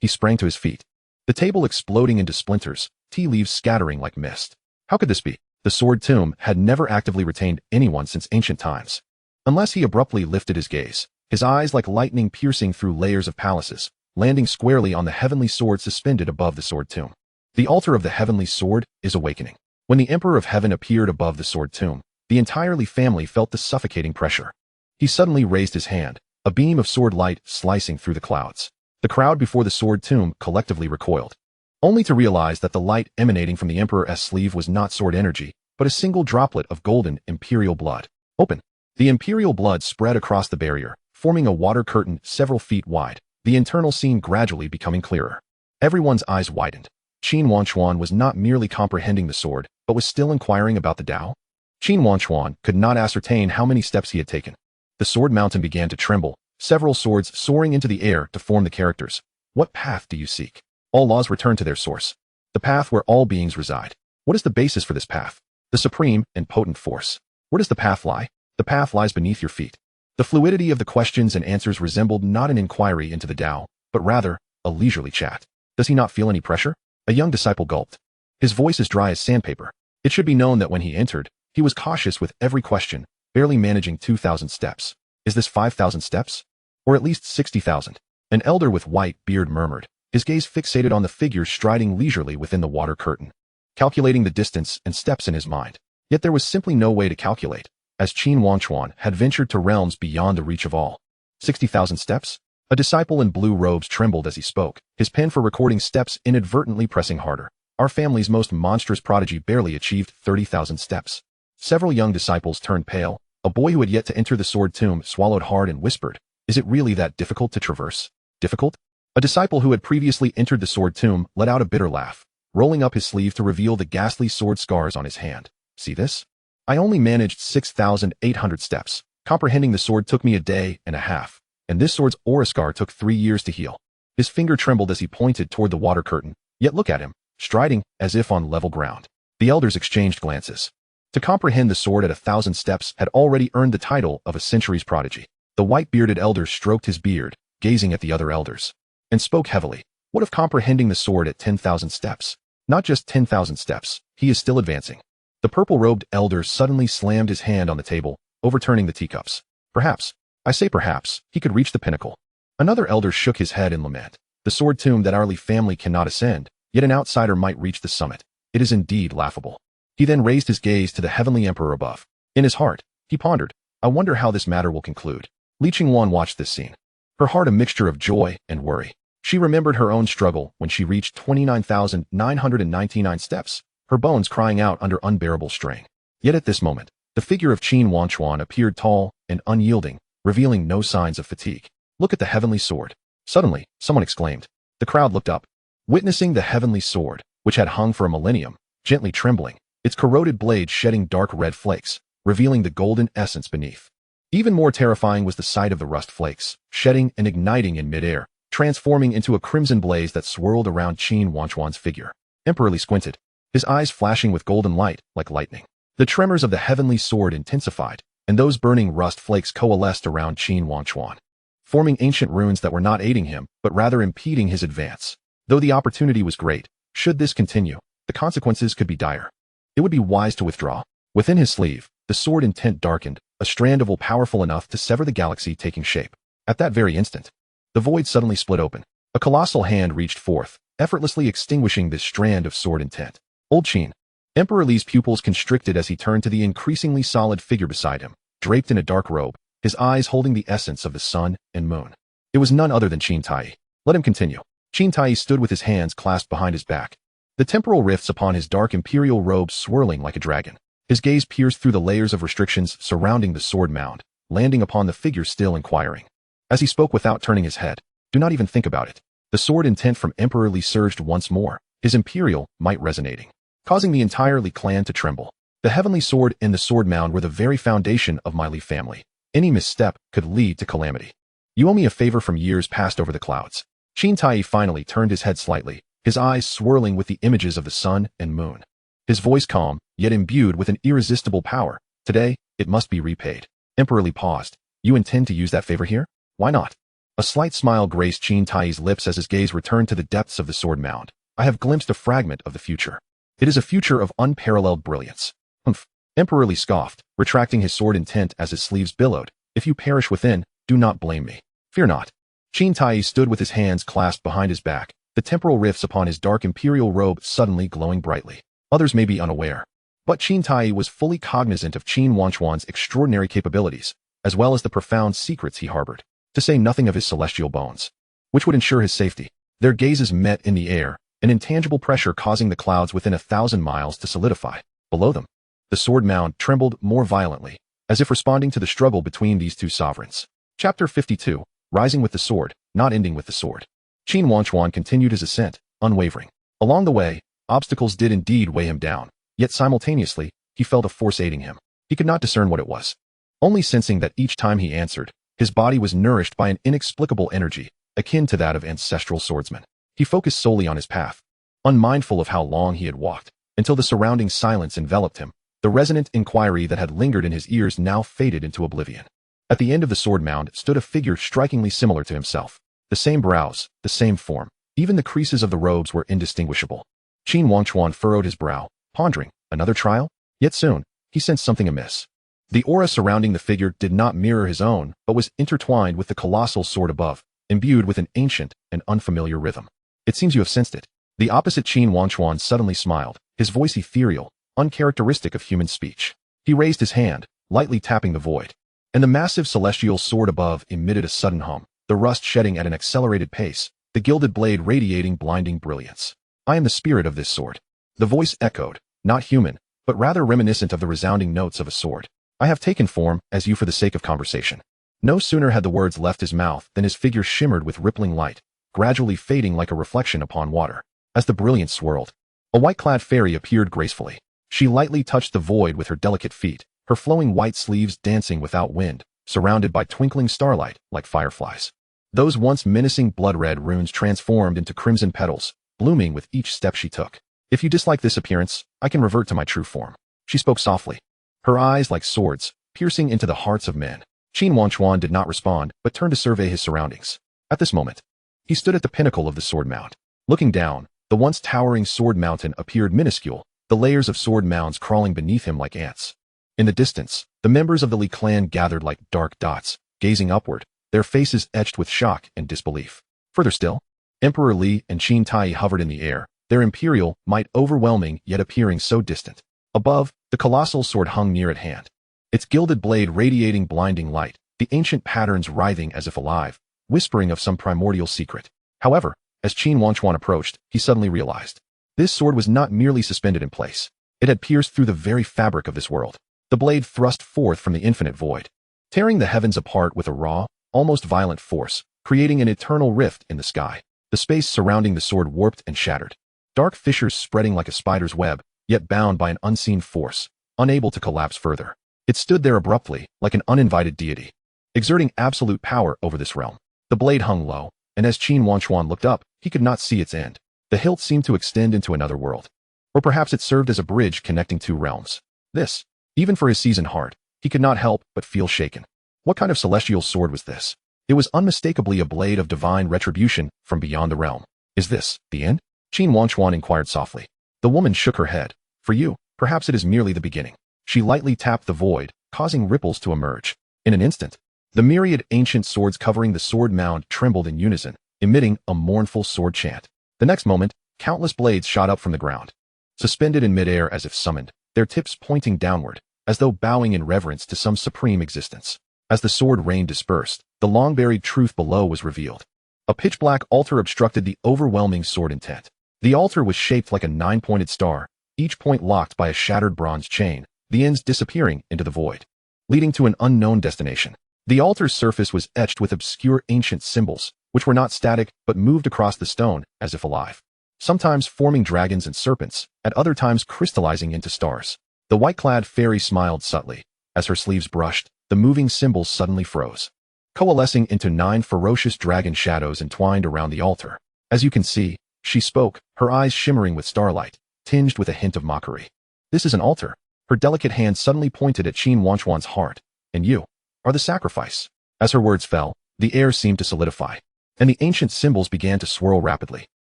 He sprang to his feet, the table exploding into splinters, tea leaves scattering like mist. How could this be? The sword tomb had never actively retained anyone since ancient times. Unless he abruptly lifted his gaze, his eyes like lightning piercing through layers of palaces, landing squarely on the heavenly sword suspended above the sword tomb. The altar of the heavenly sword is awakening. When the Emperor of Heaven appeared above the sword tomb, the entire Li family felt the suffocating pressure. He suddenly raised his hand, a beam of sword light slicing through the clouds. The crowd before the sword tomb collectively recoiled, only to realize that the light emanating from the Emperor's sleeve was not sword energy, but a single droplet of golden imperial blood. Open. The imperial blood spread across the barrier, forming a water curtain several feet wide, the internal scene gradually becoming clearer. Everyone's eyes widened. Qin Wangchuan was not merely comprehending the sword, but was still inquiring about the Tao. Qin Wangchuan could not ascertain how many steps he had taken. The sword mountain began to tremble, several swords soaring into the air to form the characters. What path do you seek? All laws return to their source. The path where all beings reside. What is the basis for this path? The supreme and potent force. Where does the path lie? The path lies beneath your feet. The fluidity of the questions and answers resembled not an inquiry into the Tao, but rather, a leisurely chat. Does he not feel any pressure? A young disciple gulped. His voice is dry as sandpaper. It should be known that when he entered, he was cautious with every question, barely managing 2,000 steps. Is this 5,000 steps? Or at least 60,000? An elder with white beard murmured, his gaze fixated on the figures striding leisurely within the water curtain, calculating the distance and steps in his mind. Yet there was simply no way to calculate, as Qin Wangchuan had ventured to realms beyond the reach of all. 60,000 steps? A disciple in blue robes trembled as he spoke, his pen for recording steps inadvertently pressing harder. Our family's most monstrous prodigy barely achieved 30,000 steps. Several young disciples turned pale. A boy who had yet to enter the sword tomb swallowed hard and whispered, "Is it really that difficult to traverse?" Difficult? A disciple who had previously entered the sword tomb let out a bitter laugh, rolling up his sleeve to reveal the ghastly sword scars on his hand. See this? I only managed 6,800 steps. Comprehending the sword took me a day and a half, and this sword's aura scar took 3 years to heal. His finger trembled as he pointed toward the water curtain, Yet look at him, striding as if on level ground. The elders exchanged glances. To comprehend the sword at 1,000 steps had already earned the title of a century's prodigy. The white-bearded elder stroked his beard, gazing at the other elders, and spoke heavily. What of comprehending the sword at 10,000 steps? Not just 10,000 steps, he is still advancing. The purple-robed elder suddenly slammed his hand on the table, overturning the teacups. Perhaps, I say perhaps, he could reach the pinnacle. Another elder shook his head in lament. The sword tomb that our family cannot ascend, yet an outsider might reach the summit. It is indeed laughable. He then raised his gaze to the heavenly emperor above. In his heart, he pondered, I wonder how this matter will conclude. Li Qingwan watched this scene. Her heart a mixture of joy and worry. She remembered her own struggle when she reached 29,999 steps, her bones crying out under unbearable strain. Yet at this moment, the figure of Qin Wangchuan appeared tall and unyielding, revealing no signs of fatigue. Look at the heavenly sword. Suddenly, someone exclaimed. The crowd looked up, witnessing the heavenly sword, which had hung for a millennium, gently trembling, its corroded blade shedding dark red flakes, revealing the golden essence beneath. Even more terrifying was the sight of the rust flakes, shedding and igniting in midair, transforming into a crimson blaze that swirled around Qin Wangchuan's figure. Emperor Li squinted, his eyes flashing with golden light, like lightning. The tremors of the heavenly sword intensified, and those burning rust flakes coalesced around Qin Wangchuan, forming ancient runes that were not aiding him, but rather impeding his advance. Though the opportunity was great, should this continue, the consequences could be dire. It would be wise to withdraw. Within his sleeve, the sword intent darkened, a strand of will powerful enough to sever the galaxy taking shape. At that very instant, the void suddenly split open. A colossal hand reached forth, effortlessly extinguishing this strand of sword intent. Old Qin. Emperor Li's pupils constricted as he turned to the increasingly solid figure beside him, draped in a dark robe, his eyes holding the essence of the sun and moon. It was none other than Qin Tai. Let him continue. Qin Tai stood with his hands clasped behind his back, the temporal rifts upon his dark imperial robe swirling like a dragon. His gaze pierced through the layers of restrictions surrounding the sword mound, landing upon the figure still inquiring. As he spoke without turning his head, do not even think about it. The sword intent from Emperor Li surged once more, his imperial might resonating, causing the entire Li clan to tremble. The heavenly sword and the sword mound were the very foundation of my Li family. Any misstep could lead to calamity. You owe me a favor from years past over the clouds. Qin Tai finally turned his head slightly, his eyes swirling with the images of the sun and moon. His voice calm, yet imbued with an irresistible power. Today, it must be repaid. Emperor Li paused. You intend to use that favor here? Why not? A slight smile graced Qin Tai's lips as his gaze returned to the depths of the sword mound. I have glimpsed a fragment of the future. It is a future of unparalleled brilliance. Humph. Emperor Li scoffed, retracting his sword intent as his sleeves billowed. If you perish within, do not blame me. Fear not. Qin Tai stood with his hands clasped behind his back, the temporal rifts upon his dark imperial robe suddenly glowing brightly. Others may be unaware, but Qin Tai was fully cognizant of Qin Wangchuan's extraordinary capabilities, as well as the profound secrets he harbored, to say nothing of his celestial bones, which would ensure his safety. Their gazes met in the air, an intangible pressure causing the clouds within 1,000 miles to solidify. Below them, the sword mound trembled more violently, as if responding to the struggle between these two sovereigns. Chapter 52, Rising with the Sword, Not Ending with the Sword. Qin Wangchuan continued his ascent, unwavering. Along the way, obstacles did indeed weigh him down, yet simultaneously, he felt a force aiding him. He could not discern what it was, only sensing that each time he answered, his body was nourished by an inexplicable energy, akin to that of ancestral swordsmen. He focused solely on his path, unmindful of how long he had walked, until the surrounding silence enveloped him. The resonant inquiry that had lingered in his ears now faded into oblivion. At the end of the sword mound stood a figure strikingly similar to himself. The same brows, the same form, even the creases of the robes were indistinguishable. Qin Wangchuan furrowed his brow, pondering, another trial? Yet soon, he sensed something amiss. The aura surrounding the figure did not mirror his own, but was intertwined with the colossal sword above, imbued with an ancient and unfamiliar rhythm. It seems you have sensed it. The opposite Qin Wangchuan suddenly smiled, his voice ethereal, uncharacteristic of human speech. He raised his hand, lightly tapping the void, and the massive celestial sword above emitted a sudden hum, the rust shedding at an accelerated pace, the gilded blade radiating blinding brilliance. I am the spirit of this sword. The voice echoed, not human, but rather reminiscent of the resounding notes of a sword. I have taken form as you for the sake of conversation. No sooner had the words left his mouth than his figure shimmered with rippling light, gradually fading like a reflection upon water. As the brilliance swirled, a white-clad fairy appeared gracefully. She lightly touched the void with her delicate feet, her flowing white sleeves dancing without wind, surrounded by twinkling starlight like fireflies. Those once menacing blood-red runes transformed into crimson petals, blooming with each step she took. If you dislike this appearance, I can revert to my true form. She spoke softly, her eyes like swords, piercing into the hearts of men. Qin Wangchuan did not respond, but turned to survey his surroundings. At this moment, he stood at the pinnacle of the sword mount. Looking down, the once towering sword mountain appeared minuscule, the layers of sword mounds crawling beneath him like ants. In the distance, the members of the Li clan gathered like dark dots, gazing upward, their faces etched with shock and disbelief. Further still, Emperor Li and Qin Tai hovered in the air, their imperial might overwhelming yet appearing so distant. Above, the colossal sword hung near at hand, its gilded blade radiating blinding light, the ancient patterns writhing as if alive, whispering of some primordial secret. However, as Qin Wangchuan approached, he suddenly realized. This sword was not merely suspended in place. It had pierced through the very fabric of this world. The blade thrust forth from the infinite void, tearing the heavens apart with a raw, almost violent force, creating an eternal rift in the sky. The space surrounding the sword warped and shattered. Dark fissures spreading like a spider's web, yet bound by an unseen force, unable to collapse further. It stood there abruptly, like an uninvited deity, exerting absolute power over this realm. The blade hung low, and as Qin Wangchuan looked up, he could not see its end. The hilt seemed to extend into another world. Or perhaps it served as a bridge connecting two realms. This, even for his seasoned heart, he could not help but feel shaken. What kind of celestial sword was this? It was unmistakably a blade of divine retribution from beyond the realm. Is this the end? Qin Wangchuan inquired softly. The woman shook her head. For you, perhaps it is merely the beginning. She lightly tapped the void, causing ripples to emerge. In an instant, the myriad ancient swords covering the sword mound trembled in unison, emitting a mournful sword chant. The next moment, countless blades shot up from the ground, suspended in midair as if summoned, their tips pointing downward, as though bowing in reverence to some supreme existence. As the sword rain dispersed, the long-buried truth below was revealed. A pitch-black altar obstructed the overwhelming sword intent. The altar was shaped like a nine-pointed star, each point locked by a shattered bronze chain, the ends disappearing into the void, leading to an unknown destination. The altar's surface was etched with obscure ancient symbols, which were not static but moved across the stone as if alive, sometimes forming dragons and serpents, at other times crystallizing into stars. The white-clad fairy smiled subtly. As her sleeves brushed, the moving symbols suddenly froze, coalescing into 9 ferocious dragon shadows entwined around the altar. As you can see, she spoke, her eyes shimmering with starlight, tinged with a hint of mockery. This is an altar. Her delicate hand suddenly pointed at Qin Wangchuan's heart. And you are the sacrifice. As her words fell, the air seemed to solidify, and the ancient symbols began to swirl rapidly.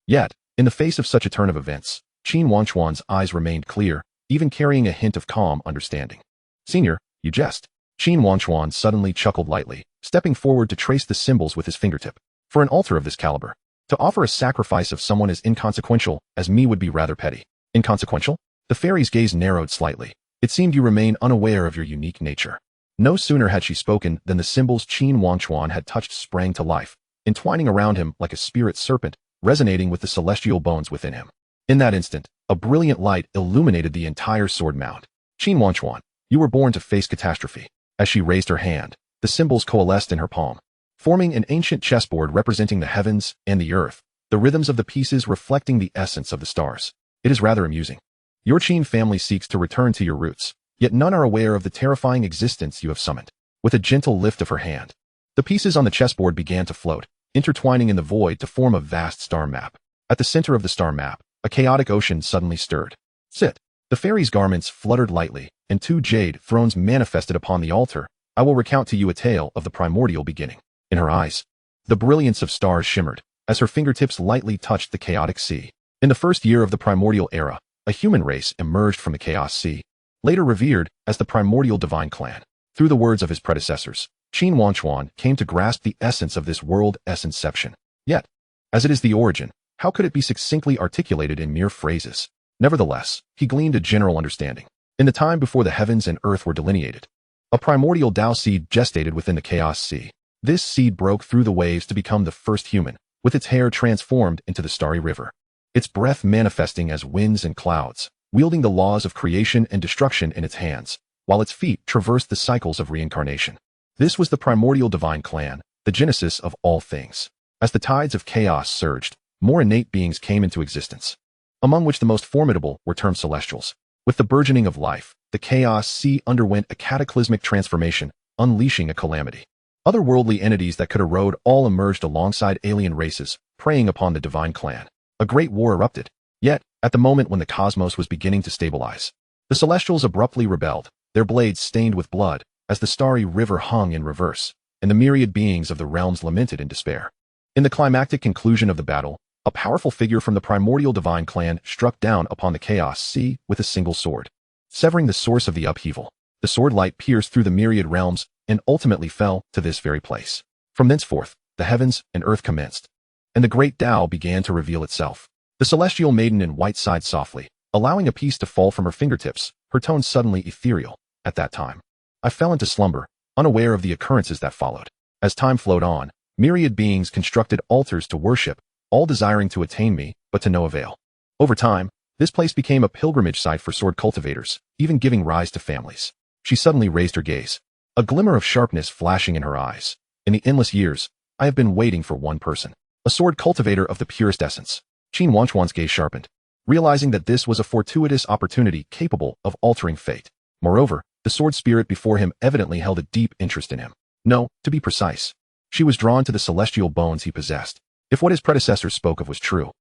Yet, in the face of such a turn of events, Qin Wangchuan's eyes remained clear, even carrying a hint of calm understanding. Senior, you jest. Qin Wangchuan suddenly chuckled lightly, stepping forward to trace the symbols with his fingertip. For an altar of this caliber, to offer a sacrifice of someone as inconsequential as me would be rather petty. Inconsequential? The fairy's gaze narrowed slightly. It seemed you remain unaware of your unique nature. No sooner had she spoken than the symbols Qin Wangchuan had touched sprang to life, entwining around him like a spirit serpent, resonating with the celestial bones within him. In that instant, a brilliant light illuminated the entire sword mound. Qin Wangchuan, you were born to face catastrophe. As she raised her hand, the symbols coalesced in her palm, forming an ancient chessboard representing the heavens and the earth, the rhythms of the pieces reflecting the essence of the stars. It is rather amusing. Your Qin family seeks to return to your roots, yet none are aware of the terrifying existence you have summoned. With a gentle lift of her hand, the pieces on the chessboard began to float, intertwining in the void to form a vast star map. At the center of the star map, a chaotic ocean suddenly stirred. Sit. The fairy's garments fluttered lightly, and 2 jade thrones manifested upon the altar. I will recount to you a tale of the primordial beginning. In her eyes, the brilliance of stars shimmered, as her fingertips lightly touched the chaotic sea. In the first year of the primordial era, a human race emerged from the chaos sea, later revered as the primordial divine clan. Through the words of his predecessors, Qin Wangchuan came to grasp the essence of this world essenception. Yet, as it is the origin, how could it be succinctly articulated in mere phrases? Nevertheless, he gleaned a general understanding. In the time before the heavens and earth were delineated, a primordial Tao seed gestated within the chaos sea. This seed broke through the waves to become the first human, with its hair transformed into the starry river, its breath manifesting as winds and clouds, wielding the laws of creation and destruction in its hands, while its feet traversed the cycles of reincarnation. This was the primordial divine clan, the genesis of all things. As the tides of chaos surged, more innate beings came into existence, among which the most formidable were termed celestials. With the burgeoning of life, the chaos sea underwent a cataclysmic transformation, unleashing a calamity. Otherworldly entities that could erode all emerged alongside alien races, preying upon the divine clan. A great war erupted. Yet, at the moment when the cosmos was beginning to stabilize, the Celestials abruptly rebelled, their blades stained with blood, as the starry river hung in reverse, and the myriad beings of the realms lamented in despair. In the climactic conclusion of the battle, a powerful figure from the primordial divine clan struck down upon the chaos sea with a single sword, severing the source of the upheaval. The sword light pierced through the myriad realms and ultimately fell to this very place. From thenceforth, the heavens and earth commenced, and the great Tao began to reveal itself. The celestial maiden in white sighed softly, allowing a piece to fall from her fingertips, her tone suddenly ethereal. At that time, I fell into slumber, unaware of the occurrences that followed. As time flowed on, myriad beings constructed altars to worship, all desiring to attain me, but to no avail. Over time, this place became a pilgrimage site for sword cultivators, even giving rise to families. She suddenly raised her gaze, a glimmer of sharpness flashing in her eyes. In the endless years, I have been waiting for one person, a sword cultivator of the purest essence. Qin Wangchuan's gaze sharpened, realizing that this was a fortuitous opportunity capable of altering fate. Moreover, the sword spirit before him evidently held a deep interest in him. No, to be precise, she was drawn to the celestial bones he possessed. If what his predecessors spoke of was true,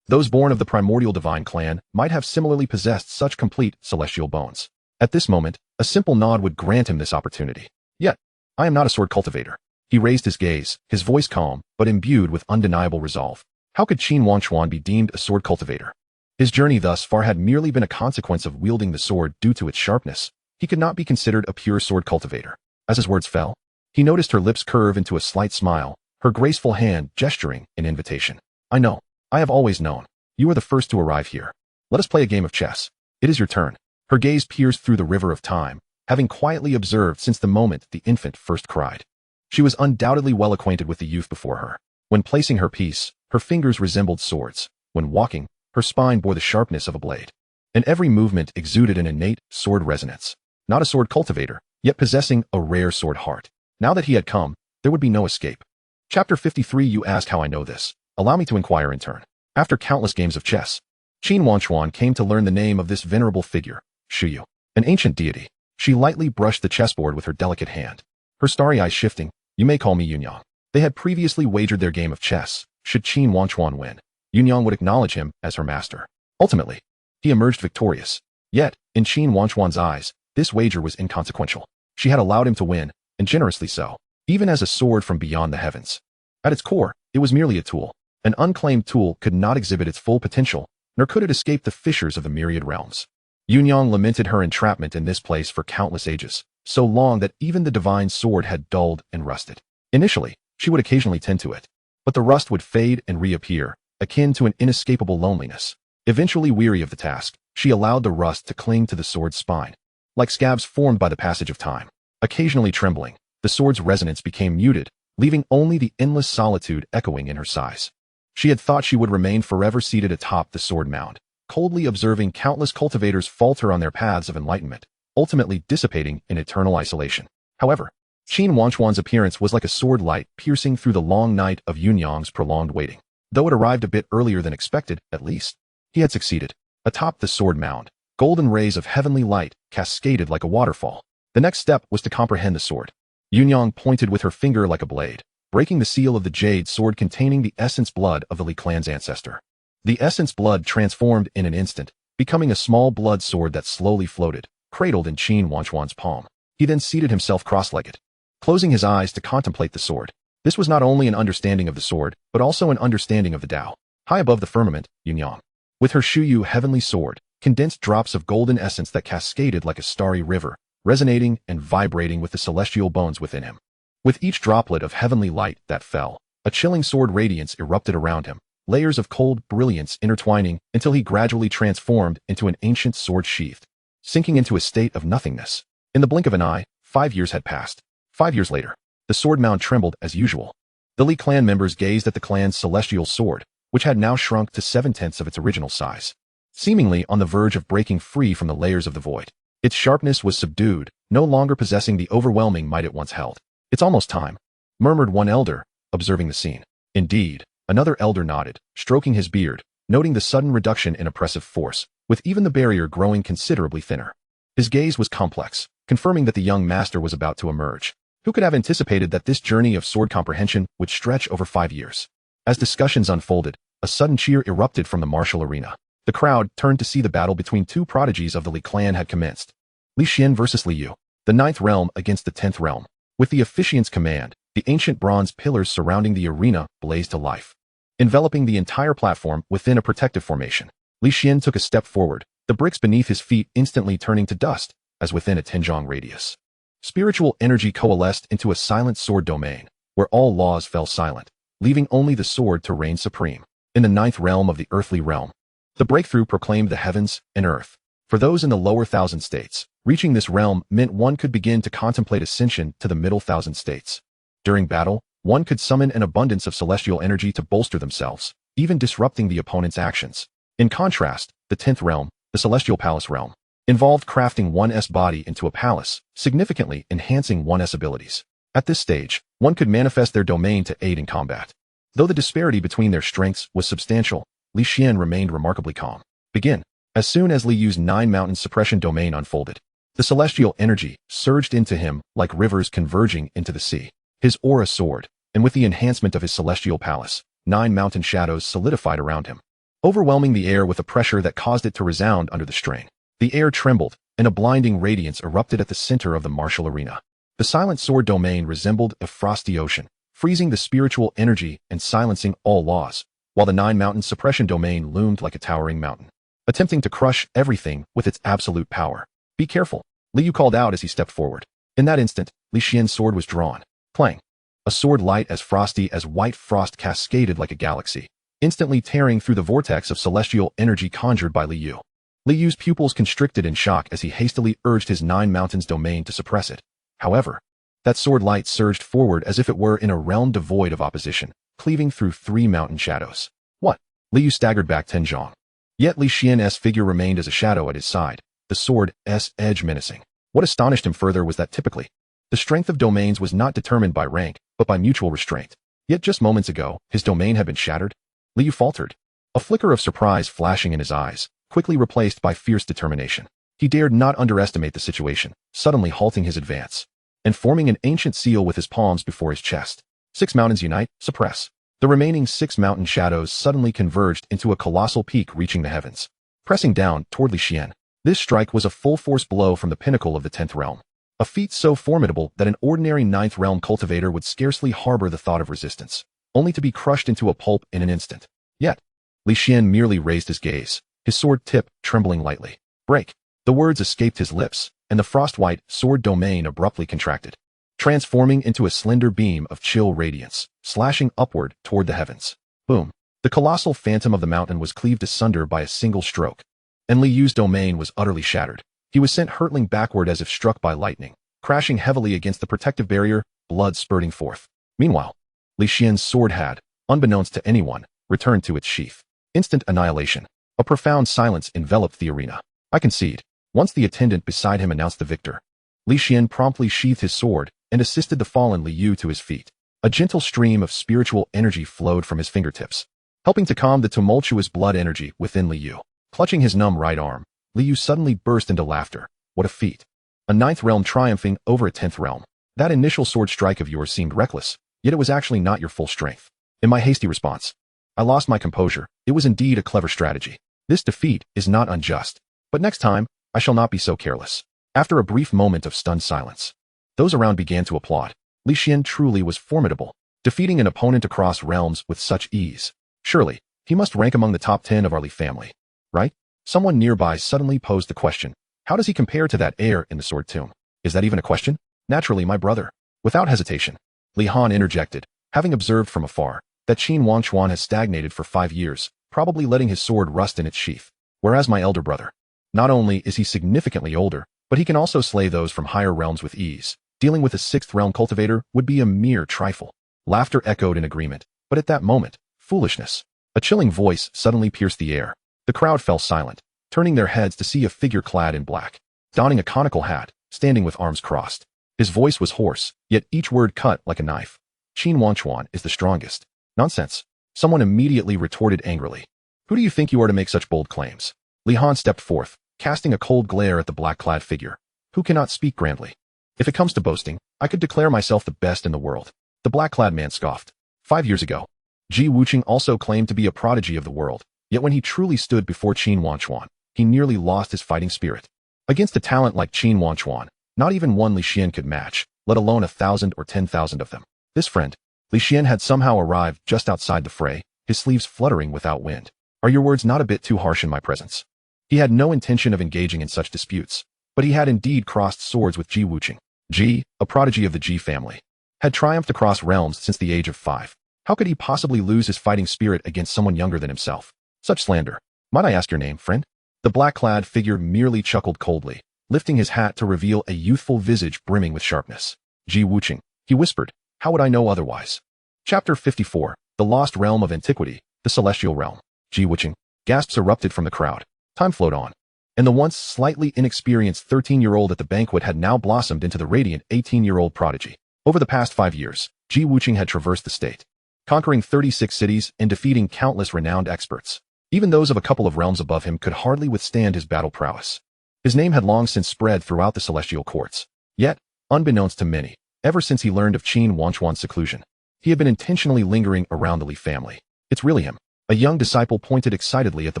those born of the primordial divine clan might have similarly possessed such complete celestial bones. At this moment, a simple nod would grant him this opportunity. Yet, I am not a sword cultivator. He raised his gaze, his voice calm, but imbued with undeniable resolve. How could Qin Wangchuan be deemed a sword cultivator? His journey thus far had merely been a consequence of wielding the sword due to its sharpness. He could not be considered a pure sword cultivator. As his words fell, he noticed her lips curve into a slight smile, her graceful hand gesturing in invitation. I know. I have always known. You are the first to arrive here. Let us play a game of chess. It is your turn. Her gaze pierced through the river of time, having quietly observed since the moment the infant first cried. She was undoubtedly well acquainted with the youth before her. When placing her piece, her fingers resembled swords. When walking, her spine bore the sharpness of a blade. And every movement exuded an innate sword resonance. Not a sword cultivator, yet possessing a rare sword heart. Now that he had come, there would be no escape. Chapter 53. You ask how I know this. Allow me to inquire in turn. After countless games of chess, Qin Wangchuan came to learn the name of this venerable figure, Shuyu, an ancient deity. She lightly brushed the chessboard with her delicate hand, her starry eyes shifting. You may call me Yunyang. They had previously wagered their game of chess. Should Qin Wangchuan win, Yunyang would acknowledge him as her master. Ultimately, he emerged victorious. Yet, in Qin Wangchuan's eyes, this wager was inconsequential. She had allowed him to win, and generously so, even as a sword from beyond the heavens. At its core, it was merely a tool. An unclaimed tool could not exhibit its full potential, nor could it escape the fissures of the myriad realms. Yunyang lamented her entrapment in this place for countless ages, so long that even the divine sword had dulled and rusted. Initially, she would occasionally tend to it, but the rust would fade and reappear, akin to an inescapable loneliness. Eventually weary of the task, she allowed the rust to cling to the sword's spine, like scabs formed by the passage of time. Occasionally trembling, the sword's resonance became muted, leaving only the endless solitude echoing in her sighs. She had thought she would remain forever seated atop the sword mound, coldly observing countless cultivators falter on their paths of enlightenment, ultimately dissipating in eternal isolation. However, Qin Wangchuan's appearance was like a sword light piercing through the long night of Yunyang's prolonged waiting. Though it arrived a bit earlier than expected, at least, he had succeeded. Atop the sword mound, golden rays of heavenly light cascaded like a waterfall. The next step was to comprehend the sword. Yunyang pointed with her finger like a blade, breaking the seal of the jade sword containing the essence blood of the Li clan's ancestor. The essence blood transformed in an instant, becoming a small blood sword that slowly floated, cradled in Qin Wangchuan's palm. He then seated himself cross-legged, closing his eyes to contemplate the sword. This was not only an understanding of the sword, but also an understanding of the Tao. High above the firmament, Yunyang, with her Shuyu heavenly sword, condensed drops of golden essence that cascaded like a starry river, resonating and vibrating with the celestial bones within him. With each droplet of heavenly light that fell, a chilling sword radiance erupted around him, layers of cold brilliance intertwining until he gradually transformed into an ancient sword sheathed, sinking into a state of nothingness. In the blink of an eye, 5 years had passed. 5 years later, the sword mound trembled as usual. The Li clan members gazed at the clan's celestial sword, which had now shrunk to 7/10 of its original size, seemingly on the verge of breaking free from the layers of the void. Its sharpness was subdued, no longer possessing the overwhelming might it once held. It's almost time, murmured one elder, observing the scene. Indeed, another elder nodded, stroking his beard, noting the sudden reduction in oppressive force, with even the barrier growing considerably thinner. His gaze was complex, confirming that the young master was about to emerge. Who could have anticipated that this journey of sword comprehension would stretch over 5 years? As discussions unfolded, a sudden cheer erupted from the martial arena. The crowd turned to see the battle between two prodigies of the Li clan had commenced. Li Xian versus Li Yu, the 9th realm against the 10th realm. With the officiant's command, the ancient bronze pillars surrounding the arena blazed to life, enveloping the entire platform within a protective formation. Li Xian took a step forward, the bricks beneath his feet instantly turning to dust, as within a Tenjong radius. Spiritual energy coalesced into a silent sword domain, where all laws fell silent, leaving only the sword to reign supreme. In the 9th realm of the earthly realm, the breakthrough proclaimed the heavens and earth. For those in the lower 1,000 states, reaching this realm meant one could begin to contemplate ascension to the middle 1,000 states. During battle, one could summon an abundance of celestial energy to bolster themselves, even disrupting the opponent's actions. In contrast, the 10th realm, the celestial palace realm, involved crafting one's body into a palace, significantly enhancing one's abilities. At this stage, one could manifest their domain to aid in combat. Though the disparity between their strengths was substantial, Li Xian remained remarkably calm. Begin. As soon as Li Yu's 9 mountain suppression domain unfolded, the celestial energy surged into him like rivers converging into the sea. His aura soared, and with the enhancement of his celestial palace, 9 mountain shadows solidified around him, overwhelming the air with a pressure that caused it to resound under the strain. The air trembled, and a blinding radiance erupted at the center of the martial arena. The silent sword domain resembled a frosty ocean, freezing the spiritual energy and silencing all laws, while the 9 mountain suppression domain loomed like a towering mountain, attempting to crush everything with its absolute power. Be careful, Li Yu called out as he stepped forward. In that instant, Li Xian's sword was drawn. Clang. A sword light as frosty as white frost cascaded like a galaxy, instantly tearing through the vortex of celestial energy conjured by Li Yu. Li Yu's pupils constricted in shock as he hastily urged his 9 mountains domain to suppress it. However, that sword light surged forward as if it were in a realm devoid of opposition, cleaving through 3 mountain shadows. What? Li Yu staggered back Tenjong. Yet Li Xian's figure remained as a shadow at his side, the sword's edge menacing. What astonished him further was that typically, the strength of domains was not determined by rank, but by mutual restraint. Yet just moments ago, his domain had been shattered. Li Yu faltered, a flicker of surprise flashing in his eyes, quickly replaced by fierce determination. He dared not underestimate the situation, suddenly halting his advance, and forming an ancient seal with his palms before his chest. 6 mountains unite, suppress. The remaining 6 mountain shadows suddenly converged into a colossal peak reaching the heavens, pressing down toward Li Xian. This strike was a full-force blow from the pinnacle of the 10th realm, a feat so formidable that an ordinary 9th realm cultivator would scarcely harbor the thought of resistance, only to be crushed into a pulp in an instant. Yet, Li Xian merely raised his gaze, his sword tip trembling lightly. Break. The words escaped his lips, and the frost-white sword domain abruptly contracted, transforming into a slender beam of chill radiance, slashing upward toward the heavens. Boom. The colossal phantom of the mountain was cleaved asunder by a single stroke, and Li Yu's domain was utterly shattered. He was sent hurtling backward as if struck by lightning, crashing heavily against the protective barrier, blood spurting forth. Meanwhile, Li Xian's sword had, unbeknownst to anyone, returned to its sheath. Instant annihilation. A profound silence enveloped the arena. I concede. Once the attendant beside him announced the victor, Li Xian promptly sheathed his sword and assisted the fallen Li Yu to his feet. A gentle stream of spiritual energy flowed from his fingertips, helping to calm the tumultuous blood energy within Li Yu. Clutching his numb right arm, Li Yu suddenly burst into laughter. What a feat. A 9th realm triumphing over a 10th realm. That initial sword strike of yours seemed reckless, yet it was actually not your full strength. In my hasty response, I lost my composure. It was indeed a clever strategy. This defeat is not unjust, but next time, I shall not be so careless. After a brief moment of stunned silence, those around began to applaud. Li Xian truly was formidable, defeating an opponent across realms with such ease. Surely, he must rank among the top 10 of our Li family, right? Someone nearby suddenly posed the question, how does he compare to that heir in the sword tomb? Is that even a question? Naturally, my brother. Without hesitation, Li Han interjected, having observed from afar that Qin Wangchuan has stagnated for 5 years, probably letting his sword rust in its sheath. Whereas my elder brother, not only is he significantly older, but he can also slay those from higher realms with ease. Dealing with a 6th realm cultivator would be a mere trifle. Laughter echoed in agreement, but at that moment, foolishness. A chilling voice suddenly pierced the air. The crowd fell silent, turning their heads to see a figure clad in black, donning a conical hat, standing with arms crossed. His voice was hoarse, yet each word cut like a knife. Qin Wangchuan is the strongest. Nonsense. Someone immediately retorted angrily. Who do you think you are to make such bold claims? Li Han stepped forth, casting a cold glare at the black-clad figure, who cannot speak grandly. If it comes to boasting, I could declare myself the best in the world. The black-clad man scoffed. 5 years ago, Ji Wuqing also claimed to be a prodigy of the world, yet when he truly stood before Qin Wangchuan, he nearly lost his fighting spirit. Against a talent like Qin Wangchuan, not even one Li Xian could match, let alone 1,000 or 10,000 of them. This friend, Li Xian, had somehow arrived just outside the fray, his sleeves fluttering without wind. Are your words not a bit too harsh in my presence? He had no intention of engaging in such disputes, but he had indeed crossed swords with Ji Wuqing. Ji, a prodigy of the Ji family, had triumphed across realms since the age of 5. How could he possibly lose his fighting spirit against someone younger than himself? Such slander. Might I ask your name, friend? The black-clad figure merely chuckled coldly, lifting his hat to reveal a youthful visage brimming with sharpness. Ji Wuqing, he whispered, how would I know otherwise? Chapter 54, The Lost Realm of Antiquity, the Celestial Realm. Ji Wuqing. Gasps erupted from the crowd. Time flowed on, and the once slightly inexperienced 13-year-old at the banquet had now blossomed into the radiant 18-year-old prodigy. Over the past 5 years, Ji Wuqing had traversed the state, conquering 36 cities and defeating countless renowned experts. Even those of a couple of realms above him could hardly withstand his battle prowess. His name had long since spread throughout the celestial courts. Yet, unbeknownst to many, ever since he learned of Qin Wangchuan's seclusion, he had been intentionally lingering around the Li family. It's really him. A young disciple pointed excitedly at the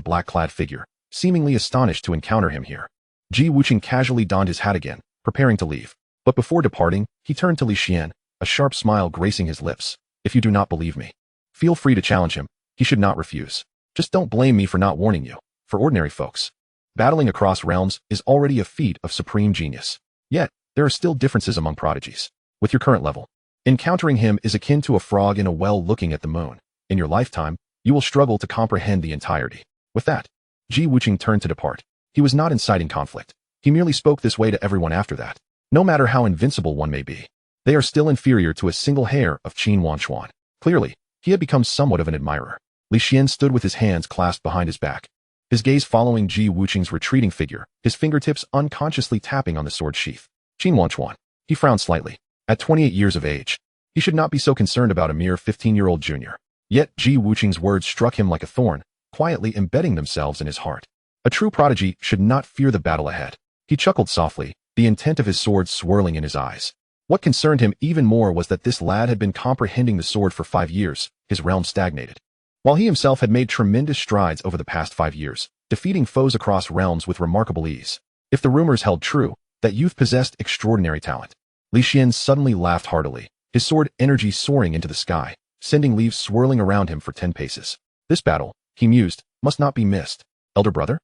black-clad figure, seemingly astonished to encounter him here. Ji Wuqing casually donned his hat again, preparing to leave. But before departing, he turned to Li Xian, a sharp smile gracing his lips. If you do not believe me, feel free to challenge him. He should not refuse. Just don't blame me for not warning you. For ordinary folks, battling across realms is already a feat of supreme genius. Yet, there are still differences among prodigies. With your current level, encountering him is akin to a frog in a well looking at the moon. In your lifetime, you will struggle to comprehend the entirety. With that, Ji Wuqing turned to depart. He was not inciting conflict. He merely spoke this way to everyone after that. No matter how invincible one may be, they are still inferior to a single heir of Qin Wangchuan. Clearly, he had become somewhat of an admirer. Li Xian stood with his hands clasped behind his back, his gaze following Ji Wuqing's retreating figure, his fingertips unconsciously tapping on the sword sheath. Qin Wangchuan. He frowned slightly. At 28 years of age, he should not be so concerned about a mere 15-year-old junior. Yet Ji Wuqing's words struck him like a thorn, quietly embedding themselves in his heart. A true prodigy should not fear the battle ahead. He chuckled softly, the intent of his sword swirling in his eyes. What concerned him even more was that this lad had been comprehending the sword for 5 years. His realm stagnated, while he himself had made tremendous strides over the past 5 years, defeating foes across realms with remarkable ease. If the rumors held true, that youth possessed extraordinary talent. Li Xian suddenly laughed heartily, his sword energy soaring into the sky, sending leaves swirling around him for 10 paces. This battle, he mused, must not be missed. Elder brother?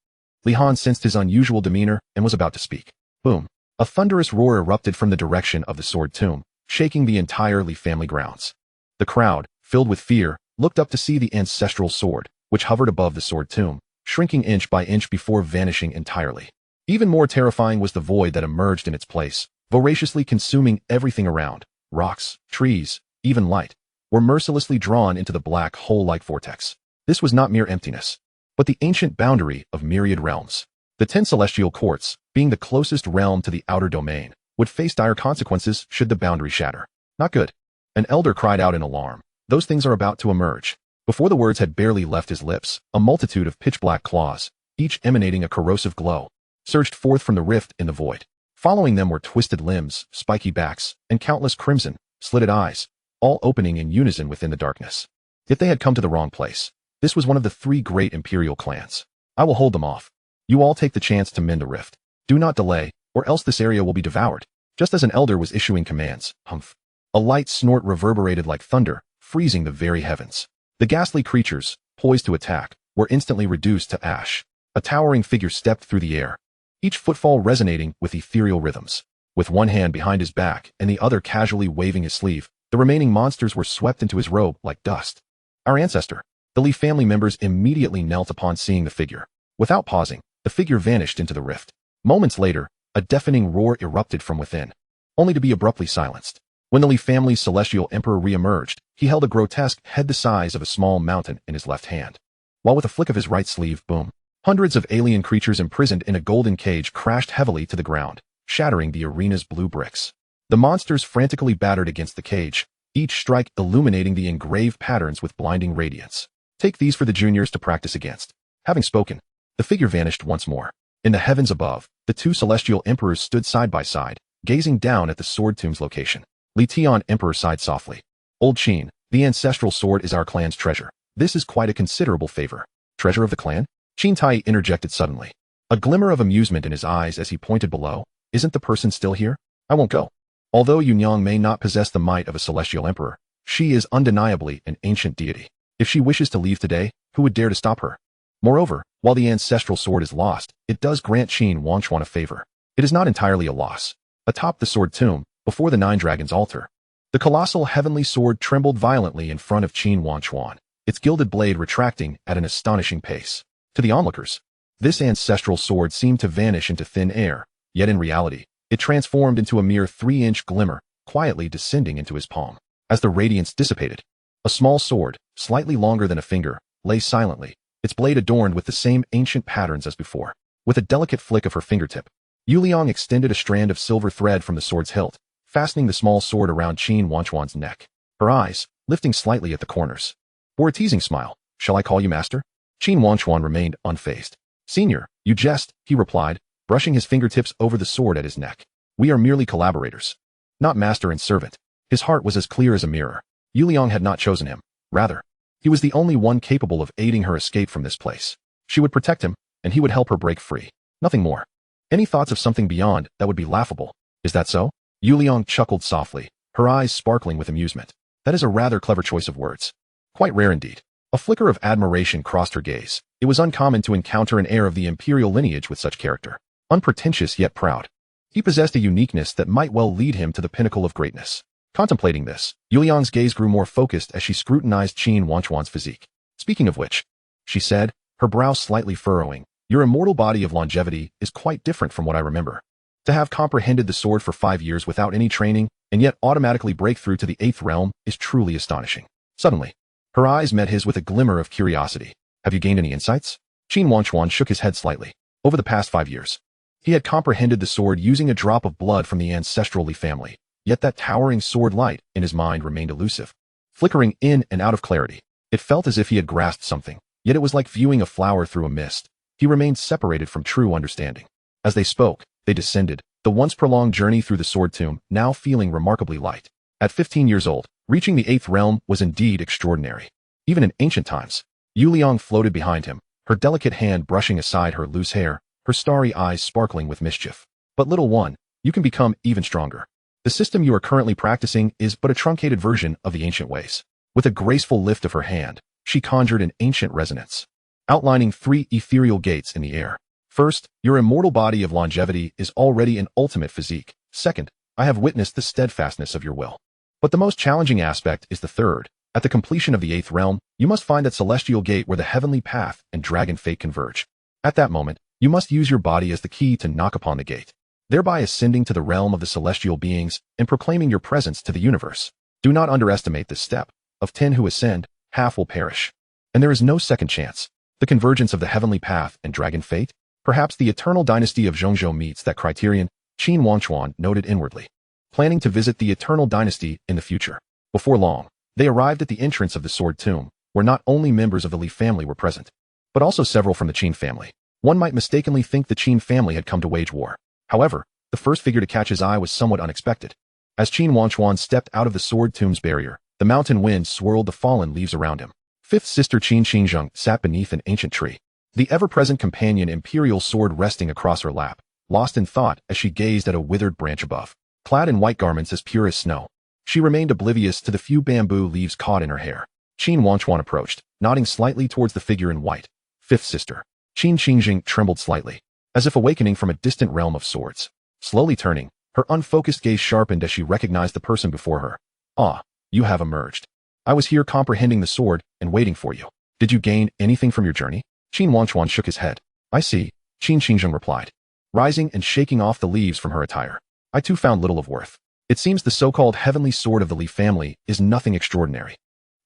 Li Han sensed his unusual demeanor and was about to speak. Boom. A thunderous roar erupted from the direction of the sword tomb, shaking the entire Li family grounds. The crowd, filled with fear, looked up to see the ancestral sword, which hovered above the sword tomb, shrinking inch by inch before vanishing entirely. Even more terrifying was the void that emerged in its place, voraciously consuming everything around. Rocks, trees, even light, were mercilessly drawn into the black hole-like vortex. This was not mere emptiness, but the ancient boundary of myriad realms. The 10 celestial courts, being the closest realm to the outer domain, would face dire consequences should the boundary shatter. Not good. An elder cried out in alarm. Those things are about to emerge. Before the words had barely left his lips, a multitude of pitch-black claws, each emanating a corrosive glow, surged forth from the rift in the void. Following them were twisted limbs, spiky backs, and countless crimson, slitted eyes, all opening in unison within the darkness. Yet they had come to the wrong place. This was one of the 3 great imperial clans. I will hold them off. You all take the chance to mend the rift. Do not delay, or else this area will be devoured. Just as an elder was issuing commands, humph. A light snort reverberated like thunder, freezing the very heavens. The ghastly creatures, poised to attack, were instantly reduced to ash. A towering figure stepped through the air, each footfall resonating with ethereal rhythms. With one hand behind his back and the other casually waving his sleeve, the remaining monsters were swept into his robe like dust. Our ancestor. The Li family members immediately knelt upon seeing the figure. Without pausing, the figure vanished into the rift. Moments later, a deafening roar erupted from within, only to be abruptly silenced. When the Li family's celestial emperor re-emerged, he held a grotesque head the size of a small mountain in his left hand, while with a flick of his right sleeve, boom, hundreds of alien creatures imprisoned in a golden cage crashed heavily to the ground, shattering the arena's blue bricks. The monsters frantically battered against the cage, each strike illuminating the engraved patterns with blinding radiance. Take these for the juniors to practice against. Having spoken, the figure vanished once more. In the heavens above, the 2 celestial emperors stood side by side, gazing down at the sword tomb's location. Li Tian Emperor sighed softly. Old Qin, The ancestral sword is our clan's treasure. This is quite a considerable favor. Treasure of the clan? Qin Tai interjected suddenly. A glimmer of amusement in his eyes as he pointed below. Isn't the person still here? I won't go. Although Yunyang may not possess the might of a celestial emperor, she is undeniably an ancient deity. If she wishes to leave today, who would dare to stop her? Moreover, while the ancestral sword is lost, it does grant Qin Wangchuan a favor. It is not entirely a loss. Atop the sword tomb, before the Nine Dragons altar, the colossal heavenly sword trembled violently in front of Qin Wangchuan, its gilded blade retracting at an astonishing pace. To the onlookers, this ancestral sword seemed to vanish into thin air, yet in reality, it transformed into a mere 3-inch glimmer, quietly descending into his palm. As the radiance dissipated, a small sword, slightly longer than a finger, lay silently, its blade adorned with the same ancient patterns as before. With a delicate flick of her fingertip, Yuliang extended a strand of silver thread from the sword's hilt, fastening the small sword around Qin Wangchuan's neck. Her eyes, lifting slightly at the corners, bore a teasing smile. Shall I call you master? Qin Wangchuan remained unfazed. Senior, you jest, he replied, brushing his fingertips over the sword at his neck. We are merely collaborators, not master and servant. His heart was as clear as a mirror. Yuliang had not chosen him. Rather, he was the only one capable of aiding her escape from this place. She would protect him, and he would help her break free. Nothing more. Any thoughts of something beyond that would be laughable? Is that so? Yuliang chuckled softly, her eyes sparkling with amusement. That is a rather clever choice of words. Quite rare indeed. A flicker of admiration crossed her gaze. It was uncommon to encounter an heir of the imperial lineage with such character. Unpretentious yet proud. He possessed a uniqueness that might well lead him to the pinnacle of greatness. Contemplating this, Yuliang's gaze grew more focused as she scrutinized Qin Wangchuan's physique. Speaking of which, she said, her brow slightly furrowing, your immortal body of longevity is quite different from what I remember. To have comprehended the sword for 5 years without any training, and yet automatically break through to the 8th realm, is truly astonishing. Suddenly, her eyes met his with a glimmer of curiosity. Have you gained any insights? Qin Wangchuan shook his head slightly. Over the past 5 years, he had comprehended the sword using a drop of blood from the ancestral Li family, yet that towering sword light in his mind remained elusive, flickering in and out of clarity. It felt as if he had grasped something, yet it was like viewing a flower through a mist. He remained separated from true understanding. As they spoke, they descended, the once prolonged journey through the sword tomb now feeling remarkably light. At 15 years old, reaching the 8th realm was indeed extraordinary. Even in ancient times, Yuliang floated behind him, her delicate hand brushing aside her loose hair, her starry eyes sparkling with mischief. But little one, you can become even stronger. The system you are currently practicing is but a truncated version of the ancient ways. With a graceful lift of her hand, she conjured an ancient resonance, outlining 3 ethereal gates in the air. First, your immortal body of longevity is already an ultimate physique. Second, I have witnessed the steadfastness of your will. But the most challenging aspect is the third. At the completion of the 8th realm, you must find that celestial gate where the heavenly path and dragon fate converge. At that moment, you must use your body as the key to knock upon the gate, thereby ascending to the realm of the celestial beings and proclaiming your presence to the universe. Do not underestimate this step. Of 10 who ascend, half will perish. And there is no second chance. The convergence of the heavenly path and dragon fate? Perhaps the eternal dynasty of Zhongzhou meets that criterion, Qin Wangchuan noted inwardly, planning to visit the eternal dynasty in the future. Before long, they arrived at the entrance of the sword tomb, where not only members of the Li family were present, but also several from the Qin family. One might mistakenly think the Qin family had come to wage war. However, the first figure to catch his eye was somewhat unexpected. As Qin Wangchuan stepped out of the sword tomb's barrier, the mountain wind swirled the fallen leaves around him. Fifth sister Qin Xingzheng sat beneath an ancient tree, the ever-present companion imperial sword resting across her lap, lost in thought as she gazed at a withered branch above. Clad in white garments as pure as snow, she remained oblivious to the few bamboo leaves caught in her hair. Qin Wangchuan approached, nodding slightly towards the figure in white. Fifth sister. Qin Xingzheng trembled slightly, as if awakening from a distant realm of swords. Slowly turning, her unfocused gaze sharpened as she recognized the person before her. Ah, you have emerged. I was here comprehending the sword and waiting for you. Did you gain anything from your journey? Qin Wangchuan shook his head. I see, Qin Xingzheng replied, rising and shaking off the leaves from her attire. I too found little of worth. It seems the so-called heavenly sword of the Li family is nothing extraordinary.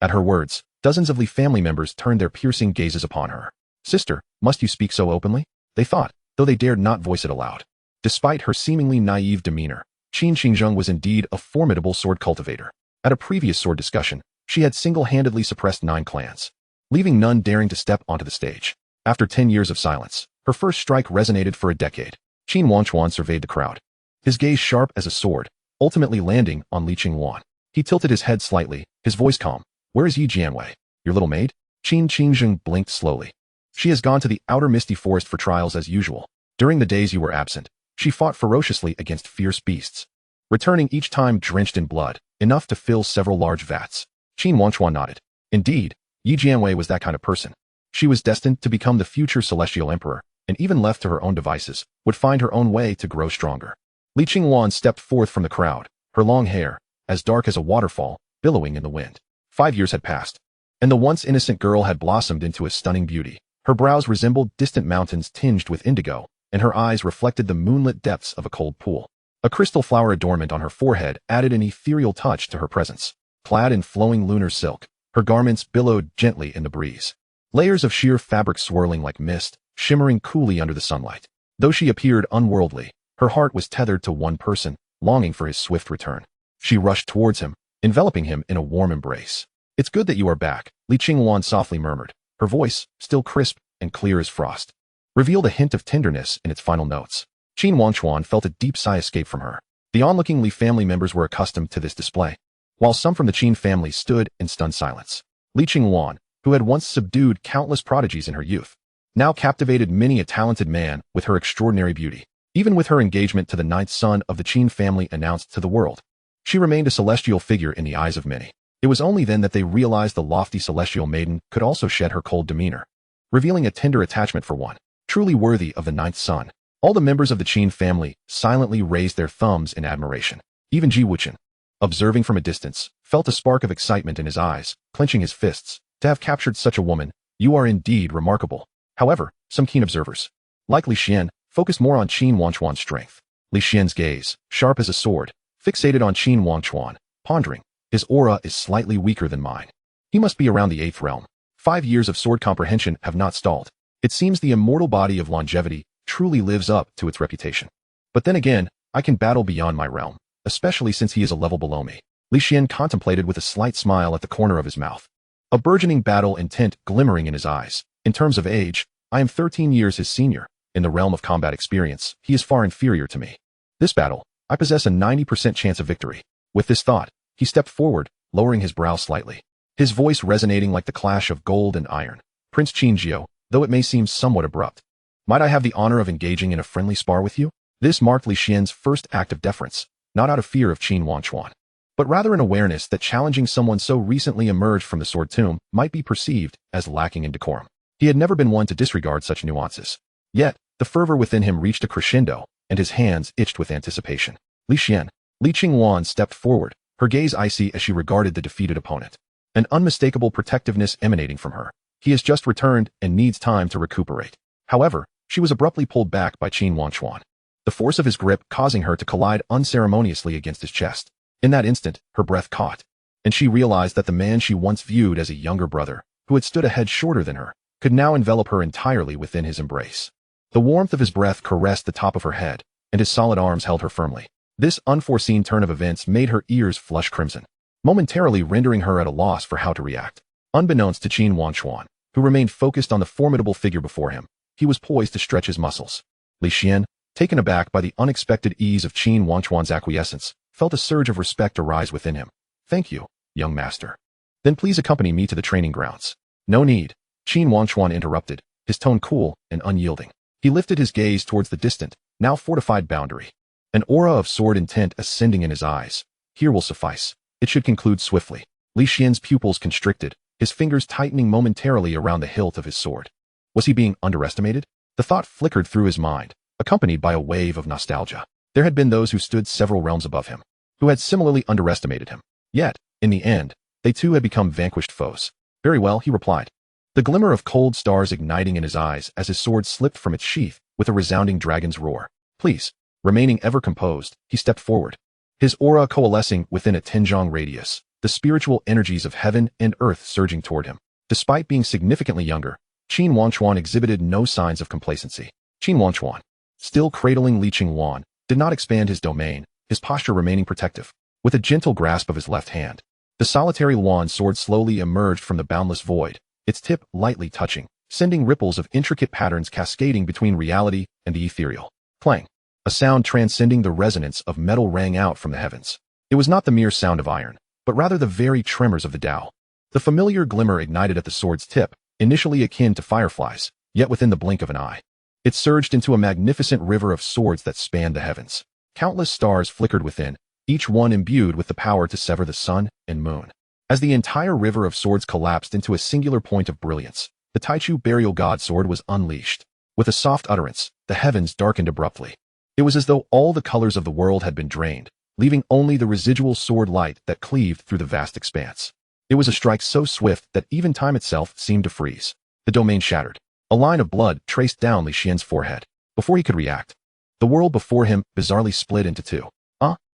At her words, dozens of Li family members turned their piercing gazes upon her. Sister, must you speak so openly? They thought, though they dared not voice it aloud. Despite her seemingly naive demeanor, Qin Xingzheng was indeed a formidable sword cultivator. At a previous sword discussion, she had single-handedly suppressed 9 clans, leaving none daring to step onto the stage. After 10 years of silence, her first strike resonated for a decade. Qin Wangchuan surveyed the crowd, his gaze sharp as a sword, ultimately landing on Li Qingwan. He tilted his head slightly, his voice calm. Where is Yi Jianwei? Your little maid? Qin Qingzheng blinked slowly. She has gone to the outer misty forest for trials as usual. During the days you were absent, she fought ferociously against fierce beasts, returning each time drenched in blood, enough to fill several large vats. Qin Wangchuan nodded. Indeed, Yi Jianwei was that kind of person. She was destined to become the future celestial emperor, and even left to her own devices, would find her own way to grow stronger. Li Qingwan stepped forth from the crowd, her long hair, as dark as a waterfall, billowing in the wind. 5 years had passed, and the once innocent girl had blossomed into a stunning beauty. Her brows resembled distant mountains tinged with indigo, and her eyes reflected the moonlit depths of a cold pool. A crystal flower adornment on her forehead added an ethereal touch to her presence. Clad in flowing lunar silk, her garments billowed gently in the breeze. Layers of sheer fabric swirling like mist, shimmering coolly under the sunlight. Though she appeared unworldly, her heart was tethered to one person, longing for his swift return. She rushed towards him, enveloping him in a warm embrace. It's good that you are back, Li Qingwan softly murmured. Her voice, still crisp and clear as frost, revealed a hint of tenderness in its final notes. Qin Wangchuan felt a deep sigh escape from her. The onlooking Li family members were accustomed to this display, while some from the Qin family stood in stunned silence. Li Qingwan, who had once subdued countless prodigies in her youth, now captivated many a talented man with her extraordinary beauty. Even with her engagement to the 9th son of the Qin family announced to the world, she remained a celestial figure in the eyes of many. It was only then that they realized the lofty celestial maiden could also shed her cold demeanor, revealing a tender attachment for one, truly worthy of the 9th son. All the members of the Qin family silently raised their thumbs in admiration. Even Ji Wuxian, observing from a distance, felt a spark of excitement in his eyes, clenching his fists. To have captured such a woman, you are indeed remarkable. However, some keen observers, like Li Xian, focused more on Qin Wangchuan's strength. Li Xian's gaze, sharp as a sword, fixated on Qin Wangchuan, pondering. His aura is slightly weaker than mine. He must be around the 8th realm. 5 years of sword comprehension have not stalled. It seems the immortal body of longevity truly lives up to its reputation. But then again, I can battle beyond my realm, especially since he is a level below me. Li Xian contemplated with a slight smile at the corner of his mouth, a burgeoning battle intent glimmering in his eyes. In terms of age, I am 13 years his senior. In the realm of combat experience, he is far inferior to me. This battle, I possess a 90% chance of victory. With this thought, he stepped forward, lowering his brow slightly, his voice resonating like the clash of gold and iron. Prince Qinjiao, though it may seem somewhat abrupt, might I have the honor of engaging in a friendly spar with you? This marked Li Xian's first act of deference, not out of fear of Qin Wangchuan, but rather an awareness that challenging someone so recently emerged from the sword tomb might be perceived as lacking in decorum. He had never been one to disregard such nuances. Yet, the fervor within him reached a crescendo, and his hands itched with anticipation. Li Xian, Li Qingwan stepped forward, her gaze icy as she regarded the defeated opponent, an unmistakable protectiveness emanating from her. He has just returned and needs time to recuperate. However, she was abruptly pulled back by Qin Wangchuan, the force of his grip causing her to collide unceremoniously against his chest. In that instant, her breath caught, and she realized that the man she once viewed as a younger brother, who had stood a head shorter than her, could now envelop her entirely within his embrace. The warmth of his breath caressed the top of her head, and his solid arms held her firmly. This unforeseen turn of events made her ears flush crimson, momentarily rendering her at a loss for how to react. Unbeknownst to Qin Wangchuan, who remained focused on the formidable figure before him, he was poised to stretch his muscles. Li Xian, taken aback by the unexpected ease of Qin Wangchuan's acquiescence, felt a surge of respect arise within him. Thank you, young master. Then please accompany me to the training grounds. No need, Qin Wangchuan interrupted, his tone cool and unyielding. He lifted his gaze towards the distant, now fortified boundary, an aura of sword intent ascending in his eyes. Here will suffice. It should conclude swiftly. Li Xian's pupils constricted, his fingers tightening momentarily around the hilt of his sword. Was he being underestimated? The thought flickered through his mind, accompanied by a wave of nostalgia. There had been those who stood several realms above him, who had similarly underestimated him. Yet, in the end, they too had become vanquished foes. Very well, he replied, the glimmer of cold stars igniting in his eyes as his sword slipped from its sheath with a resounding dragon's roar. Please. Remaining ever composed, he stepped forward, his aura coalescing within a Tenjong radius, the spiritual energies of heaven and earth surging toward him. Despite being significantly younger, Qin Wangchuan exhibited no signs of complacency. Qin Wangchuan, still cradling Li Qingwan, did not expand his domain, his posture remaining protective. With a gentle grasp of his left hand, the solitary Luan sword slowly emerged from the boundless void, its tip lightly touching, sending ripples of intricate patterns cascading between reality and the ethereal. Clang. A sound transcending the resonance of metal rang out from the heavens. It was not the mere sound of iron, but rather the very tremors of the Tao. The familiar glimmer ignited at the sword's tip, initially akin to fireflies, yet within the blink of an eye. It surged into a magnificent river of swords that spanned the heavens. Countless stars flickered within, each one imbued with the power to sever the sun and moon. As the entire river of swords collapsed into a singular point of brilliance, the Taichu burial god sword was unleashed. With a soft utterance, the heavens darkened abruptly. It was as though all the colors of the world had been drained, leaving only the residual sword light that cleaved through the vast expanse. It was a strike so swift that even time itself seemed to freeze. The domain shattered. A line of blood traced down Li Xian's forehead. Before he could react, the world before him bizarrely split into two.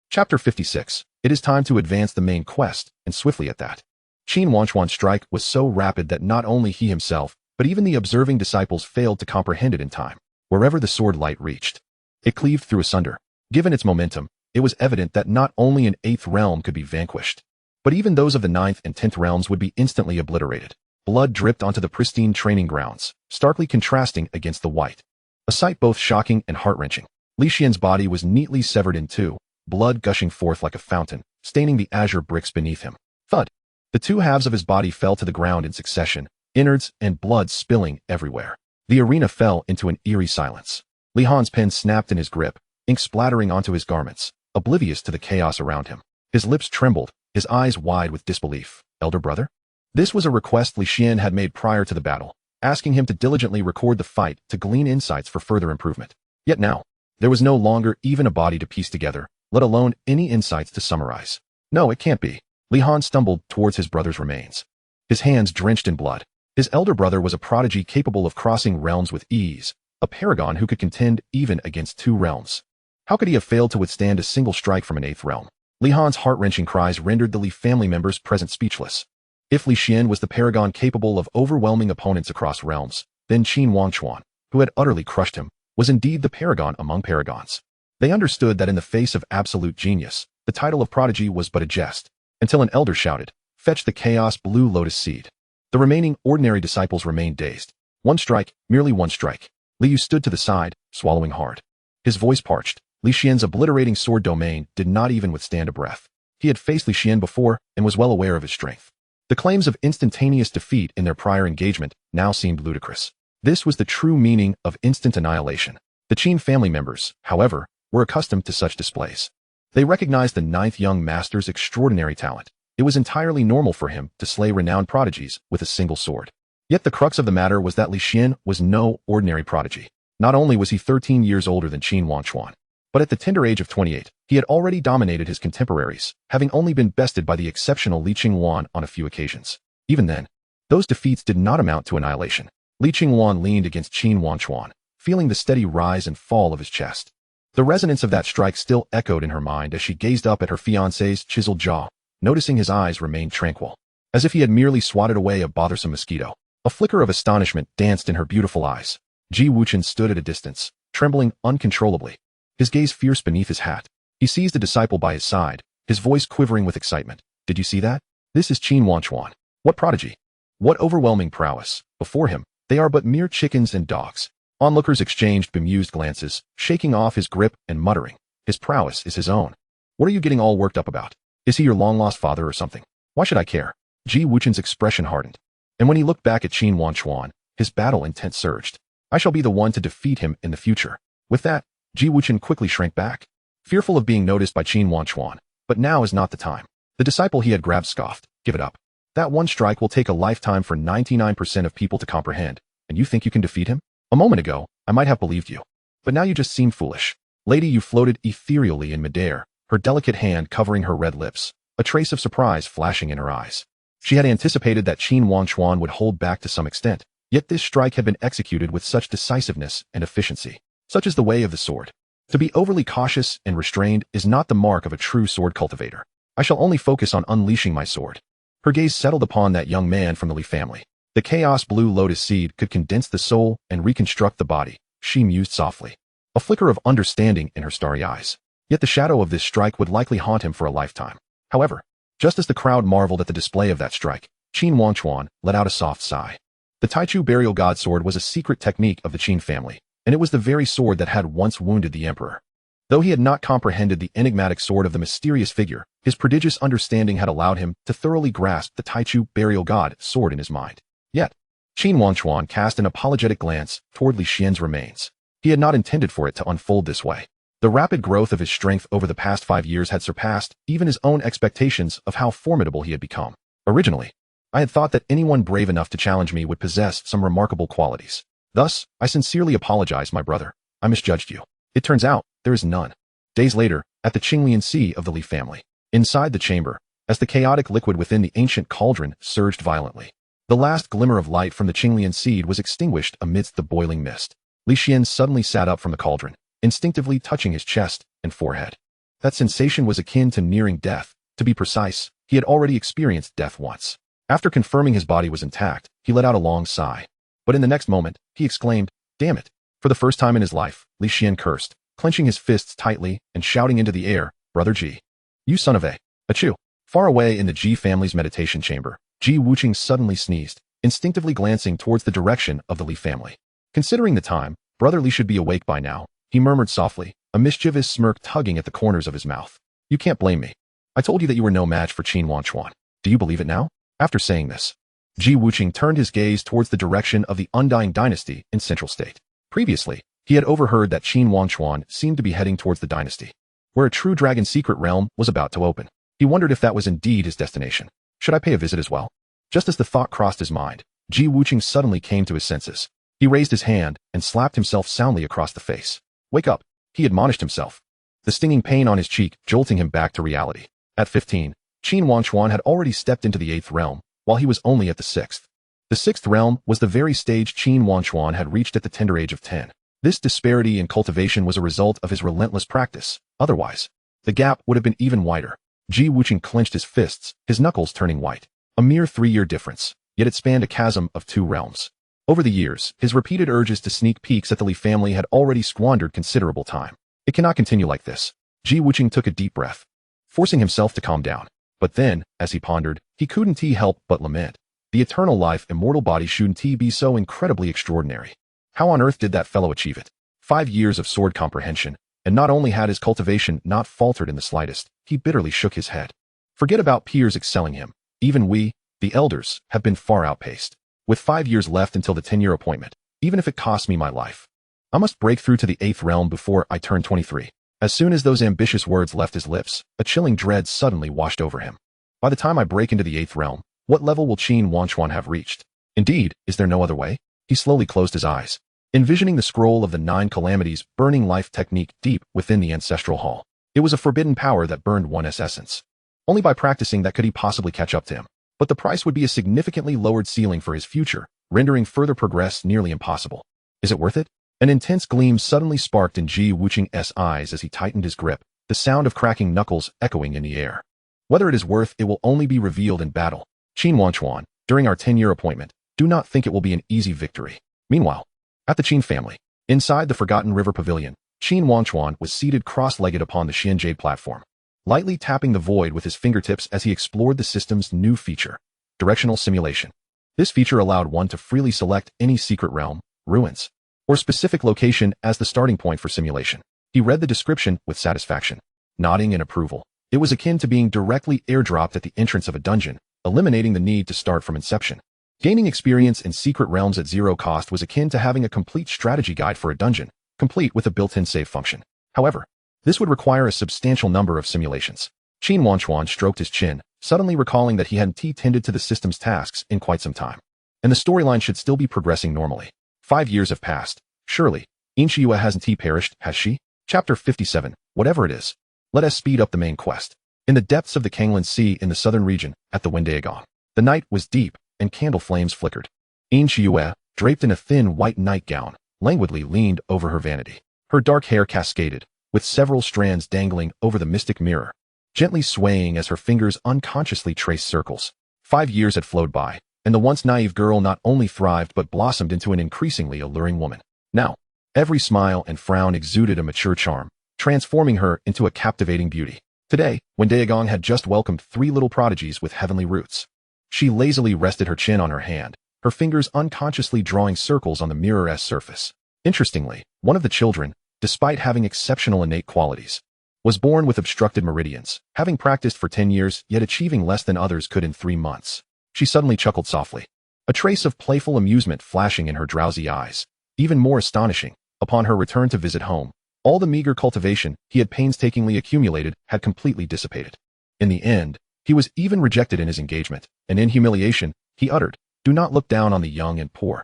Chapter 56. It is time to advance the main quest, and swiftly at that. Qin Wangchuan's strike was so rapid that not only he himself, but even the observing disciples failed to comprehend it in time. Wherever the sword light reached, it cleaved through asunder. Given its momentum, it was evident that not only an 8th realm could be vanquished, but even those of the 9th and 10th realms would be instantly obliterated. Blood dripped onto the pristine training grounds, starkly contrasting against the white. A sight both shocking and heart-wrenching. Li Xian's body was neatly severed in two, blood gushing forth like a fountain, staining the azure bricks beneath him. Thud! The two halves of his body fell to the ground in succession, innards and blood spilling everywhere. The arena fell into an eerie silence. Li Han's pen snapped in his grip, ink splattering onto his garments, oblivious to the chaos around him. His lips trembled, his eyes wide with disbelief. Elder brother? This was a request Li Xian had made prior to the battle, asking him to diligently record the fight to glean insights for further improvement. Yet now, there was no longer even a body to piece together, let alone any insights to summarize. No, it can't be. Li Han stumbled towards his brother's remains, his hands drenched in blood. His elder brother was a prodigy capable of crossing realms with ease, a paragon who could contend even against 2 realms. How could he have failed to withstand a single strike from an 8th realm? Li Han's heart-wrenching cries rendered the Li family members present speechless. If Li Xian was the paragon capable of overwhelming opponents across realms, then Qin Wangchuan, who had utterly crushed him, was indeed the paragon among paragons. They understood that in the face of absolute genius, the title of prodigy was but a jest, until an elder shouted, "Fetch the chaos blue lotus seed." The remaining ordinary disciples remained dazed. One strike, merely one strike. Liu stood to the side, swallowing hard. His voice parched. Li Xian's obliterating sword domain did not even withstand a breath. He had faced Li Xian before and was well aware of his strength. The claims of instantaneous defeat in their prior engagement now seemed ludicrous. This was the true meaning of instant annihilation. The Qin family members, however, were accustomed to such displays. They recognized the 9th young master's extraordinary talent. It was entirely normal for him to slay renowned prodigies with a single sword. Yet the crux of the matter was that Li Xian was no ordinary prodigy. Not only was he 13 years older than Qin Wangchuan, but at the tender age of 28, he had already dominated his contemporaries, having only been bested by the exceptional Li Qingwan on a few occasions. Even then, those defeats did not amount to annihilation. Li Qingwan leaned against Qin Wangchuan, feeling the steady rise and fall of his chest. The resonance of that strike still echoed in her mind as she gazed up at her fiancé's chiseled jaw, noticing his eyes remained tranquil, as if he had merely swatted away a bothersome mosquito. A flicker of astonishment danced in her beautiful eyes. Ji Wuxian stood at a distance, trembling uncontrollably, his gaze fierce beneath his hat. He seized a disciple by his side, his voice quivering with excitement. "Did you see that? This is Qin Wangchuan. What prodigy! What overwhelming prowess! Before him, they are but mere chickens and dogs." Onlookers exchanged bemused glances, shaking off his grip and muttering, "His prowess is his own. What are you getting all worked up about? Is he your long-lost father or something? Why should I care?" Ji Wuxian's expression hardened, and when he looked back at Qin Wangchuan, his battle intent surged. "I shall be the one to defeat him in the future." With that, Ji Wuxian quickly shrank back, fearful of being noticed by Qin Wangchuan. But now is not the time. The disciple he had grabbed scoffed, "Give it up. That one strike will take a lifetime for 99% of people to comprehend, and you think you can defeat him? A moment ago, I might have believed you. But now you just seem foolish." Lady Yu floated ethereally in midair, her delicate hand covering her red lips, a trace of surprise flashing in her eyes. She had anticipated that Qin Wangchuan would hold back to some extent, yet this strike had been executed with such decisiveness and efficiency. Such is the way of the sword. To be overly cautious and restrained is not the mark of a true sword cultivator. I shall only focus on unleashing my sword. Her gaze settled upon that young man from the Li family. The chaos blue lotus seed could condense the soul and reconstruct the body, she mused softly. A flicker of understanding in her starry eyes. Yet the shadow of this strike would likely haunt him for a lifetime. However, just as the crowd marveled at the display of that strike, Qin Wangchuan let out a soft sigh. The Taichu burial god sword was a secret technique of the Qin family, and it was the very sword that had once wounded the emperor. Though he had not comprehended the enigmatic sword of the mysterious figure, his prodigious understanding had allowed him to thoroughly grasp the Taichu burial god sword in his mind. Yet, Qin Wangchuan cast an apologetic glance toward Li Xian's remains. He had not intended for it to unfold this way. The rapid growth of his strength over the past 5 years had surpassed even his own expectations of how formidable he had become. Originally, I had thought that anyone brave enough to challenge me would possess some remarkable qualities. Thus, I sincerely apologize, my brother. I misjudged you. It turns out, there is none. Days later, at the Qinglian Sea of the Li family, inside the chamber, as the chaotic liquid within the ancient cauldron surged violently, the last glimmer of light from the Qinglian seed was extinguished amidst the boiling mist. Li Xian suddenly sat up from the cauldron, instinctively touching his chest and forehead. That sensation was akin to nearing death. To be precise, he had already experienced death once. After confirming his body was intact, he let out a long sigh. But in the next moment, he exclaimed, "Damn it." For the first time in his life, Li Xian cursed, clenching his fists tightly and shouting into the air, "Brother Ji. You son of a Achoo." Far away in the Ji family's meditation chamber, Ji Wuqing suddenly sneezed, instinctively glancing towards the direction of the Li family. Considering the time, Brother Li should be awake by now, he murmured softly, a mischievous smirk tugging at the corners of his mouth. "You can't blame me. I told you that you were no match for Qin Wangchuan. Do you believe it now?" After saying this, Ji Wuqing turned his gaze towards the direction of the Undying Dynasty in Central State. Previously, he had overheard that Qin Wangchuan seemed to be heading towards the dynasty, where a true dragon secret realm was about to open. He wondered if that was indeed his destination. Should I pay a visit as well? Just as the thought crossed his mind, Ji Wuqing suddenly came to his senses. He raised his hand and slapped himself soundly across the face. "Wake up," he admonished himself, the stinging pain on his cheek jolting him back to reality. At 15, Qin Wangchuan had already stepped into the 8th realm, while he was only at the 6th. The 6th realm was the very stage Qin Wangchuan had reached at the tender age of 10. This disparity in cultivation was a result of his relentless practice. Otherwise, the gap would have been even wider. Ji Wuqing clenched his fists, his knuckles turning white. A mere 3-year difference, yet it spanned a chasm of 2 realms. Over the years, his repeated urges to sneak peeks at the Li family had already squandered considerable time. It cannot continue like this. Ji Wuqing took a deep breath, forcing himself to calm down. But then, as he pondered, he couldn't help but lament. The eternal life immortal body shouldn't be so incredibly extraordinary. How on earth did that fellow achieve it? 5 years of sword comprehension, and not only had his cultivation not faltered in the slightest, he bitterly shook his head. Forget about peers excelling him. Even we, the elders, have been far outpaced. With 5 years left until the 10-year appointment, even if it costs me my life, I must break through to the 8th realm before I turn 23. As soon as those ambitious words left his lips, a chilling dread suddenly washed over him. By the time I break into the 8th realm, what level will Qin Wangchuan have reached? Indeed, is there no other way? He slowly closed his eyes, envisioning the scroll of the 9 calamities burning life technique deep within the ancestral hall. It was a forbidden power that burned one's essence. Only by practicing that could he possibly catch up to him. But the price would be a significantly lowered ceiling for his future, rendering further progress nearly impossible. Is it worth it? An intense gleam suddenly sparked in Ji Wuqing's eyes as he tightened his grip, the sound of cracking knuckles echoing in the air. Whether it is worth it will only be revealed in battle. Qin Wangchuan, during our 10-year appointment, do not think it will be an easy victory. Meanwhile, at the Qin family, inside the Forgotten River Pavilion, Qin Wangchuan was seated cross-legged upon the Xian Jade platform, lightly tapping the void with his fingertips as he explored the system's new feature, directional simulation. This feature allowed one to freely select any secret realm, ruins, or specific location as the starting point for simulation. He read the description with satisfaction, nodding in approval. It was akin to being directly airdropped at the entrance of a dungeon, eliminating the need to start from inception. Gaining experience in secret realms at 0 cost was akin to having a complete strategy guide for a dungeon, complete with a built-in save function. However, this would require a substantial number of simulations. Qin Wangchuan stroked his chin, suddenly recalling that he hadn't tended to the system's tasks in quite some time. And the storyline should still be progressing normally. 5 years have passed. Surely, Inshiyue hasn't perished, has she? Chapter 57, whatever it is. Let us speed up the main quest. In the depths of the Qinglian Sea in the southern region, at the Wendaegang, the night was deep, and candle flames flickered. Inshiyue, draped in a thin white nightgown, languidly leaned over her vanity. Her dark hair cascaded, with several strands dangling over the mystic mirror, gently swaying as her fingers unconsciously traced circles. 5 years had flowed by, and the once naive girl not only thrived but blossomed into an increasingly alluring woman. Now, every smile and frown exuded a mature charm, transforming her into a captivating beauty. Today, when Daegong had just welcomed 3 little prodigies with heavenly roots, she lazily rested her chin on her hand, her fingers unconsciously drawing circles on the mirror's surface. Interestingly, one of the children, despite having exceptional innate qualities, was born with obstructed meridians, having practiced for 10 years yet achieving less than others could in 3 months. She suddenly chuckled softly, a trace of playful amusement flashing in her drowsy eyes. Even more astonishing, upon her return to visit home, all the meager cultivation he had painstakingly accumulated had completely dissipated. In the end, he was even rejected in his engagement, and in humiliation, he uttered, "Do not look down on the young and poor.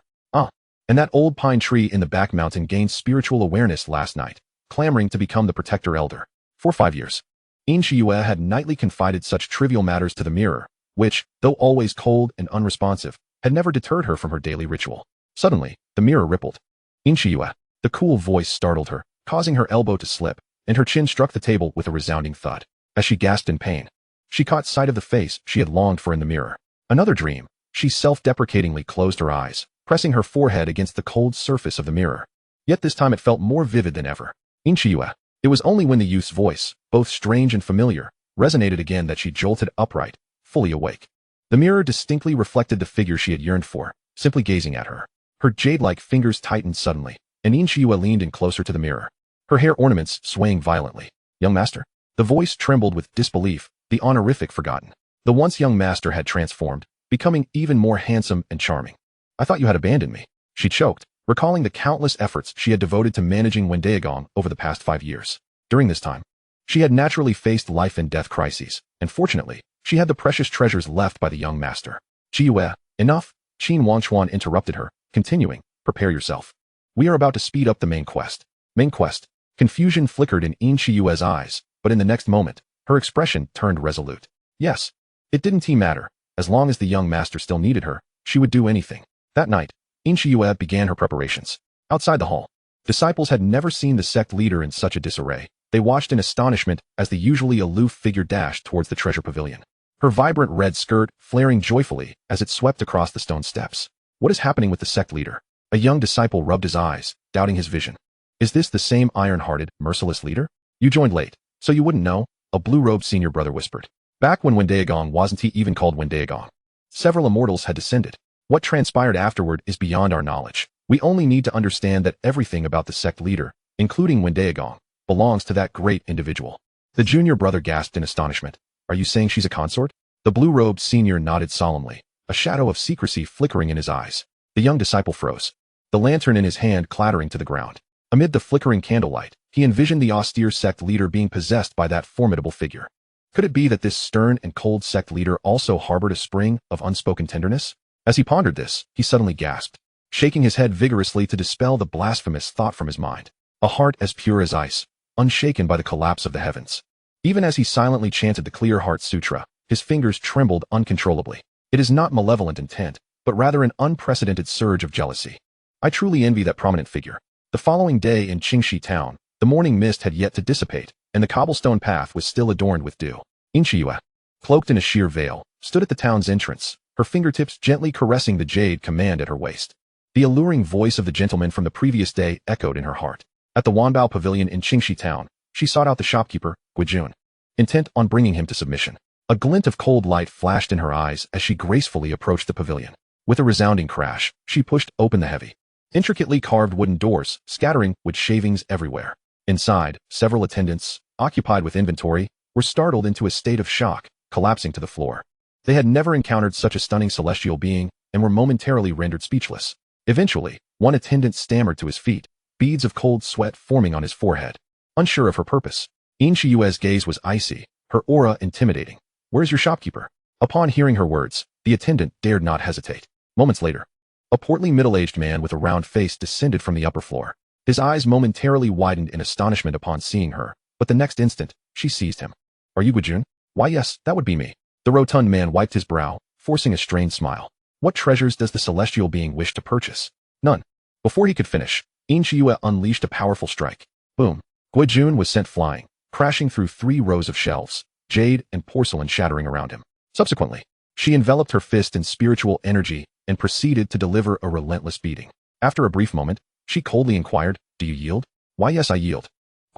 And that old pine tree in the back mountain gained spiritual awareness last night, clamoring to become the protector elder." For 5 years, Qin Wangchuan had nightly confided such trivial matters to the mirror, which, though always cold and unresponsive, had never deterred her from her daily ritual. Suddenly, the mirror rippled. Qin Wangchuan, the cool voice startled her, causing her elbow to slip, and her chin struck the table with a resounding thud. As she gasped in pain, she caught sight of the face she had longed for in the mirror. Another dream. She self-deprecatingly closed her eyes, pressing her forehead against the cold surface of the mirror. Yet this time it felt more vivid than ever. Qin Wangchuan. It was only when the youth's voice, both strange and familiar, resonated again that she jolted upright, fully awake. The mirror distinctly reflected the figure she had yearned for, simply gazing at her. Her jade-like fingers tightened suddenly, and Qin Wangchuan leaned in closer to the mirror, her hair ornaments swaying violently. "Young master?" The voice trembled with disbelief, the honorific forgotten. The once young master had transformed, becoming even more handsome and charming. "I thought you had abandoned me," she choked, recalling the countless efforts she had devoted to managing Wendaegong over the past 5 years. During this time, she had naturally faced life and death crises, and fortunately, she had the precious treasures left by the young master. "Wangchuan, enough," Qin Wangchuan interrupted her, continuing, "Prepare yourself. We are about to speed up the main quest." Main quest. Confusion flickered in Qin Wangchuan's eyes, but in the next moment, her expression turned resolute. Yes, it didn't matter. As long as the young master still needed her, she would do anything. That night, Qin Wangchuan began her preparations. Outside the hall, disciples had never seen the sect leader in such a disarray. They watched in astonishment as the usually aloof figure dashed towards the treasure pavilion, her vibrant red skirt flaring joyfully as it swept across the stone steps. "What is happening with the sect leader?" A young disciple rubbed his eyes, doubting his vision. "Is this the same iron-hearted, merciless leader? You joined late, so you wouldn't know," a blue-robed senior brother whispered. "Back when Wendaegong wasn't even called Wendaegong. Several immortals had descended. What transpired afterward is beyond our knowledge. We only need to understand that everything about the sect leader, including Wendaegong, belongs to that great individual." The junior brother gasped in astonishment. "Are you saying she's a consort?" The blue-robed senior nodded solemnly, a shadow of secrecy flickering in his eyes. The young disciple froze, the lantern in his hand clattering to the ground. Amid the flickering candlelight, he envisioned the austere sect leader being possessed by that formidable figure. Could it be that this stern and cold sect leader also harbored a spring of unspoken tenderness? As he pondered this, he suddenly gasped, shaking his head vigorously to dispel the blasphemous thought from his mind. A heart as pure as ice, unshaken by the collapse of the heavens. Even as he silently chanted the Clear Heart Sutra, his fingers trembled uncontrollably. It is not malevolent intent, but rather an unprecedented surge of jealousy. I truly envy that prominent figure. The following day in Qingxi town, the morning mist had yet to dissipate, and the cobblestone path was still adorned with dew. Qin Wangchuan, cloaked in a sheer veil, stood at the town's entrance, her fingertips gently caressing the jade command at her waist. The alluring voice of the gentleman from the previous day echoed in her heart. At the Wanbao Pavilion in Qingxi town, she sought out the shopkeeper, Guijun, intent on bringing him to submission. A glint of cold light flashed in her eyes as she gracefully approached the pavilion. With a resounding crash, she pushed open the heavy, intricately carved wooden doors, scattering wood shavings everywhere. Inside, several attendants, occupied with inventory, were startled into a state of shock, collapsing to the floor. They had never encountered such a stunning celestial being and were momentarily rendered speechless. Eventually, one attendant stammered to his feet, beads of cold sweat forming on his forehead. Unsure of her purpose, Qin Wangchuan's gaze was icy, her aura intimidating. "Where's your shopkeeper?" Upon hearing her words, the attendant dared not hesitate. Moments later, a portly middle-aged man with a round face descended from the upper floor. His eyes momentarily widened in astonishment upon seeing her, but the next instant, she seized him. "Are you Guijun?" "Why yes, that would be me." The rotund man wiped his brow, forcing a strained smile. "What treasures does the celestial being wish to purchase?" "None." Before he could finish, Qin Wangchuan unleashed a powerful strike. Boom. Guijun was sent flying, crashing through 3 rows of shelves, jade and porcelain shattering around him. Subsequently, she enveloped her fist in spiritual energy and proceeded to deliver a relentless beating. After a brief moment, she coldly inquired, "Do you yield?" "Why yes, I yield."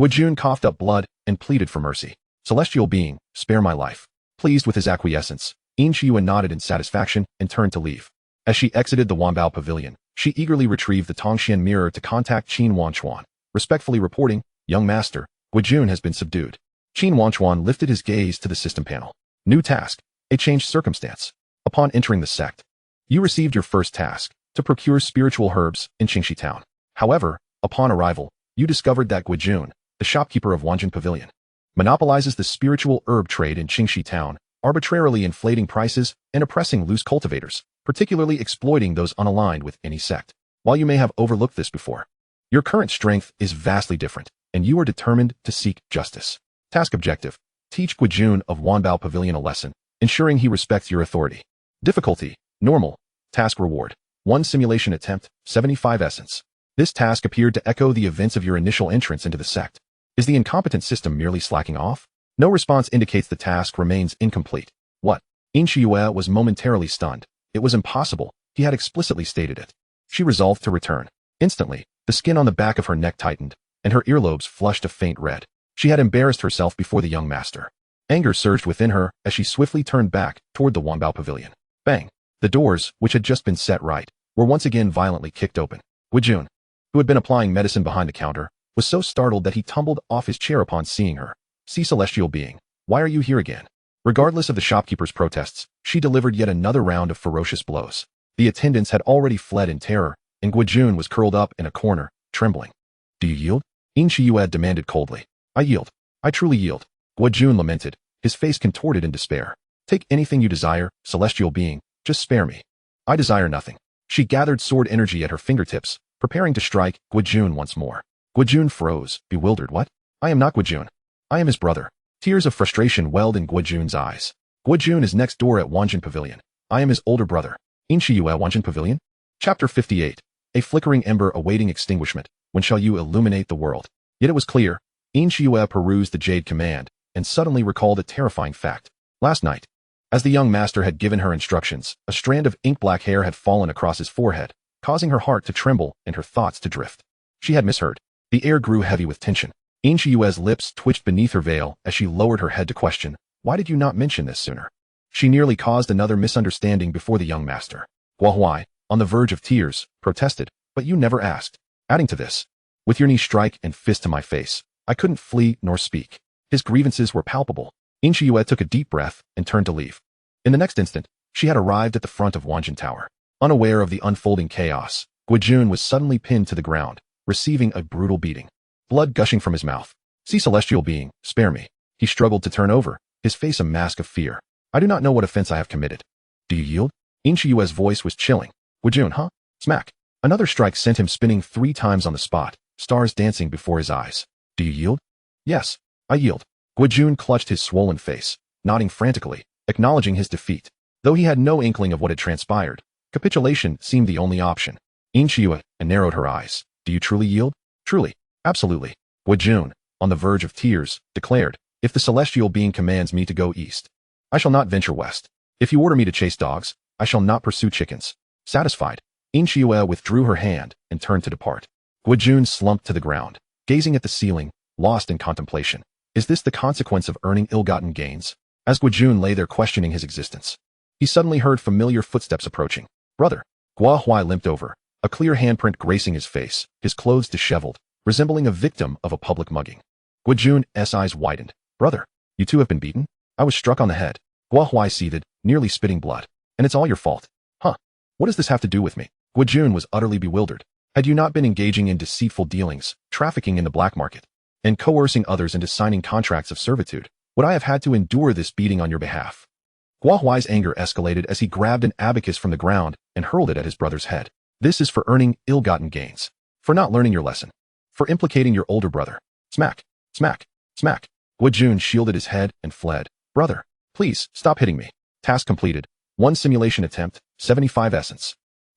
Guijun coughed up blood and pleaded for mercy. "Celestial being, spare my life." Pleased with his acquiescence, Qin Wangchuan nodded in satisfaction and turned to leave. As she exited the Wanbao Pavilion, she eagerly retrieved the Tongxian mirror to contact Qin Wangchuan, Respectfully reporting, young master, Guijun has been subdued. Qin Wangchuan lifted his gaze to the system panel. New task, a changed circumstance. Upon entering the sect, you received your first task, to procure spiritual herbs in Qingxi town. However, upon arrival, you discovered that Guijun, the shopkeeper of Wanjin Pavilion, monopolizes the spiritual herb trade in Qingxi town, arbitrarily inflating prices and oppressing loose cultivators, particularly exploiting those unaligned with any sect. While you may have overlooked this before, your current strength is vastly different, and you are determined to seek justice. Task objective, teach Guijun of Wanbao Pavilion a lesson, ensuring he respects your authority. Difficulty, normal. Task reward, 1 simulation attempt, 75 essence. This task appeared to echo the events of your initial entrance into the sect. Is the incompetent system merely slacking off? No response indicates the task remains incomplete. What? Inshiyue was momentarily stunned. It was impossible. He had explicitly stated it. She resolved to return. Instantly, the skin on the back of her neck tightened, and her earlobes flushed a faint red. She had embarrassed herself before the young master. Anger surged within her as she swiftly turned back toward the Wanbao Pavilion. Bang! The doors, which had just been set right, were once again violently kicked open. Guijun, who had been applying medicine behind the counter, was so startled that he tumbled off his chair upon seeing her. "See, celestial being, why are you here again?" Regardless of the shopkeeper's protests, she delivered yet another round of ferocious blows. The attendants had already fled in terror, and Guijun was curled up in a corner, trembling. "Do you yield?" Inshiyue demanded coldly. "I yield. I truly yield." Guijun lamented, his face contorted in despair. "Take anything you desire, celestial being, just spare me. I desire nothing." She gathered sword energy at her fingertips, preparing to strike Guijun once more. Guijun froze, bewildered. "What? I am not Guijun. I am his brother." Tears of frustration welled in Guijun's eyes. "Guijun is next door at Wanjin Pavilion. I am his older brother." Inshiyue Wanjin Pavilion? Chapter 58. A flickering ember awaiting extinguishment. When shall you illuminate the world? Yet it was clear. Inshiyue perused the Jade command, and suddenly recalled a terrifying fact. Last night, as the young master had given her instructions, a strand of ink-black hair had fallen across his forehead, causing her heart to tremble and her thoughts to drift. She had misheard. The air grew heavy with tension. Inshiyue's lips twitched beneath her veil as she lowered her head to question, "Why did you not mention this sooner?" She nearly caused another misunderstanding before the young master. Guohuai, on the verge of tears, protested, "But you never asked." Adding to this, "With your knee strike and fist to my face, I couldn't flee nor speak." His grievances were palpable. Inshiyue took a deep breath and turned to leave. In the next instant, she had arrived at the front of Wanjin Tower. Unaware of the unfolding chaos, Guijun was suddenly pinned to the ground, receiving a brutal beating. Blood gushing from his mouth. "See, celestial being, spare me." He struggled to turn over, his face a mask of fear. "I do not know what offense I have committed." "Do you yield?" Inshiyue's voice was chilling. "Guijun, huh?" Smack. Another strike sent him spinning 3 times on the spot, stars dancing before his eyes. "Do you yield?" "Yes, I yield." Guijun clutched his swollen face, nodding frantically, acknowledging his defeat. Though he had no inkling of what had transpired, capitulation seemed the only option. Inshiyue narrowed her eyes. "Do you truly yield?" "Truly. Absolutely." Guijun, on the verge of tears, declared, "If the celestial being commands me to go east, I shall not venture west. If you order me to chase dogs, I shall not pursue chickens." Satisfied, Inshiyue withdrew her hand and turned to depart. Guijun slumped to the ground, gazing at the ceiling, lost in contemplation. Is this the consequence of earning ill-gotten gains? As Guijun lay there questioning his existence, he suddenly heard familiar footsteps approaching. "Brother." Guohuai limped over, a clear handprint gracing his face, his clothes disheveled, resembling a victim of a public mugging. Guijun's eyes widened. "Brother, you too have been beaten?" "I was struck on the head." Guohuai seethed, nearly spitting blood. "And it's all your fault." "Huh? What does this have to do with me?" Guijun was utterly bewildered. "Had you not been engaging in deceitful dealings, trafficking in the black market, and coercing others into signing contracts of servitude, would I have had to endure this beating on your behalf?" Guohuai's anger escalated as he grabbed an abacus from the ground and hurled it at his brother's head. "This is for earning ill-gotten gains. For not learning your lesson. For implicating your older brother." Smack, smack, smack. Guijun shielded his head and fled. "Brother, please, stop hitting me." Task completed. 1 simulation attempt, 75 essence.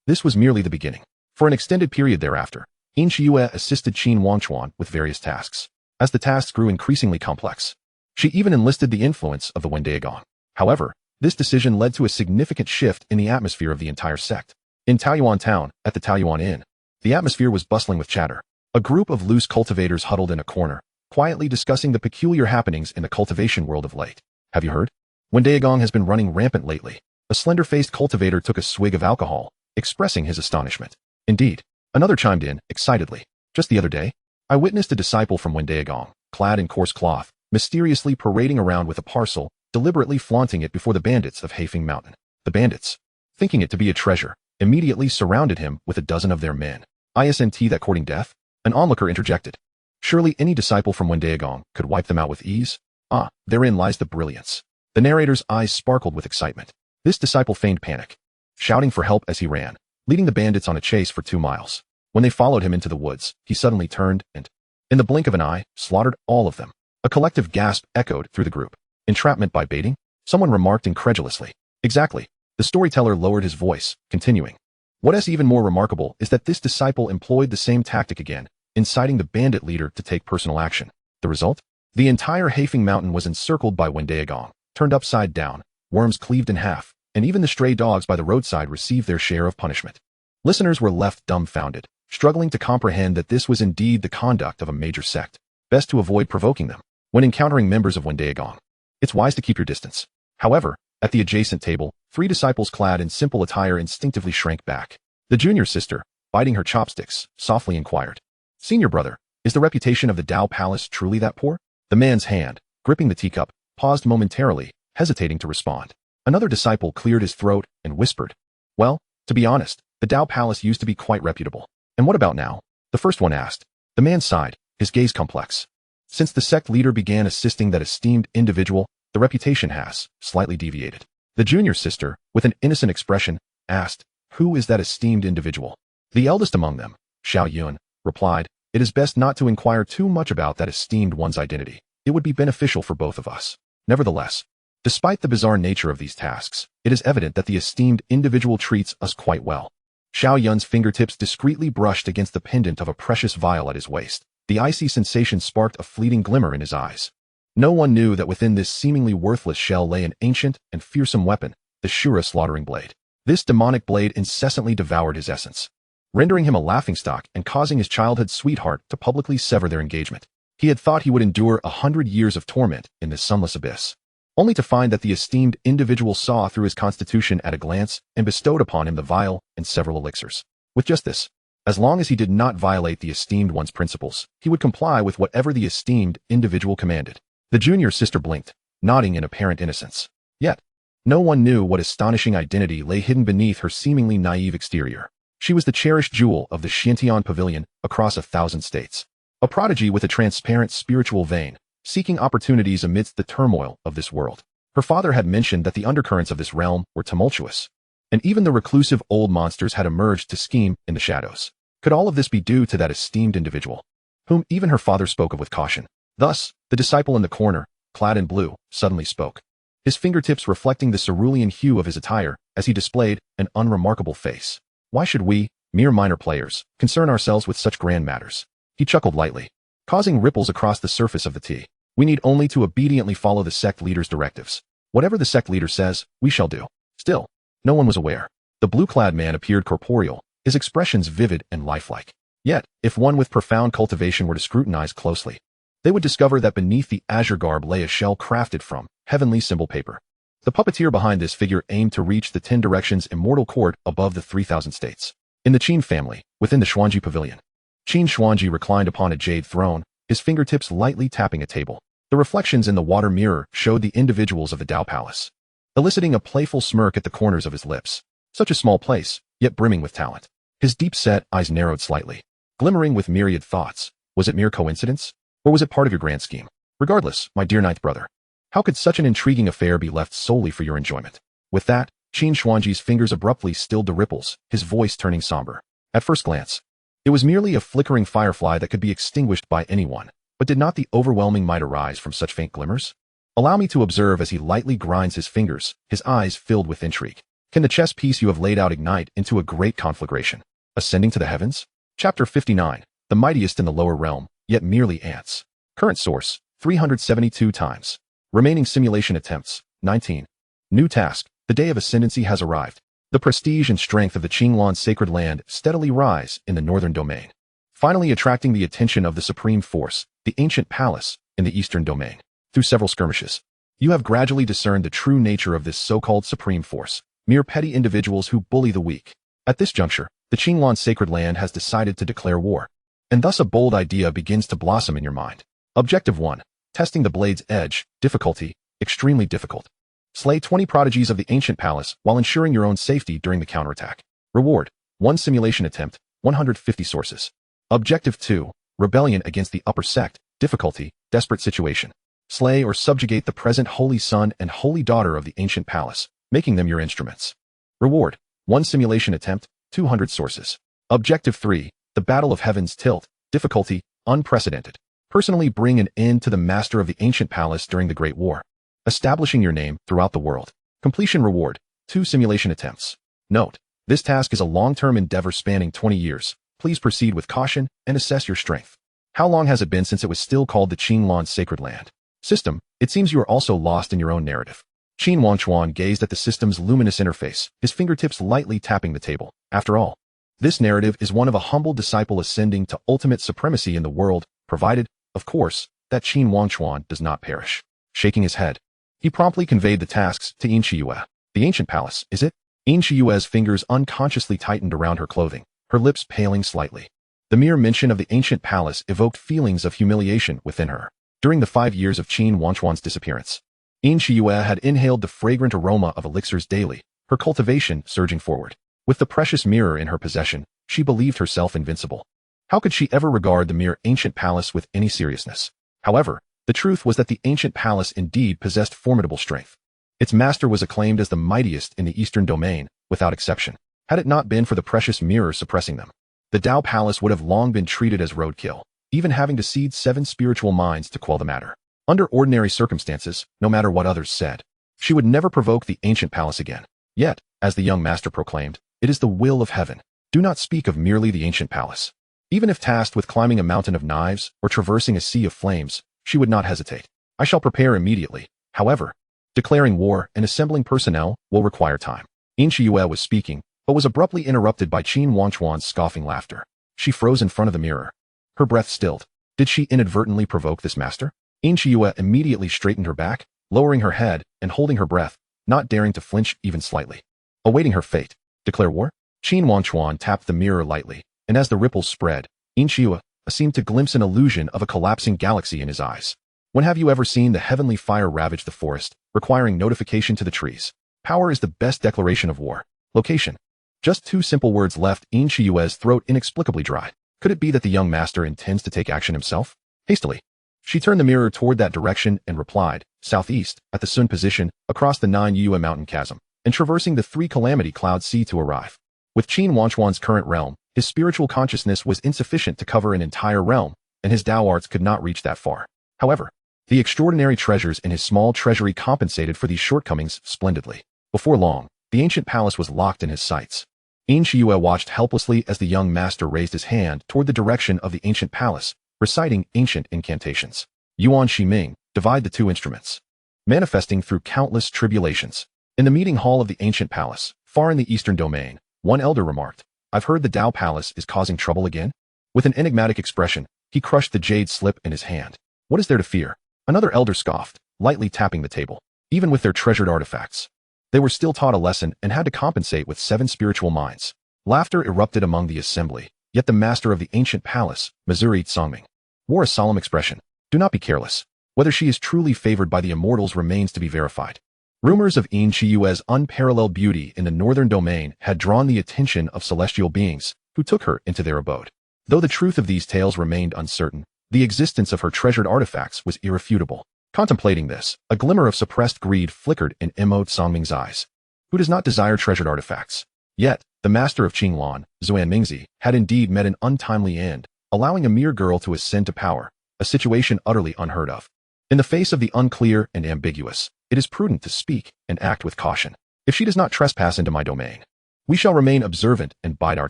This was merely the beginning. For an extended period thereafter, Inshiyue assisted Qin Wangchuan with various tasks. As the tasks grew increasingly complex, she even enlisted the influence of the Wendaegong. However, this decision led to a significant shift in the atmosphere of the entire sect. In Taoyuan Town, at the Taoyuan Inn, the atmosphere was bustling with chatter. A group of loose cultivators huddled in a corner, quietly discussing the peculiar happenings in the cultivation world of late. "Have you heard? Wendaegong has been running rampant lately." A slender-faced cultivator took a swig of alcohol, expressing his astonishment. "Indeed." Another chimed in, excitedly. "Just the other day, I witnessed a disciple from Wendaegong, clad in coarse cloth, mysteriously parading around with a parcel, deliberately flaunting it before the bandits of Hafeng Mountain. The bandits, thinking it to be a treasure, immediately surrounded him with a dozen of their men. Isn't that courting death? An onlooker interjected. Surely any disciple from Wendaegong could wipe them out with ease? Ah, therein lies the brilliance. The narrator's eyes sparkled with excitement. This disciple feigned panic, shouting for help as he ran, leading the bandits on a chase for 2 miles. When they followed him into the woods, he suddenly turned and, in the blink of an eye, slaughtered all of them. A collective gasp echoed through the group. Entrapment by baiting? Someone remarked incredulously. Exactly. The storyteller lowered his voice, continuing. What is even more remarkable is that this disciple employed the same tactic again, inciting the bandit leader to take personal action. The result? The entire Hafeng Mountain was encircled by Wendaegong, turned upside down, worms cleaved in half, and even the stray dogs by the roadside received their share of punishment. Listeners were left dumbfounded, struggling to comprehend that this was indeed the conduct of a major sect. Best to avoid provoking them when encountering members of Wendaegong. It's wise to keep your distance. However, at the adjacent table, 3 disciples clad in simple attire instinctively shrank back. The junior sister, biting her chopsticks, softly inquired, Senior brother, is the reputation of the Dao Palace truly that poor? The man's hand, gripping the teacup, paused momentarily, hesitating to respond. Another disciple cleared his throat and whispered, Well, to be honest, the Dao Palace used to be quite reputable. And what about now? The first one asked. The man sighed, his gaze complex. Since the sect leader began assisting that esteemed individual, the reputation has slightly deviated. The junior sister, with an innocent expression, asked, Who is that esteemed individual? The eldest among them, Xiao Yun, replied, It is best not to inquire too much about that esteemed one's identity. It would be beneficial for both of us. Nevertheless, despite the bizarre nature of these tasks, it is evident that the esteemed individual treats us quite well. Xiao Yun's fingertips discreetly brushed against the pendant of a precious vial at his waist. The icy sensation sparked a fleeting glimmer in his eyes. No one knew that within this seemingly worthless shell lay an ancient and fearsome weapon, the Shura slaughtering blade. This demonic blade incessantly devoured his essence, rendering him a laughingstock and causing his childhood sweetheart to publicly sever their engagement. He had thought he would endure 100 years of torment in this sunless abyss, only to find that the esteemed individual saw through his constitution at a glance and bestowed upon him the vial and several elixirs. With just this, as long as he did not violate the esteemed one's principles, he would comply with whatever the esteemed individual commanded. The junior sister blinked, nodding in apparent innocence. Yet, no one knew what astonishing identity lay hidden beneath her seemingly naive exterior. She was the cherished jewel of the Xiantian Pavilion across 1,000 states. A prodigy with a transparent spiritual vein, seeking opportunities amidst the turmoil of this world. Her father had mentioned that the undercurrents of this realm were tumultuous, and even the reclusive old monsters had emerged to scheme in the shadows. Could all of this be due to that esteemed individual, whom even her father spoke of with caution? Thus, the disciple in the corner, clad in blue, suddenly spoke, his fingertips reflecting the cerulean hue of his attire as he displayed an unremarkable face. Why should we, mere minor players, concern ourselves with such grand matters? He chuckled lightly, causing ripples across the surface of the tea. We need only to obediently follow the sect leader's directives. Whatever the sect leader says, we shall do. Still, no one was aware. The blue-clad man appeared corporeal, his expressions vivid and lifelike. Yet, if one with profound cultivation were to scrutinize closely, they would discover that beneath the azure garb lay a shell crafted from heavenly symbol paper. The puppeteer behind this figure aimed to reach the 10 directions immortal court above the 3,000 states. In the Qin family, within the Xuanji pavilion, Qin Xuanji reclined upon a jade throne, his fingertips lightly tapping a table. The reflections in the water mirror showed the individuals of the Dao Palace, eliciting a playful smirk at the corners of his lips. Such a small place, yet brimming with talent. His deep-set eyes narrowed slightly, glimmering with myriad thoughts. Was it mere coincidence? Or was it part of your grand scheme? Regardless, my dear ninth brother, how could such an intriguing affair be left solely for your enjoyment? With that, Qin Xuanji's fingers abruptly stilled the ripples, his voice turning somber. At first glance, it was merely a flickering firefly that could be extinguished by anyone, but did not the overwhelming might arise from such faint glimmers? Allow me to observe as he lightly grinds his fingers, his eyes filled with intrigue. Can the chess piece you have laid out ignite into a great conflagration, ascending to the heavens? Chapter 59, the mightiest in the lower realm, yet merely ants. Current source, 372 times. Remaining simulation attempts, 19. New task, the day of ascendancy has arrived. The prestige and strength of the Qinglan sacred land steadily rise in the northern domain, finally attracting the attention of the supreme force, the ancient palace, in the eastern domain. Through several skirmishes, you have gradually discerned the true nature of this so-called supreme force, mere petty individuals who bully the weak. At this juncture, the Qinglan sacred land has decided to declare war. and thus a bold idea begins to blossom in your mind. Objective 1. Testing the blade's edge. Difficulty: extremely difficult. Slay 20 prodigies of the ancient palace while ensuring your own safety during the counterattack. Reward: 1 simulation attempt, 150 sources. Objective 2. Rebellion against the upper sect. Difficulty: desperate situation. Slay or subjugate the present holy son and holy daughter of the ancient palace, making them your instruments. Reward: 1 simulation attempt, 200 sources. Objective 3. The Battle of Heaven's Tilt. Difficulty: unprecedented. Personally bring an end to the master of the ancient palace during the Great War, establishing your name throughout the world. Completion reward: 2 simulation attempts. Note: this task is a long-term endeavor spanning 20 years. Please proceed with caution and assess your strength. How long has it been since it was still called the Qin Sacred Land? System: it seems you are also lost in your own narrative. Qin Wangchuan gazed at the system's luminous interface, his fingertips lightly tapping the table. After all, this narrative is one of a humble disciple ascending to ultimate supremacy in the world, provided, of course, that Qin Wangchuan does not perish. Shaking his head, he promptly conveyed the tasks to Yin Shiyue. The ancient palace, is it? Yin Shiyue's fingers unconsciously tightened around her clothing, her lips paling slightly. The mere mention of the ancient palace evoked feelings of humiliation within her. During the 5 years of Qin Wangchuan's disappearance, Yin Shiyue had inhaled the fragrant aroma of elixirs daily, her cultivation surging forward. With the precious mirror in her possession, she believed herself invincible. How could she ever regard the mere ancient palace with any seriousness? However, the truth was that the ancient palace indeed possessed formidable strength. Its master was acclaimed as the mightiest in the eastern domain, without exception. Had it not been for the precious mirror suppressing them, the Dao Palace would have long been treated as roadkill, even having to cede 7 spiritual minds to quell the matter. Under ordinary circumstances, no matter what others said, she would never provoke the ancient palace again. Yet, as the young master proclaimed, it is the will of heaven. Do not speak of merely the ancient palace. Even if tasked with climbing a mountain of knives or traversing a sea of flames, she would not hesitate. I shall prepare immediately. However, declaring war and assembling personnel will require time. Yin Shiyue was speaking, but was abruptly interrupted by Qin Wangchuan's scoffing laughter. She froze in front of the mirror. Her breath stilled. Did she inadvertently provoke this master? Yin Shiyue immediately straightened her back, lowering her head and holding her breath, not daring to flinch even slightly. Awaiting her fate. Declare war? Qin Wangchuan tapped the mirror lightly, and as the ripples spread, Yin Shiyue seemed to glimpse an illusion of a collapsing galaxy in his eyes. When have you ever seen the heavenly fire ravage the forest, requiring notification to the trees? Power is the best declaration of war. Location. Just 2 simple words left Yin Shiyue's throat inexplicably dry. Could it be that the young master intends to take action himself? Hastily, she turned the mirror toward that direction and replied, southeast, at the Sun position, across the 9 Yue mountain chasm, and traversing the 3 calamity cloud sea to arrive. With Qin Wangchuan's current realm, his spiritual consciousness was insufficient to cover an entire realm, and his Dao arts could not reach that far. However, the extraordinary treasures in his small treasury compensated for these shortcomings splendidly. Before long, the ancient palace was locked in his sights. Yin Shiyue watched helplessly as the young master raised his hand toward the direction of the ancient palace, reciting ancient incantations. Yuan Shiming, divide the 2 instruments. Manifesting through countless tribulations. In the meeting hall of the ancient palace, far in the eastern domain, one elder remarked, I've heard the Dao Palace is causing trouble again? With an enigmatic expression, he crushed the jade slip in his hand. What is there to fear? Another elder scoffed, lightly tapping the table. Even with their treasured artifacts, they were still taught a lesson and had to compensate with 7 spiritual minds. Laughter erupted among the assembly, yet the master of the ancient palace, Missouri Tsongming, wore a solemn expression. Do not be careless. Whether she is truly favored by the immortals remains to be verified. Rumors of Yin Shiyue's unparalleled beauty in the northern domain had drawn the attention of celestial beings, who took her into their abode. Though the truth of these tales remained uncertain, the existence of her treasured artifacts was irrefutable. Contemplating this, a glimmer of suppressed greed flickered in Imo Tsongming's eyes. Who does not desire treasured artifacts? Yet, the master of Qinglan, Zuanmingzi, had indeed met an untimely end, allowing a mere girl to ascend to power, a situation utterly unheard of. In the face of the unclear and ambiguous, it is prudent to speak and act with caution. If she does not trespass into my domain, we shall remain observant and bide our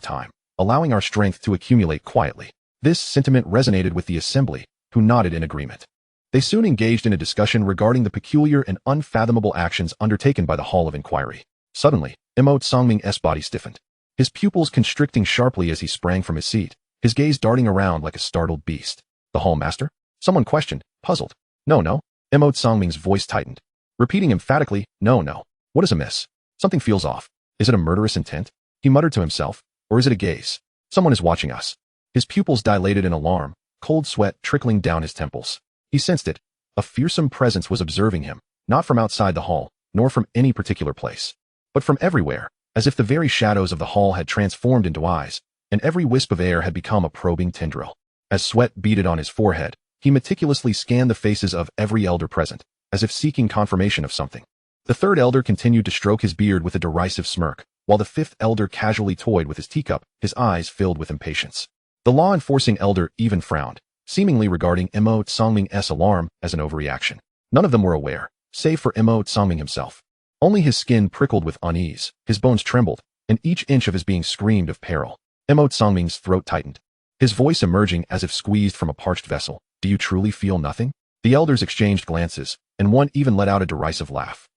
time, allowing our strength to accumulate quietly. This sentiment resonated with the assembly, who nodded in agreement. They soon engaged in a discussion regarding the peculiar and unfathomable actions undertaken by the Hall of Inquiry. Suddenly, Imo Tsongming's body stiffened, his pupils constricting sharply as he sprang from his seat, his gaze darting around like a startled beast. The Hall Master? Someone questioned, puzzled. No. Imo Tsongming's voice tightened, repeating emphatically, No. What is amiss? Something feels off. Is it a murderous intent? He muttered to himself. Or is it a gaze? Someone is watching us. His pupils dilated in alarm, cold sweat trickling down his temples. He sensed it. A fearsome presence was observing him, not from outside the hall, nor from any particular place, but from everywhere, as if the very shadows of the hall had transformed into eyes, and every wisp of air had become a probing tendril. As sweat beaded on his forehead, he meticulously scanned the faces of every elder present, as if seeking confirmation of something. The third elder continued to stroke his beard with a derisive smirk, while the fifth elder casually toyed with his teacup, his eyes filled with impatience. The law-enforcing elder even frowned, seemingly regarding Mo Songming's alarm as an overreaction. None of them were aware, save for Mo Songming himself. Only his skin prickled with unease, his bones trembled, and each inch of his being screamed of peril. Mo Songming's throat tightened, his voice emerging as if squeezed from a parched vessel. Do you truly feel nothing? The elders exchanged glances, and one even let out a derisive laugh.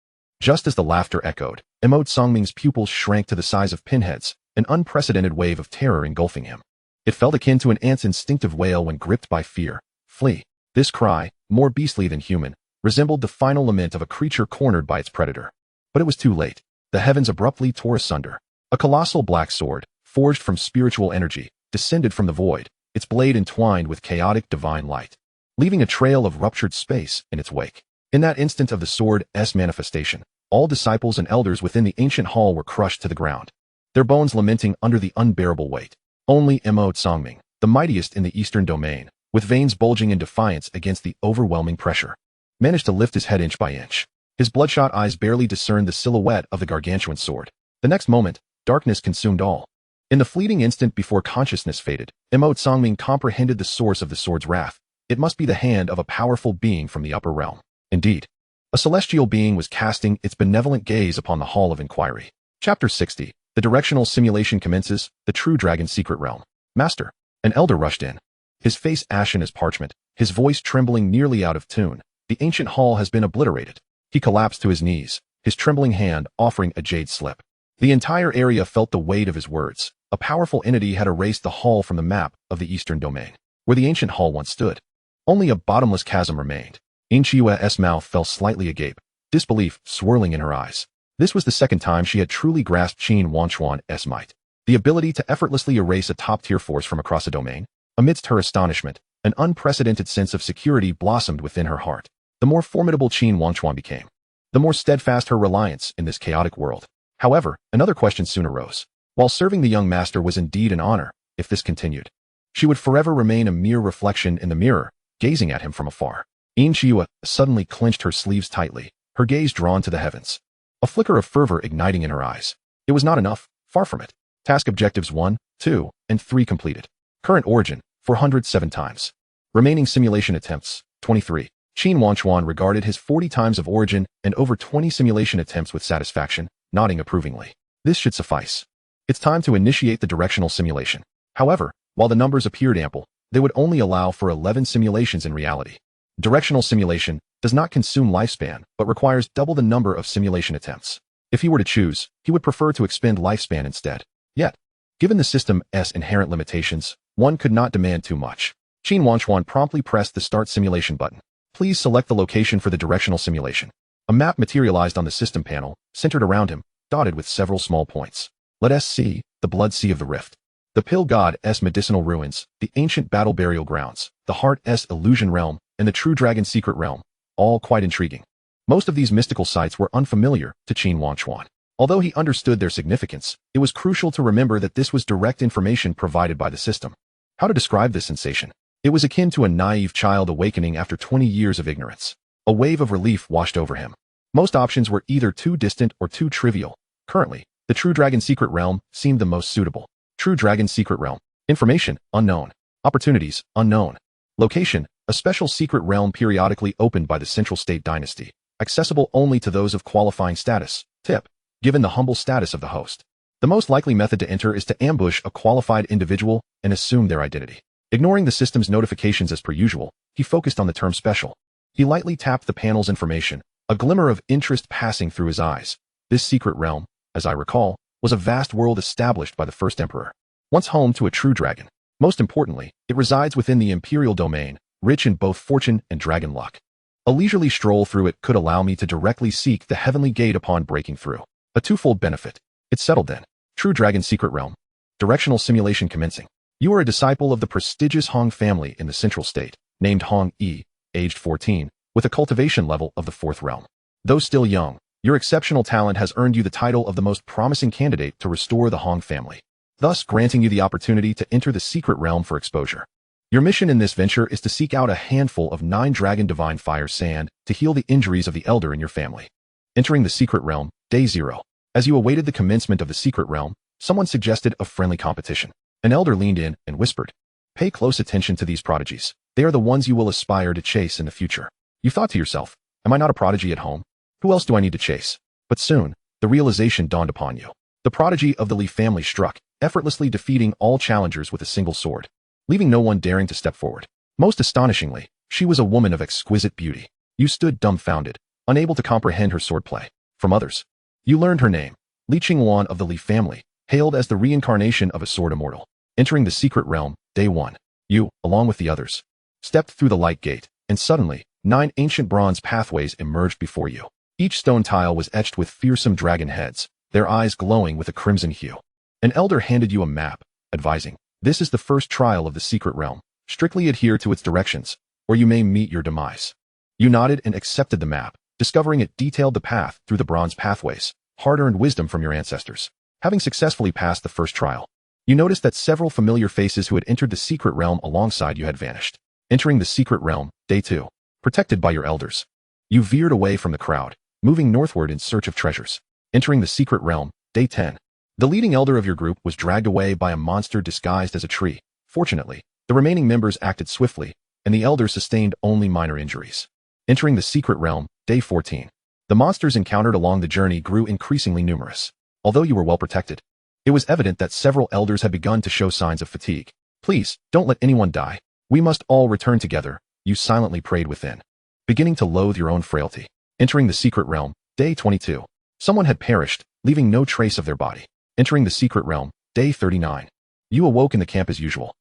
Just as the laughter echoed, Mo Songming's pupils shrank to the size of pinheads, an unprecedented wave of terror engulfing him. It felt akin to an ant's instinctive wail when gripped by fear. Flee. This cry, more beastly than human, resembled the final lament of a creature cornered by its predator. But it was too late. The heavens abruptly tore asunder. A colossal black sword, forged from spiritual energy, descended from the void, its blade entwined with chaotic divine light, leaving a trail of ruptured space in its wake. In that instant of the sword's manifestation, all disciples and elders within the ancient hall were crushed to the ground, their bones lamenting under the unbearable weight. Only Mo Songming, the mightiest in the eastern domain, with veins bulging in defiance against the overwhelming pressure, managed to lift his head inch by inch. His bloodshot eyes barely discerned the silhouette of the gargantuan sword. The next moment, darkness consumed all. In the fleeting instant before consciousness faded, Mo Songming comprehended the source of the sword's wrath. It must be the hand of a powerful being from the upper realm. Indeed, a celestial being was casting its benevolent gaze upon the Hall of Inquiry. Chapter 60. The directional simulation commences, the true dragon's secret realm. Master. An elder rushed in, his face ashen as parchment, his voice trembling nearly out of tune. The ancient hall has been obliterated. He collapsed to his knees, his trembling hand offering a jade slip. The entire area felt the weight of his words. A powerful entity had erased the hall from the map of the eastern domain, where the ancient hall once stood. Only a bottomless chasm remained. Inchiwa's mouth fell slightly agape, disbelief swirling in her eyes. This was the second time she had truly grasped Qin Wangchuan's might. The ability to effortlessly erase a top-tier force from across a domain. Amidst her astonishment, an unprecedented sense of security blossomed within her heart. The more formidable Qin Wangchuan became, the more steadfast her reliance in this chaotic world. However, another question soon arose. While serving the young master was indeed an honor, if this continued, she would forever remain a mere reflection in the mirror, gazing at him from afar. Inchiwa suddenly clenched her sleeves tightly, her gaze drawn to the heavens. A flicker of fervor igniting in her eyes. It was not enough, far from it. Task objectives 1, 2, and 3 completed. Current origin, 407 times. Remaining simulation attempts, 23. Qin Wangchuan regarded his 40 times of origin and over 20 simulation attempts with satisfaction, nodding approvingly. This should suffice. It's time to initiate the directional simulation. However, while the numbers appeared ample, they would only allow for 11 simulations in reality. Directional simulation does not consume lifespan, but requires double the number of simulation attempts. If he were to choose, he would prefer to expend lifespan instead. Yet, given the system's inherent limitations, one could not demand too much. Qin Wangchuan promptly pressed the Start Simulation button. Please select the location for the directional simulation. A map materialized on the system panel, centered around him, dotted with several small points. Let us see the Blood Sea of the Rift, the Pill God's medicinal ruins, the ancient battle burial grounds, the Heart's illusion realm, and the True Dragon's secret realm, all quite intriguing. Most of these mystical sites were unfamiliar to Qin Wangchuan. Although he understood their significance, it was crucial to remember that this was direct information provided by the system. How to describe this sensation? It was akin to a naive child awakening after 20 years of ignorance. A wave of relief washed over him. Most options were either too distant or too trivial. Currently, the True Dragon's secret realm seemed the most suitable. True Dragon's secret realm. Information, unknown. Opportunities, unknown. Location, a special secret realm periodically opened by the Central State Dynasty, accessible only to those of qualifying status. Tip: given the humble status of the host, the most likely method to enter is to ambush a qualified individual and assume their identity. Ignoring the system's notifications as per usual, he focused on the term special. He lightly tapped the panel's information, a glimmer of interest passing through his eyes. This secret realm, as I recall, was a vast world established by the first emperor, once home to a true dragon. Most importantly, it resides within the imperial domain, rich in both fortune and dragon luck. A leisurely stroll through it could allow me to directly seek the heavenly gate upon breaking through. A twofold benefit. It's settled then. True Dragon's secret realm. Directional simulation commencing. You are a disciple of the prestigious Hong family in the Central State, named Hong Yi, aged 14, with a cultivation level of the 4th realm. Though still young, your exceptional talent has earned you the title of the most promising candidate to restore the Hong family, thus granting you the opportunity to enter the secret realm for exposure. Your mission in this venture is to seek out a handful of 9 dragon divine fire sand to heal the injuries of the elder in your family. Entering the secret realm, day 0. As you awaited the commencement of the secret realm, someone suggested a friendly competition. An elder leaned in and whispered, "Pay close attention to these prodigies. They are the ones you will aspire to chase in the future." You thought to yourself, am I not a prodigy at home? Who else do I need to chase? But soon, the realization dawned upon you. The prodigy of the Li family struck, effortlessly defeating all challengers with a single sword, leaving no one daring to step forward. Most astonishingly, she was a woman of exquisite beauty. You stood dumbfounded, unable to comprehend her swordplay. From others, you learned her name, Li Qingwan of the Li family, hailed as the reincarnation of a sword immortal. Entering the secret realm, day 1. You, along with the others, stepped through the light gate, and suddenly, 9 ancient bronze pathways emerged before you. Each stone tile was etched with fearsome dragon heads, their eyes glowing with a crimson hue. An elder handed you a map, advising, "This is the first trial of the secret realm. Strictly adhere to its directions, or you may meet your demise." You nodded and accepted the map, discovering it detailed the path through the bronze pathways, hard-earned wisdom from your ancestors. Having successfully passed the first trial, you noticed that several familiar faces who had entered the secret realm alongside you had vanished. Entering the secret realm, day 2. Protected by your elders, you veered away from the crowd, moving northward in search of treasures. Entering the secret realm, day 10. The leading elder of your group was dragged away by a monster disguised as a tree. Fortunately, the remaining members acted swiftly, and the elder sustained only minor injuries. Entering the secret realm, day 14. The monsters encountered along the journey grew increasingly numerous. Although you were well protected, it was evident that several elders had begun to show signs of fatigue. "Please, don't let anyone die. We must all return together," you silently prayed within, beginning to loathe your own frailty. Entering the secret realm, day 22. Someone had perished, leaving no trace of their body. Entering the secret realm, day 39. You awoke in the camp as usual,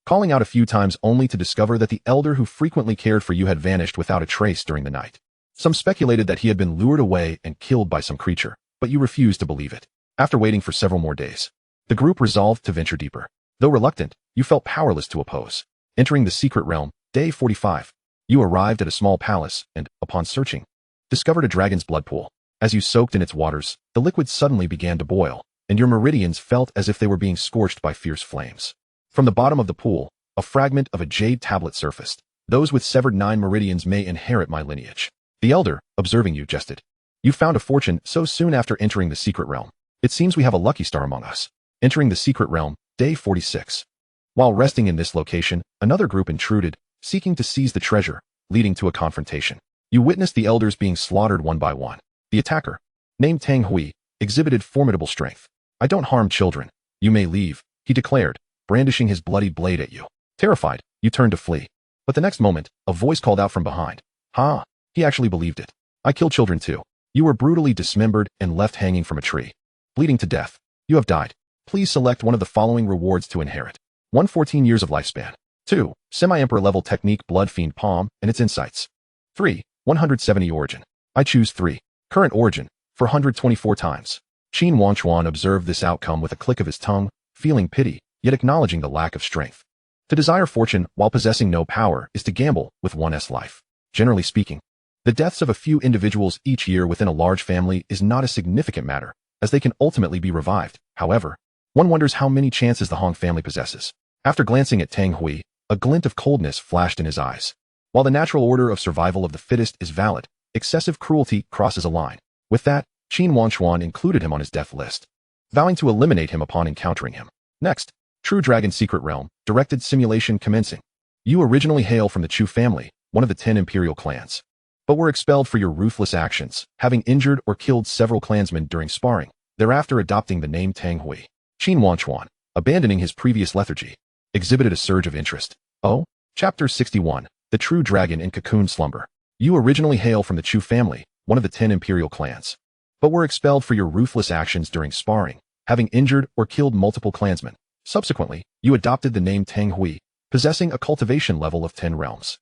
calling out a few times only to discover that the elder who frequently cared for you had vanished without a trace during the night. Some speculated that he had been lured away and killed by some creature, but you refused to believe it. After waiting for several more days, the group resolved to venture deeper. Though reluctant, you felt powerless to oppose. Entering the secret realm, day 45. You arrived at a small palace and, upon searching, discovered a dragon's blood pool. As you soaked in its waters, the liquid suddenly began to boil, and your meridians felt as if they were being scorched by fierce flames. From the bottom of the pool, a fragment of a jade tablet surfaced. "Those with severed 9 meridians may inherit my lineage." The elder, observing you, jested. "You found a fortune so soon after entering the secret realm. It seems we have a lucky star among us." Entering the secret realm, day 46. While resting in this location, another group intruded, seeking to seize the treasure, leading to a confrontation. You witnessed the elders being slaughtered one by one. The attacker, named Tang Hui, exhibited formidable strength. "I don't harm children. You may leave," he declared, brandishing his bloody blade at you. Terrified, you turned to flee. But the next moment, a voice called out from behind. "Ha!" He actually believed it. "I kill children too." You were brutally dismembered and left hanging from a tree, bleeding to death. You have died. Please select one of the following rewards to inherit. 1. 14 years of lifespan. 2. Semi-Emperor level technique Blood Fiend Palm and its insights. 3. 170 origin. I choose 3. Current origin, 424 times. Qin Wangchuan observed this outcome with a click of his tongue, feeling pity, yet acknowledging the lack of strength. To desire fortune while possessing no power is to gamble with one's life. Generally speaking, the deaths of a few individuals each year within a large family is not a significant matter, as they can ultimately be revived. However, one wonders how many chances the Hong family possesses. After glancing at Tang Hui, a glint of coldness flashed in his eyes. While the natural order of survival of the fittest is valid, excessive cruelty crosses a line. With that, Qin Wangchuan included him on his death list, vowing to eliminate him upon encountering him. Next, True Dragon Secret Realm, directed simulation commencing. You originally hail from the Chu family, one of the 10 imperial clans, but were expelled for your ruthless actions, having injured or killed several clansmen during sparring, thereafter adopting the name Tang Hui. Qin Wangchuan, abandoning his previous lethargy, exhibited a surge of interest. Oh, Chapter 61, The True Dragon in Cocoon Slumber. You originally hail from the Chu family, one of the 10 imperial clans, but were expelled for your ruthless actions during sparring, having injured or killed multiple clansmen. Subsequently, you adopted the name Tang Hui, possessing a cultivation level of 10 realms.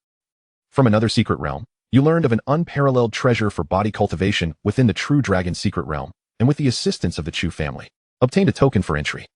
From another secret realm, you learned of an unparalleled treasure for body cultivation within the True Dragon Secret Realm, and with the assistance of the Chu family, obtained a token for entry.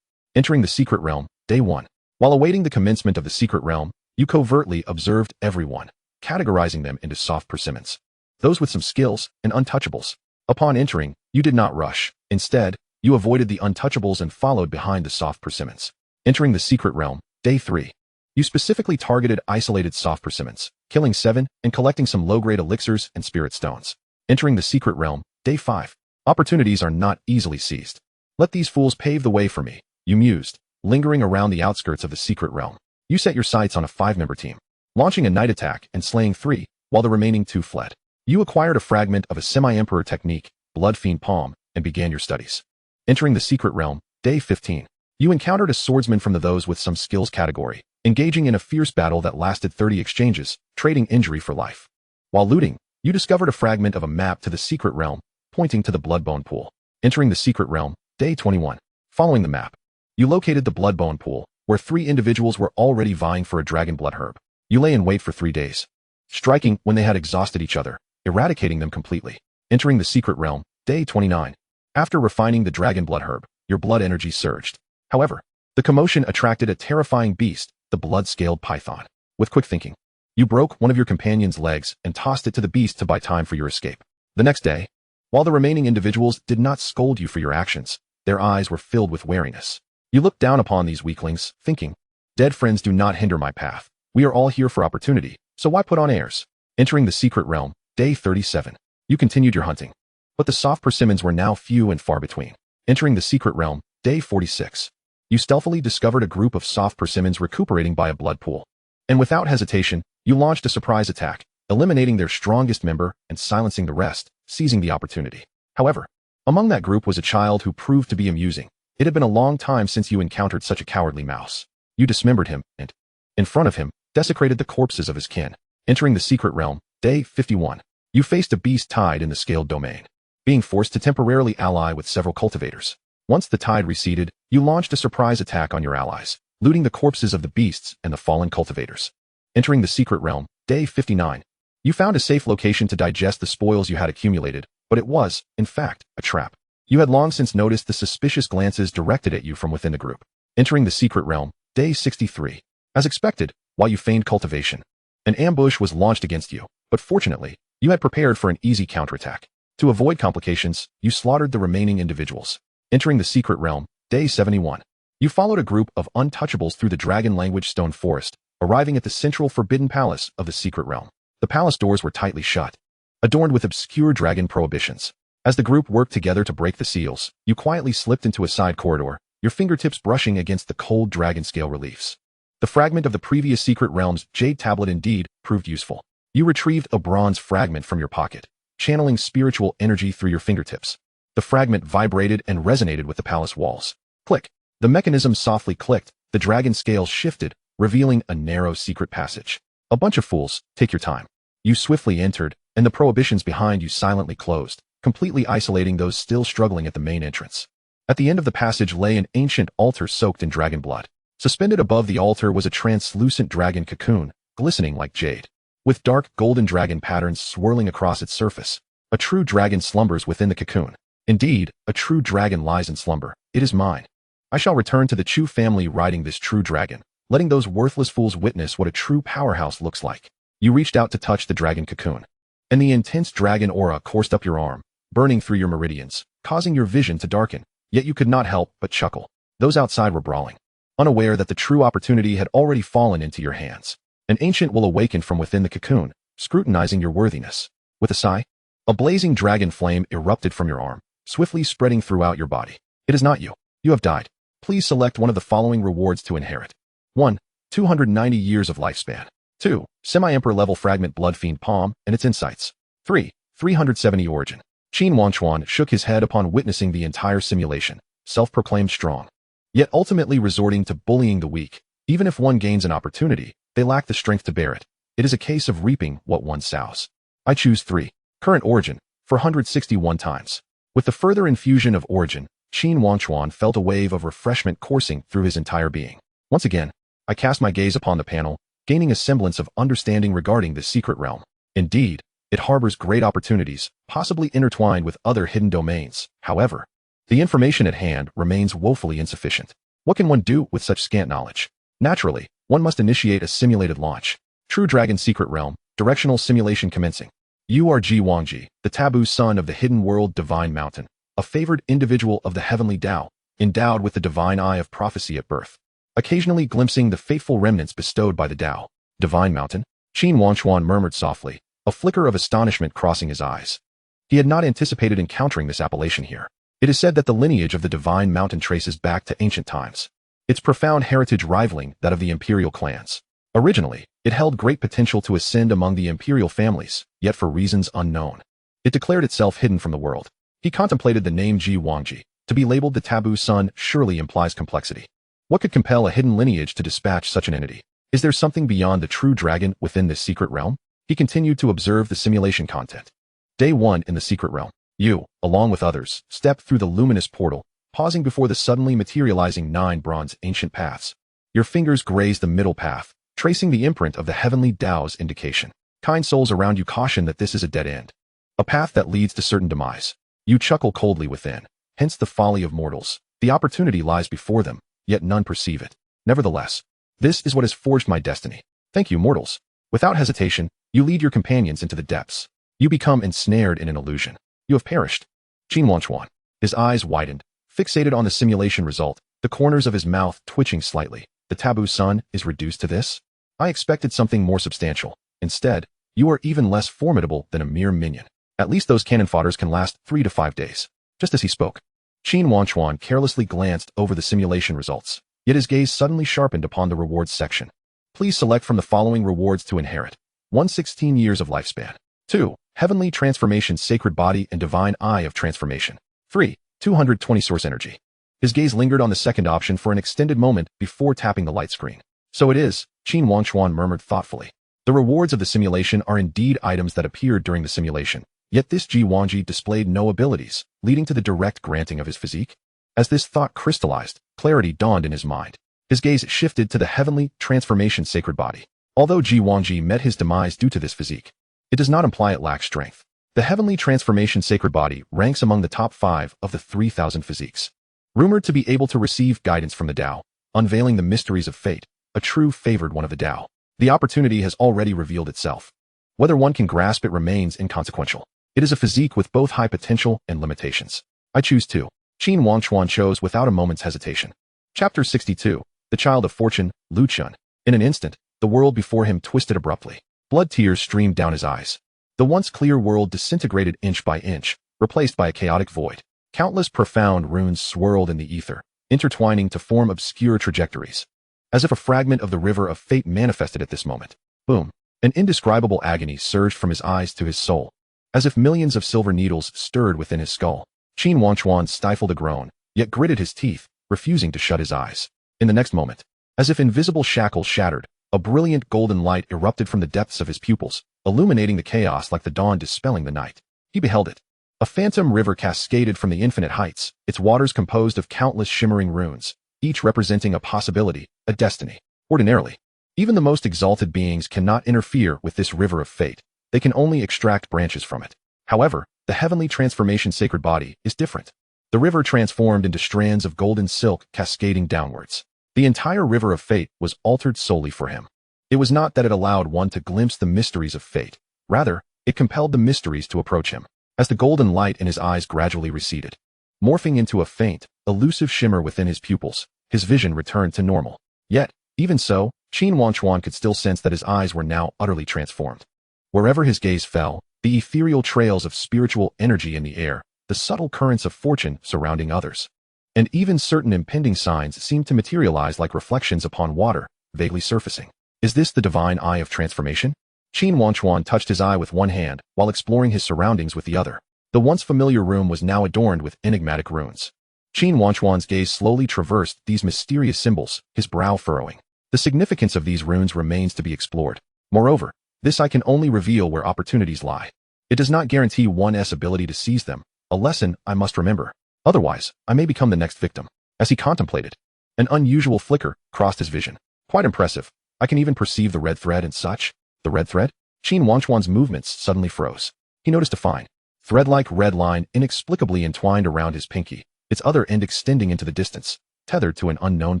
Entering the secret realm, Day 1. While awaiting the commencement of the secret realm, you covertly observed everyone, categorizing them into soft persimmons, those with some skills, and untouchables. Upon entering, you did not rush. Instead, you avoided the untouchables and followed behind the soft persimmons. Entering the secret realm, Day 3. You specifically targeted isolated soft persimmons, killing 7 and collecting some low-grade elixirs and spirit stones. Entering the secret realm, Day 5. Opportunities are not easily seized. Let these fools pave the way for me, you mused, lingering around the outskirts of the secret realm. You set your sights on a 5-member team, launching a night attack and slaying 3, while the remaining 2 fled. You acquired a fragment of a semi-emperor technique, Blood Fiend Palm, and began your studies. Entering the secret realm, Day 15. You encountered a swordsman from the those with some skills category, engaging in a fierce battle that lasted 30 exchanges, trading injury for life. While looting, you discovered a fragment of a map to the secret realm, pointing to the Bloodbone Pool. Entering the secret realm, Day 21. Following the map, you located the Bloodbone Pool, where 3 individuals were already vying for a dragon blood herb. You lay in wait for 3 days, striking when they had exhausted each other, eradicating them completely. Entering the secret realm, Day 29. After refining the dragon blood herb, your blood energy surged. However, the commotion attracted a terrifying beast, the blood-scaled python. With quick thinking, you broke one of your companion's legs and tossed it to the beast to buy time for your escape. The next day, while the remaining individuals did not scold you for your actions, their eyes were filled with wariness. You looked down upon these weaklings, thinking, dead friends do not hinder my path. We are all here for opportunity, so why put on airs? Entering the secret realm, Day 37. You continued your hunting, but the soft persimmons were now few and far between. Entering the secret realm, Day 46. You stealthily discovered a group of soft persimmons recuperating by a blood pool. And without hesitation, you launched a surprise attack, eliminating their strongest member and silencing the rest, seizing the opportunity. However, among that group was a child who proved to be amusing. It had been a long time since you encountered such a cowardly mouse. You dismembered him and, in front of him, desecrated the corpses of his kin. Entering the secret realm, Day 51. You faced a beast tied in the scaled domain, being forced to temporarily ally with several cultivators. Once the tide receded, you launched a surprise attack on your allies, looting the corpses of the beasts and the fallen cultivators. Entering the secret realm, Day 59. You found a safe location to digest the spoils you had accumulated, but it was, in fact, a trap. You had long since noticed the suspicious glances directed at you from within the group. Entering the secret realm, Day 63. As expected, while you feigned cultivation, an ambush was launched against you, but fortunately, you had prepared for an easy counterattack. To avoid complications, you slaughtered the remaining individuals. Entering the secret realm, Day 71. You followed a group of untouchables through the dragon language stone forest, arriving at the central forbidden palace of the secret realm. The palace doors were tightly shut, adorned with obscure dragon prohibitions. As the group worked together to break the seals, you quietly slipped into a side corridor, your fingertips brushing against the cold dragon scale reliefs. The fragment of the previous secret realm's jade tablet indeed proved useful. You retrieved a bronze fragment from your pocket, channeling spiritual energy through your fingertips. The fragment vibrated and resonated with the palace walls. Click. The mechanism softly clicked, the dragon scales shifted, revealing a narrow secret passage. A bunch of fools, take your time. You swiftly entered, and the prohibitions behind you silently closed, completely isolating those still struggling at the main entrance. At the end of the passage lay an ancient altar soaked in dragon blood. Suspended above the altar was a translucent dragon cocoon, glistening like jade, with dark golden dragon patterns swirling across its surface. A true dragon slumbers within the cocoon. Indeed, a true dragon lies in slumber. It is mine. I shall return to the Chu family riding this true dragon, letting those worthless fools witness what a true powerhouse looks like. You reached out to touch the dragon cocoon, and the intense dragon aura coursed up your arm, burning through your meridians, causing your vision to darken. Yet you could not help but chuckle. Those outside were brawling, unaware that the true opportunity had already fallen into your hands. An ancient will awaken from within the cocoon, scrutinizing your worthiness. With a sigh, a blazing dragon flame erupted from your arm, swiftly spreading throughout your body. It is not you. You have died. Please select one of the following rewards to inherit. 1. 290 years of lifespan. 2. Semi-Emperor level fragment Blood Fiend Palm and its insights. 3. 370 origin. Qin Wangchuan shook his head upon witnessing the entire simulation, self-proclaimed strong, yet ultimately resorting to bullying the weak. Even if one gains an opportunity, they lack the strength to bear it. It is a case of reaping what one sows. I choose 3. Current origin, 461 times. With the further infusion of origin, Qin Wangchuan felt a wave of refreshment coursing through his entire being. Once again, I cast my gaze upon the panel, gaining a semblance of understanding regarding this secret realm. Indeed, it harbors great opportunities, possibly intertwined with other hidden domains. However, the information at hand remains woefully insufficient. What can one do with such scant knowledge? Naturally, one must initiate a simulated launch. True Dragon Secret Realm, directional simulation commencing. You are Qin Wangchuan, the taboo son of the hidden world Divine Mountain, a favored individual of the heavenly Tao, endowed with the divine eye of prophecy at birth, occasionally glimpsing the fateful remnants bestowed by the Tao. Divine Mountain? Qin Wangchuan murmured softly, a flicker of astonishment crossing his eyes. He had not anticipated encountering this appellation here. It is said that the lineage of the Divine Mountain traces back to ancient times, its profound heritage rivaling that of the imperial clans. Originally, it held great potential to ascend among the imperial families, yet for reasons unknown, it declared itself hidden from the world. He contemplated the name Qin Wangchuan. To be labeled the taboo son surely implies complexity. What could compel a hidden lineage to dispatch such an entity? Is there something beyond the true dragon within this secret realm? He continued to observe the simulation content. Day 1 in the secret realm. You, along with others, step through the luminous portal, pausing before the suddenly materializing 9 bronze ancient paths. Your fingers graze the middle path, tracing the imprint of the heavenly Tao's indication. Kind souls around you caution that this is a dead end, a path that leads to certain demise. You chuckle coldly within, hence the folly of mortals. The opportunity lies before them, yet none perceive it. Nevertheless, this is what has forged my destiny. Thank you, mortals. Without hesitation, you lead your companions into the depths. You become ensnared in an illusion. You have perished. Qin Wangchuan. His eyes widened, fixated on the simulation result, the corners of his mouth twitching slightly. The taboo son is reduced to this? I expected something more substantial. Instead, you are even less formidable than a mere minion. At least those cannon fodders can last 3 to 5 days. Just as he spoke, Qin Wangchuan carelessly glanced over the simulation results, yet his gaze suddenly sharpened upon the rewards section. Please select from the following rewards to inherit. 116 years of lifespan. 2. Heavenly Transformation Sacred Body and Divine Eye of Transformation. 3. 220 Source Energy. His gaze lingered on the second option for an extended moment before tapping the light screen. So it is, Qin Wangchuan murmured thoughtfully. The rewards of the simulation are indeed items that appeared during the simulation, yet this Qin Wangchuan displayed no abilities, leading to the direct granting of his physique. As this thought crystallized, clarity dawned in his mind. His gaze shifted to the Heavenly Transformation Sacred Body. Although Qin Wangchuan met his demise due to this physique, it does not imply it lacks strength. The Heavenly Transformation Sacred Body ranks among the top 5 of the 3,000 physiques. Rumored to be able to receive guidance from the Tao, unveiling the mysteries of fate, a true favored one of the Tao. The opportunity has already revealed itself. Whether one can grasp it remains inconsequential. It is a physique with both high potential and limitations. I choose to. Qin Wangchuan chose without a moment's hesitation. Chapter 62. The Child of Fortune, Luqian. In an instant, the world before him twisted abruptly. Blood tears streamed down his eyes. The once clear world disintegrated inch by inch, replaced by a chaotic void. Countless profound runes swirled in the ether, intertwining to form obscure trajectories. As if a fragment of the river of fate manifested at this moment. Boom. An indescribable agony surged from his eyes to his soul. As if millions of silver needles stirred within his skull. Qin Wangchuan stifled a groan, yet gritted his teeth, refusing to shut his eyes. In the next moment, as if invisible shackles shattered, a brilliant golden light erupted from the depths of his pupils, illuminating the chaos like the dawn dispelling the night. He beheld it. A phantom river cascaded from the infinite heights, its waters composed of countless shimmering runes, each representing a possibility, a destiny. Ordinarily, even the most exalted beings cannot interfere with this river of fate. They can only extract branches from it. However, the Heavenly Transformation Sacred Body is different. The river transformed into strands of golden silk cascading downwards. The entire river of fate was altered solely for him. It was not that it allowed one to glimpse the mysteries of fate. Rather, it compelled the mysteries to approach him. As the golden light in his eyes gradually receded, morphing into a faint, elusive shimmer within his pupils, his vision returned to normal. Yet, even so, Qin Wangchuan could still sense that his eyes were now utterly transformed. Wherever his gaze fell, the ethereal trails of spiritual energy in the air, the subtle currents of fortune surrounding others, and even certain impending signs seemed to materialize like reflections upon water, vaguely surfacing. Is this the divine eye of transformation? Qin Wangchuan touched his eye with one hand while exploring his surroundings with the other. The once familiar room was now adorned with enigmatic runes. Qin Wangchuan's gaze slowly traversed these mysterious symbols, his brow furrowing. The significance of these runes remains to be explored. Moreover, this eye can only reveal where opportunities lie. It does not guarantee one's ability to seize them, a lesson I must remember. Otherwise, I may become the next victim. As he contemplated, an unusual flicker crossed his vision. Quite impressive. I can even perceive the red thread and such. The red thread? Qin Wangchuan's movements suddenly froze. He noticed a fine, thread-like red line inexplicably entwined around his pinky, its other end extending into the distance. tethered to an unknown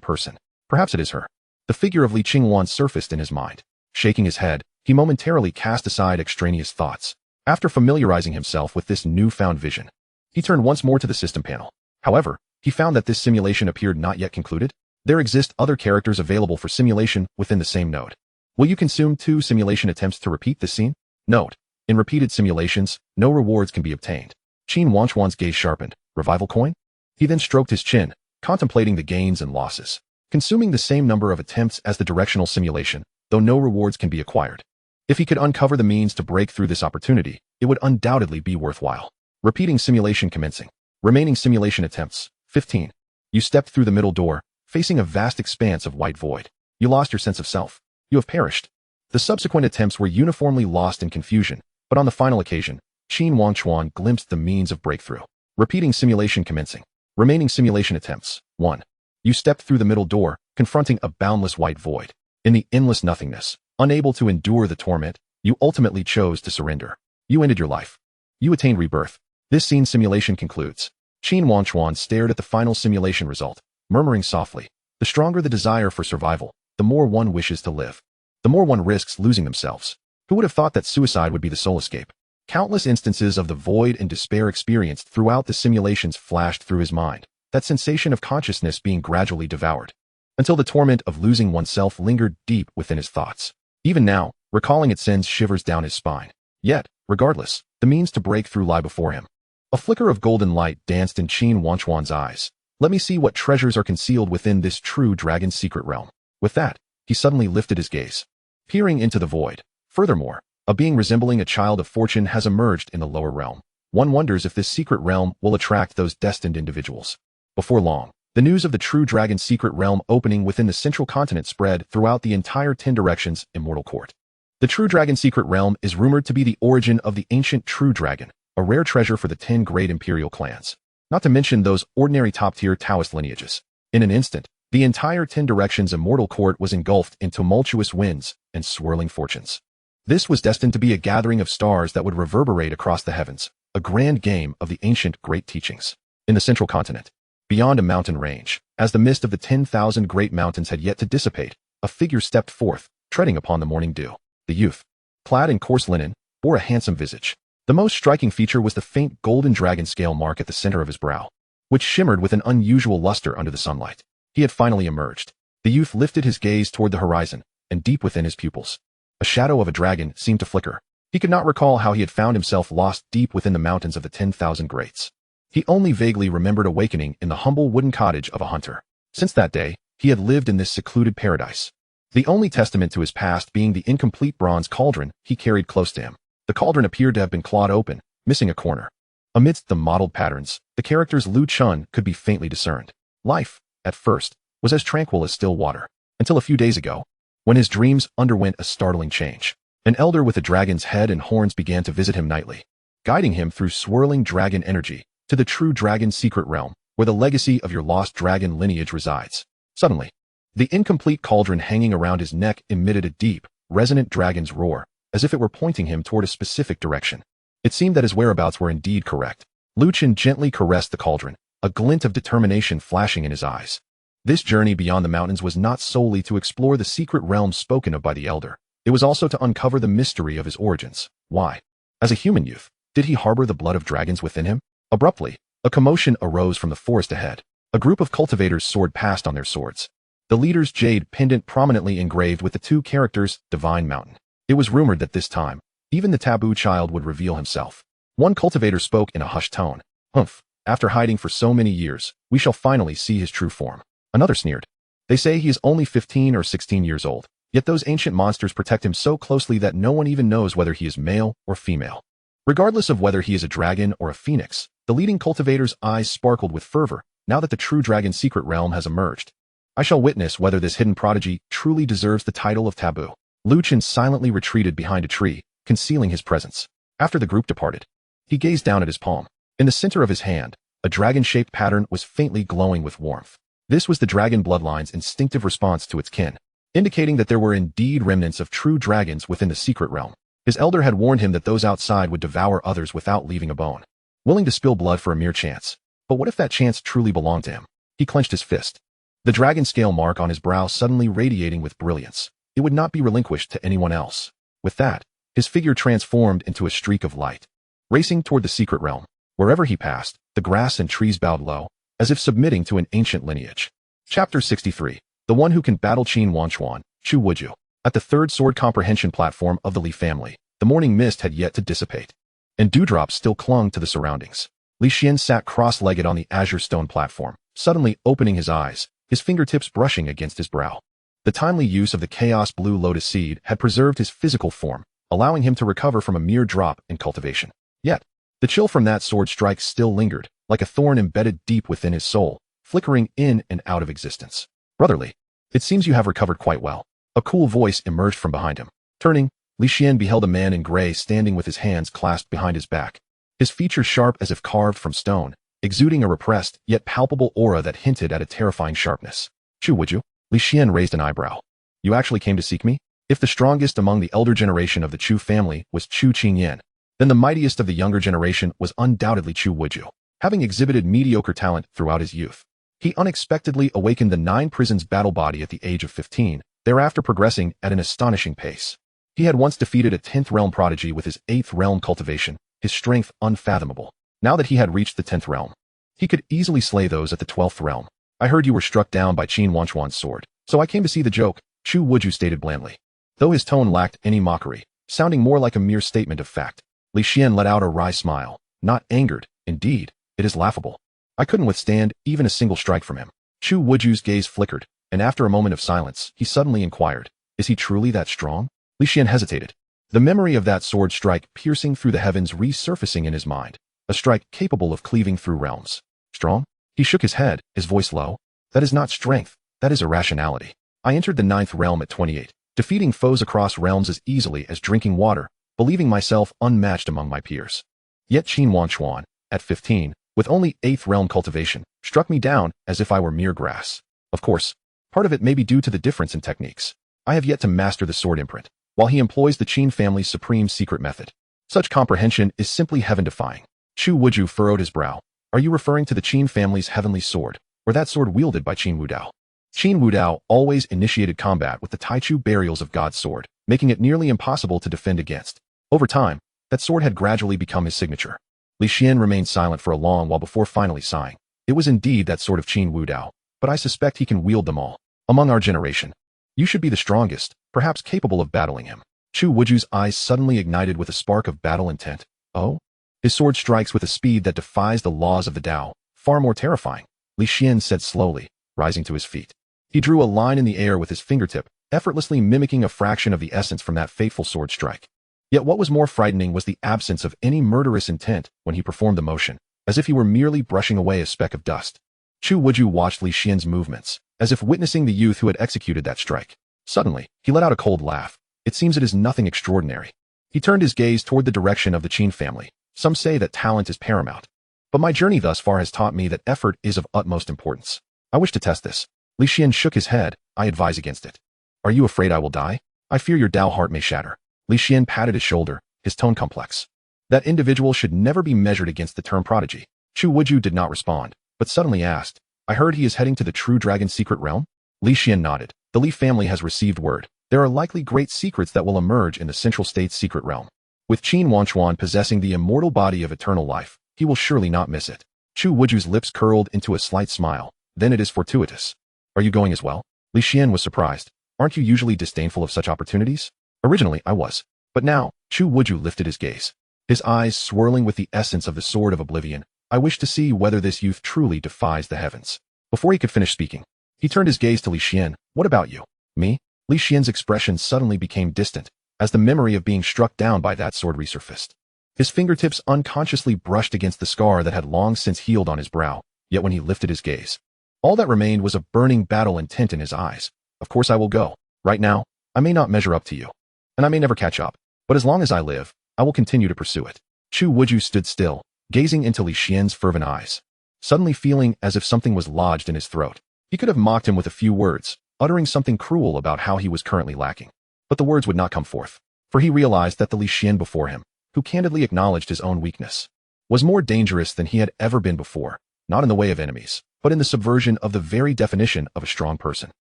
person. Perhaps it is her. The figure of Li Qingwan surfaced in his mind. Shaking his head, he momentarily cast aside extraneous thoughts. After familiarizing himself with this newfound vision, he turned once more to the system panel. However, he found that this simulation appeared not yet concluded. There exist other characters available for simulation within the same node. Will you consume 2 simulation attempts to repeat this scene? Note: in repeated simulations, no rewards can be obtained. Qin Wangchuan's gaze sharpened. Revival coin? He then stroked his chin, contemplating the gains and losses. Consuming the same number of attempts as the directional simulation, though no rewards can be acquired. If he could uncover the means to break through this opportunity, it would undoubtedly be worthwhile. Repeating simulation commencing. Remaining simulation attempts. 15. You stepped through the middle door, facing a vast expanse of white void. You lost your sense of self. You have perished. The subsequent attempts were uniformly lost in confusion, but on the final occasion, Qin Wangchuan glimpsed the means of breakthrough. Repeating simulation commencing. Remaining simulation attempts. 1. You stepped through the middle door, confronting a boundless white void. In the endless nothingness, unable to endure the torment, you ultimately chose to surrender. You ended your life. You attained rebirth. This scene simulation concludes. Qin Wangchuan stared at the final simulation result, murmuring softly, the stronger the desire for survival, the more one wishes to live. The more one risks losing themselves. Who would have thought that suicide would be the sole escape? Countless instances of the void and despair experienced throughout the simulations flashed through his mind, that sensation of consciousness being gradually devoured, until the torment of losing oneself lingered deep within his thoughts. Even now, recalling it sends shivers down his spine. Yet, regardless, the means to break through lie before him. A flicker of golden light danced in Qin Wangchuan's eyes. Let me see what treasures are concealed within this true dragon's secret realm. With that, he suddenly lifted his gaze, peering into the void. Furthermore, a being resembling a child of fortune has emerged in the lower realm. One wonders if this secret realm will attract those destined individuals. Before long, the news of the true dragon's secret realm opening within the central continent spread throughout the entire 10 Directions Immortal Court. The true dragon's secret realm is rumored to be the origin of the ancient true dragon, a rare treasure for the 10 great imperial clans. Not to mention those ordinary top-tier Taoist lineages. In an instant, the entire 10 Directions Immortal Court was engulfed in tumultuous winds and swirling fortunes. This was destined to be a gathering of stars that would reverberate across the heavens, a grand game of the ancient great teachings. In the central continent, beyond a mountain range, as the mist of the 10,000 great mountains had yet to dissipate, a figure stepped forth, treading upon the morning dew. The youth, clad in coarse linen, bore a handsome visage. The most striking feature was the faint golden dragon scale mark at the center of his brow, which shimmered with an unusual luster under the sunlight. He had finally emerged. The youth lifted his gaze toward the horizon, and deep within his pupils, a shadow of a dragon seemed to flicker. He could not recall how he had found himself lost deep within the mountains of the 10,000 Greats. He only vaguely remembered awakening in the humble wooden cottage of a hunter. Since that day, he had lived in this secluded paradise, the only testament to his past being the incomplete bronze cauldron he carried close to him. The cauldron appeared to have been clawed open, missing a corner. Amidst the mottled patterns, the characters Lu Chun could be faintly discerned. Life, at first, was as tranquil as still water, until a few days ago, when his dreams underwent a startling change. An elder with a dragon's head and horns began to visit him nightly, guiding him through swirling dragon energy to the true dragon's secret realm, where the legacy of your lost dragon lineage resides. Suddenly, the incomplete cauldron hanging around his neck emitted a deep, resonant dragon's roar, as if it were pointing him toward a specific direction. It seemed that his whereabouts were indeed correct. Lu Chun gently caressed the cauldron, a glint of determination flashing in his eyes. This journey beyond the mountains was not solely to explore the secret realm spoken of by the elder. It was also to uncover the mystery of his origins. Why? As a human youth, did he harbor the blood of dragons within him? Abruptly, a commotion arose from the forest ahead. A group of cultivators soared past on their swords, the leader's jade pendant prominently engraved with the two characters, Divine Mountain. It was rumored that this time, even the taboo child would reveal himself. One cultivator spoke in a hushed tone. Humph, after hiding for so many years, we shall finally see his true form. Another sneered. They say he is only 15 or 16 years old, yet those ancient monsters protect him so closely that no one even knows whether he is male or female. Regardless of whether he is a dragon or a phoenix, the leading cultivator's eyes sparkled with fervor now that the true dragon's secret realm has emerged. I shall witness whether this hidden prodigy truly deserves the title of taboo. Lu Chun silently retreated behind a tree, concealing his presence. After the group departed, he gazed down at his palm. In the center of his hand, a dragon-shaped pattern was faintly glowing with warmth. This was the dragon bloodline's instinctive response to its kin, indicating that there were indeed remnants of true dragons within the secret realm. His elder had warned him that those outside would devour others without leaving a bone, willing to spill blood for a mere chance. But what if that chance truly belonged to him? He clenched his fist, the dragon scale mark on his brow suddenly radiating with brilliance. It would not be relinquished to anyone else. With that, his figure transformed into a streak of light, racing toward the secret realm. Wherever he passed, the grass and trees bowed low, as if submitting to an ancient lineage. Chapter 63. The one who can battle Qin Wangchuan, Chu Wuju. At the third sword comprehension platform of the Li family, the morning mist had yet to dissipate, and dewdrops still clung to the surroundings. Li Xian sat cross-legged on the azure stone platform, suddenly opening his eyes, his fingertips brushing against his brow. The timely use of the chaos blue lotus seed had preserved his physical form, allowing him to recover from a mere drop in cultivation. Yet, the chill from that sword strike still lingered, like a thorn embedded deep within his soul, flickering in and out of existence. Brotherly, it seems you have recovered quite well. A cool voice emerged from behind him. Turning, Li Xian beheld a man in gray standing with his hands clasped behind his back, his features sharp as if carved from stone, exuding a repressed yet palpable aura that hinted at a terrifying sharpness. Chu Wuju? Li Xian raised an eyebrow. You actually came to seek me? If the strongest among the elder generation of the Chu family was Chu Qingyan, then the mightiest of the younger generation was undoubtedly Chu Wuju. Having exhibited mediocre talent throughout his youth, he unexpectedly awakened the 9 prisons battle body at the age of 15, thereafter progressing at an astonishing pace. He had once defeated a 10th realm prodigy with his 8th realm cultivation, his strength unfathomable. Now that he had reached the 10th realm, he could easily slay those at the 12th realm. I heard you were struck down by Qin Wangchuan's sword, so I came to see the joke, Chu Wuju stated blandly. Though his tone lacked any mockery, sounding more like a mere statement of fact, Li Xian let out a wry smile, not angered. Indeed, it is laughable. I couldn't withstand even a single strike from him. Chu Wuju's gaze flickered, and after a moment of silence, he suddenly inquired, is he truly that strong? Li Xian hesitated. The memory of that sword strike piercing through the heavens resurfacing in his mind, a strike capable of cleaving through realms. Strong? He shook his head, his voice low. That is not strength, that is irrationality. I entered the 9th realm at 28, defeating foes across realms as easily as drinking water, believing myself unmatched among my peers. Yet Qin Wangchuan, at 15, with only 8th realm cultivation, struck me down as if I were mere grass. Of course, part of it may be due to the difference in techniques. I have yet to master the sword imprint, while he employs the Qin family's supreme secret method. Such comprehension is simply heaven-defying. Chu Wuju furrowed his brow. Are you referring to the Qin family's heavenly sword, or that sword wielded by Qin Wudao? Qin Wudao always initiated combat with the Taichu burials of God's sword, making it nearly impossible to defend against. Over time, that sword had gradually become his signature. Li Xian remained silent for a long while before finally sighing. It was indeed that sword of Qin Wudao, but I suspect he can wield them all. Among our generation, you should be the strongest, perhaps capable of battling him. Chu Wuju's eyes suddenly ignited with a spark of battle intent. Oh? His sword strikes with a speed that defies the laws of the Tao, far more terrifying, Li Xian said slowly, rising to his feet. He drew a line in the air with his fingertip, effortlessly mimicking a fraction of the essence from that fateful sword strike. Yet what was more frightening was the absence of any murderous intent when he performed the motion, as if he were merely brushing away a speck of dust. Chu Wuju watched Li Xian's movements, as if witnessing the youth who had executed that strike. Suddenly, he let out a cold laugh. It seems it is nothing extraordinary. He turned his gaze toward the direction of the Qin family. Some say that talent is paramount, but my journey thus far has taught me that effort is of utmost importance. I wish to test this. Li Xian shook his head. I advise against it. Are you afraid I will die? I fear your Tao heart may shatter. Li Xian patted his shoulder, his tone complex. That individual should never be measured against the term prodigy. Chu Wuju did not respond, but suddenly asked, I heard he is heading to the true dragon's secret realm? Li Xian nodded. The Li family has received word. There are likely great secrets that will emerge in the Central State's secret realm. With Qin Wangchuan possessing the immortal body of eternal life, he will surely not miss it. Chu Wuju's lips curled into a slight smile. Then it is fortuitous. Are you going as well? Li Xian was surprised. Aren't you usually disdainful of such opportunities? Originally, I was. But now, Chu Wuju lifted his gaze, his eyes swirling with the essence of the Sword of Oblivion. I wish to see whether this youth truly defies the heavens. Before he could finish speaking, he turned his gaze to Li Xian. What about you? Me? Li Xian's expression suddenly became distant, as the memory of being struck down by that sword resurfaced. His fingertips unconsciously brushed against the scar that had long since healed on his brow, yet when he lifted his gaze, all that remained was a burning battle intent in his eyes. Of course I will go. Right now, I may not measure up to you, and I may never catch up, but as long as I live, I will continue to pursue it. Chu Wuju stood still, gazing into Li Xian's fervent eyes, suddenly feeling as if something was lodged in his throat. He could have mocked him with a few words, uttering something cruel about how he was currently lacking. But the words would not come forth, for he realized that the Li Xian before him, who candidly acknowledged his own weakness, was more dangerous than he had ever been before. not in the way of enemies, but in the subversion of the very definition of a strong person.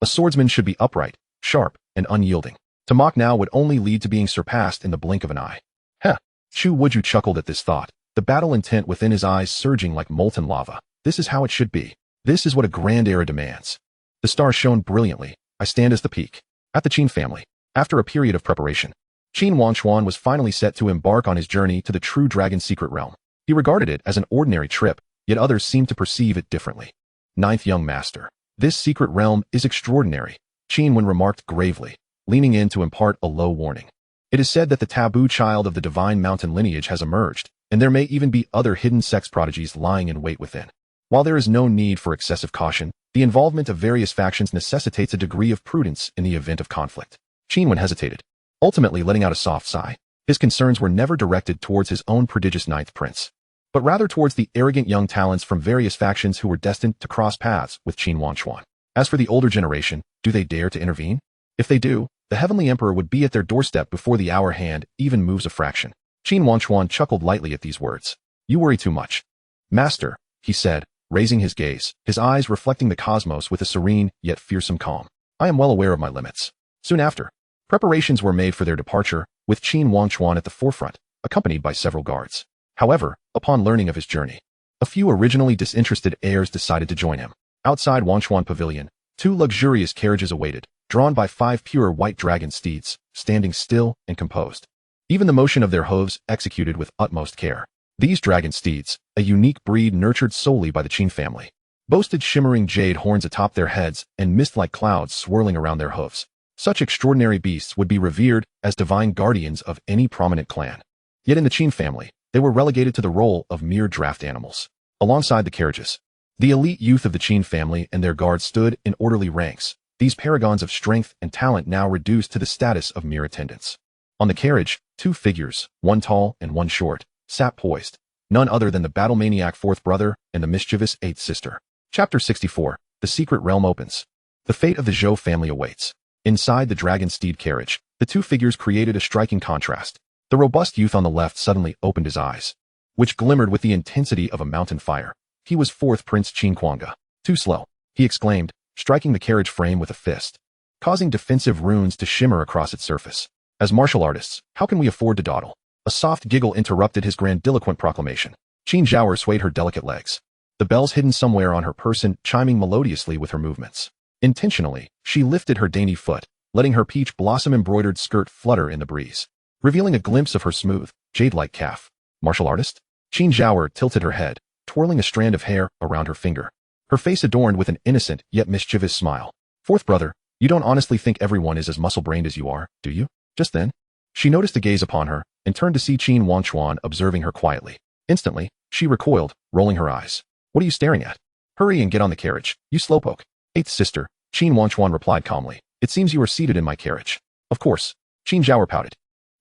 A swordsman should be upright, sharp, and unyielding. To mock now would only lead to being surpassed in the blink of an eye. Heh! Chu Wuju chuckled at this thought, the battle intent within his eyes surging like molten lava. This is how it should be. This is what a grand era demands. The stars shone brilliantly. I stand as the peak. At the Qin family. After a period of preparation, Qin Wangchuan was finally set to embark on his journey to the true dragon's secret realm. He regarded it as an ordinary trip, yet others seemed to perceive it differently. Ninth young master. This secret realm is extraordinary, Qin Wen remarked gravely, leaning in to impart a low warning. It is said that the taboo child of the divine mountain lineage has emerged, and there may even be other hidden sex prodigies lying in wait within. While there is no need for excessive caution, the involvement of various factions necessitates a degree of prudence in the event of conflict. Qin Wen hesitated, ultimately letting out a soft sigh. His concerns were never directed towards his own prodigious ninth prince, but rather towards the arrogant young talents from various factions who were destined to cross paths with Qin Wangchuan. As for the older generation, do they dare to intervene? If they do, the Heavenly Emperor would be at their doorstep before the hour hand even moves a fraction. Qin Wangchuan chuckled lightly at these words. You worry too much. Master, he said, raising his gaze, his eyes reflecting the cosmos with a serene yet fearsome calm. I am well aware of my limits. Soon after, preparations were made for their departure, with Qin Wangchuan at the forefront, accompanied by several guards. However, upon learning of his journey, a few originally disinterested heirs decided to join him. Outside Wangchuan Pavilion, 2 luxurious carriages awaited, drawn by 5 pure white dragon steeds, standing still and composed. Even the motion of their hooves executed with utmost care. These dragon steeds, a unique breed nurtured solely by the Qin family, boasted shimmering jade horns atop their heads and mist-like clouds swirling around their hooves. Such extraordinary beasts would be revered as divine guardians of any prominent clan. Yet in the Qin family, they were relegated to the role of mere draft animals. Alongside the carriages, the elite youth of the Qin family and their guards stood in orderly ranks, these paragons of strength and talent now reduced to the status of mere attendants. On the carriage, 2 figures, one tall and one short, sat poised, none other than the battle-maniac 4th brother and the mischievous 8th sister. Chapter 64, The Secret Realm Opens. The fate of the Zhou family awaits. Inside the dragon steed carriage, the 2 figures created a striking contrast. The robust youth on the left suddenly opened his eyes, which glimmered with the intensity of a mountain fire. He was 4th Prince Qin Kwanga. Too slow, he exclaimed, striking the carriage frame with a fist, causing defensive runes to shimmer across its surface. As martial artists, how can we afford to dawdle? A soft giggle interrupted his grandiloquent proclamation. Qin Zhaoer swayed her delicate legs, the bells hidden somewhere on her person chiming melodiously with her movements. Intentionally, she lifted her dainty foot, letting her peach blossom-embroidered skirt flutter in the breeze, revealing a glimpse of her smooth, jade-like calf. Martial artist? Qin Zhaoer tilted her head, twirling a strand of hair around her finger, her face adorned with an innocent yet mischievous smile. 4th brother, you don't honestly think everyone is as muscle-brained as you are, do you? Just then, she noticed a gaze upon her and turned to see Qin Wangchuan observing her quietly. Instantly, she recoiled, rolling her eyes. What are you staring at? Hurry and get on the carriage, you slowpoke. 8th sister, Qin Wangchuan replied calmly. It seems you are seated in my carriage. Of course. Qin Zhaoer pouted,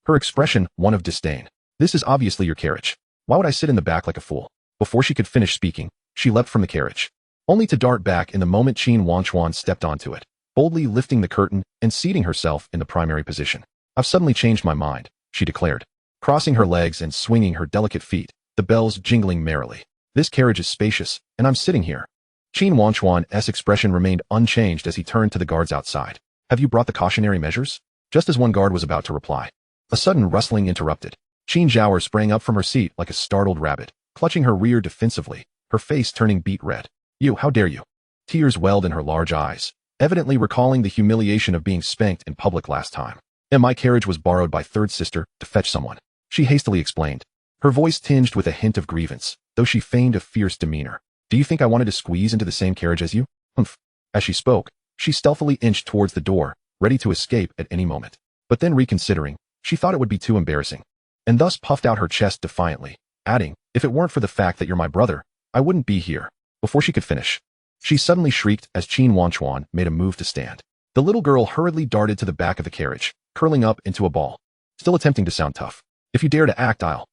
her expression one of disdain. This is obviously your carriage. Why would I sit in the back like a fool? Before she could finish speaking, she leapt from the carriage, only to dart back in the moment Qin Wangchuan stepped onto it, boldly lifting the curtain and seating herself in the primary position. I've suddenly changed my mind, she declared, crossing her legs and swinging her delicate feet, the bells jingling merrily. This carriage is spacious, and I'm sitting here. Qin Wangchuan's expression remained unchanged as he turned to the guards outside. Have you brought the cautionary measures? Just as one guard was about to reply, a sudden rustling interrupted. Qin Zhaoer sprang up from her seat like a startled rabbit, clutching her rear defensively, her face turning beet red. You, how dare you? Tears welled in her large eyes, evidently recalling the humiliation of being spanked in public last time. And my carriage was borrowed by 3rd sister to fetch someone, she hastily explained, her voice tinged with a hint of grievance, though she feigned a fierce demeanor. Do you think I wanted to squeeze into the same carriage as you? Humph. As she spoke, she stealthily inched towards the door, ready to escape at any moment. But then reconsidering, she thought it would be too embarrassing, and thus puffed out her chest defiantly, adding, if it weren't for the fact that you're my brother, I wouldn't be here. Before she could finish, she suddenly shrieked as Qin Wangchuan made a move to stand. The little girl hurriedly darted to the back of the carriage, curling up into a ball, still attempting to sound tough. If you dare to act, I'll.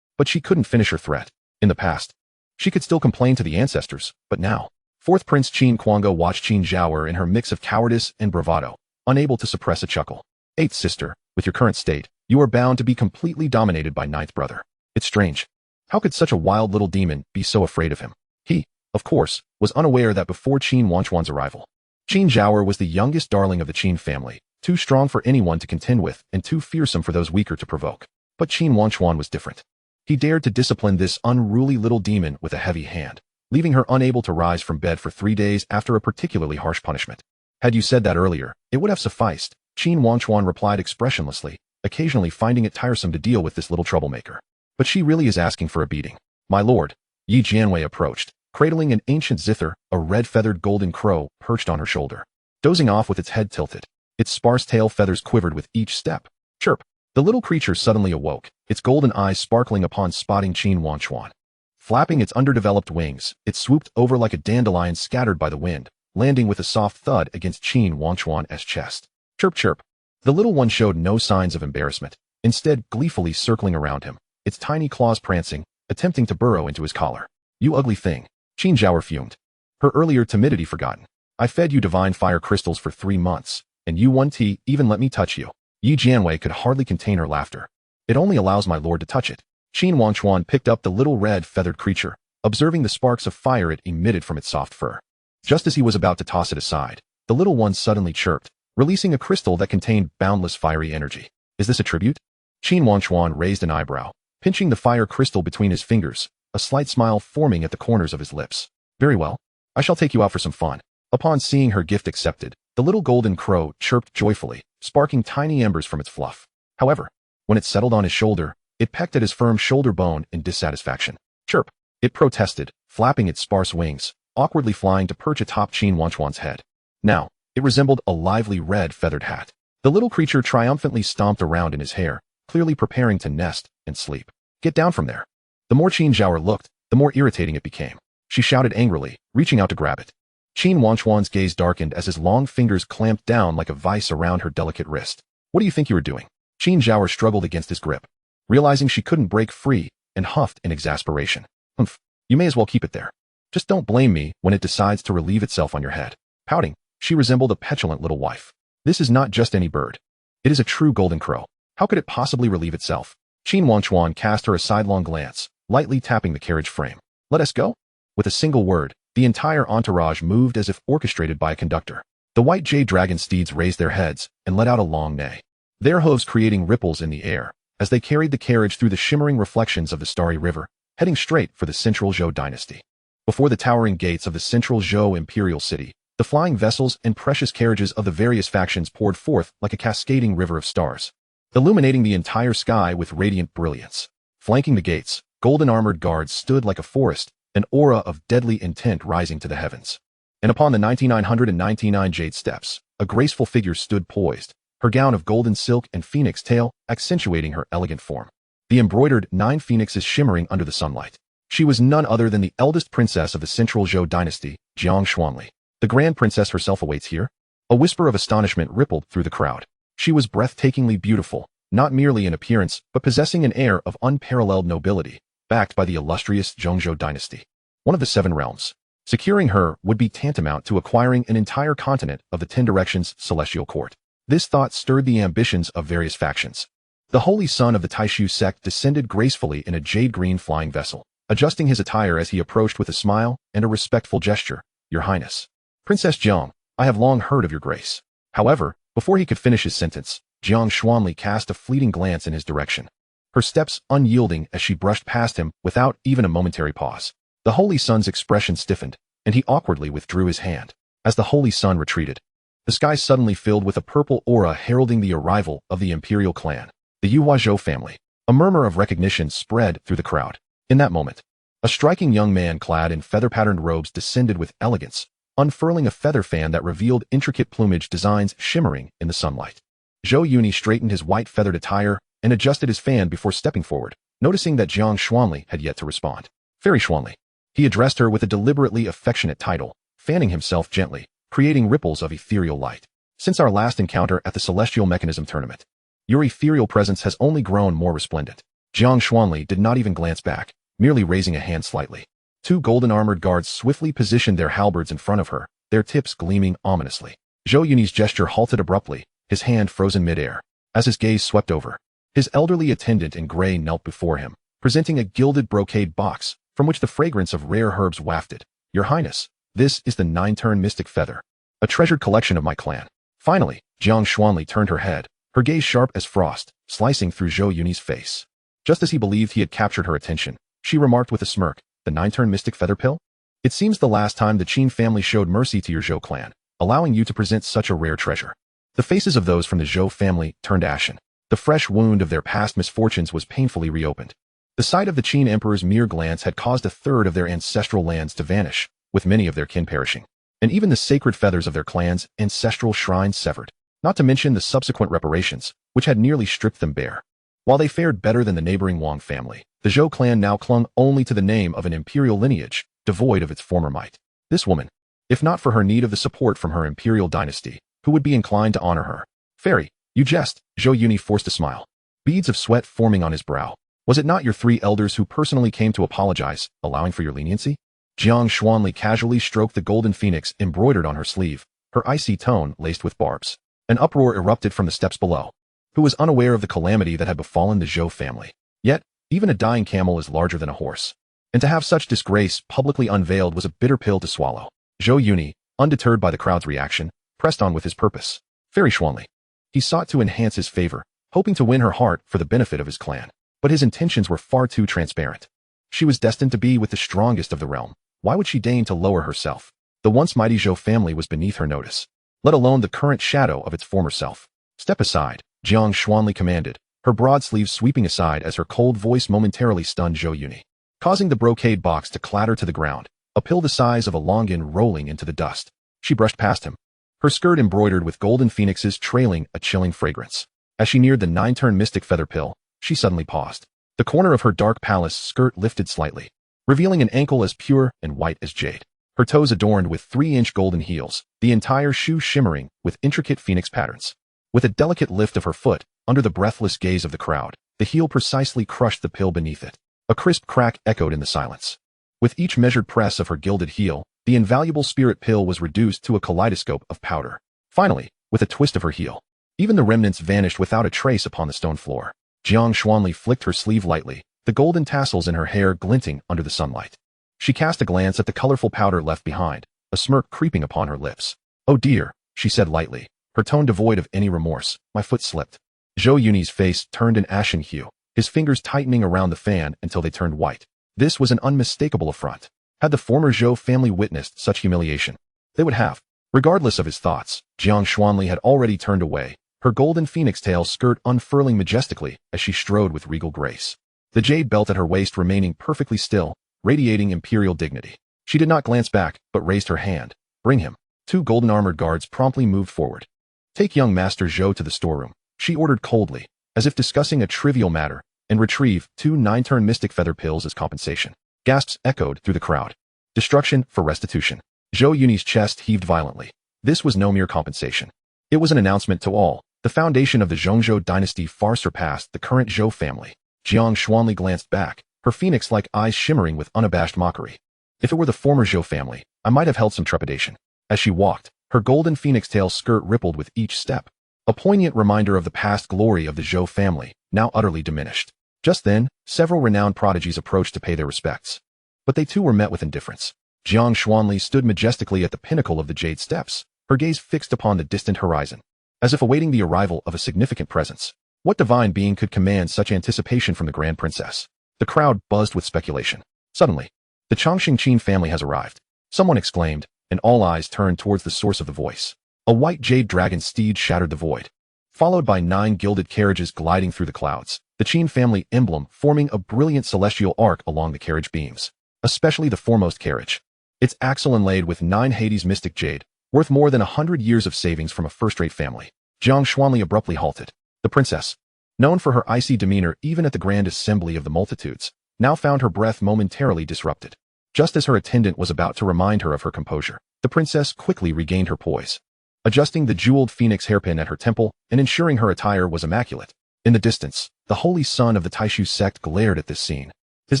But she couldn't finish her threat. In the past, she could still complain to the ancestors, but now, 4th Prince Qin Kwanga watched Qin Zhaoer in her mix of cowardice and bravado, unable to suppress a chuckle. 8th sister, with your current state, you are bound to be completely dominated by 9th brother. It's strange. How could such a wild little demon be so afraid of him? He, of course, was unaware that before Qin Wangchuan's arrival, Qin Zhaoer was the youngest darling of the Qin family, too strong for anyone to contend with and too fearsome for those weaker to provoke. But Qin Wangchuan was different. He dared to discipline this unruly little demon with a heavy hand, leaving her unable to rise from bed for 3 days after a particularly harsh punishment. Had you said that earlier, it would have sufficed, Qin Wangchuan replied expressionlessly, occasionally finding it tiresome to deal with this little troublemaker. But she really is asking for a beating. My lord, Yi Jianwei approached, cradling an ancient zither, a red-feathered golden crow perched on her shoulder. Dozing off with its head tilted, its sparse tail feathers quivered with each step. Chirp! The little creature suddenly awoke, its golden eyes sparkling upon spotting Qin Wangchuan. Flapping its underdeveloped wings, it swooped over like a dandelion scattered by the wind, landing with a soft thud against Qin Wangchuan's chest. Chirp chirp! The little one showed no signs of embarrassment, instead gleefully circling around him, its tiny claws prancing, attempting to burrow into his collar. You ugly thing! Qin Zhaoer fumed. Her earlier timidity forgotten. I fed you divine fire crystals for 3 months, and you won't even let me touch you. Yi Jianwei could hardly contain her laughter. It only allows my lord to touch it. Qin Wangchuan picked up the little red-feathered creature, observing the sparks of fire it emitted from its soft fur. Just as he was about to toss it aside, the little one suddenly chirped, releasing a crystal that contained boundless fiery energy. Is this a tribute? Qin Wangchuan raised an eyebrow, pinching the fire crystal between his fingers, a slight smile forming at the corners of his lips. Very well. I shall take you out for some fun. Upon seeing her gift accepted, the little golden crow chirped joyfully, sparking tiny embers from its fluff. However, when it settled on his shoulder, it pecked at his firm shoulder bone in dissatisfaction. Chirp! It protested, flapping its sparse wings, awkwardly flying to perch atop Qin Wangchuan's head. Now, it resembled a lively red feathered hat. The little creature triumphantly stomped around in his hair, clearly preparing to nest and sleep. Get down from there. The more Qin Zhaoer looked, the more irritating it became. She shouted angrily, reaching out to grab it. Qin Wangchuan's gaze darkened as his long fingers clamped down like a vice around her delicate wrist. What do you think you were doing? Qin Zhaoer struggled against his grip, realizing she couldn't break free, and huffed in exasperation. Humph, you may as well keep it there. Just don't blame me when it decides to relieve itself on your head. Pouting, she resembled a petulant little wife. This is not just any bird. It is a true golden crow. How could it possibly relieve itself? Qin Wangchuan cast her a sidelong glance, lightly tapping the carriage frame. Let us go? With a single word, the entire entourage moved as if orchestrated by a conductor. The white jade dragon steeds raised their heads and let out a long neigh, their hooves creating ripples in the air as they carried the carriage through the shimmering reflections of the starry river, heading straight for the Central Zhou dynasty. Before the towering gates of the Central Zhou imperial city, the flying vessels and precious carriages of the various factions poured forth like a cascading river of stars, illuminating the entire sky with radiant brilliance. Flanking the gates, golden-armored guards stood like a forest, an aura of deadly intent rising to the heavens. And upon the 9999 jade steps, a graceful figure stood poised, her gown of golden silk and phoenix tail accentuating her elegant form. The embroidered 9 phoenixes shimmering under the sunlight. She was none other than the eldest princess of the Central Zhou dynasty, Jiang Xuanli. The grand princess herself awaits here? A whisper of astonishment rippled through the crowd. She was breathtakingly beautiful, not merely in appearance, but possessing an air of unparalleled nobility, backed by the illustrious Zhongzhou dynasty. One of the 7 realms. Securing her would be tantamount to acquiring an entire continent of the 10 Directions celestial court. This thought stirred the ambitions of various factions. The holy son of the Taishu sect descended gracefully in a jade-green flying vessel, adjusting his attire as he approached with a smile and a respectful gesture. Your Highness. Princess Jiang, I have long heard of your grace. However, before he could finish his sentence, Jiang Xuanli cast a fleeting glance in his direction, her steps unyielding as she brushed past him without even a momentary pause. The holy son's expression stiffened, and he awkwardly withdrew his hand. As the holy son retreated, the sky suddenly filled with a purple aura heralding the arrival of the Imperial Clan, the Yuhuazhou family. A murmur of recognition spread through the crowd. In that moment, a striking young man clad in feather-patterned robes descended with elegance, unfurling a feather fan that revealed intricate plumage designs shimmering in the sunlight. Zhou Yuni straightened his white feathered attire and adjusted his fan before stepping forward, noticing that Jiang Xuanli had yet to respond. Fairy Xuanli. He addressed her with a deliberately affectionate title, fanning himself gently, creating ripples of ethereal light. Since our last encounter at the Celestial Mechanism Tournament, your ethereal presence has only grown more resplendent. Jiang Xuanli did not even glance back, merely raising a hand slightly. 2 golden-armored guards swiftly positioned their halberds in front of her, their tips gleaming ominously. Zhou Yuni's gesture halted abruptly, his hand frozen mid-air. As his gaze swept over, his elderly attendant in gray knelt before him, presenting a gilded brocade box, from which the fragrance of rare herbs wafted. "Your Highness, this is the 9-turn mystic feather, a treasured collection of my clan." Finally, Jiang Xuanli turned her head, her gaze sharp as frost, slicing through Zhou Yunyi's face. Just as he believed he had captured her attention, she remarked with a smirk, "The 9-turn mystic feather pill? It seems the last time the Qin family showed mercy to your Zhou clan, allowing you to present such a rare treasure." The faces of those from the Zhou family turned ashen. The fresh wound of their past misfortunes was painfully reopened. The sight of the Qin emperor's mere glance had caused a third of their ancestral lands to vanish, with many of their kin perishing, and even the sacred feathers of their clan's ancestral shrines severed, not to mention the subsequent reparations, which had nearly stripped them bare. While they fared better than the neighboring Wang family, the Zhou clan now clung only to the name of an imperial lineage, devoid of its former might. This woman, if not for her need of the support from her imperial dynasty, who would be inclined to honor her? "Fairy, you jest," Zhou Yunyi forced a smile, beads of sweat forming on his brow. "Was it not your 3 elders who personally came to apologize, allowing for your leniency?" Jiang Xuanli casually stroked the golden phoenix embroidered on her sleeve, her icy tone laced with barbs. An uproar erupted from the steps below. Who was unaware of the calamity that had befallen the Zhou family? Yet, even a dying camel is larger than a horse. And to have such disgrace publicly unveiled was a bitter pill to swallow. Zhou Yunyi, undeterred by the crowd's reaction, pressed on with his purpose. "Fairy Xuanli." He sought to enhance his favor, hoping to win her heart for the benefit of his clan. But his intentions were far too transparent. She was destined to be with the strongest of the realm. Why would she deign to lower herself? The once mighty Zhou family was beneath her notice, let alone the current shadow of its former self. "Step aside," Jiang Xuanli commanded, her broad sleeves sweeping aside as her cold voice momentarily stunned Zhou Yunyi, causing the brocade box to clatter to the ground, a pill the size of a longan rolling into the dust. She brushed past him, her skirt embroidered with golden phoenixes trailing a chilling fragrance. As she neared the 9-turn mystic feather pill, she suddenly paused. The corner of her dark palace skirt lifted slightly, revealing an ankle as pure and white as jade. Her toes adorned with 3-inch golden heels, the entire shoe shimmering with intricate phoenix patterns. With a delicate lift of her foot, under the breathless gaze of the crowd, the heel precisely crushed the pill beneath it. A crisp crack echoed in the silence. With each measured press of her gilded heel, the invaluable spirit pill was reduced to a kaleidoscope of powder. Finally, with a twist of her heel, even the remnants vanished without a trace upon the stone floor. Jiang Xuanli flicked her sleeve lightly, the golden tassels in her hair glinting under the sunlight. She cast a glance at the colorful powder left behind, a smirk creeping upon her lips. "Oh dear," she said lightly, her tone devoid of any remorse. "My foot slipped." Zhou Yunyi's face turned an ashen hue, his fingers tightening around the fan until they turned white. This was an unmistakable affront. Had the former Zhou family witnessed such humiliation, they would have. Regardless of his thoughts, Jiang Xuanli had already turned away, her golden phoenix tail skirt unfurling majestically as she strode with regal grace. The jade belt at her waist remaining perfectly still, radiating imperial dignity. She did not glance back, but raised her hand. "Bring him." 2 golden armored guards promptly moved forward. "Take young Master Zhou to the storeroom," she ordered coldly, as if discussing a trivial matter, "and retrieve 2 9-turn mystic feather pills as compensation." Gasps echoed through the crowd. "Destruction for restitution." Zhou Yunyi's chest heaved violently. This was no mere compensation. It was an announcement to all. The foundation of the Zhongzhou dynasty far surpassed the current Zhou family. Jiang Xuanli glanced back, her phoenix-like eyes shimmering with unabashed mockery. If it were the former Zhou family, I might have held some trepidation. As she walked, her golden phoenix tail skirt rippled with each step, a poignant reminder of the past glory of the Zhou family, now utterly diminished. Just then, several renowned prodigies approached to pay their respects. But they too were met with indifference. Jiang Xuanli stood majestically at the pinnacle of the jade steps, her gaze fixed upon the distant horizon, as if awaiting the arrival of a significant presence. What divine being could command such anticipation from the Grand Princess? The crowd buzzed with speculation. Suddenly, "The Chongqing Qin family has arrived," someone exclaimed, and all eyes turned towards the source of the voice. A white jade dragon steed shattered the void, followed by 9 gilded carriages gliding through the clouds, the Qin family emblem forming a brilliant celestial arc along the carriage beams, especially the foremost carriage. Its axle inlaid with 9 Hades mystic jade, worth more than 100 years of savings from a first-rate family. Jiang Xuanli abruptly halted. The princess, known for her icy demeanor even at the grand assembly of the multitudes, now found her breath momentarily disrupted. Just as her attendant was about to remind her of her composure, the princess quickly regained her poise, adjusting the jeweled phoenix hairpin at her temple and ensuring her attire was immaculate. In the distance, the holy son of the Taishu sect glared at this scene, his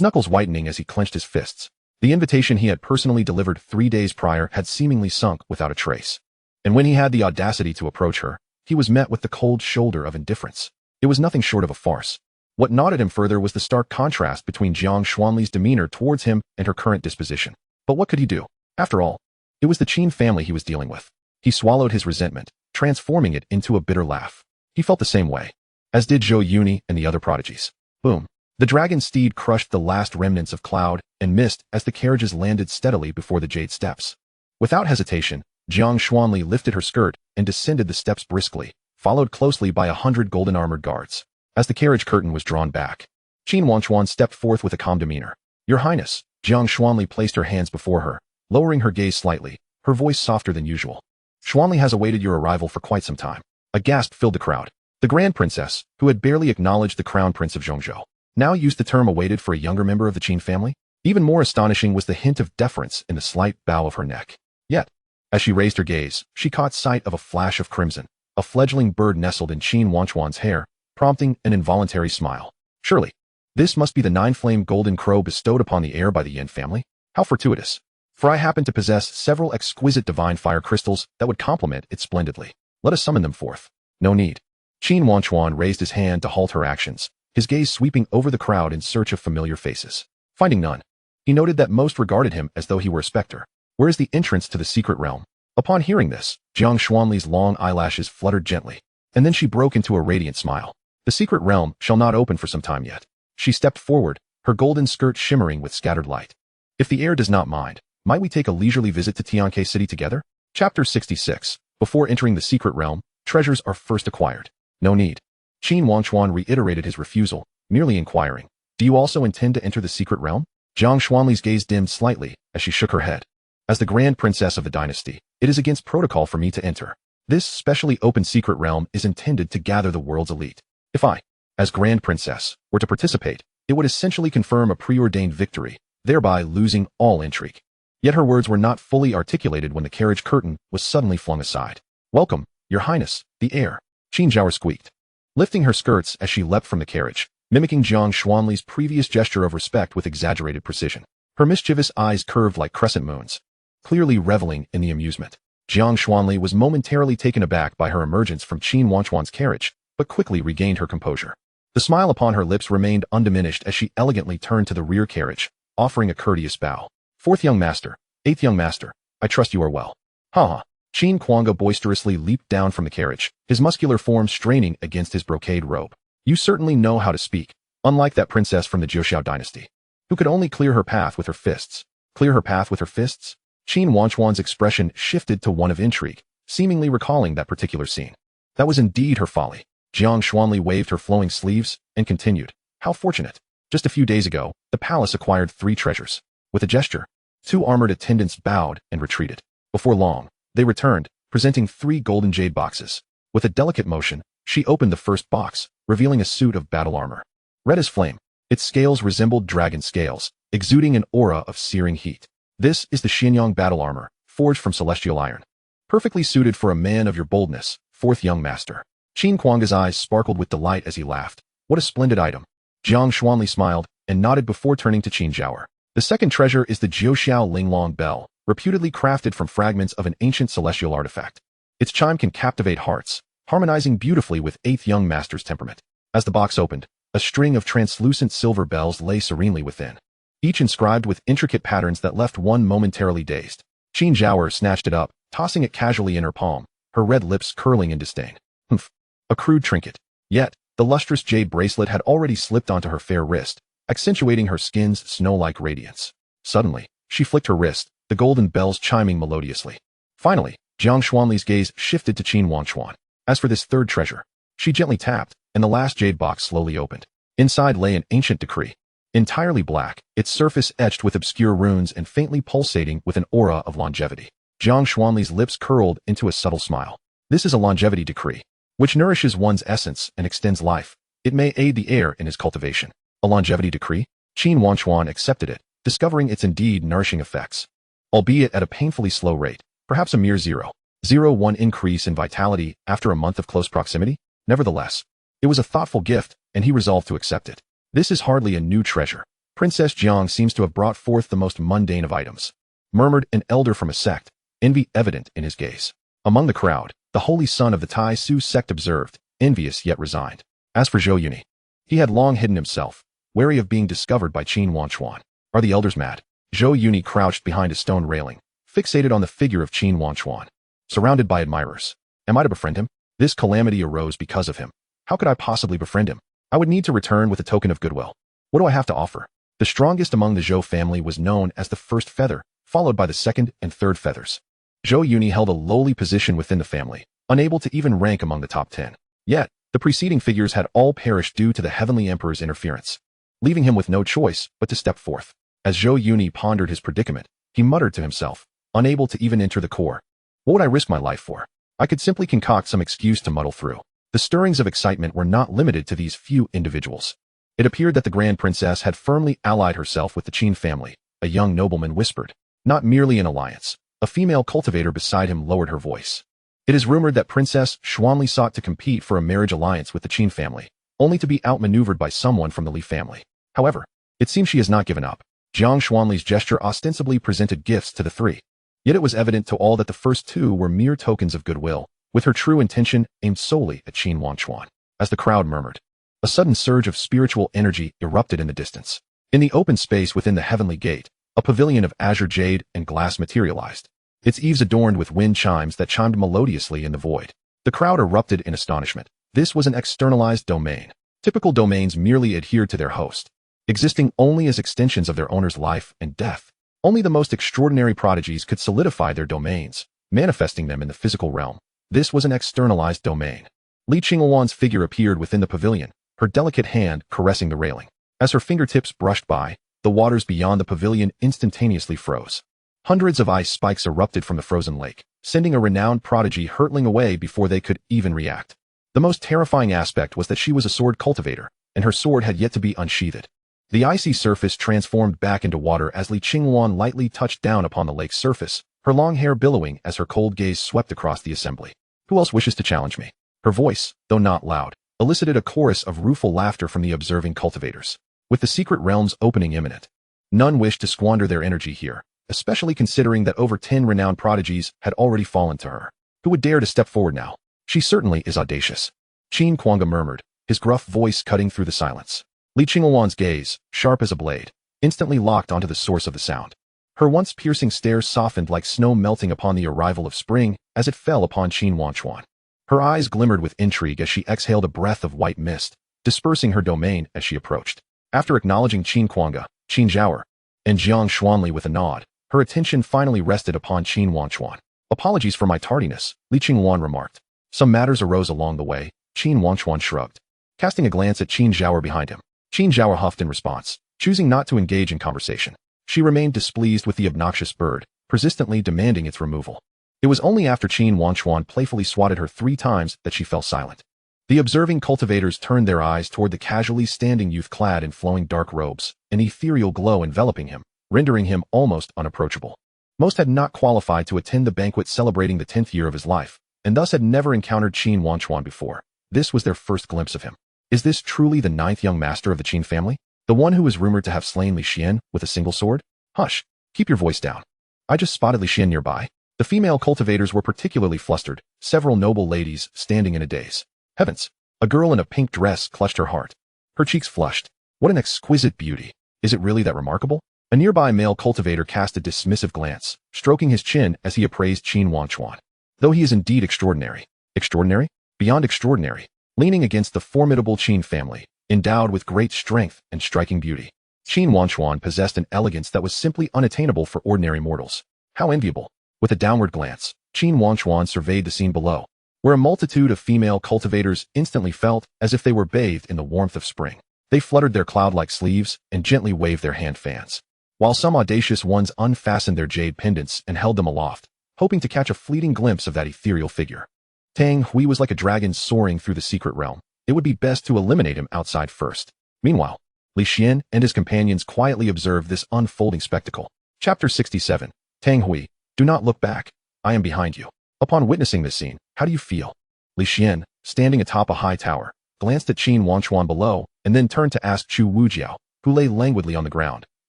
knuckles whitening as he clenched his fists. The invitation he had personally delivered 3 days prior had seemingly sunk without a trace. And when he had the audacity to approach her, he was met with the cold shoulder of indifference. It was nothing short of a farce. What gnawed him further was the stark contrast between Jiang Xuanli's demeanor towards him and her current disposition. But what could he do? After all, it was the Qin family he was dealing with. He swallowed his resentment, transforming it into a bitter laugh. He felt the same way, as did Zhou Yuni and the other prodigies. Boom. The dragon steed crushed the last remnants of cloud and mist as the carriages landed steadily before the jade steps. Without hesitation, Jiang Xuanli lifted her skirt and descended the steps briskly, followed closely by 100 golden armored guards. As the carriage curtain was drawn back, Qin Wangchuan stepped forth with a calm demeanor. Your Highness, Jiang Xuanli placed her hands before her, lowering her gaze slightly, her voice softer than usual. Xuanli has awaited your arrival for quite some time. A gasp filled the crowd. The Grand Princess, who had barely acknowledged the Crown Prince of Zhongzhou, now used the term awaited for a younger member of the Qin family. Even more astonishing was the hint of deference in the slight bow of her neck. Yet, as she raised her gaze, she caught sight of a flash of crimson. A fledgling bird nestled in Qin Wangchuan's hair, prompting an involuntary smile. Surely, this must be the nine-flame golden crow bestowed upon the heir by the Yin family? How fortuitous. For I happen to possess several exquisite divine fire crystals that would complement it splendidly. Let us summon them forth. No need. Qin Wangchuan raised his hand to halt her actions, his gaze sweeping over the crowd in search of familiar faces. Finding none, he noted that most regarded him as though he were a specter. Where is the entrance to the secret realm? Upon hearing this, Jiang Xuanli's long eyelashes fluttered gently, and then she broke into a radiant smile. The secret realm shall not open for some time yet. She stepped forward, her golden skirt shimmering with scattered light. If the heir does not mind, might we take a leisurely visit to Tianke City together? Chapter 66. Before entering the secret realm, treasures are first acquired. No need. Qin Wangchuan reiterated his refusal, merely inquiring, do you also intend to enter the secret realm? Jiang Xuanli's gaze dimmed slightly as she shook her head. As the Grand Princess of the dynasty, it is against protocol for me to enter. This specially open secret realm is intended to gather the world's elite. If I, as Grand Princess, were to participate, it would essentially confirm a preordained victory, thereby losing all intrigue. Yet her words were not fully articulated when the carriage curtain was suddenly flung aside. Welcome, Your Highness, the heir, Qin Zhaoer squeaked, lifting her skirts as she leapt from the carriage, mimicking Jiang Xuanli's previous gesture of respect with exaggerated precision. Her mischievous eyes curved like crescent moons, clearly reveling in the amusement. Jiang Xuanli was momentarily taken aback by her emergence from Qin Wangchuan's carriage, but quickly regained her composure. The smile upon her lips remained undiminished as she elegantly turned to the rear carriage, offering a courteous bow. Fourth young master, eighth young master, I trust you are well. Ha! Qin Kwanga boisterously leaped down from the carriage, his muscular form straining against his brocade robe. You certainly know how to speak, unlike that princess from the Zhou dynasty, who could only clear her path with her fists. Clear her path with her fists? Qin Wangchuan's expression shifted to one of intrigue, seemingly recalling that particular scene. That was indeed her folly. Jiang Xuanli waved her flowing sleeves and continued. How fortunate. Just a few days ago, the palace acquired 3 treasures. With a gesture, 2 armored attendants bowed and retreated. Before long, they returned, presenting 3 golden jade boxes. With a delicate motion, she opened the first box, revealing a suit of battle armor. Red as flame, its scales resembled dragon scales, exuding an aura of searing heat. This is the Xianyang battle armor, forged from celestial iron. Perfectly suited for a man of your boldness, fourth young master. Qin Kwanga's eyes sparkled with delight as he laughed. What a splendid item. Jiang Xuanli smiled and nodded before turning to Qin Zhaoer. The second treasure is the Jiuxiao Linglong bell, reputedly crafted from fragments of an ancient celestial artifact. Its chime can captivate hearts, harmonizing beautifully with eighth young master's temperament. As the box opened, a string of translucent silver bells lay serenely within, each inscribed with intricate patterns that left one momentarily dazed. Qin Zhaoer snatched it up, tossing it casually in her palm, her red lips curling in disdain. Humph. A crude trinket. Yet, the lustrous jade bracelet had already slipped onto her fair wrist, accentuating her skin's snow-like radiance. Suddenly, she flicked her wrist, the golden bells chiming melodiously. Finally, Jiang Xuanli's gaze shifted to Qin Wangchuan. As for this third treasure, she gently tapped, and the last jade box slowly opened. Inside lay an ancient decree. Entirely black, its surface etched with obscure runes and faintly pulsating with an aura of longevity. Jiang Xuanli's lips curled into a subtle smile. This is a longevity decree, which nourishes one's essence and extends life. It may aid the heir in his cultivation. A longevity decree? Qin Wangchuan accepted it, discovering its indeed nourishing effects. Albeit at a painfully slow rate, perhaps a mere 0.01 increase in vitality after a month of close proximity. Nevertheless, it was a thoughtful gift, and he resolved to accept it. This is hardly a new treasure. Princess Jiang seems to have brought forth the most mundane of items, murmured an elder from a sect, envy evident in his gaze. Among the crowd, the holy son of the Tai Su sect observed, envious yet resigned. As for Zhou Yuni, He had long hidden himself, wary of being discovered by Qin Wangchuan. Are the elders mad? Zhou Yuni crouched behind a stone railing, fixated on the figure of Qin Wangchuan, surrounded by admirers. Am I to befriend him? This calamity arose because of him. How could I possibly befriend him? I would need to return with a token of goodwill. What do I have to offer? The strongest among the Zhou family was known as the first feather, followed by the second and third feathers. Zhou Yuni held a lowly position within the family, unable to even rank among the top 10. Yet, the preceding figures had all perished due to the Heavenly Emperor's interference, leaving him with no choice but to step forth. As Zhou Yuni pondered his predicament, he muttered to himself, unable to even enter the core. What would I risk my life for? I could simply concoct some excuse to muddle through. The stirrings of excitement were not limited to these few individuals. It appeared that the Grand Princess had firmly allied herself with the Qin family, a young nobleman whispered. Not merely an alliance. A female cultivator beside him lowered her voice. It is rumored that Princess Xuanli sought to compete for a marriage alliance with the Qin family, only to be outmaneuvered by someone from the Li family. However, it seems she has not given up. Jiang Xuanli's gesture ostensibly presented gifts to the three. Yet it was evident to all that the first two were mere tokens of goodwill, with her true intention aimed solely at Qin Wangchuan. As the crowd murmured, a sudden surge of spiritual energy erupted in the distance. In the open space within the heavenly gate, a pavilion of azure jade and glass materialized, its eaves adorned with wind chimes that chimed melodiously in the void. The crowd erupted in astonishment. This was an externalized domain. Typical domains merely adhered to their host, existing only as extensions of their owner's life and death. Only the most extraordinary prodigies could solidify their domains, manifesting them in the physical realm. This was an externalized domain. Li Qingluan's figure appeared within the pavilion, her delicate hand caressing the railing. As her fingertips brushed by, the waters beyond the pavilion instantaneously froze. Hundreds of ice spikes erupted from the frozen lake, sending a renowned prodigy hurtling away before they could even react. The most terrifying aspect was that she was a sword cultivator, and her sword had yet to be unsheathed. The icy surface transformed back into water as Li Qingluan lightly touched down upon the lake's surface, her long hair billowing as her cold gaze swept across the assembly. Who else wishes to challenge me? Her voice, though not loud, elicited a chorus of rueful laughter from the observing cultivators. With the secret realm's opening imminent, none wished to squander their energy here, especially considering that over 10 renowned prodigies had already fallen to her. Who would dare to step forward now? She certainly is audacious. Qin Kuanga murmured, his gruff voice cutting through the silence. Li Qingluan's gaze, sharp as a blade, instantly locked onto the source of the sound. Her once piercing stare softened like snow melting upon the arrival of spring as it fell upon Qin Wangchuan. Her eyes glimmered with intrigue as she exhaled a breath of white mist, dispersing her domain as she approached. After acknowledging Qin Kuanga, Qin Zhaoer, and Jiang Xuanli with a nod, her attention finally rested upon Qin Wangchuan. Apologies for my tardiness, Li Qingluan remarked. Some matters arose along the way. Qin Wangchuan shrugged, casting a glance at Qin Zhaoer behind him. Qin Zhaoer huffed in response, choosing not to engage in conversation. She remained displeased with the obnoxious bird, persistently demanding its removal. It was only after Qin Wangchuan playfully swatted her 3 times that she fell silent. The observing cultivators turned their eyes toward the casually standing youth clad in flowing dark robes, an ethereal glow enveloping him, rendering him almost unapproachable. Most had not qualified to attend the banquet celebrating the 10th year of his life, and thus had never encountered Qin Wangchuan before. This was their first glimpse of him. Is this truly the 9th young master of the Qin family? The one who is rumored to have slain Li Xian with a single sword? Hush, keep your voice down. I just spotted Li Xian nearby. The female cultivators were particularly flustered, several noble ladies standing in a daze. Heavens! A girl in a pink dress clutched her heart. Her cheeks flushed. What an exquisite beauty. Is it really that remarkable? A nearby male cultivator cast a dismissive glance, stroking his chin as he appraised Qin Wangchuan. Though he is indeed extraordinary. Extraordinary? Beyond extraordinary. Leaning against the formidable Qin family, endowed with great strength and striking beauty. Qin Wangchuan possessed an elegance that was simply unattainable for ordinary mortals. How enviable. With a downward glance, Qin Wangchuan surveyed the scene below, where a multitude of female cultivators instantly felt as if they were bathed in the warmth of spring. They fluttered their cloud-like sleeves and gently waved their hand fans, while some audacious ones unfastened their jade pendants and held them aloft, hoping to catch a fleeting glimpse of that ethereal figure. Tang Hui was like a dragon soaring through the secret realm. It would be best to eliminate him outside first. Meanwhile, Li Xian and his companions quietly observed this unfolding spectacle. Chapter 67. Tang Hui, do not look back. I am behind you. Upon witnessing this scene, how do you feel? Li Xian, standing atop a high tower, glanced at Qin Wangchuan below and then turned to ask Chu Wujiao, who lay languidly on the ground,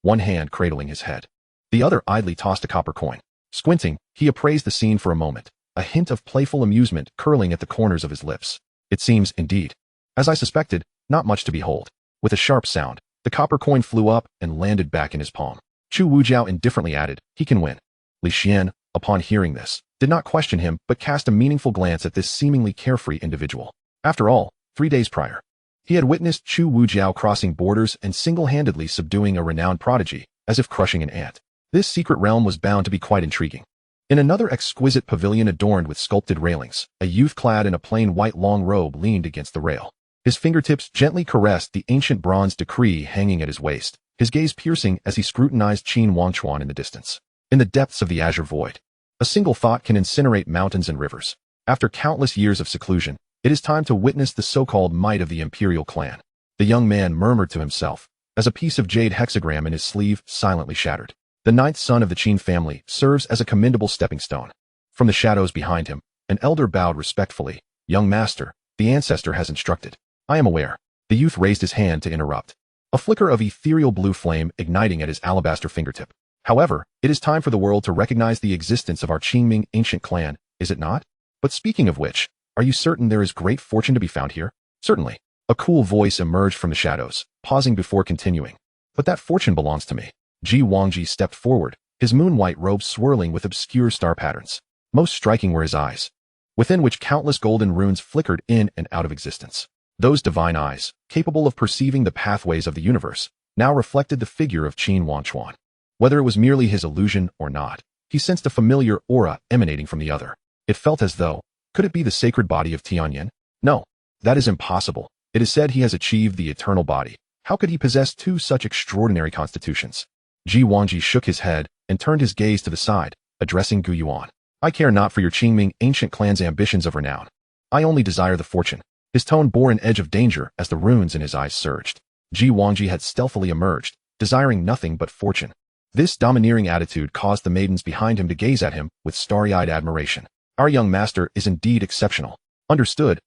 one hand cradling his head. The other idly tossed a copper coin. Squinting, he appraised the scene for a moment, a hint of playful amusement curling at the corners of his lips. It seems, indeed, as I suspected, not much to behold. With a sharp sound, the copper coin flew up and landed back in his palm. Chu Wujiao indifferently added, "He can win." Li Xian, upon hearing this, did not question him but cast a meaningful glance at this seemingly carefree individual. After all, 3 days prior, he had witnessed Chu Wujiao crossing borders and single-handedly subduing a renowned prodigy, as if crushing an ant. This secret realm was bound to be quite intriguing. In another exquisite pavilion adorned with sculpted railings, a youth clad in a plain white long robe leaned against the rail. His fingertips gently caressed the ancient bronze decree hanging at his waist, his gaze piercing as he scrutinized Qin Wangchuan in the distance. In the depths of the azure void, a single thought can incinerate mountains and rivers. After countless years of seclusion, it is time to witness the so-called might of the Imperial Clan. The young man murmured to himself, as a piece of jade hexagram in his sleeve silently shattered. The 9th son of the Qin family serves as a commendable stepping stone. From the shadows behind him, an elder bowed respectfully. "Young master, the ancestor has instructed." "I am aware." The youth raised his hand to interrupt, a flicker of ethereal blue flame igniting at his alabaster fingertip. "However, it is time for the world to recognize the existence of our Qingming ancient clan, is it not? But speaking of which, are you certain there is great fortune to be found here?" "Certainly." A cool voice emerged from the shadows, pausing before continuing. "But that fortune belongs to me." Ji Wangji stepped forward, his moon-white robe swirling with obscure star patterns. Most striking were his eyes, within which countless golden runes flickered in and out of existence. Those divine eyes, capable of perceiving the pathways of the universe, now reflected the figure of Qin Wangchuan. Whether it was merely his illusion or not, he sensed a familiar aura emanating from the other. It felt as though, could it be the sacred body of Tianyin? No, that is impossible. It is said he has achieved the eternal body. How could he possess 2 such extraordinary constitutions? Ji Wangji shook his head and turned his gaze to the side, addressing Gu Yuan. "I care not for your Qingming ancient clan's ambitions of renown. I only desire the fortune." His tone bore an edge of danger as the runes in his eyes surged. Ji Wangji had stealthily emerged, desiring nothing but fortune. This domineering attitude caused the maidens behind him to gaze at him with starry-eyed admiration. "Our young master is indeed exceptional." Understood.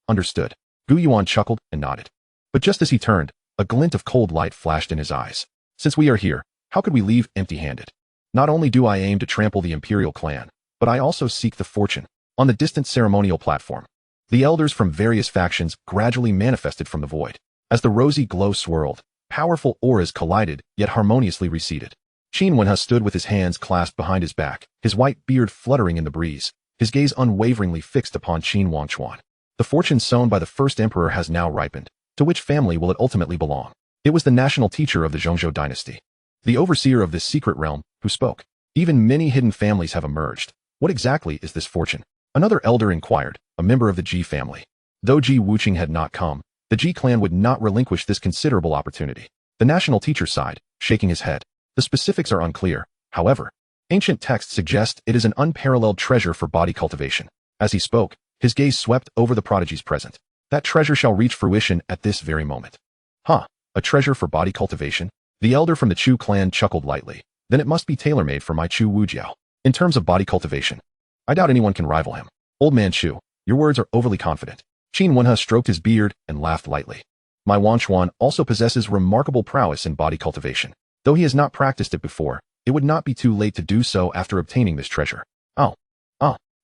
Gu Yuan chuckled and nodded. But just as he turned, a glint of cold light flashed in his eyes. "Since we are here, how could we leave empty-handed? Not only do I aim to trample the Imperial Clan, but I also seek the fortune." On the distant ceremonial platform, the elders from various factions gradually manifested from the void. As the rosy glow swirled, powerful auras collided, yet harmoniously receded. Qin Wangchuan stood with his hands clasped behind his back, his white beard fluttering in the breeze, his gaze unwaveringly fixed upon Qin Wangchuan. "The fortune sown by the first emperor has now ripened. To which family will it ultimately belong?" It was the national teacher of the Zhongzhou dynasty, the overseer of this secret realm, who spoke. "Even many hidden families have emerged. What exactly is this fortune?" Another elder inquired, a member of the Ji family. Though Ji Wuqing had not come, the Ji clan would not relinquish this considerable opportunity. The national teacher sighed, shaking his head. "The specifics are unclear. However, ancient texts suggest it is an unparalleled treasure for body cultivation." As he spoke, his gaze swept over the prodigies present. "That treasure shall reach fruition at this very moment." "Huh, a treasure for body cultivation?" The elder from the Chu clan chuckled lightly. "Then it must be tailor-made for my Chu Wujiao. In terms of body cultivation, I doubt anyone can rival him." "Old man Chu, your words are overly confident." Qin Wangchuan stroked his beard and laughed lightly. "My Wangchuan also possesses remarkable prowess in body cultivation. Though he has not practiced it before, it would not be too late to do so after obtaining this treasure." Oh.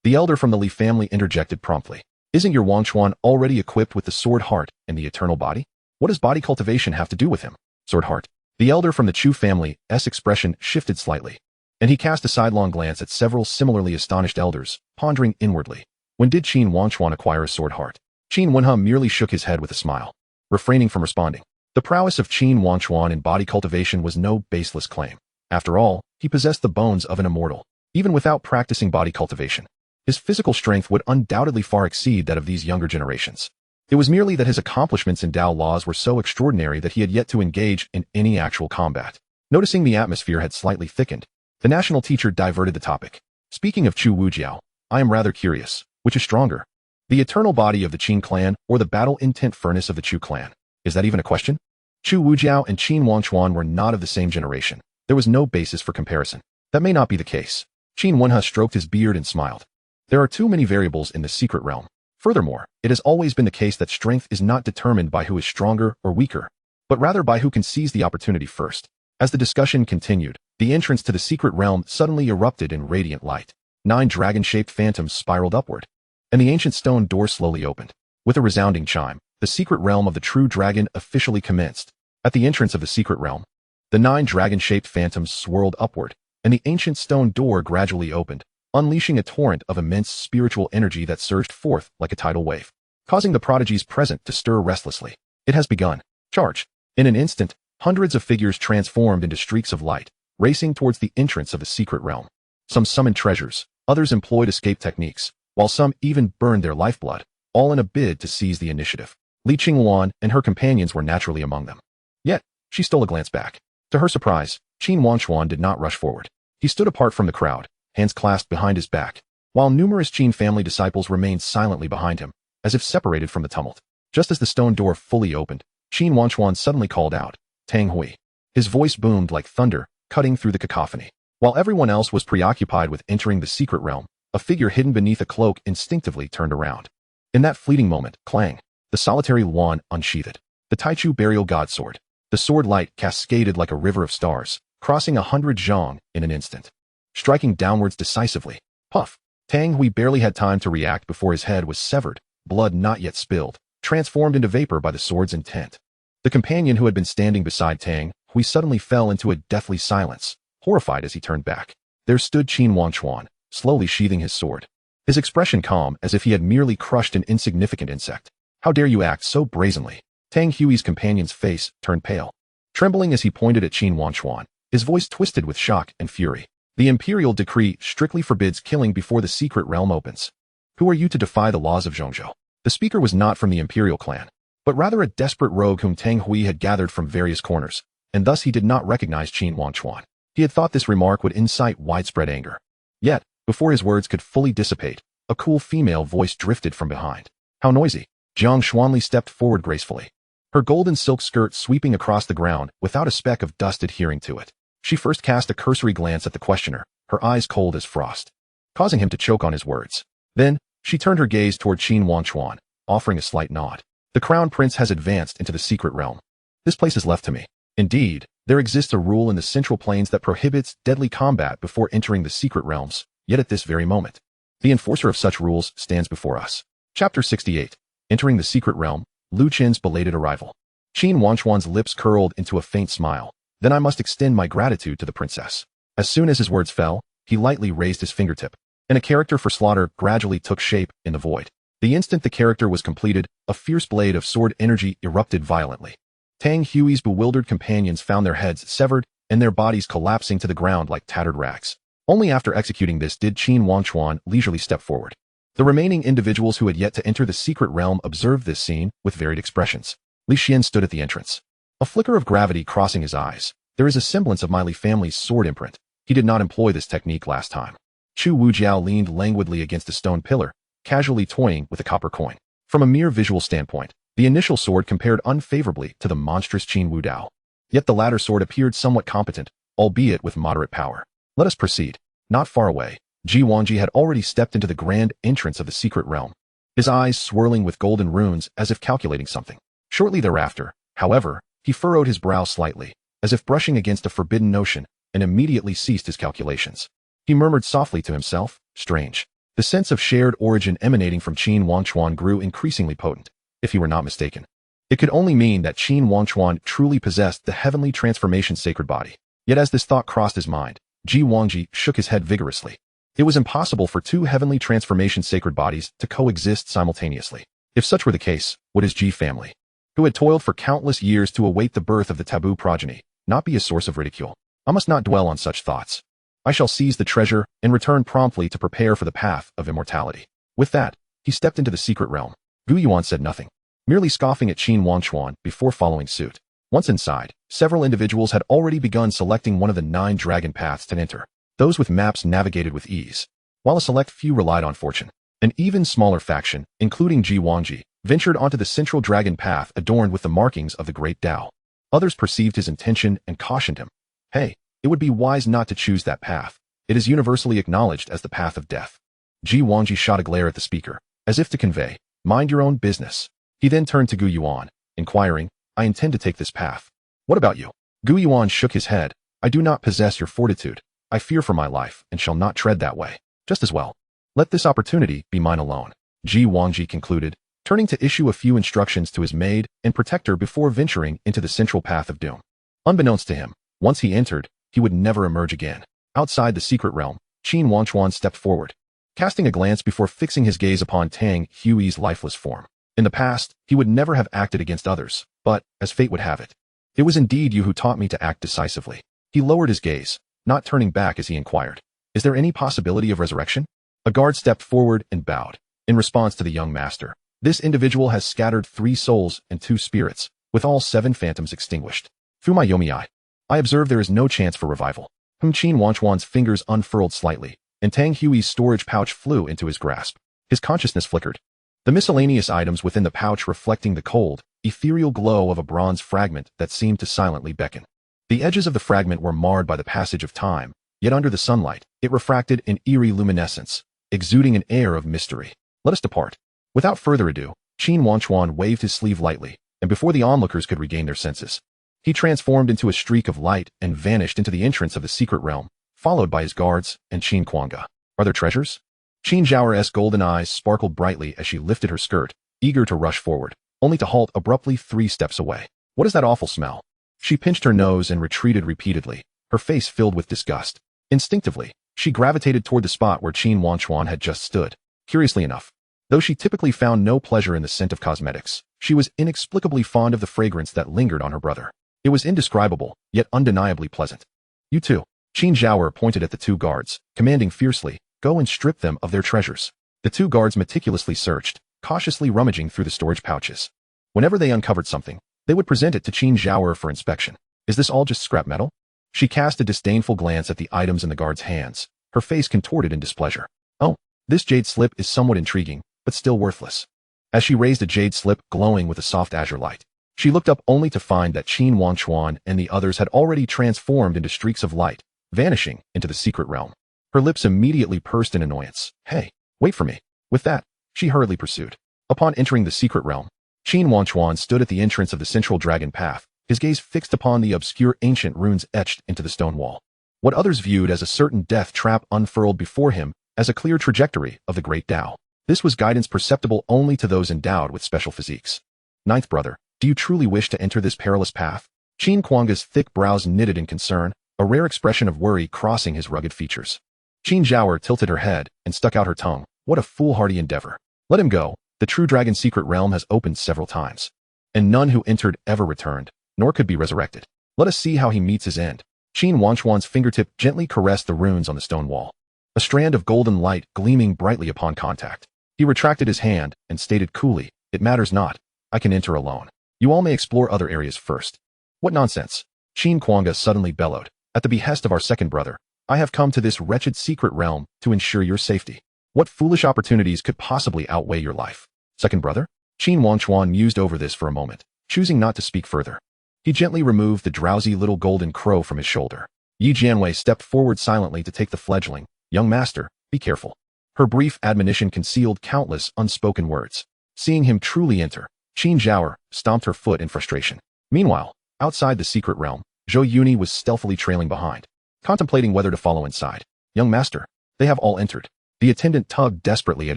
The elder from the Li family interjected promptly. "Isn't your Wangchuan already equipped with the sword heart and the eternal body? What does body cultivation have to do with him?" "Sword heart." The elder from the Chu family's expression shifted slightly, and he cast a sidelong glance at several similarly astonished elders, pondering inwardly. When did Qin Wangchuan acquire a sword heart? Qin Wangchuan merely shook his head with a smile, refraining from responding. The prowess of Qin Wangchuan in body cultivation was no baseless claim. After all, he possessed the bones of an immortal. Even without practicing body cultivation, his physical strength would undoubtedly far exceed that of these younger generations. It was merely that his accomplishments in Dao laws were so extraordinary that he had yet to engage in any actual combat. Noticing the atmosphere had slightly thickened, the national teacher diverted the topic. "Speaking of Chu Wujiao, I am rather curious. Which is stronger, the eternal body of the Qin clan or the battle-intent furnace of the Chu clan? Is that even a question?" Chu Wujiao and Qin Wangchuan were not of the same generation. There was no basis for comparison. "That may not be the case." Qin Wangchuan stroked his beard and smiled. "There are too many variables in the secret realm. Furthermore, it has always been the case that strength is not determined by who is stronger or weaker, but rather by who can seize the opportunity first." As the discussion continued, the entrance to the secret realm suddenly erupted in radiant light. 9 dragon-shaped phantoms spiraled upward, and the ancient stone door slowly opened. With a resounding chime, the secret realm of the true dragon officially commenced. At the entrance of the secret realm, the 9 dragon-shaped phantoms swirled upward, and the ancient stone door gradually opened, unleashing a torrent of immense spiritual energy that surged forth like a tidal wave, causing the prodigies present to stir restlessly. It has begun. Charge! In an instant, hundreds of figures transformed into streaks of light, racing towards the entrance of the secret realm. Some summoned treasures, others employed escape techniques, while some even burned their lifeblood, all in a bid to seize the initiative. Li Qingwan and her companions were naturally among them. Yet, she stole a glance back. To her surprise, Qin Wangchuan did not rush forward. He stood apart from the crowd, hands clasped behind his back, while numerous Qin family disciples remained silently behind him, as if separated from the tumult. Just as the stone door fully opened, Qin Wangchuan suddenly called out, "Tang Hui." His voice boomed like thunder, cutting through the cacophony. While everyone else was preoccupied with entering the secret realm, a figure hidden beneath a cloak instinctively turned around. In that fleeting moment, clang, the solitary wand unsheathed. The Taichu burial god sword. The sword light cascaded like a river of stars, crossing 100 zhang in an instant, striking downwards decisively. Puff! Tang Hui barely had time to react before his head was severed, blood not yet spilled, transformed into vapor by the sword's intent. The companion who had been standing beside Tang Hui suddenly fell into a deathly silence, horrified as he turned back. There stood Qin Wangchuan, slowly sheathing his sword. His expression calm as if he had merely crushed an insignificant insect. "How dare you act so brazenly?" Tang Hui's companion's face turned pale. Trembling as he pointed at Qin Wangchuan, his voice twisted with shock and fury. "The imperial decree strictly forbids killing before the secret realm opens. Who are you to defy the laws of Zhongzhou?" The speaker was not from the imperial clan, but rather a desperate rogue whom Tang Hui had gathered from various corners, and thus he did not recognize Qin Wangchuan. He had thought this remark would incite widespread anger. Yet, before his words could fully dissipate, a cool female voice drifted from behind. "How noisy!" Jiang Xuanli stepped forward gracefully, her golden silk skirt sweeping across the ground without a speck of dust adhering to it. She first cast a cursory glance at the questioner, her eyes cold as frost, causing him to choke on his words. Then, she turned her gaze toward Qin Wangchuan, offering a slight nod. "The crown prince has advanced into the secret realm. This place is left to me. Indeed, there exists a rule in the central plains that prohibits deadly combat before entering the secret realms, yet at this very moment, the enforcer of such rules stands before us." Chapter 68. Entering the secret realm, Lu Qin's belated arrival. Qin Wangchuan's lips curled into a faint smile. "Then I must extend my gratitude to the princess." As soon as his words fell, he lightly raised his fingertip, and a character for slaughter gradually took shape in the void. The instant the character was completed, a fierce blade of sword energy erupted violently. Tang Hui's bewildered companions found their heads severed and their bodies collapsing to the ground like tattered rags. Only after executing this did Qin Wangchuan leisurely step forward. The remaining individuals who had yet to enter the secret realm observed this scene with varied expressions. Li Xian stood at the entrance, a flicker of gravity crossing his eyes. "There is a semblance of my Li family's sword imprint. He did not employ this technique last time." Chu Wujiao leaned languidly against a stone pillar, casually toying with a copper coin. From a mere visual standpoint, the initial sword compared unfavorably to the monstrous Qin Wudao. Yet the latter sword appeared somewhat competent, albeit with moderate power. "Let us proceed." Not far away, Ji Wangji had already stepped into the grand entrance of the secret realm, his eyes swirling with golden runes as if calculating something. Shortly thereafter, however, he furrowed his brow slightly, as if brushing against a forbidden notion, and immediately ceased his calculations. He murmured softly to himself, "Strange." The sense of shared origin emanating from Qin Wangchuan grew increasingly potent, if he were not mistaken. It could only mean that Qin Wangchuan truly possessed the heavenly transformation sacred body. Yet as this thought crossed his mind, Ji Wangji shook his head vigorously. It was impossible for two heavenly transformation sacred bodies to coexist simultaneously. If such were the case, would his Ji family, who had toiled for countless years to await the birth of the taboo progeny, not be a source of ridicule? I must not dwell on such thoughts. I shall seize the treasure and return promptly to prepare for the path of immortality. With that, he stepped into the secret realm. Gu Yuan said nothing, merely scoffing at Qin Wangchuan before following suit. Once inside, several individuals had already begun selecting one of the 9 dragon paths to enter. Those with maps navigated with ease, while a select few relied on fortune. An even smaller faction, including Ji Wangji, ventured onto the central dragon path adorned with the markings of the Great Tao. Others perceived his intention and cautioned him. "Hey, it would be wise not to choose that path. It is universally acknowledged as the path of death." Ji Wangji shot a glare at the speaker, as if to convey, "Mind your own business." He then turned to Gu Yuan, inquiring, "I intend to take this path. What about you?" Gu Yuan shook his head. "I do not possess your fortitude. I fear for my life and shall not tread that way. Just as well. Let this opportunity be mine alone." Ji Wangji concluded, turning to issue a few instructions to his maid and protector before venturing into the central path of doom. Unbeknownst to him, once he entered, he would never emerge again. Outside the secret realm, Qin Wangchuan stepped forward, casting a glance before fixing his gaze upon Tang Hui's lifeless form. In the past, he would never have acted against others, but, as fate would have it, it was indeed you who taught me to act decisively. He lowered his gaze, not turning back as he inquired, "Is there any possibility of resurrection?" A guard stepped forward and bowed. In response to the young master, "This individual has scattered 3 souls and 2 spirits, with all 7 phantoms extinguished. Through my yomi I observe there is no chance for revival." Qin Wangchuan's fingers unfurled slightly, and Tang Hui's storage pouch flew into his grasp. His consciousness flickered, the miscellaneous items within the pouch reflecting the cold, ethereal glow of a bronze fragment that seemed to silently beckon. The edges of the fragment were marred by the passage of time, yet under the sunlight, it refracted an eerie luminescence, exuding an air of mystery. "Let us depart." Without further ado, Qin Wangchuan waved his sleeve lightly, and before the onlookers could regain their senses, he transformed into a streak of light and vanished into the entrance of the secret realm, followed by his guards and Qin Kuanga. "Are there treasures?" Qin Zhao's golden eyes sparkled brightly as she lifted her skirt, eager to rush forward, only to halt abruptly 3 steps away. "What is that awful smell?" She pinched her nose and retreated repeatedly, her face filled with disgust. Instinctively, she gravitated toward the spot where Qin Wangchuan had just stood. Curiously enough, though she typically found no pleasure in the scent of cosmetics, she was inexplicably fond of the fragrance that lingered on her brother. It was indescribable, yet undeniably pleasant. "You too." Qin Zhao pointed at the 2 guards, commanding fiercely, "Go and strip them of their treasures." The 2 guards meticulously searched, cautiously rummaging through the storage pouches. Whenever they uncovered something, they would present it to Qin Zhao for inspection. "Is this all just scrap metal?" She cast a disdainful glance at the items in the guard's hands, her face contorted in displeasure. "Oh, this jade slip is somewhat intriguing, but still worthless." As she raised a jade slip glowing with a soft azure light, she looked up only to find that Qin Wangchuan and the others had already transformed into streaks of light, vanishing into the secret realm. Her lips immediately pursed in annoyance. "Hey, wait for me." With that, she hurriedly pursued. Upon entering the secret realm, Qin Wangchuan stood at the entrance of the central dragon path, his gaze fixed upon the obscure ancient runes etched into the stone wall. What others viewed as a certain death trap unfurled before him as a clear trajectory of the great Tao. This was guidance perceptible only to those endowed with special physiques. "Ninth brother, do you truly wish to enter this perilous path?" Qin Kuanga's thick brows knitted in concern, a rare expression of worry crossing his rugged features. Qin Zhao tilted her head and stuck out her tongue. "What a foolhardy endeavor. Let him go. The true dragon's secret realm has opened several times, and none who entered ever returned, nor could be resurrected. Let us see how he meets his end." Qin Wangchuan's fingertip gently caressed the runes on the stone wall, a strand of golden light gleaming brightly upon contact. He retracted his hand and stated coolly, "It matters not. I can enter alone. You all may explore other areas first." "What nonsense!" Qin Kuanga suddenly bellowed. "At the behest of our second brother, I have come to this wretched secret realm to ensure your safety. What foolish opportunities could possibly outweigh your life?" "Second brother?" Qin Wangchuan mused over this for a moment, choosing not to speak further. He gently removed the drowsy little golden crow from his shoulder. Yi Jianwei stepped forward silently to take the fledgling. "Young master, be careful." Her brief admonition concealed countless unspoken words. Seeing him truly enter, Qin Zhao stomped her foot in frustration. Meanwhile, outside the secret realm, Zhou Yuni was stealthily trailing behind, contemplating whether to follow inside. "Young master, they have all entered." The attendant tugged desperately at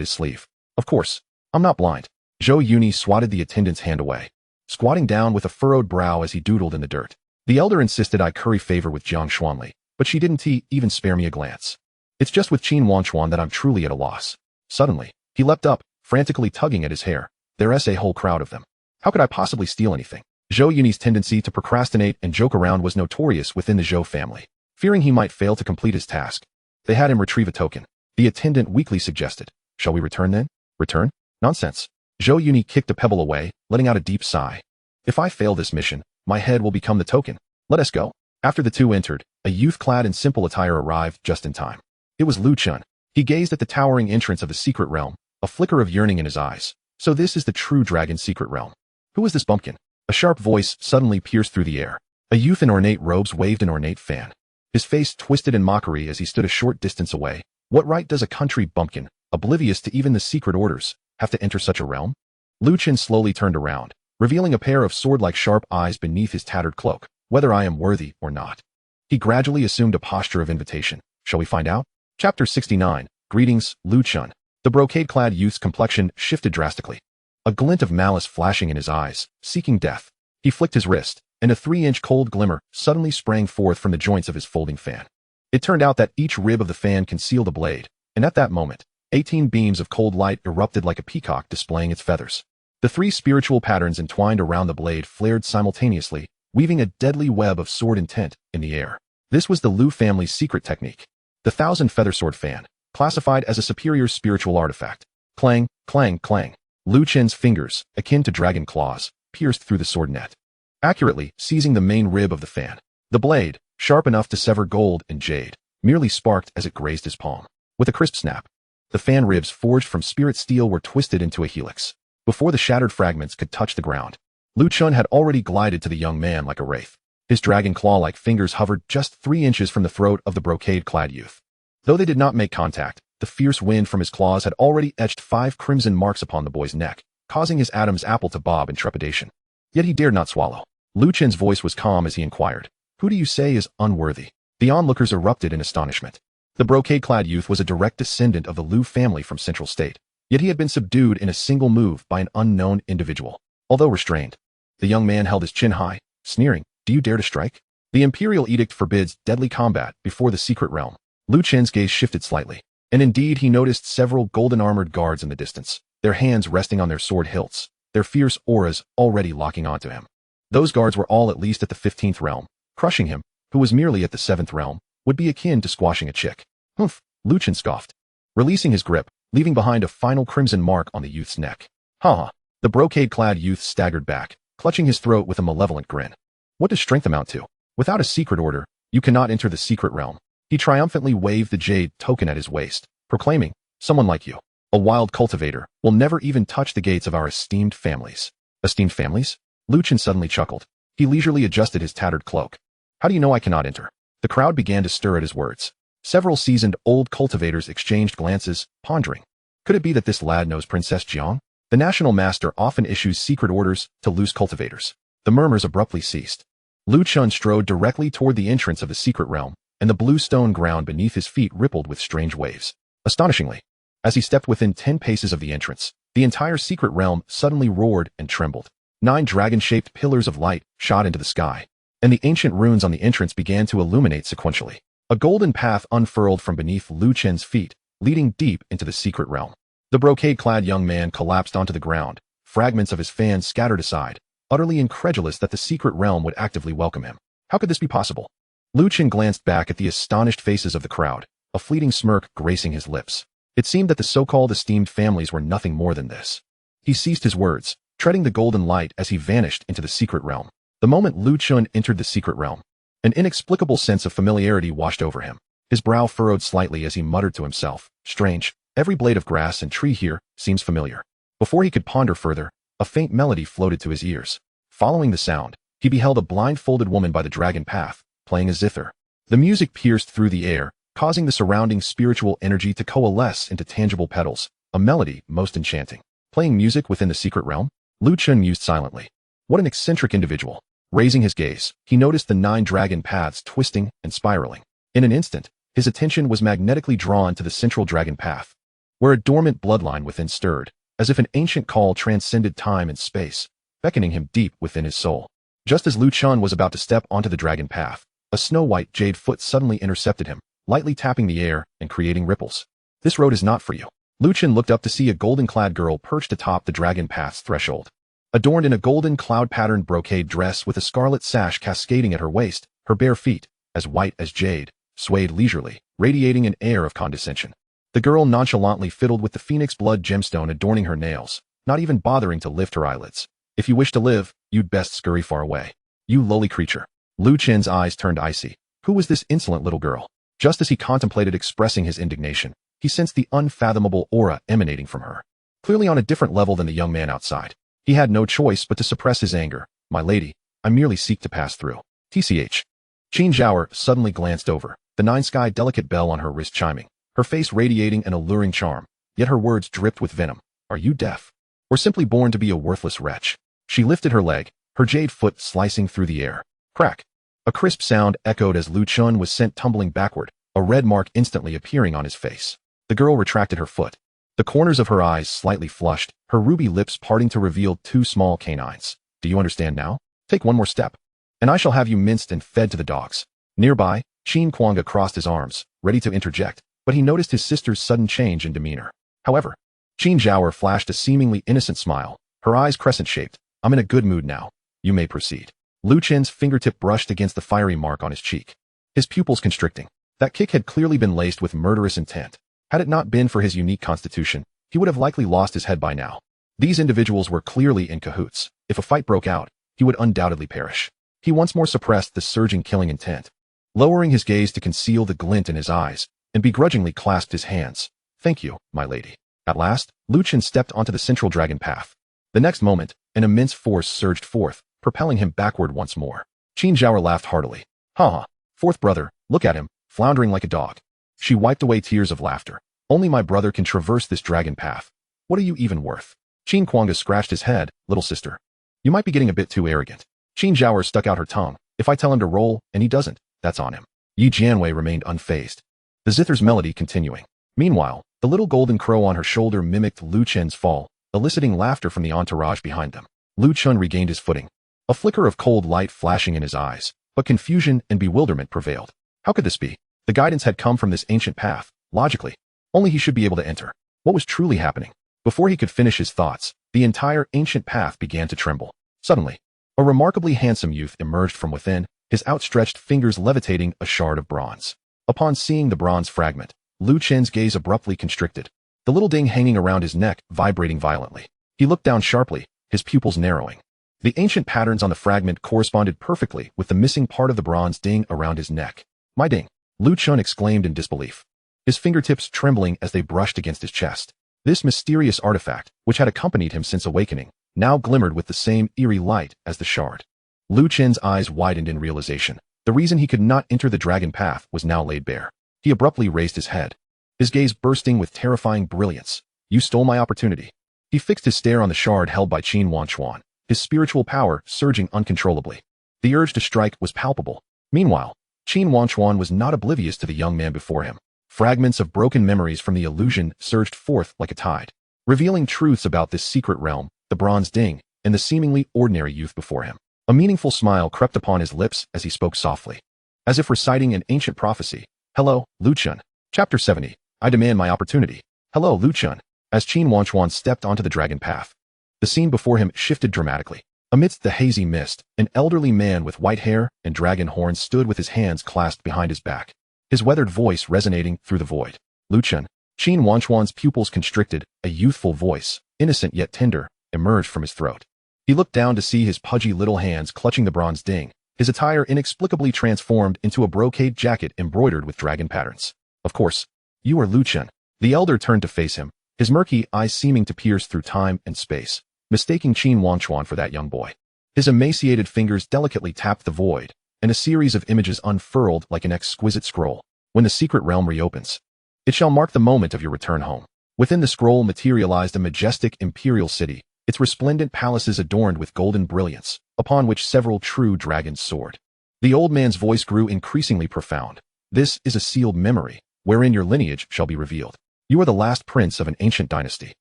his sleeve. "Of course, I'm not blind." Zhou Yuni swatted the attendant's hand away, squatting down with a furrowed brow as he doodled in the dirt. The elder insisted I curry favor with Jiang Xuanli, but she didn't even spare me a glance. It's just with Qin Wangchuan that I'm truly at a loss. Suddenly, he leapt up, frantically tugging at his hair. There's a whole crowd of them. How could I possibly steal anything? Zhou Yuni's tendency to procrastinate and joke around was notorious within the Zhou family. Fearing he might fail to complete his task, they had him retrieve a token. The attendant weakly suggested, "Shall we return then?" "Return? Nonsense." Zhou Yuni kicked a pebble away, letting out a deep sigh. "If I fail this mission, my head will become the token. Let us go." After the two entered, a youth clad in simple attire arrived just in time. It was Lu Chun. He gazed at the towering entrance of the secret realm, a flicker of yearning in his eyes. "So this is the true dragon's secret realm. Who is this bumpkin?" A sharp voice suddenly pierced through the air. A youth in ornate robes waved an ornate fan. His face twisted in mockery as he stood a short distance away. "What right does a country bumpkin, oblivious to even the secret orders, have to enter such a realm?" Lu Chun slowly turned around, revealing a pair of sword-like sharp eyes beneath his tattered cloak. "Whether I am worthy or not." He gradually assumed a posture of invitation. "Shall we find out?" Chapter 69. Greetings, Lu Chun. The brocade-clad youth's complexion shifted drastically. a glint of malice flashing in his eyes, seeking death. He flicked his wrist, and a 3-inch cold glimmer suddenly sprang forth from the joints of his folding fan. It turned out that each rib of the fan concealed a blade, and at that moment, 18 beams of cold light erupted like a peacock displaying its feathers. The 3 spiritual patterns entwined around the blade flared simultaneously, weaving a deadly web of sword intent in the air. This was the Liu family's secret technique. The 1,000-feather sword fan, classified as a superior spiritual artifact. Clang, clang, clang. Liu Qin's fingers, akin to dragon claws, pierced through the sword net, accurately seizing the main rib of the fan. The blade, sharp enough to sever gold and jade, merely sparked as it grazed his palm. With a crisp snap, the fan ribs forged from spirit steel were twisted into a helix. Before the shattered fragments could touch the ground, Liu Qin had already glided to the young man like a wraith. His dragon claw-like fingers hovered just 3 inches from the throat of the brocade-clad youth. Though they did not make contact, the fierce wind from his claws had already etched 5 crimson marks upon the boy's neck, causing his Adam's apple to bob in trepidation. Yet he dared not swallow. Liu Qin's voice was calm as he inquired, "Who do you say is unworthy?" The onlookers erupted in astonishment. The brocade-clad youth was a direct descendant of the Liu family from Central State, yet he had been subdued in a single move by an unknown individual. Although restrained, the young man held his chin high, sneering, "Do you dare to strike? The Imperial Edict forbids deadly combat before the secret realm." Liu Qin's gaze shifted slightly, and indeed he noticed several golden-armored guards in the distance, their hands resting on their sword hilts, their fierce auras already locking onto him. Those guards were all at least at the 15th realm. Crushing him, who was merely at the 7th realm, would be akin to squashing a chick. Humph, Liu Qin scoffed, releasing his grip, leaving behind a final crimson mark on the youth's neck. Ha! The brocade-clad youth staggered back, clutching his throat with a malevolent grin. What does strength amount to? Without a secret order, you cannot enter the secret realm. He triumphantly waved the jade token at his waist, proclaiming, "Someone like you, a wild cultivator, will never even touch the gates of our esteemed families." Esteemed families? Liu Qin suddenly chuckled. He leisurely adjusted his tattered cloak. "How do you know I cannot enter?" The crowd began to stir at his words. Several seasoned old cultivators exchanged glances, pondering. Could it be that this lad knows Princess Jiang? The National Master often issues secret orders to loose cultivators. The murmurs abruptly ceased. Liu Qin strode directly toward the entrance of the secret realm, and the blue stone ground beneath his feet rippled with strange waves. Astonishingly, as he stepped within 10 paces of the entrance, the entire secret realm suddenly roared and trembled. 9 dragon-shaped pillars of light shot into the sky, and the ancient runes on the entrance began to illuminate sequentially. A golden path unfurled from beneath Liu Qin's feet, leading deep into the secret realm. The brocade-clad young man collapsed onto the ground, fragments of his fan scattered aside, utterly incredulous that the secret realm would actively welcome him. How could this be possible? Liu Qin glanced back at the astonished faces of the crowd, a fleeting smirk gracing his lips. It seemed that the so-called esteemed families were nothing more than this. He ceased his words, treading the golden light as he vanished into the secret realm. The moment Liu Qin entered the secret realm, an inexplicable sense of familiarity washed over him. His brow furrowed slightly as he muttered to himself, "Strange, every blade of grass and tree here seems familiar." Before he could ponder further, a faint melody floated to his ears. Following the sound, he beheld a blindfolded woman by the dragon path, playing a zither. The music pierced through the air, causing the surrounding spiritual energy to coalesce into tangible petals, a melody most enchanting. Playing music within the secret realm? Liu Qin mused silently. What an eccentric individual. Raising his gaze, he noticed the 9 dragon paths twisting and spiraling. In an instant, his attention was magnetically drawn to the central dragon path, where a dormant bloodline within stirred, as if an ancient call transcended time and space, beckoning him deep within his soul. Just as Liu Qin was about to step onto the dragon path, a snow-white jade foot suddenly intercepted him, lightly tapping the air and creating ripples. "This road is not for you." Liu Qin looked up to see a golden-clad girl perched atop the dragon path's threshold. Adorned in a golden cloud-patterned brocade dress with a scarlet sash cascading at her waist, her bare feet, as white as jade, swayed leisurely, radiating an air of condescension. The girl nonchalantly fiddled with the phoenix blood gemstone adorning her nails, not even bothering to lift her eyelids. "If you wish to live, you'd best scurry far away. You lowly creature." Liu Qin's eyes turned icy. Who was this insolent little girl? Just as he contemplated expressing his indignation, he sensed the unfathomable aura emanating from her. Clearly on a different level than the young man outside. He had no choice but to suppress his anger. "My lady, I merely seek to pass through." TCH. Qin Zhaoer suddenly glanced over, the 9-sky delicate bell on her wrist chiming, her face radiating an alluring charm, yet her words dripped with venom. "Are you deaf? Or simply born to be a worthless wretch?" She lifted her leg, her jade foot slicing through the air. Crack! A crisp sound echoed as Liu Qin was sent tumbling backward, a red mark instantly appearing on his face. The girl retracted her foot, The corners of her eyes slightly flushed, her ruby lips parting to reveal 2 small canines. Do you understand now? Take one more step, and I shall have you minced and fed to the dogs. Nearby, Qin Wangchuan crossed his arms, ready to interject, but he noticed his sister's sudden change in demeanor. However, Qin Zhaoer flashed a seemingly innocent smile, her eyes crescent-shaped. I'm in a good mood now. You may proceed. Lu Chen's fingertip brushed against the fiery mark on his cheek, his pupils constricting. That kick had clearly been laced with murderous intent. Had it not been for his unique constitution, he would have likely lost his head by now. These individuals were clearly in cahoots. If a fight broke out, he would undoubtedly perish. He once more suppressed the surging killing intent, lowering his gaze to conceal the glint in his eyes, and begrudgingly clasped his hands. Thank you, my lady. At last, Lu Chen stepped onto the central dragon path. The next moment, an immense force surged forth, propelling him backward once more. Qin Zhaoer laughed heartily. Ha! Fourth brother, look at him, floundering like a dog. She wiped away tears of laughter. Only my brother can traverse this dragon path. What are you even worth? Qin Kwanga scratched his head. Little sister, you might be getting a bit too arrogant. Qin Zhaoer stuck out her tongue. If I tell him to roll, and he doesn't, that's on him. Yi Jianwei remained unfazed, the zither's melody continuing. Meanwhile, the little golden crow on her shoulder mimicked Lu Chen's fall, eliciting laughter from the entourage behind them. Lu Chen regained his footing, a flicker of cold light flashing in his eyes, but confusion and bewilderment prevailed. How could this be? The guidance had come from this ancient path, logically. Only he should be able to enter. What was truly happening? Before he could finish his thoughts, the entire ancient path began to tremble. Suddenly, a remarkably handsome youth emerged from within, his outstretched fingers levitating a shard of bronze. Upon seeing the bronze fragment, Lu Chen's gaze abruptly constricted, the little ding hanging around his neck vibrating violently. He looked down sharply, his pupils narrowing. The ancient patterns on the fragment corresponded perfectly with the missing part of the bronze ding around his neck. My ding! Lu Chen exclaimed in disbelief, his fingertips trembling as they brushed against his chest. This mysterious artifact, which had accompanied him since awakening, now glimmered with the same eerie light as the shard. Lu Chen's eyes widened in realization. The reason he could not enter the dragon path was now laid bare. He abruptly raised his head, his gaze bursting with terrifying brilliance. You stole my opportunity. He fixed his stare on the shard held by Qin Wangchuan, his spiritual power surging uncontrollably. The urge to strike was palpable. Meanwhile, Qin Wangchuan was not oblivious to the young man before him. Fragments of broken memories from the illusion surged forth like a tide, revealing truths about this secret realm, the bronze ding, and the seemingly ordinary youth before him. A meaningful smile crept upon his lips as he spoke softly, as if reciting an ancient prophecy. Hello, Lu Chen. Chapter 70. I demand my opportunity. Hello, Lu Chen. As Qin Wangchuan stepped onto the dragon path, the scene before him shifted dramatically. Amidst the hazy mist, an elderly man with white hair and dragon horns stood with his hands clasped behind his back, his weathered voice resonating through the void. Lu Chen. Qin Wangchuan's pupils constricted, a youthful voice, innocent yet tender, emerged from his throat. He looked down to see his pudgy little hands clutching the bronze ding, his attire inexplicably transformed into a brocade jacket embroidered with dragon patterns. Of course, you are Lu Chen. The elder turned to face him, his murky eyes seeming to pierce through time and space, mistaking Qin Wangchuan for that young boy. His emaciated fingers delicately tapped the void, and a series of images unfurled like an exquisite scroll. When the secret realm reopens, it shall mark the moment of your return home. Within the scroll materialized a majestic imperial city, its resplendent palaces adorned with golden brilliance, upon which several true dragons soared. The old man's voice grew increasingly profound. This is a sealed memory, wherein your lineage shall be revealed. You are the last prince of an ancient dynasty,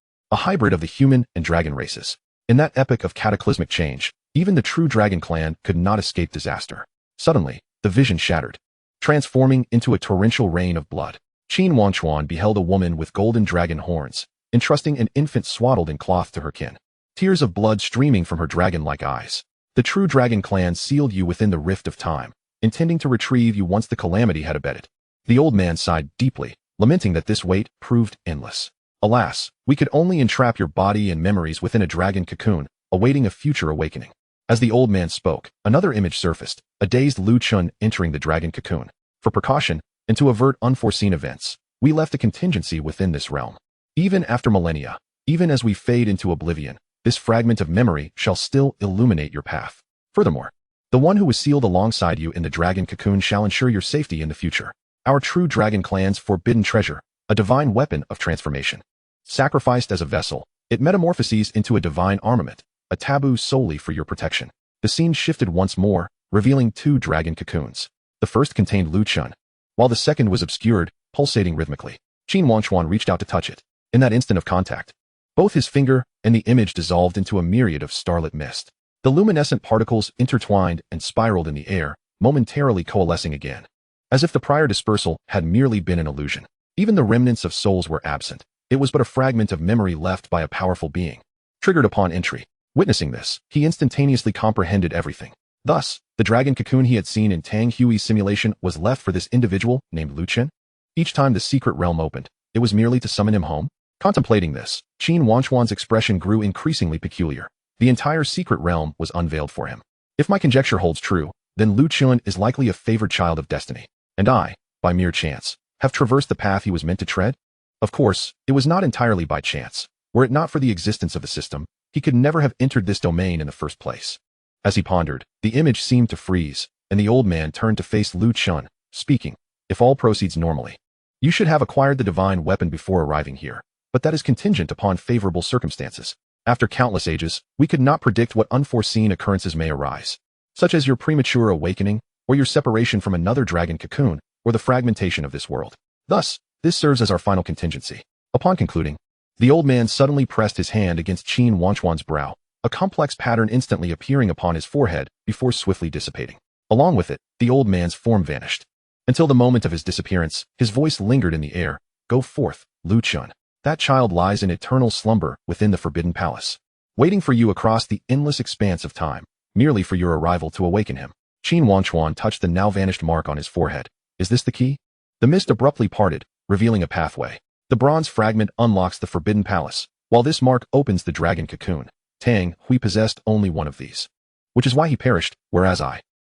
a hybrid of the human and dragon races. In that epoch of cataclysmic change, even the true dragon clan could not escape disaster. Suddenly, the vision shattered, transforming into a torrential rain of blood. Qin Wangchuan beheld a woman with golden dragon horns, entrusting an infant swaddled in cloth to her kin, tears of blood streaming from her dragon-like eyes. The true dragon clan sealed you within the rift of time, intending to retrieve you once the calamity had abated. The old man sighed deeply, lamenting that this wait proved endless. Alas, we could only entrap your body and memories within a dragon cocoon, awaiting a future awakening. As the old man spoke, another image surfaced, a dazed Lu Chen entering the dragon cocoon. For precaution, and to avert unforeseen events, we left a contingency within this realm. Even after millennia, even as we fade into oblivion, this fragment of memory shall still illuminate your path. Furthermore, the one who was sealed alongside you in the dragon cocoon shall ensure your safety in the future. Our true dragon clan's forbidden treasure, a divine weapon of transformation. Sacrificed as a vessel, it metamorphoses into a divine armament, a taboo solely for your protection. The scene shifted once more, revealing 2 dragon cocoons. The first contained Lu Chen, while the second was obscured, pulsating rhythmically. Qin Wangchuan reached out to touch it, In that instant of contact, both his finger and the image dissolved into a myriad of starlit mist. The luminescent particles intertwined and spiraled in the air, momentarily coalescing again, as if the prior dispersal had merely been an illusion. Even the remnants of souls were absent. It was but a fragment of memory left by a powerful being, triggered upon entry. Witnessing this, he instantaneously comprehended everything. Thus, the dragon cocoon he had seen in Tang Hui's simulation was left for this individual named Lu Qin. Each time the secret realm opened, it was merely to summon him home. Contemplating this, Qin Wangchuan's expression grew increasingly peculiar. The entire secret realm was unveiled for him. If my conjecture holds true, then Lu Qin is likely a favored child of destiny, and I, by mere chance, have traversed the path he was meant to tread? Of course, it was not entirely by chance. Were it not for the existence of the system, he could never have entered this domain in the first place. As he pondered, the image seemed to freeze, and the old man turned to face Lu Qin, speaking, "If all proceeds normally, you should have acquired the divine weapon before arriving here, but that is contingent upon favorable circumstances. After countless ages, we could not predict what unforeseen occurrences may arise, such as your premature awakening, or your separation from another dragon cocoon, or the fragmentation of this world. Thus, this serves as our final contingency." Upon concluding, the old man suddenly pressed his hand against Qin Wangchuan's brow, a complex pattern instantly appearing upon his forehead before swiftly dissipating. Along with it, the old man's form vanished. Until the moment of his disappearance, his voice lingered in the air. "Go forth, Lu Qin. That child lies in eternal slumber within the Forbidden Palace, waiting for you across the endless expanse of time, merely for your arrival to awaken him." Qin Wangchuan touched the now-vanished mark on his forehead. "Is this the key?" The mist abruptly parted, revealing a pathway. The bronze fragment unlocks the Forbidden Palace, while this mark opens the dragon cocoon. Tang Hui possessed only one of these, which is why he perished, whereas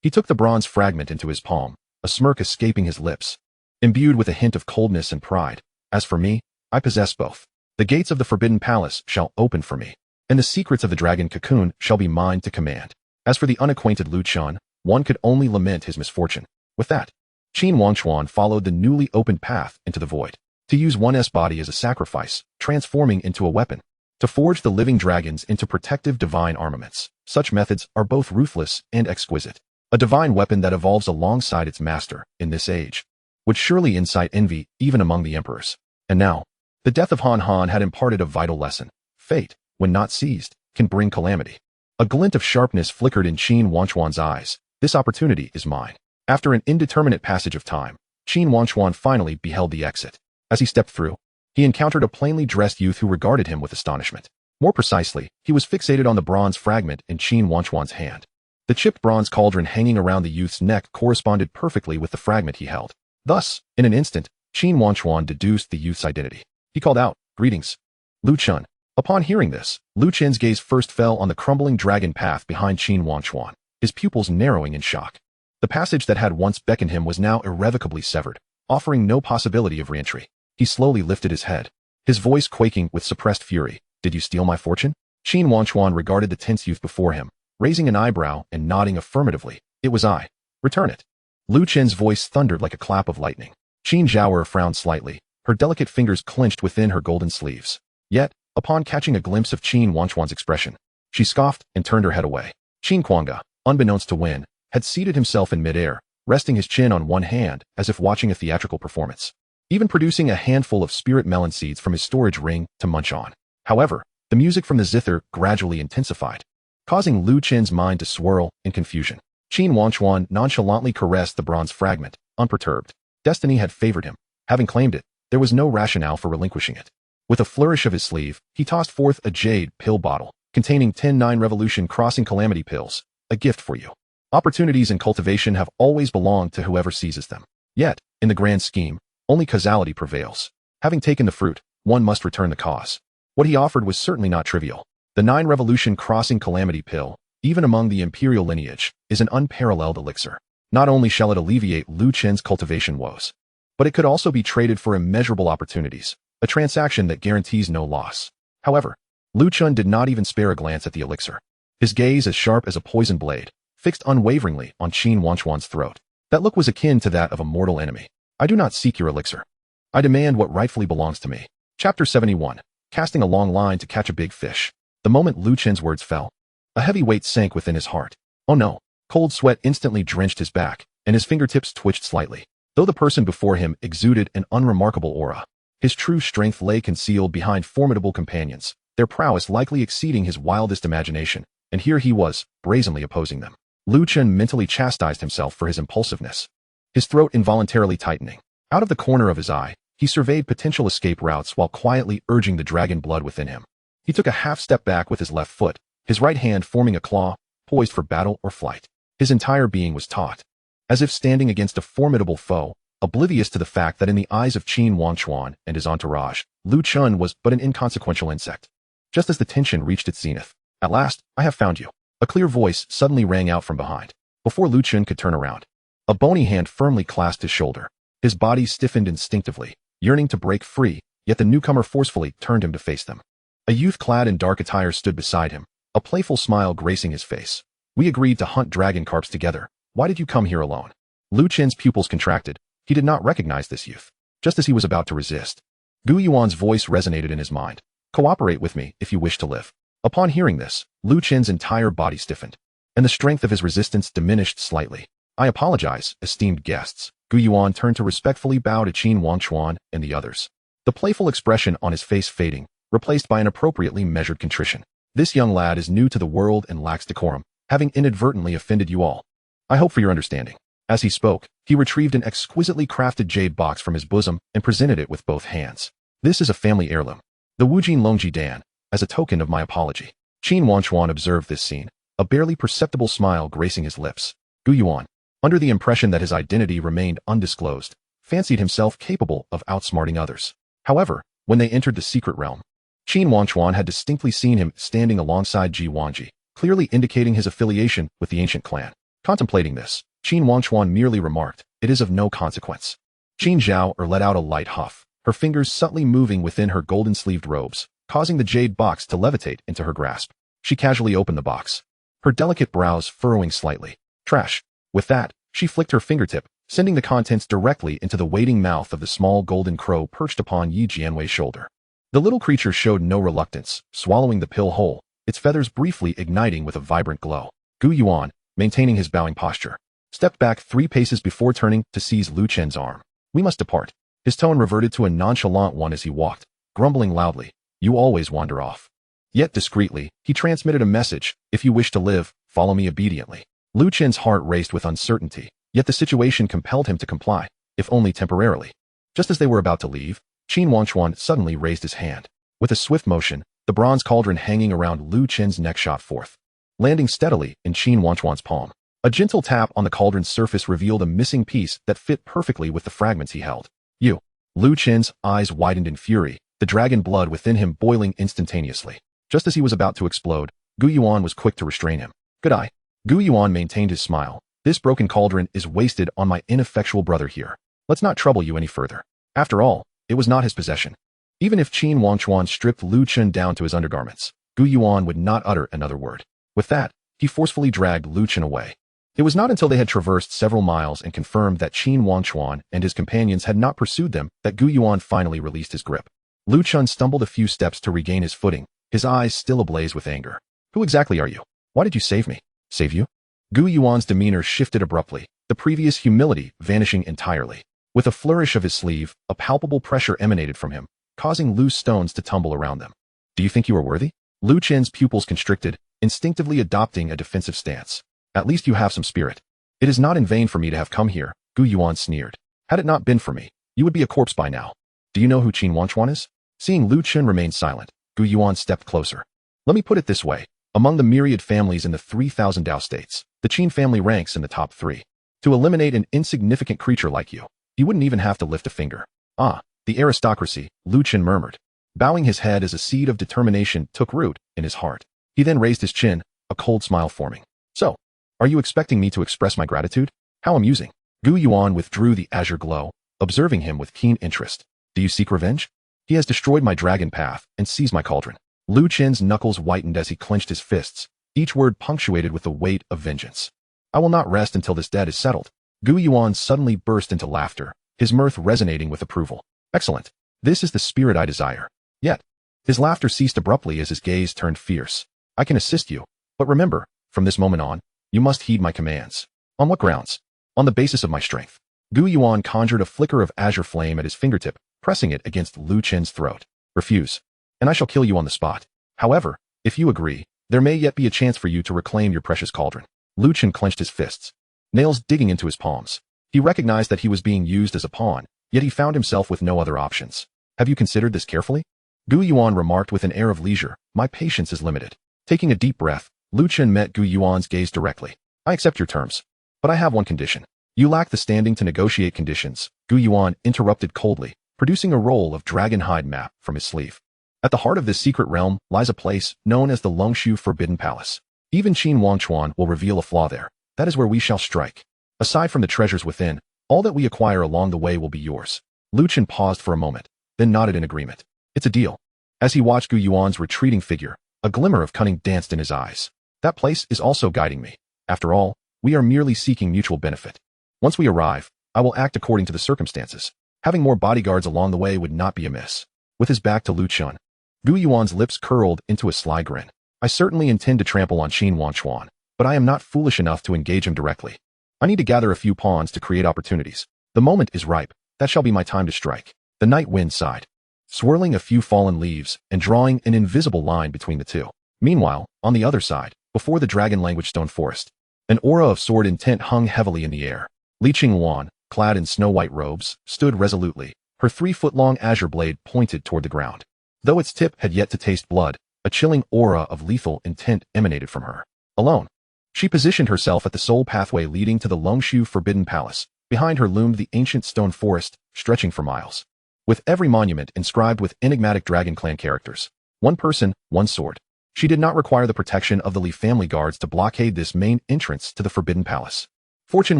He took the bronze fragment into his palm, a smirk escaping his lips, imbued with a hint of coldness and pride. "As for me, I possess both. The gates of the Forbidden Palace shall open for me, and the secrets of the dragon cocoon shall be mine to command. As for the unacquainted Lu Qin, one could only lament his misfortune." With that, Qin Wangchuan followed the newly opened path into the void, to use one's body as a sacrifice, transforming into a weapon, to forge the living dragons into protective divine armaments. Such methods are both ruthless and exquisite. A divine weapon that evolves alongside its master, in this age, would surely incite envy even among the emperors. And now, the death of Han Han had imparted a vital lesson. Fate, when not seized, can bring calamity. A glint of sharpness flickered in Qin Wangchuan's eyes. "This opportunity is mine." After an indeterminate passage of time, Qin Wangchuan finally beheld the exit. As he stepped through, he encountered a plainly dressed youth who regarded him with astonishment. More precisely, he was fixated on the bronze fragment in Qin Wangchuan's hand. The chipped bronze cauldron hanging around the youth's neck corresponded perfectly with the fragment he held. Thus, in an instant, Qin Wangchuan deduced the youth's identity. He called out, "Greetings, Lu Qin." Upon hearing this, Lu Qin's gaze first fell on the crumbling dragon path behind Qin Wangchuan, his pupils narrowing in shock. The passage that had once beckoned him was now irrevocably severed, offering no possibility of re-entry. He slowly lifted his head, his voice quaking with suppressed fury. "Did you steal my fortune?" Qin Wangchuan regarded the tense youth before him, raising an eyebrow and nodding affirmatively. "It was I. Return it." Lu Qin's voice thundered like a clap of lightning. Qin Zhaoer frowned slightly, her delicate fingers clenched within her golden sleeves. Yet, upon catching a glimpse of Qin Wangchuan's expression, she scoffed and turned her head away. Qin Kwanga, unbeknownst to Wen, had seated himself in midair, resting his chin on one hand as if watching a theatrical performance, even producing a handful of spirit melon seeds from his storage ring to munch on. However, the music from the zither gradually intensified, causing Lu Qin's mind to swirl in confusion. Qin Wangchuan nonchalantly caressed the bronze fragment, unperturbed. Destiny had favored him. Having claimed it, there was no rationale for relinquishing it. With a flourish of his sleeve, he tossed forth a jade pill bottle, containing 10 revolution crossing calamity pills, "A gift for you. Opportunities in cultivation have always belonged to whoever seizes them. Yet, in the grand scheme, only causality prevails. Having taken the fruit, one must return the cause." What he offered was certainly not trivial. The 9 revolution crossing calamity pill, even among the imperial lineage, is an unparalleled elixir. Not only shall it alleviate Lu Qin's cultivation woes, but it could also be traded for immeasurable opportunities, a transaction that guarantees no loss. However, Lu Qin did not even spare a glance at the elixir. His gaze, as sharp as a poisoned blade, fixed unwaveringly on Qin Wangchuan's throat. That look was akin to that of a mortal enemy. "I do not seek your elixir. I demand what rightfully belongs to me." Chapter 71. Casting a long line to catch a big fish. The moment Lu Qin's words fell, a heavy weight sank within his heart. Oh no! Cold sweat instantly drenched his back, and his fingertips twitched slightly. Though the person before him exuded an unremarkable aura, His true strength lay concealed behind formidable companions, their prowess likely exceeding his wildest imagination, and here he was, brazenly opposing them. Lu Chen mentally chastised himself for his impulsiveness, his throat involuntarily tightening. Out of the corner of his eye, he surveyed potential escape routes while quietly urging the dragon blood within him. He took a half step back with his left foot, his right hand forming a claw, poised for battle or flight. His entire being was taut, as if standing against a formidable foe, oblivious to the fact that in the eyes of Qin Wangchuan and his entourage, Lu Chen was but an inconsequential insect. Just as the tension reached its zenith, "At last, I have found you." A clear voice suddenly rang out from behind. Before Lu Chen could turn around, a bony hand firmly clasped his shoulder. His body stiffened instinctively, yearning to break free, yet the newcomer forcefully turned him to face them. A youth clad in dark attire stood beside him, a playful smile gracing his face. "We agreed to hunt dragon carps together. Why did you come here alone?" Lu Chen's pupils contracted. He did not recognize this youth. Just as he was about to resist, Gu Yuan's voice resonated in his mind. "Cooperate with me if you wish to live." Upon hearing this, Lu Chen's entire body stiffened, and the strength of his resistance diminished slightly. "I apologize, esteemed guests." Gu Yuan turned to respectfully bow to Qin Wangchuan and the others, the playful expression on his face fading, replaced by an appropriately measured contrition. "This young lad is new to the world and lacks decorum, having inadvertently offended you all. I hope for your understanding." As he spoke, he retrieved an exquisitely crafted jade box from his bosom and presented it with both hands. "This is a family heirloom, the Wujin Longji Dan, as a token of my apology." Qin Wangchuan observed this scene, a barely perceptible smile gracing his lips. Gu Yuan, under the impression that his identity remained undisclosed, fancied himself capable of outsmarting others. However, when they entered the secret realm, Qin Wangchuan had distinctly seen him standing alongside Ji Wangji, clearly indicating his affiliation with the ancient clan. Contemplating this, Qin Wangchuan merely remarked, "It is of no consequence." Qin Zhao let out a light huff, her fingers subtly moving within her golden-sleeved robes, causing the jade box to levitate into her grasp. She casually opened the box, her delicate brows furrowing slightly. "Trash." With that, she flicked her fingertip, sending the contents directly into the waiting mouth of the small golden crow perched upon Yi Jianwei's shoulder. The little creature showed no reluctance, swallowing the pill whole, its feathers briefly igniting with a vibrant glow. Gu Yuan, maintaining his bowing posture, stepped back 3 paces before turning to seize Lu Chen's arm. "We must depart." His tone reverted to a nonchalant one as he walked, grumbling loudly, "You always wander off." Yet discreetly, he transmitted a message, "If you wish to live, follow me obediently." Lu Chen's heart raced with uncertainty, yet the situation compelled him to comply, if only temporarily. Just as they were about to leave, Qin Wangchuan suddenly raised his hand. With a swift motion, the bronze cauldron hanging around Lu Chen's neck shot forth, landing steadily in Qin Wangchuan's palm. A gentle tap on the cauldron's surface revealed a missing piece that fit perfectly with the fragments he held. "You." Lu Chen's eyes widened in fury, the dragon blood within him boiling instantaneously. Just as he was about to explode, Gu Yuan was quick to restrain him. "Good eye." Gu Yuan maintained his smile. "This broken cauldron is wasted on my ineffectual brother here. Let's not trouble you any further." After all, it was not his possession. Even if Qin Wangchuan stripped Lu Chen down to his undergarments, Gu Yuan would not utter another word. With that, he forcefully dragged Lu Chen away. It was not until they had traversed several miles and confirmed that Qin Wangchuan and his companions had not pursued them that Gu Yuan finally released his grip. Lu Chen stumbled a few steps to regain his footing, his eyes still ablaze with anger. "Who exactly are you? Why did you save me?" "Save you?" Gu Yuan's demeanor shifted abruptly, the previous humility vanishing entirely. With a flourish of his sleeve, a palpable pressure emanated from him, causing loose stones to tumble around them. "Do you think you are worthy?" Lu Chen's pupils constricted, instinctively adopting a defensive stance. "At least you have some spirit." "It is not in vain for me to have come here," Gu Yuan sneered. "Had it not been for me, you would be a corpse by now." "Do you know who Qin Wangchuan is?" Seeing Lu Chen remain silent, Gu Yuan stepped closer. "Let me put it this way. Among the myriad families in the 3,000 Dao states, the Qin family ranks in the top 3. To eliminate an insignificant creature like you wouldn't even have to lift a finger." "Ah, the aristocracy," Lu Chen murmured, bowing his head as a seed of determination took root in his heart. He then raised his chin, a cold smile forming. "So, are you expecting me to express my gratitude? How amusing." Gu Yuan withdrew the azure glow, observing him with keen interest. "Do you seek revenge? He has destroyed my dragon path and seized my cauldron." Lu Chen's knuckles whitened as he clenched his fists, each word punctuated with the weight of vengeance. "I will not rest until this debt is settled." Gu Yuan suddenly burst into laughter, his mirth resonating with approval. "Excellent. This is the spirit I desire." Yet, his laughter ceased abruptly as his gaze turned fierce. "I can assist you, but remember, from this moment on, you must heed my commands." "On what grounds?" "On the basis of my strength." Gu Yuan conjured a flicker of azure flame at his fingertip, pressing it against Lu Qin's throat. Refuse, and I shall kill you on the spot. However, if you agree, there may yet be a chance for you to reclaim your precious cauldron. Lu Qin clenched his fists, nails digging into his palms. He recognized that he was being used as a pawn, yet he found himself with no other options. Have you considered this carefully? Gu Yuan remarked with an air of leisure. My patience is limited. Taking a deep breath, Lu Qin met Gu Yuan's gaze directly. I accept your terms, but I have one condition. You lack the standing to negotiate conditions. Gu Yuan interrupted coldly, producing a roll of dragon hide map from his sleeve. At the heart of this secret realm lies a place known as the Longshu Forbidden Palace. Even Qin Wangchuan will reveal a flaw there. That is where we shall strike. Aside from the treasures within, all that we acquire along the way will be yours. Lu Qin paused for a moment, then nodded in agreement. It's a deal. As he watched Gu Yuan's retreating figure, a glimmer of cunning danced in his eyes. That place is also guiding me. After all, we are merely seeking mutual benefit. Once we arrive, I will act according to the circumstances. Having more bodyguards along the way would not be amiss. With his back to Lu Qin, Gu Yuan's lips curled into a sly grin. I certainly intend to trample on Qin Wangchuan, but I am not foolish enough to engage him directly. I need to gather a few pawns to create opportunities. The moment is ripe. That shall be my time to strike. The night wind sighed, swirling a few fallen leaves and drawing an invisible line between the two. Meanwhile, on the other side, before the dragon language stone forest, an aura of sword intent hung heavily in the air. Li Qingwan, clad in snow-white robes, stood resolutely, her 3-foot-long azure blade pointed toward the ground. Though its tip had yet to taste blood, a chilling aura of lethal intent emanated from her. Alone, she positioned herself at the sole pathway leading to the Longshu Forbidden Palace. Behind her loomed the ancient stone forest, stretching for miles, with every monument inscribed with enigmatic Dragon Clan characters. One person, one sword. She did not require the protection of the Li family guards to blockade this main entrance to the Forbidden Palace. Fortune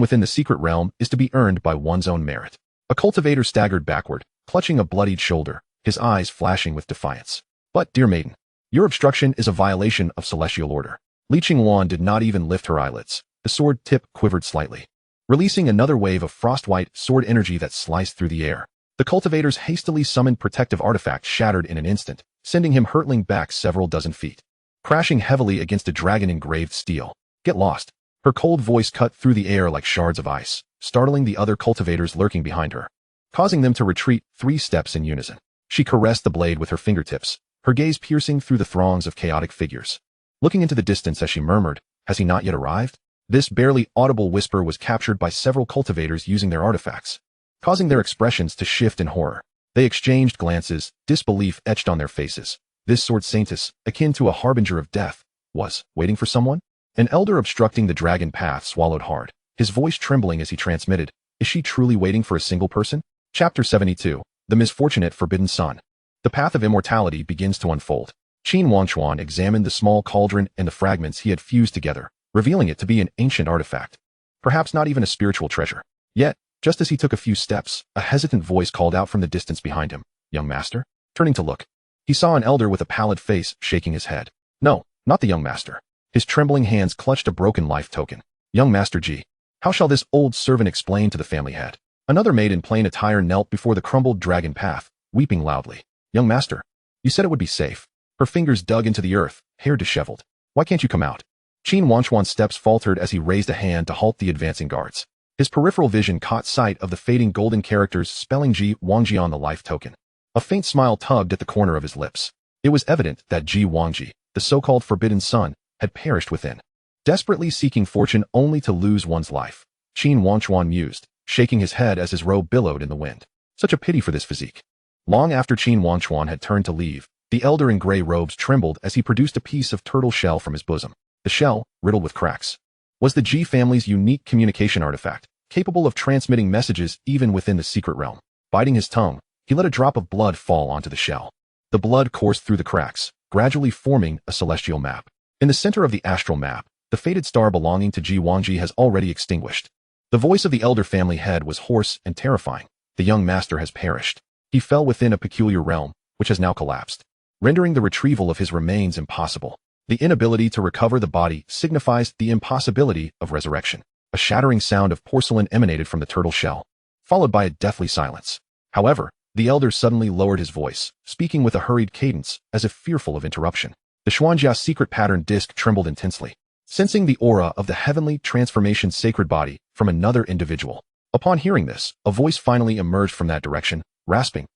within the secret realm is to be earned by one's own merit. A cultivator staggered backward, clutching a bloodied shoulder, his eyes flashing with defiance. But, dear maiden, your obstruction is a violation of celestial order. Li Qingwan did not even lift her eyelids. The sword tip quivered slightly, releasing another wave of frost-white sword energy that sliced through the air. The cultivator's hastily summoned protective artifact shattered in an instant, sending him hurtling back several dozen feet, crashing heavily against a dragon-engraved steel. Get lost. Her cold voice cut through the air like shards of ice, startling the other cultivators lurking behind her, causing them to retreat 3 steps in unison. She caressed the blade with her fingertips, her gaze piercing through the throngs of chaotic figures, looking into the distance as she murmured, "Has he not yet arrived?" This barely audible whisper was captured by several cultivators using their artifacts, causing their expressions to shift in horror. They exchanged glances, disbelief etched on their faces. This sword saintess, akin to a harbinger of death, was waiting for someone? An elder obstructing the dragon path swallowed hard, his voice trembling as he transmitted, "Is she truly waiting for a single person?" Chapter 72, The Misfortunate Forbidden Son. The path of immortality begins to unfold. Qin Wangchuan examined the small cauldron and the fragments he had fused together, revealing it to be an ancient artifact. Perhaps not even a spiritual treasure. Yet, just as he took a few steps, a hesitant voice called out from the distance behind him, "Young master?" Turning to look, he saw an elder with a pallid face shaking his head. No, not the young master. His trembling hands clutched a broken life token. "Young Master Ji, how shall this old servant explain to the family head?" Another maid in plain attire knelt before the crumbled dragon path, weeping loudly. "Young master, you said it would be safe." Her fingers dug into the earth, hair disheveled. "Why can't you come out?" Qin Wangchuan's steps faltered as he raised a hand to halt the advancing guards. His peripheral vision caught sight of the fading golden characters spelling Ji Wangji on the life token. A faint smile tugged at the corner of his lips. It was evident that Ji Wangji, the so-called forbidden son, had perished within, desperately seeking fortune only to lose one's life. Qin Wangchuan mused, shaking his head as his robe billowed in the wind. Such a pity for this physique. Long after Qin Wangchuan had turned to leave, the elder in gray robes trembled as he produced a piece of turtle shell from his bosom. The shell, riddled with cracks, was the Ji family's unique communication artifact, capable of transmitting messages even within the secret realm. Biting his tongue, he let a drop of blood fall onto the shell. The blood coursed through the cracks, gradually forming a celestial map. In the center of the astral map, the fated star belonging to Ji Wangji has already extinguished. The voice of the elder family head was hoarse and terrifying. "The young master has perished. He fell within a peculiar realm, which has now collapsed, rendering the retrieval of his remains impossible. The inability to recover the body signifies the impossibility of resurrection." A shattering sound of porcelain emanated from the turtle shell, followed by a deathly silence. However, the elder suddenly lowered his voice, speaking with a hurried cadence, as if fearful of interruption. The Xuanjia secret pattern disc trembled intensely, sensing the aura of the heavenly transformation sacred body from another individual. Upon hearing this, a voice finally emerged from that direction, rasping,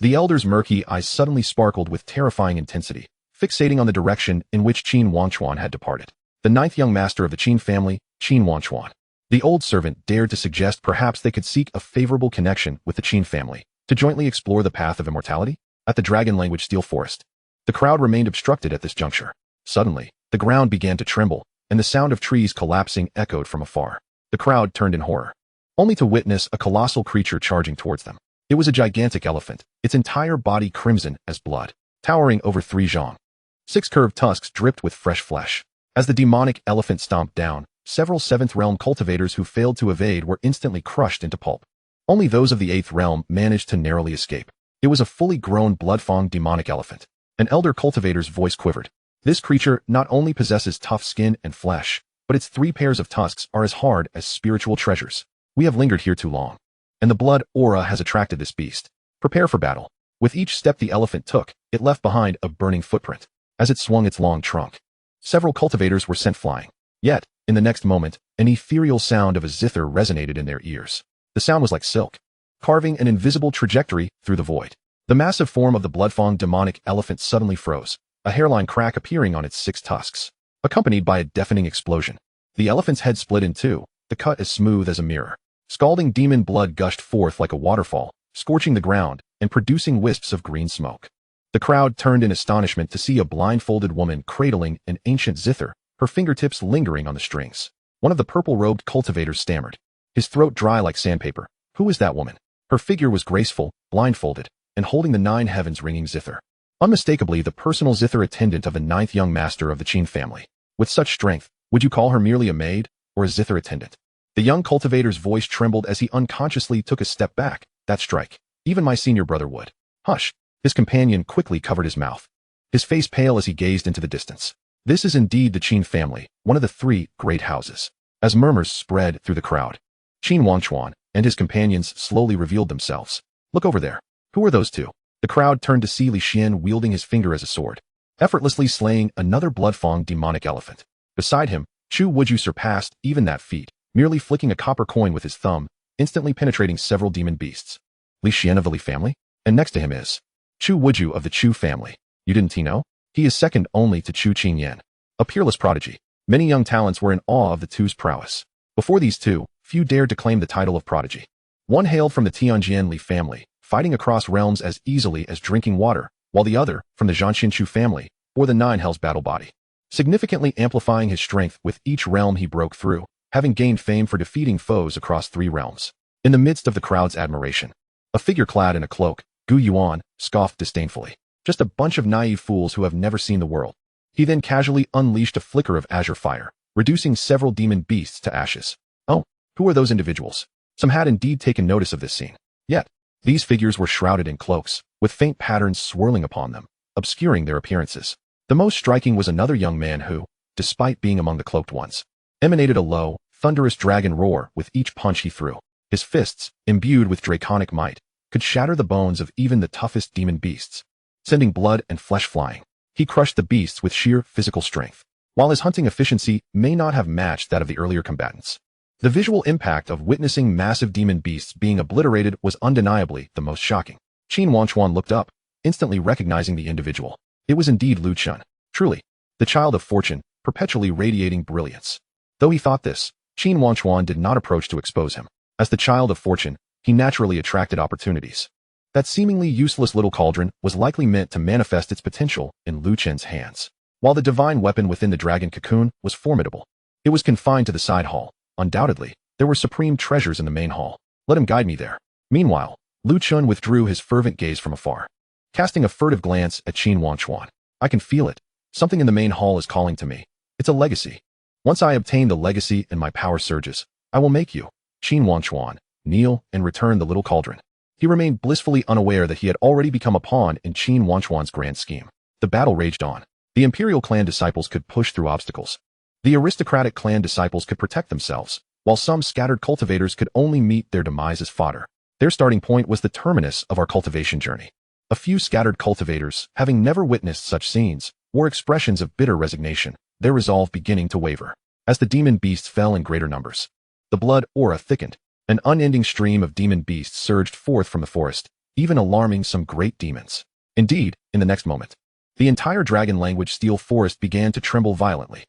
The elder's murky eyes suddenly sparkled with terrifying intensity, fixating on the direction in which Qin Wangchuan had departed. The ninth young master of the Qin family, Qin Wangchuan. The old servant dared to suggest perhaps they could seek a favorable connection with the Qin family, to jointly explore the path of immortality? At the dragon-language steel forest. The crowd remained obstructed at this juncture. Suddenly, the ground began to tremble, and the sound of trees collapsing echoed from afar. The crowd turned in horror, only to witness a colossal creature charging towards them. It was a gigantic elephant, its entire body crimson as blood, towering over 3 zhang. 6 curved tusks dripped with fresh flesh. As the demonic elephant stomped down, several 7th realm cultivators who failed to evade were instantly crushed into pulp. Only those of the 8th realm managed to narrowly escape. It was a fully grown blood-fanged demonic elephant. An elder cultivator's voice quivered. This creature not only possesses tough skin and flesh, but its 3 pairs of tusks are as hard as spiritual treasures. We have lingered here too long, and the blood aura has attracted this beast. Prepare for battle. With each step the elephant took, it left behind a burning footprint. As it swung its long trunk, several cultivators were sent flying. Yet, in the next moment, an ethereal sound of a zither resonated in their ears. The sound was like silk, carving an invisible trajectory through the void. The massive form of the blood-fanged demonic elephant suddenly froze, a hairline crack appearing on its 6 tusks, accompanied by a deafening explosion. The elephant's head split in 2, the cut as smooth as a mirror. Scalding demon blood gushed forth like a waterfall, scorching the ground and producing wisps of green smoke. The crowd turned in astonishment to see a blindfolded woman cradling an ancient zither, her fingertips lingering on the strings. One of the purple-robed cultivators stammered, his throat dry like sandpaper. Who is that woman? Her figure was graceful, blindfolded, and holding the 9 heavens ringing zither. Unmistakably the personal zither attendant of the 9th young master of the Qin family. With such strength, would you call her merely a maid, or a zither attendant? The young cultivator's voice trembled as he unconsciously took a step back. That strike. Even my senior brother would. Hush. His companion quickly covered his mouth, his face pale as he gazed into the distance. This is indeed the Qin family, one of the 3 great houses. As murmurs spread through the crowd, Qin Wangchuan and his companions slowly revealed themselves. Look over there. Who are those 2? The crowd turned to see Li Xian wielding his finger as a sword, effortlessly slaying another blood-fanged demonic elephant. Beside him, Chu Wuju surpassed even that feat, merely flicking a copper coin with his thumb, instantly penetrating several demon beasts. Li Xian of the Li family? And next to him is Chu Wuju of the Chu family. You didn't know? He is second only to Chu Qingyan, a peerless prodigy. Many young talents were in awe of the 2's prowess. Before these 2, few dared to claim the title of prodigy. One hailed from the Tianjian Li family, fighting across realms as easily as drinking water, while the other, from the Zhanxin Chu family, bore the 9 hells battle body, significantly amplifying his strength with each realm he broke through, having gained fame for defeating foes across 3 realms. In the midst of the crowd's admiration, a figure clad in a cloak, Gu Yuan, scoffed disdainfully. Just a bunch of naive fools who have never seen the world. He then casually unleashed a flicker of azure fire, reducing several demon beasts to ashes. Oh, who are those individuals? Some had indeed taken notice of this scene. Yet, these figures were shrouded in cloaks, with faint patterns swirling upon them, obscuring their appearances. The most striking was another young man who, despite being among the cloaked ones, emanated a low, thunderous dragon roar with each punch he threw. His fists, imbued with draconic might, could shatter the bones of even the toughest demon beasts, sending blood and flesh flying. He crushed the beasts with sheer physical strength, while his hunting efficiency may not have matched that of the earlier combatants. The visual impact of witnessing massive demon beasts being obliterated was undeniably the most shocking. Qin Wangchuan looked up, instantly recognizing the individual. It was indeed Lu Chun, truly, the child of fortune, perpetually radiating brilliance. Though he thought this, Qin Wangchuan did not approach to expose him. As the child of fortune, he naturally attracted opportunities. That seemingly useless little cauldron was likely meant to manifest its potential in Lu Chen's hands. While the divine weapon within the dragon cocoon was formidable, it was confined to the side hall. Undoubtedly, there were supreme treasures in the main hall. Let him guide me there. Meanwhile, Lu Chun withdrew his fervent gaze from afar, casting a furtive glance at Qin Wangchuan. I can feel it. Something in the main hall is calling to me. It's a legacy. Once I obtain the legacy and my power surges, I will make you, Qin Wangchuan, kneel and return the little cauldron. He remained blissfully unaware that he had already become a pawn in Qin Wangchuan's grand scheme. The battle raged on. The Imperial Clan disciples could push through obstacles. The aristocratic clan disciples could protect themselves, while some scattered cultivators could only meet their demise as fodder. Their starting point was the terminus of our cultivation journey. A few scattered cultivators, having never witnessed such scenes, wore expressions of bitter resignation, their resolve beginning to waver. As the demon beasts fell in greater numbers, the blood aura thickened. An unending stream of demon beasts surged forth from the forest, even alarming some great demons. Indeed, in the next moment, the entire dragon language steel forest began to tremble violently.